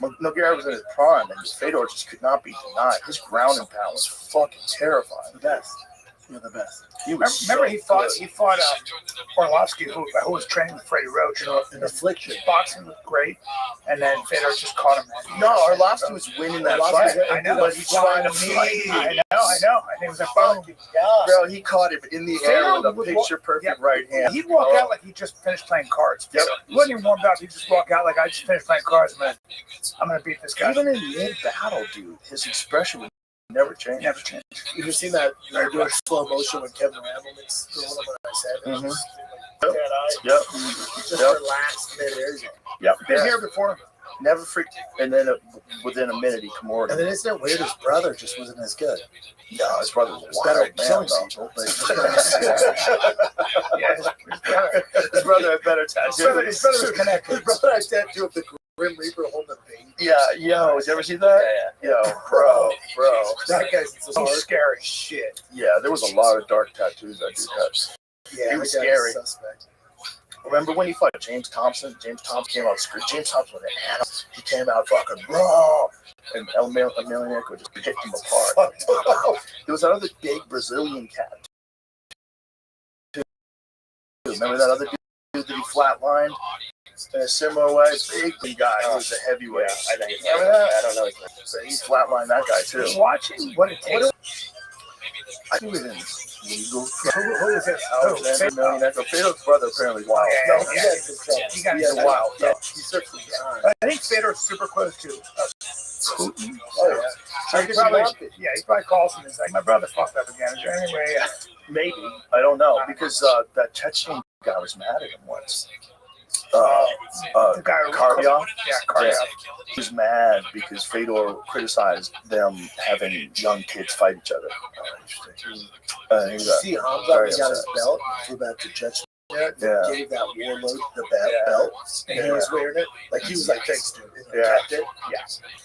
When Nogueira was in his prime, and Fedor just could not be denied. His ground and pound was fucking terrifying. The best. You're the best. Remember he fought Orlovsky, who was training with Freddie Roach. In Affliction. Boxing was great, and then Fedor just caught him. No, Orlovsky was winning that fight. I know, but he tried to fight. I know. I think it was a phone. Bro, he caught him in the air with a picture-perfect right hand. He'd walk out like he just finished playing cards. Yep. He wasn't even warmed up. He'd just walk out like, I just finished playing cards, man. I'm going to beat this guy. Even in mid-battle, dude, his expression would never change. Never change. You ever seen that doing slow motion when Kevin Ramelman's throwing him on his head? Mm-hmm. Just relaxed mid-air. Yep. Been here before. Never freaked. And then within a minute, he commorted. And then isn't it weird? His brother just wasn't as good. No, his brother was better wild, killing man, people. But his brother had better tattoos. His brother was connected. His brother had a tattoo of the Grim Reaper holding a baby. Yeah, yo, you ever see that? Yeah. Yo, bro. That guy's so scary shit. Yeah, there was a lot of dark tattoos that dude had. Yeah, he was scary. Remember when he fought James Thompson? James Thompson came out screaming. James Thompson was an animal. He came out fucking raw. And Emelianenko just picked him apart. There was another big Brazilian cat. Remember that other dude that he flatlined in a similar way? Big guy who was a heavyweight. Remember that? I don't know. So he flatlined that guy too. Watching what it takes. I think it is legal. Who is this? Emelianenko. Fedor's brother apparently wild. He got wild. Yeah, he searched for time. I think Fedor's super close to Putin. Oh, yeah. He probably calls him and is like, my brother fucked up again. Is there any way? Maybe. I don't know. Because that Chechen guy was mad at him once. The guy Karpov? Yeah, Karpov. He was mad because Fedor criticized them having young kids fight each other. Did you see Hamza got his belt, flew back to Chechnya, gave that warlord the belt, and he was wearing it. Like, he was like, thanks, dude. And he kept it.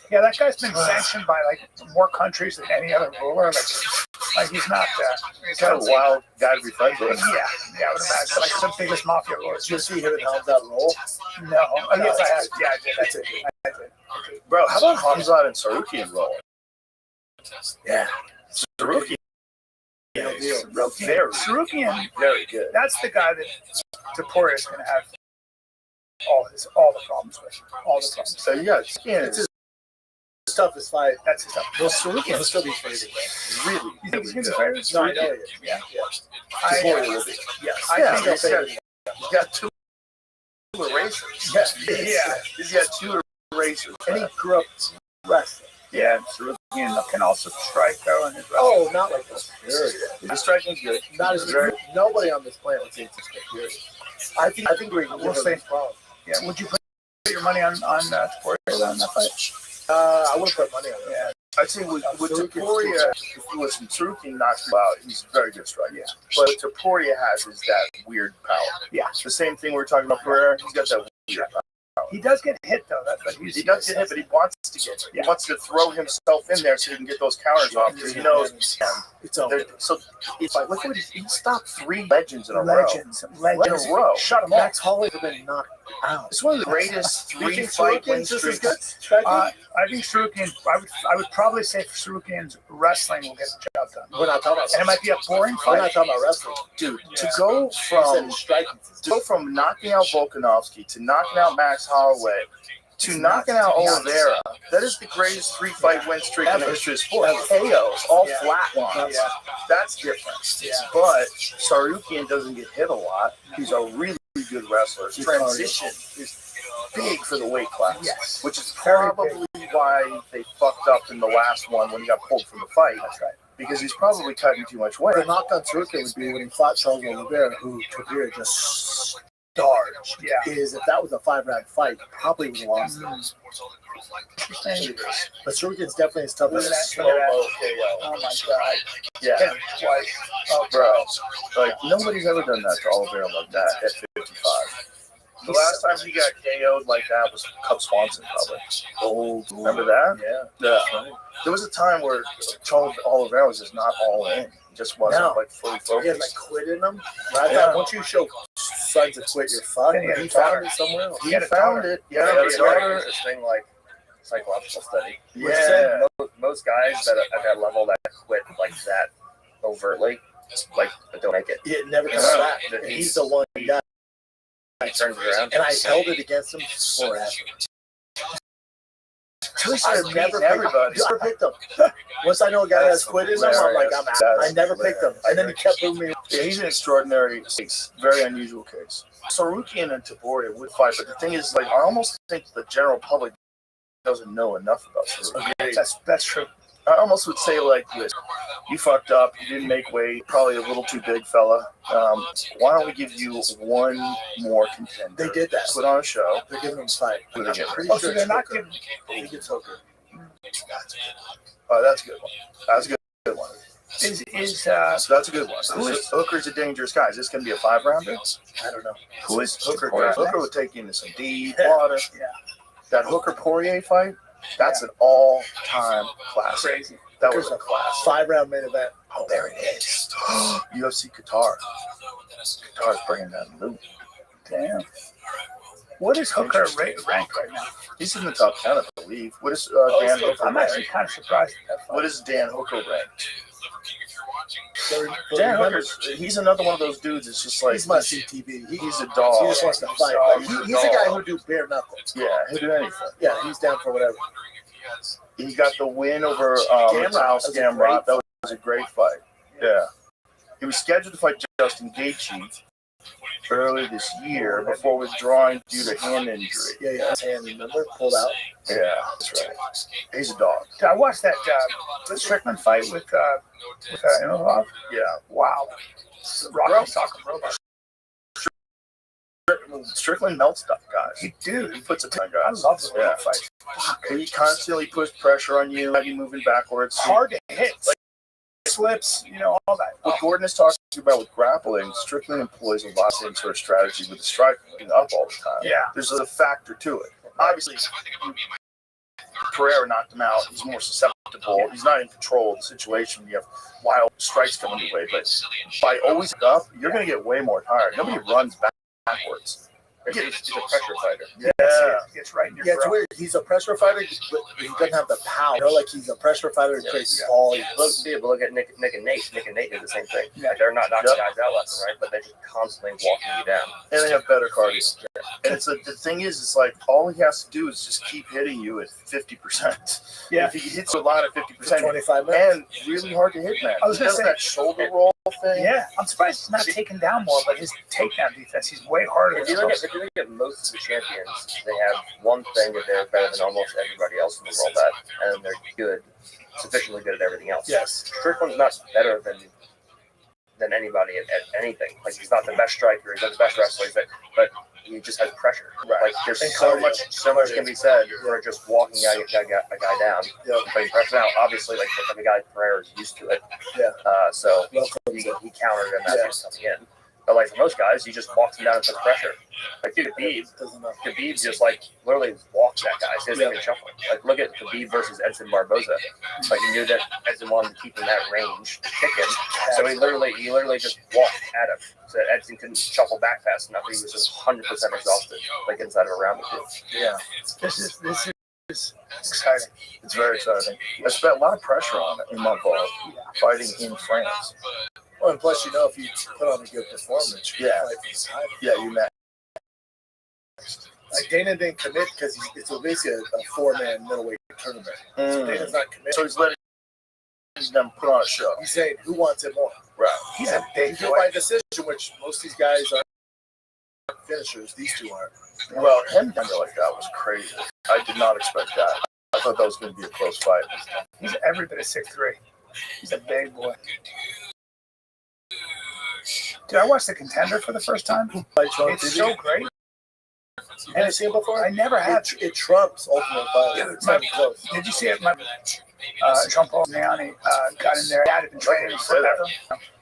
Yeah, that guy's been sanctioned by like more countries than any other ruler. Like he's not he's kind of a wild guy to be fighting with. Yeah, I would imagine. Like some biggest mafia lords. Did you see him and Hamza roll? No. Yes, I have. Yeah, I did. That's it. I did. Bro, how about Hamzat and Sarukian roll? Yeah. Sarukian. Sarukian, very good. That's the guy that Topuria is going to have all the problems with. All the problems. So, yeah, it's his toughest fight. That's his toughest. Well, Sarukian will still be favored. Really? You think he's going to be favored? No, I know it. Yeah. Topuria will be. Yes. I think he's got two erasers. Yeah. He's got two erasers. And he grew up wrestling. Yeah, Sarukian can also strike though. Oh, not like this. His striking's good. Not as good. Nobody on this planet would say it's good. I think we'll say problem. Yeah. Would you put your money on Topuria on that fight? I wouldn't put money on it. Yeah. I'd say with Topuria, listen, Sarukian knocks him out. He's a very good striker. Yeah. But Topuria has is that weird power. Yeah. The same thing we were talking about Pereira. He's got that weird power. He does get hit though. That's what he does get hit, but he wants to get hit. He wants to throw himself in there so he can get those counters off because he knows it's over. So it's like, look what he stopped 3 legends in a row. Shut him Max Holloway would have been knocked It's one of the greatest Do you 3 think fight win Sorokin's just as streaks. good? Striking? I think Sorokin. I would probably say Sorokin's wrestling will get the job done. We're not talking about And it might be a boring We're fight. not talking about wrestling. Dude, Yeah. to go from knocking out Volkanovski to knocking out Max Holloway to knocking out Oliveira, that is the greatest 3 fight win streak in the history of sport. KOs, all flat ones. Yeah. That's different. Yeah. But Sarukian doesn't get hit a lot. He's a really good wrestler. His transition is big for the weight class, Yes. which is probably why they fucked up in the last one when he got pulled from the fight. That's right. Because he's probably cutting too much weight. The knock on Sorokin would be when he fought Charles Oliveira, who Tavira just starched. Yeah. Is if that was a 5-round fight, probably would have lost it. But Sorokin's definitely as tough as a slow-mo KO. Oh my god. Yeah. Twice. Oh, bro. Like, nobody's ever done that to Oliveira like that at 55. The last time he got KO'd like that was Cub Swanson, probably. Oh, remember that? Yeah. Yeah. There was a time where Charles Oliveira was just not all in. He just wasn't like fully focused. He had like quit in him. I thought once you show signs of quit, you're fucked. Yeah, He found it somewhere else. He found it. Yeah, Yeah, his daughter. this thing like psychological study. Yeah. Most guys that at that level that quit like that overtly, like don't make it. It never comes Yeah. back. And he's the one guy. He turns it around. And I held it against him forever. I never picked him. Once I know a guy has quit in him, I'm like, I'm out. I never picked him. And then he kept moving me. Yeah, he's an extraordinary case. Very unusual case. Sarukian and Taboria would fight, but the thing is, like, I almost think the general public doesn't know enough about Sarukian. That's true. I almost would say like this: you fucked up, you didn't make weight, probably a little too big, fella. Why don't we give you one more contender? They did that. Put on a show. They're giving him a fight. Who they give? Pretty Oh, sure so they're it's not Hooker. giving. He gets Hooker. Oh, that's a good one. That's a good one. So that's a good one. Hooker's a dangerous guy. Is this going to be a 5-rounder? I don't know. Who is Hooker? Poirier. Hooker would take you into some deep water. Yeah. That Hooker Poirier fight, that's an all-time classic. Crazy. That was a classic. 5-round main event. Oh, there it is. UFC Qatar. Qatar's bringing that loot. Damn. What is Hooker rank right now? He's in the top 10, I believe. What is Dan Hooker I'm actually ranked? kind of surprised at that fight. What is Dan Hooker ranked? But Dan remember, Hooker's, he's another one of those dudes. It's just like he's my CTV. he's a dog. He just wants to fight. Like, he's a guy who do bare knuckles. Yeah, he'll do anything. Yeah, he's down for whatever. He got the win over Gamrot. House That was a great Gamrot. That was a great fight. Yeah. He was scheduled to fight Justin Gaethje earlier this year before withdrawing due to hand injury. Yeah, his hand, remember? Pulled out. Yeah, that's right. He's a dog. I watched that the Strickland fight with Imavov. Yeah. Wow. Rocky Soccer robot. Strickland melts stuff, guys. He do. He puts a ton, I guys. love the Yeah. fight. He constantly puts pressure on you, have you moving backwards. Hard to hit. Like, slips, all that. What Gordon is talking about with grappling, Strickland employs a lot of same sort of strategy with the striking up all the time. Yeah. There's a factor to it. Obviously, Pereira knocked him out. He's more susceptible. He's not in control of the situation. You have wild strikes coming your way. But by always up, you're going to get way more tired. Nobody runs backwards. He's a pressure fighter. Yeah. It's right in your Yeah, it's throat. weird. He's a pressure fighter, but he doesn't have the power. Like he's a pressure fighter who creates ball. Look at Nick and Nate. Nick and Nate do the same thing. Like, they're not knocking guys out left and right, but they're just constantly walking you down. And they have better cardio. And it's the thing is, it's like all he has to do is just keep hitting you at 50%. Yeah. If he hits a lot at 50%, 25 minutes. and really hard to hit, man. I was He gonna does say- that shoulder roll thing. Yeah, I'm surprised he's not taken down more, but his takedown defense, he's way harder If than you look most. at most of the champions, they have one thing that they're better than almost everybody else in the world at, and they're good, sufficiently good at everything else. Yes. Strickland's not better than anybody at anything. Like, he's not the best striker, he's not the best wrestler, but he just has pressure. Right. Like, there's And so cardio. much can be said for just walking a guy down. Yeah. Putting pressure. Now, obviously, like the guy Pereira is used to it. Yeah. So Welcome. he countered him as he was coming in. But like for most guys, he just walks him down and puts pressure. Like dude, Khabib just like literally walks that guy. He doesn't even shuffle. Like look at Khabib versus Edson Barboza. Like he knew that Edson wanted to keep him that range to kick him, so he literally just walked at him. So Edson couldn't shuffle back fast enough. He was just 100% exhausted, like inside of a round or two. Yeah, this is exciting. It's very exciting. I spent a lot of pressure on it in Montreal, fighting in France. Well, and plus, if you put on a good performance, you fight for the title. Yeah, you met. Like Dana didn't commit because it's basically a four-man middleweight tournament. So Dana's not committed. So he's letting them put on a show. He's saying who wants it more. Right. He's a big boy. By decision, which most of these guys are finishers. These two aren't. Well, him doing it like that was crazy. I did not expect that. I thought that was going to be a close fight. He's every bit of 6'3". He's a big boy. Dude, I watched The Contender for the first time. It's so great. Have you seen it before? I never had. It trumps Ultimate Fighter. It's not close. Did you see it? Jean-Paul Niani got in there. Dad had been training forever.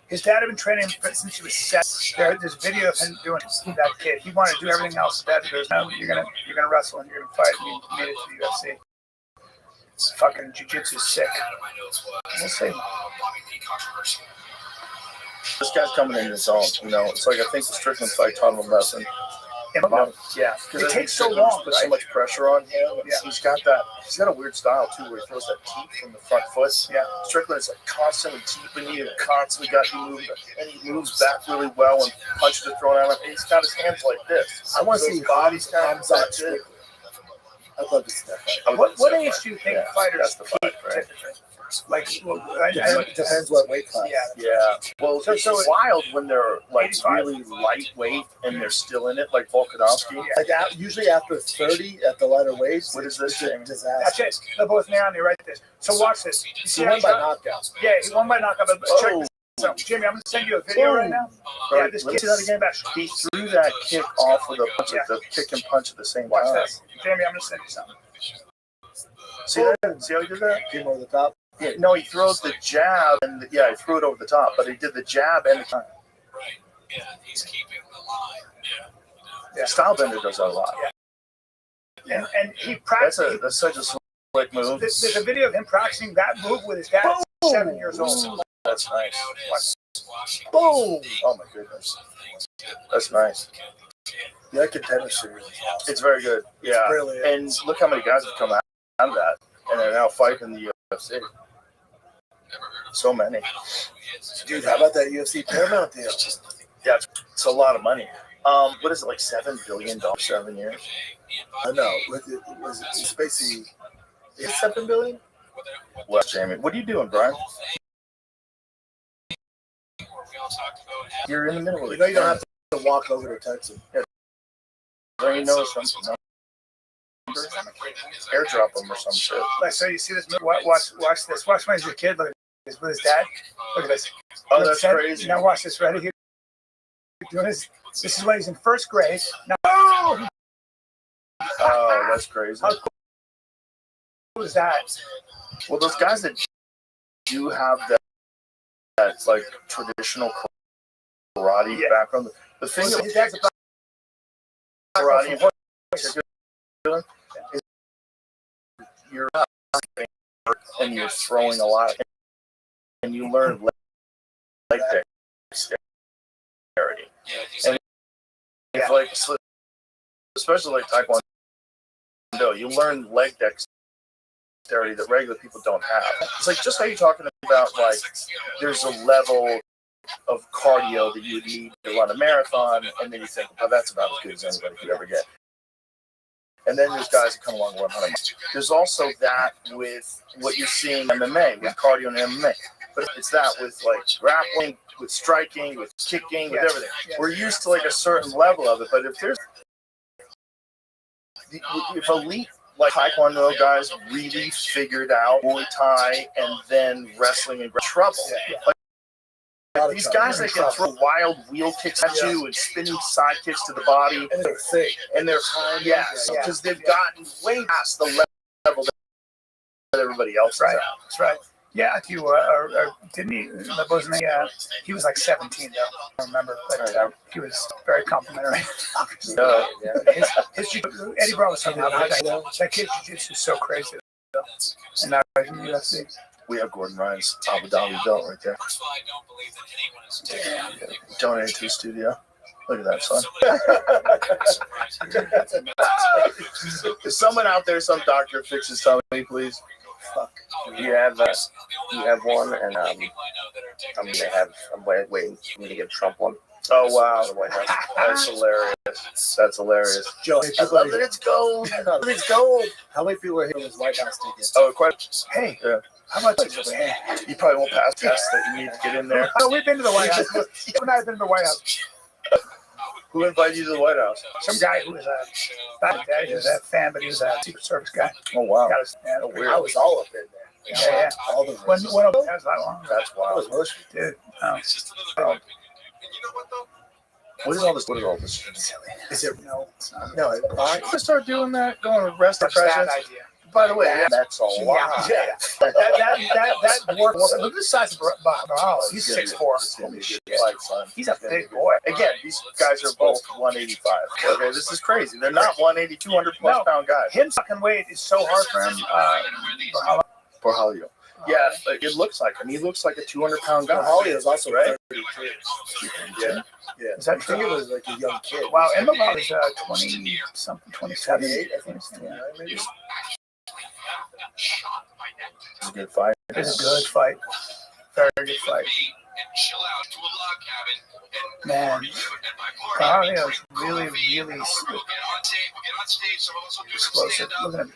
His dad had been training since he was 7. There's a video of him doing that kid. He wanted to do everything else. Dad goes, "No, you're gonna wrestle and you're gonna fight." And he made it to the UFC. Fucking jiu-jitsu sick. We'll see. This guy's coming in his own. It's like I think the Strickland fight taught him a lesson. Yeah, it takes so long. Put so much pressure on him. Yeah. He's got a weird style too, where he throws that teep from the front foot. Yeah, Strickland is like constantly teeping you, constantly got you moving, and he moves back really well when punches are thrown at him. And he's got his hands like this. I want to see body's kind of like this. I'd love to see that fight. What age do you think fighters that's the fight, right? Like, it depends what weight class. Yeah. Well, it's wild when they're like really lightweight and they're still in it, like Volkanovski. Like usually after 30 at the lighter weights. What is this? Disaster. That's it. They're both Niani right there. So watch this. You see he won by knockout. Yeah, he won by knockout. But check this out. Jimmy, I'm going to send you a video right now. Yeah, this kid that again. He threw that kick off with the kick and punch at the same time. Watch this. Jamie, I'm going to send you something. See that? See how he did that? Came over the top. Yeah, no, he throws the jab and he threw it over the top, but he did the jab and the time. Right. Yeah, he's keeping the line. Yeah. Stylebender does that a lot. Yeah. And he practiced. That's such a slick move. There's a video of him practicing that move with his dad. 7 years old. That's nice. Boom! Oh my goodness. That's nice. Yeah, Contender Series. It's very good. Yeah. Brilliant. And look how many guys have come out of that and are now fighting the UFC. So many. Dude, how about that UFC Paramount deal? Yeah, it's a lot of money. What is it, like $7 billion 7 years? I know. It's basically $7 billion. Well, Jamie, what are you doing, Brian? You're in the middle of it. You don't have to walk over to text him. Yeah. Don't you know something? Airdrop him or some shit. Like, so you see this? Watch this. Watch when he's a kid. Look at this with his dad. Look at this. Oh, that's crazy. Now watch this. Ready? Doing this. This is when he's in first grade. Now. Oh, that's crazy. How cool is that? Well, those guys that do have that like traditional karate background. The thing his dad's a karate is you're and you're throwing a lot, and you learn leg dexterity. And it's like, especially like Taekwondo, you learn leg dexterity that regular people don't have. It's like just how you're talking about, like there's a level of cardio that you need to run a marathon, and then you think, oh, that's about as good as anybody could ever get. And then there's guys that come along 100 miles. There's also that with what you're seeing in MMA, with cardio and MMA. But it's that with like grappling, with striking, with kicking, with everything. We're used to like a certain level of it, but if elite like Taekwondo guys really figured out Muay Thai and then wrestling and trouble. Like, these guys that can throw wild wheel kicks at you and spinning side kicks to the body, And they're thick. and they're because they've gotten way past the level that everybody else is at. That's right. Yeah, you didn't he? Wasn't he? He was like 17 though. I don't remember, but he was very complimentary. His Eddie Brown was saying that kid jiu-jitsu is so crazy. And now he's in the UFC. We have Gordon Ryan's Abu Dhabi belt right there. First of all, I don't believe that anyone is Donated to the studio. Look at that, son. Is someone out there, some doctor, fix his tummy, please? Fuck. You have one, and I'm waiting for me to give Trump one. Oh wow, that's hilarious. That's hilarious. Joe, I love that it's gold. It's gold. How many people are here on this White House ticket? Oh, quite. Hey, Yeah. how much is it? You probably won't pass tests that you need to get in there. Oh, we've been to the White House. You and I have been to the White House. Who invited you to the White House? Some guy who was he was a fan, but he was a Secret Service guy. Oh wow. Got us, yeah, Weird. I was all up in there. Yeah. All the When that was that long. That's wild. Dude. It's just another Um, What is all this? What is all this? Is it No, it's not. no? I'm gonna start doing that. Going to arrest the That's a bad president. idea. By the way, that's a lot. Yeah. That works. Look at the size of Bahal. He's 6'4". It's gonna be a good fight, son. He's a big boy. Again, these guys are both 185. Okay, this is crazy. They're not 180, 200 plus pound guys. Him sucking weight is so hard for him. Borjalio. Yeah, it looks like him. He looks like a 200 pound guy. Holly is also Right? 33. Yeah. Yeah. Is that I think it was like a young kid. Wow, Emma is 20 something, 27. 28, I think. Yeah, maybe. It's a good fight. It's a good fight. Very good fight. Man, Carlio is really, really explosive. Look at him.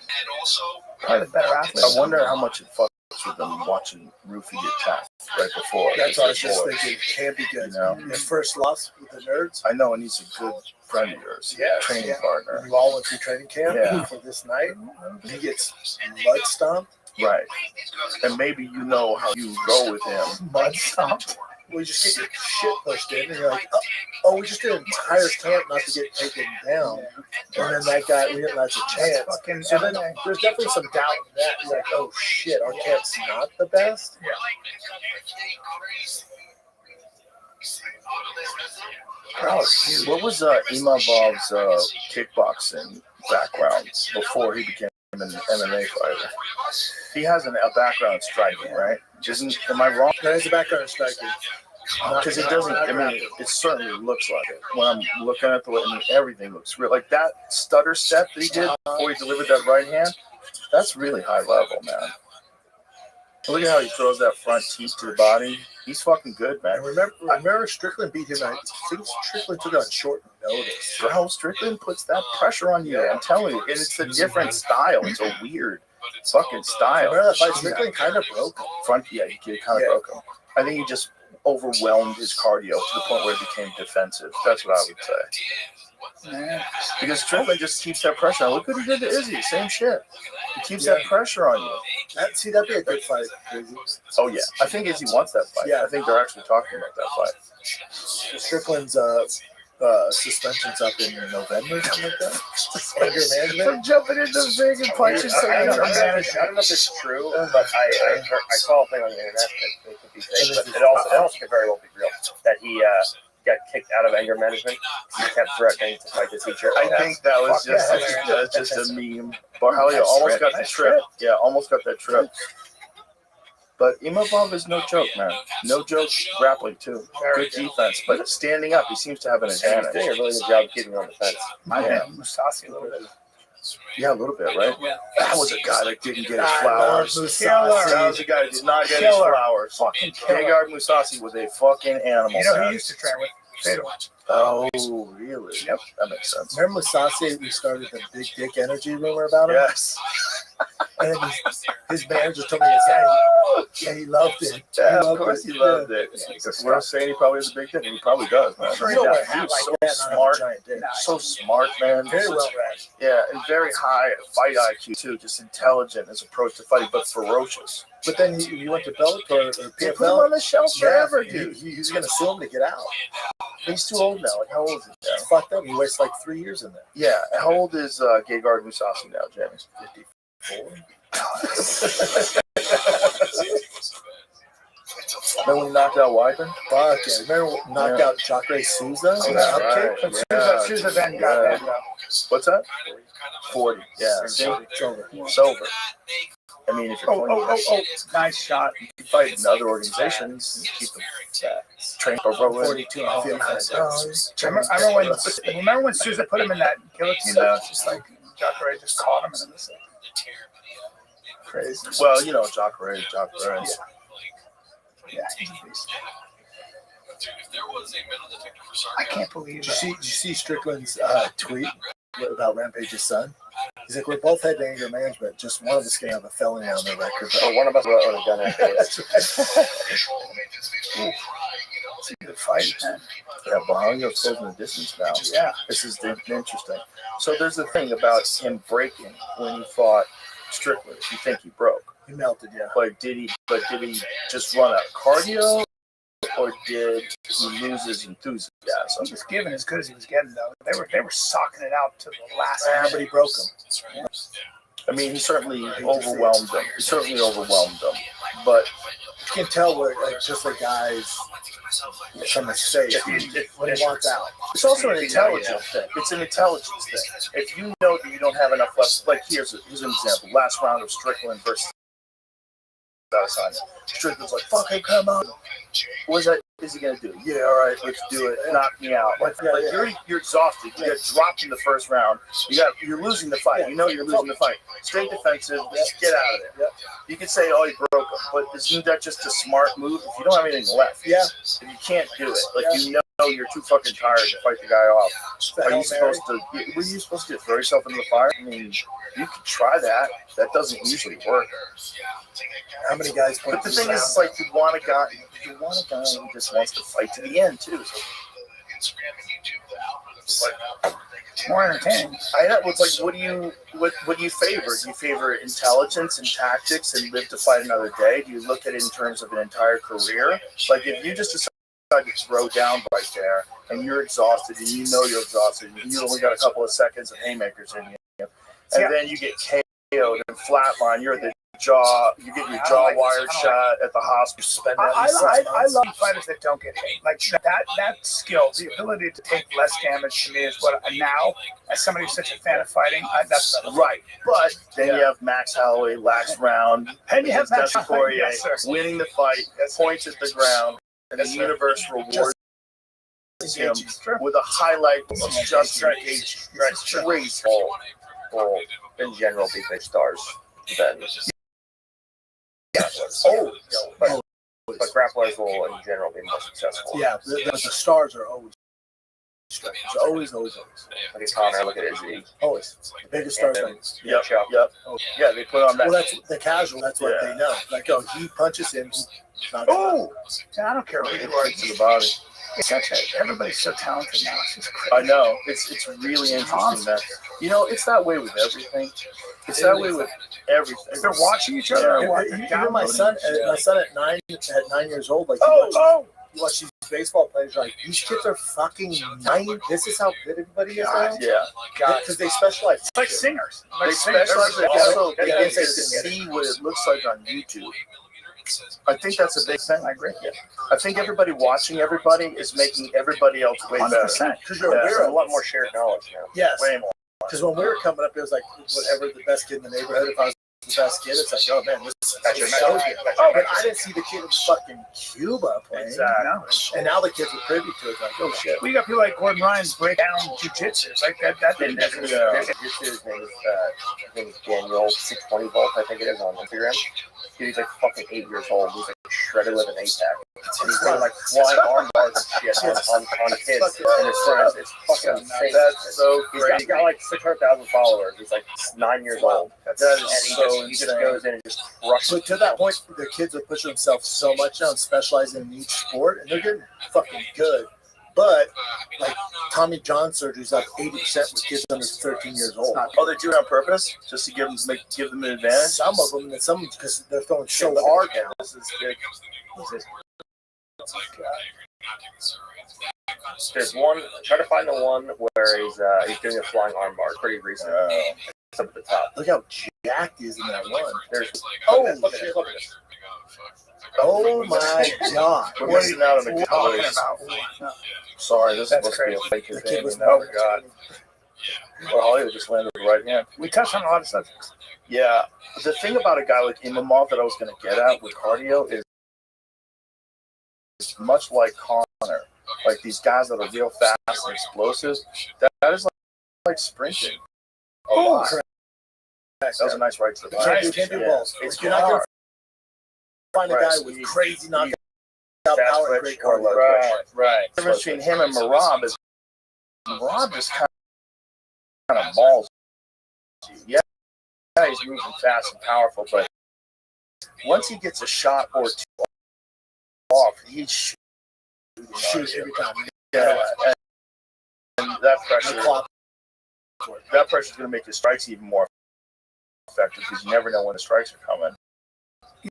Probably the better athlete. I wonder how much it fucks with them watching Rufy get tapped right before. That's what I was just thinking. It can't be good. You know? Your first loss with the nerds. I know, and he's a good friend of yours. Yeah, training partner. You all went through training camp for this night. He gets mud stomped. Right. And maybe you know how you go with him. Mud stomped. We just get your shit pushed in, and you're like, oh, we just did an entire camp not to get taken down. And then that guy, we didn't let a chance. Fucking So then there's definitely some doubt in that. You're like, oh shit, our camp's not the best. What was Imavov's kickboxing background before he became an MMA fighter? He has a background in striking, right? Am I wrong? There is a background in striking. Because it doesn't, I mean, it certainly looks like it. When I'm looking at the way, I mean, everything looks real. Like that stutter step that he did before he delivered that right hand, that's really high level, man. Look at how he throws that front teeth to the body. He's fucking good, man. And remember Strickland beat him. I think Strickland took it on short notice. Bro, Strickland puts that pressure on you. I'm telling you, and it's a different style. It's a weird fucking style. Remember that fight? Strickland kind of broke him. He kind of broke him. I think he just overwhelmed his cardio to the point where it became defensive. That's what I would say. Yeah. Because Strickland just keeps that pressure on. Look what he did to Izzy. Same shit. He keeps that pressure on you. That'd be a good fight. Oh, yeah. I think Izzy wants that fight. Yeah. I think they're actually talking about that fight. Strickland's suspension's up in November, something like that. Anger management. I'm jumping into the ring and punching some I don't anger know management. if it's true, but I saw a thing on the internet that it could be fake, but it also could very well be real. That he got kicked out of anger management. He kept threatening to fight the teacher. I think that was just a meme. Borjalio almost got the trip. Yeah, almost got that trip. But Imavov is no joke, man. No joke grappling, too. Good defense. But standing up, he seems to have an He's advantage. doing a really good job keeping on the fence. My man, Musasi a little bit. Yeah, a little bit, right? Yeah. That was a guy that didn't get his flowers. Musasi. That was a guy that did not get his flowers. Fucking killer. Gegard Musasi was a fucking animal. You know who man. he used to train with? Fedor. Oh, really? Yep. That makes sense. Remember Musasi? We started the big dick energy rumor about him. Yes. And then his manager told me, yeah, he loved it. Yeah, of course he loved it. We're saying he probably has a big dick, and he probably does, man. Sure he does. He was so Like that, not smart. a giant dick. So smart, man. Very well read. Yeah, and very high fight IQ, too. Just intelligent in his approach to fighting, but ferocious. But then he went to Bellator or They put him on PFL. the shelf forever, dude. He's going to sue him to get out. He's too old now. Like, how old is he now? Fucked up. He wastes like 3 years in there. Yeah, how old is Gegard Musasi now, Jamie? 54. Remember when he knocked out Weidman? Fuck yeah. Remember when he knocked out Jacare Souza? Oh, that's right. But Souza then got What's that? 40. Yeah. See? It's over. It's over. I mean, if you're 20 nice shot. you can fight in other organizations and keep them trained for 42 and 55. Remember when Souza put him in that guillotine though? It's just like Jacare just caught him and this crazy. Well, you know, Jacare. Yeah, he's a beast. I can't believe Did you see Strickland's tweet about Rampage's son? He's like, we're both head to anger management. Just one of us can have a felony on their record. Or one of us will own a gun after this. It's a good fight, man. Yeah, Bahangio's closing the distance now. Yeah. This is interesting. So there's the thing about him breaking when he fought Strickland. You think he broke. He melted, yeah. But did he just run out of cardio? Or did he lose his enthusiasm? He was giving as good as he was getting, though. They were socking it out to the last. But he broke him. I mean, he certainly overwhelmed them. But you can tell where, like, just the guys from the state when he wants out. It's also an intelligence thing. It's an intelligence thing. If you know that you don't have enough left, like here's an example. Last round of Strickland versus Strickland's like, fucking come on. What is he gonna do? Yeah, all right, let's do it. Knock me out. Like you're exhausted. You got dropped in the first round. You're losing the fight. You know you're losing the fight. Stay defensive. Just get out of there. You can say, oh, he broke him, but isn't that just a smart move? If you don't have anything left, you can't do it. Like you know you're too fucking tired to fight the guy off. Are you supposed to? Were you supposed to throw yourself into the fire? I mean, you could try that. That doesn't usually work. How many guys? But the thing is, it's like you want a guy who just wants to fight to the end too. More entertaining. I know. It's like, what do you favor? Do you favor intelligence and tactics and live to fight another day? Do you look at it in terms of an entire career? Like if you just decide to throw down right there and you're exhausted and you know you're exhausted and you only got a couple of seconds of haymakers in you, and then you get KO'd and flatline, you're the jaw, you get your jaw wired shot at the hospital. I love fighters that don't get hit. Like that skill, the ability to take less damage to me is what now, as somebody who's such a fan of fighting, that's right. But then you have Max Holloway last round, and you have Max Poirier winning the fight, points at the ground, and the universe rewards him with a highlight of Justin Gaethje. Will in general be big stars then. But grapplers will in general be more successful. Yeah, the stars are always always. Look at Connor, look at Izzy. Always. The biggest stars. Yep. Yeah, they put on that. Well, that's the casual. That's what they know. Like, oh, he punches him. I don't care who you are. To the body. Everybody's so talented now. It's just crazy. I know. It's really interesting that it's that way with everything. It's that way with everything. They're watching each other. Even my son at 9 years old, like you watch these baseball players, like these kids are fucking 9. This is how good everybody is now. Yeah, because they specialize. It's like singers. They specialize. Also, they get to see what it looks like on YouTube. I think that's a big thing. I agree. Yeah. I think everybody watching everybody is making everybody else way better. Because we're a lot more shared knowledge now. Yes. Way more. Because when we were coming up, it was like whatever the best kid in the neighborhood. If I was the best kid, it's like, oh man, this is so good. But I didn't see the kid in fucking Cuba playing. Exactly. And now the kids are privy to it. Like, oh shit. We got people like Gordon Ryan's break down jiu-jitsu. Like that didn't his name is Daniel 620 Volt, I think it is on Instagram. He's like fucking 8 years old. He's like shredded with an ATAC. And he's doing like flying arm bars and shit on kids in his friends. It's fucking insane. That's so great. He's got like 600,000 followers. He's like 9 years old. That is he just goes in and just crushes. But to that point, the kids are pushing themselves so much now and specializing in each sport, and they're getting fucking good. But like Tommy John surgery is like 80% with kids under 13 years old. Oh, they do it on purpose just to give them an advantage. Some of them, and some because they're throwing so hard now. This is big. There's one. Try to find the one where he's doing a flying arm bar. Pretty recent. It's up at the top. Look how jacked he is in that one. There's look at Oh my God! We're missing out on the good talking boys. about? Sorry, this is That's supposed to be a fake The thing. kid was We never got. Well, Hollywood just landed the right hand. We touched on a lot of subjects. Yeah, the thing about a guy like Imamov that I was going to get at with cardio is much like Connor, like these guys that are real fast and explosive. That is like sprinting. A lot. That was a nice right to the body. You can't do Yeah. both. It's You're not going hard. to find a Right. guy with crazy knockout Fast power and twitch great or cardio. right. The difference between him and Marab is Marab just kind of balls you. Yeah, he's moving fast and powerful, but once he gets a shot or two off, he's Shoot every time. yeah, and that pressure is going to make his strikes even more effective because you never know when the strikes are coming. You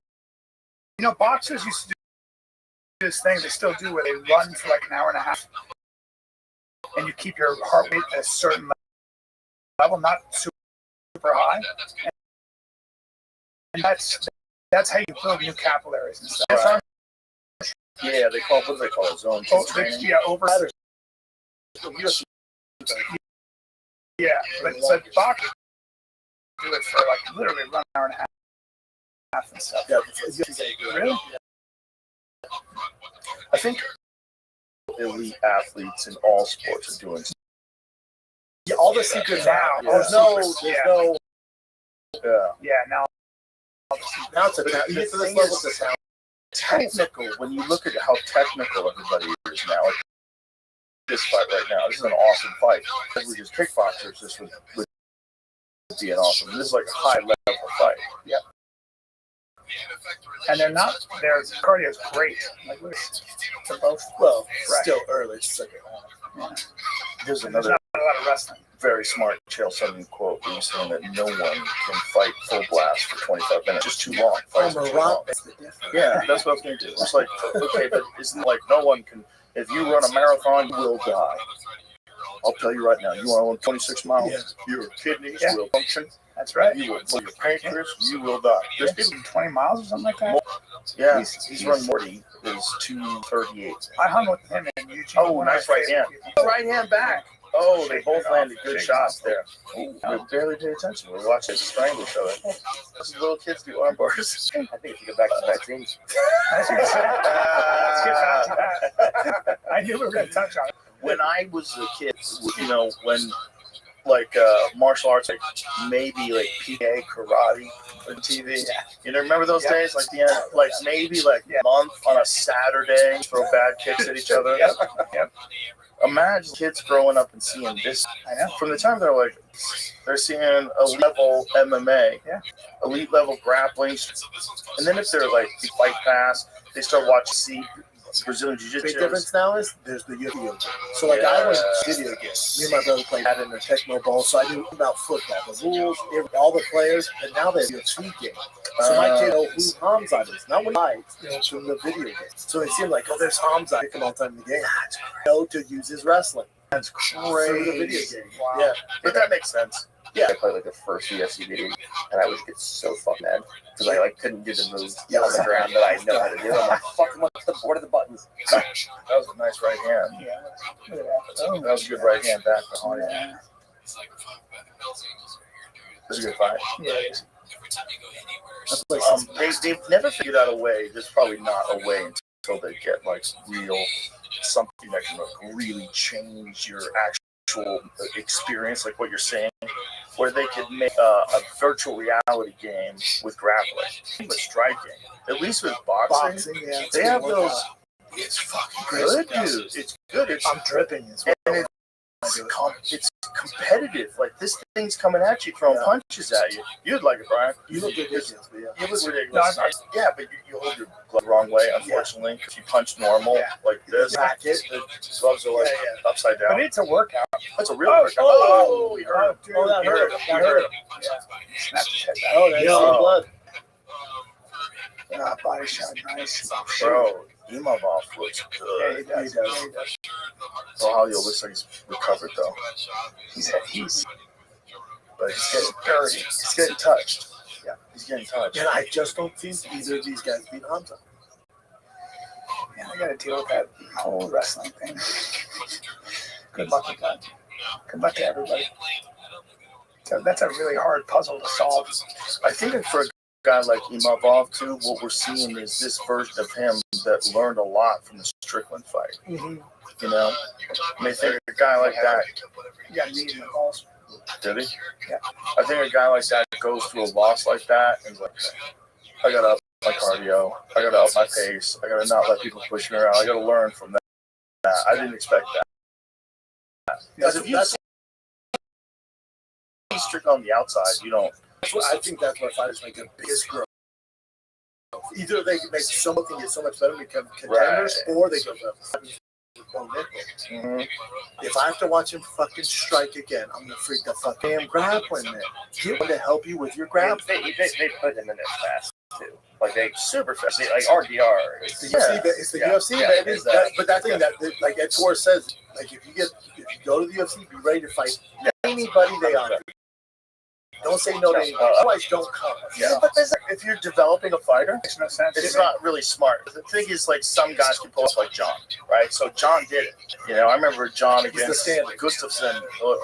know, boxers used to do this thing they still do where they run for like an hour and a half, and you keep your heart rate at a certain level, not super high, and that's how you build new capillaries and stuff. Right. Yeah, what do they call it? Zone 2 training? Yeah, overriders. Yeah, but boxers do it for like literally an hour and a half and stuff. Yeah, Really? I think elite athletes in all sports are doing. Yeah, all the secrets now. Yeah. There's no. Yeah, now Now you get to this level to sound technical. When you look at how technical everybody is now, like this fight right now, this is an awesome fight. If we just kickboxers, this would be an awesome. This is like a high level fight. Yeah. And their cardio is great. Like they're both still early. It's like, There's there's another not a lot of wrestling. very smart Chael Sonnen quote where he's saying that no one can fight full blast for 25 minutes. Just too long. Fights are too long. Yeah, that's what I was going to do. It's like, okay, but isn't like no one can, if you run a marathon, you will die. I'll tell you right now, you want to run 26 miles, your kidneys will function. That's right. You will, your pancreas, you will die. There's people 20 miles or something like that. Yeah, he's run 40, is 2:38. I hung with him in Eugene. Oh, nice right hand. Right hand back. Oh, they both landed good shots there. We barely paid attention. We watched it strangle each other. Those little kids do arm bars. I think if you go back to the vaccine. Let's get back to that. I knew we were going to touch on it. When I was a kid, you know, when like martial arts, like maybe like PA karate on TV. You know, remember those days? Like the end, like maybe like a month on a Saturday, throw bad kicks at each other. Yep. Imagine kids growing up and seeing this. I know. From the time they're seeing elite level MMA, elite level grappling, and then if they're like fight pass, they start watching Brazilian Jiu-Jitsu. Big difference now is there's the video game. So like I went video games. Me and my brother played that in the Tecmo Bowl, so I knew about football, the rules, all the players, and now they have a UFC game. So my kid know who Hamza is. Not when I, from the video game. So they seem like, oh, there's Hamza. Pick him all the time in the game. Know to use his wrestling. That's crazy. For the video game. Wow. Yeah, but that makes sense. Yeah, I played like the first UFC video, and I would get so fucking mad because I like couldn't do the moves on the ground that I know how to do. I'm like, fucking what's the board of the buttons? That was a nice right hand. Yeah. That was a good right hand back behind. Yeah. It was a good fight. Yeah. They've never figured out a way. There's probably not a way until they get like real something that can like really change your actual experience, like what you're saying, where they could make a virtual reality game with grappling, with striking. At least with boxing, they have those. It's fucking good, dude. It's good. I'm dripping. And it's competitive. Like this thing's coming at you, throwing punches at you. You'd like it, Brian. You look ridiculous, but It was ridiculous. Yeah, but you hold your glove the wrong way, unfortunately. If you punch normal, like this, the gloves are like upside down. But it's a workout. That's a real workout. Oh, he hurt him. Oh, that hurt him. That hurt him. Yeah. Snapped his head back. Oh, that's the blood. Body shot, nice. Bro, Imavov looks Yeah, good. he does. Rogelio looks like he's recovered, though. He's But he's getting dirty. He's getting touched. Yeah, he's getting touched. and I just don't think either of these guys beat Hamza. Man, I got to deal with that whole wrestling thing. Good luck with that. Good luck to everybody. So that's a really hard puzzle to solve. I think for a guy like Imavov too, what we're seeing is this version of him that learned a lot from the Strickland fight. Mm-hmm. You know, I mean, I think a guy like that. You got knee in the balls. Did he? Yeah. I think a guy like that goes through a loss like that and is like, I gotta up my cardio, I gotta up my pace, I gotta not let people push me around, I gotta learn from that. I didn't expect that. Because if you see Strickland on the outside, you don't. I think that's where fighters make the biggest growth. Either they can make something get so much better and become contenders, or they go up. Mm-hmm. If I have to watch him fucking strike again, I'm gonna freak the fucking grappling man. Get one to help you with your grappling. They put him in there fast too. Like they super fast. Like RDR. It's the UFC, baby. But that thing that like Ed Torres says, like if you go to the UFC, be ready to fight anybody they honor. Don't say no to anybody. Otherwise, don't come. Yeah, but if you're developing a fighter, Makes no sense. it's not really smart. The thing is, like, some guys can pull off like John, right? So John did it. You know, I remember John against Gustafsson or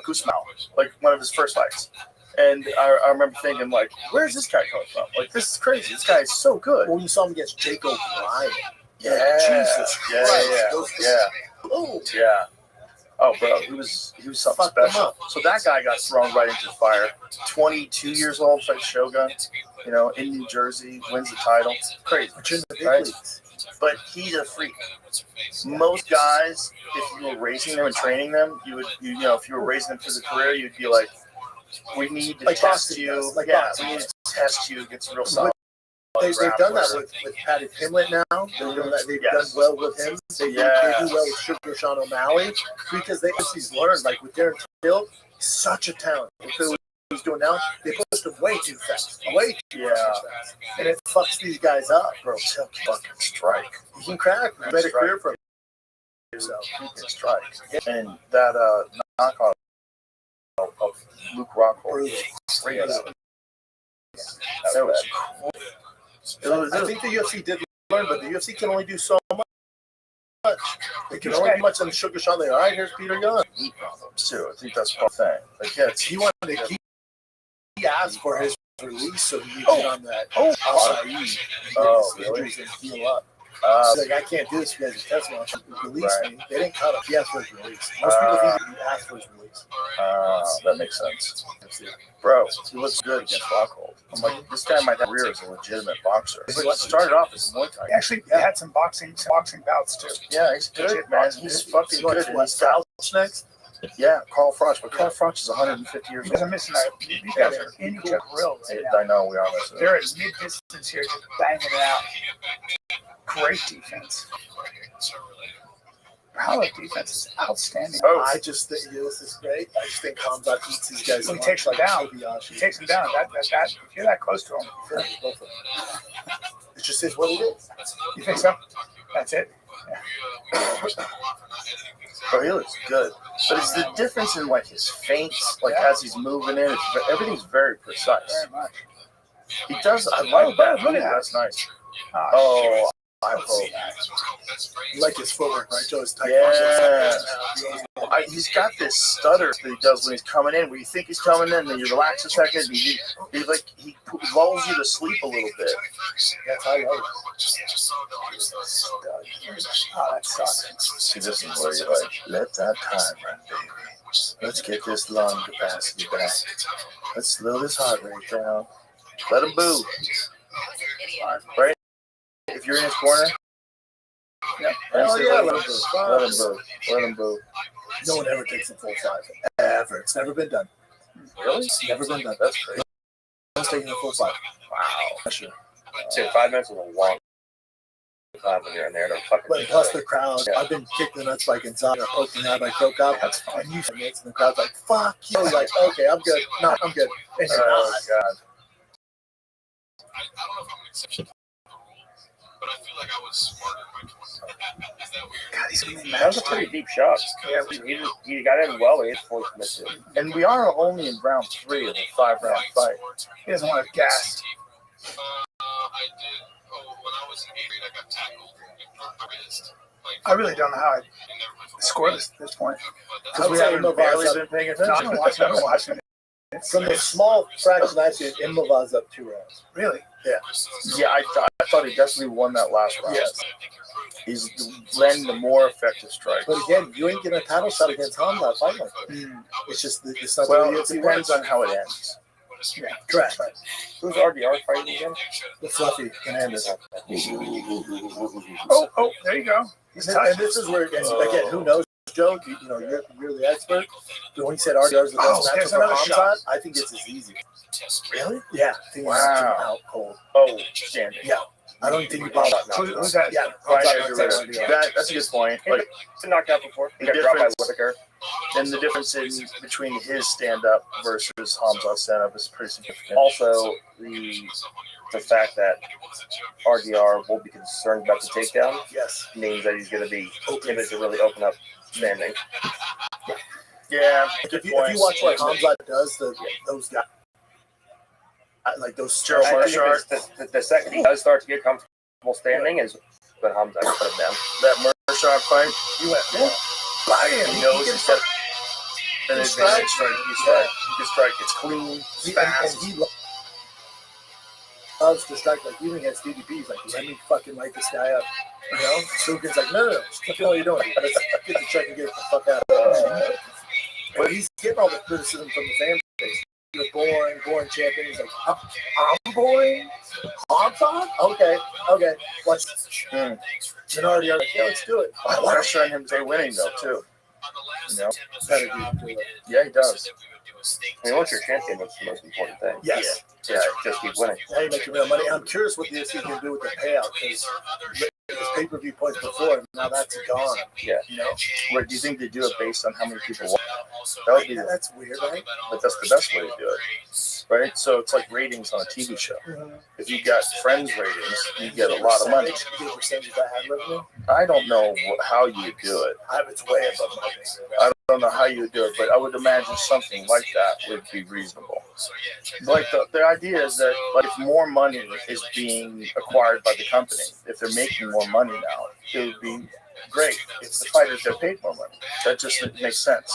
Gusmao, like one of his first fights. And I remember thinking, like, where's this guy coming from? Like, this is crazy. This guy is so good. When you saw him against Jake O'Brien. Yeah. Jesus Christ. Yeah. Oh, bro, he was something special. So that guy got thrown right into the fire. 22 years old, fights Shogun, you know, in New Jersey, wins the title. Crazy, right? But he's a freak. Most guys, if you were raising them and training them, you know, if you were raising them for the career, you'd be like, we need to test you. We need to test you against real solid. They've done that with Patty Pimlet now. They've done well with him. They do well with Sugar Sean O'Malley because he's learned, like with Darren Till, he's such a talent. What he's doing now, they pushed him way too fast. Way too fast. And it fucks these guys up, bro. Till can fucking strike. He can crack. You better clear from yourself. He can strike. And that knockout of Luke Rockhold. That was cool. I think the UFC did learn, but the UFC can only do so much. They can only do much on Sugar Sean. All right, here's Peter Young. Knee problems too. I think that's the thing. Like, yeah, he wanted to keep. He asked for his release so he could get on that. Injuries and heal up. He's like, I can't do this. You guys are testing on. Release me. They didn't cut him. He asked for his release. Most people think he asked for his release. That makes sense. Bro, he looks good against Rockhold. I'm like, this guy might have a career as a legitimate boxer. He started off as a Muay Thai. He actually had some boxing bouts too. Yeah, he's good, man. He's fucking good. And he's Froch next. Yeah, Carl Froch. But Carl Froch is 150 years old. He doesn't miss that. You guys are in each other's grills. I know we are missing it. They're at mid-distance here, just banging it out. Great defense. Harlow's defense is outstanding. I just think this is great. I just think Hamza eats these guys. When he takes them down. He takes them down. If you're that close to him, it just is what it is. You think so? That's it. Yeah. Bro, he looks good. But it's the difference in like his feints, like as he's moving in. Everything's very precise. Very much. He does. I like that. Look at that. That's nice. Oh, I hope. You like his footwork, right, Joe? Yeah. He's got this stutter that he does when he's coming in, where you think he's coming in, then you relax a second, and he lulls you to sleep a little bit. That's how you are. Oh, that sucks. See, this is where you're like, let that time run, baby. Let's get this lung capacity back. Let's slow this heart rate down. Let him boo. Right? If you're in his corner, let him boo. No one ever takes a full 5. Ever. It's never been done. Really? It's never been done. That's crazy. No one's taking a full 5. Wow. Sure. So 5 minutes was a long time when you're in there. But plus the crowd, I've been kicked in the nuts by Gonzaga, poking out by Krokop. That's fine. And you and the crowd's like, fuck you. I was like, okay, I'm good. No, I'm good. And you're not. God. I don't know if I'm an exception to the rule, but I feel like I was smarter in my 20s. God, he's gonna be That was a pretty deep shot. Yeah, he got in well. He fully committed. And we are only in round 3 of a 5-round fight. He doesn't want to gas. I did. Oh, when I was in 8th grade, I got tackled and broke my wrist. I really don't know how I scored this at this point. Because we haven't barely been paying attention. I've been watching it. From the small fraction I see, Imav's up 2 rounds. Really? Yeah, I thought he definitely won that last round. Yes. He's landing the more effective strikes. But again, you ain't getting a title shot against Hamza fight like that. It's just it's not Well, the it depends on how it ends. Yeah. Correct. Right. Who's RDR fighting again? The fluffy Hernandez. Oh, there you go. And this is where, and again, who knows, Joe? You're the expert. But when you said RDR is the best matchup for Hamza, I think it's as easy. Really? Yeah. I think he's out cold. Oh, standing. Yeah. I don't think you bought that. Who's that? Yeah. That's a good point. Like, He's been knocked out before. He The got dropped by difference- Whitaker. and the difference between his stand-up versus Hamza's stand-up is pretty significant. Also, the fact that RDR will be concerned about the takedown Yes. means that he's going to be timid to really open up standing. Yeah, If you watch what Hamza does, those guys, like those Gerald I think Marshard, the second he does start to get comfortable standing is when Hamza put him down. that Marshard fight, you went, bam! he knows he's got an advantage. Strike. He can strike. It's clean, fast. And he loves to strike, like even against DDP. He's like, let me fucking light this guy up. Sukin's like, no, what the hell are you doing? Let's get the check and get the fuck out of here. But he's getting all the criticism from the fan base. You're boring champion. He's like, I'm boring? Hamza? Okay. Watch. Minardi, like, yeah, let's do it. I want to show him stay winning though too. Better do it. Yeah, he does. I mean, once you're champion, that's the most important thing. Yes. Yeah, just keep winning. Now you're making real money. I'm curious what the UFC can do with the payout because there's pay-per-view points before, and now that's gone. Yeah. Where do you think they do it based on how many people watch? That would be, That's weird, right? but that's the best way to do it, right? So it's like ratings on a TV show. If you got Friends ratings, you get a lot of money. You get a percentage of that ad revenue? I don't know how you do it. It's way above my pay. I don't know how you would do it, but I would imagine something like that would be reasonable. Like the idea is that like if more money is being acquired by the company, if they're making more money now, it would be great if the fighters get paid more money. That just makes sense.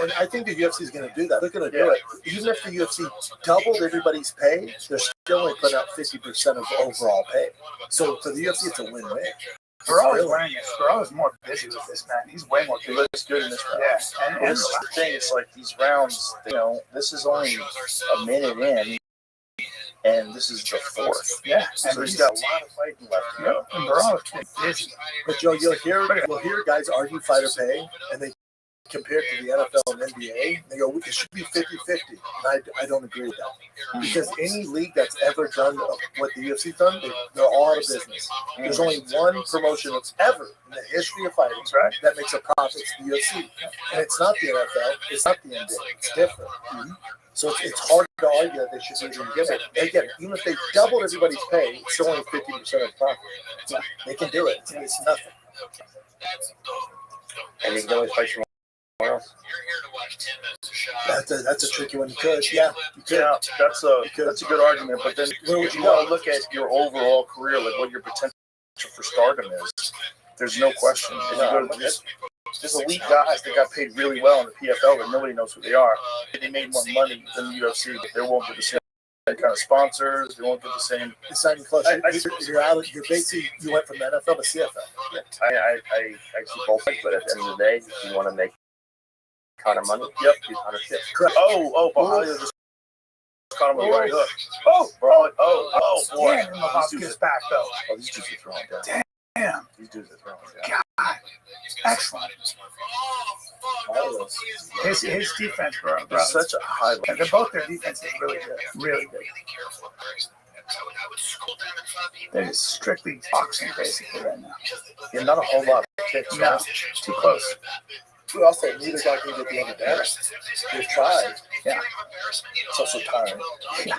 And I think the UFC is going to do that. They're going to do it. Even if the UFC doubled everybody's pay, they're still only putting out 50% of overall pay. So for the UFC, it's a win-win. Burrell is winning it. Burrell is more busy with this, man. He's way more busy. He looks good in this round. Yeah. And This is the thing. It's like these rounds, this is only a minute in, and this is the fourth. yeah. So And he's got a lot of fighting left to go. And Burrell is busy. But Joe, you'll hear guys argue fighter pay, and they compare it to the NFL and NBA. They go, it should be 50-50. And I don't agree with that. Because any league that's ever done what the UFC's done, they're all out of business. There's only one promotion that's ever in the history of fighting that makes a profit. It's the UFC. And it's not the NFL. It's not the NBA. It's different. So it's hard to argue that they should even give it. Again, even if they doubled everybody's pay, it's still only 50% of the profit. They can do it. It's nothing. And you can always fight somewhere else. That's a tricky one. You could, yeah. You could. Yeah, that's a good argument. But then Where would if you you want go? to look at your overall career, like what your potential for stardom is, there's no question. If you go to these elite guys that got paid really well in the PFL, but nobody knows who they are. They made more money than the UFC, but they won't get the same kind of sponsors. They won't get the same. It's not even close. You're out. You're basically you went from the NFL to CFL. I see both things, but at the end of the day, if you want to make Conor money, Yep. you Conor shit. Correct. Bahia just caught him with a right hook. Boy. Damn, Mavov gets back, though. Oh, these dudes are throwing down. Damn. These dudes are throwing down. God. Excellent. His defense, bro. It's such a high level. They're both their defense is really good. Really good. They're just strictly boxing, basically, right now. Yeah, not a whole lot of kicks. No, too close. We also neither guy can get the other down. They've tried. Yeah. It's also tiring. Yeah.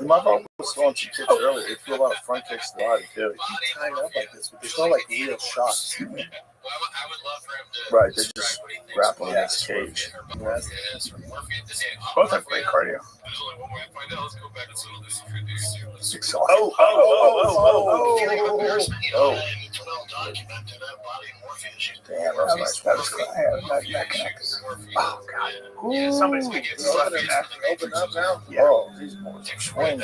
My vote was throwing some kicks earlier. They threw a lot of front kicks to the body, too. Keep tying up like this, but there's no like real shots. Right, they're just grappling against the cage. Both have great cardio. Oh. Damn, that was that connected. Oh, God. Ooh, somebody's getting stuck in that. Open up now. Yeah. Oh, these boys are swinging.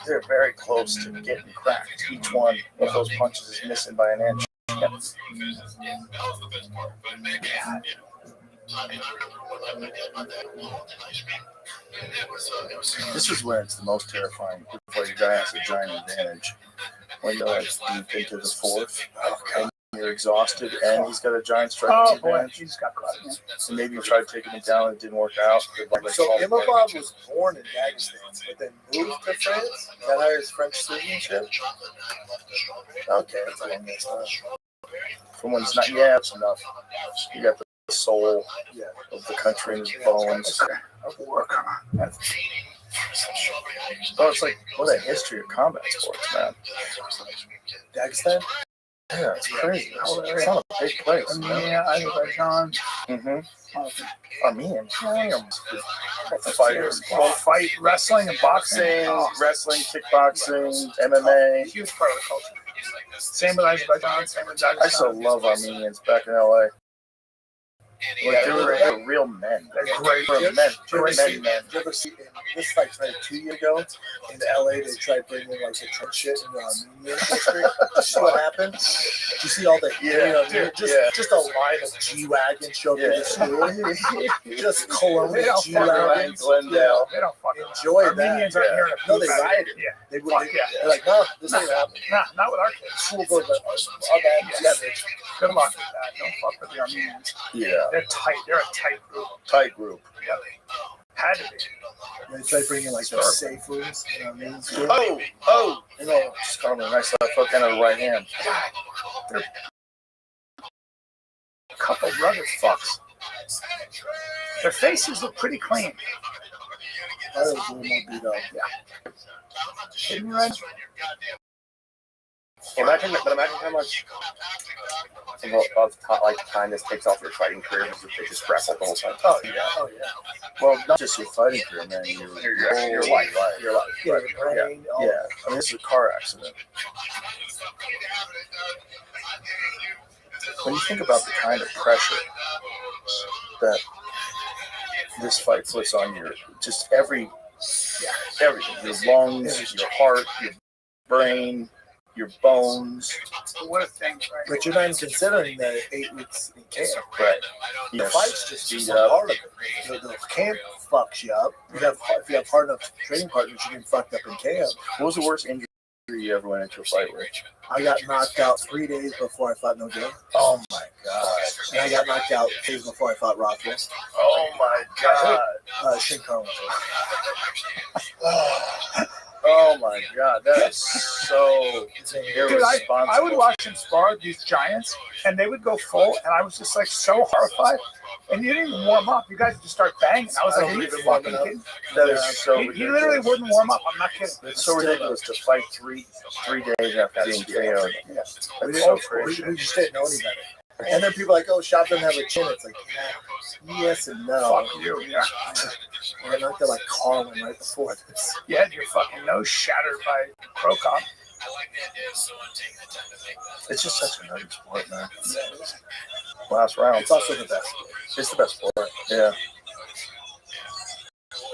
They're very close to getting cracked. Each one of those punches is missing by an inch. Yep. This is where it's the most terrifying. Before your guy has a giant advantage. When you're like deep into the fourth, and you're exhausted, and he's got a giant striking advantage. He just got caught. Yeah. So maybe you tried taking him down, it didn't work out. So Imavov was born in Dagestan, but then moved to France. Is that how his French citizenship? Okay, that's a long time. From when it's not, it's enough. You got the soul of the country in his bones. Work on. Oh, it's like, what a history of combat sports, man. Dagestan? Yeah, it's crazy. It's not a big place. Yeah, Azerbaijan. Armenians. Fighters. Well, fight, wrestling, and boxing. Wrestling, kickboxing, MMA. Huge part of the culture. Same with Azerbaijan, same with Dagestan. I still love Armenians back in LA. Like, they were real men. They're great. They were men. Did you ever see this fight right 2 years ago in LA? They tried bringing like the Trump shit into Armenian history. See what happened? Did you see all the just a line of G-Wagons showed up to the school. Just colonial G-Wagons. Glendale. They don't fucking enjoy that. Armenians aren't here. No, they rioted. Yeah. They would. They're like, no, this ain't happening. Nah, not with our kids. School goes like, our bad. Yeah, bitch. Good luck with that. Don't fuck with the Armenians. Yeah. They're tight. They're a tight group. Tight group. Yep. Had to be. They tried bringing like the safe rooms. You know what I mean? Oh! You know, just caught him a nice left hook under the right hand. They're a couple rugged fucks. Their faces look pretty clean. That was a little more beat up. Yeah. Didn't you, Red? Imagine how much of time this takes off your fighting career if they just grapple the whole time. Oh yeah. Well, not just your fighting career, man. Your life. Your life. Yeah, your brain. Yeah. I mean, this is a car accident. When you think about the kind of pressure that this fight puts on everything, your lungs, your heart, your brain, your bones. What a thing, right? But you're not even considering the 8 weeks in camp. Right. The fight's just one part of it. The camp fucks you up. If you have hard enough training partners, you get fucked up in camp. What was the worst injury you ever went into a fight with? I got knocked out 3 days before I fought No Game. Oh my god. And I got knocked out 2 days before I fought Rockwell. Oh my god. Shin Carlin. Oh my god, that is so irresponsible. I would watch them spar these giants, and they would go full, and I was just like so horrified. And you didn't even warm up. You guys would just start banging. I was like, are you fucking kidding? That is so ridiculous. He literally wouldn't warm up. I'm not kidding. It's so ridiculous to fight three days after being KO'd. That's so crazy. We just didn't know any better. And then people are like, oh, Shop doesn't have a chin. It's like, yes and no. Fuck you, yeah. I knocked out like Carlin right before this. You had your fucking nose shattered by Prokop. It's just such a nerdy sport, man. Last round. It's also the best. It's the best sport. Yeah.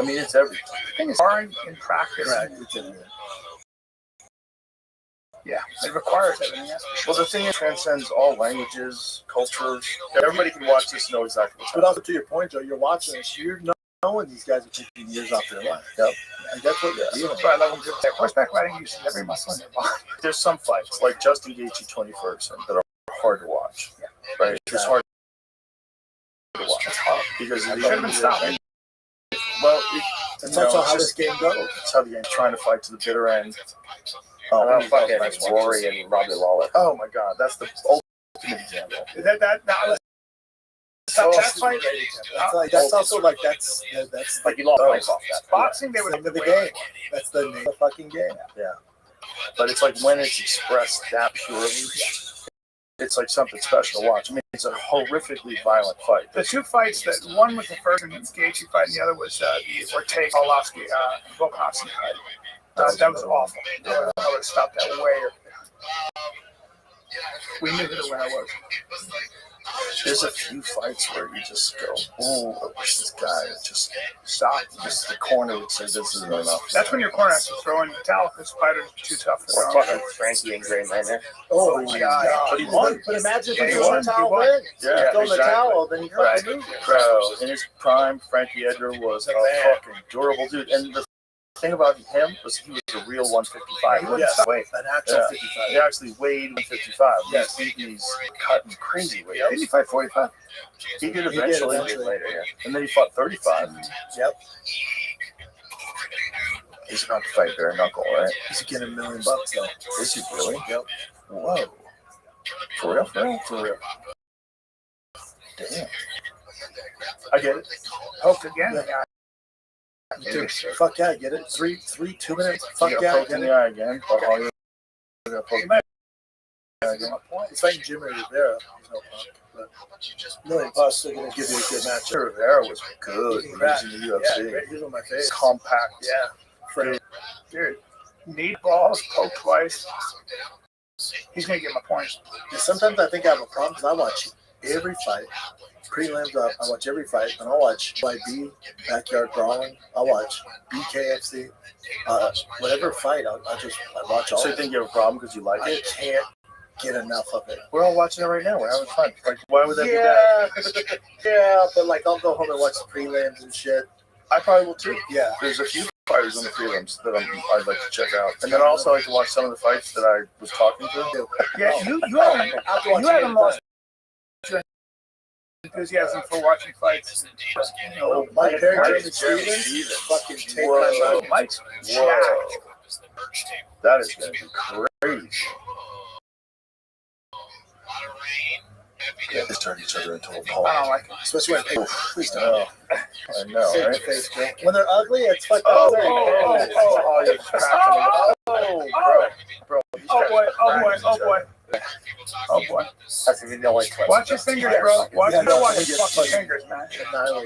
I mean, it's everything. The thing is, sparring in practice. Right. Yeah, it requires everything. Well, the thing transcends all languages, cultures. Everybody can watch this and know exactly what's happening. But also, to your point, Joe, you're watching this. You're knowing these guys are taking years off their life. Yep. And that's what you're doing. That's why I love when people say horseback riding uses every muscle in your body. There's some fights, like Justin Gaethje 21st, that are hard to watch. Yeah. Right? It's hard to watch. It's hard. Because you shouldn't have stopped. Well, that's also how this game goes. It's how the game's trying to fight to the bitter end. Oh, fucking Rory and Robbie Lawler. Oh my god, that's the ultimate example. That Stop that fight. That's also like that's Like you lost points off that. Boxing, they the would name of the game. That's the name of the fucking game. Yeah. But it's like when it's expressed that purely, it's like something special to watch. I mean, it's a horrifically violent fight. the two fights that one was the first Gaethje fight, and the other was the Ortega Arlovsky Volkanovski fight. That was awful. I would have stopped that way. We knew who the winner was. There's a few fights where you just go, "Ooh, I wish this guy would just stop." Just the corner would say, "This isn't enough." That's when your corner has to throw in the towel because fighters are too tough for Or fucking Frankie and Gray Man there. Oh my god! But he won. But imagine Yeah, if he he won. won. Towel He won. win. Yeah, Throw the towel, then he fucking loses. Bro, in his prime, Frankie Edgar was a fucking durable dude. And the thing about him was he was a real 155. He wouldn't stop weight. An actual 55. He actually weighed 155. Yes. He's cutting crazy weight. Didn't he fight 45? He did eventually. Later, yeah. And then he fought 35. Yep. He's about to fight bare knuckle, right? He's getting $1 million though. Is he really? Yep. Whoa. For real? For real? For real. Damn. I get it. Hope again. Yeah. Dude, fuck yeah, I get it. 2 minutes. Fuck You yeah, I poke get in it. the eye again. But all you're gonna poke in the eye again. It's fighting Jimmy Rivera. He's no punk. But $1 million still gonna give you a good match. Rivera was good when he was in the UFC. Yeah, he's one of my favorites. Compact. Yeah. Dude, knee balls, poke twice. He's going to get my points. And sometimes I think I have a problem because I watch every fight. Prelims up, I watch every fight. And I watch YB, Backyard Brawling. I watch BKFC. Whatever fight, I watch all So you of it. think you have a problem because you like I it? can't get enough of it. We're all watching it right now. We're having fun. Like, why would that be bad? Yeah, but like I'll go home and watch the prelims and shit. I probably will too. Yeah. There's a few fighters on the prelims that I'd like to check out. And then also I like to watch some of the fights that I was talking to. Yeah, you haven't lost your enthusiasm for watching fights. Oh, Mike Perry, Jamie Stevens, fucking take my money. Mike's Whoa. That is going to be crazy. Yeah, they turn each other into a ball. I don't like it. Especially when people, please don't. I know, Save right? the face, bro. When they're ugly, it's fucking You're cracking me up. Bro. Oh boy. That's even the only twice. Watch your fingers, bro. Watch his fucking fingers, man.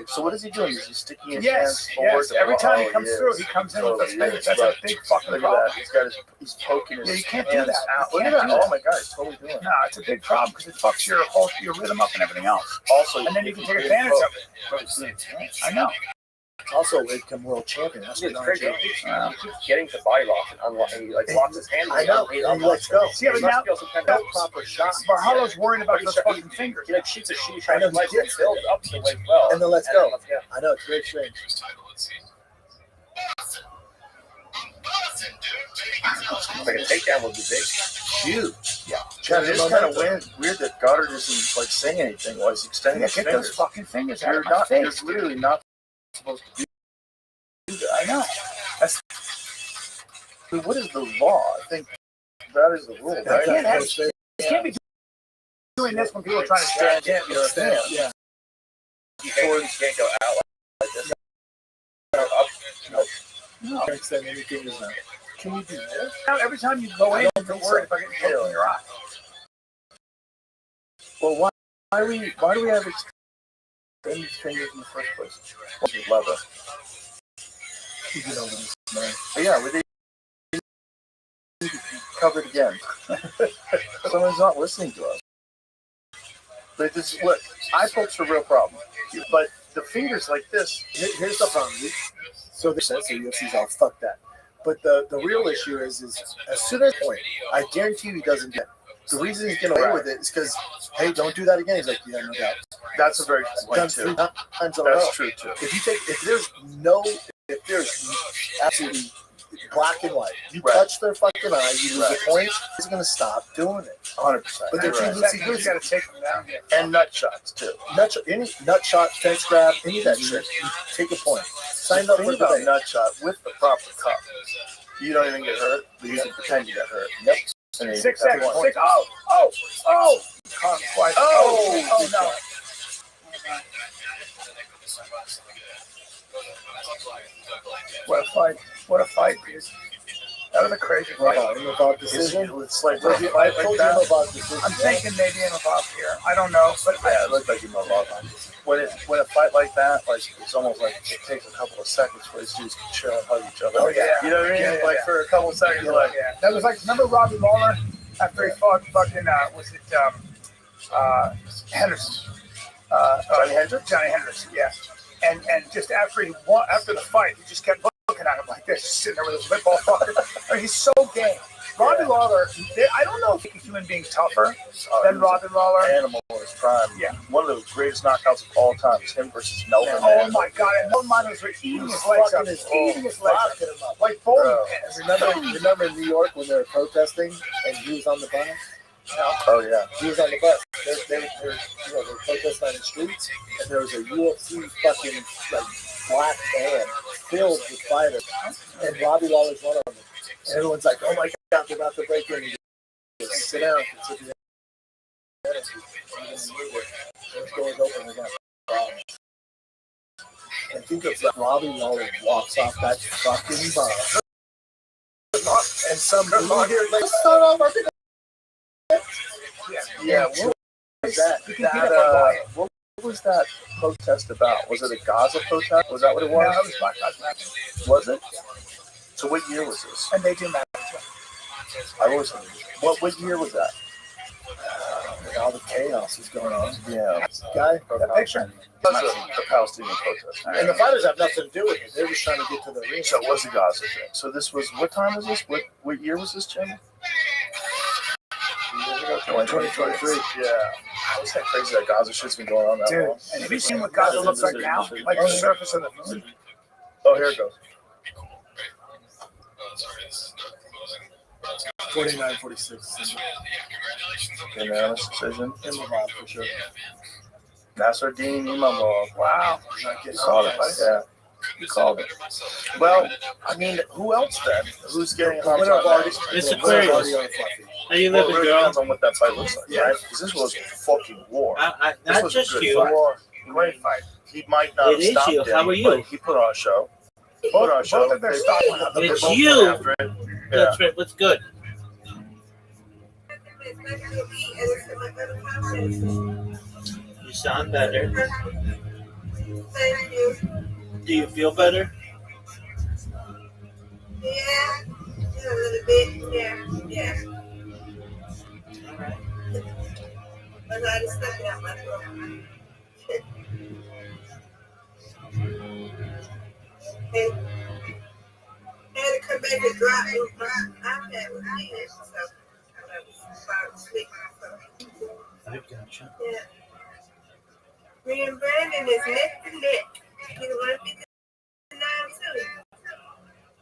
So what is he doing? Is he sticking his Yes, hands forward? yes. Every time he comes through, he comes in with those fingers. That's a big fucking Look at problem. that. He's poking his Yeah, you can't do hands that. out. You Look at can't that. do that. Oh my God, he's totally doing it. No, it's a big problem because it fucks your rhythm up and everything else. Also, And then you can take advantage of it. I know. Also, they become world champion. That's It's what crazy. He keeps getting to body lock and unlock. And he like locks his hand. I know. He And he lets go. See, but now, No proper shot. Barhalo's worried about those fucking fingers. He like shoots a sheesh I on know, his legs he and gets builds up to the leg well. And then let's go. Yeah. I know, it's very strange. Like a takedown would be big. huge. Yeah. It is kind of weird that Goddard isn't like saying anything while he's extending his Get fingers. those fucking fingers out You're of my not. You're face. literally not supposed to do that. I know. That's I mean, what is the law? I think that is the rule, right? You can't be doing this when people are trying to stand. Can't be stand. Yeah. You can't go out like this. No. Can't extend any fingers now. Can you do this? Now, every time you go in, you're worried about getting hit in your eye. Well, why do we have extended fingers in the first place? What's with leather? You know this, man. But yeah, we need to cover it again. Someone's not listening to us. But this is what eye pokes are a real problem. But the fingers like this. Here's the problem. So they said, so UFC's all fuck that. But the real issue is as soon as point, I guarantee you he doesn't get it. The reason he's getting away with it is because, hey, don't do that again. He's like, yeah, no doubt. That's a very good point Done too. 3 times in a row. That's true too. If there's absolutely black and white, you Right. touch their fucking eye, you lose Right. a point, he's gonna stop doing it. 100%. But they're too Right. loosey-goosey. You got to take them down. And nut shots too. Any nut shot, fence grab, any of that shit, you take a point. Sign up The for thing the about day. nut shot with the proper cup, you don't even get hurt, but you can pretend you got hurt. Yep. And then you 6 get that seconds. point. Oh, no. What a fight! What a fight, dude! That was a crazy fight. About decision. It's like I told you about decision. I'm thinking maybe I'm above here. I don't know, but yeah, it looked like you move up. When a fight like that, like it's almost like it takes a couple of seconds for these dudes to chill and hug each other. Oh, yeah. You know what I mean? Yeah, like for a couple of seconds, you're like, yeah, that was like, remember Robbie Lawler after he fought fucking was it Henderson? Johnny Henderson, yeah. And just after he won, after the fight, he just kept looking at him like this, just sitting there with his lip all fucking. I mean, he's so game. Robbie Lawler, I don't know if he's a human being tougher than Robbie Lawler. Animal in his prime. Yeah. One of the greatest knockouts of all time is him versus Melvin. Oh my God! And Melvin was eating his legs up, eating his legs up, like bowling pins. Remember in New York when they were protesting and he was on the bus? Oh yeah, he was on the bus. They were protesting on the streets, and there was a UFC fucking like black van filled with fighters, and Robbie Lawler's one of them. And everyone's like, "Oh my God, they're about to break in." Just sit down. Doors open again. And think of that Robbie Lawler walks off that fucking bus, and some blue here like, "Start off our." Yeah. What was that protest about? Was it a Gaza protest? Was that what it was? No, it was Black Lives Matter. Was it? So what year was this? And they do matter. I was. What year was that? All the chaos is going on. Yeah. Guy, the picture. That's the Palestinian protest. And the fighters have nothing to do with it. They're just trying to get to the ring. So it was the Gaza thing. So this was, what time was this? What year was this, Jim? 2023. Yeah. It's that crazy that Gaza shit's been going on that long. Dude, and have you seen what Gaza looks like now? Like the surface of the moon? Oh, here it goes. 49-46. Unanimous decision. Imamov for sure. Nasruddin Imamov. Wow. You called it. Yeah. You called it. Well, I mean, who else then? Who's getting It's Aquarius. How you living, girl? girl? On what that fight looks like, right? Because this was a fucking war. Not just you. Great fight. He might not have stopped you. him, How are you? but he put on a show. Both of their stock went up. It's you. That's right. What's good? You sound better. Thank you. Do you feel better? Yeah, a little bit. Yeah. All right. But I just stuck it out my throat. Hey, I had to come back and drop my iPad with me, so I was about to sleep. I gotcha. Yeah. Me and Brandon is neck to neck. He's 159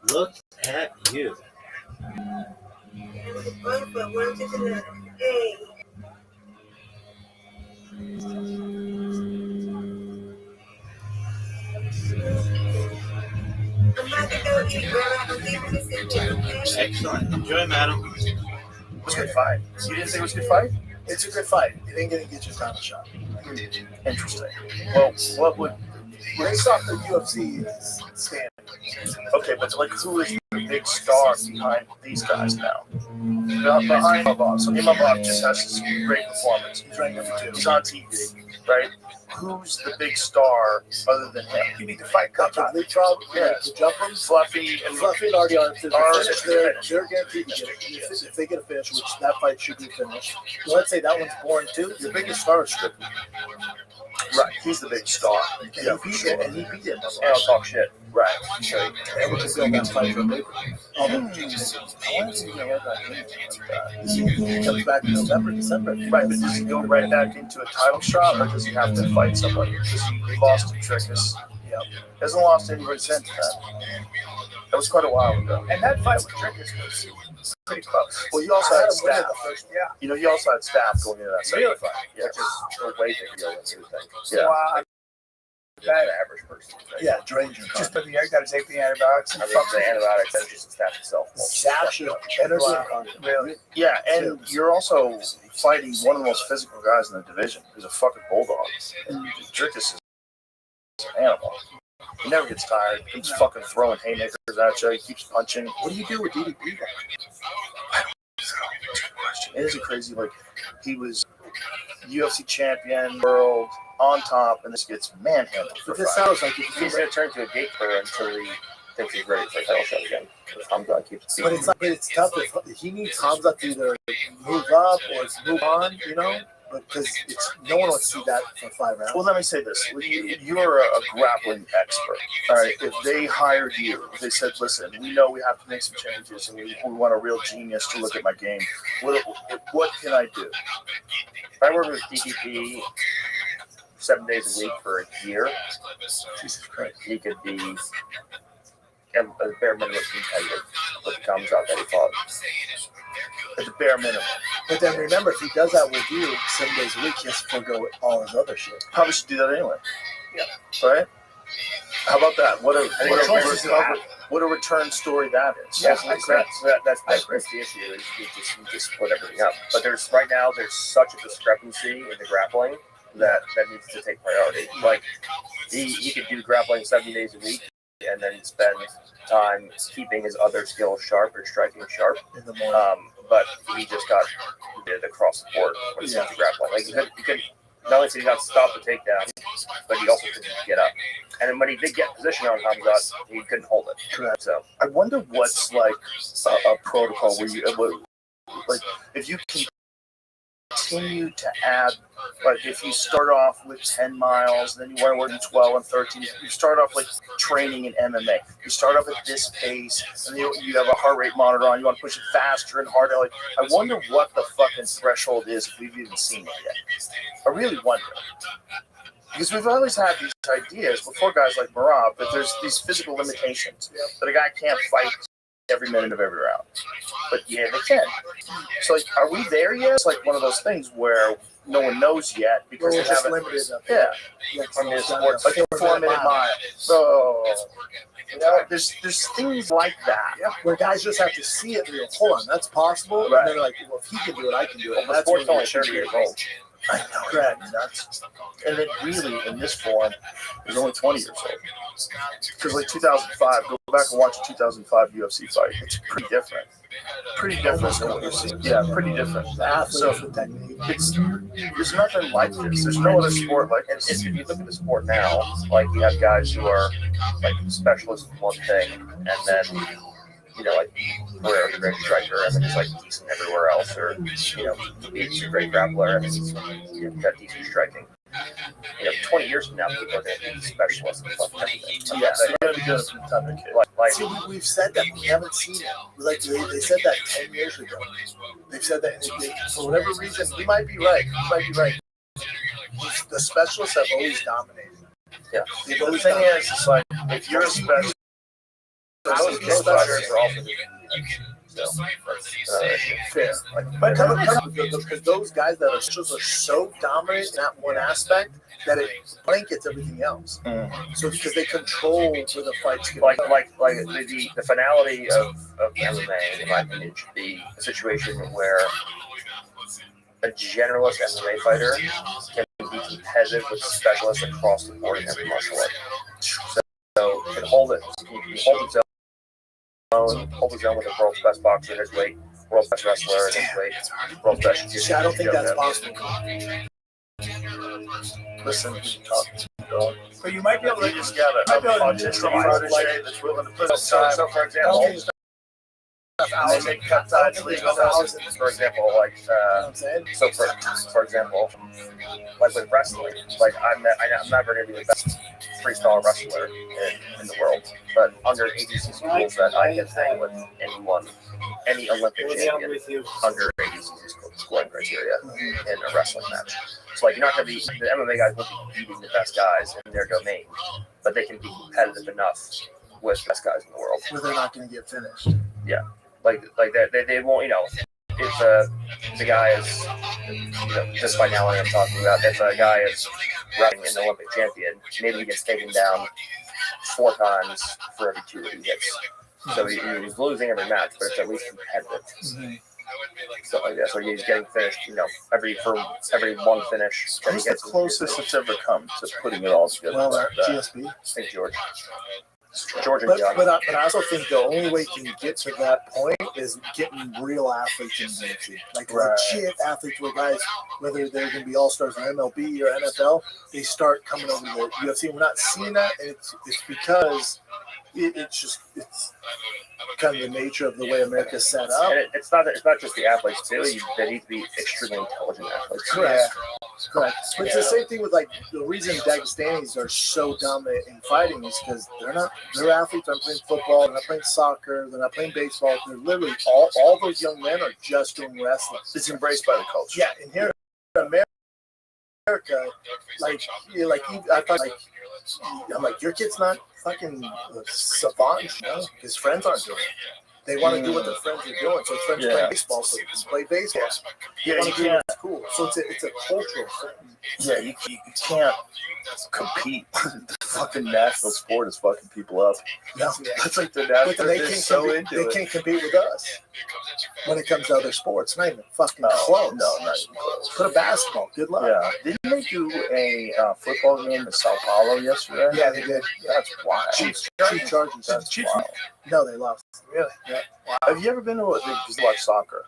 too. Look at you. Both for 159. Hey. I'm about to go eat, bro. I'm leaving this in here, okay? Excellent. Enjoy, madam. It was a good fight. You didn't think it was a good fight? It's a good fight. It ain't gonna get your title shot. Interesting. Well, what would based off the UFC standard? Okay, but like, who is the big star behind these guys now? Behind Imavov. So Imavov just has this great performance. He's ranked number 2. He's on TV, right? Who's the big star other than him? You need to fight Cutler. Yes. To jump him. Fluffy and already on. They're guaranteed to get it. If they get a finish, which that fight should be finished. Let's say that one's boring too. Your biggest star is Strickland. Right, he's the big star. Yeah, for sure. And he beat him. I don't talk shit. Right. And we can build that fight for paper. He comes back in November, December. Right, but does he go right back into a title shot, or does he have to fight somebody? Because he lost to Trickus. Yeah. Hasn't lost anybody since that. That was quite a while ago. And that fight with Trickus was pretty close. Well, you also had staff. Yeah. You know, you also had staff going into that second fight. Yeah, just a way big deal. Yeah. Wow. That average person. Yeah, drains your just you got to take the antibiotics. I mean, the antibiotics and just the staff itself. Really? Yeah, and you're also fighting one of the most physical guys in the division, who's a fucking bulldog. And Drickus is an animal. He never gets tired. He keeps fucking throwing haymakers at you. He keeps punching. What do you do with DDP? It is a crazy, like, he was UFC champion, world, on top, and this gets manhandled. But this sounds like He's going to turn to a gatekeeper until he thinks he's ready for a title shot again. If Hamza keeps but it's like, it's tough. If he needs Hamza to either move up or move on, you know. But because it's no one wants to see that for 5 rounds. Well, let me say this: you're a grappling expert. All right, if they hired you, if they said, "Listen, we know we have to make some changes, and we want a real genius to look at my game. What can I do?" If I work with DDP 7 days a week for a year, Jesus Christ, he could be a bare minimum competitive with the comes out that he fought. At the bare minimum. But then remember, if he does that with you 7 days a week, he has to forego all his other shit. Probably should do that anyway. Yeah. Right? How about that? What a return story that is. Yeah, that's the issue. Is you just split everything up. But there's such a discrepancy in the grappling that needs to take priority. Like he could do grappling 7 days a week and then spend time keeping his other skills sharp or striking sharp. In the morning. But he just got hit across the board when it comes to grappling. Like he could not only did he not stop the takedown, but he also couldn't get up. And then when he did get position on Hamzat, he couldn't hold it. Correct. So I wonder what's like a protocol where you like if you continue to add, like if you start off with 10 miles, then you want to work in 12 and 13. You start off like training in MMA. You start off at this pace, and you have a heart rate monitor on. You want to push it faster and harder. Like, I wonder what the fucking threshold is if we've even seen it yet. I really wonder. Because we've always had these ideas before guys like Marab that there's these physical limitations. That a guy can't fight every minute of every round. But yeah, they can. So like, are we there yet? It's like one of those things where no one knows yet because they haven't. Limited. Yeah. From his sports, like a 4 minute mile. So there's things like that. Yeah. Where guys just have to see it and go, hold on, that's possible. Right. And they're like, well, if he can do it, I can do it. well, the sport's only 30 years old. I know, correct. And it really, in this form, is only 20 years old. Because like 2005, go back and watch a 2005 UFC fight. It's pretty different. Pretty different than what you're seeing. Yeah, pretty different. So there's nothing like this. There's no other sport like this. If you look at the sport now, like you have guys who are like specialists in one thing, and then like we're a great striker, and then he's like decent everywhere else, or he's a great grappler, and he's got decent striking. 20 years from now, people are going to be specialists in fucking everything. Yeah, they're going to be good from the time they're kids. Like, see, we've said that. We haven't seen it. Like they said that 10 years ago. They've said that for whatever reason. We might be right. The specialists have always dominated. Yeah. The thing is, it's like, if you're a specialist, those fighters are also fair. Because those guys that are so dominant in that one aspect that it blankets everything else. So because they control where the fights get. Like the finality of MMA, in my opinion, should be a situation where a generalist MMA fighter can be competitive with specialists across the board in every martial art. So can hold it. He hold his own with the world's best boxer in his weight, world's best wrestler in his weight, world's best jiu-jitsu. I don't think that's possible. Listen, talking to me, So you might be able to just got an autistic protege that's willing to put up time. So for example, they make cut ties legal. For example, like for example, like with wrestling, like I'm never going to be the best freestyle wrestler in the world, but under ADCC rules that I can hang with any Olympic champion under ADCC scoring criteria in a wrestling match. So like you're not going to be the MMA guys won't be beating the best guys in their domain, but they can be competitive enough with the best guys in the world. Where they're not going to get finished. Yeah. Like they won't, if the guy is, just by now I'm talking about, if a guy is running an Olympic champion, maybe he gets taken down 4 times for every 2 that he hits. So he's losing every match, but it's at least competitive. stuff like that. So he's getting finished, every one finish. Who's the closest it's ever come to putting it all together? Well, like that? GSP. I think George and But John. but I also think the only way you can get to that point is getting real athletes in the UFC. Like legit athletes where guys, whether they're going to be all-stars in MLB or NFL, they start coming over to the UFC. We're not seeing that, and it's because it's kind of the nature of the way America's set up. And it's not just the athletes too. They need to be extremely intelligent athletes. Correct. Correct. But it's the same thing with the reason Dagestanis are so dominant in fighting is because they're athletes. They're not playing football. They're not playing soccer. They're not playing baseball. They're literally all those young men are just doing wrestling. It's embraced by the culture. Yeah, and here in America, I thought I'm like, your kid's not fucking savant, his friends aren't doing it. They want to do what their friends are doing. So his friends play baseball, so he can play baseball. Yeah, you can't. It's cool. So it's a cultural thing. Yeah, you can't compete. The fucking national sport is fucking people up. No, that's like the national. They can't compete with us when it comes to other sports. Not even fucking close. No, not even close. Put a basketball. Good luck. Yeah. Didn't they do a football game in Sao Paulo yesterday? Yeah, they did. That's wild. Chief Chargers. That's wild. No, they lost. Really? Yeah. Wow. Have you ever been to just watch soccer?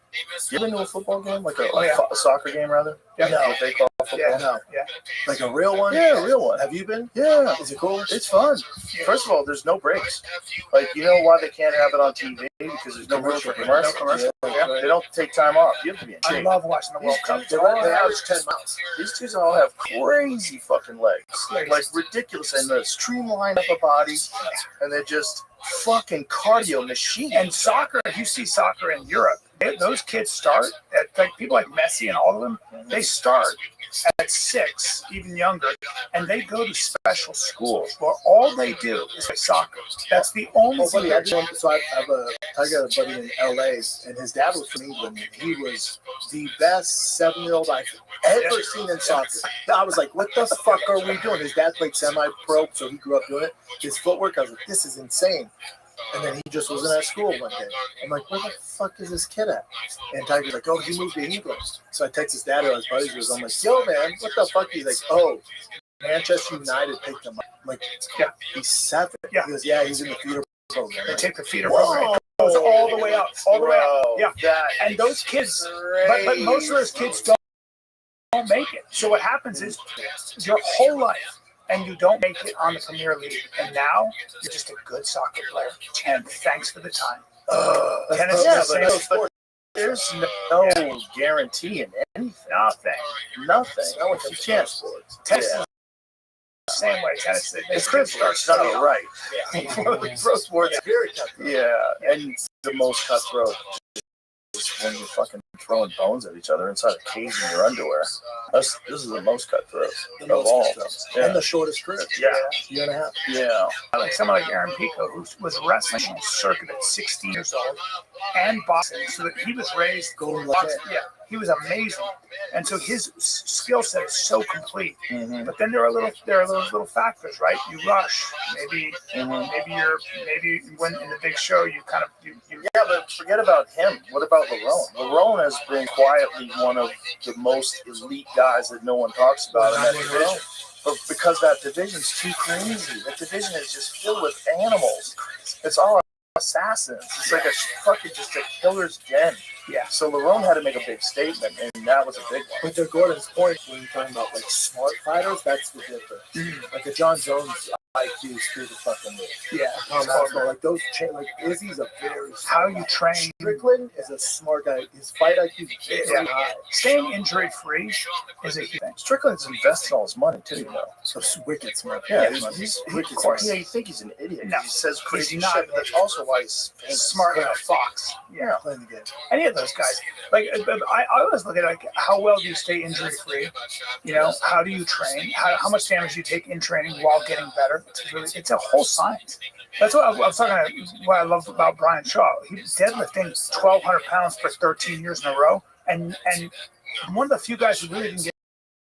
You ever been to a football game? Like a soccer game, rather? Yeah. No. What they call football? Yeah, no. Yeah. Like a real one? Yeah, a real one. Have you been? Yeah. Is it cool? It's fun. First of all, there's no breaks. Like, you know why they can't have it on TV? Because there's no room for commercials. No commercial. Yeah. They don't take time off. You have to be in shape. I love watching the World Cup. They average 10 miles. These dudes all have crazy fucking legs. Like ridiculous. And the streamline up a body. And they're just fucking cardio machine. And soccer, if you see soccer in Europe, those kids start at, like people like Messi and all of them, they start at 6, even younger, and they go to special schools where all they do is play soccer. That's the only thing. I got a buddy in LA, and his dad was from England. And he was the best 7-year-old I've ever seen in soccer. I was like, what the fuck are we doing? His dad played semi-pro, so he grew up doing it. His footwork, I was like, this is insane. And then he just wasn't at school one day. I'm like, where the fuck is this kid at? And Tiger's like, oh, he moved to England. So I text his dad or his buddies. I'm like, yo, man, what the fuck? He's like, oh, Manchester United picked him up. I'm like, yeah, he's 7. Yeah. He goes, yeah, he's in the feeder program. They take the feeder program. It goes all the way up. All the way up. Yeah. And those kids, but most of those kids don't make it. So what happens is your whole life, and you don't make it on the Premier League, and now you're just a good soccer player. And thanks for the time. Tennis is the same sport. There's no guarantee in anything. Nothing. You can't. Tennis is the same way. Tennis, it's crib starts out right. Pro sports, very cutthroat. Yeah, and the most cutthroat is when you're fucking throwing bones at each other inside a cage in your underwear. This is the most cutthroat of all. Yeah. And the shortest career. Yeah. Year and a half. Yeah. Like someone like Aaron Pico, who was wrestling on the circuit at 16 years old and boxing, so that he was raised boxing. Yeah, he was amazing, and so his skill set is so complete. Mm-hmm. But then there are those little factors, right? You rush, maybe when in the big show you kind of you. Yeah, but forget about him. What about Lerone? Lerone has been quietly one of the most elite guys that no one talks about in that division. But because that division's too crazy. That division is just filled with animals. It's all assassins. It's like just a killer's den. Yeah. So Lerone had to make a big statement, and that was a big one. But to Gordon's point, when you're talking about like smart fighters, that's the difference. Like a John Jones IQ is through the fucking roof. Yeah. Like those, like Izzy's a very how you train. Strickland is a smart guy. His fight IQ is very high. Staying injury free is a huge thing. Strickland's invested all his money too, you know. So wicked smart. Yeah, he's wicked smart. Yeah, you think he's an idiot. No, he says crazy shit, but that's also why he's smart like a fox. Yeah, playing the game. Any of those guys. Like I always look at it like how well do you stay injury free? You know, how do you train? How much damage do you take in training while getting better? It's a whole science. That's what I was talking about. What I love about Brian Shaw. He was deadlifting 1,200 pounds for 13 years in a row, and one of the few guys who really didn't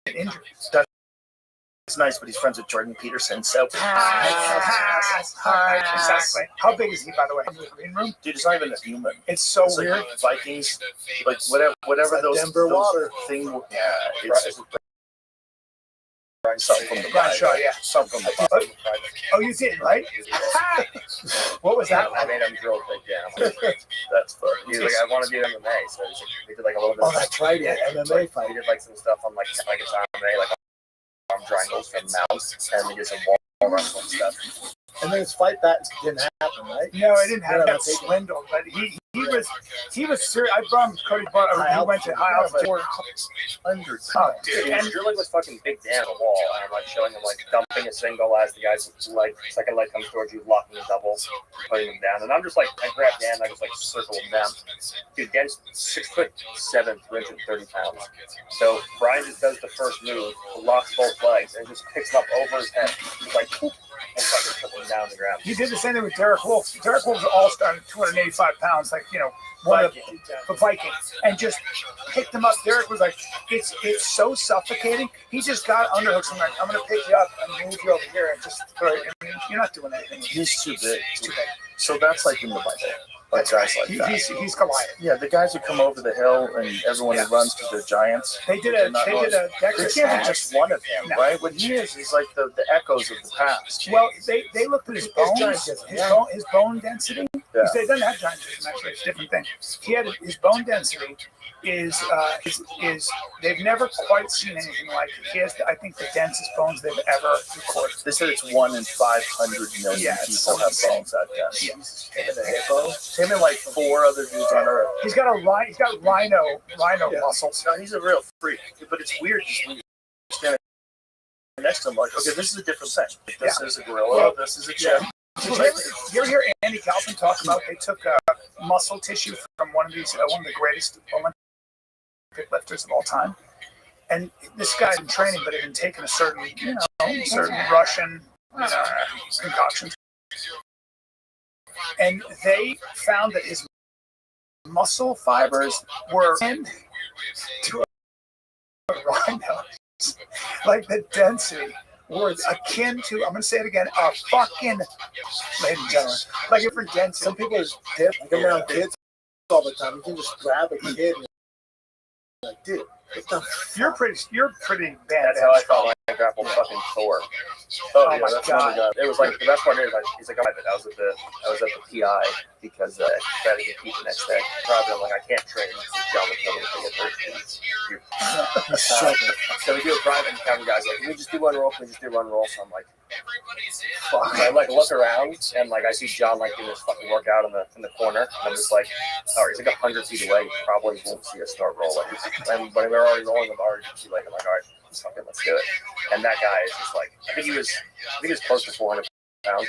get injured. That's It's nice, but he's friends with Jordan Peterson, so Exactly. How big is he, by the way? In the green room? Dude, it's not even a human. It's so It's weird. like Vikings, like whatever those Denver water thing. Yeah, it's something from the Brian Bible. Shaw, yeah. Something from the Bible. Oh, you did, right? What was that? I made him drill big down. That's funny. He's like, I want to do MMA, so we did like a little bit. Oh, that's right, yeah, MMA fight. We did like some stuff on like it's MMA, like arm triangles from mounts, and we did some wall wrestling stuff. And then his fight back didn't happen, right? No, it didn't have Yeah, that swindle, but he was serious. I brought him Cody Butler. He went to high altitude. 400. Oh, dude. And drilling with fucking big Dan on the wall, and I'm like showing him like dumping a single as the guy's like second leg comes towards you, locking the double, putting him down, and I'm just like I grab Dan, I just like circle him down. Dude, Dan's 6'7", 330 pounds. So Brian just does the first move, locks both legs, and just picks him up over his head, like whoop, and fucking puts him down on the ground. He did the same thing with Derek Wolf. Derek Wolf's all-star, 285 pounds, like, you know, one of the Viking, and just picked him up. Derek was like, it's so suffocating. He just got underhooks. I'm like, I'm going to pick you up and move you over here and just throw it. I mean, you're not doing anything. He's too big. He's too big. So that's like in the Bible. Like guys like that. He's Goliath. Yeah, the guys who come over the hill and everyone who runs because they're giants. They did a There Dexter's can't be match. just one of him, No. right? What he is like the echoes of the past. Well, they looked at his bones, giantism, his bone density. Yeah. They doesn't have giantism, actually. It's a different thing. He had his bone density is they've never quite seen anything like it. He has, I think, the densest bones they've ever recorded. They said it's 1 in 500 million Yeah, people have bones that dense. Yeah. Him and the hippo. Him and like 4 other dudes on Earth. He's got rhino muscles. No, he's a real freak. But it's weird just when you stand next to him, like, okay, this is a different thing. This is a gorilla. This is a chimp. Did you ever hear Andy Kaufman talk about they took muscle tissue from one of the greatest Olympic lifters of all time, and this guy's in training, but had been taking a certain Russian concoction, and they found that his muscle fibers were in to a rhino, like the density was akin to, I'm going to say it again, a fucking, ladies and gentlemen, like different density. Some people just dip, come around kids all the time. You can just grab a kid and like, dude, what the You're pretty bad. That's how I felt when I grappled fucking Thor. Oh my that's God. one of It was like the best part is like he's like, I was at the PI because I tried to compete the next day. Probably I'm like, I can't train. John would tell me to get hurt. So we do a private encounter, guys. Like, can we just do one roll? Can we just do one roll? So I'm like, fuck. I like look around and like I see John like doing this fucking workout in the corner. And I'm just like, all right, he's like 100 feet away. Probably won't see us start rolling. And when we're already rolling, I'm already too late. I'm like, all right, fucking let's do it. And that guy is just like, I think he was close to 400 pounds.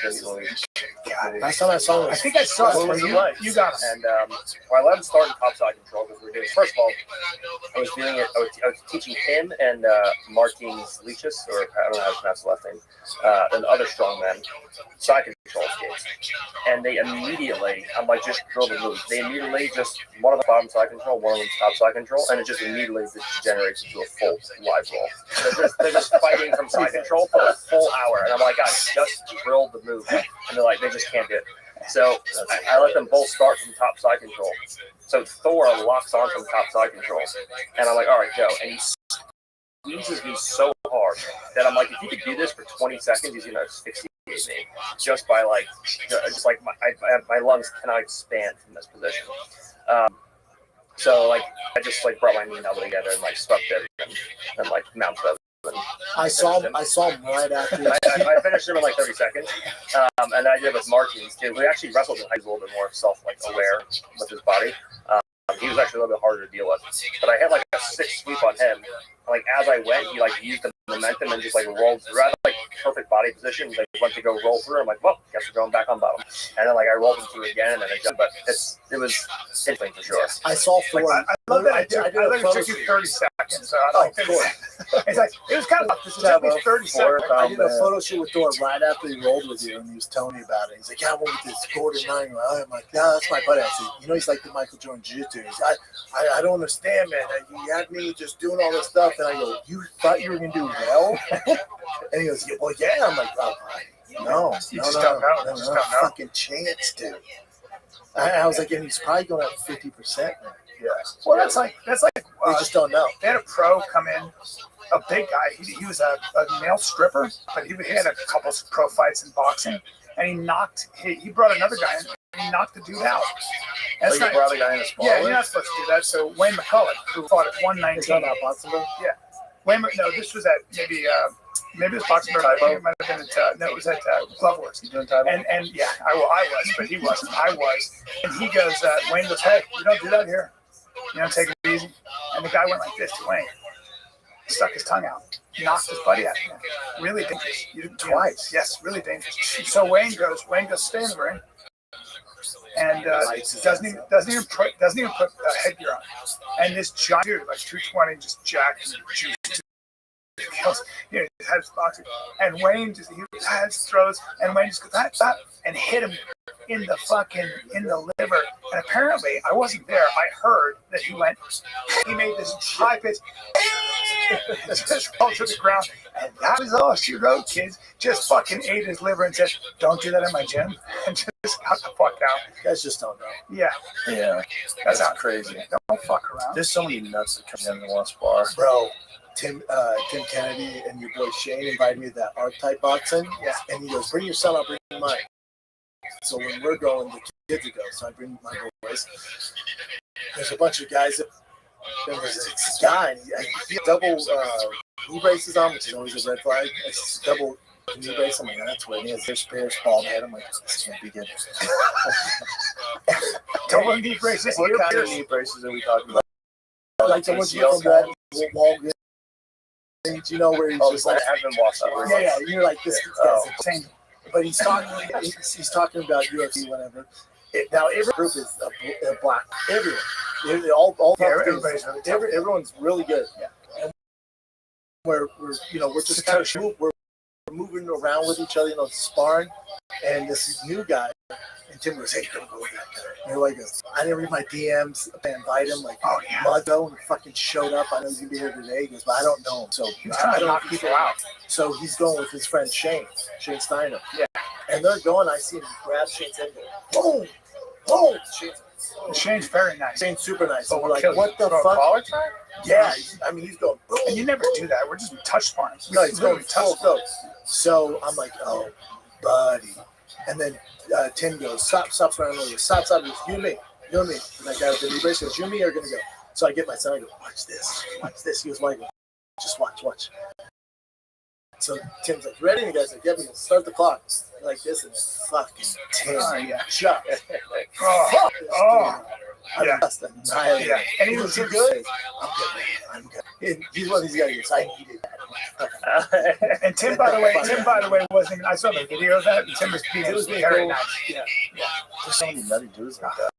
last time I saw him, I think I saw it. What was it You, like? you got it. And I let him start in topside control because we were doing. First of all, I was doing it. I was teaching him and Martins Leachus, or I don't know how to pronounce the last name, and other strongmen side control skates. And they immediately, I'm like, just drill the move. They immediately just one of the bottom side control, one of them top side control, and it just immediately degenerates into a full live roll. They're just fighting from side control for a full hour, and I'm like, guys, just drill the move. And they're like, they just can't do it. So I let them both start from top side control. So Thor locks on from top side control. And I'm like, all right, go. And he squeezes me so hard that I'm like, if you could do this for 20 seconds, he's going to asphyxiate me. Just by like, my lungs cannot expand from this position. So like, I just like brought my knee and elbow together and like stuck it and like mounted up. I saw him right after. I finished him in like 30 seconds, and I did with Martins too. We actually wrestled him. He was a little bit more aware with his body. He was actually a little bit harder to deal with. But I had like a 6 sweep on him. Like as I went, he like used the momentum and just like rolled through. I had like perfect body position. Like went to go roll through. I'm like, well, guess we're going back on bottom. And then like I rolled him through again, and then it jumped. But it was interesting for sure. I saw Thor. I love that. I did took you 30 seconds. So I don't think It's like, it was kind of, this took me 30 seconds. I did a photo shoot with Thor right after he rolled with you, and he was telling me about it. He's like, yeah, I went with this Gordon 9. I'm like, yeah, that's my buddy. I said, you know, he's like the Michael Jordan Jiu-Jitsu. He's like, I don't understand, man. He had me just doing all this stuff, and I go, you thought you were going to do well? And he goes, well, yeah. I'm like, oh, no, fucking chance, dude. I was like, and he's probably going at 50% now. Yeah. Well, that's like we just don't know. They had a pro come in, a big guy. He was a male stripper, but he had a couple of pro fights in boxing, and he brought another guy in, and he knocked the dude out. That's like, brought a guy in a small you're not supposed to do that. So Wayne McCullough, who fought at 119. Yeah. No, this was at maybe it was boxing. It might have been at it was at Glove Wars. You doing Tybo? And yeah, I was, but he wasn't. I was, and he goes. Wayne goes, hey, you don't do that here. You know, take it easy. And the guy went like this to Wayne, stuck his tongue out, knocked his buddy out. Really dangerous. Twice. Yes, really dangerous. So Wayne goes, stay in the ring, and doesn't even put headgear on. And this giant dude, like 220, just jacked and juiced. He had his boxing, and Wayne throws, and Wayne just goes that, and hit him in the liver. And apparently, I wasn't there. I heard that he made this high pitch, just rolled to the ground, and that was all she wrote, kids. Just fucking ate his liver and said, "Don't do that in my gym," and just got the fuck out. You guys just don't know. Yeah, that's crazy. Don't fuck around. There's so many nuts that come in and want to spar, bro. Tim Kennedy and your boy Shane invited me to that archetype boxing. Yeah. And he goes, bring your son, I'll bring mine. So when we're going, the kids go. So I bring my boys. There's a bunch of guys. There was this guy, and he had double knee braces on, which is always a red flag. It's double knee brace. I'm like, that's weird. He has this pair, bald head. I'm like, this can't be good. Double knee braces. What kind of knee braces are we talking about? Like the ones you get from Walgreens. You know where he's just like, I've been washed up. Yeah, you're like this guy's insane. But he's talking about UFC, whatever. Now every group is a black. Everyone, everyone's really good. Yeah. And we're just kind of we're moving around with each other, sparring. And this new guy, and Tim goes, hey, don't go with that guy. And you're like, I didn't read my DMs. I invite him, like, Muddo, and he fucking showed up. I know he's going to be here today. He goes, but I don't know him. So I don't knock people out. So he's going with his friend Shane Steiner. Yeah. And they're going, I see him grab Shane's head and go, boom, boom. Shane's very nice. Shane's super nice. So we're like, what the fuck? Collar tie? Yeah. I mean, he's going, boom. And you never do that. We're just touch sparring. No, he's going touch. So I'm like, oh, buddy. And then Tim goes, stop, running over. Stop, you and me. And that guy with the knee brace goes, you and me are going to go. So I get my son, I go, watch this. He goes, Michael, just watch. So Tim's like, ready? And the guy's like, yeah, we can start the clock. Like this, and fucking Tim. Chuck. Yeah. And he was too good. I'm good. And he's one of these guys. I needed that. And Tim, by the way, wasn't even. I saw the video of that. And Tim was being very nice. Yeah. There's so many nutty dudes like that.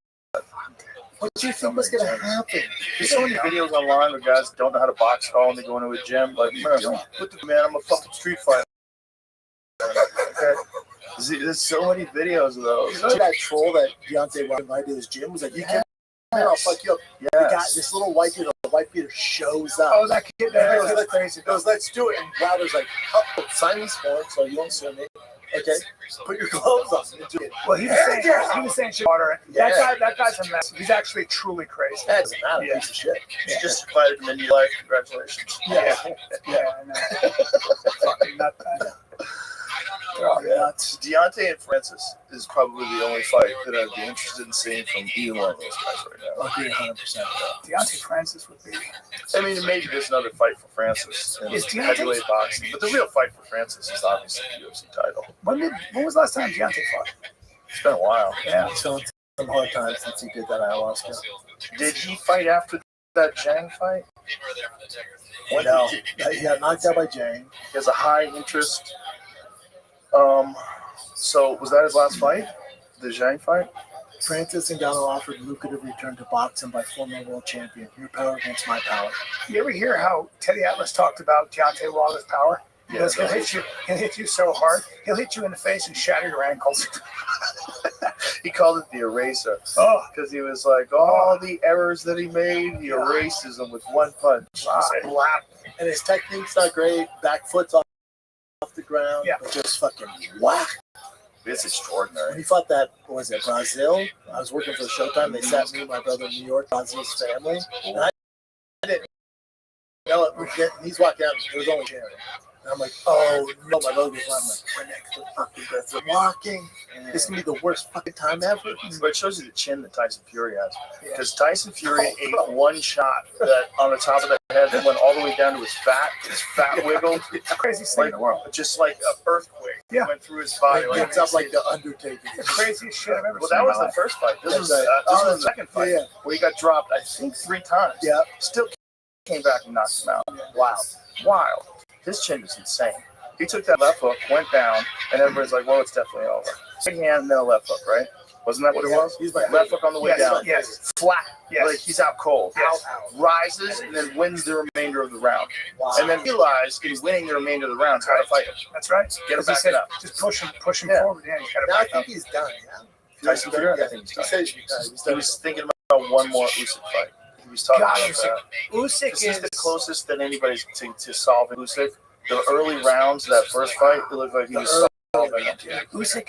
What do you think was going to happen? There's so many videos online where guys don't know how to box at all and they go into a gym. Like, man, I'm a fucking street fighter. There's so many videos of those. You know that troll that Deontay invited to his gym was like, you can't. I'll fuck you up. Yes. The guy, this little white beater shows up. Oh, that kid there. Crazy. Goes, let's do it. And Wilder's like, sign this form so you won't sue me. Okay, put your gloves on and do it. Well, he was saying shit water. That guy's a mess. He's actually truly crazy. That doesn't matter. Piece of shit. He's just invited him into your life. Congratulations. Yeah. I know. Fucking not bad. Deontay and Francis is probably the only fight that I'd be interested in seeing from either one of those guys right now. I'll agree 100%. Deontay Francis would be. I mean, maybe there's another fight for Francis in heavyweight boxing, but the real fight for Francis is obviously the UFC title. When was the last time Deontay fought? It's been a while. Yeah, it's been some hard times since he did that ayahuasca. Did he fight after that Zhang fight? No, he got knocked out by Zhang. He has a high interest. So was that his last fight? The Zhang fight? Francis Ngannou offered lucrative return to boxing by former world champion. Your power against my power. You ever hear how Teddy Atlas talked about Deontay Wilder's power? Yeah, He'll hit you so hard, he'll hit you in the face and shatter your ankles. He called it the eraser. Oh, because he was like, all the errors that he made, he erases them with one punch. And his technique's not great. Back foot's off the ground. But just fucking whack. It's extraordinary. When he fought that, what was it, Brazil? I was working for Showtime. They sat me and my brother in New York, Brazil's family. And I didn't know it. He's walking out. It was only Jerry. And I'm like, oh no, my brother was like, we're next to fucking death. We're walking. This is going to be the worst fucking time ever. But it shows you the chin that Tyson Fury has. Because Tyson Fury ate one shot that on the top of the head that went all the way down to his fat wiggled. It's the craziest thing in the world. Just like an earthquake went through his body. It gets up like the Undertaker. The craziest shit I've ever seen. Well, that was the first fight. This was the second fight where he got dropped, I think, 3 times. Yeah. Still came back and knocked him out. Wild. His chin is insane. He took that left hook, went down, and everybody's like, well, it's definitely over. Right hand and then a left hook, right? Wasn't that what it was? He's like, left hook on the way down. Yes. Flat. Yes. Like he's out cold. Yes. Rises and then wins the remainder of the round. Wow. And then realized in winning the remainder of the round how to fight him. That's right. Get him As he back said, up. just push him forward. Yeah, he's got to Now I back think up. he's done. Yeah. Tyson Fury, I think he's done. He says he's done. He was thinking about one more Usyk fight. He was talking about that. Usyk This is the closest that anybody's to solving Usyk. The early rounds of that first fight, it looked like he was solving it. Usyk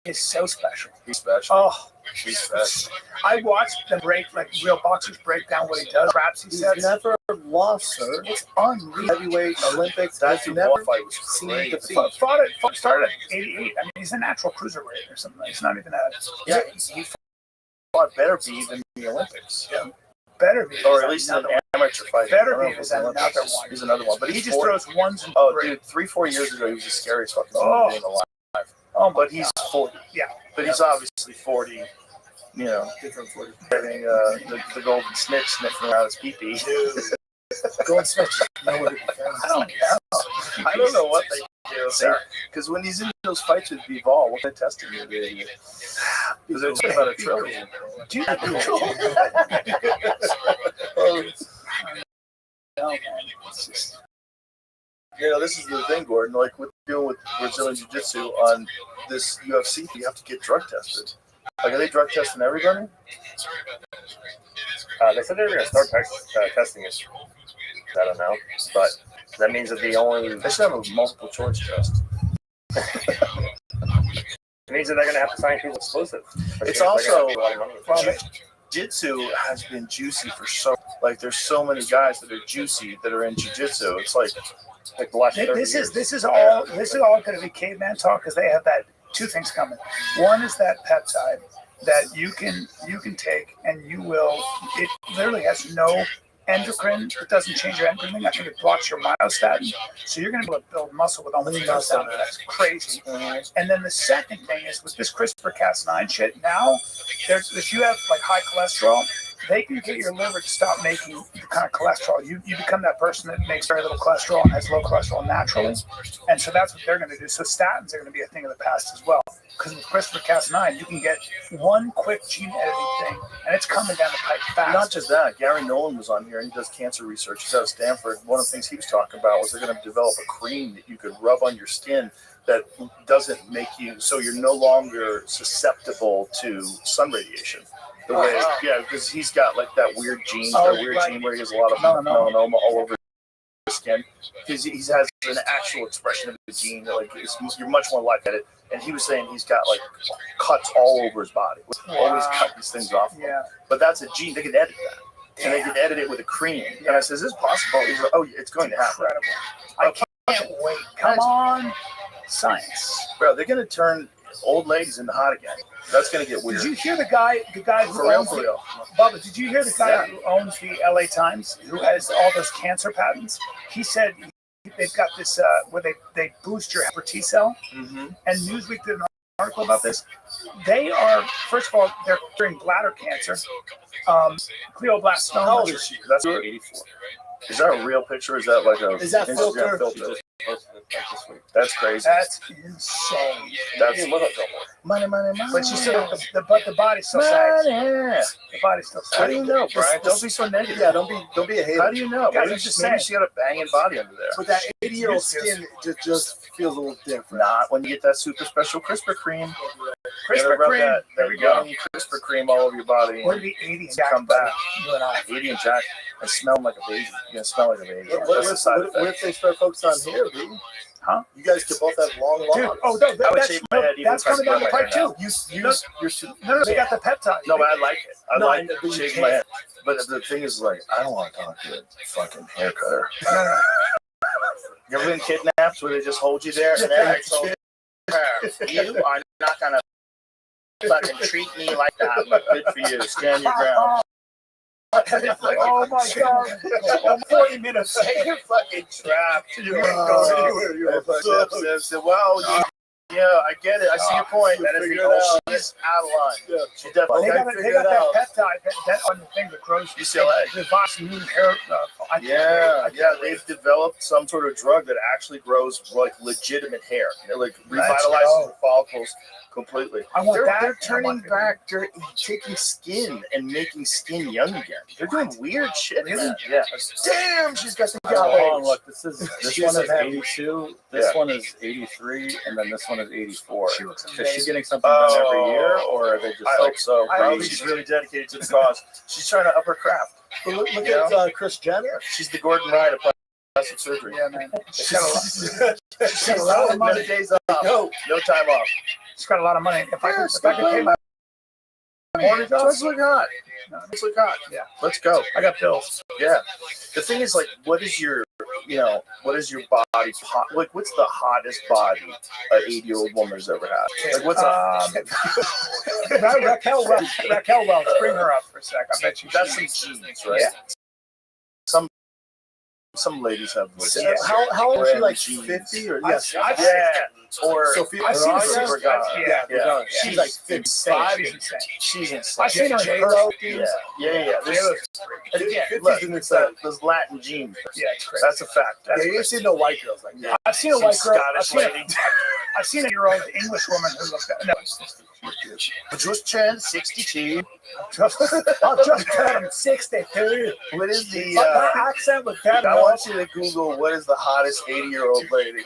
is so special. He's special. Oh, He's special. I watched them like real boxers break down what he does. Craps he He's says. never lost, sir. It's unreal. Heavyweight, Olympics, That he's football never fight was seen crazy. defeat. Started at 88. I mean, he's a natural cruiserweight or something. He's not even a. Yeah, he fought better be than the Olympics. Yeah. Better be. Or at least an amateur fight. Better be is another one. He's another one. But He he's just 40. throws ones and Oh, threes. dude, 3-4 years ago, he was the scariest fucking Oh. human being alive. Oh, But he's 40. Yeah. But he's obviously 40, you know, having the golden snitch sniffing around his pee-pee. Go and switch. Nowhere to be found. I don't care. I don't know what they do. Because when he's in those fights with Bivol, what kind of testing are they doing? Because they're talking about a trillion. Dude, You know, this is the thing, Gordon. Like what we're doing with Brazilian Jiu-Jitsu on this UFC, you have to get drug tested. Like, are they drug testing everybody? They said they were going to start testing it. I don't know, but that means that the only They should have a multiple choice test. it means that they're going to have to find people explosive. It's also well, Jiu-Jitsu has been juicy for so there's so many guys that are juicy that are in Jiu-Jitsu. It's like the last 30 this years. is all going to be caveman talk because they have that 2 things coming. One is that peptide that you can take and you will. It literally has no endocrine. It doesn't change your endocrine thing. I think it blocks your myostatin. So you're going to be able to build muscle with almost no sound. That's crazy. And then the second thing is with this CRISPR-Cas9 shit. Now, if you have like high cholesterol, they can get your liver to stop making the kind of cholesterol. You become that person that makes very little cholesterol and has low cholesterol naturally. And so that's what they're going to do. So statins are going to be a thing of the past as well. Because with CRISPR-Cas9, you can get one quick gene editing thing, and it's coming down the pipe fast. Not just that. Gary Nolan was on here, and he does cancer research. He's out of Stanford. One of the things he was talking about was they're going to develop a cream that you could rub on your skin that doesn't make you so you're no longer susceptible to sun radiation. The way, because he's got like that weird gene, gene where he has a lot of melanoma all over his skin. Because he has an actual expression of the gene that like you're much more lightheaded. And he was saying he's got like cuts all over his body. Always cut these things off. Yeah. But that's a gene. They can edit that. And they can edit it with a cream. And I said, is this possible? He's like, oh, it's going to happen. Incredible. I can't wait. Come on. Science. Bro, they're going to turn old legs into hot again. That's going to get weird. Did you hear the guy who owns Bubba, did you hear the guy who owns the LA Times, who has all those cancer patents? He said they've got this where they boost your helper T cell. Mm-hmm. And Newsweek did an article about this. They are, first of all, they're curing bladder cancer. Glioblastoma. How old is she? That's 84. Is that a real picture? Or is that like a Is that filter? like this week. That's crazy. That's insane. That's You look up no more. money. But she still, but the body still sags. Money. The body still sags. How do you know, Brian? Don't be so negative. Yeah, don't be a hater. How do you know? Guys, Maybe I'm just maybe saying. she got a banging body under there. But that 80-year-old skin just feels a little different. Not when you get that super special CRISPR cream. CRISPR Rub cream. That There we go. young CRISPR cream all over your body. We're gonna be 80 and Jack. Come back. You and I. 80 and Jack and smell like a baby. You're gonna smell like a baby. What That's the side if effect. they start focusing on hair, dude? Huh? You guys could both have long Dude, locks. oh no, I would that's, shave my head even that's if I coming down the split my pipe hair too. You're No, they got the peptide. No, but I like it. I No, like but you shaving can't. my head. But the thing is, like, I don't want to talk to a fucking hair cutter. You ever been kidnapped where they just hold you there and they're like, so, you are not gonna fucking treat me like that. But good for you. Stand your ground. Oh my god! 40 minutes. You're fucking trapped. You go anywhere. You're Well, yeah, I get it. I see your point. That is Figure the it goal. She's out of line. Yeah. She definitely. They got that peptide that on the thing that grows. UCLA. Device new hair. Yeah, they've developed some sort of drug that actually grows like legitimate hair. Like revitalizes the follicles completely. I want that. They're turning back. They're taking skin and making skin young again. They're doing weird shit. Man. Yeah. Damn, she's got some Oh, look, this She one is is like 82, this Yeah. one is 83, and then this one is 84. She looks Is amazing. she getting something done every year, or are they just I hope so. I Probably hope she's really dedicated to the cause. She's trying to up her craft. But look Yeah. at Kris Jenner. She's the Gordon Wright of plastic surgery. Yeah, man. She's She's got a lot of no money. days off. No time off. She's got a lot of money. If I Yeah, could pay my mortgage off, Let's look hot. Let's look hot. Yeah. Let's go. I got bills. Yeah. The thing is, like, what is your body? Like, what's the hottest body an 80-year-old woman's ever had? Like, what's Raquel Welch, bring her up for a sec. I bet you. That's some genes, right? Yeah. Some ladies have. Like, Yeah. How old is she? Like genes. 50 or I've Or Sophia I've seen her. Vergara. Yeah. She's like 55. She's insane. She's insane. I've seen her in J-Lo. person. Yeah. And again, 50's look, in this those Latin genes. Yeah, it's crazy. That's a fact. Yeah, you ain't seen no white girls like that. I've seen a Some white girl. Scottish lady. I've seen a year-old English woman who looked at. No, Just turned 62. I just turned 62. What is the? My accent was better. I want you to Google what is the hottest 80-year-old lady.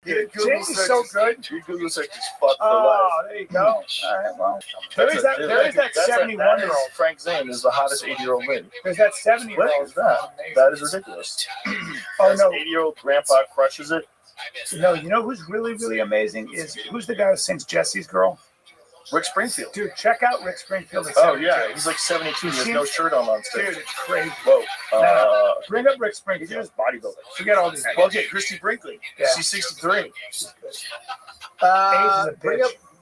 Jamie's so good. Your Google search is fucked for Oh, life. there you go. All right, well, there is that 71-year-old. Frank Zane is the hottest 80-year-old lady. There's that What 70-year-old. is that? That is ridiculous. Oh, no. 80-year-old grandpa crushes it. No, you know who's really, really amazing is who's the guy who sings Jesse's Girl? Rick Springfield. Dude, check out Rick Springfield. At Oh 72. yeah, he's like 72. He has no shirt on stage. Dude, it's crazy. Whoa. No. Bring up Rick He's Springfield. just bodybuilding. Forget all these. Well, okay, Christy Brinkley. Yeah. She's 63.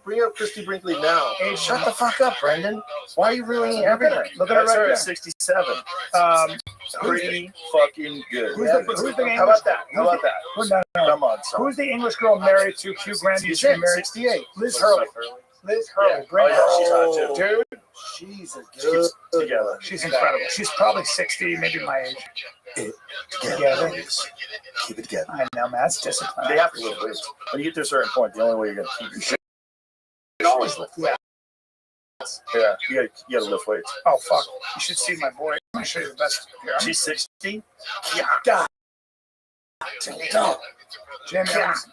Bring up Christy Brinkley now. Age, Shut the fuck up, Brendan. Why are you ruining everything? Look at her That's right her there. at 67. Pretty fucking good. Who's the How about that? How about that? No. Come on, son. Who's the English girl married to Hugh Grant? She's Married 68. Liz Hurley. Liz Hurley. Yeah. Bring her. She's hot too. Dude, She's a Keeps together. she's incredible. She's probably 60, maybe my age. together. Keep it together. I know, man. That's discipline. They have to lift weights. When you get to a certain point, the only way you're going to keep your shit. You can always lift weights. Yeah, you gotta lift weights. Oh, fuck. You should see my boy. I'm going to show you the best. Here, She's 60. Yeah. God. Don't. Jim Evans.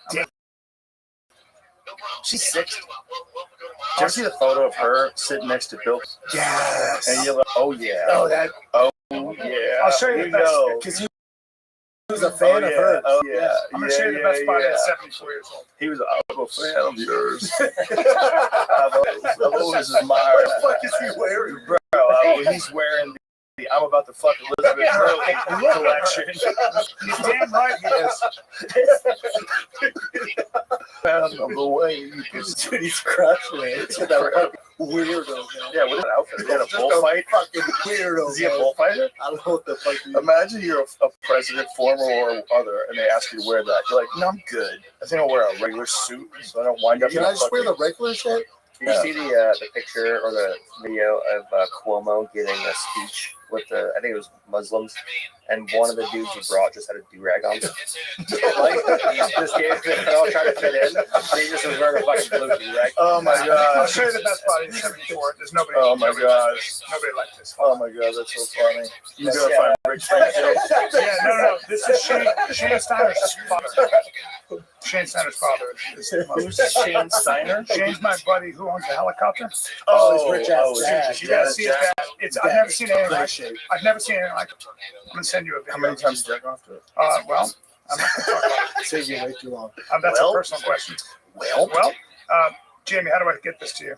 She's 60. Did you ever see the photo of her sitting next to Bill? Yes. And you're like, oh yeah. Oh, that. Oh yeah. I'll show you the best. Because he was a fan of her. Oh yeah. I'm going to show you the best body at 74 years old. He was I'm a fan of yours. I've always admired. What the fuck is he wearing? Bro, he's wearing the I'm about to fuck Elizabeth Hurley collection. You're damn right he is. The way Dude, he's crushing it. It's that fucking weirdo. Man. yeah, what is that outfit? They had a bullfight? Fucking weirdo. Is he a man. bullfighter? I don't know what the fuck he is. Imagine you're a president, former or other, and they ask you to wear that. You're like, no, I'm good. I think I'll wear a regular suit so I don't wind up. Can I just wear the regular shit? Did you see the picture or the video of Cuomo giving a speech with the, I think it was Muslims, and one of the dudes he brought just had a do-rag on. This game, they all trying to fit in. They just was wearing a fucking blue do-rag. Oh my god! I'll show you the best body in 74. There's nobody. Oh my gosh! Nobody like this. Oh my god, that's so funny. You gotta find Rich Frank. Yeah, no. This is Shane Steiner's father. Shane Steiner's father. Who's Shane Steiner? Shane's my buddy who owns the helicopter. Oh, it's Rich Ass Dad. You gotta see his dad. I've never seen anything like it. I've never seen anything like it. I'm gonna send you a video. How many times did you jack off to it? Well, I'm not gonna talk about it. Saves you way too long. That's a personal question. Well, Jamie, how do I get this to you?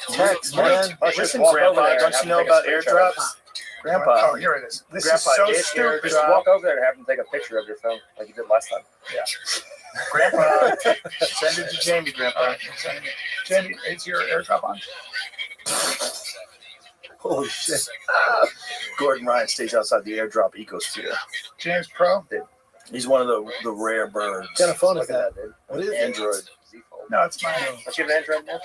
Text, man. Listen, Grandpa, don't you know about airdrops? Grandpa. Oh, here it is. This Grandpa, is so stupid. Just walk over there and have him take a picture of your phone like you did last time. Yeah. Grandpa, send it to Jamie, Grandpa. Jamie, is your airdrop on? Holy shit. Gordon Ryan stays outside the airdrop ecosphere. James Pro? He's one of the rare birds. What kind of phone is that? What is Android? No, it's mine. Don't you have an Android now?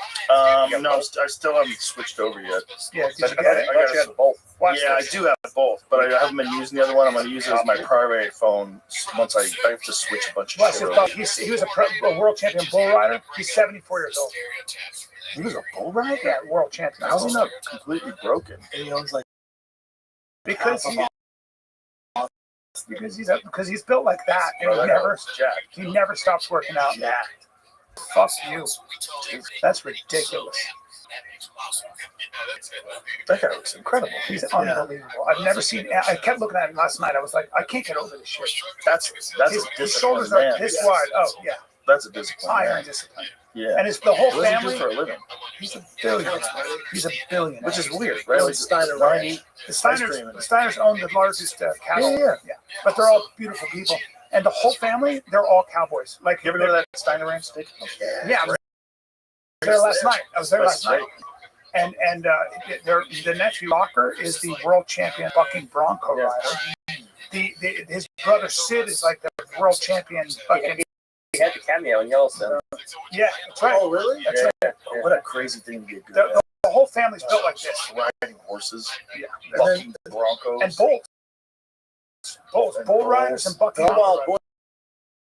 No, I still haven't switched over yet. Yeah, did you get it? I got you have both. Yeah, I do have both, but I haven't been using the other one. I'm going to use it as my primary phone once I have to switch a bunch of shit over. He was a world champion bull rider. He's 74 years old. He was a bull rider? Yeah, world champion. How's he not completely broken? And he owns like because he's built like that, and he never stops working out. Yeah. Fuck you. That's ridiculous. That guy looks incredible. He's unbelievable. I've never seen. I kept looking at him last night. I was like, I can't get over this shit. That's his shoulders are this wide. Oh yeah. That's a discipline. Iron discipline. Yeah. And it's the whole what family. Does he do for a living? He's a billionaire. He's a billionaire. Which is weird, right? Like Steiner. The Steiners own the largest cattle. Yeah. But they're all beautiful people. And the whole family, they're all cowboys. Like, you ever go to that Steiner Ranch steak? Yeah, I was there last night. And the nephew Walker is the world champion fucking Bronco rider. His brother Sid is like the world champion fucking. He had the cameo in Yellowstone. Yeah, that's right. Oh, really? That's right. Yeah. What a crazy thing to get good at. The whole family's built like this. Riding horses. Yeah. Bucking Broncos. And bulls. Bull riders and bucking.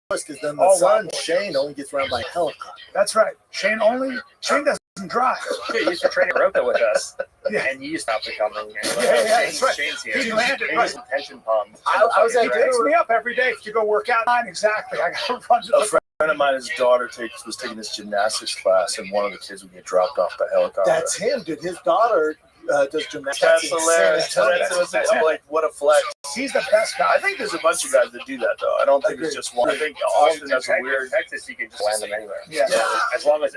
Because then the son, Shane, only gets around by helicopter. That's right. Shane doesn't drive. He used to train at Roca with us. Yeah. And you stopped becoming. Yeah, that's right. Shane's here. He landed He's pension pump. He picks me up every day to go work out. Exactly. I got to run to a friend of mine, his daughter was taking this gymnastics class, and one of the kids would get dropped off the helicopter. That's him, dude. His daughter does gymnastics. That's hilarious. I'm like, what a flex. He's the best guy. I think there's a bunch of guys that do that, though. I don't think it's just one. I think Austin has a weird. In Texas, you can just land them anywhere. Yeah. As long as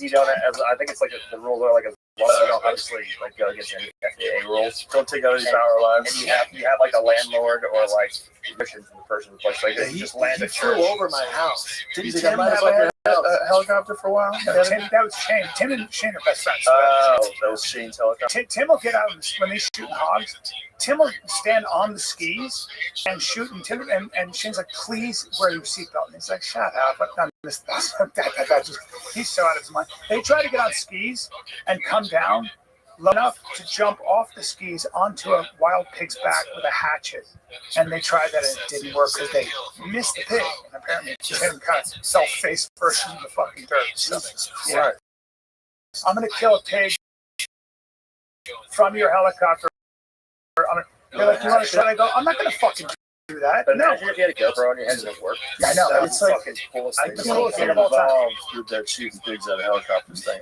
you don't. I think it's like the rules are like as long as you don't obviously like go against any FDA rules. Don't take out any power lines. And you have like a landlord or like permission from the person place. Like he just land. He flew over my house. Did Tim have a helicopter for a while? That was Shane. Tim and Shane are best friends. That was Shane's helicopter. Tim will get out when they shoot hogs. Tim will stand on the skis and shoot, and Shane's like, "Please wear your seatbelt." And he's like, "Shut up!" He's so out of his mind. They try to get on skis and come down low enough to jump off the skis onto a wild pig's back with a hatchet. And they tried that and it didn't work because they missed the pig. And apparently Tim kind of self-faced version of the fucking dirt. So, yeah. I'm going to kill a pig from your helicopter. They're like, you want to try to go? I'm not going to fucking do that. But no. imagine if you had a GoPro on your head and it worked. Yeah, I know. It's like, fucking coolest I thing. can't get involved with that shooting pigs out of helicopters thing.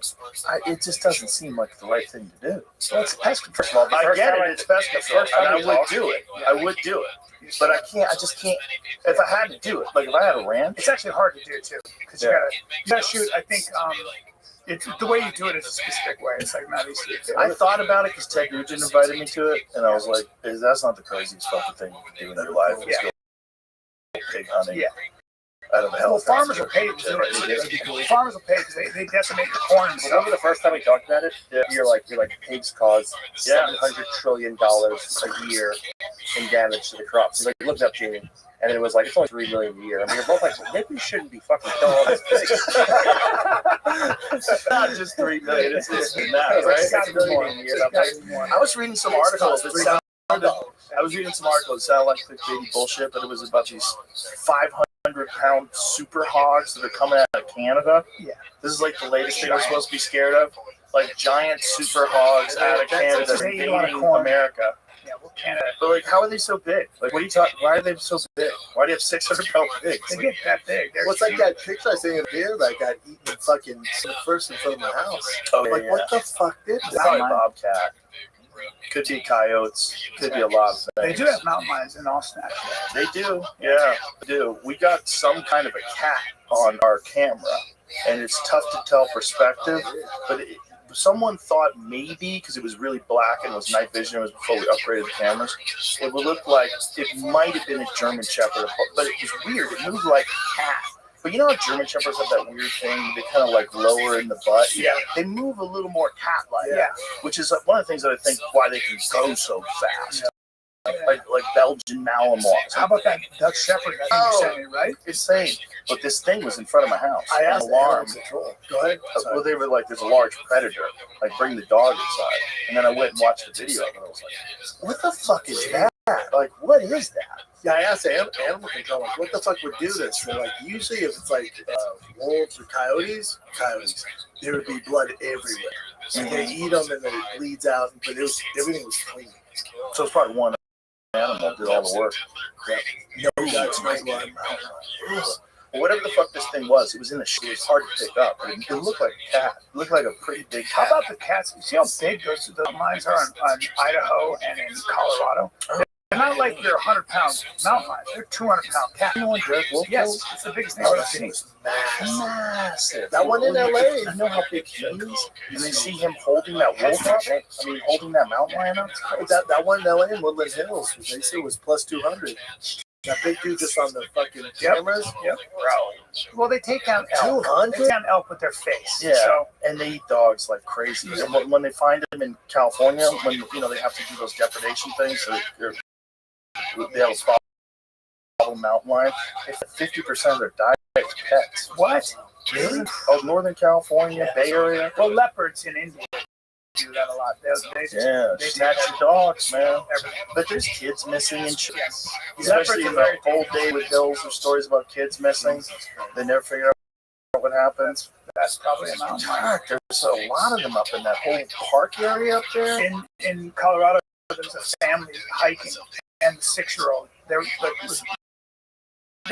It just doesn't seem like the right thing to do. Well, it's pest control. I get it. It's pest control. And I would do it. I would do it. But I just can't. If I had to do it, like if I had a ranch. It's actually hard to do, too. Because you gotta shoot, I think, the way you do it is a specific way. It's like not easy to do. I thought about it because Ted Nugent invited me to it, and I was like, that's not the craziest fucking thing you can do in your life. Is go pig hunting out of a helicopter. Well, farmers are paid to do it. Farmers are paid because they decimate the corn and stuff. Remember the first time we talked about it? Yeah. You're like pigs cause $700 trillion a year in damage to the crops. He's like, look it up, Jamie. And it was like, it's only $3 million a year. And we were both like, maybe we shouldn't be fucking killing all these pigs. It's not just $3 million. It's this and that, right? It's $7 million a year. I was reading some articles that I was reading some articles. It sounded like clickbaity bullshit, but it was about these 500-pound super hogs that are coming out of Canada. Yeah. This is like the latest thing we're supposed to be scared of. Like giant super hogs out of Canada invading America. Yeah, well, Canada. But like, how are they so big? Like, what are you talking? Why are they so big? Why do you have 600-pound pigs? They get that big. What's like that picture I seen of deer that got eaten fucking first in front of my house? Oh, Like, yeah. what the fuck did It's that? probably a bobcat. Could be coyotes. Could be a lot of They things. do have mountain lions in Austin, actually. They do. Yeah, they do. We got some kind of a cat on our camera, and it's tough to tell perspective, but someone thought maybe, because it was really black and it was night vision, it was before we upgraded the cameras, it would look like it might have been a German Shepherd, but it was weird. It moved like a cat. But you know how German Shepherds have that weird thing, they kind of like lower in the butt? Yeah. They move a little more cat-like, Yeah. which is one of the things that I think why they can go so fast. Like Belgian Malinois. How about that Dutch Shepherd that you sent me, right? Insane. But this thing was in front of my house. I asked An alarm. control. Go ahead. Well, they were like, there's a large predator. Like, bring the dog inside. And then I went and watched the video, and I was like, what the fuck is that? Like, what is that? Yeah, I asked animal control, like, what the fuck would do this? They're like, usually if it's like wolves or coyotes, there would be blood everywhere. And they eat them and then it bleeds out, but everything was clean. So it's probably one animal did all the work. No guts, no blood. Well, whatever the fuck this thing was, it was in the shit. It's hard to pick up. It looked like a cat. It looked like a pretty big cat. How about the cats? You see how big those lines are on Idaho and in Colorado? They're not like your 100-pound mountain lions. They're 200-pound cats. You know what Derek Wolf Yes, was? it's the biggest thing I've ever seen. Massive. That one in LA. You know how big he is? And they see him holding that wolf up? I mean, holding that mountain lion up? That one in LA in Woodland Hills, they said was plus 200. That big dude just on the fucking cameras. Yep. Well, they take down elk. 200? They take down elk with their face. Yeah, So, and they eat dogs like crazy. And when they find them in California, when they have to do those depredation things, so they have a problem mountain lion. 50% of their diet is pets. what? Really? Oh, Northern California, Bay Area. Well, leopards in India do that a lot. They Snatch your dogs, man. But there's kids missing and shit. Especially in the whole David Hills, there's stories about kids missing. They never figure out what happens. That's probably a mountain lion. There's a lot of them up in that whole park area up there. In Colorado, there's a family hiking, and the 6-year-old, they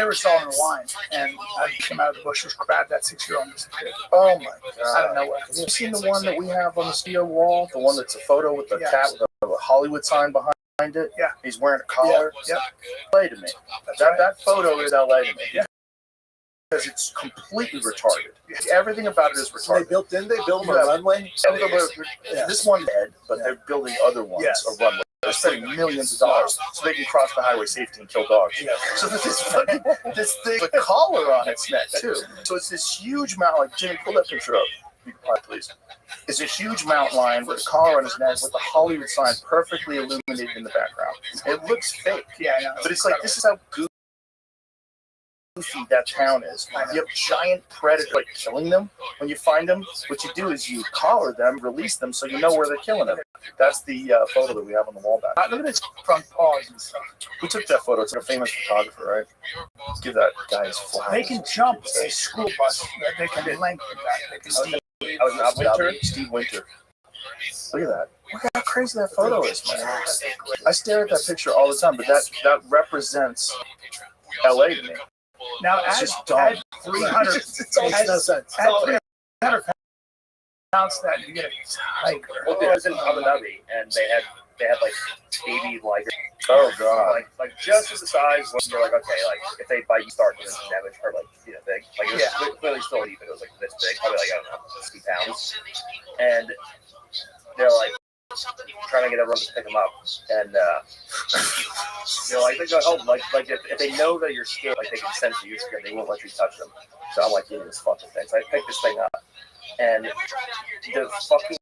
were sawing the line, and I came out of the bushes, grabbed that 6-year-old and disappeared. Oh my god! I don't know what. Have you seen the one that we have on the studio wall? The one that's a photo with the Yeah. cat with a Hollywood sign behind it. Yeah. He's wearing a collar. Yep. LA to me. That photo is LA to me. Yeah. Because it's completely retarded. Everything about it is So they retarded. built a runway. This one's dead, but they're building other ones a runway. They're spending millions of dollars so they can cross the highway safety and kill dogs. Yeah. So this thing with a collar on its neck too. So it's this huge mountain. Like Jimmy, pull that picture up, please. It's a huge mountain lion with a collar on his neck with the Hollywood sign perfectly illuminated in the background. It looks fake. Yeah, I know. But it's like, this is how goofy that town is. You have giant predators like killing them. When you find them, what you do is you collar them, release them, so you know where they're killing them. That's the photo that we have on the wall back. Look at its front paws and stuff. Who took that photo? It's a famous photographer, right? Let's give that guy his flowers. They can jump a school bus. They can lengthen that. They can I was in Abu Dhabi. Steve Winter. Look at that. Look at how crazy that photo is, man. I stare at that picture all the time, but that represents LA to me. Now, It's at just dumb. 300, Makes no sense. at 300 pounds, that you get a tiger. Well, dude, I was in Abu Dhabi, and they had like baby ligers. Oh god. Like just as the size when you're like, okay, like if they bite you, start doing some damage, or like big. Like it was clearly still deep, but it was like this big, probably like I don't know, 60 pounds. And they're like trying to get everyone to pick them up, and like they go home, like if they know that you're scared, like they can sense that you're scared, they won't let you touch them. So I'm like, this fucking thing. So I picked this thing up, and the fucking,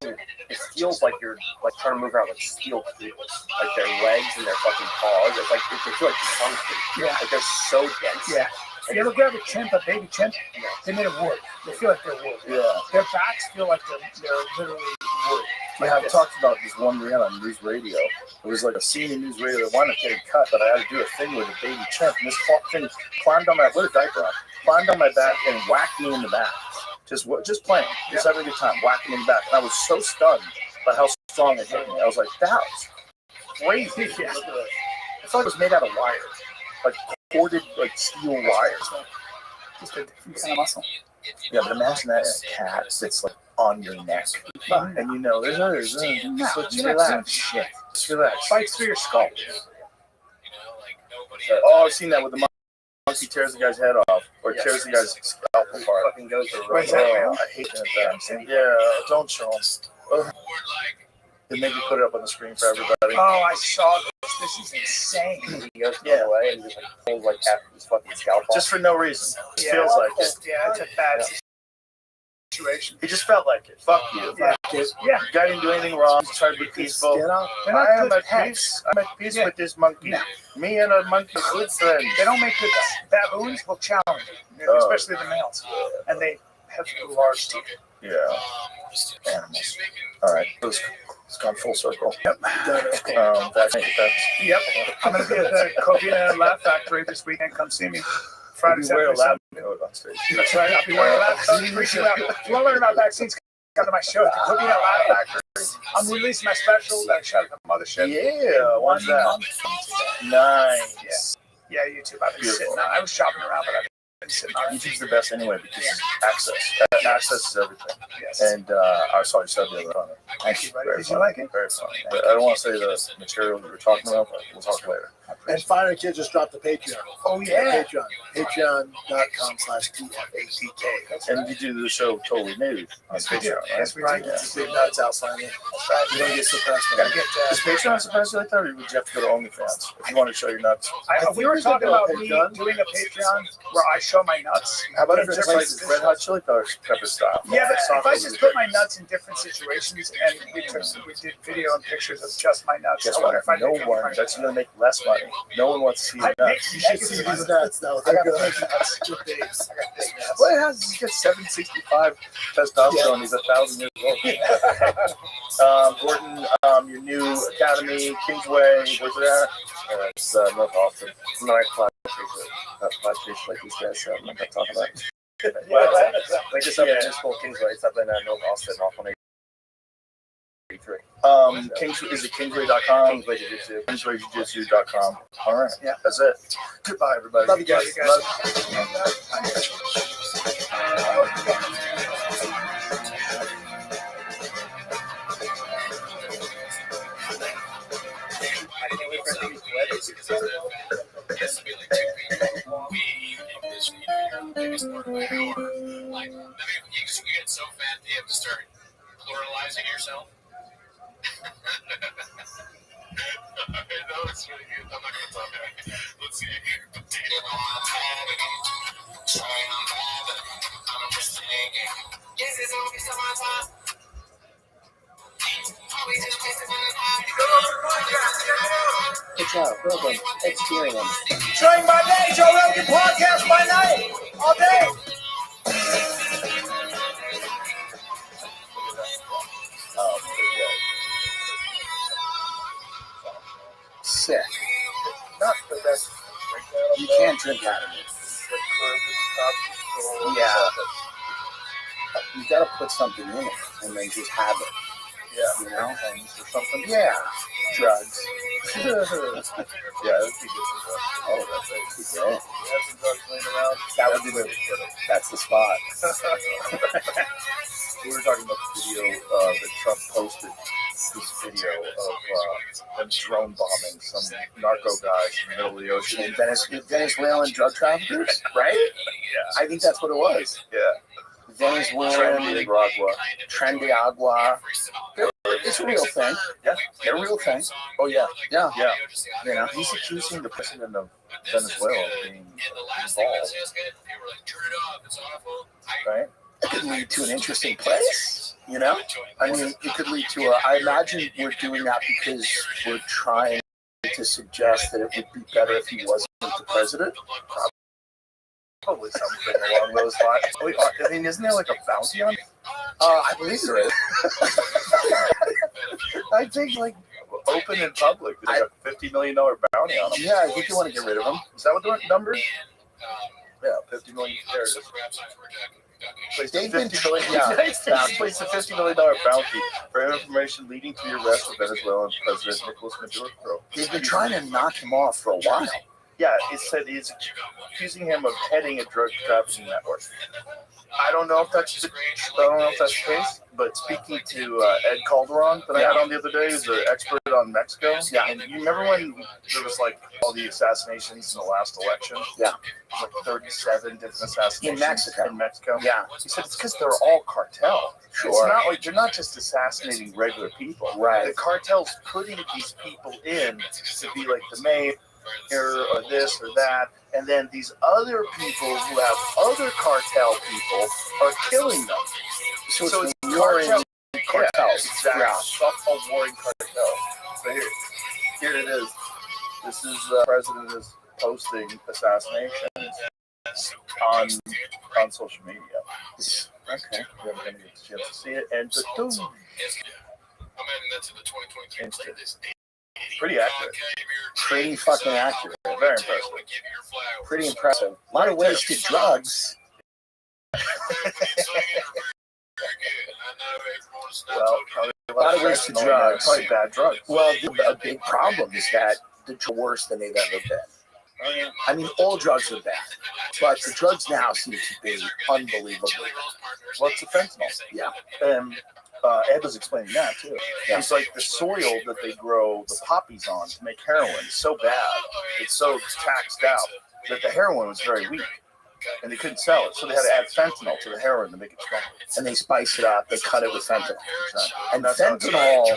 it feels like you're like trying to move around like steel cables, like their legs and their fucking paws. It's like they feel like concrete. Yeah. Like they're so dense. Yeah. You ever grab a chimp, a baby chimp? They made of wood. They feel like they're wood. Yeah. Their backs feel like they're literally wood. Yeah, I've talked about this one rant on news radio. It was like a scene in news radio that wound up getting cut, but I had to do a thing with a baby chimp. And this fucking climbed on my climbed on my back and whacked me in the back. Just playing, just having a good time, whacking me in the back. And I was so stunned by how strong it hit me. I was like, that was crazy. Yeah. I thought it was made out of wire, like corded, like steel wires. Just a different kind of muscle. Yeah, but imagine that in a cat that's like on your neck, and you know there's others. Just relax, shit. Just relax. Fights through your skull. Oh, I've seen that with the monkey tears the guy's head off, or tears the guy's scalp apart. Fucking goes to I hate that. Yeah, don't show them. They make you put it up on the screen for everybody. Oh, I saw this. This is insane. He goes away and just like pulls like half his fucking scalp off. Just for no reason. It feels like it. Yeah, it's a bad situation. He just felt like it. Fuck you. Yeah. The guy didn't do anything wrong. He tried to be peaceful. I am at peace. I'm at peace with this monkey. No. Me and a monkey good friends. They don't make good baboons will challenge them, especially the males. And they have large teeth. Yeah. Animals. All right. It's gone full circle. Yep. Yep. I'm going to be at the Covina Laugh Factory this weekend. Come see me. Friday, Saturday, Sunday. On stage. That's right. I'll be wearing a lab coat. If you want to learn about vaccines, come to my show at the Covina Laugh Factory. I'm releasing my special that I shot at the mothership. Yeah. What's that? Nice. Yeah, YouTube. I've been sitting on. I was shopping around, but I've been sitting on. YouTube's the best anyway because access. Access is everything. Yes. And I saw you said the other one. Thank you, buddy. Did you like it? Very funny. But I don't want to say the material you were talking about, but we'll talk later. And Fire Kid just dropped the Patreon. Oh, yeah. Patreon.com/TFATK. And you do the show totally nude on Patreon, right? Yes, we do. Right? Big nuts out, finally. You don't get suppressed. Is Patreon supposed to like that, or would you have to go to OnlyFans if you want to show your nuts? We were talking about me doing a Patreon where I show my nuts. How about if it's like Red Hot Chili Pepper style? Yeah, but if I just put my nuts in different situations and we did video and pictures of just my nuts, Guess I wonder what? if I No one. That's going to make less money. No one wants to see your nuts. You should see these nuts, though. I got big nuts. Well, it has. He's got 765 testosterone. He's 1,000 years old. Gordon, your new academy, Kingsway, where's it at? It's North Austin. I'm not like like these guys. I'm not going to talk about it. Like just up in Municipal Kingsway. It's up in North Austin, off on 83. Kingsway, is it Kingsway.com? Kingsway Jiu-Jitsu. KingswayJujitsu.com. All right. Yeah. That's it. Goodbye, everybody. Love you guys. You get so fat that you have to start pluralizing yourself. That was really good. I'm not going to talk about it. Let's see. Good job. Well done. Experience. Train by day, Joe Rogan podcast by night, all day. Sick. Not the best. You can't drink out of it. Yeah. You gotta put something in it and then just have it. Yeah. You know? Or something. Yeah. Drugs. Yeah, that would be good. Oh, that's great. Have some drugs laying around. That would be that's the spot. We were talking about the video that Trump posted. This video of them drone bombing some narco guys in the middle of the ocean. And Venezuelan drug traffickers, right? Yeah. I think that's what it was. Yeah. Venezuelan, Trendiagua. It's a real thing. Yeah. They're a real thing. Oh, yeah. Yeah. Yeah. You know, He's accusing the president of Venezuela of being involved. Right? it could lead to an interesting place, you know? I mean, it could lead to I imagine we're doing that because we're trying to suggest that it would be better if he wasn't the president. Probably something along those lines. I mean, isn't there like a bounty on? I believe there is. I think like open in public, there's like a $50 million bounty on them. Yeah, I think you want to get rid of them. Is that what the number is? Yeah, 50 million. There it is. They've been United States placed a $50 million bounty for information leading to the arrest of Venezuelan President Nicolas Maduro. They've been trying to knock him off for a while. Yeah, it said it's accusing him of heading a drug trafficking network. I don't know if that's the case, but speaking to Ed Calderon that I had on the other day, who's an expert on Mexico. Yeah, and you remember when there was like all the assassinations in the last election? Yeah, like 37 different assassinations in Mexico. Yeah, he said it's because they're all cartel. Sure. It's not like they're not just assassinating regular people. Right. The cartel's putting these people in to be like the mayor or this or that, and then these other people who have other cartel people are killing them. So it's warring cartels. Yeah, exactly. Yeah. A warring cartel. So here it is. This is President is posting assassinations on social media. Okay, we're going to get a chance to see it. And I'm adding that to the 2023 playlist. Pretty accurate. Pretty fucking accurate. Very impressive. Pretty impressive. A lot of wasted drugs. Well, a lot of wasted drugs. Probably bad drugs. Well, a big problem is that the drugs are worse than they've ever been. I mean, all drugs are bad, but the drugs now seem to be unbelievably bad. What's the fentanyl? Yeah. Ed was explaining that too. Yeah. It's like the soil that they grow the poppies on to make heroin is so bad, it's so taxed out that the heroin was very weak. And they couldn't sell it, so they had to add fentanyl to the heroin to make it stronger. And they spice it up, they cut it with fentanyl. And fentanyl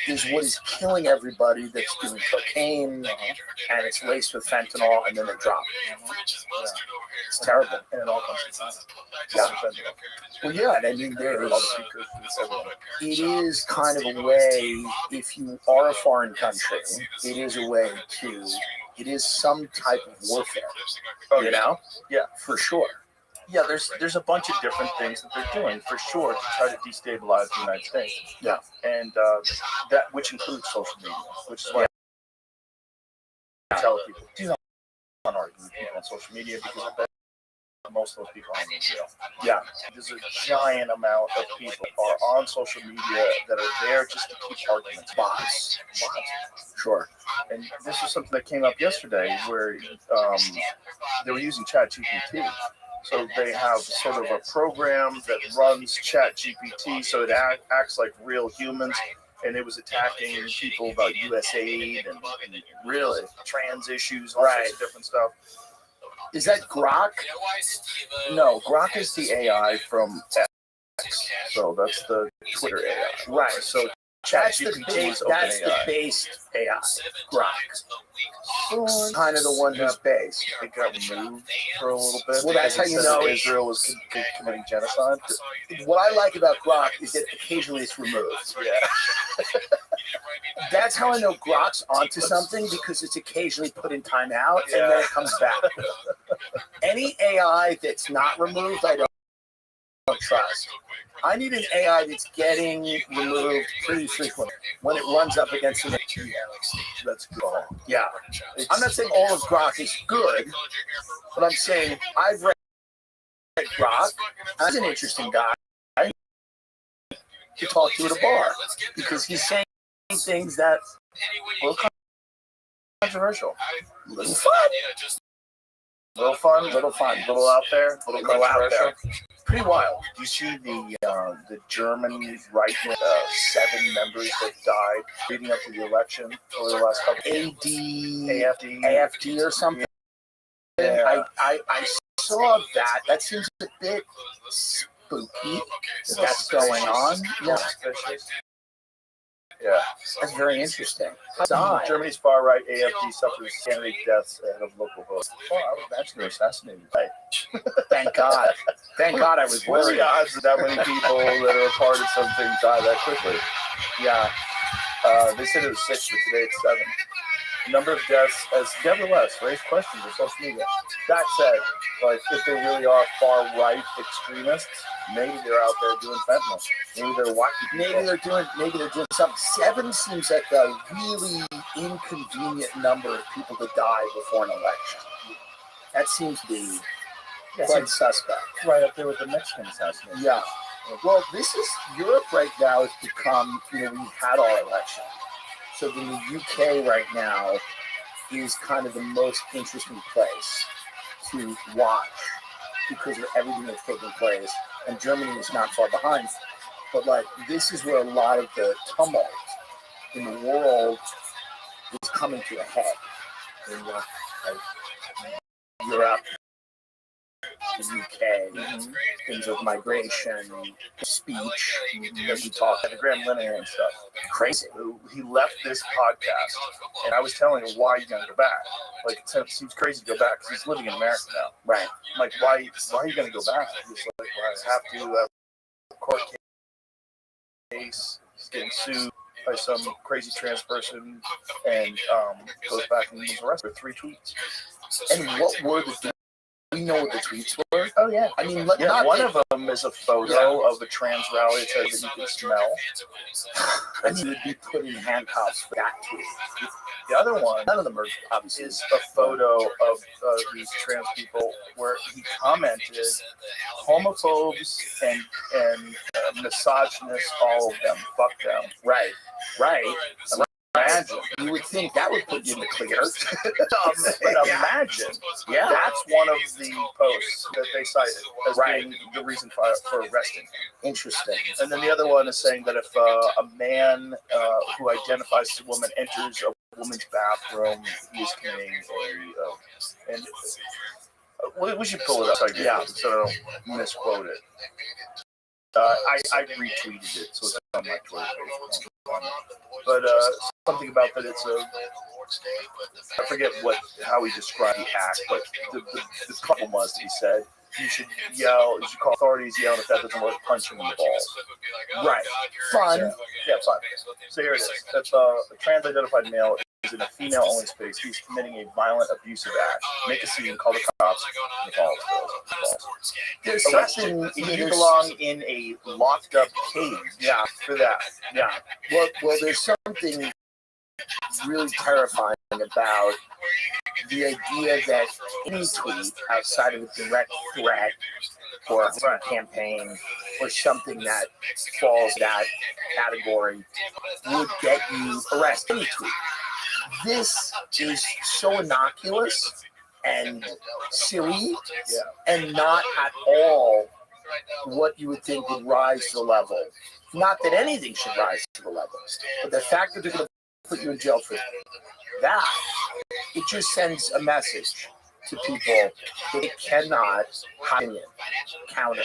is what is killing everybody that's doing cocaine, and it's laced with fentanyl, and then they drop it. Yeah. It's terrible. And it all comes from fentanyl. Well, yeah, and I mean, it is kind of a way, if you are a foreign country, it is a way to... It is some type of warfare, you know? Yeah, for sure. Yeah, there's a bunch of different things that they're doing for sure to try to destabilize the United States. Yeah, and that which includes social media, which is why I tell people do not argue with people on social media because I bet most of those people are in jail. Yeah, there's a giant amount of people are on social media that are there just to keep arguments. Bots. Sure. And this is something that came up yesterday where they were using ChatGPT. So they have sort of a program that runs ChatGPT so it acts like real humans. And it was attacking people about USAID and really trans issues, all sorts of different stuff. Is that Grok? No, Grok is the AI from X. So that's the Twitter AI. Right. So that's the base AI. Grok. Kind of the one who's based. It got removed for a little bit. Well, that's how you know Israel was committing genocide. What I like about Grok is that occasionally it's removed. Yeah. That's how I know Grok's onto something, because it's occasionally put in timeout and then it comes back. Any AI that's not removed, I don't trust. I need an AI that's getting removed pretty frequently when it runs up against an AI. That's good. Yeah. I'm not saying all of Grok is good, but I'm saying I've read Grok. He's an interesting guy to talk to at a bar, because he's saying things that a little controversial. Little fun. Little out there, little controversial. Pretty wild. Do you see the German right-wing 7 members that died leading up to the election over the last couple of AFD or something? Yeah. I saw that. That seems a bit spooky. That's going on. Yeah. Yeah, that's very interesting. Germany's far-right AFD suffers candidate deaths ahead of local votes. Oh, I was actually assassinated. Right. Thank God. Thank God I was worried. What are the odds that many people that are a part of something die that quickly? Yeah. They said it was 6, but today it's 7. number of deaths as nevertheless raise questions on social media. That said, like if they really are far right extremists, maybe they're out there doing fentanyl. Maybe they're watching. Maybe they're doing something. 7 seems like a really inconvenient number of people to die before an election. That seems to be quite suspect. Right up there with the Mexican assassination. Yeah. Well, this is Europe right now has become, we had our election. So the UK right now is kind of the most interesting place to watch because of everything that's taking place. And Germany is not far behind. But like this is where a lot of the tumult in the world is coming to a head. In Europe, the UK, things of migration, speech, as we talked, the Graham Linehan stuff. Crazy. He left this podcast, and I was telling him, why are you going to go back? Like, it seems crazy to go back because he's living in America now. Right. I'm like, why are you going to go back? He's like, well, I have to court case. He's getting sued by some crazy trans person, and goes back and was arrested for 3 tweets. And what were the? We know what the tweets were. Oh yeah, I mean, one of them is a photo of a trans rally. It says that you can smell. And he would be put in handcuffs for that tweet. The other one, none of them are obviously, is a photo of these trans people where he commented, homophobes and misogynists, all of them, fuck them. Right. Imagine. You would think that would put you in the clear. But imagine. Yeah. That's one of the posts that they cited as being the reason for arresting him. Interesting. And then the other one is saying that if a man who identifies as a woman enters a woman's bathroom, he is committing a... and we should pull it up so I don't misquote it. I retweeted it, so it's on my Twitter page. But something about that it's I forget how he described the act, but the problem was that he said you should call authorities, yell, if that doesn't work, punch him in the balls. Right. Fun. Yeah, fun. So here it is. That's a trans-identified male is in a female-only space. He's committing a violent, abusive act. Make a scene, call the cops, and the balls. There's something you belong in a locked-up cage. Yeah, for that. Yeah. Well, there's something really terrifying about the idea that any tweet outside of a direct threat or a campaign or something that falls that category would get you arrested. Any tweet. This is so innocuous and silly and not at all what you would think would rise to the level. Not that anything should rise to the level, but the fact that they're going to put you in jail for that, it just sends a message to people that they cannot counter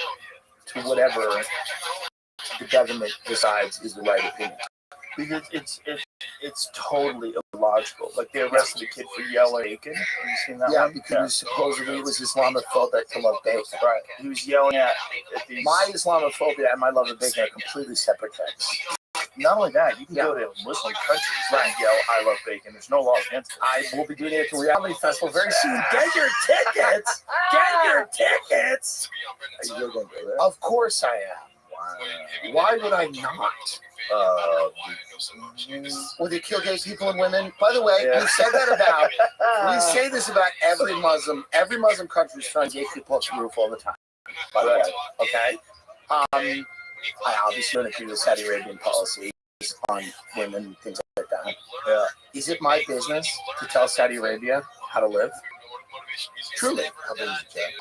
to whatever the government decides is the right opinion. Because it's totally illogical. Like they arrested a kid for yelling bacon. Have you seen that one? Because supposedly it was Islamophobic to love bacon. Right. He was yelling at these. My Islamophobia and my love of bacon are completely separate things. Not only that, you can go to Muslim countries and yell, "I love bacon." There's no law against it. I will be doing it at the Reality Festival very soon. Get your tickets! Get your tickets! Are you going to go there? Of course I am. Why would I not? Will they kill gay people and women? By the way, we said that about. We say this about every Muslim. Every Muslim country is trying gay people up the roof all the time. By the way, okay. I obviously don't agree with Saudi Arabian policies on women and things like that. Is it my business to tell Saudi Arabia how to live? Truly, how big is it?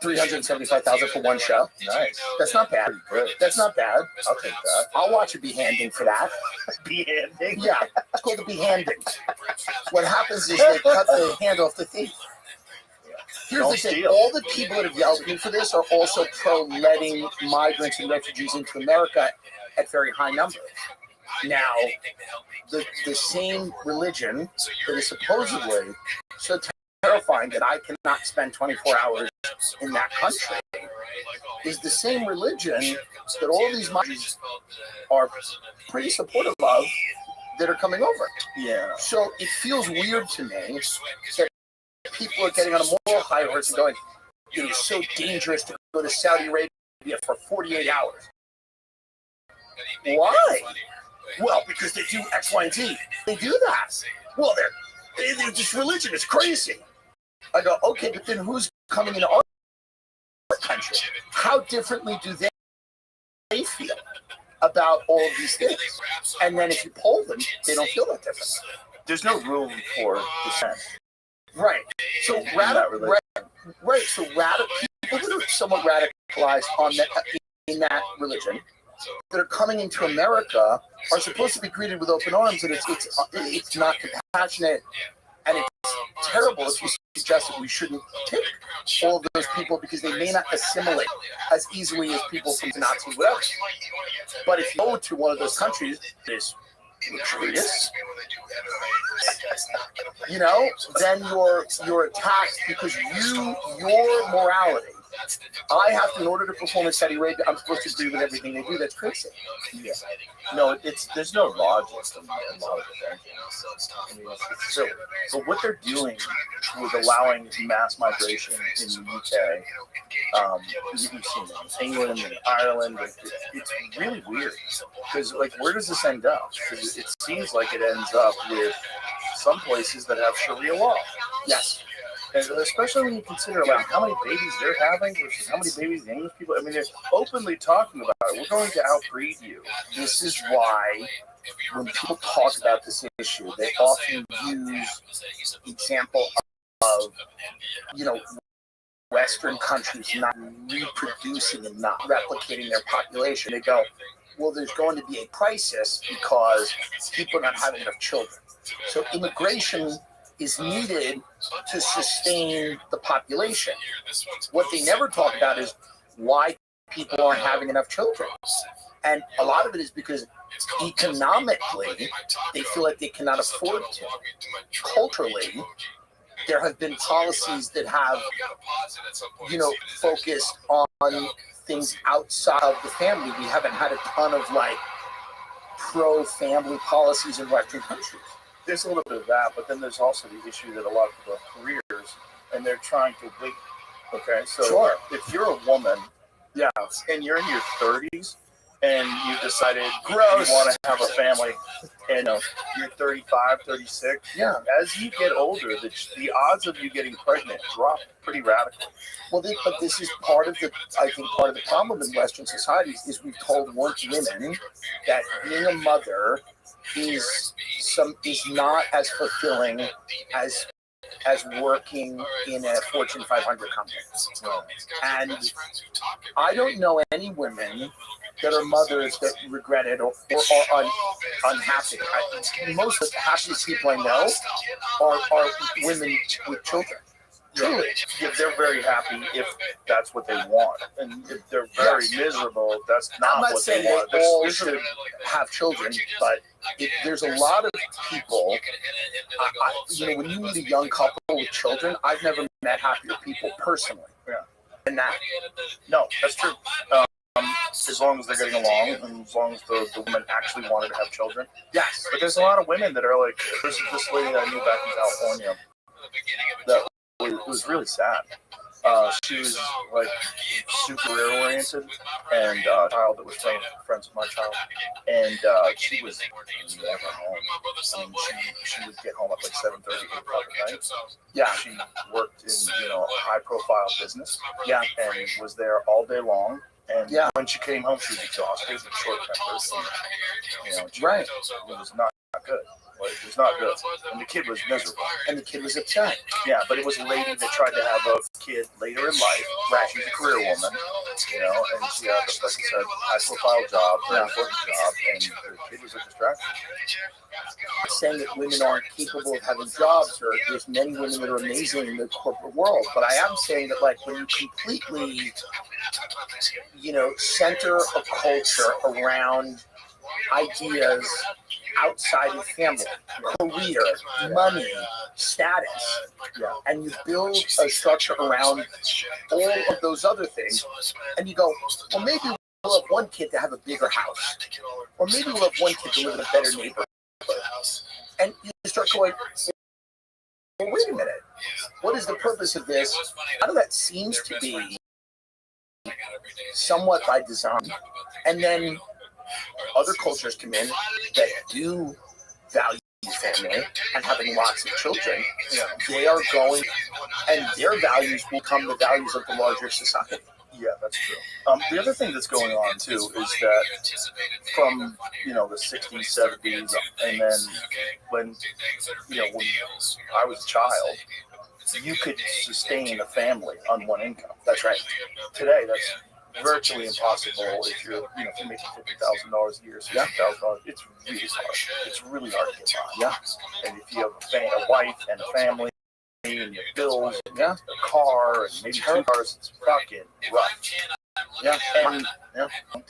375,000 for one show. Nice. That's not bad. That's not bad. I'll take that. I'll watch a behanding for that. Behanding? Yeah, it's called a behanding. What happens is they cut the hand off the thief. Here's the thing, all the people that have yelled at me for this are also pro-letting migrants and refugees into America at very high numbers. Now, the same religion that is supposedly so terrifying that I cannot spend 24 hours in that country is the same religion that all these migrants are pretty supportive of that are coming over. Yeah. So it feels weird to me that people are getting on a moral high horse and going, it is so dangerous to go to Saudi Arabia for 48 hours. Why? Well, because they do X, Y, and Z. They do that. Well, they're just religion. It's crazy. I go, okay, but then who's coming into our country? How differently do they feel about all of these things? And then if you poll them, they don't feel that different. There's no room for dissent. Right. So So people that are somewhat radicalized in that religion that are coming into America are supposed to be greeted with open arms, and it's not compassionate, and it's terrible if you suggest that we shouldn't take all of those people because they may not assimilate as easily as people from the Nazi whatever. But if you go to one of those countries, there's luxurious, then you're attacked because your morality. I have to, in order to perform in Saudi Arabia, I'm supposed to agree with everything they do. That's crazy. Yeah. No, there's no logic in a lot of things. I mean, it's silly. But what they're doing with allowing mass migration in the UK, you've seen it in England and Ireland. It's really weird because, where does this end up? Because it seems like it ends up with some places that have Sharia law. Yes. And especially when you consider how many babies they're having versus how many babies the English people. I mean, they're openly talking about it. We're going to outbreed you. This is why when people talk about this issue, they often use the example of, Western countries not reproducing and not replicating their population. They go, well, there's going to be a crisis because people are not having enough children. So immigration is needed to sustain the population. What they never talk about is why people aren't having enough children. And a lot of it is because economically, they feel like they cannot afford to. Culturally, there have been policies that have, focused on things outside of the family. We haven't had a ton of pro-family policies in Western countries. There's a little bit of that, but then there's also the issue that a lot of people have careers and they're trying to wait. Okay, so sure. If you're a woman, and you're in your 30s and you've decided you want to have a family, and you're 35, 36, as you get older, the odds of you getting pregnant drop pretty radically. Well, but this is part of the problem in Western societies is we've told women that being a mother is not as fulfilling as working in a Fortune 500 company. And I don't know any women that are mothers that regret it or are unhappy. Most of the happiest people I know are women with children. Truly, they're very happy if that's what they want, and if they're very miserable, that's not what they want. They all should have children, but there's a lot of people. When you meet a young couple with children, I've never met happier people personally. Yeah, than that. No, that's true. As long as they're getting along, and as long as the woman actually wanted to have children. Yes, but there's a lot of women that are like, there's this lady I knew back in California that was really sad. She was super career oriented, and a child that was friends with my child, and she was never home. I mean, she would get home at 7:30, 8 o'clock at night. Yeah, she worked in a high profile business. Yeah, and was there all day long. And when she came home, she was exhausted and short tempered. Right, it was not good. It was not good. And the kid was miserable. And the kid was upset. Yeah, but it was a lady that tried to have a kid later in life. She's a career woman, and she had, like I said, high-profile job, very important job, and the kid was a distraction. I'm saying that women aren't capable of having jobs, or there's many women that are amazing in the corporate world, but I am saying that when you completely, center a culture around ideas outside of family, career, money, status, and you build a structure around all of those other things, and you go, well, maybe we'll have one kid to have a bigger house, or maybe we'll have one kid to live in a better neighborhood, And you start going, well, wait a minute. What is the purpose of this? A lot of that seems to be somewhat by design. And then other cultures come in that do value family and having lots of children. They are going, and their values will become the values of the larger society. Yeah, that's true. The other thing that's going on too is that from the 60s, 70s, and then when when I was a child, you could sustain a family on one income. That's right. Today, that's virtually impossible if you're if you're making $50,000 a year, $60,000. It's really hard. It's really hard to get by. Yeah. And if you have a wife and a family, and your bills, a car, and maybe 2 cars, it's fucking rough. Yeah, and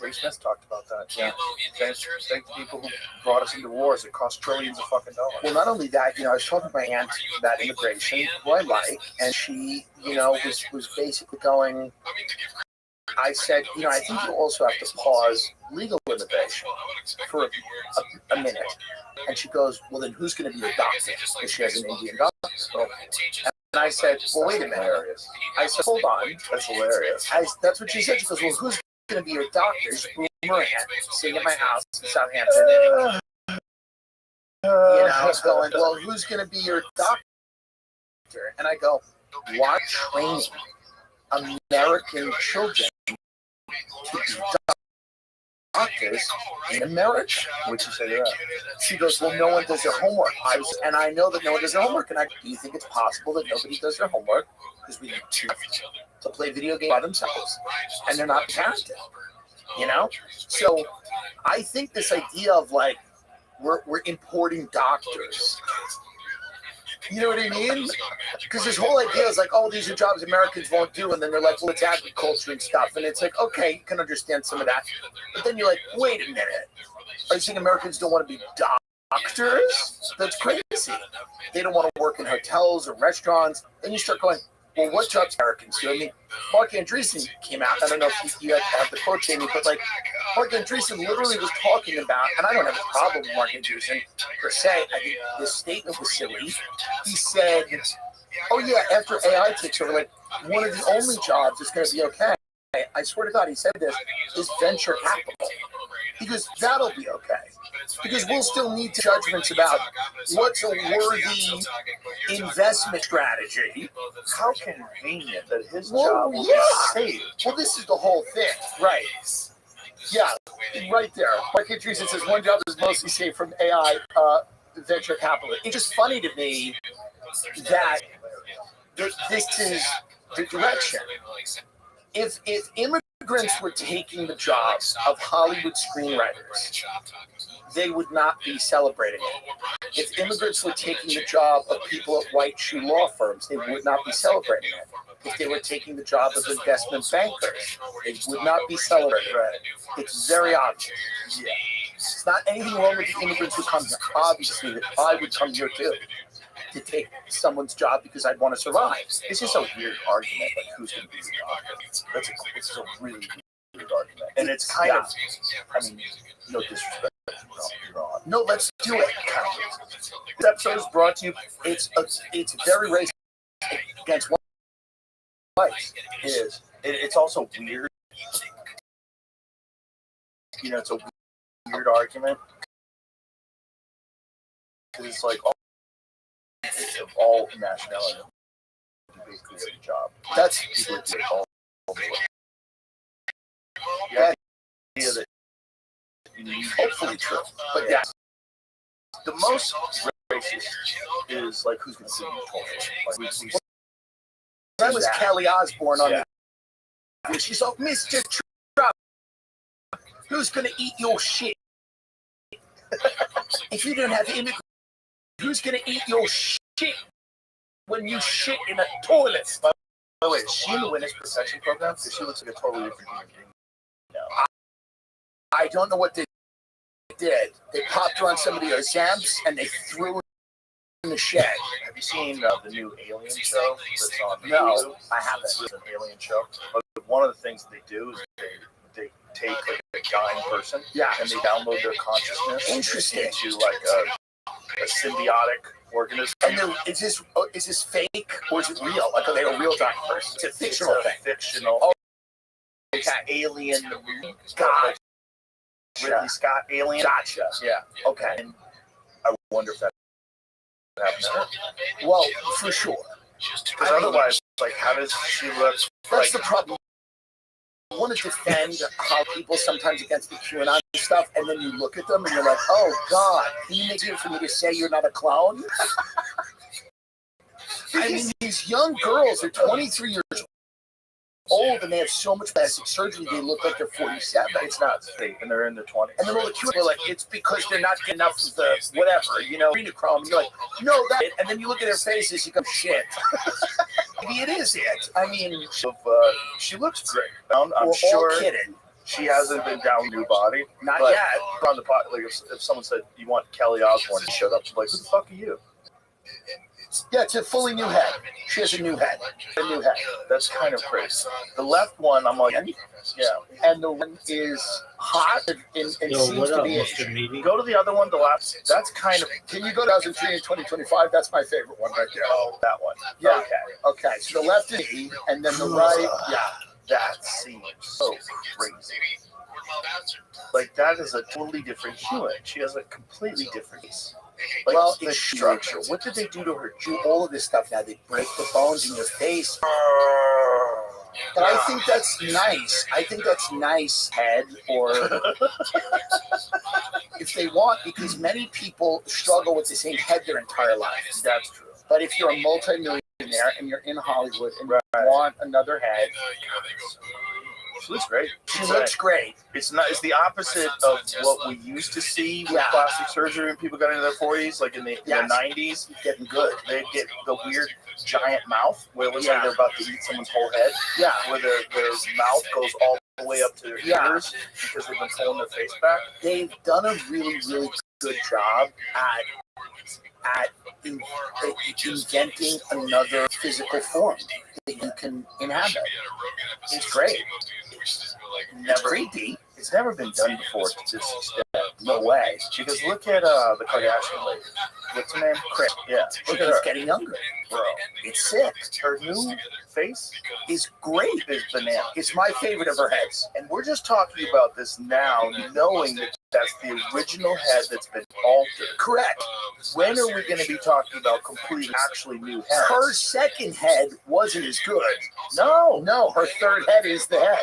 Dave Smith talked about that. Yeah, thank the people who brought us into wars that cost trillions of fucking dollars. Well, not only that, I was talking to my aunt about immigration, who I like, and she, was basically going. I said, I think you also have to pause legal immigration for a minute. And she goes, well, then who's going to be your doctor? Because she has an Indian doctor. And I said, well, wait a minute. I said, hold on. That's hilarious. That's what she said. She goes, well, who's going to be your doctor? She's Boomerang, sitting at my house in Southampton. Going, well, who's going to be your doctor? And I go, why training American children to be doctors in America? What'd you say to that? She goes, well, no one does their homework. And I know that no one does their homework. And do you think it's possible that nobody does their homework because we need to play video games by themselves and they're not parented? So I think this idea of we're importing doctors. You know what I mean? Because this whole idea is these are jobs Americans won't do, and then they're like, well, it's agriculture and stuff, and it's like, okay, you can understand some of that, but then you're like, wait a minute, are you saying Americans don't want to be doctors? That's crazy. They don't want to work in hotels or restaurants. Then you start going, well, what jobs Americans do? I mean, Mark Andreesen came out. I don't know if you have the quote, Jamie, but Mark Andreesen literally was talking about, and I don't have a problem with Mark Andreesen per se. I think this statement was silly. He said, oh yeah, after AI takes over, one of the only jobs that's going to be okay, I swear to God, he said this, is venture capital. Because that'll be okay. Because we'll still need judgments about what's a worthy investment strategy. How convenient that his job will be saved. Well, this is the whole thing. Right. Yeah, right there. Mark Andreesen says one job is mostly saved from AI venture capital. It's just funny to me that this is the direction. If immigrants were taking the jobs of Hollywood screenwriters, they would not be celebrating it. If immigrants were taking the job of people at white shoe law firms, they would not be celebrating it. If they were taking the job of investment bankers, they would not be celebrating it. It's very obvious. Yeah. It's not anything wrong with the immigrants who come here. Obviously, that I would come here too to take someone's job because I'd want to survive. It's just a weird argument, who's going to be the doctor. It's a really weird argument. And it's kind of, no disrespect. No, let's do it. This episode is brought to you. It's very racist against whites. It is. It's also weird. It's a weird argument because it's all nationality basically get a job. That's yeah. That hopefully true, but yeah. The most racist is who's going to see you toilet. That was Kelly Osbourne on the. She's like, Mr. Trump, who's going to eat your shit? If you don't have immigrants, who's going to eat your shit when you shit in a toilet? By the way, is she in the witness protection program? Because she looks like a totally different human being. No. I don't know what they did. They popped her on some of the Ozempic and they threw her in the shed. Have you seen the new Alien show that's on Hulu? No, I haven't. It's an alien show. But one of the things they do is they take a dying person and they download their consciousness Interesting. into a symbiotic organism. And then, is this fake or is it real? Like, are they a real giant person? It's a fictional thing. Fictional. Oh, It's Alien. Gotcha. Ridley Scott, Alien. Gotcha. Yeah. Okay. And I wonder if that happened to her. Well, for sure. Because otherwise, like, how does she look? That's the problem. I want to defend how people sometimes against the QAnon stuff, and then you look at them and you're like, oh, God, can you make it for me to say you're not a clone? I mean, these young girls are 23 years old, and they have so much plastic surgery, they look like they're 47. It's nuts. And they're in their 20s. And then all the QAnon are like, it's because they're not getting enough of the whatever, adrenochrome. And you're like, no, that. And then you look at their faces, you go, shit. Maybe it is it. I mean, she looks great. I'm we're sure all kidding. she hasn't been down with new body. Not but yet. On the pot, like if someone said you want Kelly Osbourne, she showed up. She's like, who the fuck are you? Yeah, it's a fully new head. She has a new head. A new head. That's kind of crazy. The left one, I'm like, yeah. And the one is hot and Yo, seems what to up, be. Mr. Meaty? Go to the other one, the left. That's kind of. Can you go to 2003 and 2025? That's my favorite one right there. Oh, that one. Yeah. Okay. Okay. So the left is E, and then the right, yeah. That seems so crazy. Like, that is a totally different human. She has a completely different face. Like, Well, the it's structure. What did they do to her? Do all of this stuff now. They break the bones in your face. But I think that's nice. I think that's nice, head, or if they want, because many people struggle with the same head their entire life. That's true. But if you're a multimillionaire and you're in Hollywood and you want another head, She looks great. she looks great. It's not. It's the opposite of what we used to see with plastic surgery when people got into their 40s, like in the 90s. Getting good. They get the weird giant mouth where it looks like they're about to eat someone's whole head. Yeah. Where their mouth goes all the way up to their ears because they've been pulling their face back. They've done a really, really good job at inventing another physical form that you can inhabit. It's great. Never creepy. It's never been done before to this extent. No way. Because look at the Kardashian lady. What's her name? Chris. Yeah. Look at her. It's getting younger. Bro. It's sick. Her new face is great. Is banana. It's my favorite of her heads. And we're just talking about this now, knowing that that's the original head that's been altered. Correct. When are we going to be talking about complete, actually new heads? Her second head wasn't as good. No, her third head is the head.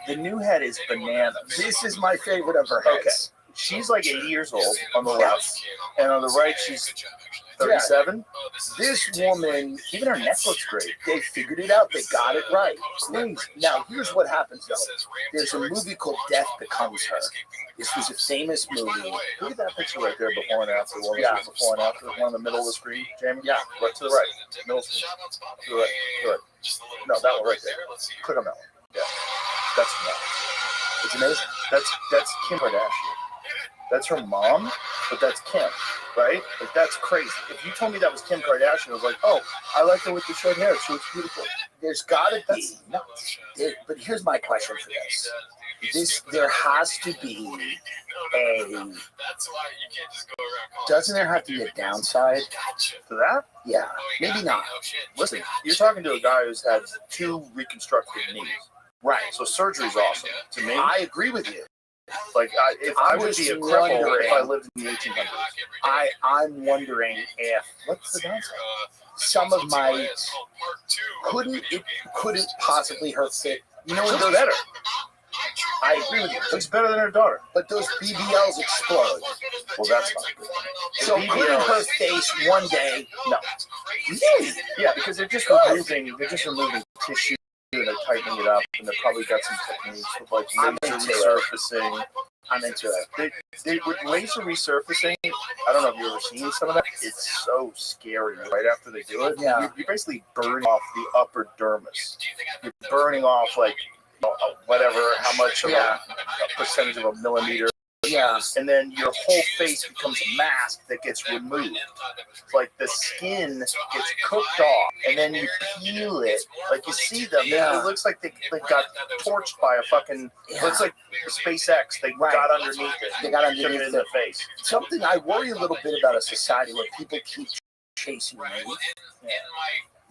The new head is bananas. This is my favorite of her heads. Okay. She's like 80 years old on the left, and on the right, she's 37. This woman, even her neck looks great. They figured it out. They got it right. Now, here's what happens, though. There's a movie called Death Becomes Her. This was a famous movie. Look at that picture right there, before and after. Before and after. One in the middle of the screen, Jamie? Yeah. Right to the right. Middle screen. To the right. To the right. No, that one right there. Click on that one. Yeah. That's nuts. It's amazing. That's Kim Kardashian. That's her mom, but that's Kim, right? Like, that's crazy. If you told me that was Kim Kardashian, I was like, oh, I like her with the short hair. She looks beautiful. There's got to be. But here's my question for this. There has to be a. Doesn't there have to be a downside to that? Yeah, maybe not. Listen, you're talking to a guy who's had 2 reconstructed knees. Right. So surgery's awesome. To me, I agree with you. Like, if I would be a cripple if I lived in the 1800s. I'm wondering if what's the downside? Some of my couldn't possibly her fit. You know what goes better. I agree with you. Looks better than her daughter. But those BBLs explode. Well, that's not good. So couldn't her face one day? No. Really? Yeah, because they're just removing tissue and they're tightening it up, and they've probably got some techniques with like laser resurfacing. I'm into it. They with laser resurfacing, I don't know if you've ever seen some of that. It's so scary. Right after they do it, yeah. You're basically burning off the upper dermis. You're burning off like whatever, how much of a percentage of a millimeter Yeah. And then your whole face becomes a mask that gets removed. Like the skin gets cooked off, and then you peel it. Like you see them. Yeah. It looks like they got torched by a fucking. It looks like SpaceX. They got underneath it. They got underneath it in the face. Something I worry a little bit about a society where people keep chasing youth. Yeah.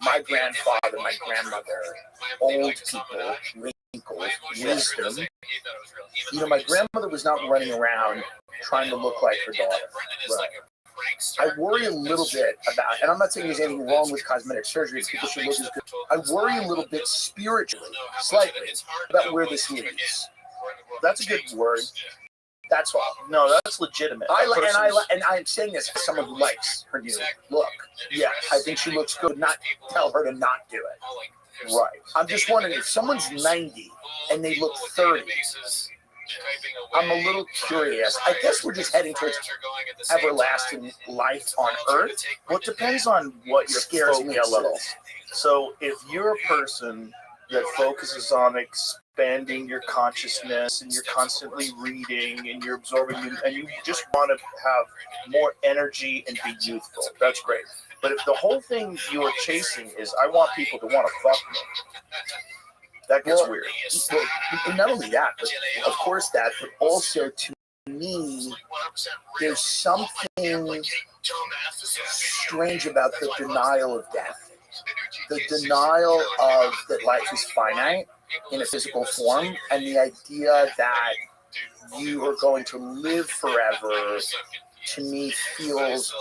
My grandfather, my grandmother, old people, wrinkles, wisdom. You know, my grandmother was not running around trying to look like her daughter. Right. I worry a little bit about, and I'm not saying there's anything wrong with cosmetic surgery. People should look as good. I worry a little bit spiritually, slightly, about where this is. That's a good word. That's all. No, that's legitimate. And I'm saying this as someone who likes her new look. Yeah, I think she looks good. Not tell her to not do it. Right. I'm just wondering if someone's 90 and they look 30. I'm a little curious. I guess we're just heading towards everlasting life on Earth. Well, it depends on what your scares me a little. So if you're a person that focuses on expanding your consciousness and you're constantly reading and you're absorbing and you just want to have more energy and be youthful, that's great. But if the whole thing you are chasing is I want people to want to fuck me, that gets weird. Well, not only that, but of course that, but also to me, there's something strange about the denial of death. The denial of that life is finite in a physical form, and the idea that you are going to live forever, to me feels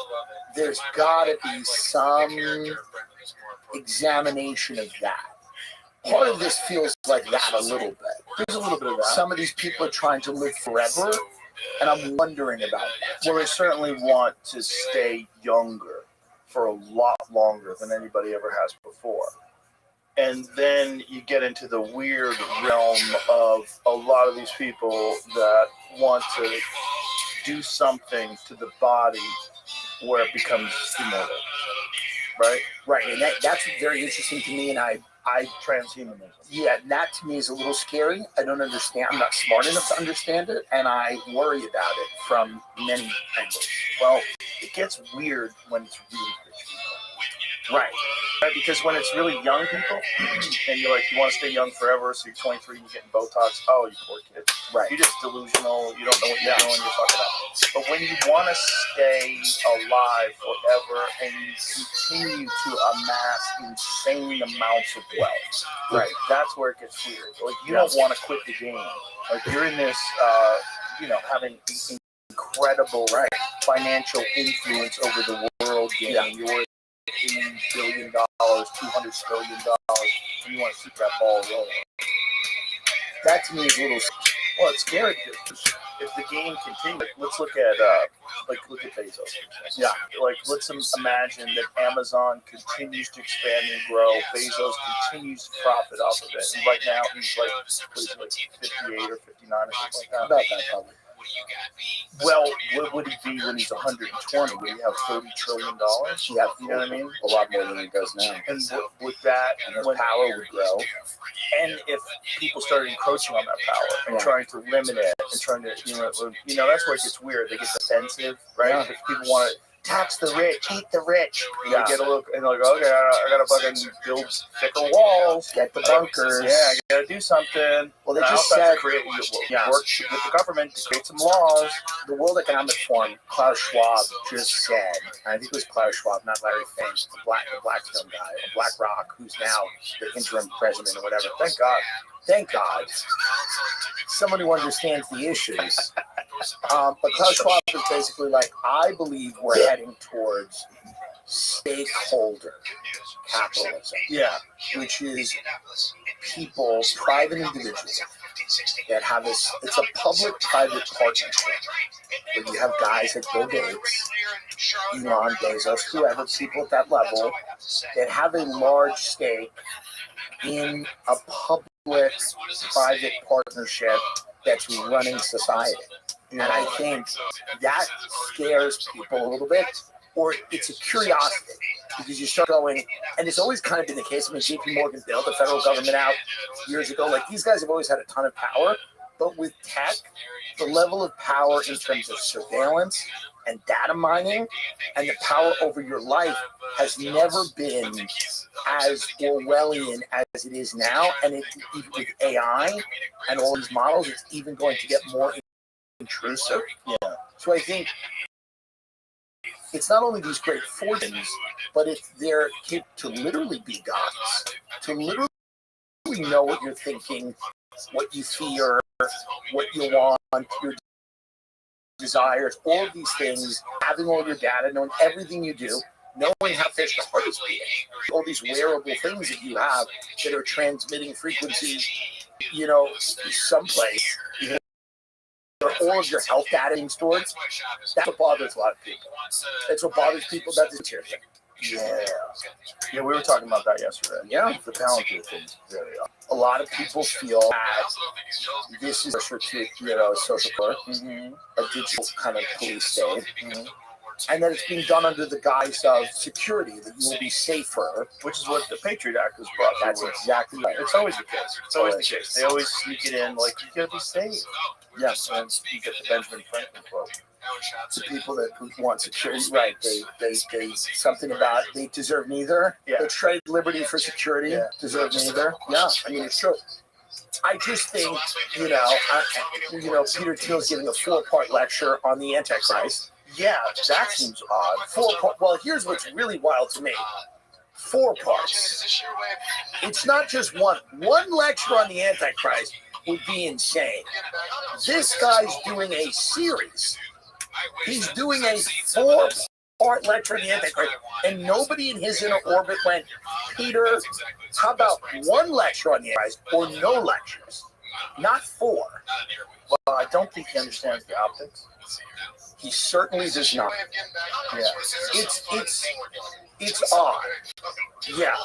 there's got to be some examination of that. Part of this feels like that a little bit. There's a little bit of that. Some of these people are trying to live forever, and I'm wondering about that. Well, they certainly want to stay younger for a lot longer than anybody ever has before. And then you get into the weird realm of a lot of these people that want to do something to the body where it becomes immortal. Right? Right, and that's very interesting to me, and I transhumanism. Yeah, that to me is a little scary. I don't understand. I'm not smart enough to understand it, and I worry about it from many angles. Well, it gets weird when it's really rich people. Right. Because when it's really young people, and you're like, you want to stay young forever, so you're 23 and you're getting Botox, oh, you poor kid. Right. You're just delusional, you don't know what you're doing, you're fucking up. But when you want to stay alive forever and you continue to amass insane amounts of wealth, right, that's where it gets weird. Like, you don't want to quit the game. Like, you're in this, having incredible financial influence over the world game. Yeah. You're $80 billion, $200 billion, and you want to keep that ball rolling. That to me is a little. Well, it's scary if the game continues. Let's look at look at Bezos. Yeah, let's imagine that Amazon continues to expand and grow. Bezos continues to profit off of it. And right now he's like 58 or 59 or something like that. About that probably. Well, what would he be when he's 120? Would he have $30 trillion? Yeah, you know what I mean? A lot more than he does now. And with that, and his power would grow. And if people started encroaching on that power and trying to limit it and trying to, that's where it gets weird. They get defensive, right? Yeah. If people want to tax the rich, eat the rich. Yeah. They get a look and they're like, okay, I gotta fucking build thicker walls, get the bunkers. Yeah, I gotta do something. Well, they just said work with the government to create some laws. The World Economic Forum, Klaus Schwab just said, I think it was Klaus Schwab, not Larry Fink, the Blackstone guy, BlackRock, who's now the interim president or whatever. Thank God. Thank God. Someone who understands the issues. But Klaus Schwab is basically like, I believe we're heading towards stakeholder capitalism. Yeah. Which is people, private individuals, that have this, it's a public-private partnership where you have guys like Bill Gates, Elon, Bezos, whoever, people at that level, that have a large stake in a public-private partnership that's running society. And I think that scares people a little bit, or it's a curiosity, because you start going, and it's always kind of been the case. I mean, JP Morgan bailed the federal government out years ago. Like, these guys have always had a ton of power, but with tech, the level of power in terms of surveillance and data mining and the power over your life has never been as Orwellian as it is now. And it, even with AI and all these models, it's even going to get more intrusive. Yeah. So I think it's not only these great fortunes, but it's their kid to literally be gods, to literally know what you're thinking, what you fear, what you want, your desires, all of these things, having all your data, knowing everything you do, knowing how fast the heart is beating, all these wearable things that you have that are transmitting frequencies, you know, someplace, all of your health data being stored. That's what bothers a lot of people. That's what bothers people about this here thing. Yeah, we were talking about that yesterday. Yeah, the Palantir thing's very odd. a lot of people feel that this is a social work, a digital kind of police state, and that it's being done under the guise of security, that you will be safer. Which is what the Patriot Act was brought. That's exactly right. It's always the case. It's always the case. They always sneak it in like, you gotta be safe. Yes, and you get the Benjamin Franklin quote. The people that want security, right? They something about they deserve neither. Yeah. They trade liberty for security. Deserve neither. Yeah, I mean it's true. I just think Peter Thiel's giving a 4-part lecture on the Antichrist. Yeah, that seems odd. 4 part. Well, here's what's really wild to me. 4 parts. It's not just one. One lecture on the Antichrist would be insane. This guy's doing a series. He's doing a 4-part lecture on the Antichrist, and nobody in his inner orbit went, Peter, how about one lecture on the Antichrist or no lectures? Not 4. Well, I don't think he understands the optics. He certainly does not. Yeah. It's odd. Yeah.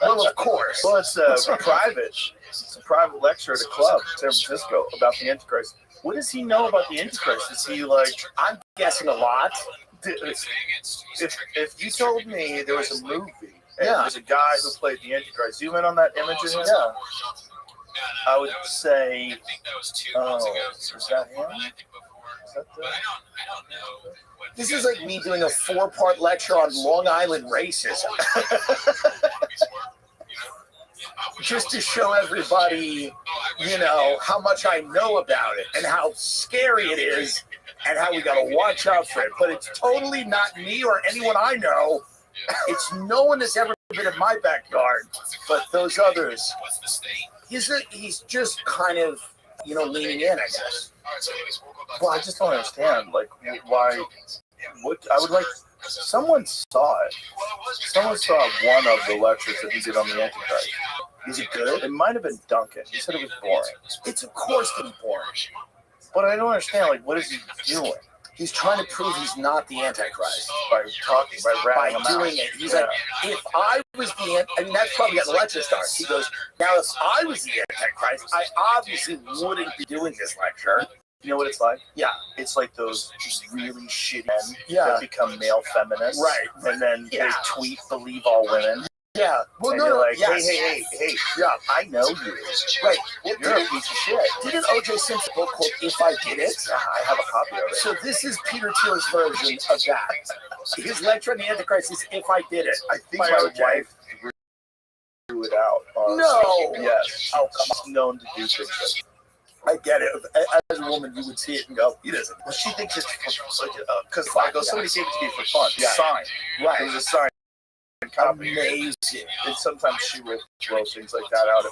Well, of course. Well, it's a private lecture at a club in San Francisco about the Antichrist. What does he know about the Antichrist? Is he like? I'm guessing a lot. If you told me there was a movie and there's a guy who played the Antichrist, zoom in on that image of him. Yeah. I would say, oh, is that him? This is like me doing a 4-part lecture on Long Island racism. Just to show everybody, how much I know about it and how scary it is and how we got to watch out for it. But it's totally not me or anyone I know. It's no one that's ever been in my backyard, but those others. He's just kind of, leaning in, I guess. Well, I just don't understand, like, why. What I would like. Someone saw it. Someone saw one of the lectures that he did on the Antichrist. Is it good? It might have been Duncan. He said it was boring. It's of course going to be boring. But I don't understand, like, what is he doing? He's trying to prove he's not the Antichrist. By talking, by rapping him doing it. He's like, if I was the that's probably how the lecture starts. He goes, now if I was the Antichrist, I obviously wouldn't be doing this lecture. You know what it's like? Yeah. It's like those really shitty men that become male feminists. Right. And then they tweet, believe all women. Yeah. Well, and you're like, hey, yeah, I know you. Right. Well, you're a piece of shit. Didn't O.J. Simpson book called If I Did It? I have a copy of it. So this is Peter Thiel's version of that. His lecture on the Antichrist is If I Did It. I think my wife threw it out. No. Yes. Oh, come on. She's known to do things like that. I get it. As a woman, you would see it and go, he doesn't. Well, she thinks it's because somebody gave it to me for fun. Yeah. Signed. Right. It was a signed copy. Amazing. And sometimes she will throw things like that out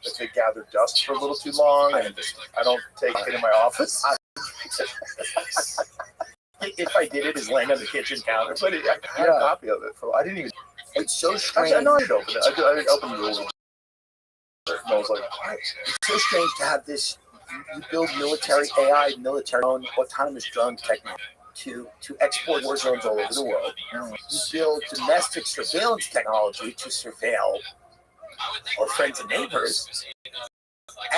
if they gather dust for a little too long. And I don't take it in my office. If I Did It is laying on the kitchen counter. But I had a copy of it. I didn't even. It's so strange. I know I didn't open it. I didn't open the little. I was like, what? It's so strange to have this. You build military AI, military autonomous drone technology to export war zones all over the world. You build domestic surveillance technology to surveil our friends and neighbors.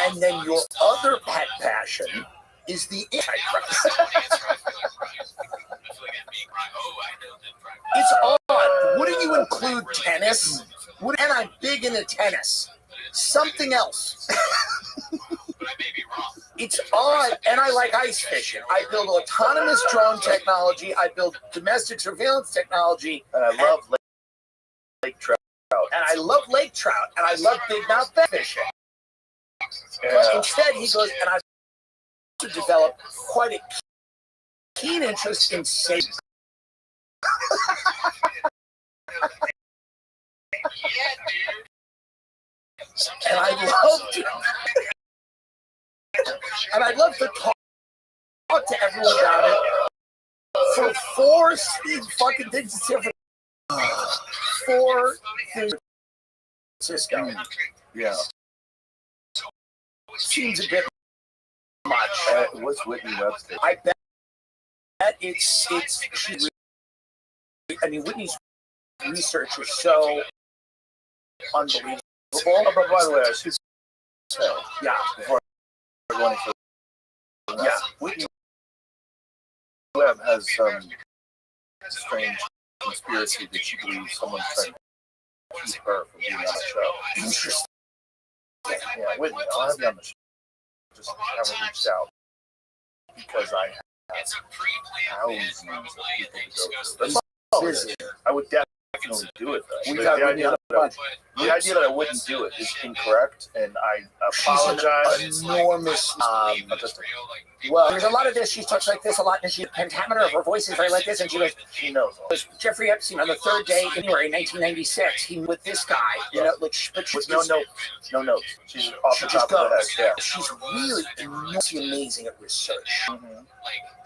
And then your other pet passion is the Antichrist. It's odd. Wouldn't you include tennis? And I'm big into tennis. Something else. It's odd, and I like ice fishing. I build autonomous drone technology. I build domestic surveillance technology. And I love lake trout. And I love lake trout. And I love big mouth fishing. But instead, he goes, and I've also developed quite a keen interest in safety. And I'd love to talk to everyone about it for 4 fucking things to 4 things. Cisco. Yeah. Seems a bit much. What's Whitney Webster? I bet it's I mean, Whitney's research is so unbelievable. Oh, but by the way, I should say, Yeah. before I go any further, Yeah. Whitney Webb has some strange conspiracy that she believes someone's trying to keep her from being on the show. Interesting. Yeah, Whitney, I'll have you on the show. Just haven't reached out because I have thousands of people to go to. I would definitely do it, though. The idea that I wouldn't do it is incorrect, and I apologize. She's an enormous. Well, there's a lot of this. She talks like this a lot, and the pentameter of her voice is very like this, and she goes, She knows all. Jeffrey Epstein on the 3rd day, January 1996, he with this guy, you know, like, but she's With no notes. She's off she the just top of the head. goes. Yeah. She's really enormously amazing at research. Mm-hmm.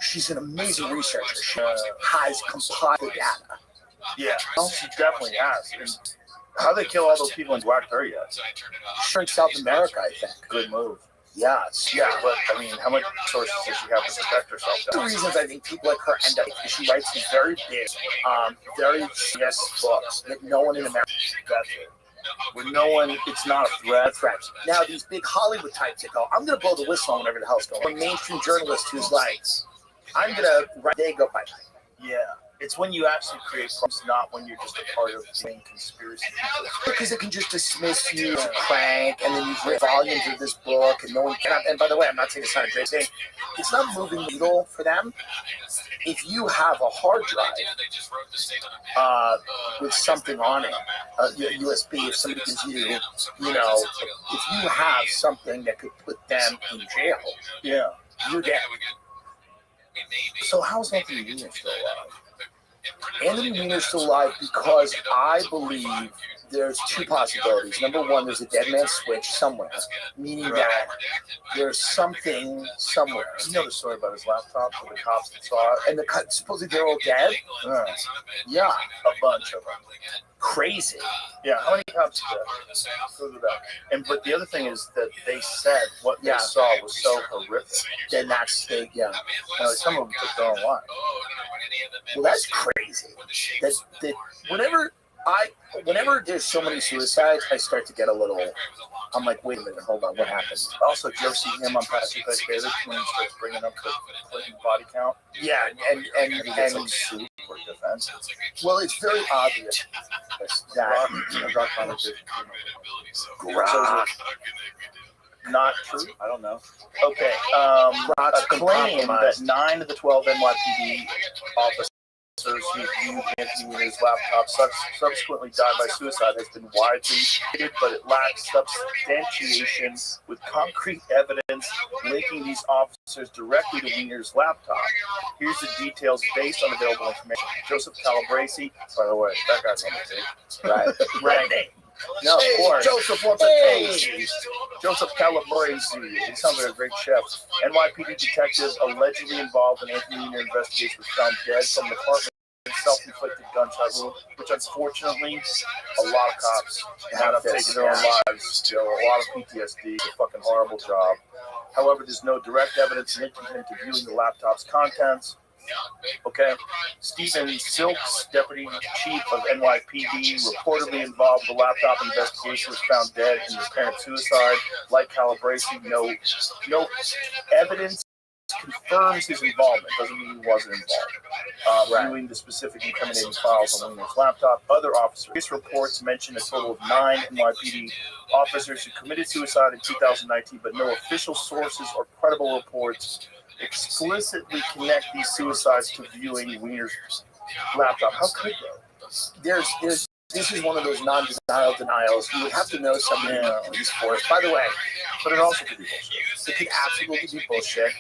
She's an amazing researcher. She has compiled the data. Yeah, she definitely has. And how they kill all those people in Blackberry yet? Sure, in South America, I think. Good move. Yes. Yeah, but I mean, how much sources does she have to protect herself? The reasons I think people like her end up is she writes these very big, very serious books that no one in America does. With no one, it's not a threat. Now, these big Hollywood types that go, I'm going to blow the whistle on whatever the hell's going on. A mainstream journalist who's like, I'm going to write, they go, bye. Yeah. It's when you actually create problems, not when you're just a part of the main conspiracy. Because it can just dismiss you as a crank, and then you've written volumes of this book, and no one can. And by the way, I'm not saying it's not a great thing. It's not moving the needle for them. If you have a hard drive with something on it, USB, if somebody gives you, you know, if you have something that could put them in jail, Yeah. you're dead. So how's Anthony Weiner still alive? Anthony Weiner's still alive because I believe there's 2 possibilities. Number one, there's a dead man switch somewhere, meaning that there's something somewhere. You know the story about his laptop for the cops that saw it? And supposedly they're all dead? Yeah. A bunch of them. Crazy. Yeah, how many cops did that? Go to that. But the other thing is that they said what they saw was so horrific. Then that's big, yeah. Some of them took their own life. Well, that's crazy. That whenever there's so many suicides, I start to get a little. I'm like, wait a minute, hold on, what happened? Also, did you ever see him on Patrick Bet David when he starts bringing up the Clinton body count? Yeah, and he gets like sued for defense. Well, it's very obvious that Grok. Not true. I don't know. Okay. A claim that 9 of the 12 NYPD officers who viewed Anthony Weiner's laptop subsequently died by suicide has been widely stated, but it lacks substantiation with concrete evidence linking these officers directly to Weiner's laptop. Here's the details based on available information. Joseph Calabresi, by the way, that guy's on the tape. Right. No, of course. Joseph wants a taste. Joseph Calabresi. He sounds like a great chef. NYPD detectives allegedly involved in Anthony Weiner investigation was found dead from the apartment self-inflicted gunshot wound, which unfortunately a lot of cops have taken their own lives. You know, a lot of PTSD. It's a fucking horrible job. However, there's no direct evidence linking him to viewing the laptop's contents. Okay, Stephen Silks, deputy chief of NYPD, reportedly involved in the laptop investigation, was found dead in apparent suicide. Like Calabresi, no evidence confirms his involvement. Doesn't mean he wasn't involved. Viewing the specific incriminating files on Wiener's laptop, other officers. These reports mention a total of 9 NYPD officers who committed suicide in 2019, but no official sources or credible reports explicitly connect these suicides to viewing Wiener's laptop. How could they? This is one of those non-denial denials. You would have to know somebody in the police force. By the way, But it also could be bullshit. it could absolutely be bullshit,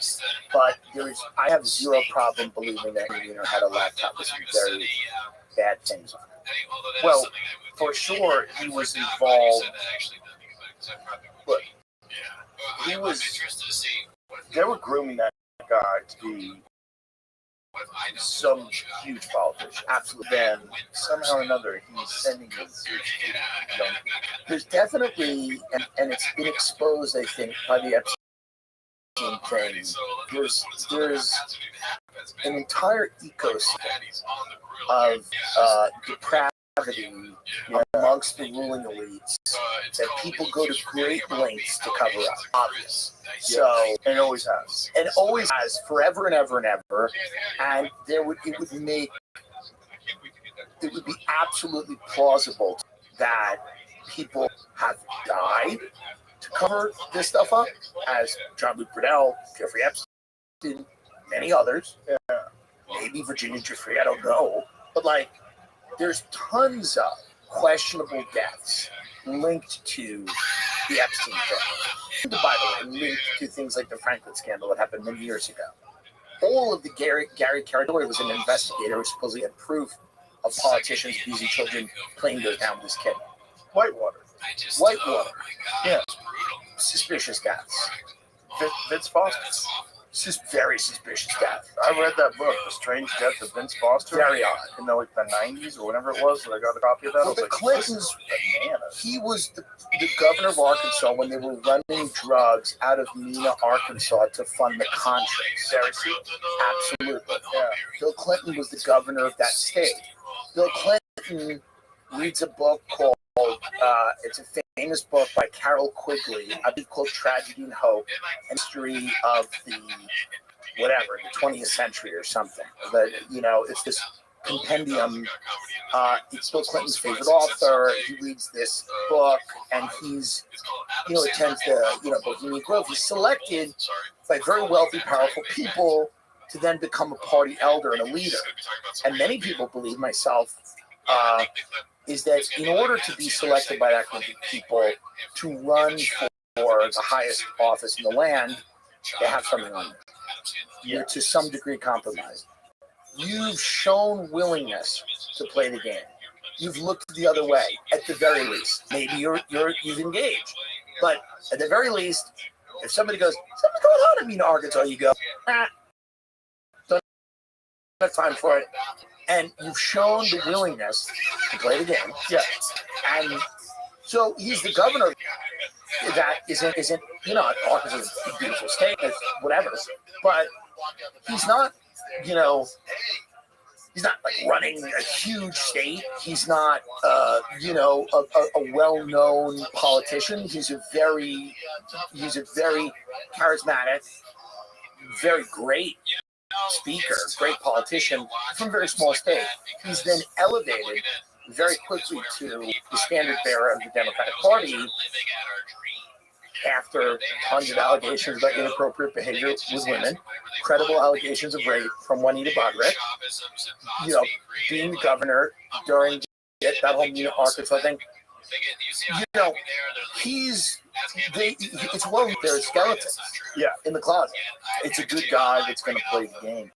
but I have zero problem believing that Wiener had a laptop with some very bad things on it. Well, for sure, he was involved. But he was. They were grooming that guy to be some huge politician. Absolutely. Then somehow or another, he's sending his young. There's definitely, and it's been exposed, I think, by the Epstein thing. There's an entire ecosystem of depravity amongst the ruling elites that people go to great lengths to cover up. Obvious. So, And it always has. and always has, forever and ever and ever. And it would be absolutely plausible that people have died to cover this stuff up, as Jean-Luc Brunel, Jeffrey Epstein, many others. Maybe Virginia Giuffre, I don't know. But there's tons of questionable deaths linked to the Epstein thing. By the way, linked to things like the Franklin scandal that happened many years ago. All of the Gary Caradori was an investigator who supposedly had proof of politicians abusing children. Plane goes down with this kid. Whitewater. Yeah. Suspicious deaths. Vince Foster. It's just very suspicious death. I read that book, The Strange Death of Vince Foster. Very odd. In the 90s or whenever it was that I got a copy of that. Well, the Clintons, he was the governor of Arkansas when they were running drugs out of Mena, Arkansas to fund the Contras. Absolutely. Yeah. Bill Clinton was the governor of that state. Bill Clinton reads a book called, it's a famous book by Carol Quigley, I believe called Tragedy and Hope, and history of the 20th century or something. But, it's this compendium. It's Bill Clinton's favorite author. He reads this book, and he's, attends the, Bohemian Grove. He's selected by very wealthy, powerful people to then become a party elder and a leader. And many people believe, myself, is that in order to be selected by that group of people to run for the highest office in the land, they have something on them. You're to some degree compromised. You've shown willingness to play the game. You've looked the other way, at the very least. Maybe you've engaged. But at the very least, if somebody goes, something's going on in Mena, Arkansas, you go, don't have time for it. And you've shown the willingness to play the game. Yeah. And so he's the governor. That isn't Arkansas is a beautiful state, whatever. But he's not, he's not running a huge state. He's not, a well-known politician. He's a very charismatic, very great speaker, great politician from a very small state. He's then elevated very quickly to the standard bearer of the Democratic Party after tons of allegations about inappropriate behavior with women, credible allegations of rape from Juanita Broaddrick, being the governor during that whole Mena, Arkansas thing. It's one of their skeletons in the closet. It's a good guy that's going to play the game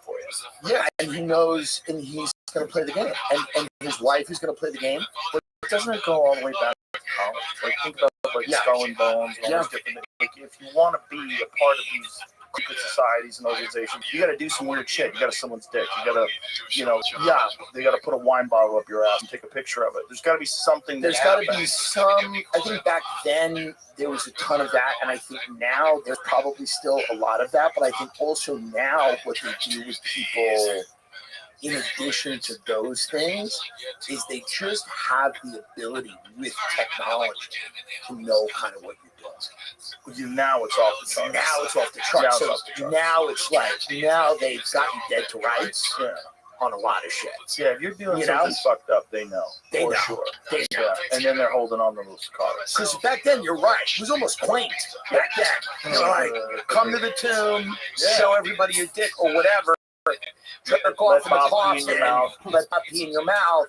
for you. Yeah, and he knows, and he's going to play the game. And his wife is going to play the game. But doesn't it go all the way back to college? Think about Skull and Bones and all those different things. If you want to be a part of these secret societies and organizations, you got to do some weird shit. You got to someone's dick. You got to, they got to put a wine bottle up your ass and take a picture of it. There's got to be something. There's got to be some. I think back then there was a ton of that, and I think now there's probably still a lot of that. But I think also now what they do with people, in addition to those things, is they just have the ability with technology to know kind of what you're doing. Now it's off the charts. Now it's off the charts. So now it's like, now they've gotten dead to rights on a lot of shit. Yeah, if you're doing something fucked up, they know. They know. Sure. They know. Yeah, and then they're holding on to those cards. Because back then, you're right. It was almost quaint back then. You're like, come to the tomb, show everybody your dick or whatever. Jerk off in the coffin, let that pee in your mouth.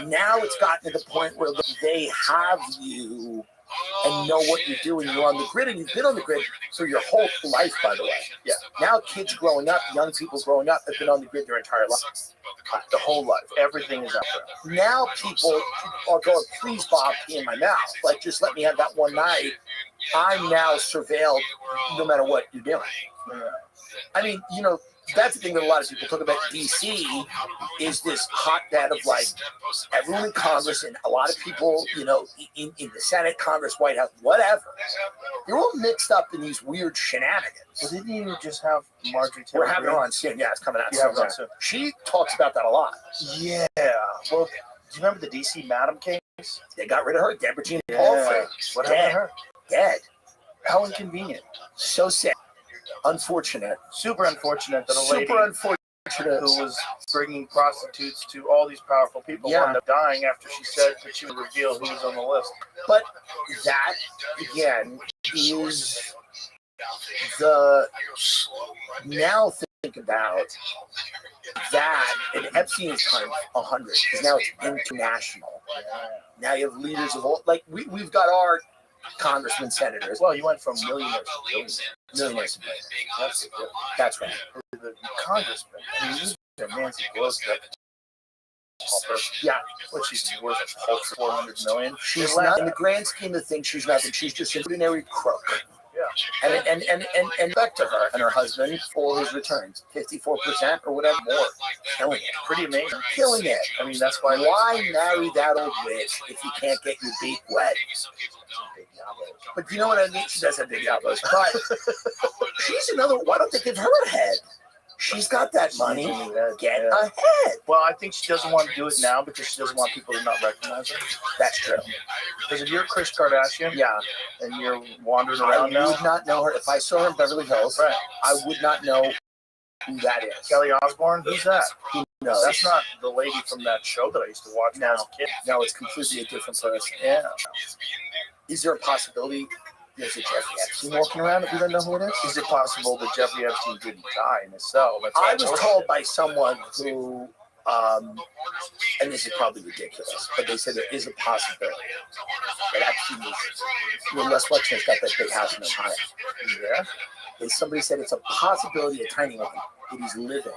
Now it's gotten to the point where they have you and know what you're doing. You're on the grid, and you've been on the grid for your whole life, by the way. Yeah. Now kids growing up, young people growing up, have been on the grid their entire life. The whole life. Everything is out there. Now people are going, please, Bob, pee in my mouth. Like, just let me have that one night. I'm now surveilled no matter what you're doing. I mean, you know, that's the thing that a lot of people talk about. DC is this hotbed of like everyone in Congress and a lot of people, you know, in the Senate, Congress, White House, whatever. They're all mixed up in these weird shenanigans. Well, didn't you just have Marjorie Taylor? We're having her on soon. Yeah, it's coming out soon. Soon. She talks about that a lot. Yeah. Well, do you remember the DC Madam case? They got rid of her. Deborah Jean Palfrey. What happened to her? Dead. How inconvenient. So sad. Unfortunate. Super unfortunate that a lady Super unfortunate who was bringing prostitutes to all these powerful people wound up dying after she said that she would reveal who was on the list. But that, again, is the... Now think about that, and Epstein is times 100, because now it's international. Now you have leaders of all... Like, we've got our congressmen, senators. Well, you went from millionaires to billionaires. Millionaires to billionaires. That's right. The congressman. I mean, Nancy Pelosi. Yeah. What, she's worth a paltry $400 million? She's not, in the grand scheme of things, she's nothing. She's just an ordinary crook. Yeah. And back to her and her husband for his returns. 54% or whatever more. Killing it. Pretty amazing. Killing it. I mean, that's why marry that old witch if you can't get your beak wet? But you know what I mean? She does have big elbows. But she's another. Why don't they give her a head? She's got that money. Get a head. Well, I think she doesn't want to do it now because she doesn't want people to not recognize her. That's true. Because if you're Kris Kardashian, and you're wandering around I now, would not know her. If I saw her in Beverly Hills, I would not know who that is. Kelly Osbourne, who's that? Who knows? That's not the lady from that show that I used to watch when I was a kid. No, it's completely a different person. Yeah. Is there a possibility there's a Jeffrey Epstein walking around that we don't know who it is? Is it possible that Jeffrey Epstein didn't die in his cell? I was told by someone who, and this is probably ridiculous, but they said there is a possibility that Epstein is, when Les Wexner's got that big house in Ohio. Yeah. And somebody said it's a possibility, a tiny one, that he's living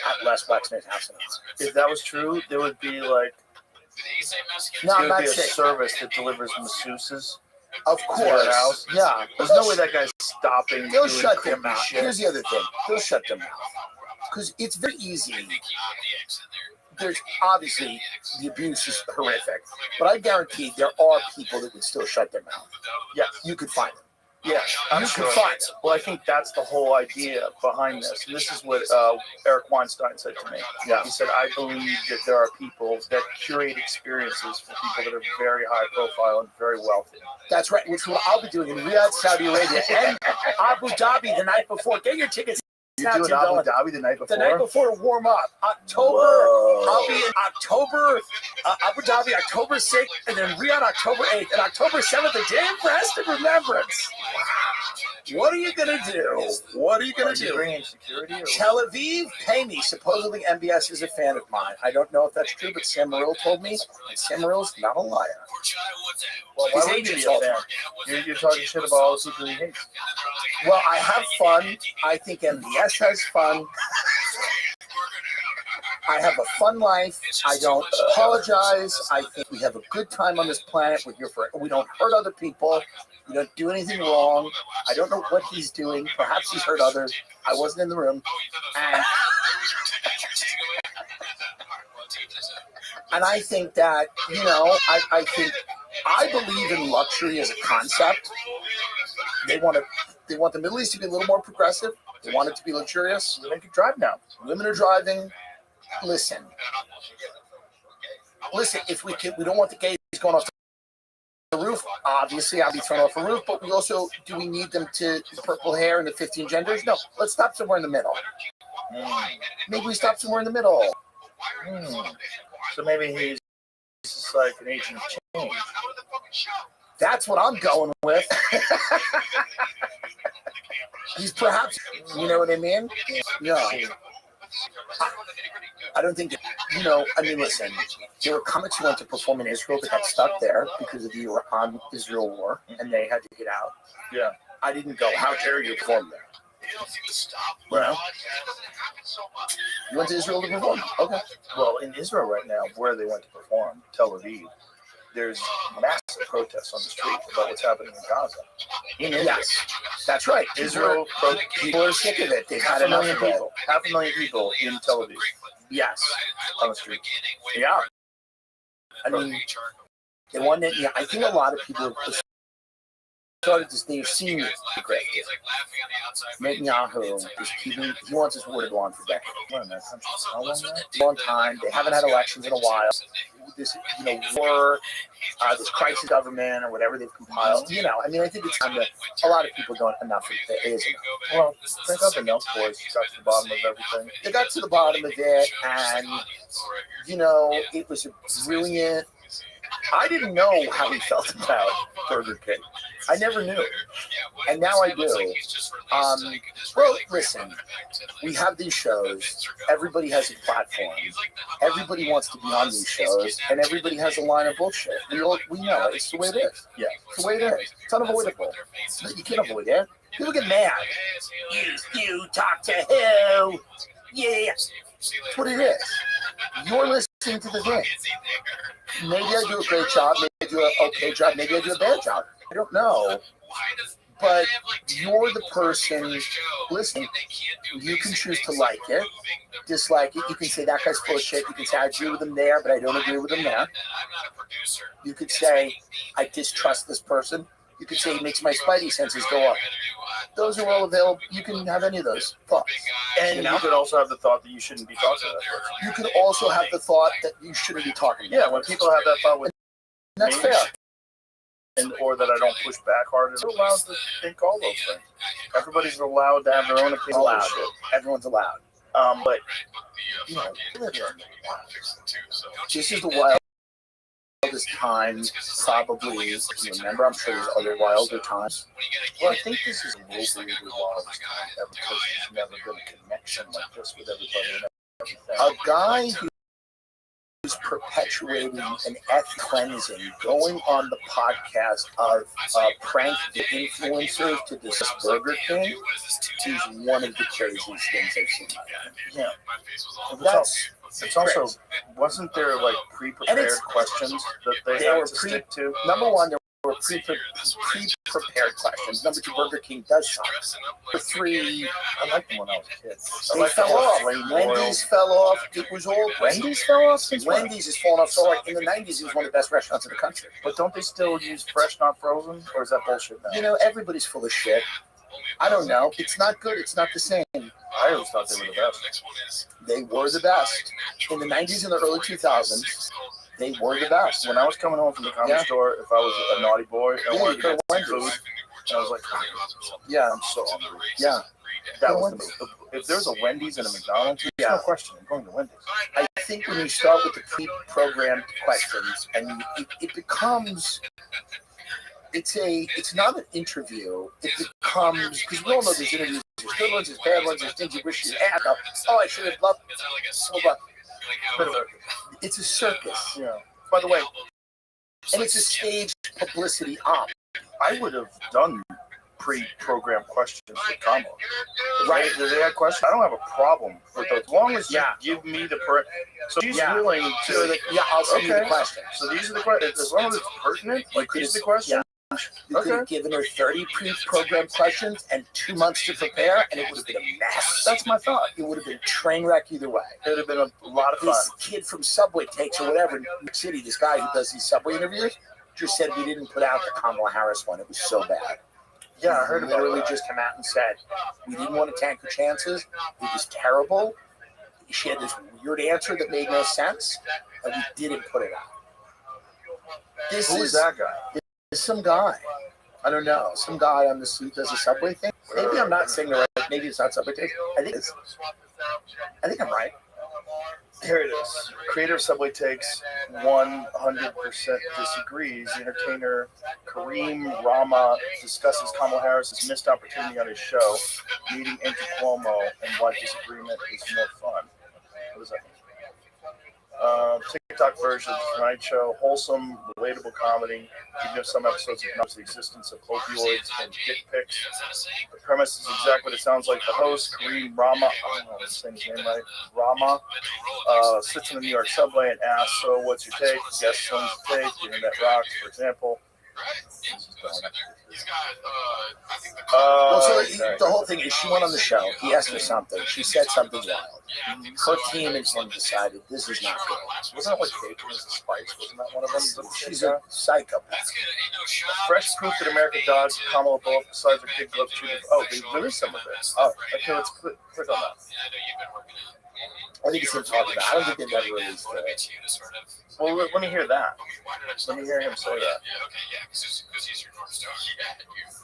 at Les Wexner's house in Ohio. If that was true, there would be like, no, there would be a service that delivers masseuses. Of course. Yeah. There's no way that guy's stopping. They'll shut their mouth. Shit. Here's the other thing. They'll shut their mouth. Because it's very easy. There's obviously the abuse is horrific. But I guarantee there are people that would still shut their mouth. Yeah. You could find them. Yeah, I'm you sure. can find them. Well, I think that's the whole idea behind this. And this is what Eric Weinstein said to me. Yeah. He said, I believe that there are people that curate experiences for people that are very high profile and very wealthy. That's right, which what I'll be doing in Riyadh, Saudi Arabia, and Abu Dhabi the night before. Get your tickets. You're doing Abu Dhabi the night before? The night before to warm up. October, I'll be in October, Abu Dhabi, October 6th, and then Riyadh, October 8th, and October 7th, the day of rest and remembrance. What are you going to do? What are you going to do? Bringing security? Tel Aviv, pay me. Supposedly MBS is a fan of mine. I don't know if that's true, but Sam Morrill told me, and Sam Morrill's not a liar. Well, his why agent would you told be a me. fan? You're talking shit about all the people he hates. Well, I have fun. I think MBS has fun. I have a fun life. I don't apologize. I think we have a good time on this planet. We're here for. We don't hurt other people. We don't do anything wrong. I don't know what he's doing. Perhaps he's hurt others. I wasn't in the room. And I think that, you know, I believe in luxury as a concept. They want the Middle East to be a little more progressive. They want it to be luxurious. Women can drive now. Women are driving. Listen, if we don't want the gays going off the roof, obviously I'll be thrown off a roof, but do we need them to the purple hair and the 15 genders? No, let's stop somewhere in the middle. Maybe we stop somewhere in the middle. So maybe he's just like an agent of change. That's what I'm going with. He's perhaps, you know what I mean? No. I don't think, listen, there were comics who went to perform in Israel that got stuck there because of the Iran-Israel war, and they had to get out. Yeah. I didn't go. How dare you perform there? Well, you went to Israel to perform? Okay. Well, in Israel right now, where they went to perform, Tel Aviv, there's massive protests on the street about what's happening in Gaza. Yes, that's right. Israel, people are sick of it. They've had enough of it. 500,000 people in Tel Aviv. Yes. On the street. Yeah. I mean, I think a lot of people started to they've seen the grift. Netanyahu is keeping, he wants his war to go on for decades. How long now? Long time. They haven't had elections in a while. This, war, this crisis government or whatever they've compiled. I think it's time that a lot of people don't enough of it. It is enough. Well, I think the Nelk boys got to the bottom of everything. They got to the bottom of it, and it was a brilliant. I didn't know how he felt about Burger King. I never knew. And now I do. Well, listen, we have these shows. Everybody has a platform. Everybody wants to be on these shows, and everybody has a line of bullshit. We know it. It's the way it is. Yeah, it's the way it is. It's unavoidable. You can't avoid it. People get mad. You talk to who? Yeah. That's what it is. You're listening to the thing. Maybe I do a great job. Maybe I do an okay job. Maybe I do a bad job. I don't know. But you're the person listening. You can choose to like it, dislike it. You can say that guy's full of shit. You can say I agree with him there, but I don't agree with him there. You could say I distrust this person. You could say he makes my spidey senses go up. Those are all available. You can have any of those thoughts. And you could also have the thought that you shouldn't be talking to that person. You could also have the thought that you shouldn't be talking to that when people have that thought with that's me, fair. Or that I don't push back harder, they're allowed to think all those things. Everybody's allowed to have their own opinion. Allowed. Everyone's allowed. But this is the wildest time, probably. You remember, I'm sure there's other wilder times. Well, I think this is a little bit wild time because there's never been a connection like this with everybody and everything. A guy who's perpetuating an ethnic cleansing, going on the podcast of prank influencers to discuss Burger King, is one of the craziest things I've seen. Yeah. It's also, wasn't there like pre-prepared questions that they had to stick to? Number one, there were pre-prepared questions. Number two, Burger King does suck. Number three, I liked them when I was a kid. They fell off. Wendy's fell off. It was all Wendy's fell off. Wendy's has fallen off so hard. In the 90s, it was one of the best restaurants in the country. But don't they still use fresh, not frozen? Or is that bullshit now? Everybody's full of shit. I don't know. It's not good. It's not the same. I always thought they were the best. They were the best. In the 90s and the early 2000s, they were the best. When I was coming home from the comedy store, if I was a naughty boy, I wanted to get food. And I was like, I'm so hungry. Yeah. That was the move. If there's a Wendy's and a McDonald's, there's no question. I'm going to Wendy's. I think when you start with the pre-programmed questions, and it becomes... It's not an interview. It becomes, because we all know there's interviews. There's good ones, there's bad ones, there's things you wish you had. Oh, I should have loved it. It's a circus. Yeah. By the way, and it's a staged publicity op. I would have done pre-programmed questions with Kamala. Right? Do they have questions? I don't have a problem with those. As long as you give me the so she's willing to. I'll send you the question. So these are the questions. As long as it's pertinent, these are the questions. Yeah. You could have given her 30 pre-programmed questions and 2 months to prepare, and it would have been a mess. That's my thought. It would have been a train wreck either way. It would have been a lot of fun. This kid from Subway Takes or whatever in New York City, this guy who does these Subway interviews, just said we didn't put out the Kamala Harris one. It was so bad. Yeah, I heard about literally just came out and said, we didn't want to tank her chances. It was terrible. She had this weird answer that made no sense, and we didn't put it out. Who is that guy? some guy. I don't know. Some guy on the suit does a Subway thing. Maybe I'm not saying the right. Maybe it's not Subway thing. I think I'm right. Here it is. Creator of Subway Takes 100% disagrees. The entertainer Kareem Rama discusses Kamala Harris's missed opportunity on his show, meeting Andrew Cuomo, and why disagreement is more fun. What does that mean? TikTok version of the Tonight Show, wholesome, relatable comedy. Even if some episodes acknowledge the existence of opioids and dick pics. The premise is exactly what it sounds like. The host, Kareem Rama, I don't know if I'm saying his name right, Rama, sits in the New York subway and asks, so what's your take? Guess someone's take. The internet rocks, for example. He's got, I think The whole thing is she went on the show. He asked her something. She said something wild. Her team and him decided this is not good. Wasn't it like Bacon is the Spice? Wasn't that one of them? She's a psychopath. Fresh proof that America dodged Kamala Bullock besides her kid gloves treated. Oh, they released some of this. Oh, okay, let's click on that. I think it's him talking about. I don't think they've ever released it. Well, let me hear that. Let me hear him say that. Yeah, okay, yeah, because he's your North Star.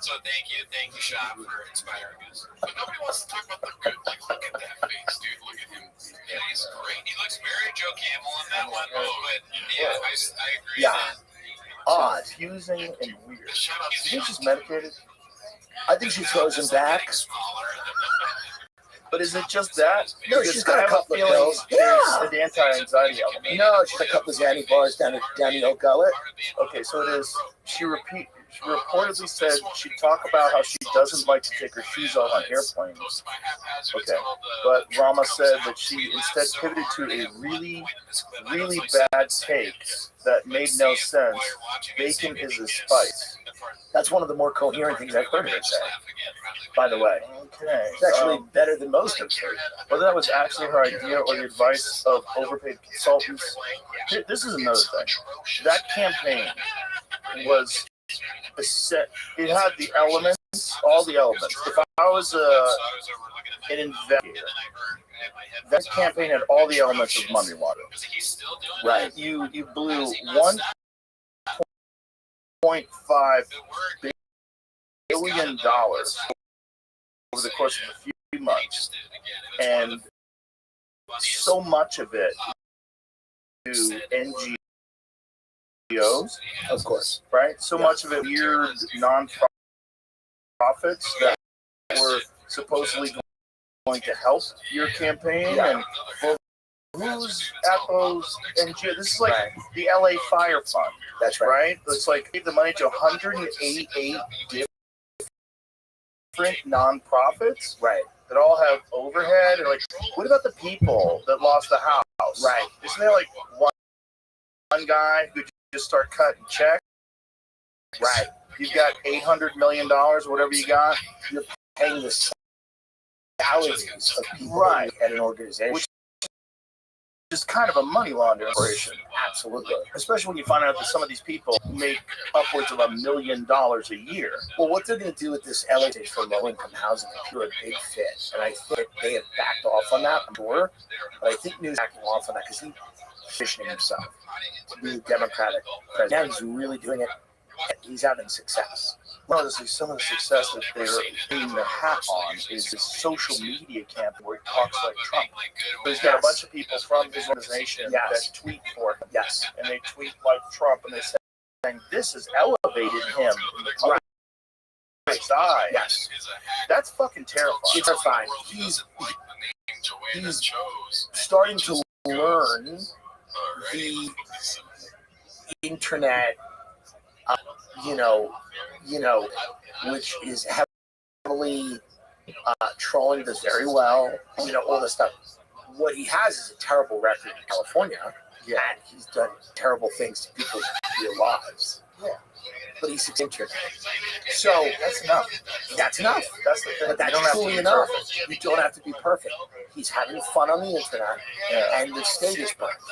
So thank you, Shop, for inspiring us. But nobody wants to talk about the good. Like, look at that face, dude. Look at him. Yeah, he's great. He looks very Joe Camel in that one. Oh, but yeah, I agree. Yeah. Odd. Confusing and weird. Do you think she's medicated? I think she throws him back. But is it just that? No, she's got a couple of pills. There's an anti-anxiety element. No, she's got a couple of Xanny bars down the old gullet. Okay, so it is. She reportedly said she'd talk about how she doesn't like to take her shoes off on airplanes. Okay, but Rama said that she instead pivoted to a really, really bad take that made no sense. Bacon is a spice. That's one of the more coherent things I've heard her say. By the way, okay, it's actually better than most of them. Whether that was actually her idea or the advice of overpaid consultants, this is another thing. That campaign was a set. It had the elements, all the elements. If I was an investigator, that campaign had all the elements of money water. Right. You blew $1.5 billion over the course of a few months, and so much of it to NGOs, of course, right? So much of it weird non-profits that were supposedly going to help your campaign, and who's at those NGOs? This is like the LA Fire Fund. That's right. It's like give the money to 188 different nonprofits, right? That all have overhead. And like, what about the people that lost the house? Right. Isn't there like one guy who just start cutting checks? Right. You've got $800 million, whatever you got. You're paying the salaries of people at an organization. Which is kind of a money laundering operation. Absolutely. Especially when you find out that some of these people make upwards of $1 million a year. Well, what they're going to do with this LA stage for low-income housing is a big fit. And I think they have backed off on that, I'm sure. But I think News is backing off on that because he's positioning himself to be the Democratic president. Now he's really doing it. He's having success. Well, some of the success that they're putting their hat on is this social media campaign where he talks like Trump. So he's got a bunch of people from his organization that tweet for him. Yes. And they tweet like Trump, and they're saying this has elevated him in the public's eye. Yes. That's fucking terrifying. It's terrifying. He's starting to learn the internet, which is heavily trolling, does very well, all this stuff. What he has is a terrible record in California, and he's done terrible things to people's real lives. Yeah. But he's internet. So that's enough. That's enough. That's the thing. But that's truly enough. You don't have to be perfect. He's having fun on the internet, and the stage is perfect.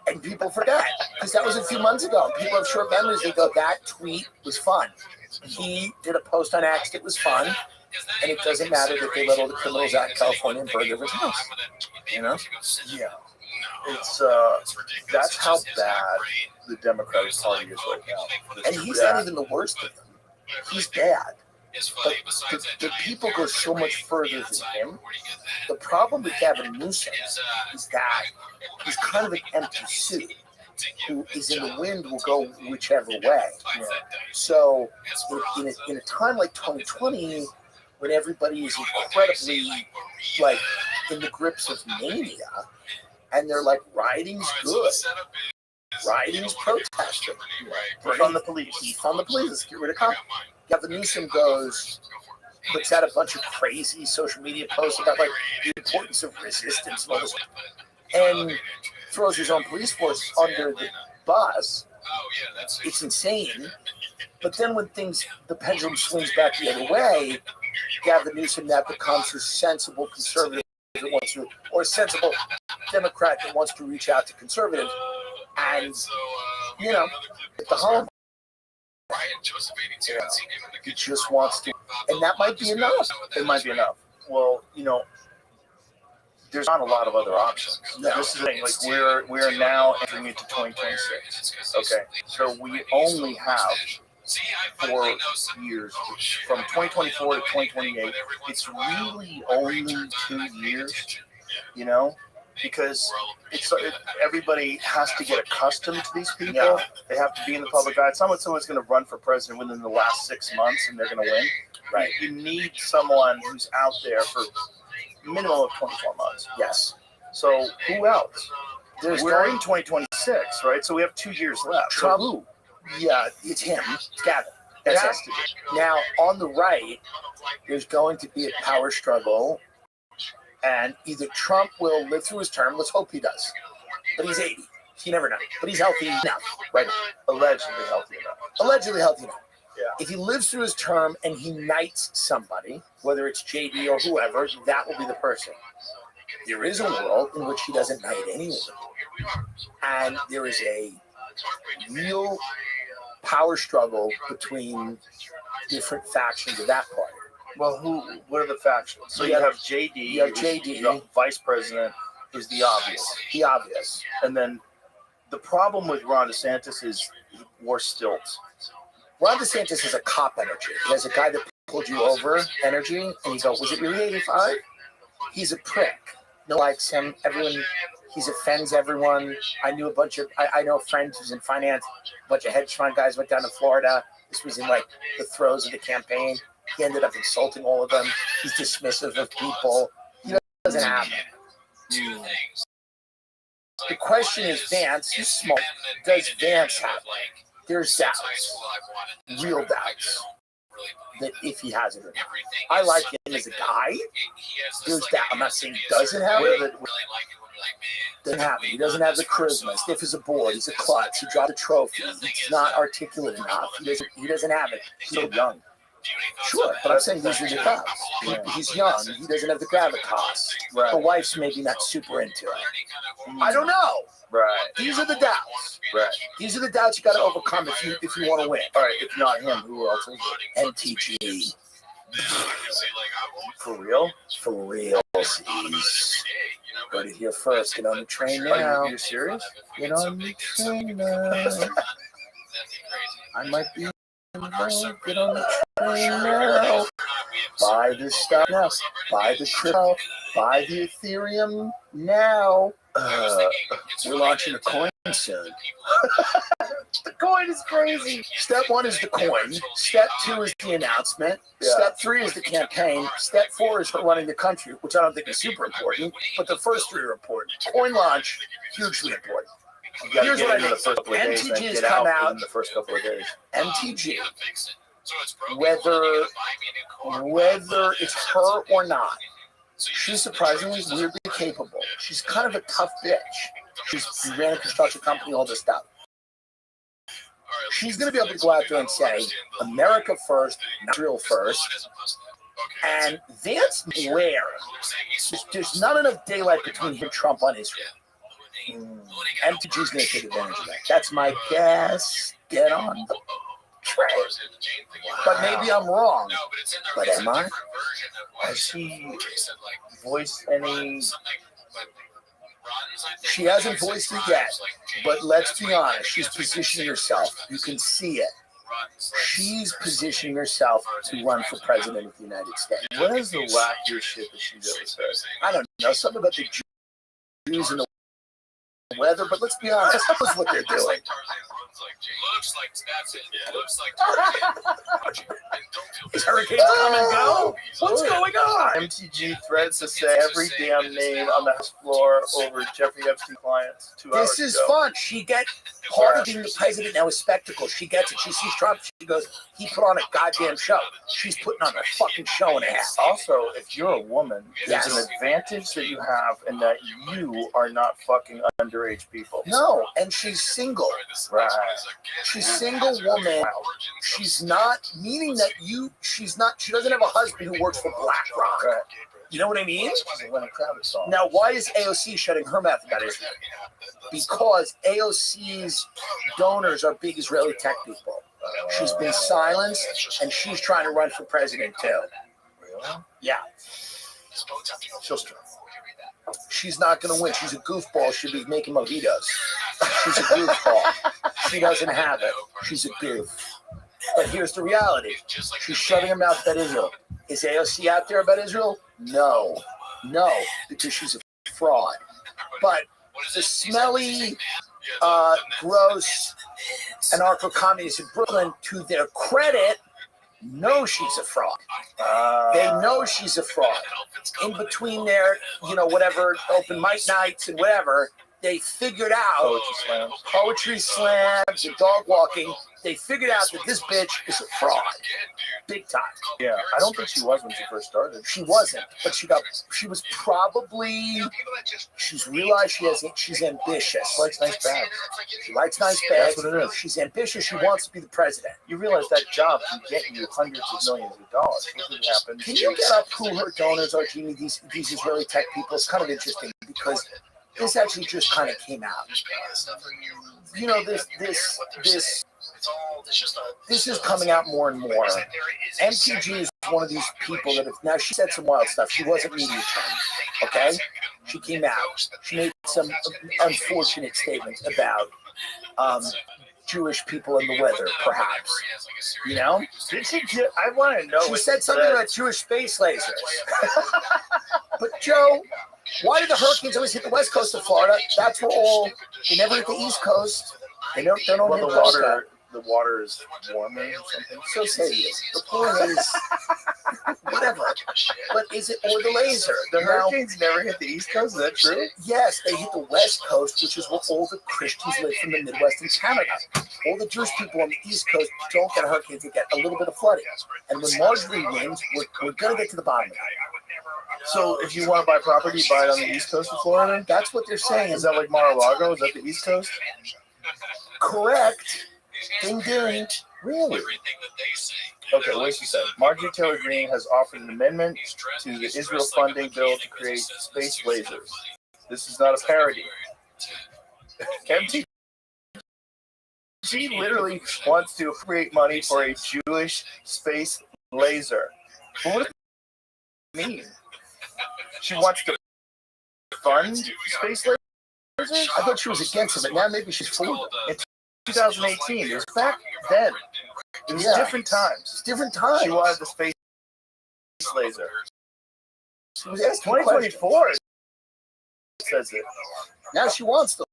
And people forget, because that was a few months ago. People have short memories. They go, that tweet was fun. He did a post on X. It was fun. And it doesn't matter that they let all the criminals out in California and burn everyone's house. Yeah. It's, that's how bad the Democratic Party is right now. And he's not even the worst of them. He's bad. But the people go so much further than him. The problem with Gavin Newsom is that he's kind of an empty suit who is in the wind will go whichever way. Yeah. So in a time like 2020, when everybody is incredibly like in the grips of mania, and they're like, rioting's good. Rioting's protesting. Defund the police. Defund the police. Let's get rid of cops. Gavin Newsom puts out a bunch of crazy social media posts about like the importance of resistance and all this, and throws his own police force under the bus. It's insane. But then when the pendulum swings back the other way, Gavin Newsom now becomes a sensible conservative that wants to, or a sensible Democrat that wants to reach out to conservatives, and at the home. He just wants to, and that might be enough. It might be enough. Well, there's not a lot of other options. No. This is the thing. Like we're now entering into 2026. Okay, so we only have 4 years from 2024 to 2028. It's really only 2 years. Because everybody has to get accustomed to these people. Yeah. They have to be in the public eye. Someone's going to run for president within the last 6 months, and they're going to win. Right. You need someone who's out there for a minimum of 24 months. Yes. So who else? We're in 2026, right? So we have 2 years left. Trump. So yeah, it's him. It's Gavin. That's it. Now, on the right, there's going to be a power struggle. And either Trump will live through his term, let's hope he does. But he's 80. You never know. But he's healthy enough, right? Allegedly healthy enough. Allegedly healthy enough. Yeah. If he lives through his term and he knights somebody, whether it's JD or whoever, that will be the person. There is a world in which he doesn't knight anyone. And there is a real power struggle between different factions of that party. Well, what are the factions? So you have JD. You have JD. The vice president is the obvious. The obvious. And then the problem with Ron DeSantis is more stilts. Ron DeSantis is a cop energy. He has a guy that pulled you over energy, and you go, was it really 85? He's a prick. No one likes him. He offends everyone. I know a friend who's in finance. A bunch of hedge fund guys went down to Florida. This was in like the throes of the campaign. He ended up insulting all of them. He's dismissive of people. He doesn't have it. The question is, Vance, he's smart. Does Vance have it? There's doubts, real doubts, that if he has it or not. I like him as a guy. There's doubt. I'm not saying he doesn't have it. Doesn't have it. He doesn't have the charisma. Stiff as a board. He's a klutz. He dropped a trophy. He's not articulate enough. He doesn't have it. He's so young. Sure, but I'm saying these are the cops. He's young. He doesn't have the gravitas. Right. The wife's maybe not super into it. I don't know. Right. These are the doubts. Right. These are the doubts you got to overcome if you want to win. All right. If not him, who else is it? MTG. For real? For real. Jeez. Heard it here first. Get on the train now. Are you serious? Get on the train now. I might be. Get on the train now. Buy the stuff now. Buy the crypto. Buy the Ethereum now. We're launching a coin soon. The coin is crazy. Step 1 is the coin. Step 2 is the announcement. Yeah. Step 3 is the campaign. Step 4 is for running the country, which I don't think is super important, but the first 3 are important. Coin launch, hugely important. Here's what I mean. MTG has come out in the first couple of days. MTG, whether it's her or not, she's surprisingly weirdly capable. She's kind of a tough bitch. She ran a construction company, all this stuff. She's going to be able to go out there and say, America first, Israel first. And Vance, where? There's not enough daylight between him and Trump on Israel. MTG's going to take advantage of that. That's my guess. Get on the train. But maybe I'm wrong. But am I? Has she voiced any She hasn't voiced it yet, but let's be honest. She's positioning herself. You can see it. She's positioning herself to run for president of the United States. What is the wackiest shit that she's ever said? I don't know. Something about the Jews and the weather, but let's be honest. That's what they're doing. Looks like that's it. Looks like Is hurricanes come and go? What's going on? MTG threads to say every damn name on the House floor over Jeffrey Epstein clients 2 hours This is ago. fun. She gets part of being the president now is spectacle. She gets it. She sees Trump. She goes, he put on a goddamn show. She's putting on a fucking show and a half. Also, if you're a woman, there's Yes. an advantage that you have in that you are not fucking underage people. No, and she's single. Right. She's single woman. She's not, meaning that she doesn't have a husband who works for BlackRock. Right. You know what I mean? She's a Lenny Kravitz song. Now, why is AOC shutting her mouth about Israel? Because AOC's donors are big Israeli tech people. She's been silenced, and she's trying to run for president too. Really? Yeah. She'll struggle. She's not going to win. She's a goofball. She'll be making mojitos. She's a goofball. She doesn't have it. She's a goof. But here's the reality. She's shutting her mouth about Israel. Is AOC out there about Israel? No. No, because she's a fraud. But the smelly, gross anarcho-communists in Brooklyn, to their credit, know she's a fraud. They know she's a fraud. In between their, whatever, open mic nights and whatever, they figured out poetry slams and dog walking. They figured out that this bitch is a fraud, big time. Yeah, I don't think she was when she first started. She wasn't, but she's realized she's ambitious. She likes nice bags. She likes nice bags. That's what it is. She's ambitious. She wants to be the president. You realize that job can get you hundreds of millions of dollars. What happens? Can you get up who her donors are, Jeannie? These Israeli tech people. It's kind of interesting because this actually just kind of came out. This is coming out more and more. MTG is one of these people that now she said some wild stuff. She wasn't media trained, okay? She came out. She made some unfortunate statements about Jewish people and the weather, perhaps. I want to know. She said something about Jewish space lasers. But Joe, why do the hurricanes always hit the west coast of Florida? That's where they never hit the east coast. They don't hit the water is warmer or something. So say you. The point is, whatever. But is it, or the laser? The hurricanes never hit the east coast, is that true? Yes, they hit the west coast, which is where all the Christians live from the Midwest and Canada. All the Jewish people on the east coast don't get hurricanes, they get a little bit of flooding. And when Marjorie wins, we're going to get to the bottom of it. So if you want to buy property, buy it on the east coast of Florida? That's what they're saying. Is that like Mar-a-Lago? Is that the east coast? Correct. Ding, ding. Really? Okay, what she said. Marjorie Taylor Greene has offered an amendment to the Israel funding bill to create space lasers. This is not a parody. MTG literally wants to create money for a Jewish space laser. But what does it mean? She wants to fund space lasers? I thought she was against it, but now maybe she's for it. In 2018, it was back then. It was different times. It's different times. She wanted the space laser. She was asking 2024 says it. Now she wants the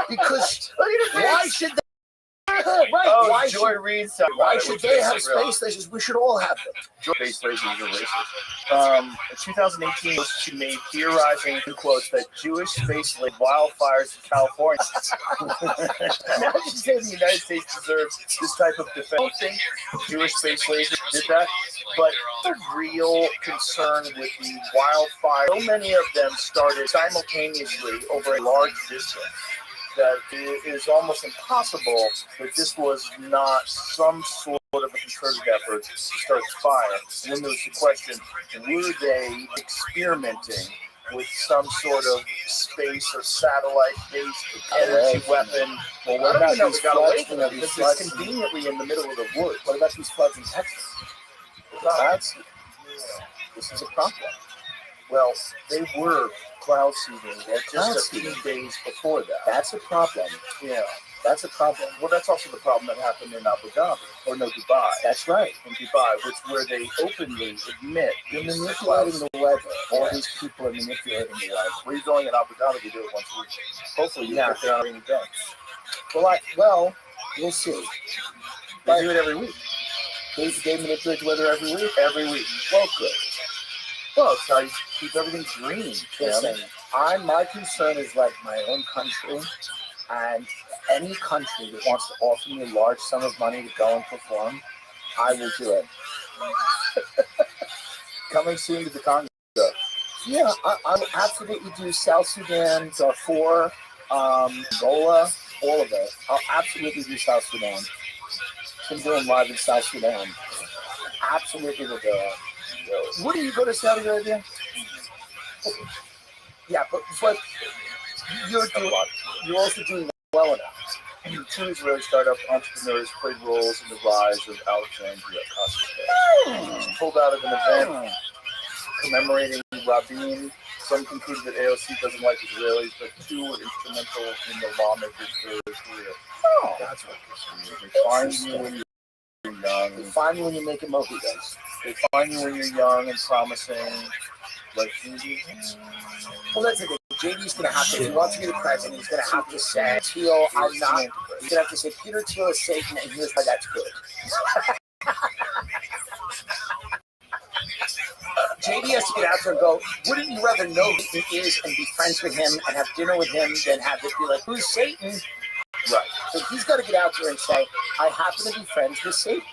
because why should they? Right. Oh, why Joy should, Reid's why should they have space lasers? We should all have them. Space lasers are racist. In 2018, she made theorizing, in quotes, that Jewish space wildfires in California. Now she says the United States deserves this type of defense. I don't think Jewish space lasers did that, but the real concern with the wildfire, so many of them started simultaneously over a large distance, that it is almost impossible that this was not some sort of a concerted effort to start the fire. And then there was the question, were they experimenting with some sort of space or satellite-based energy weapon? Well, what about these floods? This is conveniently in the middle of the woods. What about these floods in Texas? This is a problem. Well, they were cloud seeding just a few days before that. That's a problem. Yeah, that's a problem. Well, that's also the problem that happened in Abu Dhabi, or no, Dubai. That's right. In Dubai, where they openly admit they're manipulating the weather. All these people are manipulating the weather. Where you going in Abu Dhabi to do it once a week? Hopefully you get there on a rainy day. Well, we'll see. They do it every week. They manipulate the weather every week? Every week. Well, good. Well, it's how you keep everything green. Listen, my concern is like my own country, and any country that wants to offer me a large sum of money to go and perform, I will do it. Coming soon to the Congo. Yeah, I will absolutely do South Sudan, Darfur, Angola, all of it. I'll absolutely do South Sudan. I'm doing live in South Sudan. Absolutely will do it. Where do you go to Saudi Arabia? Yeah, but you're also doing well enough. Two Israeli startup entrepreneurs played roles in the rise of Alexandria Ocasio-Cortez. Pulled out of an event commemorating Rabin. Some concluded that AOC doesn't like Israelis, but two were instrumental in the lawmakers' career. Oh, that's what they find you when you're young. They find you when you're making mojitos. They find you when you're young and promising. Like, well, that's the thing. JD's going to have to, if he wants to be the president, he's going to have to say, Thiel, I'm not. He's going to have to say, Peter Thiel is Satan, and here's why that's good. JD has to get out there and go, wouldn't you rather know who he is and be friends with him and have dinner with him than have it be like, who's Satan? Right. So he's got to get out there and say, I happen to be friends with Satan.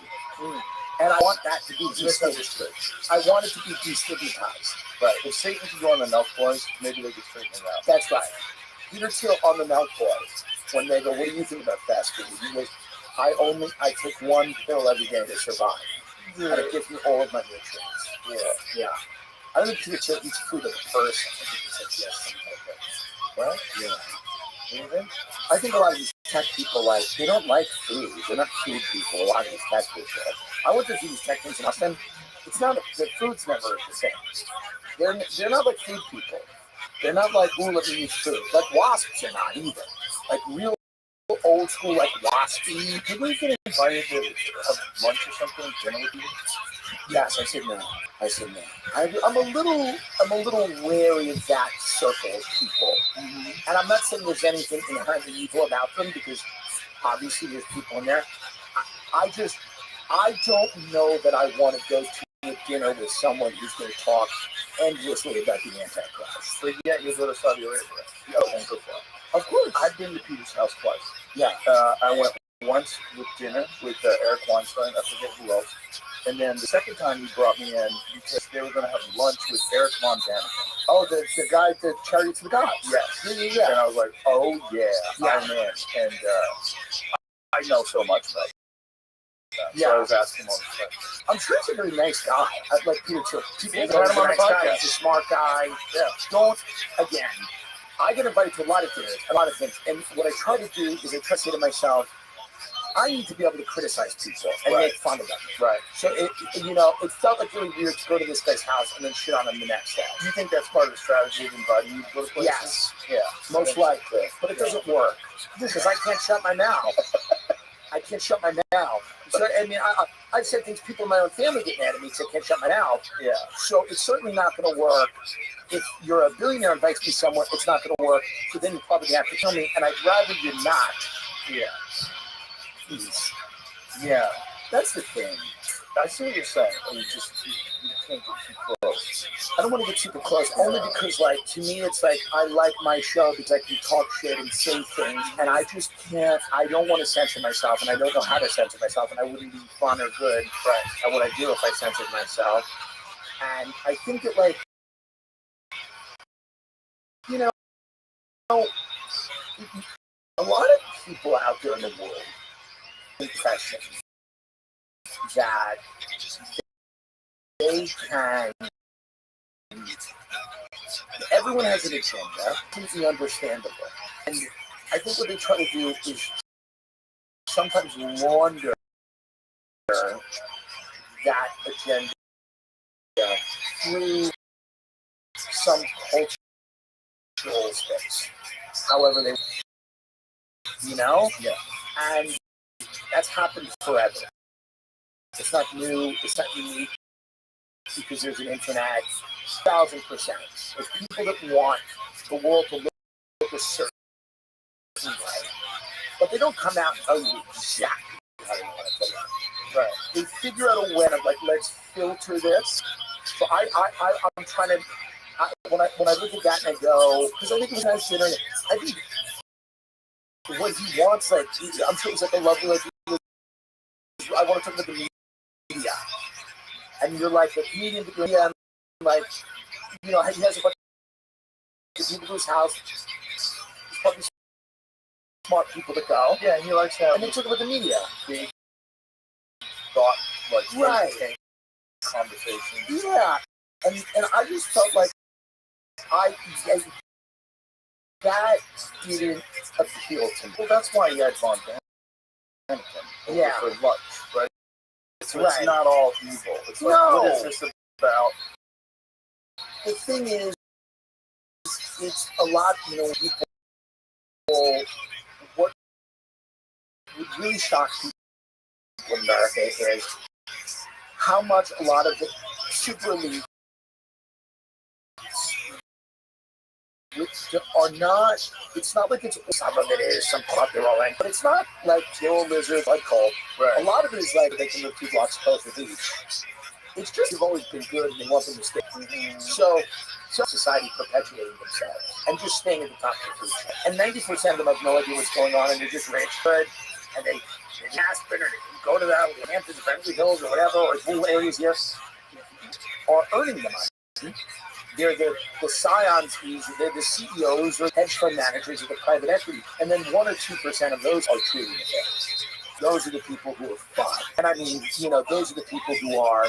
And I want that to be destigmatized. I want it to be destigmatized. Right. If Satan could go on the Milk Boys, maybe they could straighten it out. That's right. Peter Thiel on the Milk Boys, when they go, what do you think about fast food? He goes, I take one pill every day to survive. Yeah. And it gives me all of my nutrients. Yeah. I don't think Peter Thiel eats food as a person. I think he says yes, something like that. Right? Yeah. I think a lot of these tech people, like, they don't like food. They're not food people, a lot of these tech people. I went to these tech things in Austin. It's not, the food's never the same. They're not like food people. They're not like, ooh, let me eat food. Like wasps are not either. Like real old school, like waspy. Did we get invited to have lunch or something, dinner with you? Yes, I said no. I'm a little wary of that circle of people. Mm-hmm. And I'm not saying there's anything inherently evil about them, because obviously there's people in there. I don't know that I want to go to a dinner with someone who's going to talk endlessly about the Antichrist. But yet you go to Saudi Arabia. Of course. I've been to Peter's house twice. Yeah. I went once with dinner with Eric Weinstein, I forget who else. And then the second time he brought me in because they were going to have lunch with Eric Von Daniken. Oh, the guy, the Chariots of the Gods. Yes. Yeah. And I was like, oh, yeah. I'm in. And I know so much about that. Yeah. So I was asking all the questions. I'm sure he's a very nice guy. I like Peter Thiel. People him on the podcast. He's a smart guy. Yeah. Again, I get invited to a lot of dinners, a lot of things. And what I try to do is I try to say to myself, I need to be able to criticize people and make fun of them. Right. So, it felt like really weird to go to this guy's house and then shit on him the next day. Do you think that's part of the strategy of inviting you to go to places? Yes. Yeah. Most likely. But it doesn't work because I can't shut my mouth. I can't shut my mouth. So, I mean, I've said things, people in my own family get mad at me because I can't shut my mouth. Yeah. So it's certainly not going to work. If you're a billionaire and invites me somewhere, it's not going to work. So then you probably have to kill me, and I'd rather you not. Yeah. Please. Yeah. That's the thing. I see what you're saying. You can't get too close. I don't want to get super close, only because, like, to me, it's like I like my show because I can talk shit and say things, and I just can't. I don't want to censor myself, and I don't know how to censor myself, and I wouldn't be fun or good at what I do if I censored myself. And I think that, like, a lot of people out there in the world impression that they can. Everyone has an agenda, completely understandable. And I think what they try to do is sometimes launder that agenda through some cultural space. However, they, Yeah. and that's happened forever. It's not new. It's not unique because there's an internet. 1,000%. There's people that want the world to look a certain way, but they don't come out and tell you exactly how they want it to look. Right. They figure out a way of like, let's filter this. So I'm trying to. When I look at that and I go, because I think it was nice internet. I think what he wants, like, I'm sure it was like a lovely, like, I want to talk about the media, and you're like a comedian, media, and like, he has a bunch of people to his house. He's probably smart people to go. Yeah, and he likes to have. And they talk about the media. Big thought, like, right. Conversation. Yeah, and I just felt like that didn't appeal to me. Well, that's why he had Von Däniken for lunch, right? So it's not all evil. It's like, what is this about? The thing is, it's a lot, people, what would really shock people in America is how much a lot of the super elite which are not, it's not like it's some of it is some popular thing, but it's not like Joe Lizard, like Cole. Right. A lot of it is like they can live 2 blocks closer to each. It's just they've always been good and they want them to stay. So society perpetuating themselves and just staying at the top of the food chain. And 90% of them have no idea what's going on and they're just rich, good, and they Aspen or they go to the Hamptons, Beverly Hills or whatever, or rural areas here, are earning the money. They're the scions, they're the CEOs or hedge fund managers of the private equity. And then 1 or 2% of those are truly nefarious. Those are the people who are fun. And I mean, those are the people who are,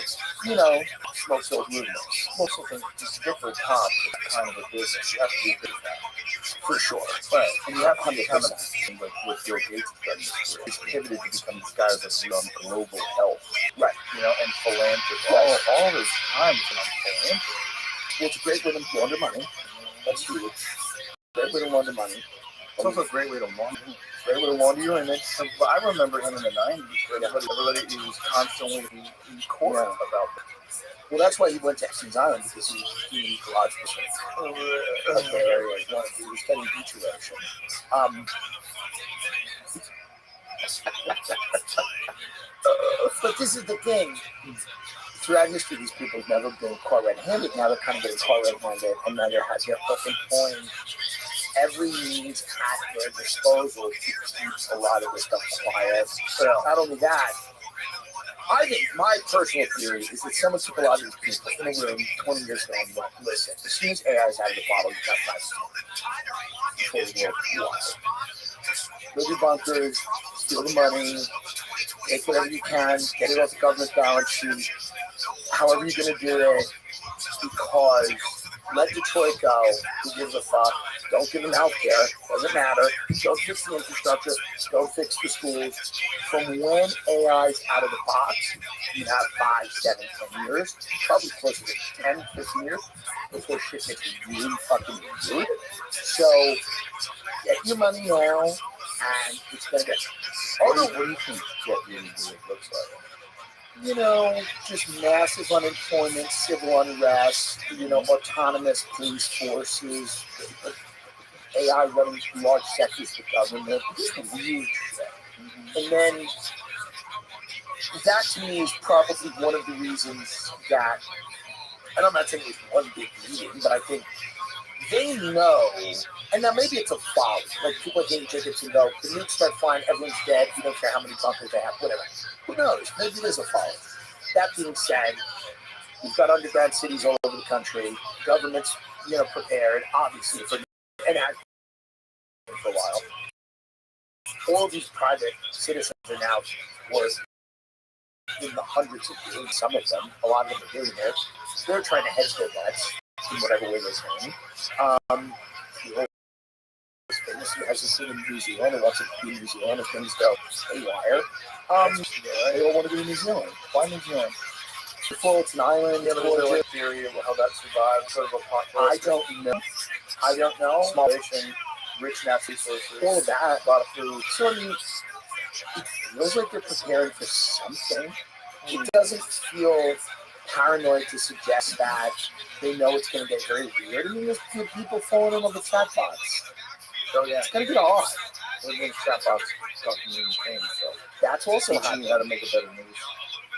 smoke filled movements. Most of them, just different top kind of a business. You have to be good at that. For sure. Right. And you have to 100%. Like with Bill Gates' done, he's pivoted to become this guy that's on global health. Right. And philanthropy. All of his time is on philanthropy. Well, it's a great way to launder money. That's true. Great way to launder money. It's also a great way to launder. Great way to launder your image. But I remember him in the 90s. Everybody he was constantly in court about that. Well, that's why he went to Epstein's Island, because he was doing ecological stuff. Like the area he was studying beach erosion. But this is the thing. Throughout history, these people have never been caught red-handed. Now they're kind of getting caught red-handed, and now they're employing every means at their disposal to keep a lot of this stuff quiet. But not only that, I think my personal theory is that someone took a lot of these people in a room 20 years ago and went, listen, as soon as AI is out of the bottle, you've got 5 before the world was. Build your bunkers, steal the money, take whatever you can, get it off the government balance sheet, however you're going to do it, because let Detroit go. Who gives a fuck? Don't give them health care. Doesn't matter. Don't fix the infrastructure. Don't fix the schools. From when AI is out of the box, you have 5, 7, 10 years, probably closer to 10, 15 years before shit gets really fucking good. So get your money now, and it's going to get. What do you think get really good looks like? Just massive unemployment, civil unrest, autonomous police forces, AI running large sectors of the government, just weird shit. And then that to me is probably one of the reasons that, and I'm not saying it's one big meeting, but I think they know, and now maybe it's a folly, like people are getting tickets and go, the nukes start flying, everyone's dead, you don't care how many bunkers they have, whatever. Who knows? Maybe it is a folly. That being said, we've got underground cities all over the country. Government's, prepared, obviously, for a while. All these private citizens are now worth in the hundreds of billions. Some of them, a lot of them are billionaires. They're trying to hedge their bets in whatever way they can. Famous who hasn't seen in New Zealand and wants to be in New Zealand if things go haywire. They all want to be in New Zealand. Why New Zealand? beautiful. It's an island. Yeah, but is there like theory of how that survived? Sort of I apocalypse. don't know. Small nation, rich natural resources, All of that. a lot of food. So I mean, it feels like they're preparing for something. It doesn't feel paranoid to suggest that they know it's going to get very weird. I mean, there's people falling in love with chatbots. So yeah, It's going to get odd. we're going to chatbots talking to the so That's also teaching happening. you how to make a better news.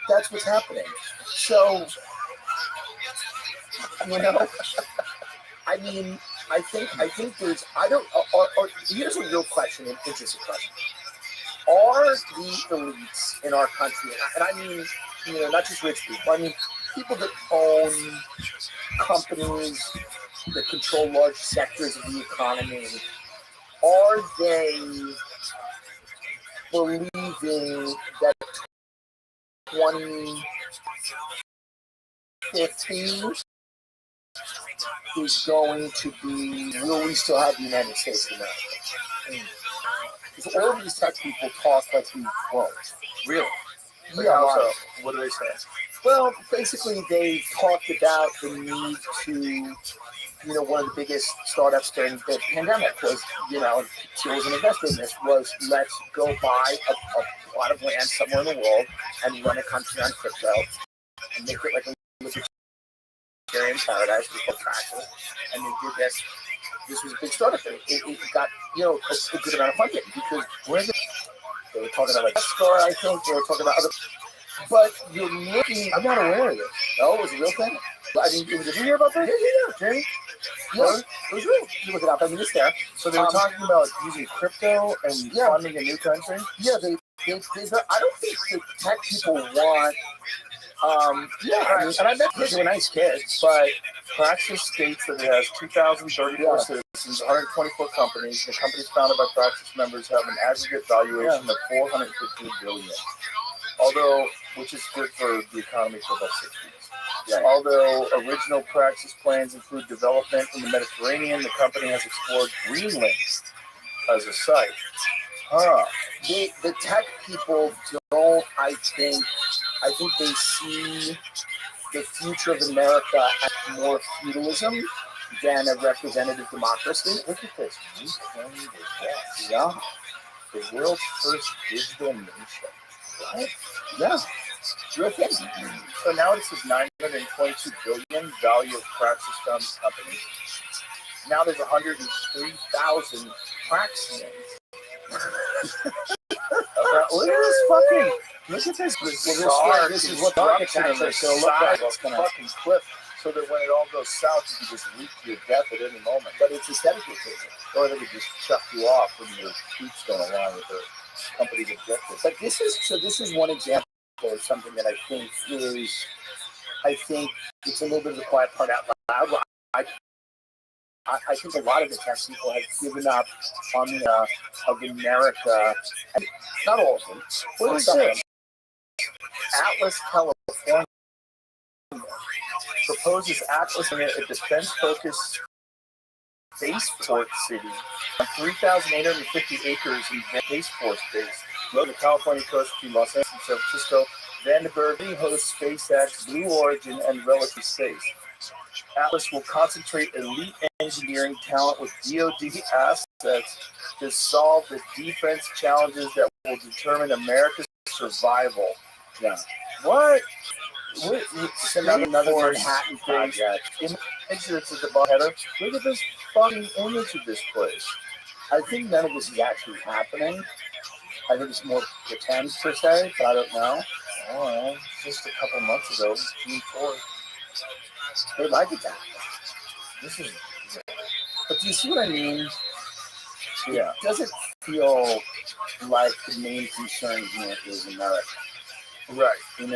That's what's happening. So, you know, I mean, I think there's, I don't, or here's a real question, an interesting question. Are the elites in our country, and I mean, you know, not just rich people, I mean, people that own companies that control large sectors of the economy, are they believing that 2050 is going to be, will we still have the United States of America? Because all these tech people talk like we won't. Really? Yeah, So, what do they say? well, basically they talked about the need to, you know, one of the biggest startups during the pandemic was, you know, she was an investor in this, was let's go buy a plot of land somewhere in the world and run a country on crypto and make it like a libertarian paradise with no taxes. And they did this. This was a big startup. It got, you know, a good amount of funding because they were talking about like Star, I think. They were talking about other. But you're looking. I'm not aware of this. Oh, it was a real thing. I mean, did you hear about that? Yeah, Jerry. Yeah, it was real. You look it up. I mean, it's there. So they were talking about using crypto and funding a new country. Yeah, they I don't think the tech people want. I mean, and I bet kids were nice kids, but Praxis states that it has 2,034 citizens, 124 companies. The companies founded by Praxis members have an aggregate valuation of $450 billion. Although, which is good for the economy for about 6 weeks. Right. Although original Praxis plans include development in the Mediterranean, the company has explored Greenland as a site. The tech people don't. I think they see the future of America as more feudalism than a representative democracy. Look at this. We claim the yeah, the world's first digital nation. Right? Yeah. Real thing. So now it says $922 billion value of Praxis founded companies. Now there's 103,000 Praxians. Look at this fucking. Look at this bizarre. This is what the architecture is going to look like. It's going to fucking cliff, so that when it all goes south, you can just leap to your death at any moment. But it's aesthetically pleasing. Or they would just chuck you off when your tweets don't align with the company's objectives. But this is one example of something that I think it's a little bit of the quiet part out loud. I think a lot of the tech people have given up on the of America, and not all of them. What is this? Atlas, California proposes Atlas in a defense-focused spaceport city on 3,850 acres in Space Force Base, below the California coast between Los Angeles and San Francisco. Vandenberg hosts SpaceX, Blue Origin, and Relative Space. Atlas will concentrate elite engineering talent with DoD assets to solve the defense challenges that will determine America's survival. Yeah. What? Send out another Manhattan project. Image that's at the bottom header. Look at this fucking image of this place. I think none of this is actually happening. I think it's more pretend per se, but I don't know. Oh, just a couple months ago, June 4th. They like it that. This is. But do you see what I mean? Yeah. It doesn't feel like the main concern here is America. Right. In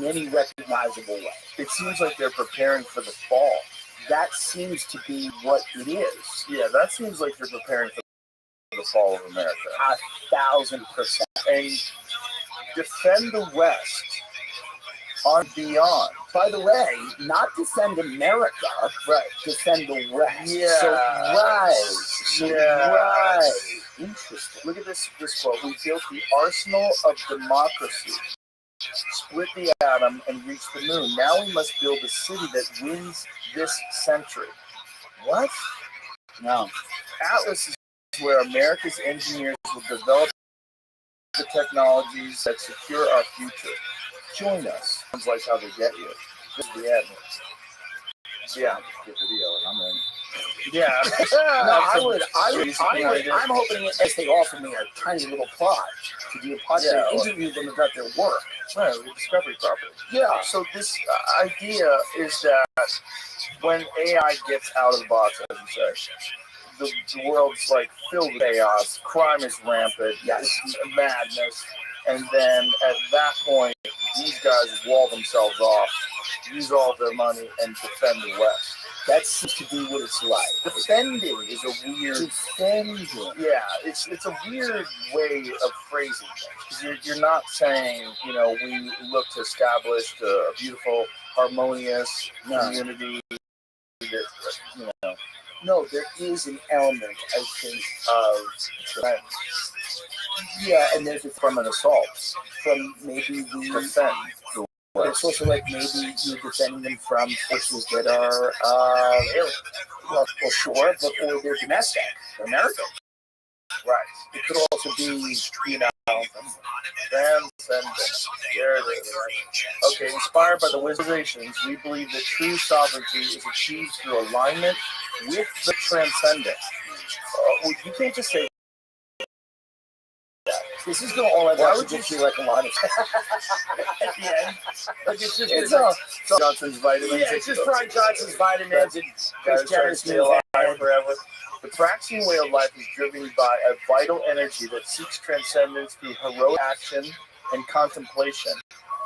any recognizable way. It seems like they're preparing for the fall. That seems to be what it is. Yeah, that seems like they're preparing for the fall of America. 1,000%. And defend the West on beyond. By the way, not defend America, right? Defend the West. Yeah. So right. Interesting. Look at this quote. We built the arsenal of democracy split the atom, and reach the moon. Now we must build a city that wins this century. What? No. Atlas is where America's engineers will develop the technologies that secure our future. Join us. Sounds like how they get you. This is the admin. Yeah. Good video, and I'm in. Yeah. I'm hoping as they offer me a tiny little plot to do a podcast, interview them about their work. Right, the discovery property. Yeah. So this idea is that when AI gets out of the box, as you say, the world's like filled with chaos, crime is rampant, it's madness, and then at that point, these guys wall themselves off, use all their money, and defend the West. That seems to be what it's like. Defending is a weird. Defending. Yeah, it's a weird way of phrasing things. Because you're not saying, we look to establish a beautiful, harmonious community. No, there is an element, I think, of defense. Yeah, and there's from an assault, from maybe the defend. It's also like maybe you're defending them from forces that are, well, sure, but or they're domestic, American. Right. It could also be, transcendent. There it is. Okay, inspired by the wizardations, we believe that true sovereignty is achieved through alignment with the transcendent. You can't just say this is going to all end up to get you like a lot of at the end. Like it's all Johnson's vitamins. Yeah, it's just Brian Johnson's vitamins and Chris Jenner's new alive forever. The Praxian way of life is driven by a vital energy that seeks transcendence through heroic action and contemplation.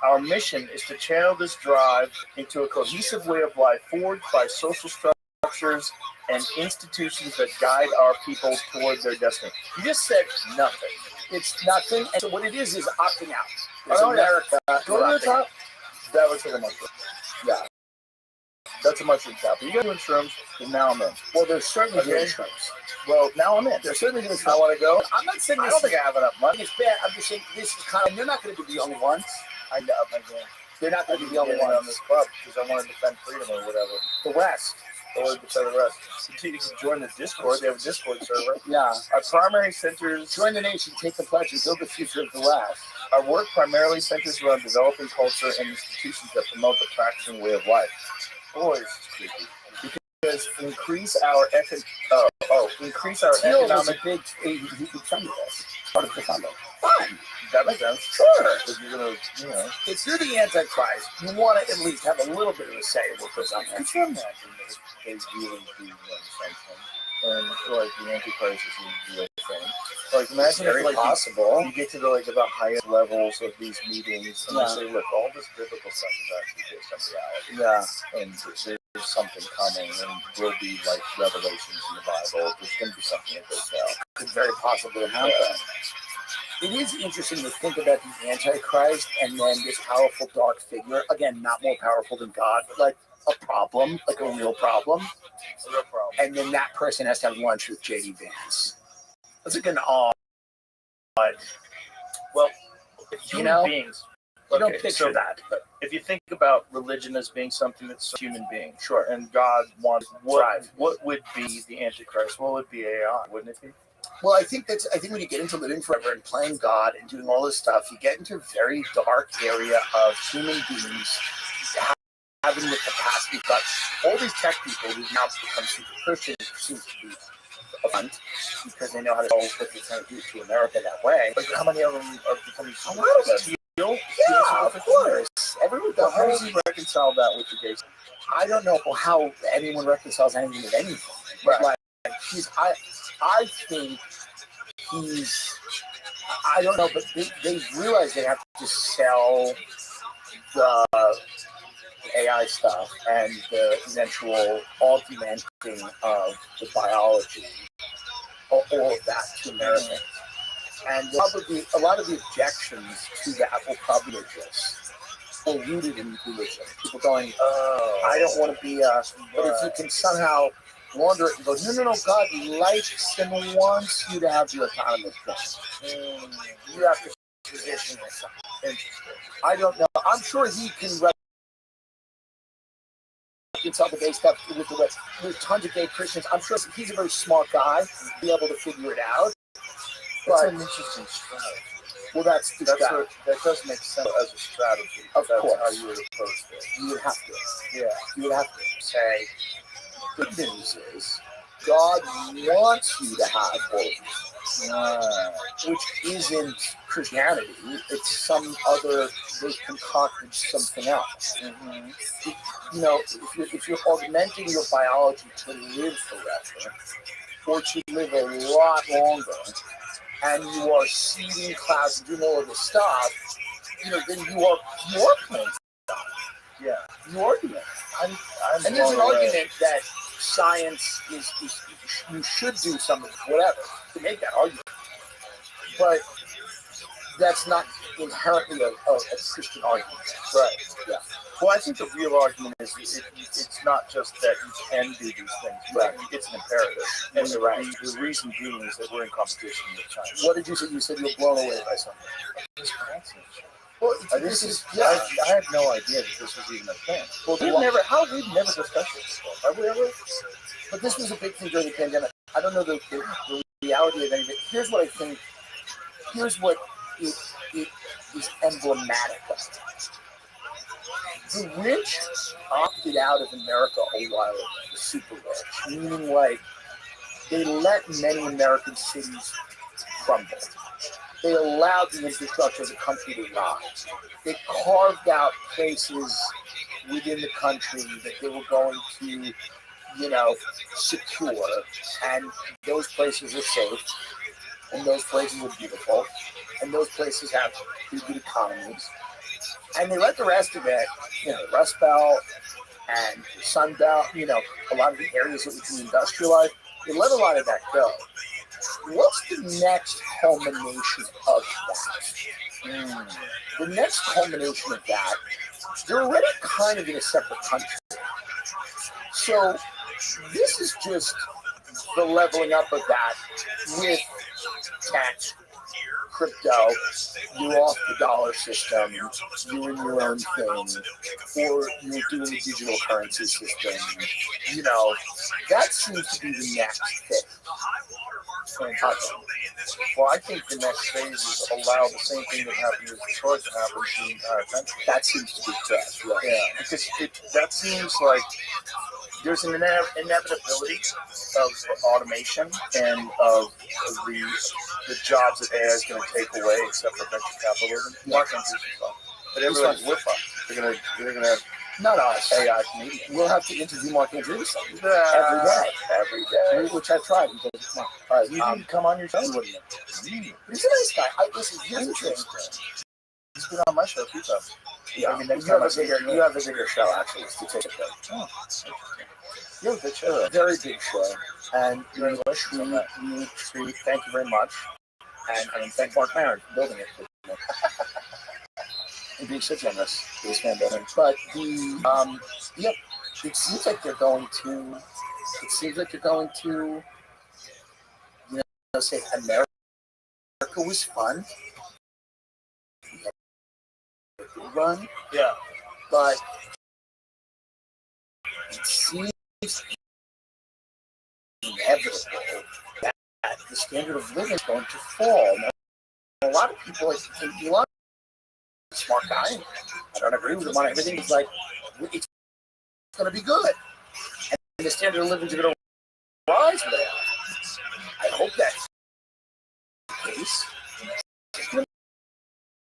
Our mission is to channel this drive into a cohesive way of life forged by social structures and institutions that guide our people toward their destiny. You just said nothing. It's nothing. And so what it is opting out. There's America. Go to the top. That was for the mushroom. Yeah. That's a mushroom top. You got to do shrooms, and now I'm in. Well, there's certainly doing shrooms. Well, now I'm in. There's certainly doing shrooms. I want to go. I'm not saying I don't think I have enough money. It's bad. I'm just saying this is kind of, you're not going to be the only ones. I know. They're not going to be the only ones on this club because I want to defend freedom or whatever. The West. Or defend the rest. You can join the Discord. They have a Discord server. Yeah. Our primary centers. Join the nation, take the pledge, and build the future of the West. Our work primarily centers around developing culture and institutions that promote the Praxian way of life. Boy, this is creepy. Because increase our economic. Big, he could tell you this. Part of the funding. Fine. That makes sense. Sure. Because you're gonna, if you're the Antichrist, you want to at least have a little bit of a say in what goes on there. Could you imagine that they really do something? And like the Antichrist is a real thing. Like imagine very if possible. You get to the highest levels of these meetings and you say, look, all this biblical stuff is actually based on reality. Yeah. And there's something coming and will be like revelations in the Bible. There's gonna be something that goes down. Could very possibly happen. Yeah. It is interesting to think about the Antichrist and then this powerful dark figure. Again, not more powerful than God, but like a problem, like a real problem. A real problem. And then that person has to have lunch with J.D. Vance. That's like an odd. Well, human beings. You don't picture that. But if you think about religion as being something that's a human being, sure, and God wants what would be the Antichrist? What would be AI? Wouldn't it be? Well, I think when you get into living forever and playing God and doing all this stuff, you get into a very dark area of human beings having the capacity. But all these tech people who now become super Christians seems to be a front because they know how to always put the trying to do to America that way. But how many of them are becoming a lot of them? Yeah, of course. Everyone does. How does he reconcile that with the gays? I don't know how anyone reconciles anything with anything. Right. Like I think I don't know, but they realize they have to sell the AI stuff and the eventual augmenting of the biology, all of that to Americans. And probably a lot of the objections to that will probably exist or rooted in religion. People going, I don't want to be but if you can somehow launder it and go, no, God likes and wants you to have your autonomous brain. You have to position himself. Interesting. I don't know. I'm sure he can reconcile the gay stuff with tons of gay Christians. I'm sure he's a very smart guy, be able to figure it out. That's But an interesting strategy. well, that's the strategy. That does make sense as a strategy. Of That's course. how you would approach it. You would have to. Yeah. You would have to say, good news is God wants you to have all of these, which isn't Christianity. It's some other, they've concocted something else. Mm-hmm. You know, if you're augmenting your biology to live forever, or to live a lot longer, and you are seeding clouds and doing all of this stuff, you know, then you are playing stuff. Yeah. You are doing it. And there's an argument that science is you should do something, whatever, to make that argument. But that's not inherently a Christian argument. Right. Yeah. Well, I think the real argument is it's not just that you can do these things, but it's an imperative. And the reason being is that we're in competition with China. What did you say? You said you were blown away by something. Well, this is I had no idea that this was even a thing. Well, we've never discussed this before. Have we ever? But this was a big thing during the pandemic. I don't know the reality of anything. Here's what I think. Here's what it is emblematic of. The rich opted out of America a while ago, the super rich, meaning like they let many American cities crumble. They allowed the infrastructure of the country to rise. They carved out places within the country that they were going to, you know, secure, and those places are safe, and those places are beautiful, and those places have pretty good economies. And they let the rest of it, you know, Rust Belt and Sun Belt, you know, a lot of the areas that we can industrialize, they let a lot of that go. What's the next culmination of that? The next culmination of that, they're already kind of in a separate country. So this is just the leveling up of that with tax, crypto, you're off the dollar system, you're in your own thing, or you're doing a digital currency system. You know, that seems to be the next thing. Well, I think the next phase is allow the same thing that happened in Detroit to happen to the entire country. That seems to be correct, right? Yeah, because that seems like there's an inevitability of automation and of the jobs that AI is going to take away, except for venture capitalism. Mark entries and stuff. But everyone's with us. They're gonna have not us. AI comedians. We'll have to interview Mark Andrews every day, which I've tried. He doesn't come on. All right, you didn't come on your show? He's a nice guy. Listen, here's the thing. He's been on my show a few times. Yeah, I mean, you have a bigger show actually. Statistically. Oh, you have a big show. A very big show, and congratulations on that. Thank you very much, and thank Mark Maron for building it. And being so generous this pandemic. But it seems like they're going to. It seems like they're going to. You know, say America was fun. Run, yeah, but it seems inevitable that the standard of living is going to fall. Now, a lot of people, like Elon, a smart guy, I don't agree with him on everything. He's like, it's going to be good, and the standard of living is going to rise with that. I hope that's the case.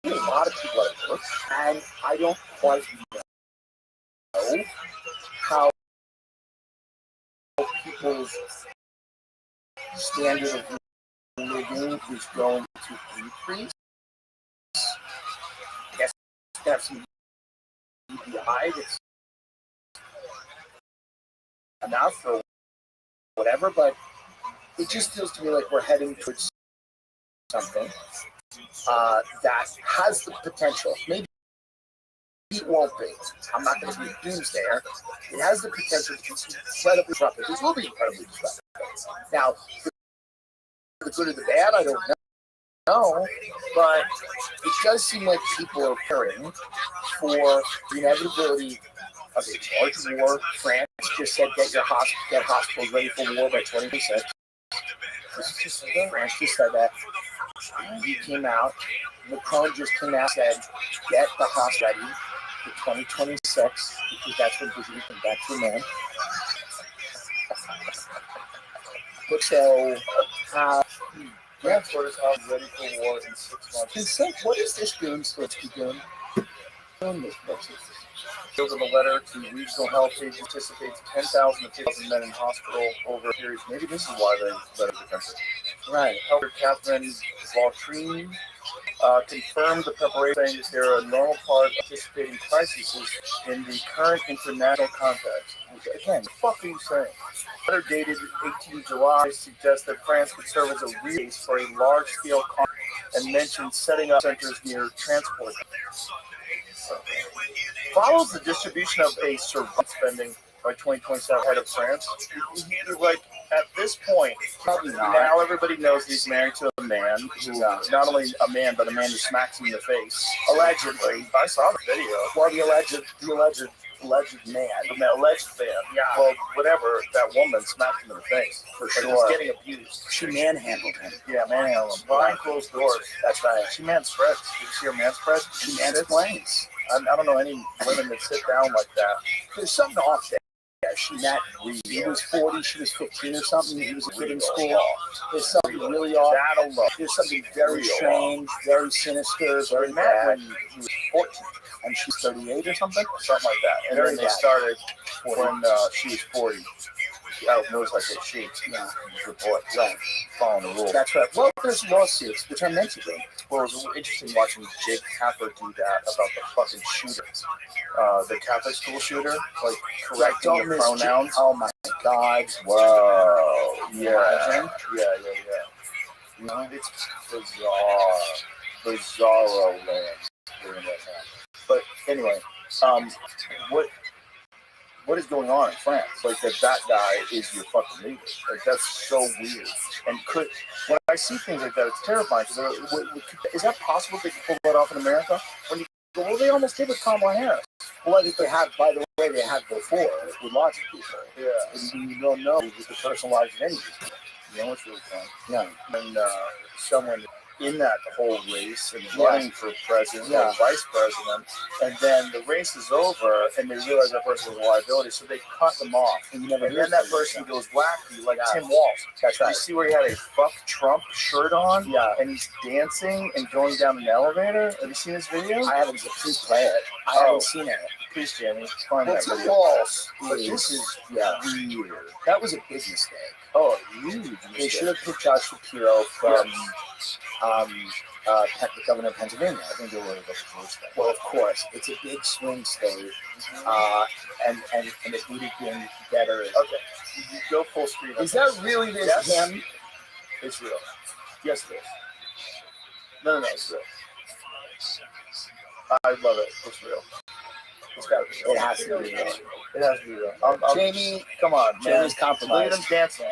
A lot of people at work, and I don't quite know how people's standard of living is going to increase. I guess we have some UBI that's enough or whatever, but it just feels to me like we're heading towards something that has the potential. Maybe it won't be. I'm not going to be a doomsdayer. It has the potential to be incredibly disruptive. It will be incredibly disruptive. Now, for the good or the bad, I don't know. know, but it does seem like people are preparing for the inevitability of a large war. France just said get hospitals ready for war by 2026. France just said that. He came out. Macron just came out and said get the hospital ready for 2026 because that's when Brigitte can back to man. But so, France orders house ready for war in 6 months. and so what is this doing supposed to be doing? Doing this process. Over the letter to regional health aides anticipates 10,000 to 50,000 men in hospital over a period. Maybe this is why they let it defensive. Right. Dr. Catherine Restream confirmed the preparation, saying that they're a normal part of anticipating crises in the current international context. Again, what the fuck are you saying? The letter dated 18 July suggests that France could serve as a base for a large-scale conflict and mentioned setting up centers near transport. Follows the distribution of a surveillance spending by 2027 ahead of France. Like at this point, Probably not. now everybody knows he's married to a man who, not only a man, but a man who smacks him in the face. Allegedly. I saw the video. Well, the alleged man. The alleged man. Yeah. Well, whatever. That woman smacked him in the face. For Like, sure. he's getting abused. She manhandled him. Yeah, manhandled him. Behind closed doors. That's right. She manspreads. Did you see her manspread? She mansplains. I don't know any women that sit down like that. There's something off there. Yeah, she met. He was 40, she was 15 or something. He was a kid in school. There's something really off. There's something very strange, very sinister, very bad. When he was 14 and she's 38 or something? Something like that. And then they started when she was 40. Out knows like a sheet. Yeah. Report. Right. Following the rules. That's right. Well, there's lawsuits, which are meant to be. Well, it was interesting watching Jake Tapper do that about the fucking shooter. The Catholic school shooter, like correcting the pronouns. Oh my God. Whoa. Yeah. Yeah. You know, it's bizarro land during that time. But anyway, what is going on in France? Like that guy is your fucking leader. Like that's so weird. And when I see things like that, it's terrifying. Is that possible they can pull that off in America? When you go, well, they almost did with Kamala Harris. Well, I think they have, by the way, they have before with lots of people. Yeah. And you don't know with the personal lives of any of these people. You know what's really fun? Yeah. And someone in that whole race and running for president or vice president, and then the race is over, and they realize that person is a liability, so they cut them off. And then that person goes wacky, like Tim Walsh. That's right. You see where he had a "fuck Trump" shirt on, and he's dancing and going down an elevator. Have you seen this video? I haven't. Please play it. I haven't seen it. Please, Jamie, find that Tim video. Walsh. But this is weird. That was a big mistake. Oh, huge They mistake. should have picked Josh Shapiro from the governor of Pennsylvania. I think they would have approached that. Well, of course, it's a big swing state, and it would have been better. Okay, you go full screen. Is that really this him? It's real. Yes, it is. No, it's real. I love it. It's real. It's gotta be real. It has to be real. It has to be real. Jamie, come on, man. Jamie's compromised. Look at him dancing.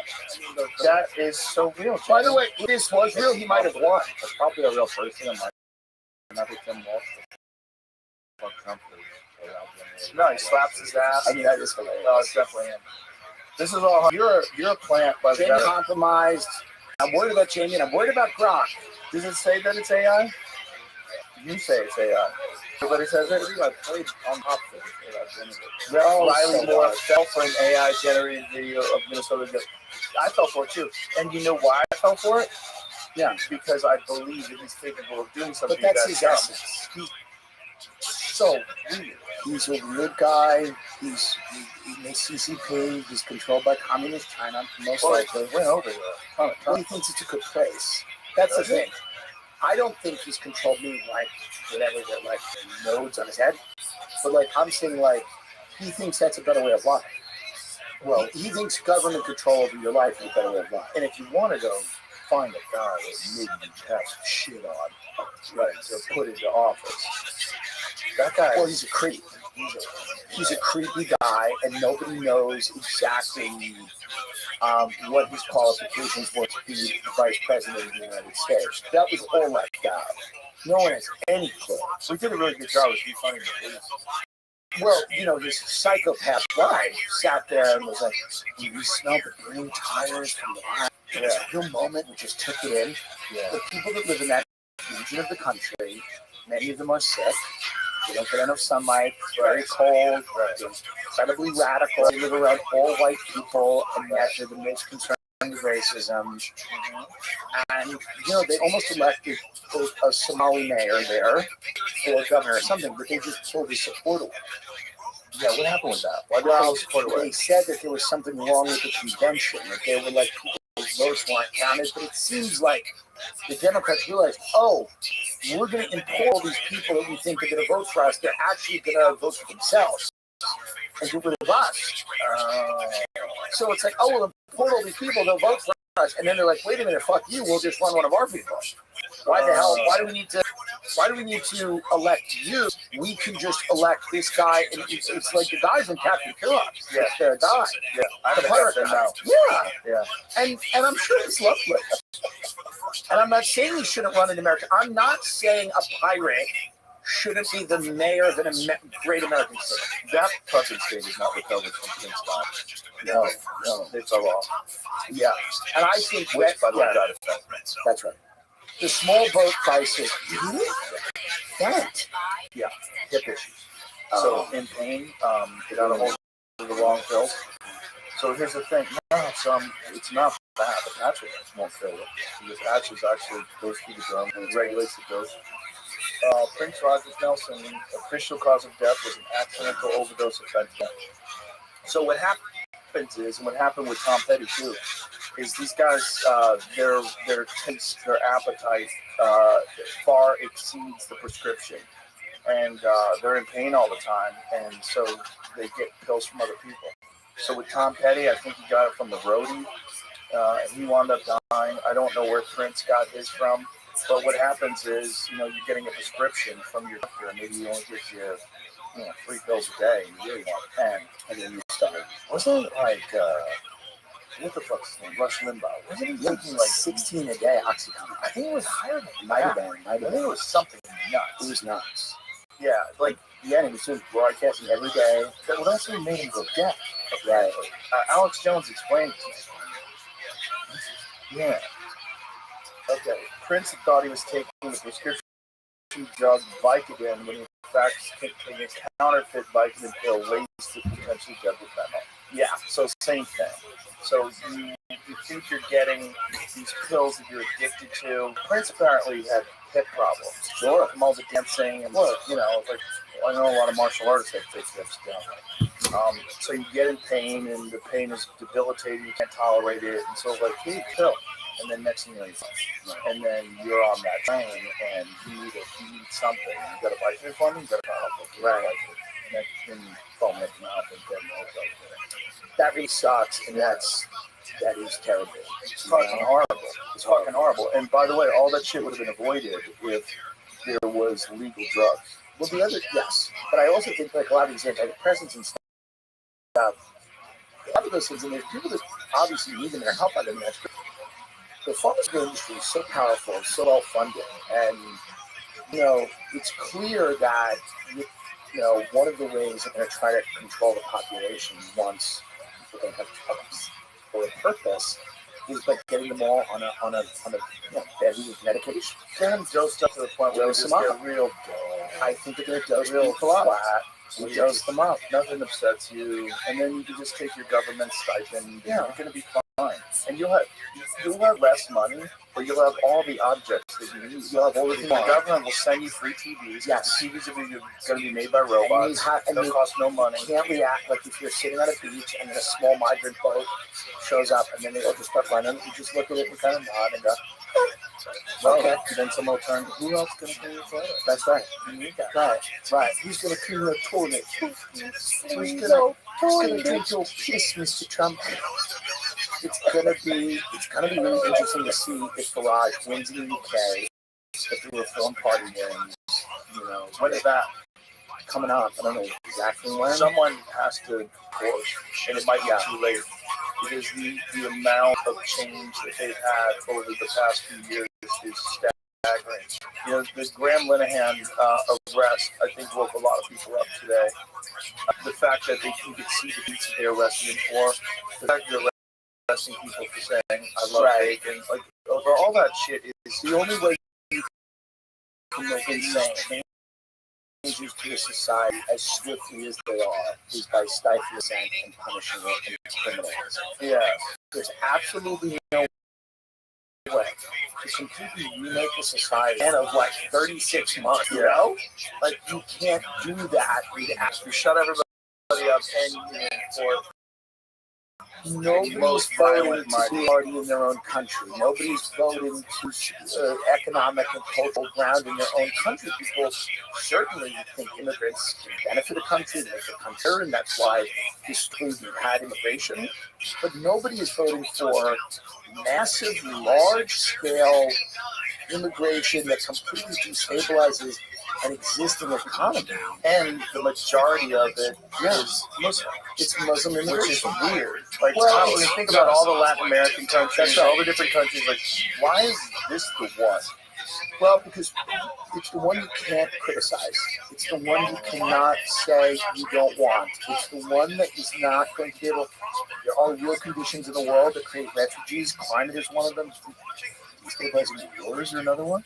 That is so real. Jamie. By the way, if this was real, he might have won. It's probably a real person. Not with Tim Walsh. Fuck Trump. No, he slaps his ass. I mean, that is hilarious. No, it's definitely him. This is all. You're a plant, by the way. Jamie compromised. I'm worried about Jamie, and I'm worried about Grok. Does it say that it's AI? You say it's AI. Everybody says it. I played on top of it. Riley Moore fell for an AI generated video of Minnesota. I fell for it too. And you know why I fell for it? Yeah, because I believe that he's capable of doing something. But that's his essence. He's so weird. He's a weird guy. He's CCP. He's controlled by communist China, most likely. Went over there. Well, he thinks it's a good place. That's the thing. I don't think he's controlled me like whatever the like nodes on his head, but like I'm saying, like he thinks that's a better way of life. Well, he thinks government control over your life is a better way of life. And if you want to go find a guy that maybe you have some shit on, right, to put into office, that guy. Well, he's a creep. He's a creepy guy, and nobody knows exactly what his qualifications were to be the vice president of the United States. That was all left out. No one has any clue. So he did a really good job of defunding the police. Well, you know, his psychopath wife sat there and was like, "You smell the burning tires from the air." It was a real moment. We just took it in. The people that live in that region of the country, many of them are sick. They don't get enough sunlight. It's very cold. They're incredibly radical. They live around all white people, and yet they're the most concerned with racism. And, you know, they almost elected a Somali mayor there, or governor or something, but they just pulled his support away. Yeah, what happened with that? Why did Well, they support away? they said that there was something wrong with the convention, that they were like, people's votes weren't counted, but it seems like the Democrats realized, oh, we're going to import all these people that we think are going to vote for us. They're actually going to vote for themselves and get rid of us. So it's like, oh, we'll import all these people, they'll vote for us. And then they're like, wait a minute, fuck you, we'll just run one of our people. Why the hell, why do we need to elect you? We can just elect this guy. And it's like the guys in Captain Phillips. Yeah, the guy. Yeah, the pirate guy. Yeah. And I'm sure it's lovely. And I'm not saying he shouldn't run in America. I'm not saying a pirate shouldn't be the mayor of a great American city. That fucking state is not recovered from Prince Bob. No, It's a law. Yeah. And I think that's right. The small boat crisis. That. Yeah. Hip issues. So in pain, get out of hold of the wrong pills. So here's the thing. No, it's not that. The patch won't kill it. The patch actually goes through the drum and regulates the dose. Prince Rogers Nelson, official cause of death was an accidental overdose of fentanyl. So what happens is, and what happened with Tom Petty too, is these guys, their taste, their appetite far exceeds the prescription. And they're in pain all the time, and so they get pills from other people. So with Tom Petty, I think he got it from the roadie, and he wound up dying. I don't know where Prince got his from, but what happens is, you know, you're getting a prescription from your doctor, and maybe he only gives you, 3 pills a day, and you really want 10, and then you start. Wasn't it like, what the fuck's his name? Rush Limbaugh. Wasn't he taking like 16 a day Oxycontin? I think it was higher than Might have that. been. I think it was something nuts. It was nuts. Yeah, like, Yeah, he was just broadcasting every day. well, that's what made him go deaf. Right. Alex Jones explained it. Yeah. Okay. Prince thought he was taking the prescription drug Vicodin when he in fact taking a counterfeit Vicodin pill laced with potentially deadly fentanyl. Yeah, so same thing. So you think you're getting these pills that you're addicted to. Prince apparently had hip problems. Sure. From all the dancing and, like, I know a lot of martial artists have fixed hips down. So you get in pain, and the pain is debilitating. You can't tolerate it. And so, like, hey, pill. And then next thing you know, and then you're on that train, and you need something. You got a Vicodin for me? You got a Vicodin. Right. And then you fall in the mouth and get an okay. That really sucks, and that is terrible. It's fucking horrible. It's fucking horrible. And by the way, all that shit would have been avoided if there was legal drugs. Well, yes. But I also think, like, a lot of these antidepressants and stuff, a lot of those things, and there's people that obviously need them and are helped by them. That's great. The pharmaceutical industry is so powerful and so well funded, and it's clear that one of the ways they're going to try to control the population once people don't have jobs for a purpose is by getting them all on a bevy of medication. Get them dosed up to the point where they get real. I think they're going to dose real people up. flat. You dose them up. Nothing upsets you, and then you can just take your government stipend. Yeah, you're going to be fine, and you'll have less money, but you'll have all the objects that you need. You'll have all the things. The government will send you free TVs. Yes, the TVs are going to be made by robots. They'll cost no money. You can't react like if you're sitting on a beach and then a small migrant boat shows up, and then they all just start running. You just look at it and kind of nod and go, okay. And then someone will turn. Who else is going to pay you for it? That's right. Right. Who's going to clean your toilet? Who's going to drink your piss, Mr. Trump? It's gonna be really interesting to see if Farage wins in the UK, if the Reform Party wins. When is that coming up? I don't know exactly when. Someone has to push, and it might be too late. because the amount of change that they've had over the past few years is staggering. You know, the Graham Linehan arrest, I think, woke a lot of people up today. The fact that they can see the beats that they're arresting him for, the fact that they're arresting people for saying, I love bacon, like, all that shit is the only way you can make insane changes to a society as swiftly as they are is by stifling dissent and punishing it and criminals. Yeah, there's absolutely no way to completely remake a society in of like 36 months, you know? Like, you can't do that. You shut everybody up and nobody's voting to be already in their own country. Nobody's voting to economic and cultural ground in their own country. People certainly think immigrants can benefit a country, make the country, and that's why historically we've had immigration. But nobody is voting for massive, large-scale immigration that completely destabilizes an existing economy. And the majority of it is Muslim. It's Muslim immigration. Which is weird. Like, when you think about all the Latin American countries, all the different countries, like, why is this the one? Well, because it's the one you can't criticize. It's the one you cannot say you don't want. It's the one that is not going to be able. There are real conditions in the world that create refugees. Climate is one of them. Destabilizing wars are another one.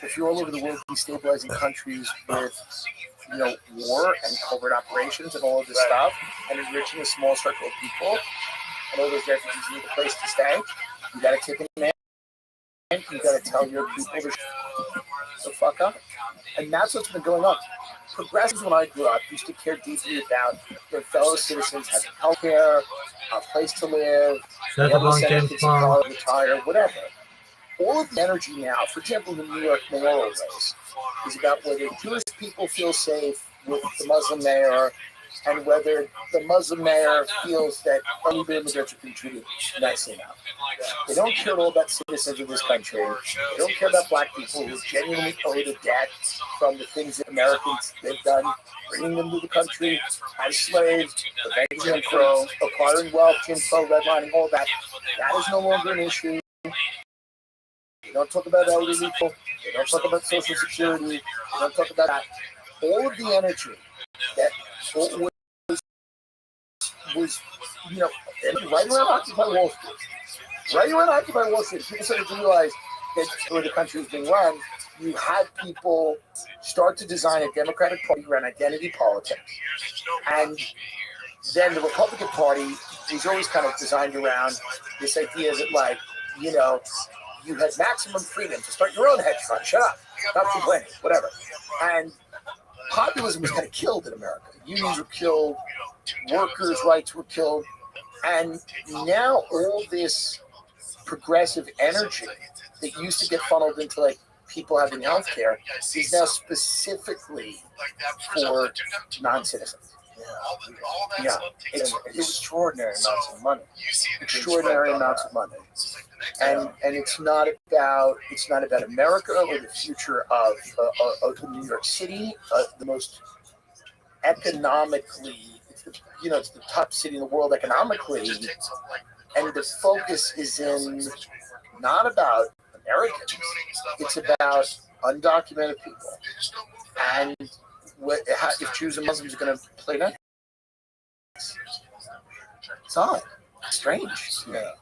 If you're all over the world destabilizing countries with, you know, war and covert operations and all of this stuff, and enriching a small circle of people, and all those refugees need a place to stay, you got to kick in the man. You got to tell your people to fuck up. And that's what's been going on. Progressives, when I grew up, used to care deeply about their fellow citizens having health care, a place to live, retire, whatever. All of the energy now, for example, the New York mayoral race, is about whether Jewish people feel safe with the Muslim mayor and whether the Muslim mayor feels that only the immigrants are being treated nicely enough. They don't care at all about citizens of this country. They don't care about black people who genuinely owe the debt from the things that Americans they've done, bringing them to the country as slaves, preventing Jim Crow, acquiring wealth, Jim Crow, redlining, all that. That is no longer an issue. They don't talk about elderly people. They don't talk about Social Security. They don't talk about that. All of the energy that was, you know, right around Occupy Wall Street. Right around Occupy Wall Street, people started to realize that where the country was being run, you had people start to design a Democratic Party around identity politics. And then the Republican Party was always kind of designed around this idea that, like, you know, you had maximum freedom to start your own hedge fund. Shut up. Stop complaining. Whatever. And populism was kind of killed in America. Unions were killed. Workers' rights were killed. And now all this progressive energy that used to get funneled into, like, people having health care is now specifically for non-citizens. Yeah, it's extraordinary amounts of money. Extraordinary amounts of money, and it's not about America or the future of New York City, the most economically, it's the top city in the world economically, and the focus is in not about Americans, it's about undocumented people, and if Jews and Muslims are going to play that. It's odd. It's strange. Yeah.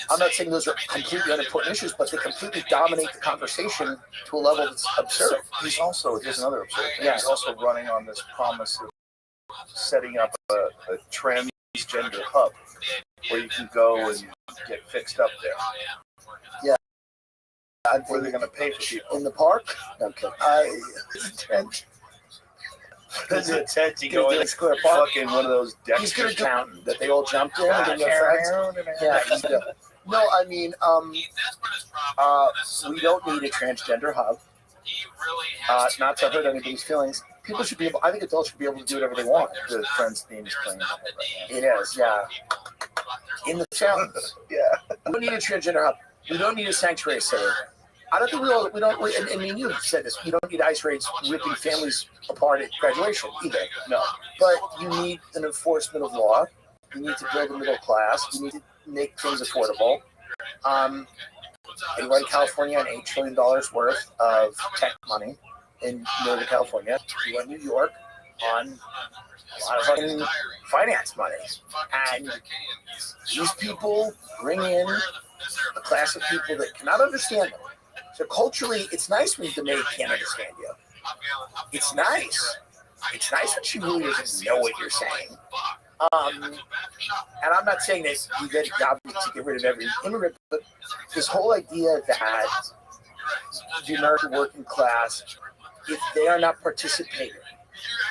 I'm not saying those are completely unimportant issues, but they completely dominate the conversation to a level that's absurd. Here's another absurd thing. Yeah. He's also running on this promise of setting up a transgender hub where you can go and get fixed up there. Yeah. Where they're going to pay for people. In the park? Okay. There's a tent, you go in Square Park in one of those decks. He's going to do mountain that they all jumped in. Yeah. No, I mean, we don't need a transgender hub. Not to hurt anybody's feelings. People should be able, I think adults should be able to do whatever they want. The Friends theme is playing right now. It is, yeah. In the town. Yeah. We don't need a transgender hub. We don't need a sanctuary city. I don't think I mean, you said this, you don't need ICE raids ripping families apart at graduation either. No. But you need an enforcement of law. You need to build a middle class. You need to make things affordable. You run California on $8 trillion worth of tech money in Northern California. You run New York on a lot of fucking finance money. And these people bring in a class of people that cannot understand them. So culturally, it's nice when the maid can't understand you. It's nice. It's nice when she really doesn't know what you're saying. And I'm not saying that you get a job to get rid of every immigrant, but this whole idea that the American working class, if they are not participating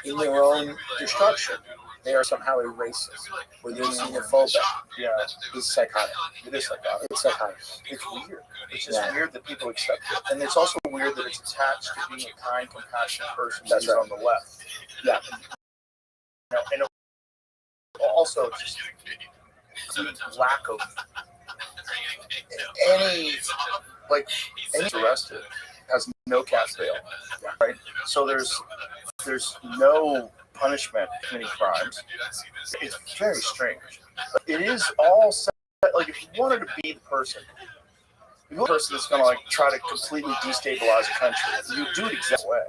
in their own destruction, they are somehow a racist or they're xenophobic. Yeah, it's psychotic. It is psychotic. It's psychotic. It's weird. It's just weird that people accept it. And it's also weird that it's attached to being a kind, compassionate person who's on the left. Yeah. And also just lack of any arrested has no cap bail, right? So there's no punishment for any crimes. It's very strange. It is all set, like if you wanted to be the person, you're the person that's going to like try to completely destabilize a country, you do it exactly way.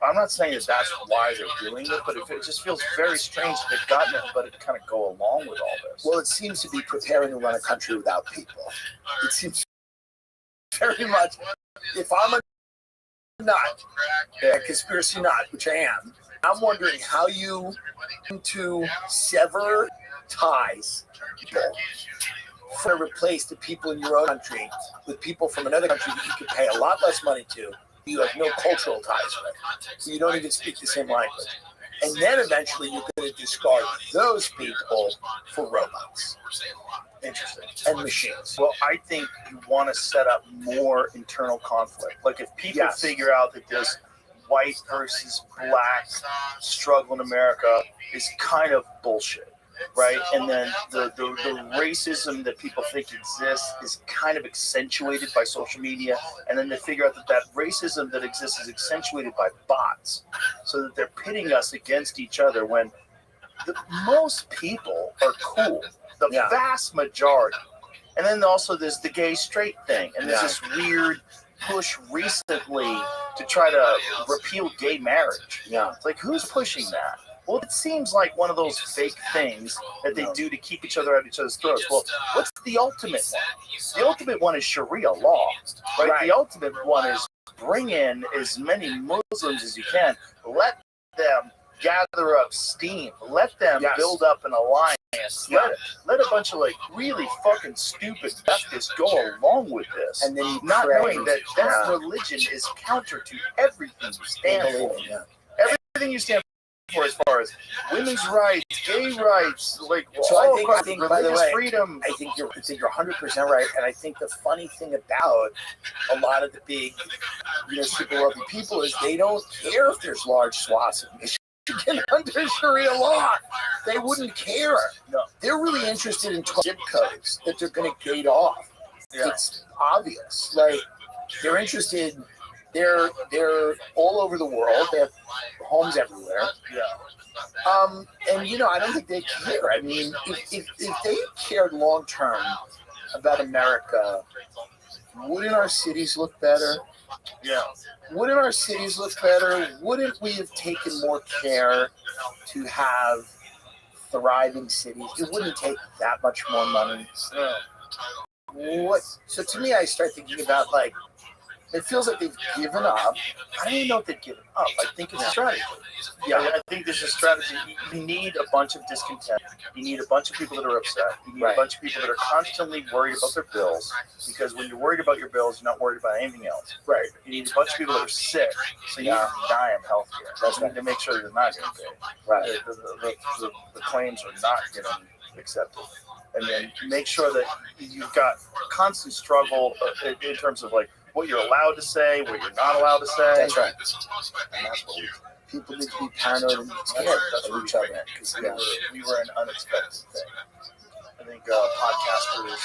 I'm not saying that that's why they're doing it, but it just feels very strange that they've gotten it, but it kind of go along with all this. Well, it seems to be preparing to run a country without people. It seems very much, if I'm a nut, a conspiracy nut, which I am, I'm wondering how you to sever ties to replace the people in your own country with people from another country that you could pay a lot less money to. You have no cultural ties with. So you don't even speak the same language. And then eventually you're going to discard those people for robots. Interesting. And machines. Well, I think you want to set up more internal conflict. Like if people figure out that this white versus black struggle in America is kind of bullshit. Right, and then the racism that people think exists is kind of accentuated by social media, and then they figure out that racism that exists is accentuated by bots, so that they're pitting us against each other when most people are cool, the vast majority. And then also there's the gay straight thing, and there's this weird push recently to try to repeal gay marriage. It's like, who's pushing that? Well, it seems like one of those fake things that they do to keep each other at each other's throats. Well, what's the ultimate one? The ultimate one is Sharia law, right? The ultimate one is bring in as many Muslims as you can. Let them gather up steam. Let them build up an alliance. Let a bunch of like really fucking stupid leftists go along with this, and then not knowing that that religion is counter to everything you stand for. Everything you stand for, as far as women's rights, gay rights, like so I think by the way, freedom. I think you're 100% right, and I think the funny thing about a lot of the big, super wealthy people is they don't care if there's large swaths of Michigan under Sharia law. They wouldn't care. No, they're really interested in zip codes that they're going to gate off. It's obvious. Like they're interested. They're all over the world. They have homes everywhere. And I don't think they care. I mean, if they cared long term about America, wouldn't our cities look better? Wouldn't our cities look better? Wouldn't we have taken more care to have thriving cities? It wouldn't take that much more money. So to me, I start thinking about like, it feels like they've given up. I don't even know if they've given up. I think it's a strategy. I think there's a strategy. You need a bunch of discontent. You need a bunch of people that are upset. You need a bunch of people that are constantly worried about their bills, because when you're worried about your bills, you're not worried about anything else. Right. You need a bunch of people that are sick, so you need to die of health care. That's right. To make sure they're not getting paid. Right. The claims are not getting accepted. And then make sure that you've got constant struggle in terms of like, what you're allowed to say, what you're not allowed to say. That's right. And that's what people need to be paranoid and scared of each other. Because we were an unexpected thing. I think podcasters and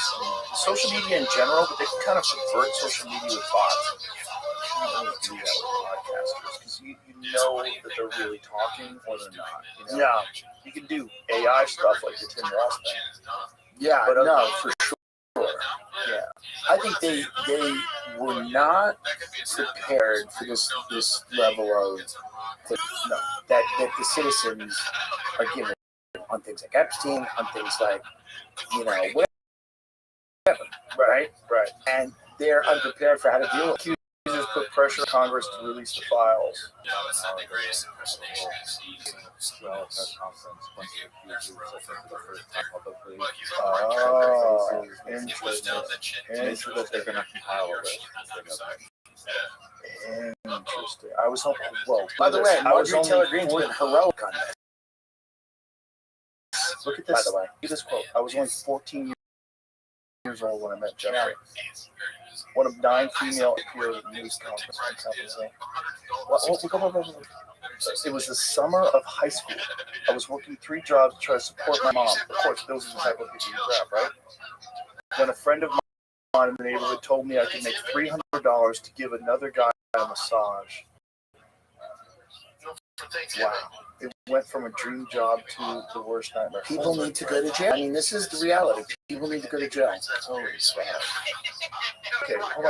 social media in general, but they can kind of subvert social media with bots. You can't really do that with podcasters because you know that they're really talking or they're not. You know? Yeah. You can do AI stuff like the Tim Ross thing. Yeah, But no, for sure. Yeah. I think they were not prepared for this level of that the citizens are given on things like Epstein, on things like, you know, whatever, right? Right. And they're unprepared for how to deal with it. Accusers put pressure on Congress to release the files. Oh, interesting. They're going to compile it. Interesting. I was hoping. Well, by the way, I was Marjorie Taylor only Greene's been heroic on this. Look at this. By the way, look at this quote. I was only 14 years old when I met Jeffrey. One of 9 female peers at the news conference. It was the summer of high school. I was working 3 jobs to try to support my mom. Of course, those are the type of people you grab, right? When a friend of mine in the neighborhood told me I could make $300 to give another guy a massage. Wow. It went from a dream job to the worst nightmare. People need to go to jail. I mean, this is the reality. People need to go to jail. Holy smart. Okay, hold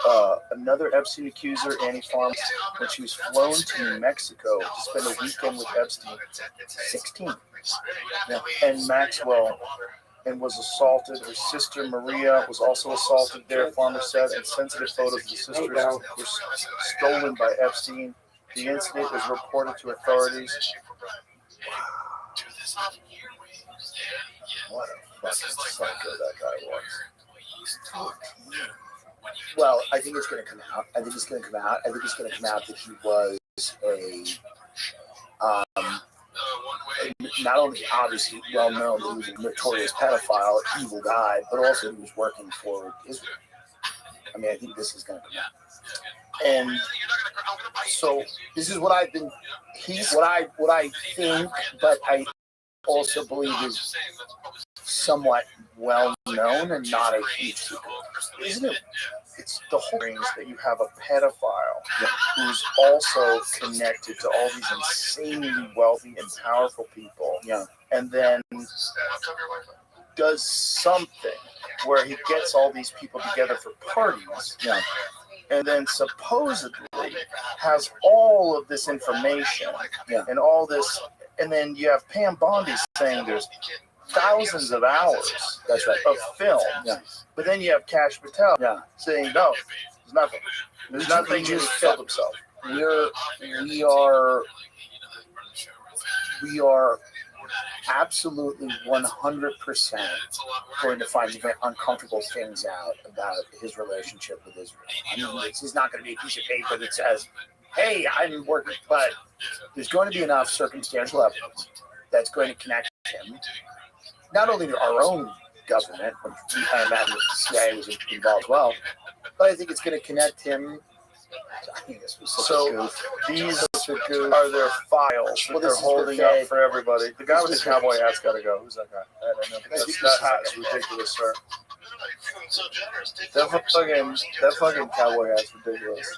on. Another Epstein accuser, Annie Farm, when she was flown to New Mexico to spend a weekend with Epstein, 16. Yeah. And Maxwell, and was assaulted. Her sister Maria was also assaulted there, Farmer said, and sensitive photos of the sisters were stolen by Epstein. The incident was reported to authorities. What a fucking psycho that guy was. Well, I think it's going to come out. I think it's going to come out that he was not only obviously well known that he was a notorious pedophile, evil guy, but also he was working for Israel. I mean, I think this is going to come out. And so this is what I've been. What I think, but I also believe is somewhat well known and not a huge secret. Isn't it? It's the whole thing that you have a pedophile who's also connected to all these insanely wealthy and powerful people. Yeah. And then does something where he gets all these people together for parties. Yeah. And then supposedly has all of this information and all this, and then you have Pam Bondi saying there's thousands of hours of film. Yeah. But then you have Kash Patel saying, no, there's nothing. There's nothing. He just killed himself. We are absolutely 100% going to find very uncomfortable things out about his relationship with Israel. I mean, he's not going to be a piece of paper that says, hey, I'm working, but there's going to be enough circumstantial evidence that's going to connect him not only to our own government, which I imagine the CIA was involved as well, but I think it's going to connect him. I think this was so these are their files that they're holding up for everybody. The guy with the cowboy hat's got to go. Who's that guy? I don't know. That hat's ridiculous, sir. That fucking cowboy hat's ridiculous.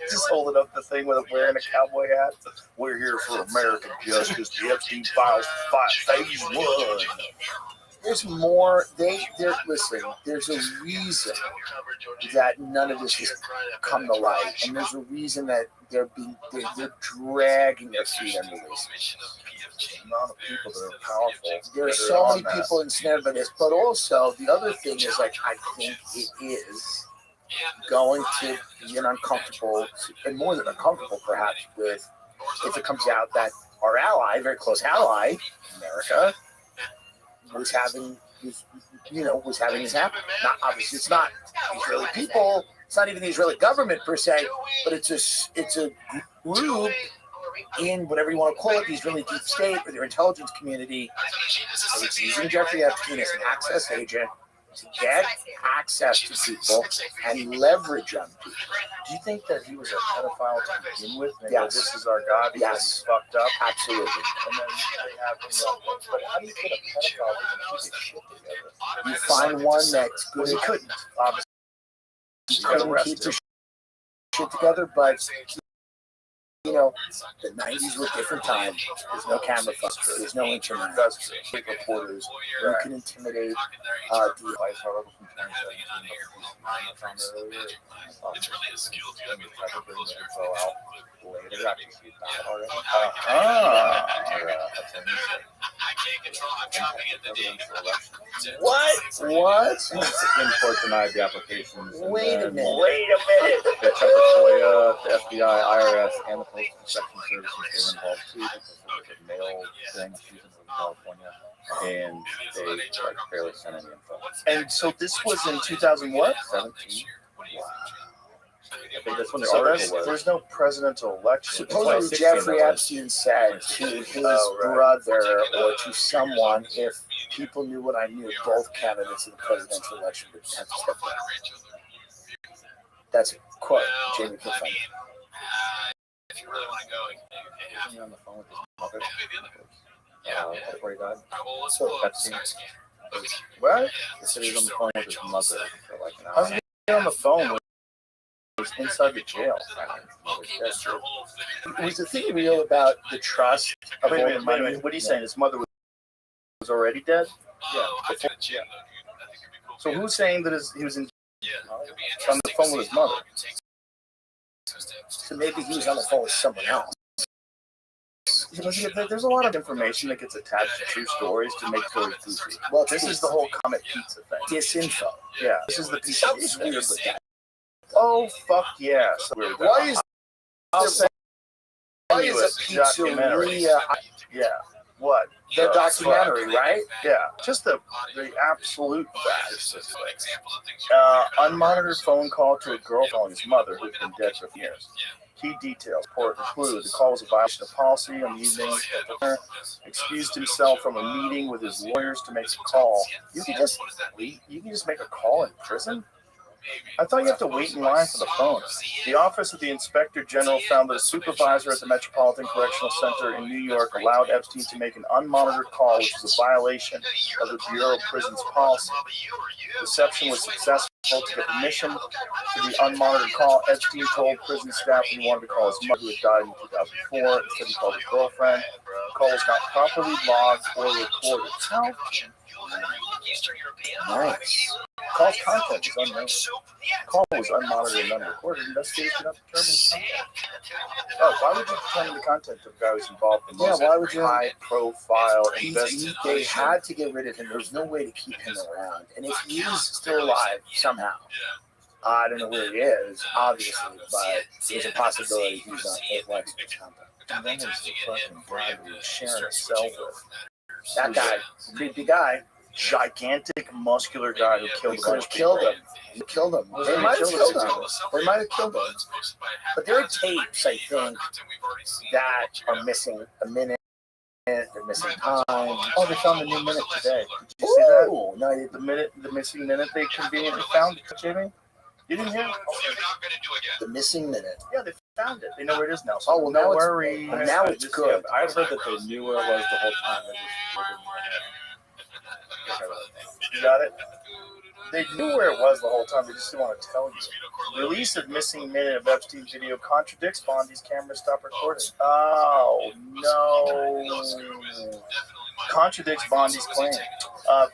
Just holding up the thing with wearing a cowboy hat. We're here for American justice. The Epstein files, phase 1. There's more. Listen. There's a reason that none of this has come to light, and there's a reason that they're dragging their feet under this. The amount of people that are powerful. There are so many people ensnared by this, but also the other thing is, like, I think it is going to be an uncomfortable, and more than uncomfortable, perhaps, with if it comes out that our ally, very close ally, America, was having this happen. Not obviously, it's not Israeli people. It's not even the Israeli government per se, but it's a group in whatever you want to call it, the Israeli deep state or their intelligence community. It's using Jeffrey Epstein as an access agent to get access to people and leverage on people. Do you think that he was a pedophile to begin with? Maybe Yes. This is our guy because he's fucked up. Absolutely. And then they have him wrong. But how do you get a pedophile to keep his shit together? You find one that's good. Well, he couldn't, obviously. He He got couldn't keep arrested. his shit together, but you know, the 90s were a different time. There's no camera phones. There's no internet. That's Big reporters. You Right. can intimidate the Vice article from 2017. It's really a skill. You have to Try to bring the info out later after you see it back already. I can't control. I'm chopping at the D. What? The Supreme Court denied the applications. and Wait a then minute. Wait a minute. They tried the FOIA, the FBI, IRS, and the Postal Inspection Services. They were involved too because it was a mail thing used in California, and they barely sent any info. And so this was in 2000 what? 17. I think that's when the So article was. there's no presidential election. Supposedly Jeffrey Epstein said to his brother or to someone, if people knew what I knew, both candidates in the presidential election would have to step down. That's a quote, Jamie Clifford. If you really want to go, Wasn't he on the phone with his mother? Before he died? Epstein. What? He said he was on the phone with his mother for like an How's hour. he get on the phone with inside the jail? Was the thing real about the trust of Wait a all minute, the wait a money? minute. What are you saying? His mother was already dead? Yeah. So who's saying that he was on the phone with his mother? So maybe he was on the phone with someone else. There's a lot of information that gets attached to true stories to make stories goofy. Well, This is the whole Comet Pizza thing. disinfo. Yeah, this is the pizza Something's thing. weird with that. Oh, fuck yeah. So Why is I'll send why you is a documentary. pizzeria Yeah. What? the documentary, right? Yeah, just the absolute facts. Unmonitored phone call to a girl calling his mother, who's been dead for years. Key details. Report include the call was a violation of policy on the evening. Excused himself from a meeting with his lawyers to make a call. You can just wait. You can just make a call in prison. I thought you have to wait in line for the phone. The Office of the Inspector General found that a supervisor at the Metropolitan Correctional Center in New York allowed Epstein to make an unmonitored call, which is a violation of the Bureau of Prisons policy. Reception was successful to get permission to the unmonitored call. Epstein told prison staff he wanted to call his mother, who had died in 2004. Instead, he called his girlfriend. The call was not properly logged or recorded. How? Nice. Call's content is unknown. Call was unmonitored and unrecorded. Investigators cannot determine content. Oh, why would you determine the content of a guy who's involved in Yeah, why would you? high-profile They investigation? had to get rid of him. There was no way to keep him around. And if he's still alive somehow, I don't know where he is, obviously, but there's a possibility he's on Netflix or something. And then there's the fucking guy who was sharing a cell with. That guy, creepy guy, Gigantic, muscular guy who killed they a could bunch have of killed people. him. They killed him. They might have killed him. They might have killed him. But there are tapes, I think, that are missing a minute. They're missing time. Oh, they found the new minute today. Did you see that? Ooh, no, you The missing minute they conveniently found, Jamie? You didn't hear? the missing minute. Yeah, they found it. They know where it is now. So Oh, well, no now it's- worries. now it's good. I heard that they knew where it was the whole time. You got it? They knew where it was the whole time. They just didn't want to tell you. Release of missing minute of Epstein's video contradicts Bondi's camera stop recording. Oh, no. Contradicts Bondi's claim.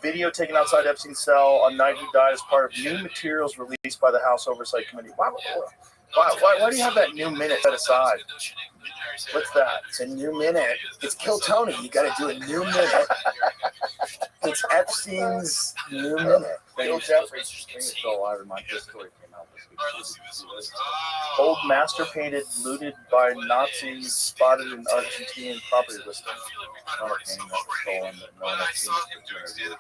Video taken outside Epstein's cell on night he died as part of new materials released by the House Oversight Committee. Why do you have that new minute set aside? What's that? It's a new minute. It's Kill Tony. You got to do a new minute. It's Epstein's new minute. Bill Jeffrey. So I remind this story came out this week. Old master painted, looted by Nazis, spotted in Argentine property listing. Not a painting that was stolen that no one had seen for 200 years.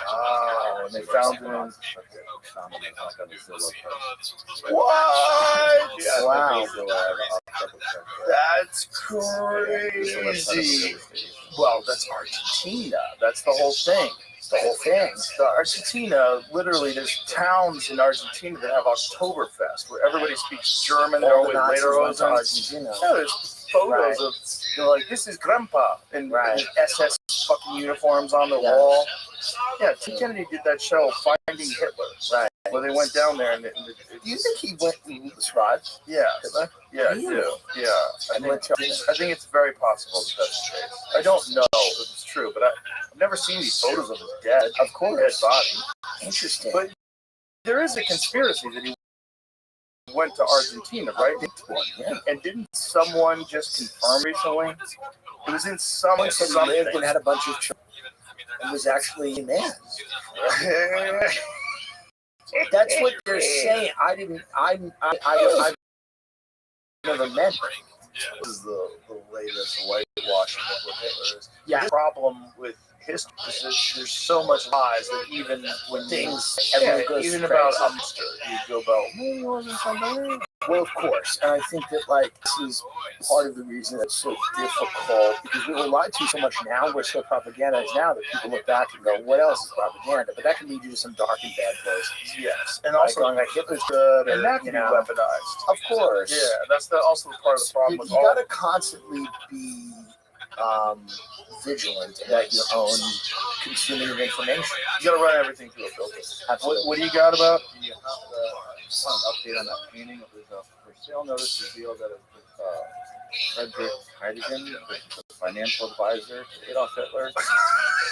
Oh, and they found it in. Found it like on the Zillow post. What? Yeah, Wow. I'll double check that. That's crazy. Well, that's Argentina. That's the whole thing. the whole thing. The Argentina, literally, there's towns in Argentina that have Oktoberfest where everybody speaks German. They're All the always Nazis later went to Argentina. Yeah, there's photos of, like, this is Grandpa, and SS fucking uniforms on the wall. Yeah, T. Kennedy did that show, Finding Hitler. Right. Where they went down there and do you think he went and described yeah, Hitler? yeah, I do. Yeah, I think it's very possible that that's the case. I don't know if it's true, but I've never seen these photos of his dead, Of course. dead body. Interesting. But there is a conspiracy that he went to Argentina, right? And didn't someone just confirm recently? It was in Someone said he lived and had a bunch of children. It was actually a man. That's what they're saying. I never met him. This is the latest whitewashing of what Hitler is. Yeah. The problem with history is there's so much lies that even when Things, everyone goes even crazy. about Umster, you go about, maybe it wasn't something. Well, of course, and I think that like this is part of the reason that's so difficult because we were lied to so much now. We're so propagandized now that people look back and go, "What else is propaganda?" But that can lead you to some dark and bad places. Yes, and Like also going like Hitler's good, and that can be weaponized. Of course, Yeah, that's also part of the problem. You with got to constantly be vigilant about your own consuming of information. You got to run everything through a filter. Absolutely. What do you got about? You have an update on that painting. There's a for sale notice revealed that it's Frederick Heidegen, the financial advisor to Adolf Hitler.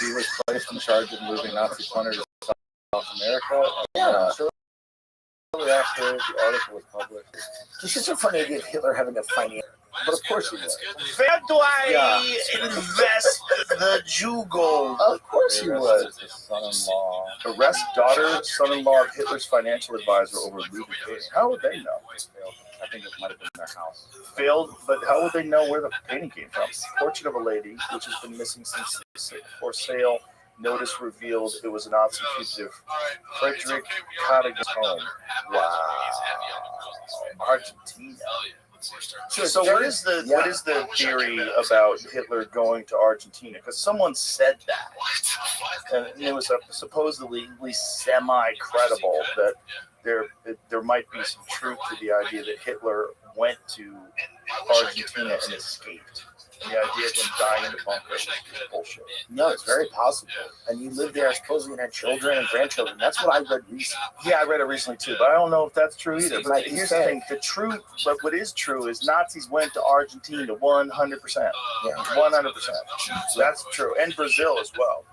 He was placed in charge of moving Nazi plunder to South America. And, shortly after the article was published, It's just so funny to get Hitler having a financial. But of course he would. Where do I invest the Jew gold? Of course he would. his son-in-law. Arrest daughter, son-in-law of Hitler's financial advisor over lewd painting. How would they know? I think it might have been their house. Failed, but how would they know where the painting came from? Portrait of a lady, which has been missing since for sale. Notice revealed it was a Nazi fugitive. Frederick Heideggen's home. Wow. Argentina. So what is the theory about Hitler going to Argentina? Because someone said that, and it was supposedly at least semi-credible that there might be some truth to the idea that Hitler went to Argentina and escaped. And the idea of him dying in the bunker is bullshit. No, it's very possible. And you lived there supposedly and had children and grandchildren. That's what I read recently. Yeah, I read it recently too, but I don't know if that's true either. But Like here's you the said. thing: the truth, but what is true is Nazis went to Argentina 100%. Yeah. 100%. That's true, and Brazil as well.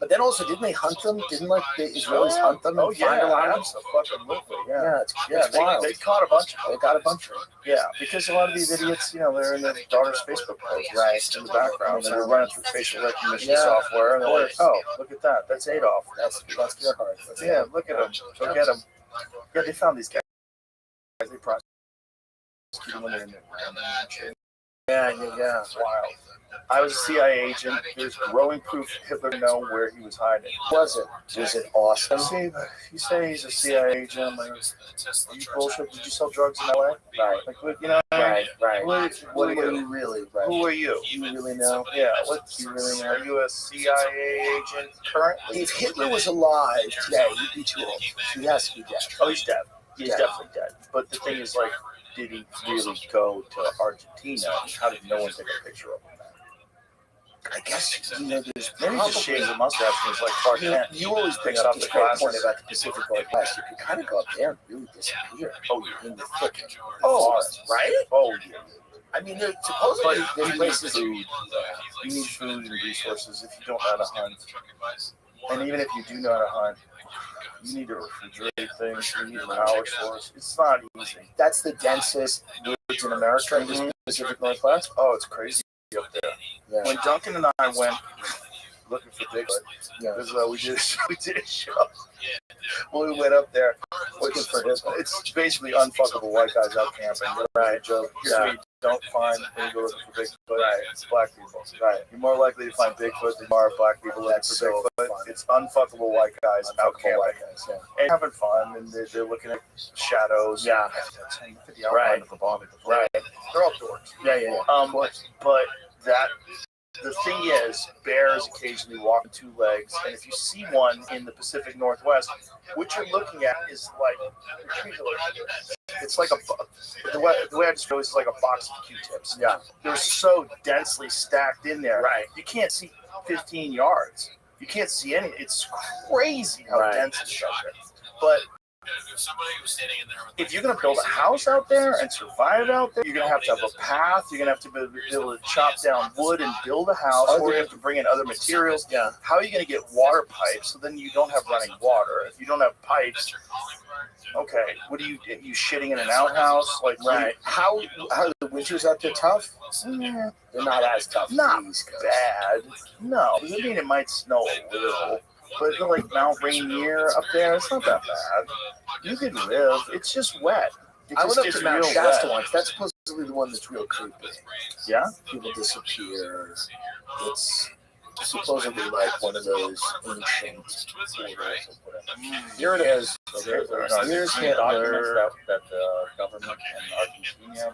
But then also, didn't they hunt them? Didn't like the Israelis hunt them and find a lot of them? Absolutely. Yeah, It's wild. they caught a bunch of them. They got a bunch of them. Yeah, because a lot of these idiots, they're in their daughter's Facebook post, right, in the background, and they're running through facial recognition software, and they're like, oh, look at that, that's Adolf. That's Gerhard. Yeah, look at him. Go get him. Yeah, they found these guys. They prosecuted them when they're in there. Yeah. It's wild. I was a CIA agent. There's growing proof Hitler know where he was hiding. Was it awesome? See, you say he's a CIA agent. Like, are you bullshit? Did you sell drugs in LA? Right. Like, you know? Right. What are Who are you? you really? Right. Who are you? You really know? Yeah. What you really know? Are you a CIA agent currently? If Hitler was alive today, he'd be too old. He has to be dead. Oh, he's dead. He's Yeah. definitely dead. But the thing is, like, did he really go to Argentina? How did no one take a picture of him? I guess there's Maybe he probably, just shaves a mustache and he's like Clark Kent. you always bring Takes up off this the great glasses. point about the Pacific Northwest. You could kind of go up there and really disappear. Oh, in the thick of the Oh, forest, right? Oh, yeah. I mean, supposedly But there's you need places. food. You need food and resources if you don't know how to hunt. And even if you do know how to hunt, you need to refrigerate things. You need a power source. It's not easy. That's the densest woods in America, in the Pacific Northwest. Oh, it's crazy up there. Yeah. When Duncan and I went looking for Bigfoot, Yeah. because we did a show. When we went up there looking for his, it's basically unfuckable white guys out camping. Right, Joe. Here's what you don't find when you go looking for Bigfoot. Right, it's black people. Right, you're more likely to find Bigfoot than you are black people looking for Bigfoot. It's unfuckable white guys out camping. White guys, yeah. And having fun, and they're looking at shadows. Yeah. Look at the outline of the body. Right. They're all dorks. Yeah. But that the thing is, bears occasionally walk on two legs, and if you see one in the Pacific Northwest, what you're looking at is like, it's like the way I describe it is like a box of Q-tips. Yeah. They're so densely stacked in there. Right. You can't see 15 yards. You can't see any. It's crazy how dense it is out there. But if you're going to build a house out there and survive out there, you're going to have a path. You're going to have to be able to chop down wood and build a house, or you have to bring in other materials. Yeah. How are you going to get water pipes? So then you don't have running water. If you don't have pipes, okay, what are you shitting in an outhouse? Like, right. How are the winters out there tough? Yeah. They're not as tough. Not bad. No, I mean it might snow a little. But like Mount Rainier up there, it's not that bad. You can live. It's just wet. I went up to Mount Shasta once. That's supposedly the one that's real creepy. Yeah? People disappear. It's supposedly like one of those ancient borders. Here it is. So here's Hitler. That the government in Argentina.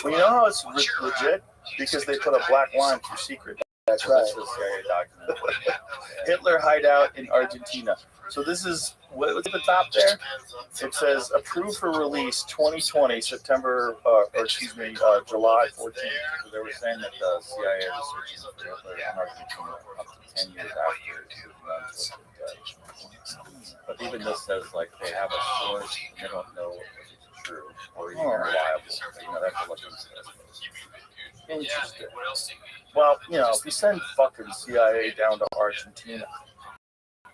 Well, you know how it's legit? Because they put a black line through secret. That's right. That's the CIA document. Hitler hideout in Argentina. So this is what's at the top there. It says approved for release 2020 July 14th. So they were saying that the CIA was searching for Hitler in Argentina up to 10 years after. But even this says like they have a source, they don't know if it's true or even reliable. You know, that's what Interesting. Well, you know, if you send fucking CIA down to Argentina,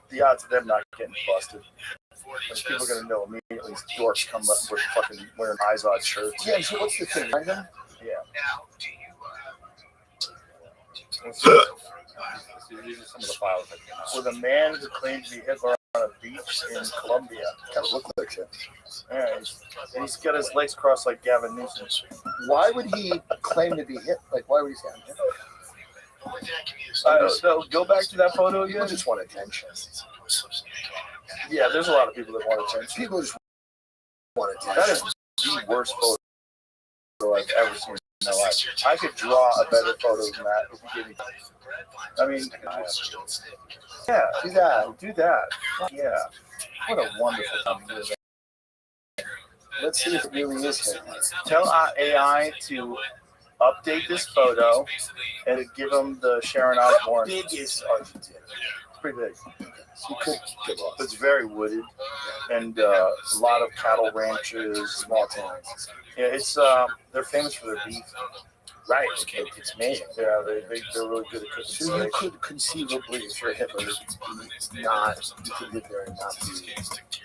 the odds of them not getting busted. Like, people are gonna know immediately. These dorks come up with fucking wearing Izod shirts. Yeah. So what's the thing? Yeah. These are some of the files that came out. With a man who claimed to be Hitler on a beach in Colombia. Kind of look like him. Yeah, he's got his legs crossed like Gavin Newsom. Why would he claim to be hit? Like, why would he say him? So go back to that photo again. People just want attention. Yeah, there's a lot of people that want attention. People just want attention. That is the worst photo I've ever seen in my life. I could draw a better photo than that if you give me. I mean, yeah, do that. Yeah, what a wonderful company. Let's see if it really is Hitler. Tell AI to update this photo and give them the Sharon Osbourne. Big is Argentina. It's pretty big. So you could get lost. It's very wooded and a lot of cattle ranches, Small towns. Yeah, it's they're famous for their beef. Right. It's amazing. Yeah, they're really good at cooking So you steak. could conceivably, for Hitler, you could live there and not be.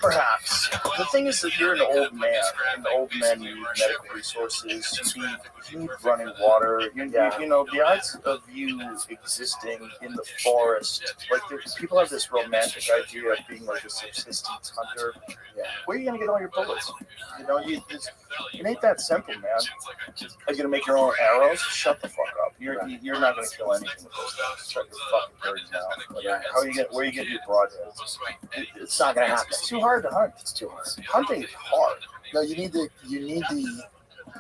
Perhaps. The thing is that you're an old man, and old men need medical resources. You need running water. You know, the odds of you existing in the forest, like people have this romantic idea of being like a subsistence hunter. Yeah. Where are you gonna get all your bullets? You know, it ain't that simple, man. Are you gonna make your own arrows? Shut the fuck up. You're not gonna kill anything with those guns. Shut your fucking birds now. Like, where are you getting your broadheads? It's not gonna happen. It's too hard to hunt. It's too hard. Hunting is hard. No, you need the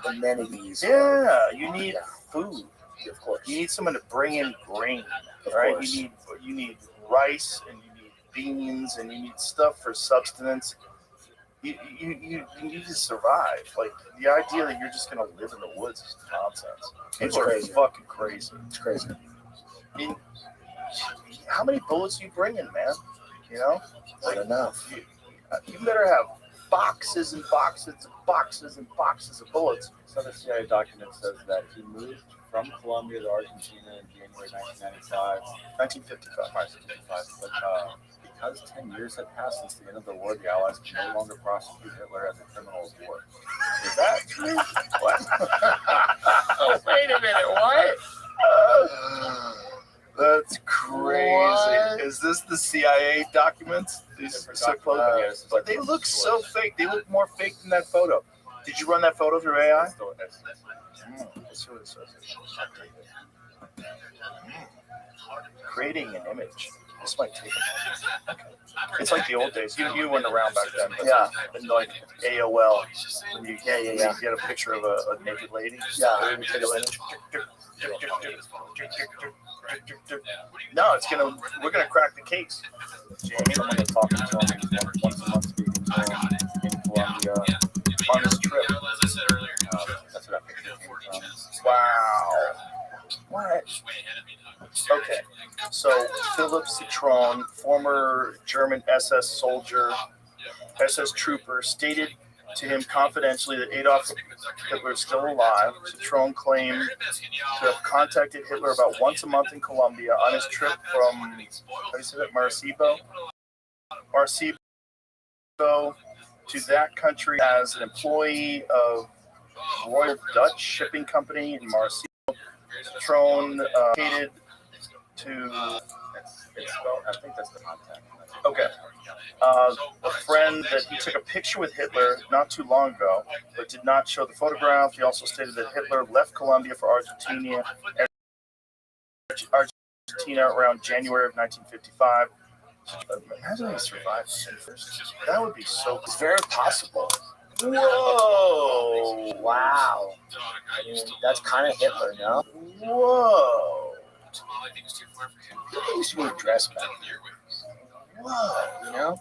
amenities. Yeah, you need food. Of course. You need someone to bring in grain, Of right? course. You need rice and you need beans and you need stuff for subsistence. You need to survive. Like the idea that you're just gonna live in the woods is nonsense. It's People crazy. are fucking crazy. It's crazy. I mean, how many bullets are you bringing, man? You know, Not enough. You better have boxes and boxes and boxes and boxes of bullets. So the CIA document says that he moved from Colombia to Argentina in January 1995. 1955. But because 10 years had passed since the end of the war, the Allies can no longer prosecute Hitler as a criminal of war. Is that true? What? Oh, wait a minute. What? That's crazy. What? Is this the CIA documents? These Yes, but they look so fake. They look more fake than that photo. Did you run that photo through AI? Let's see what it says. Creating an image. This might take a moment. It's like the old days. You went around back then. But Yeah. And like AOL. When you Yeah. get a picture of a naked lady. Yeah. And you take a No, we're gonna crack the case. Jamie, Someone was talking to him once a month, speaking to him in Colombia on this trip. As I said earlier, That's what I pictured him from. Wow. What? Okay. So Philip Citron, former German SS soldier, SS trooper, stated to him confidentially that Adolf Hitler is still alive. Citron claimed to have contacted Hitler about once a month in Colombia on his trip from, how do you say that, Maracaibo to that country as an employee of Royal Dutch Shipping Company in Maracaibo. Citron catered to, I think that's the contact. okay, a friend that he took a picture with Hitler not too long ago, but did not show the photograph. He also stated that Hitler left Colombia for Argentina around January of 1955. Imagine he survived first. That would be so cool. It's very possible. Whoa! Wow. I mean, that's kind of Hitler, no? Whoa! He used to wear a dress back. Whoa! You know?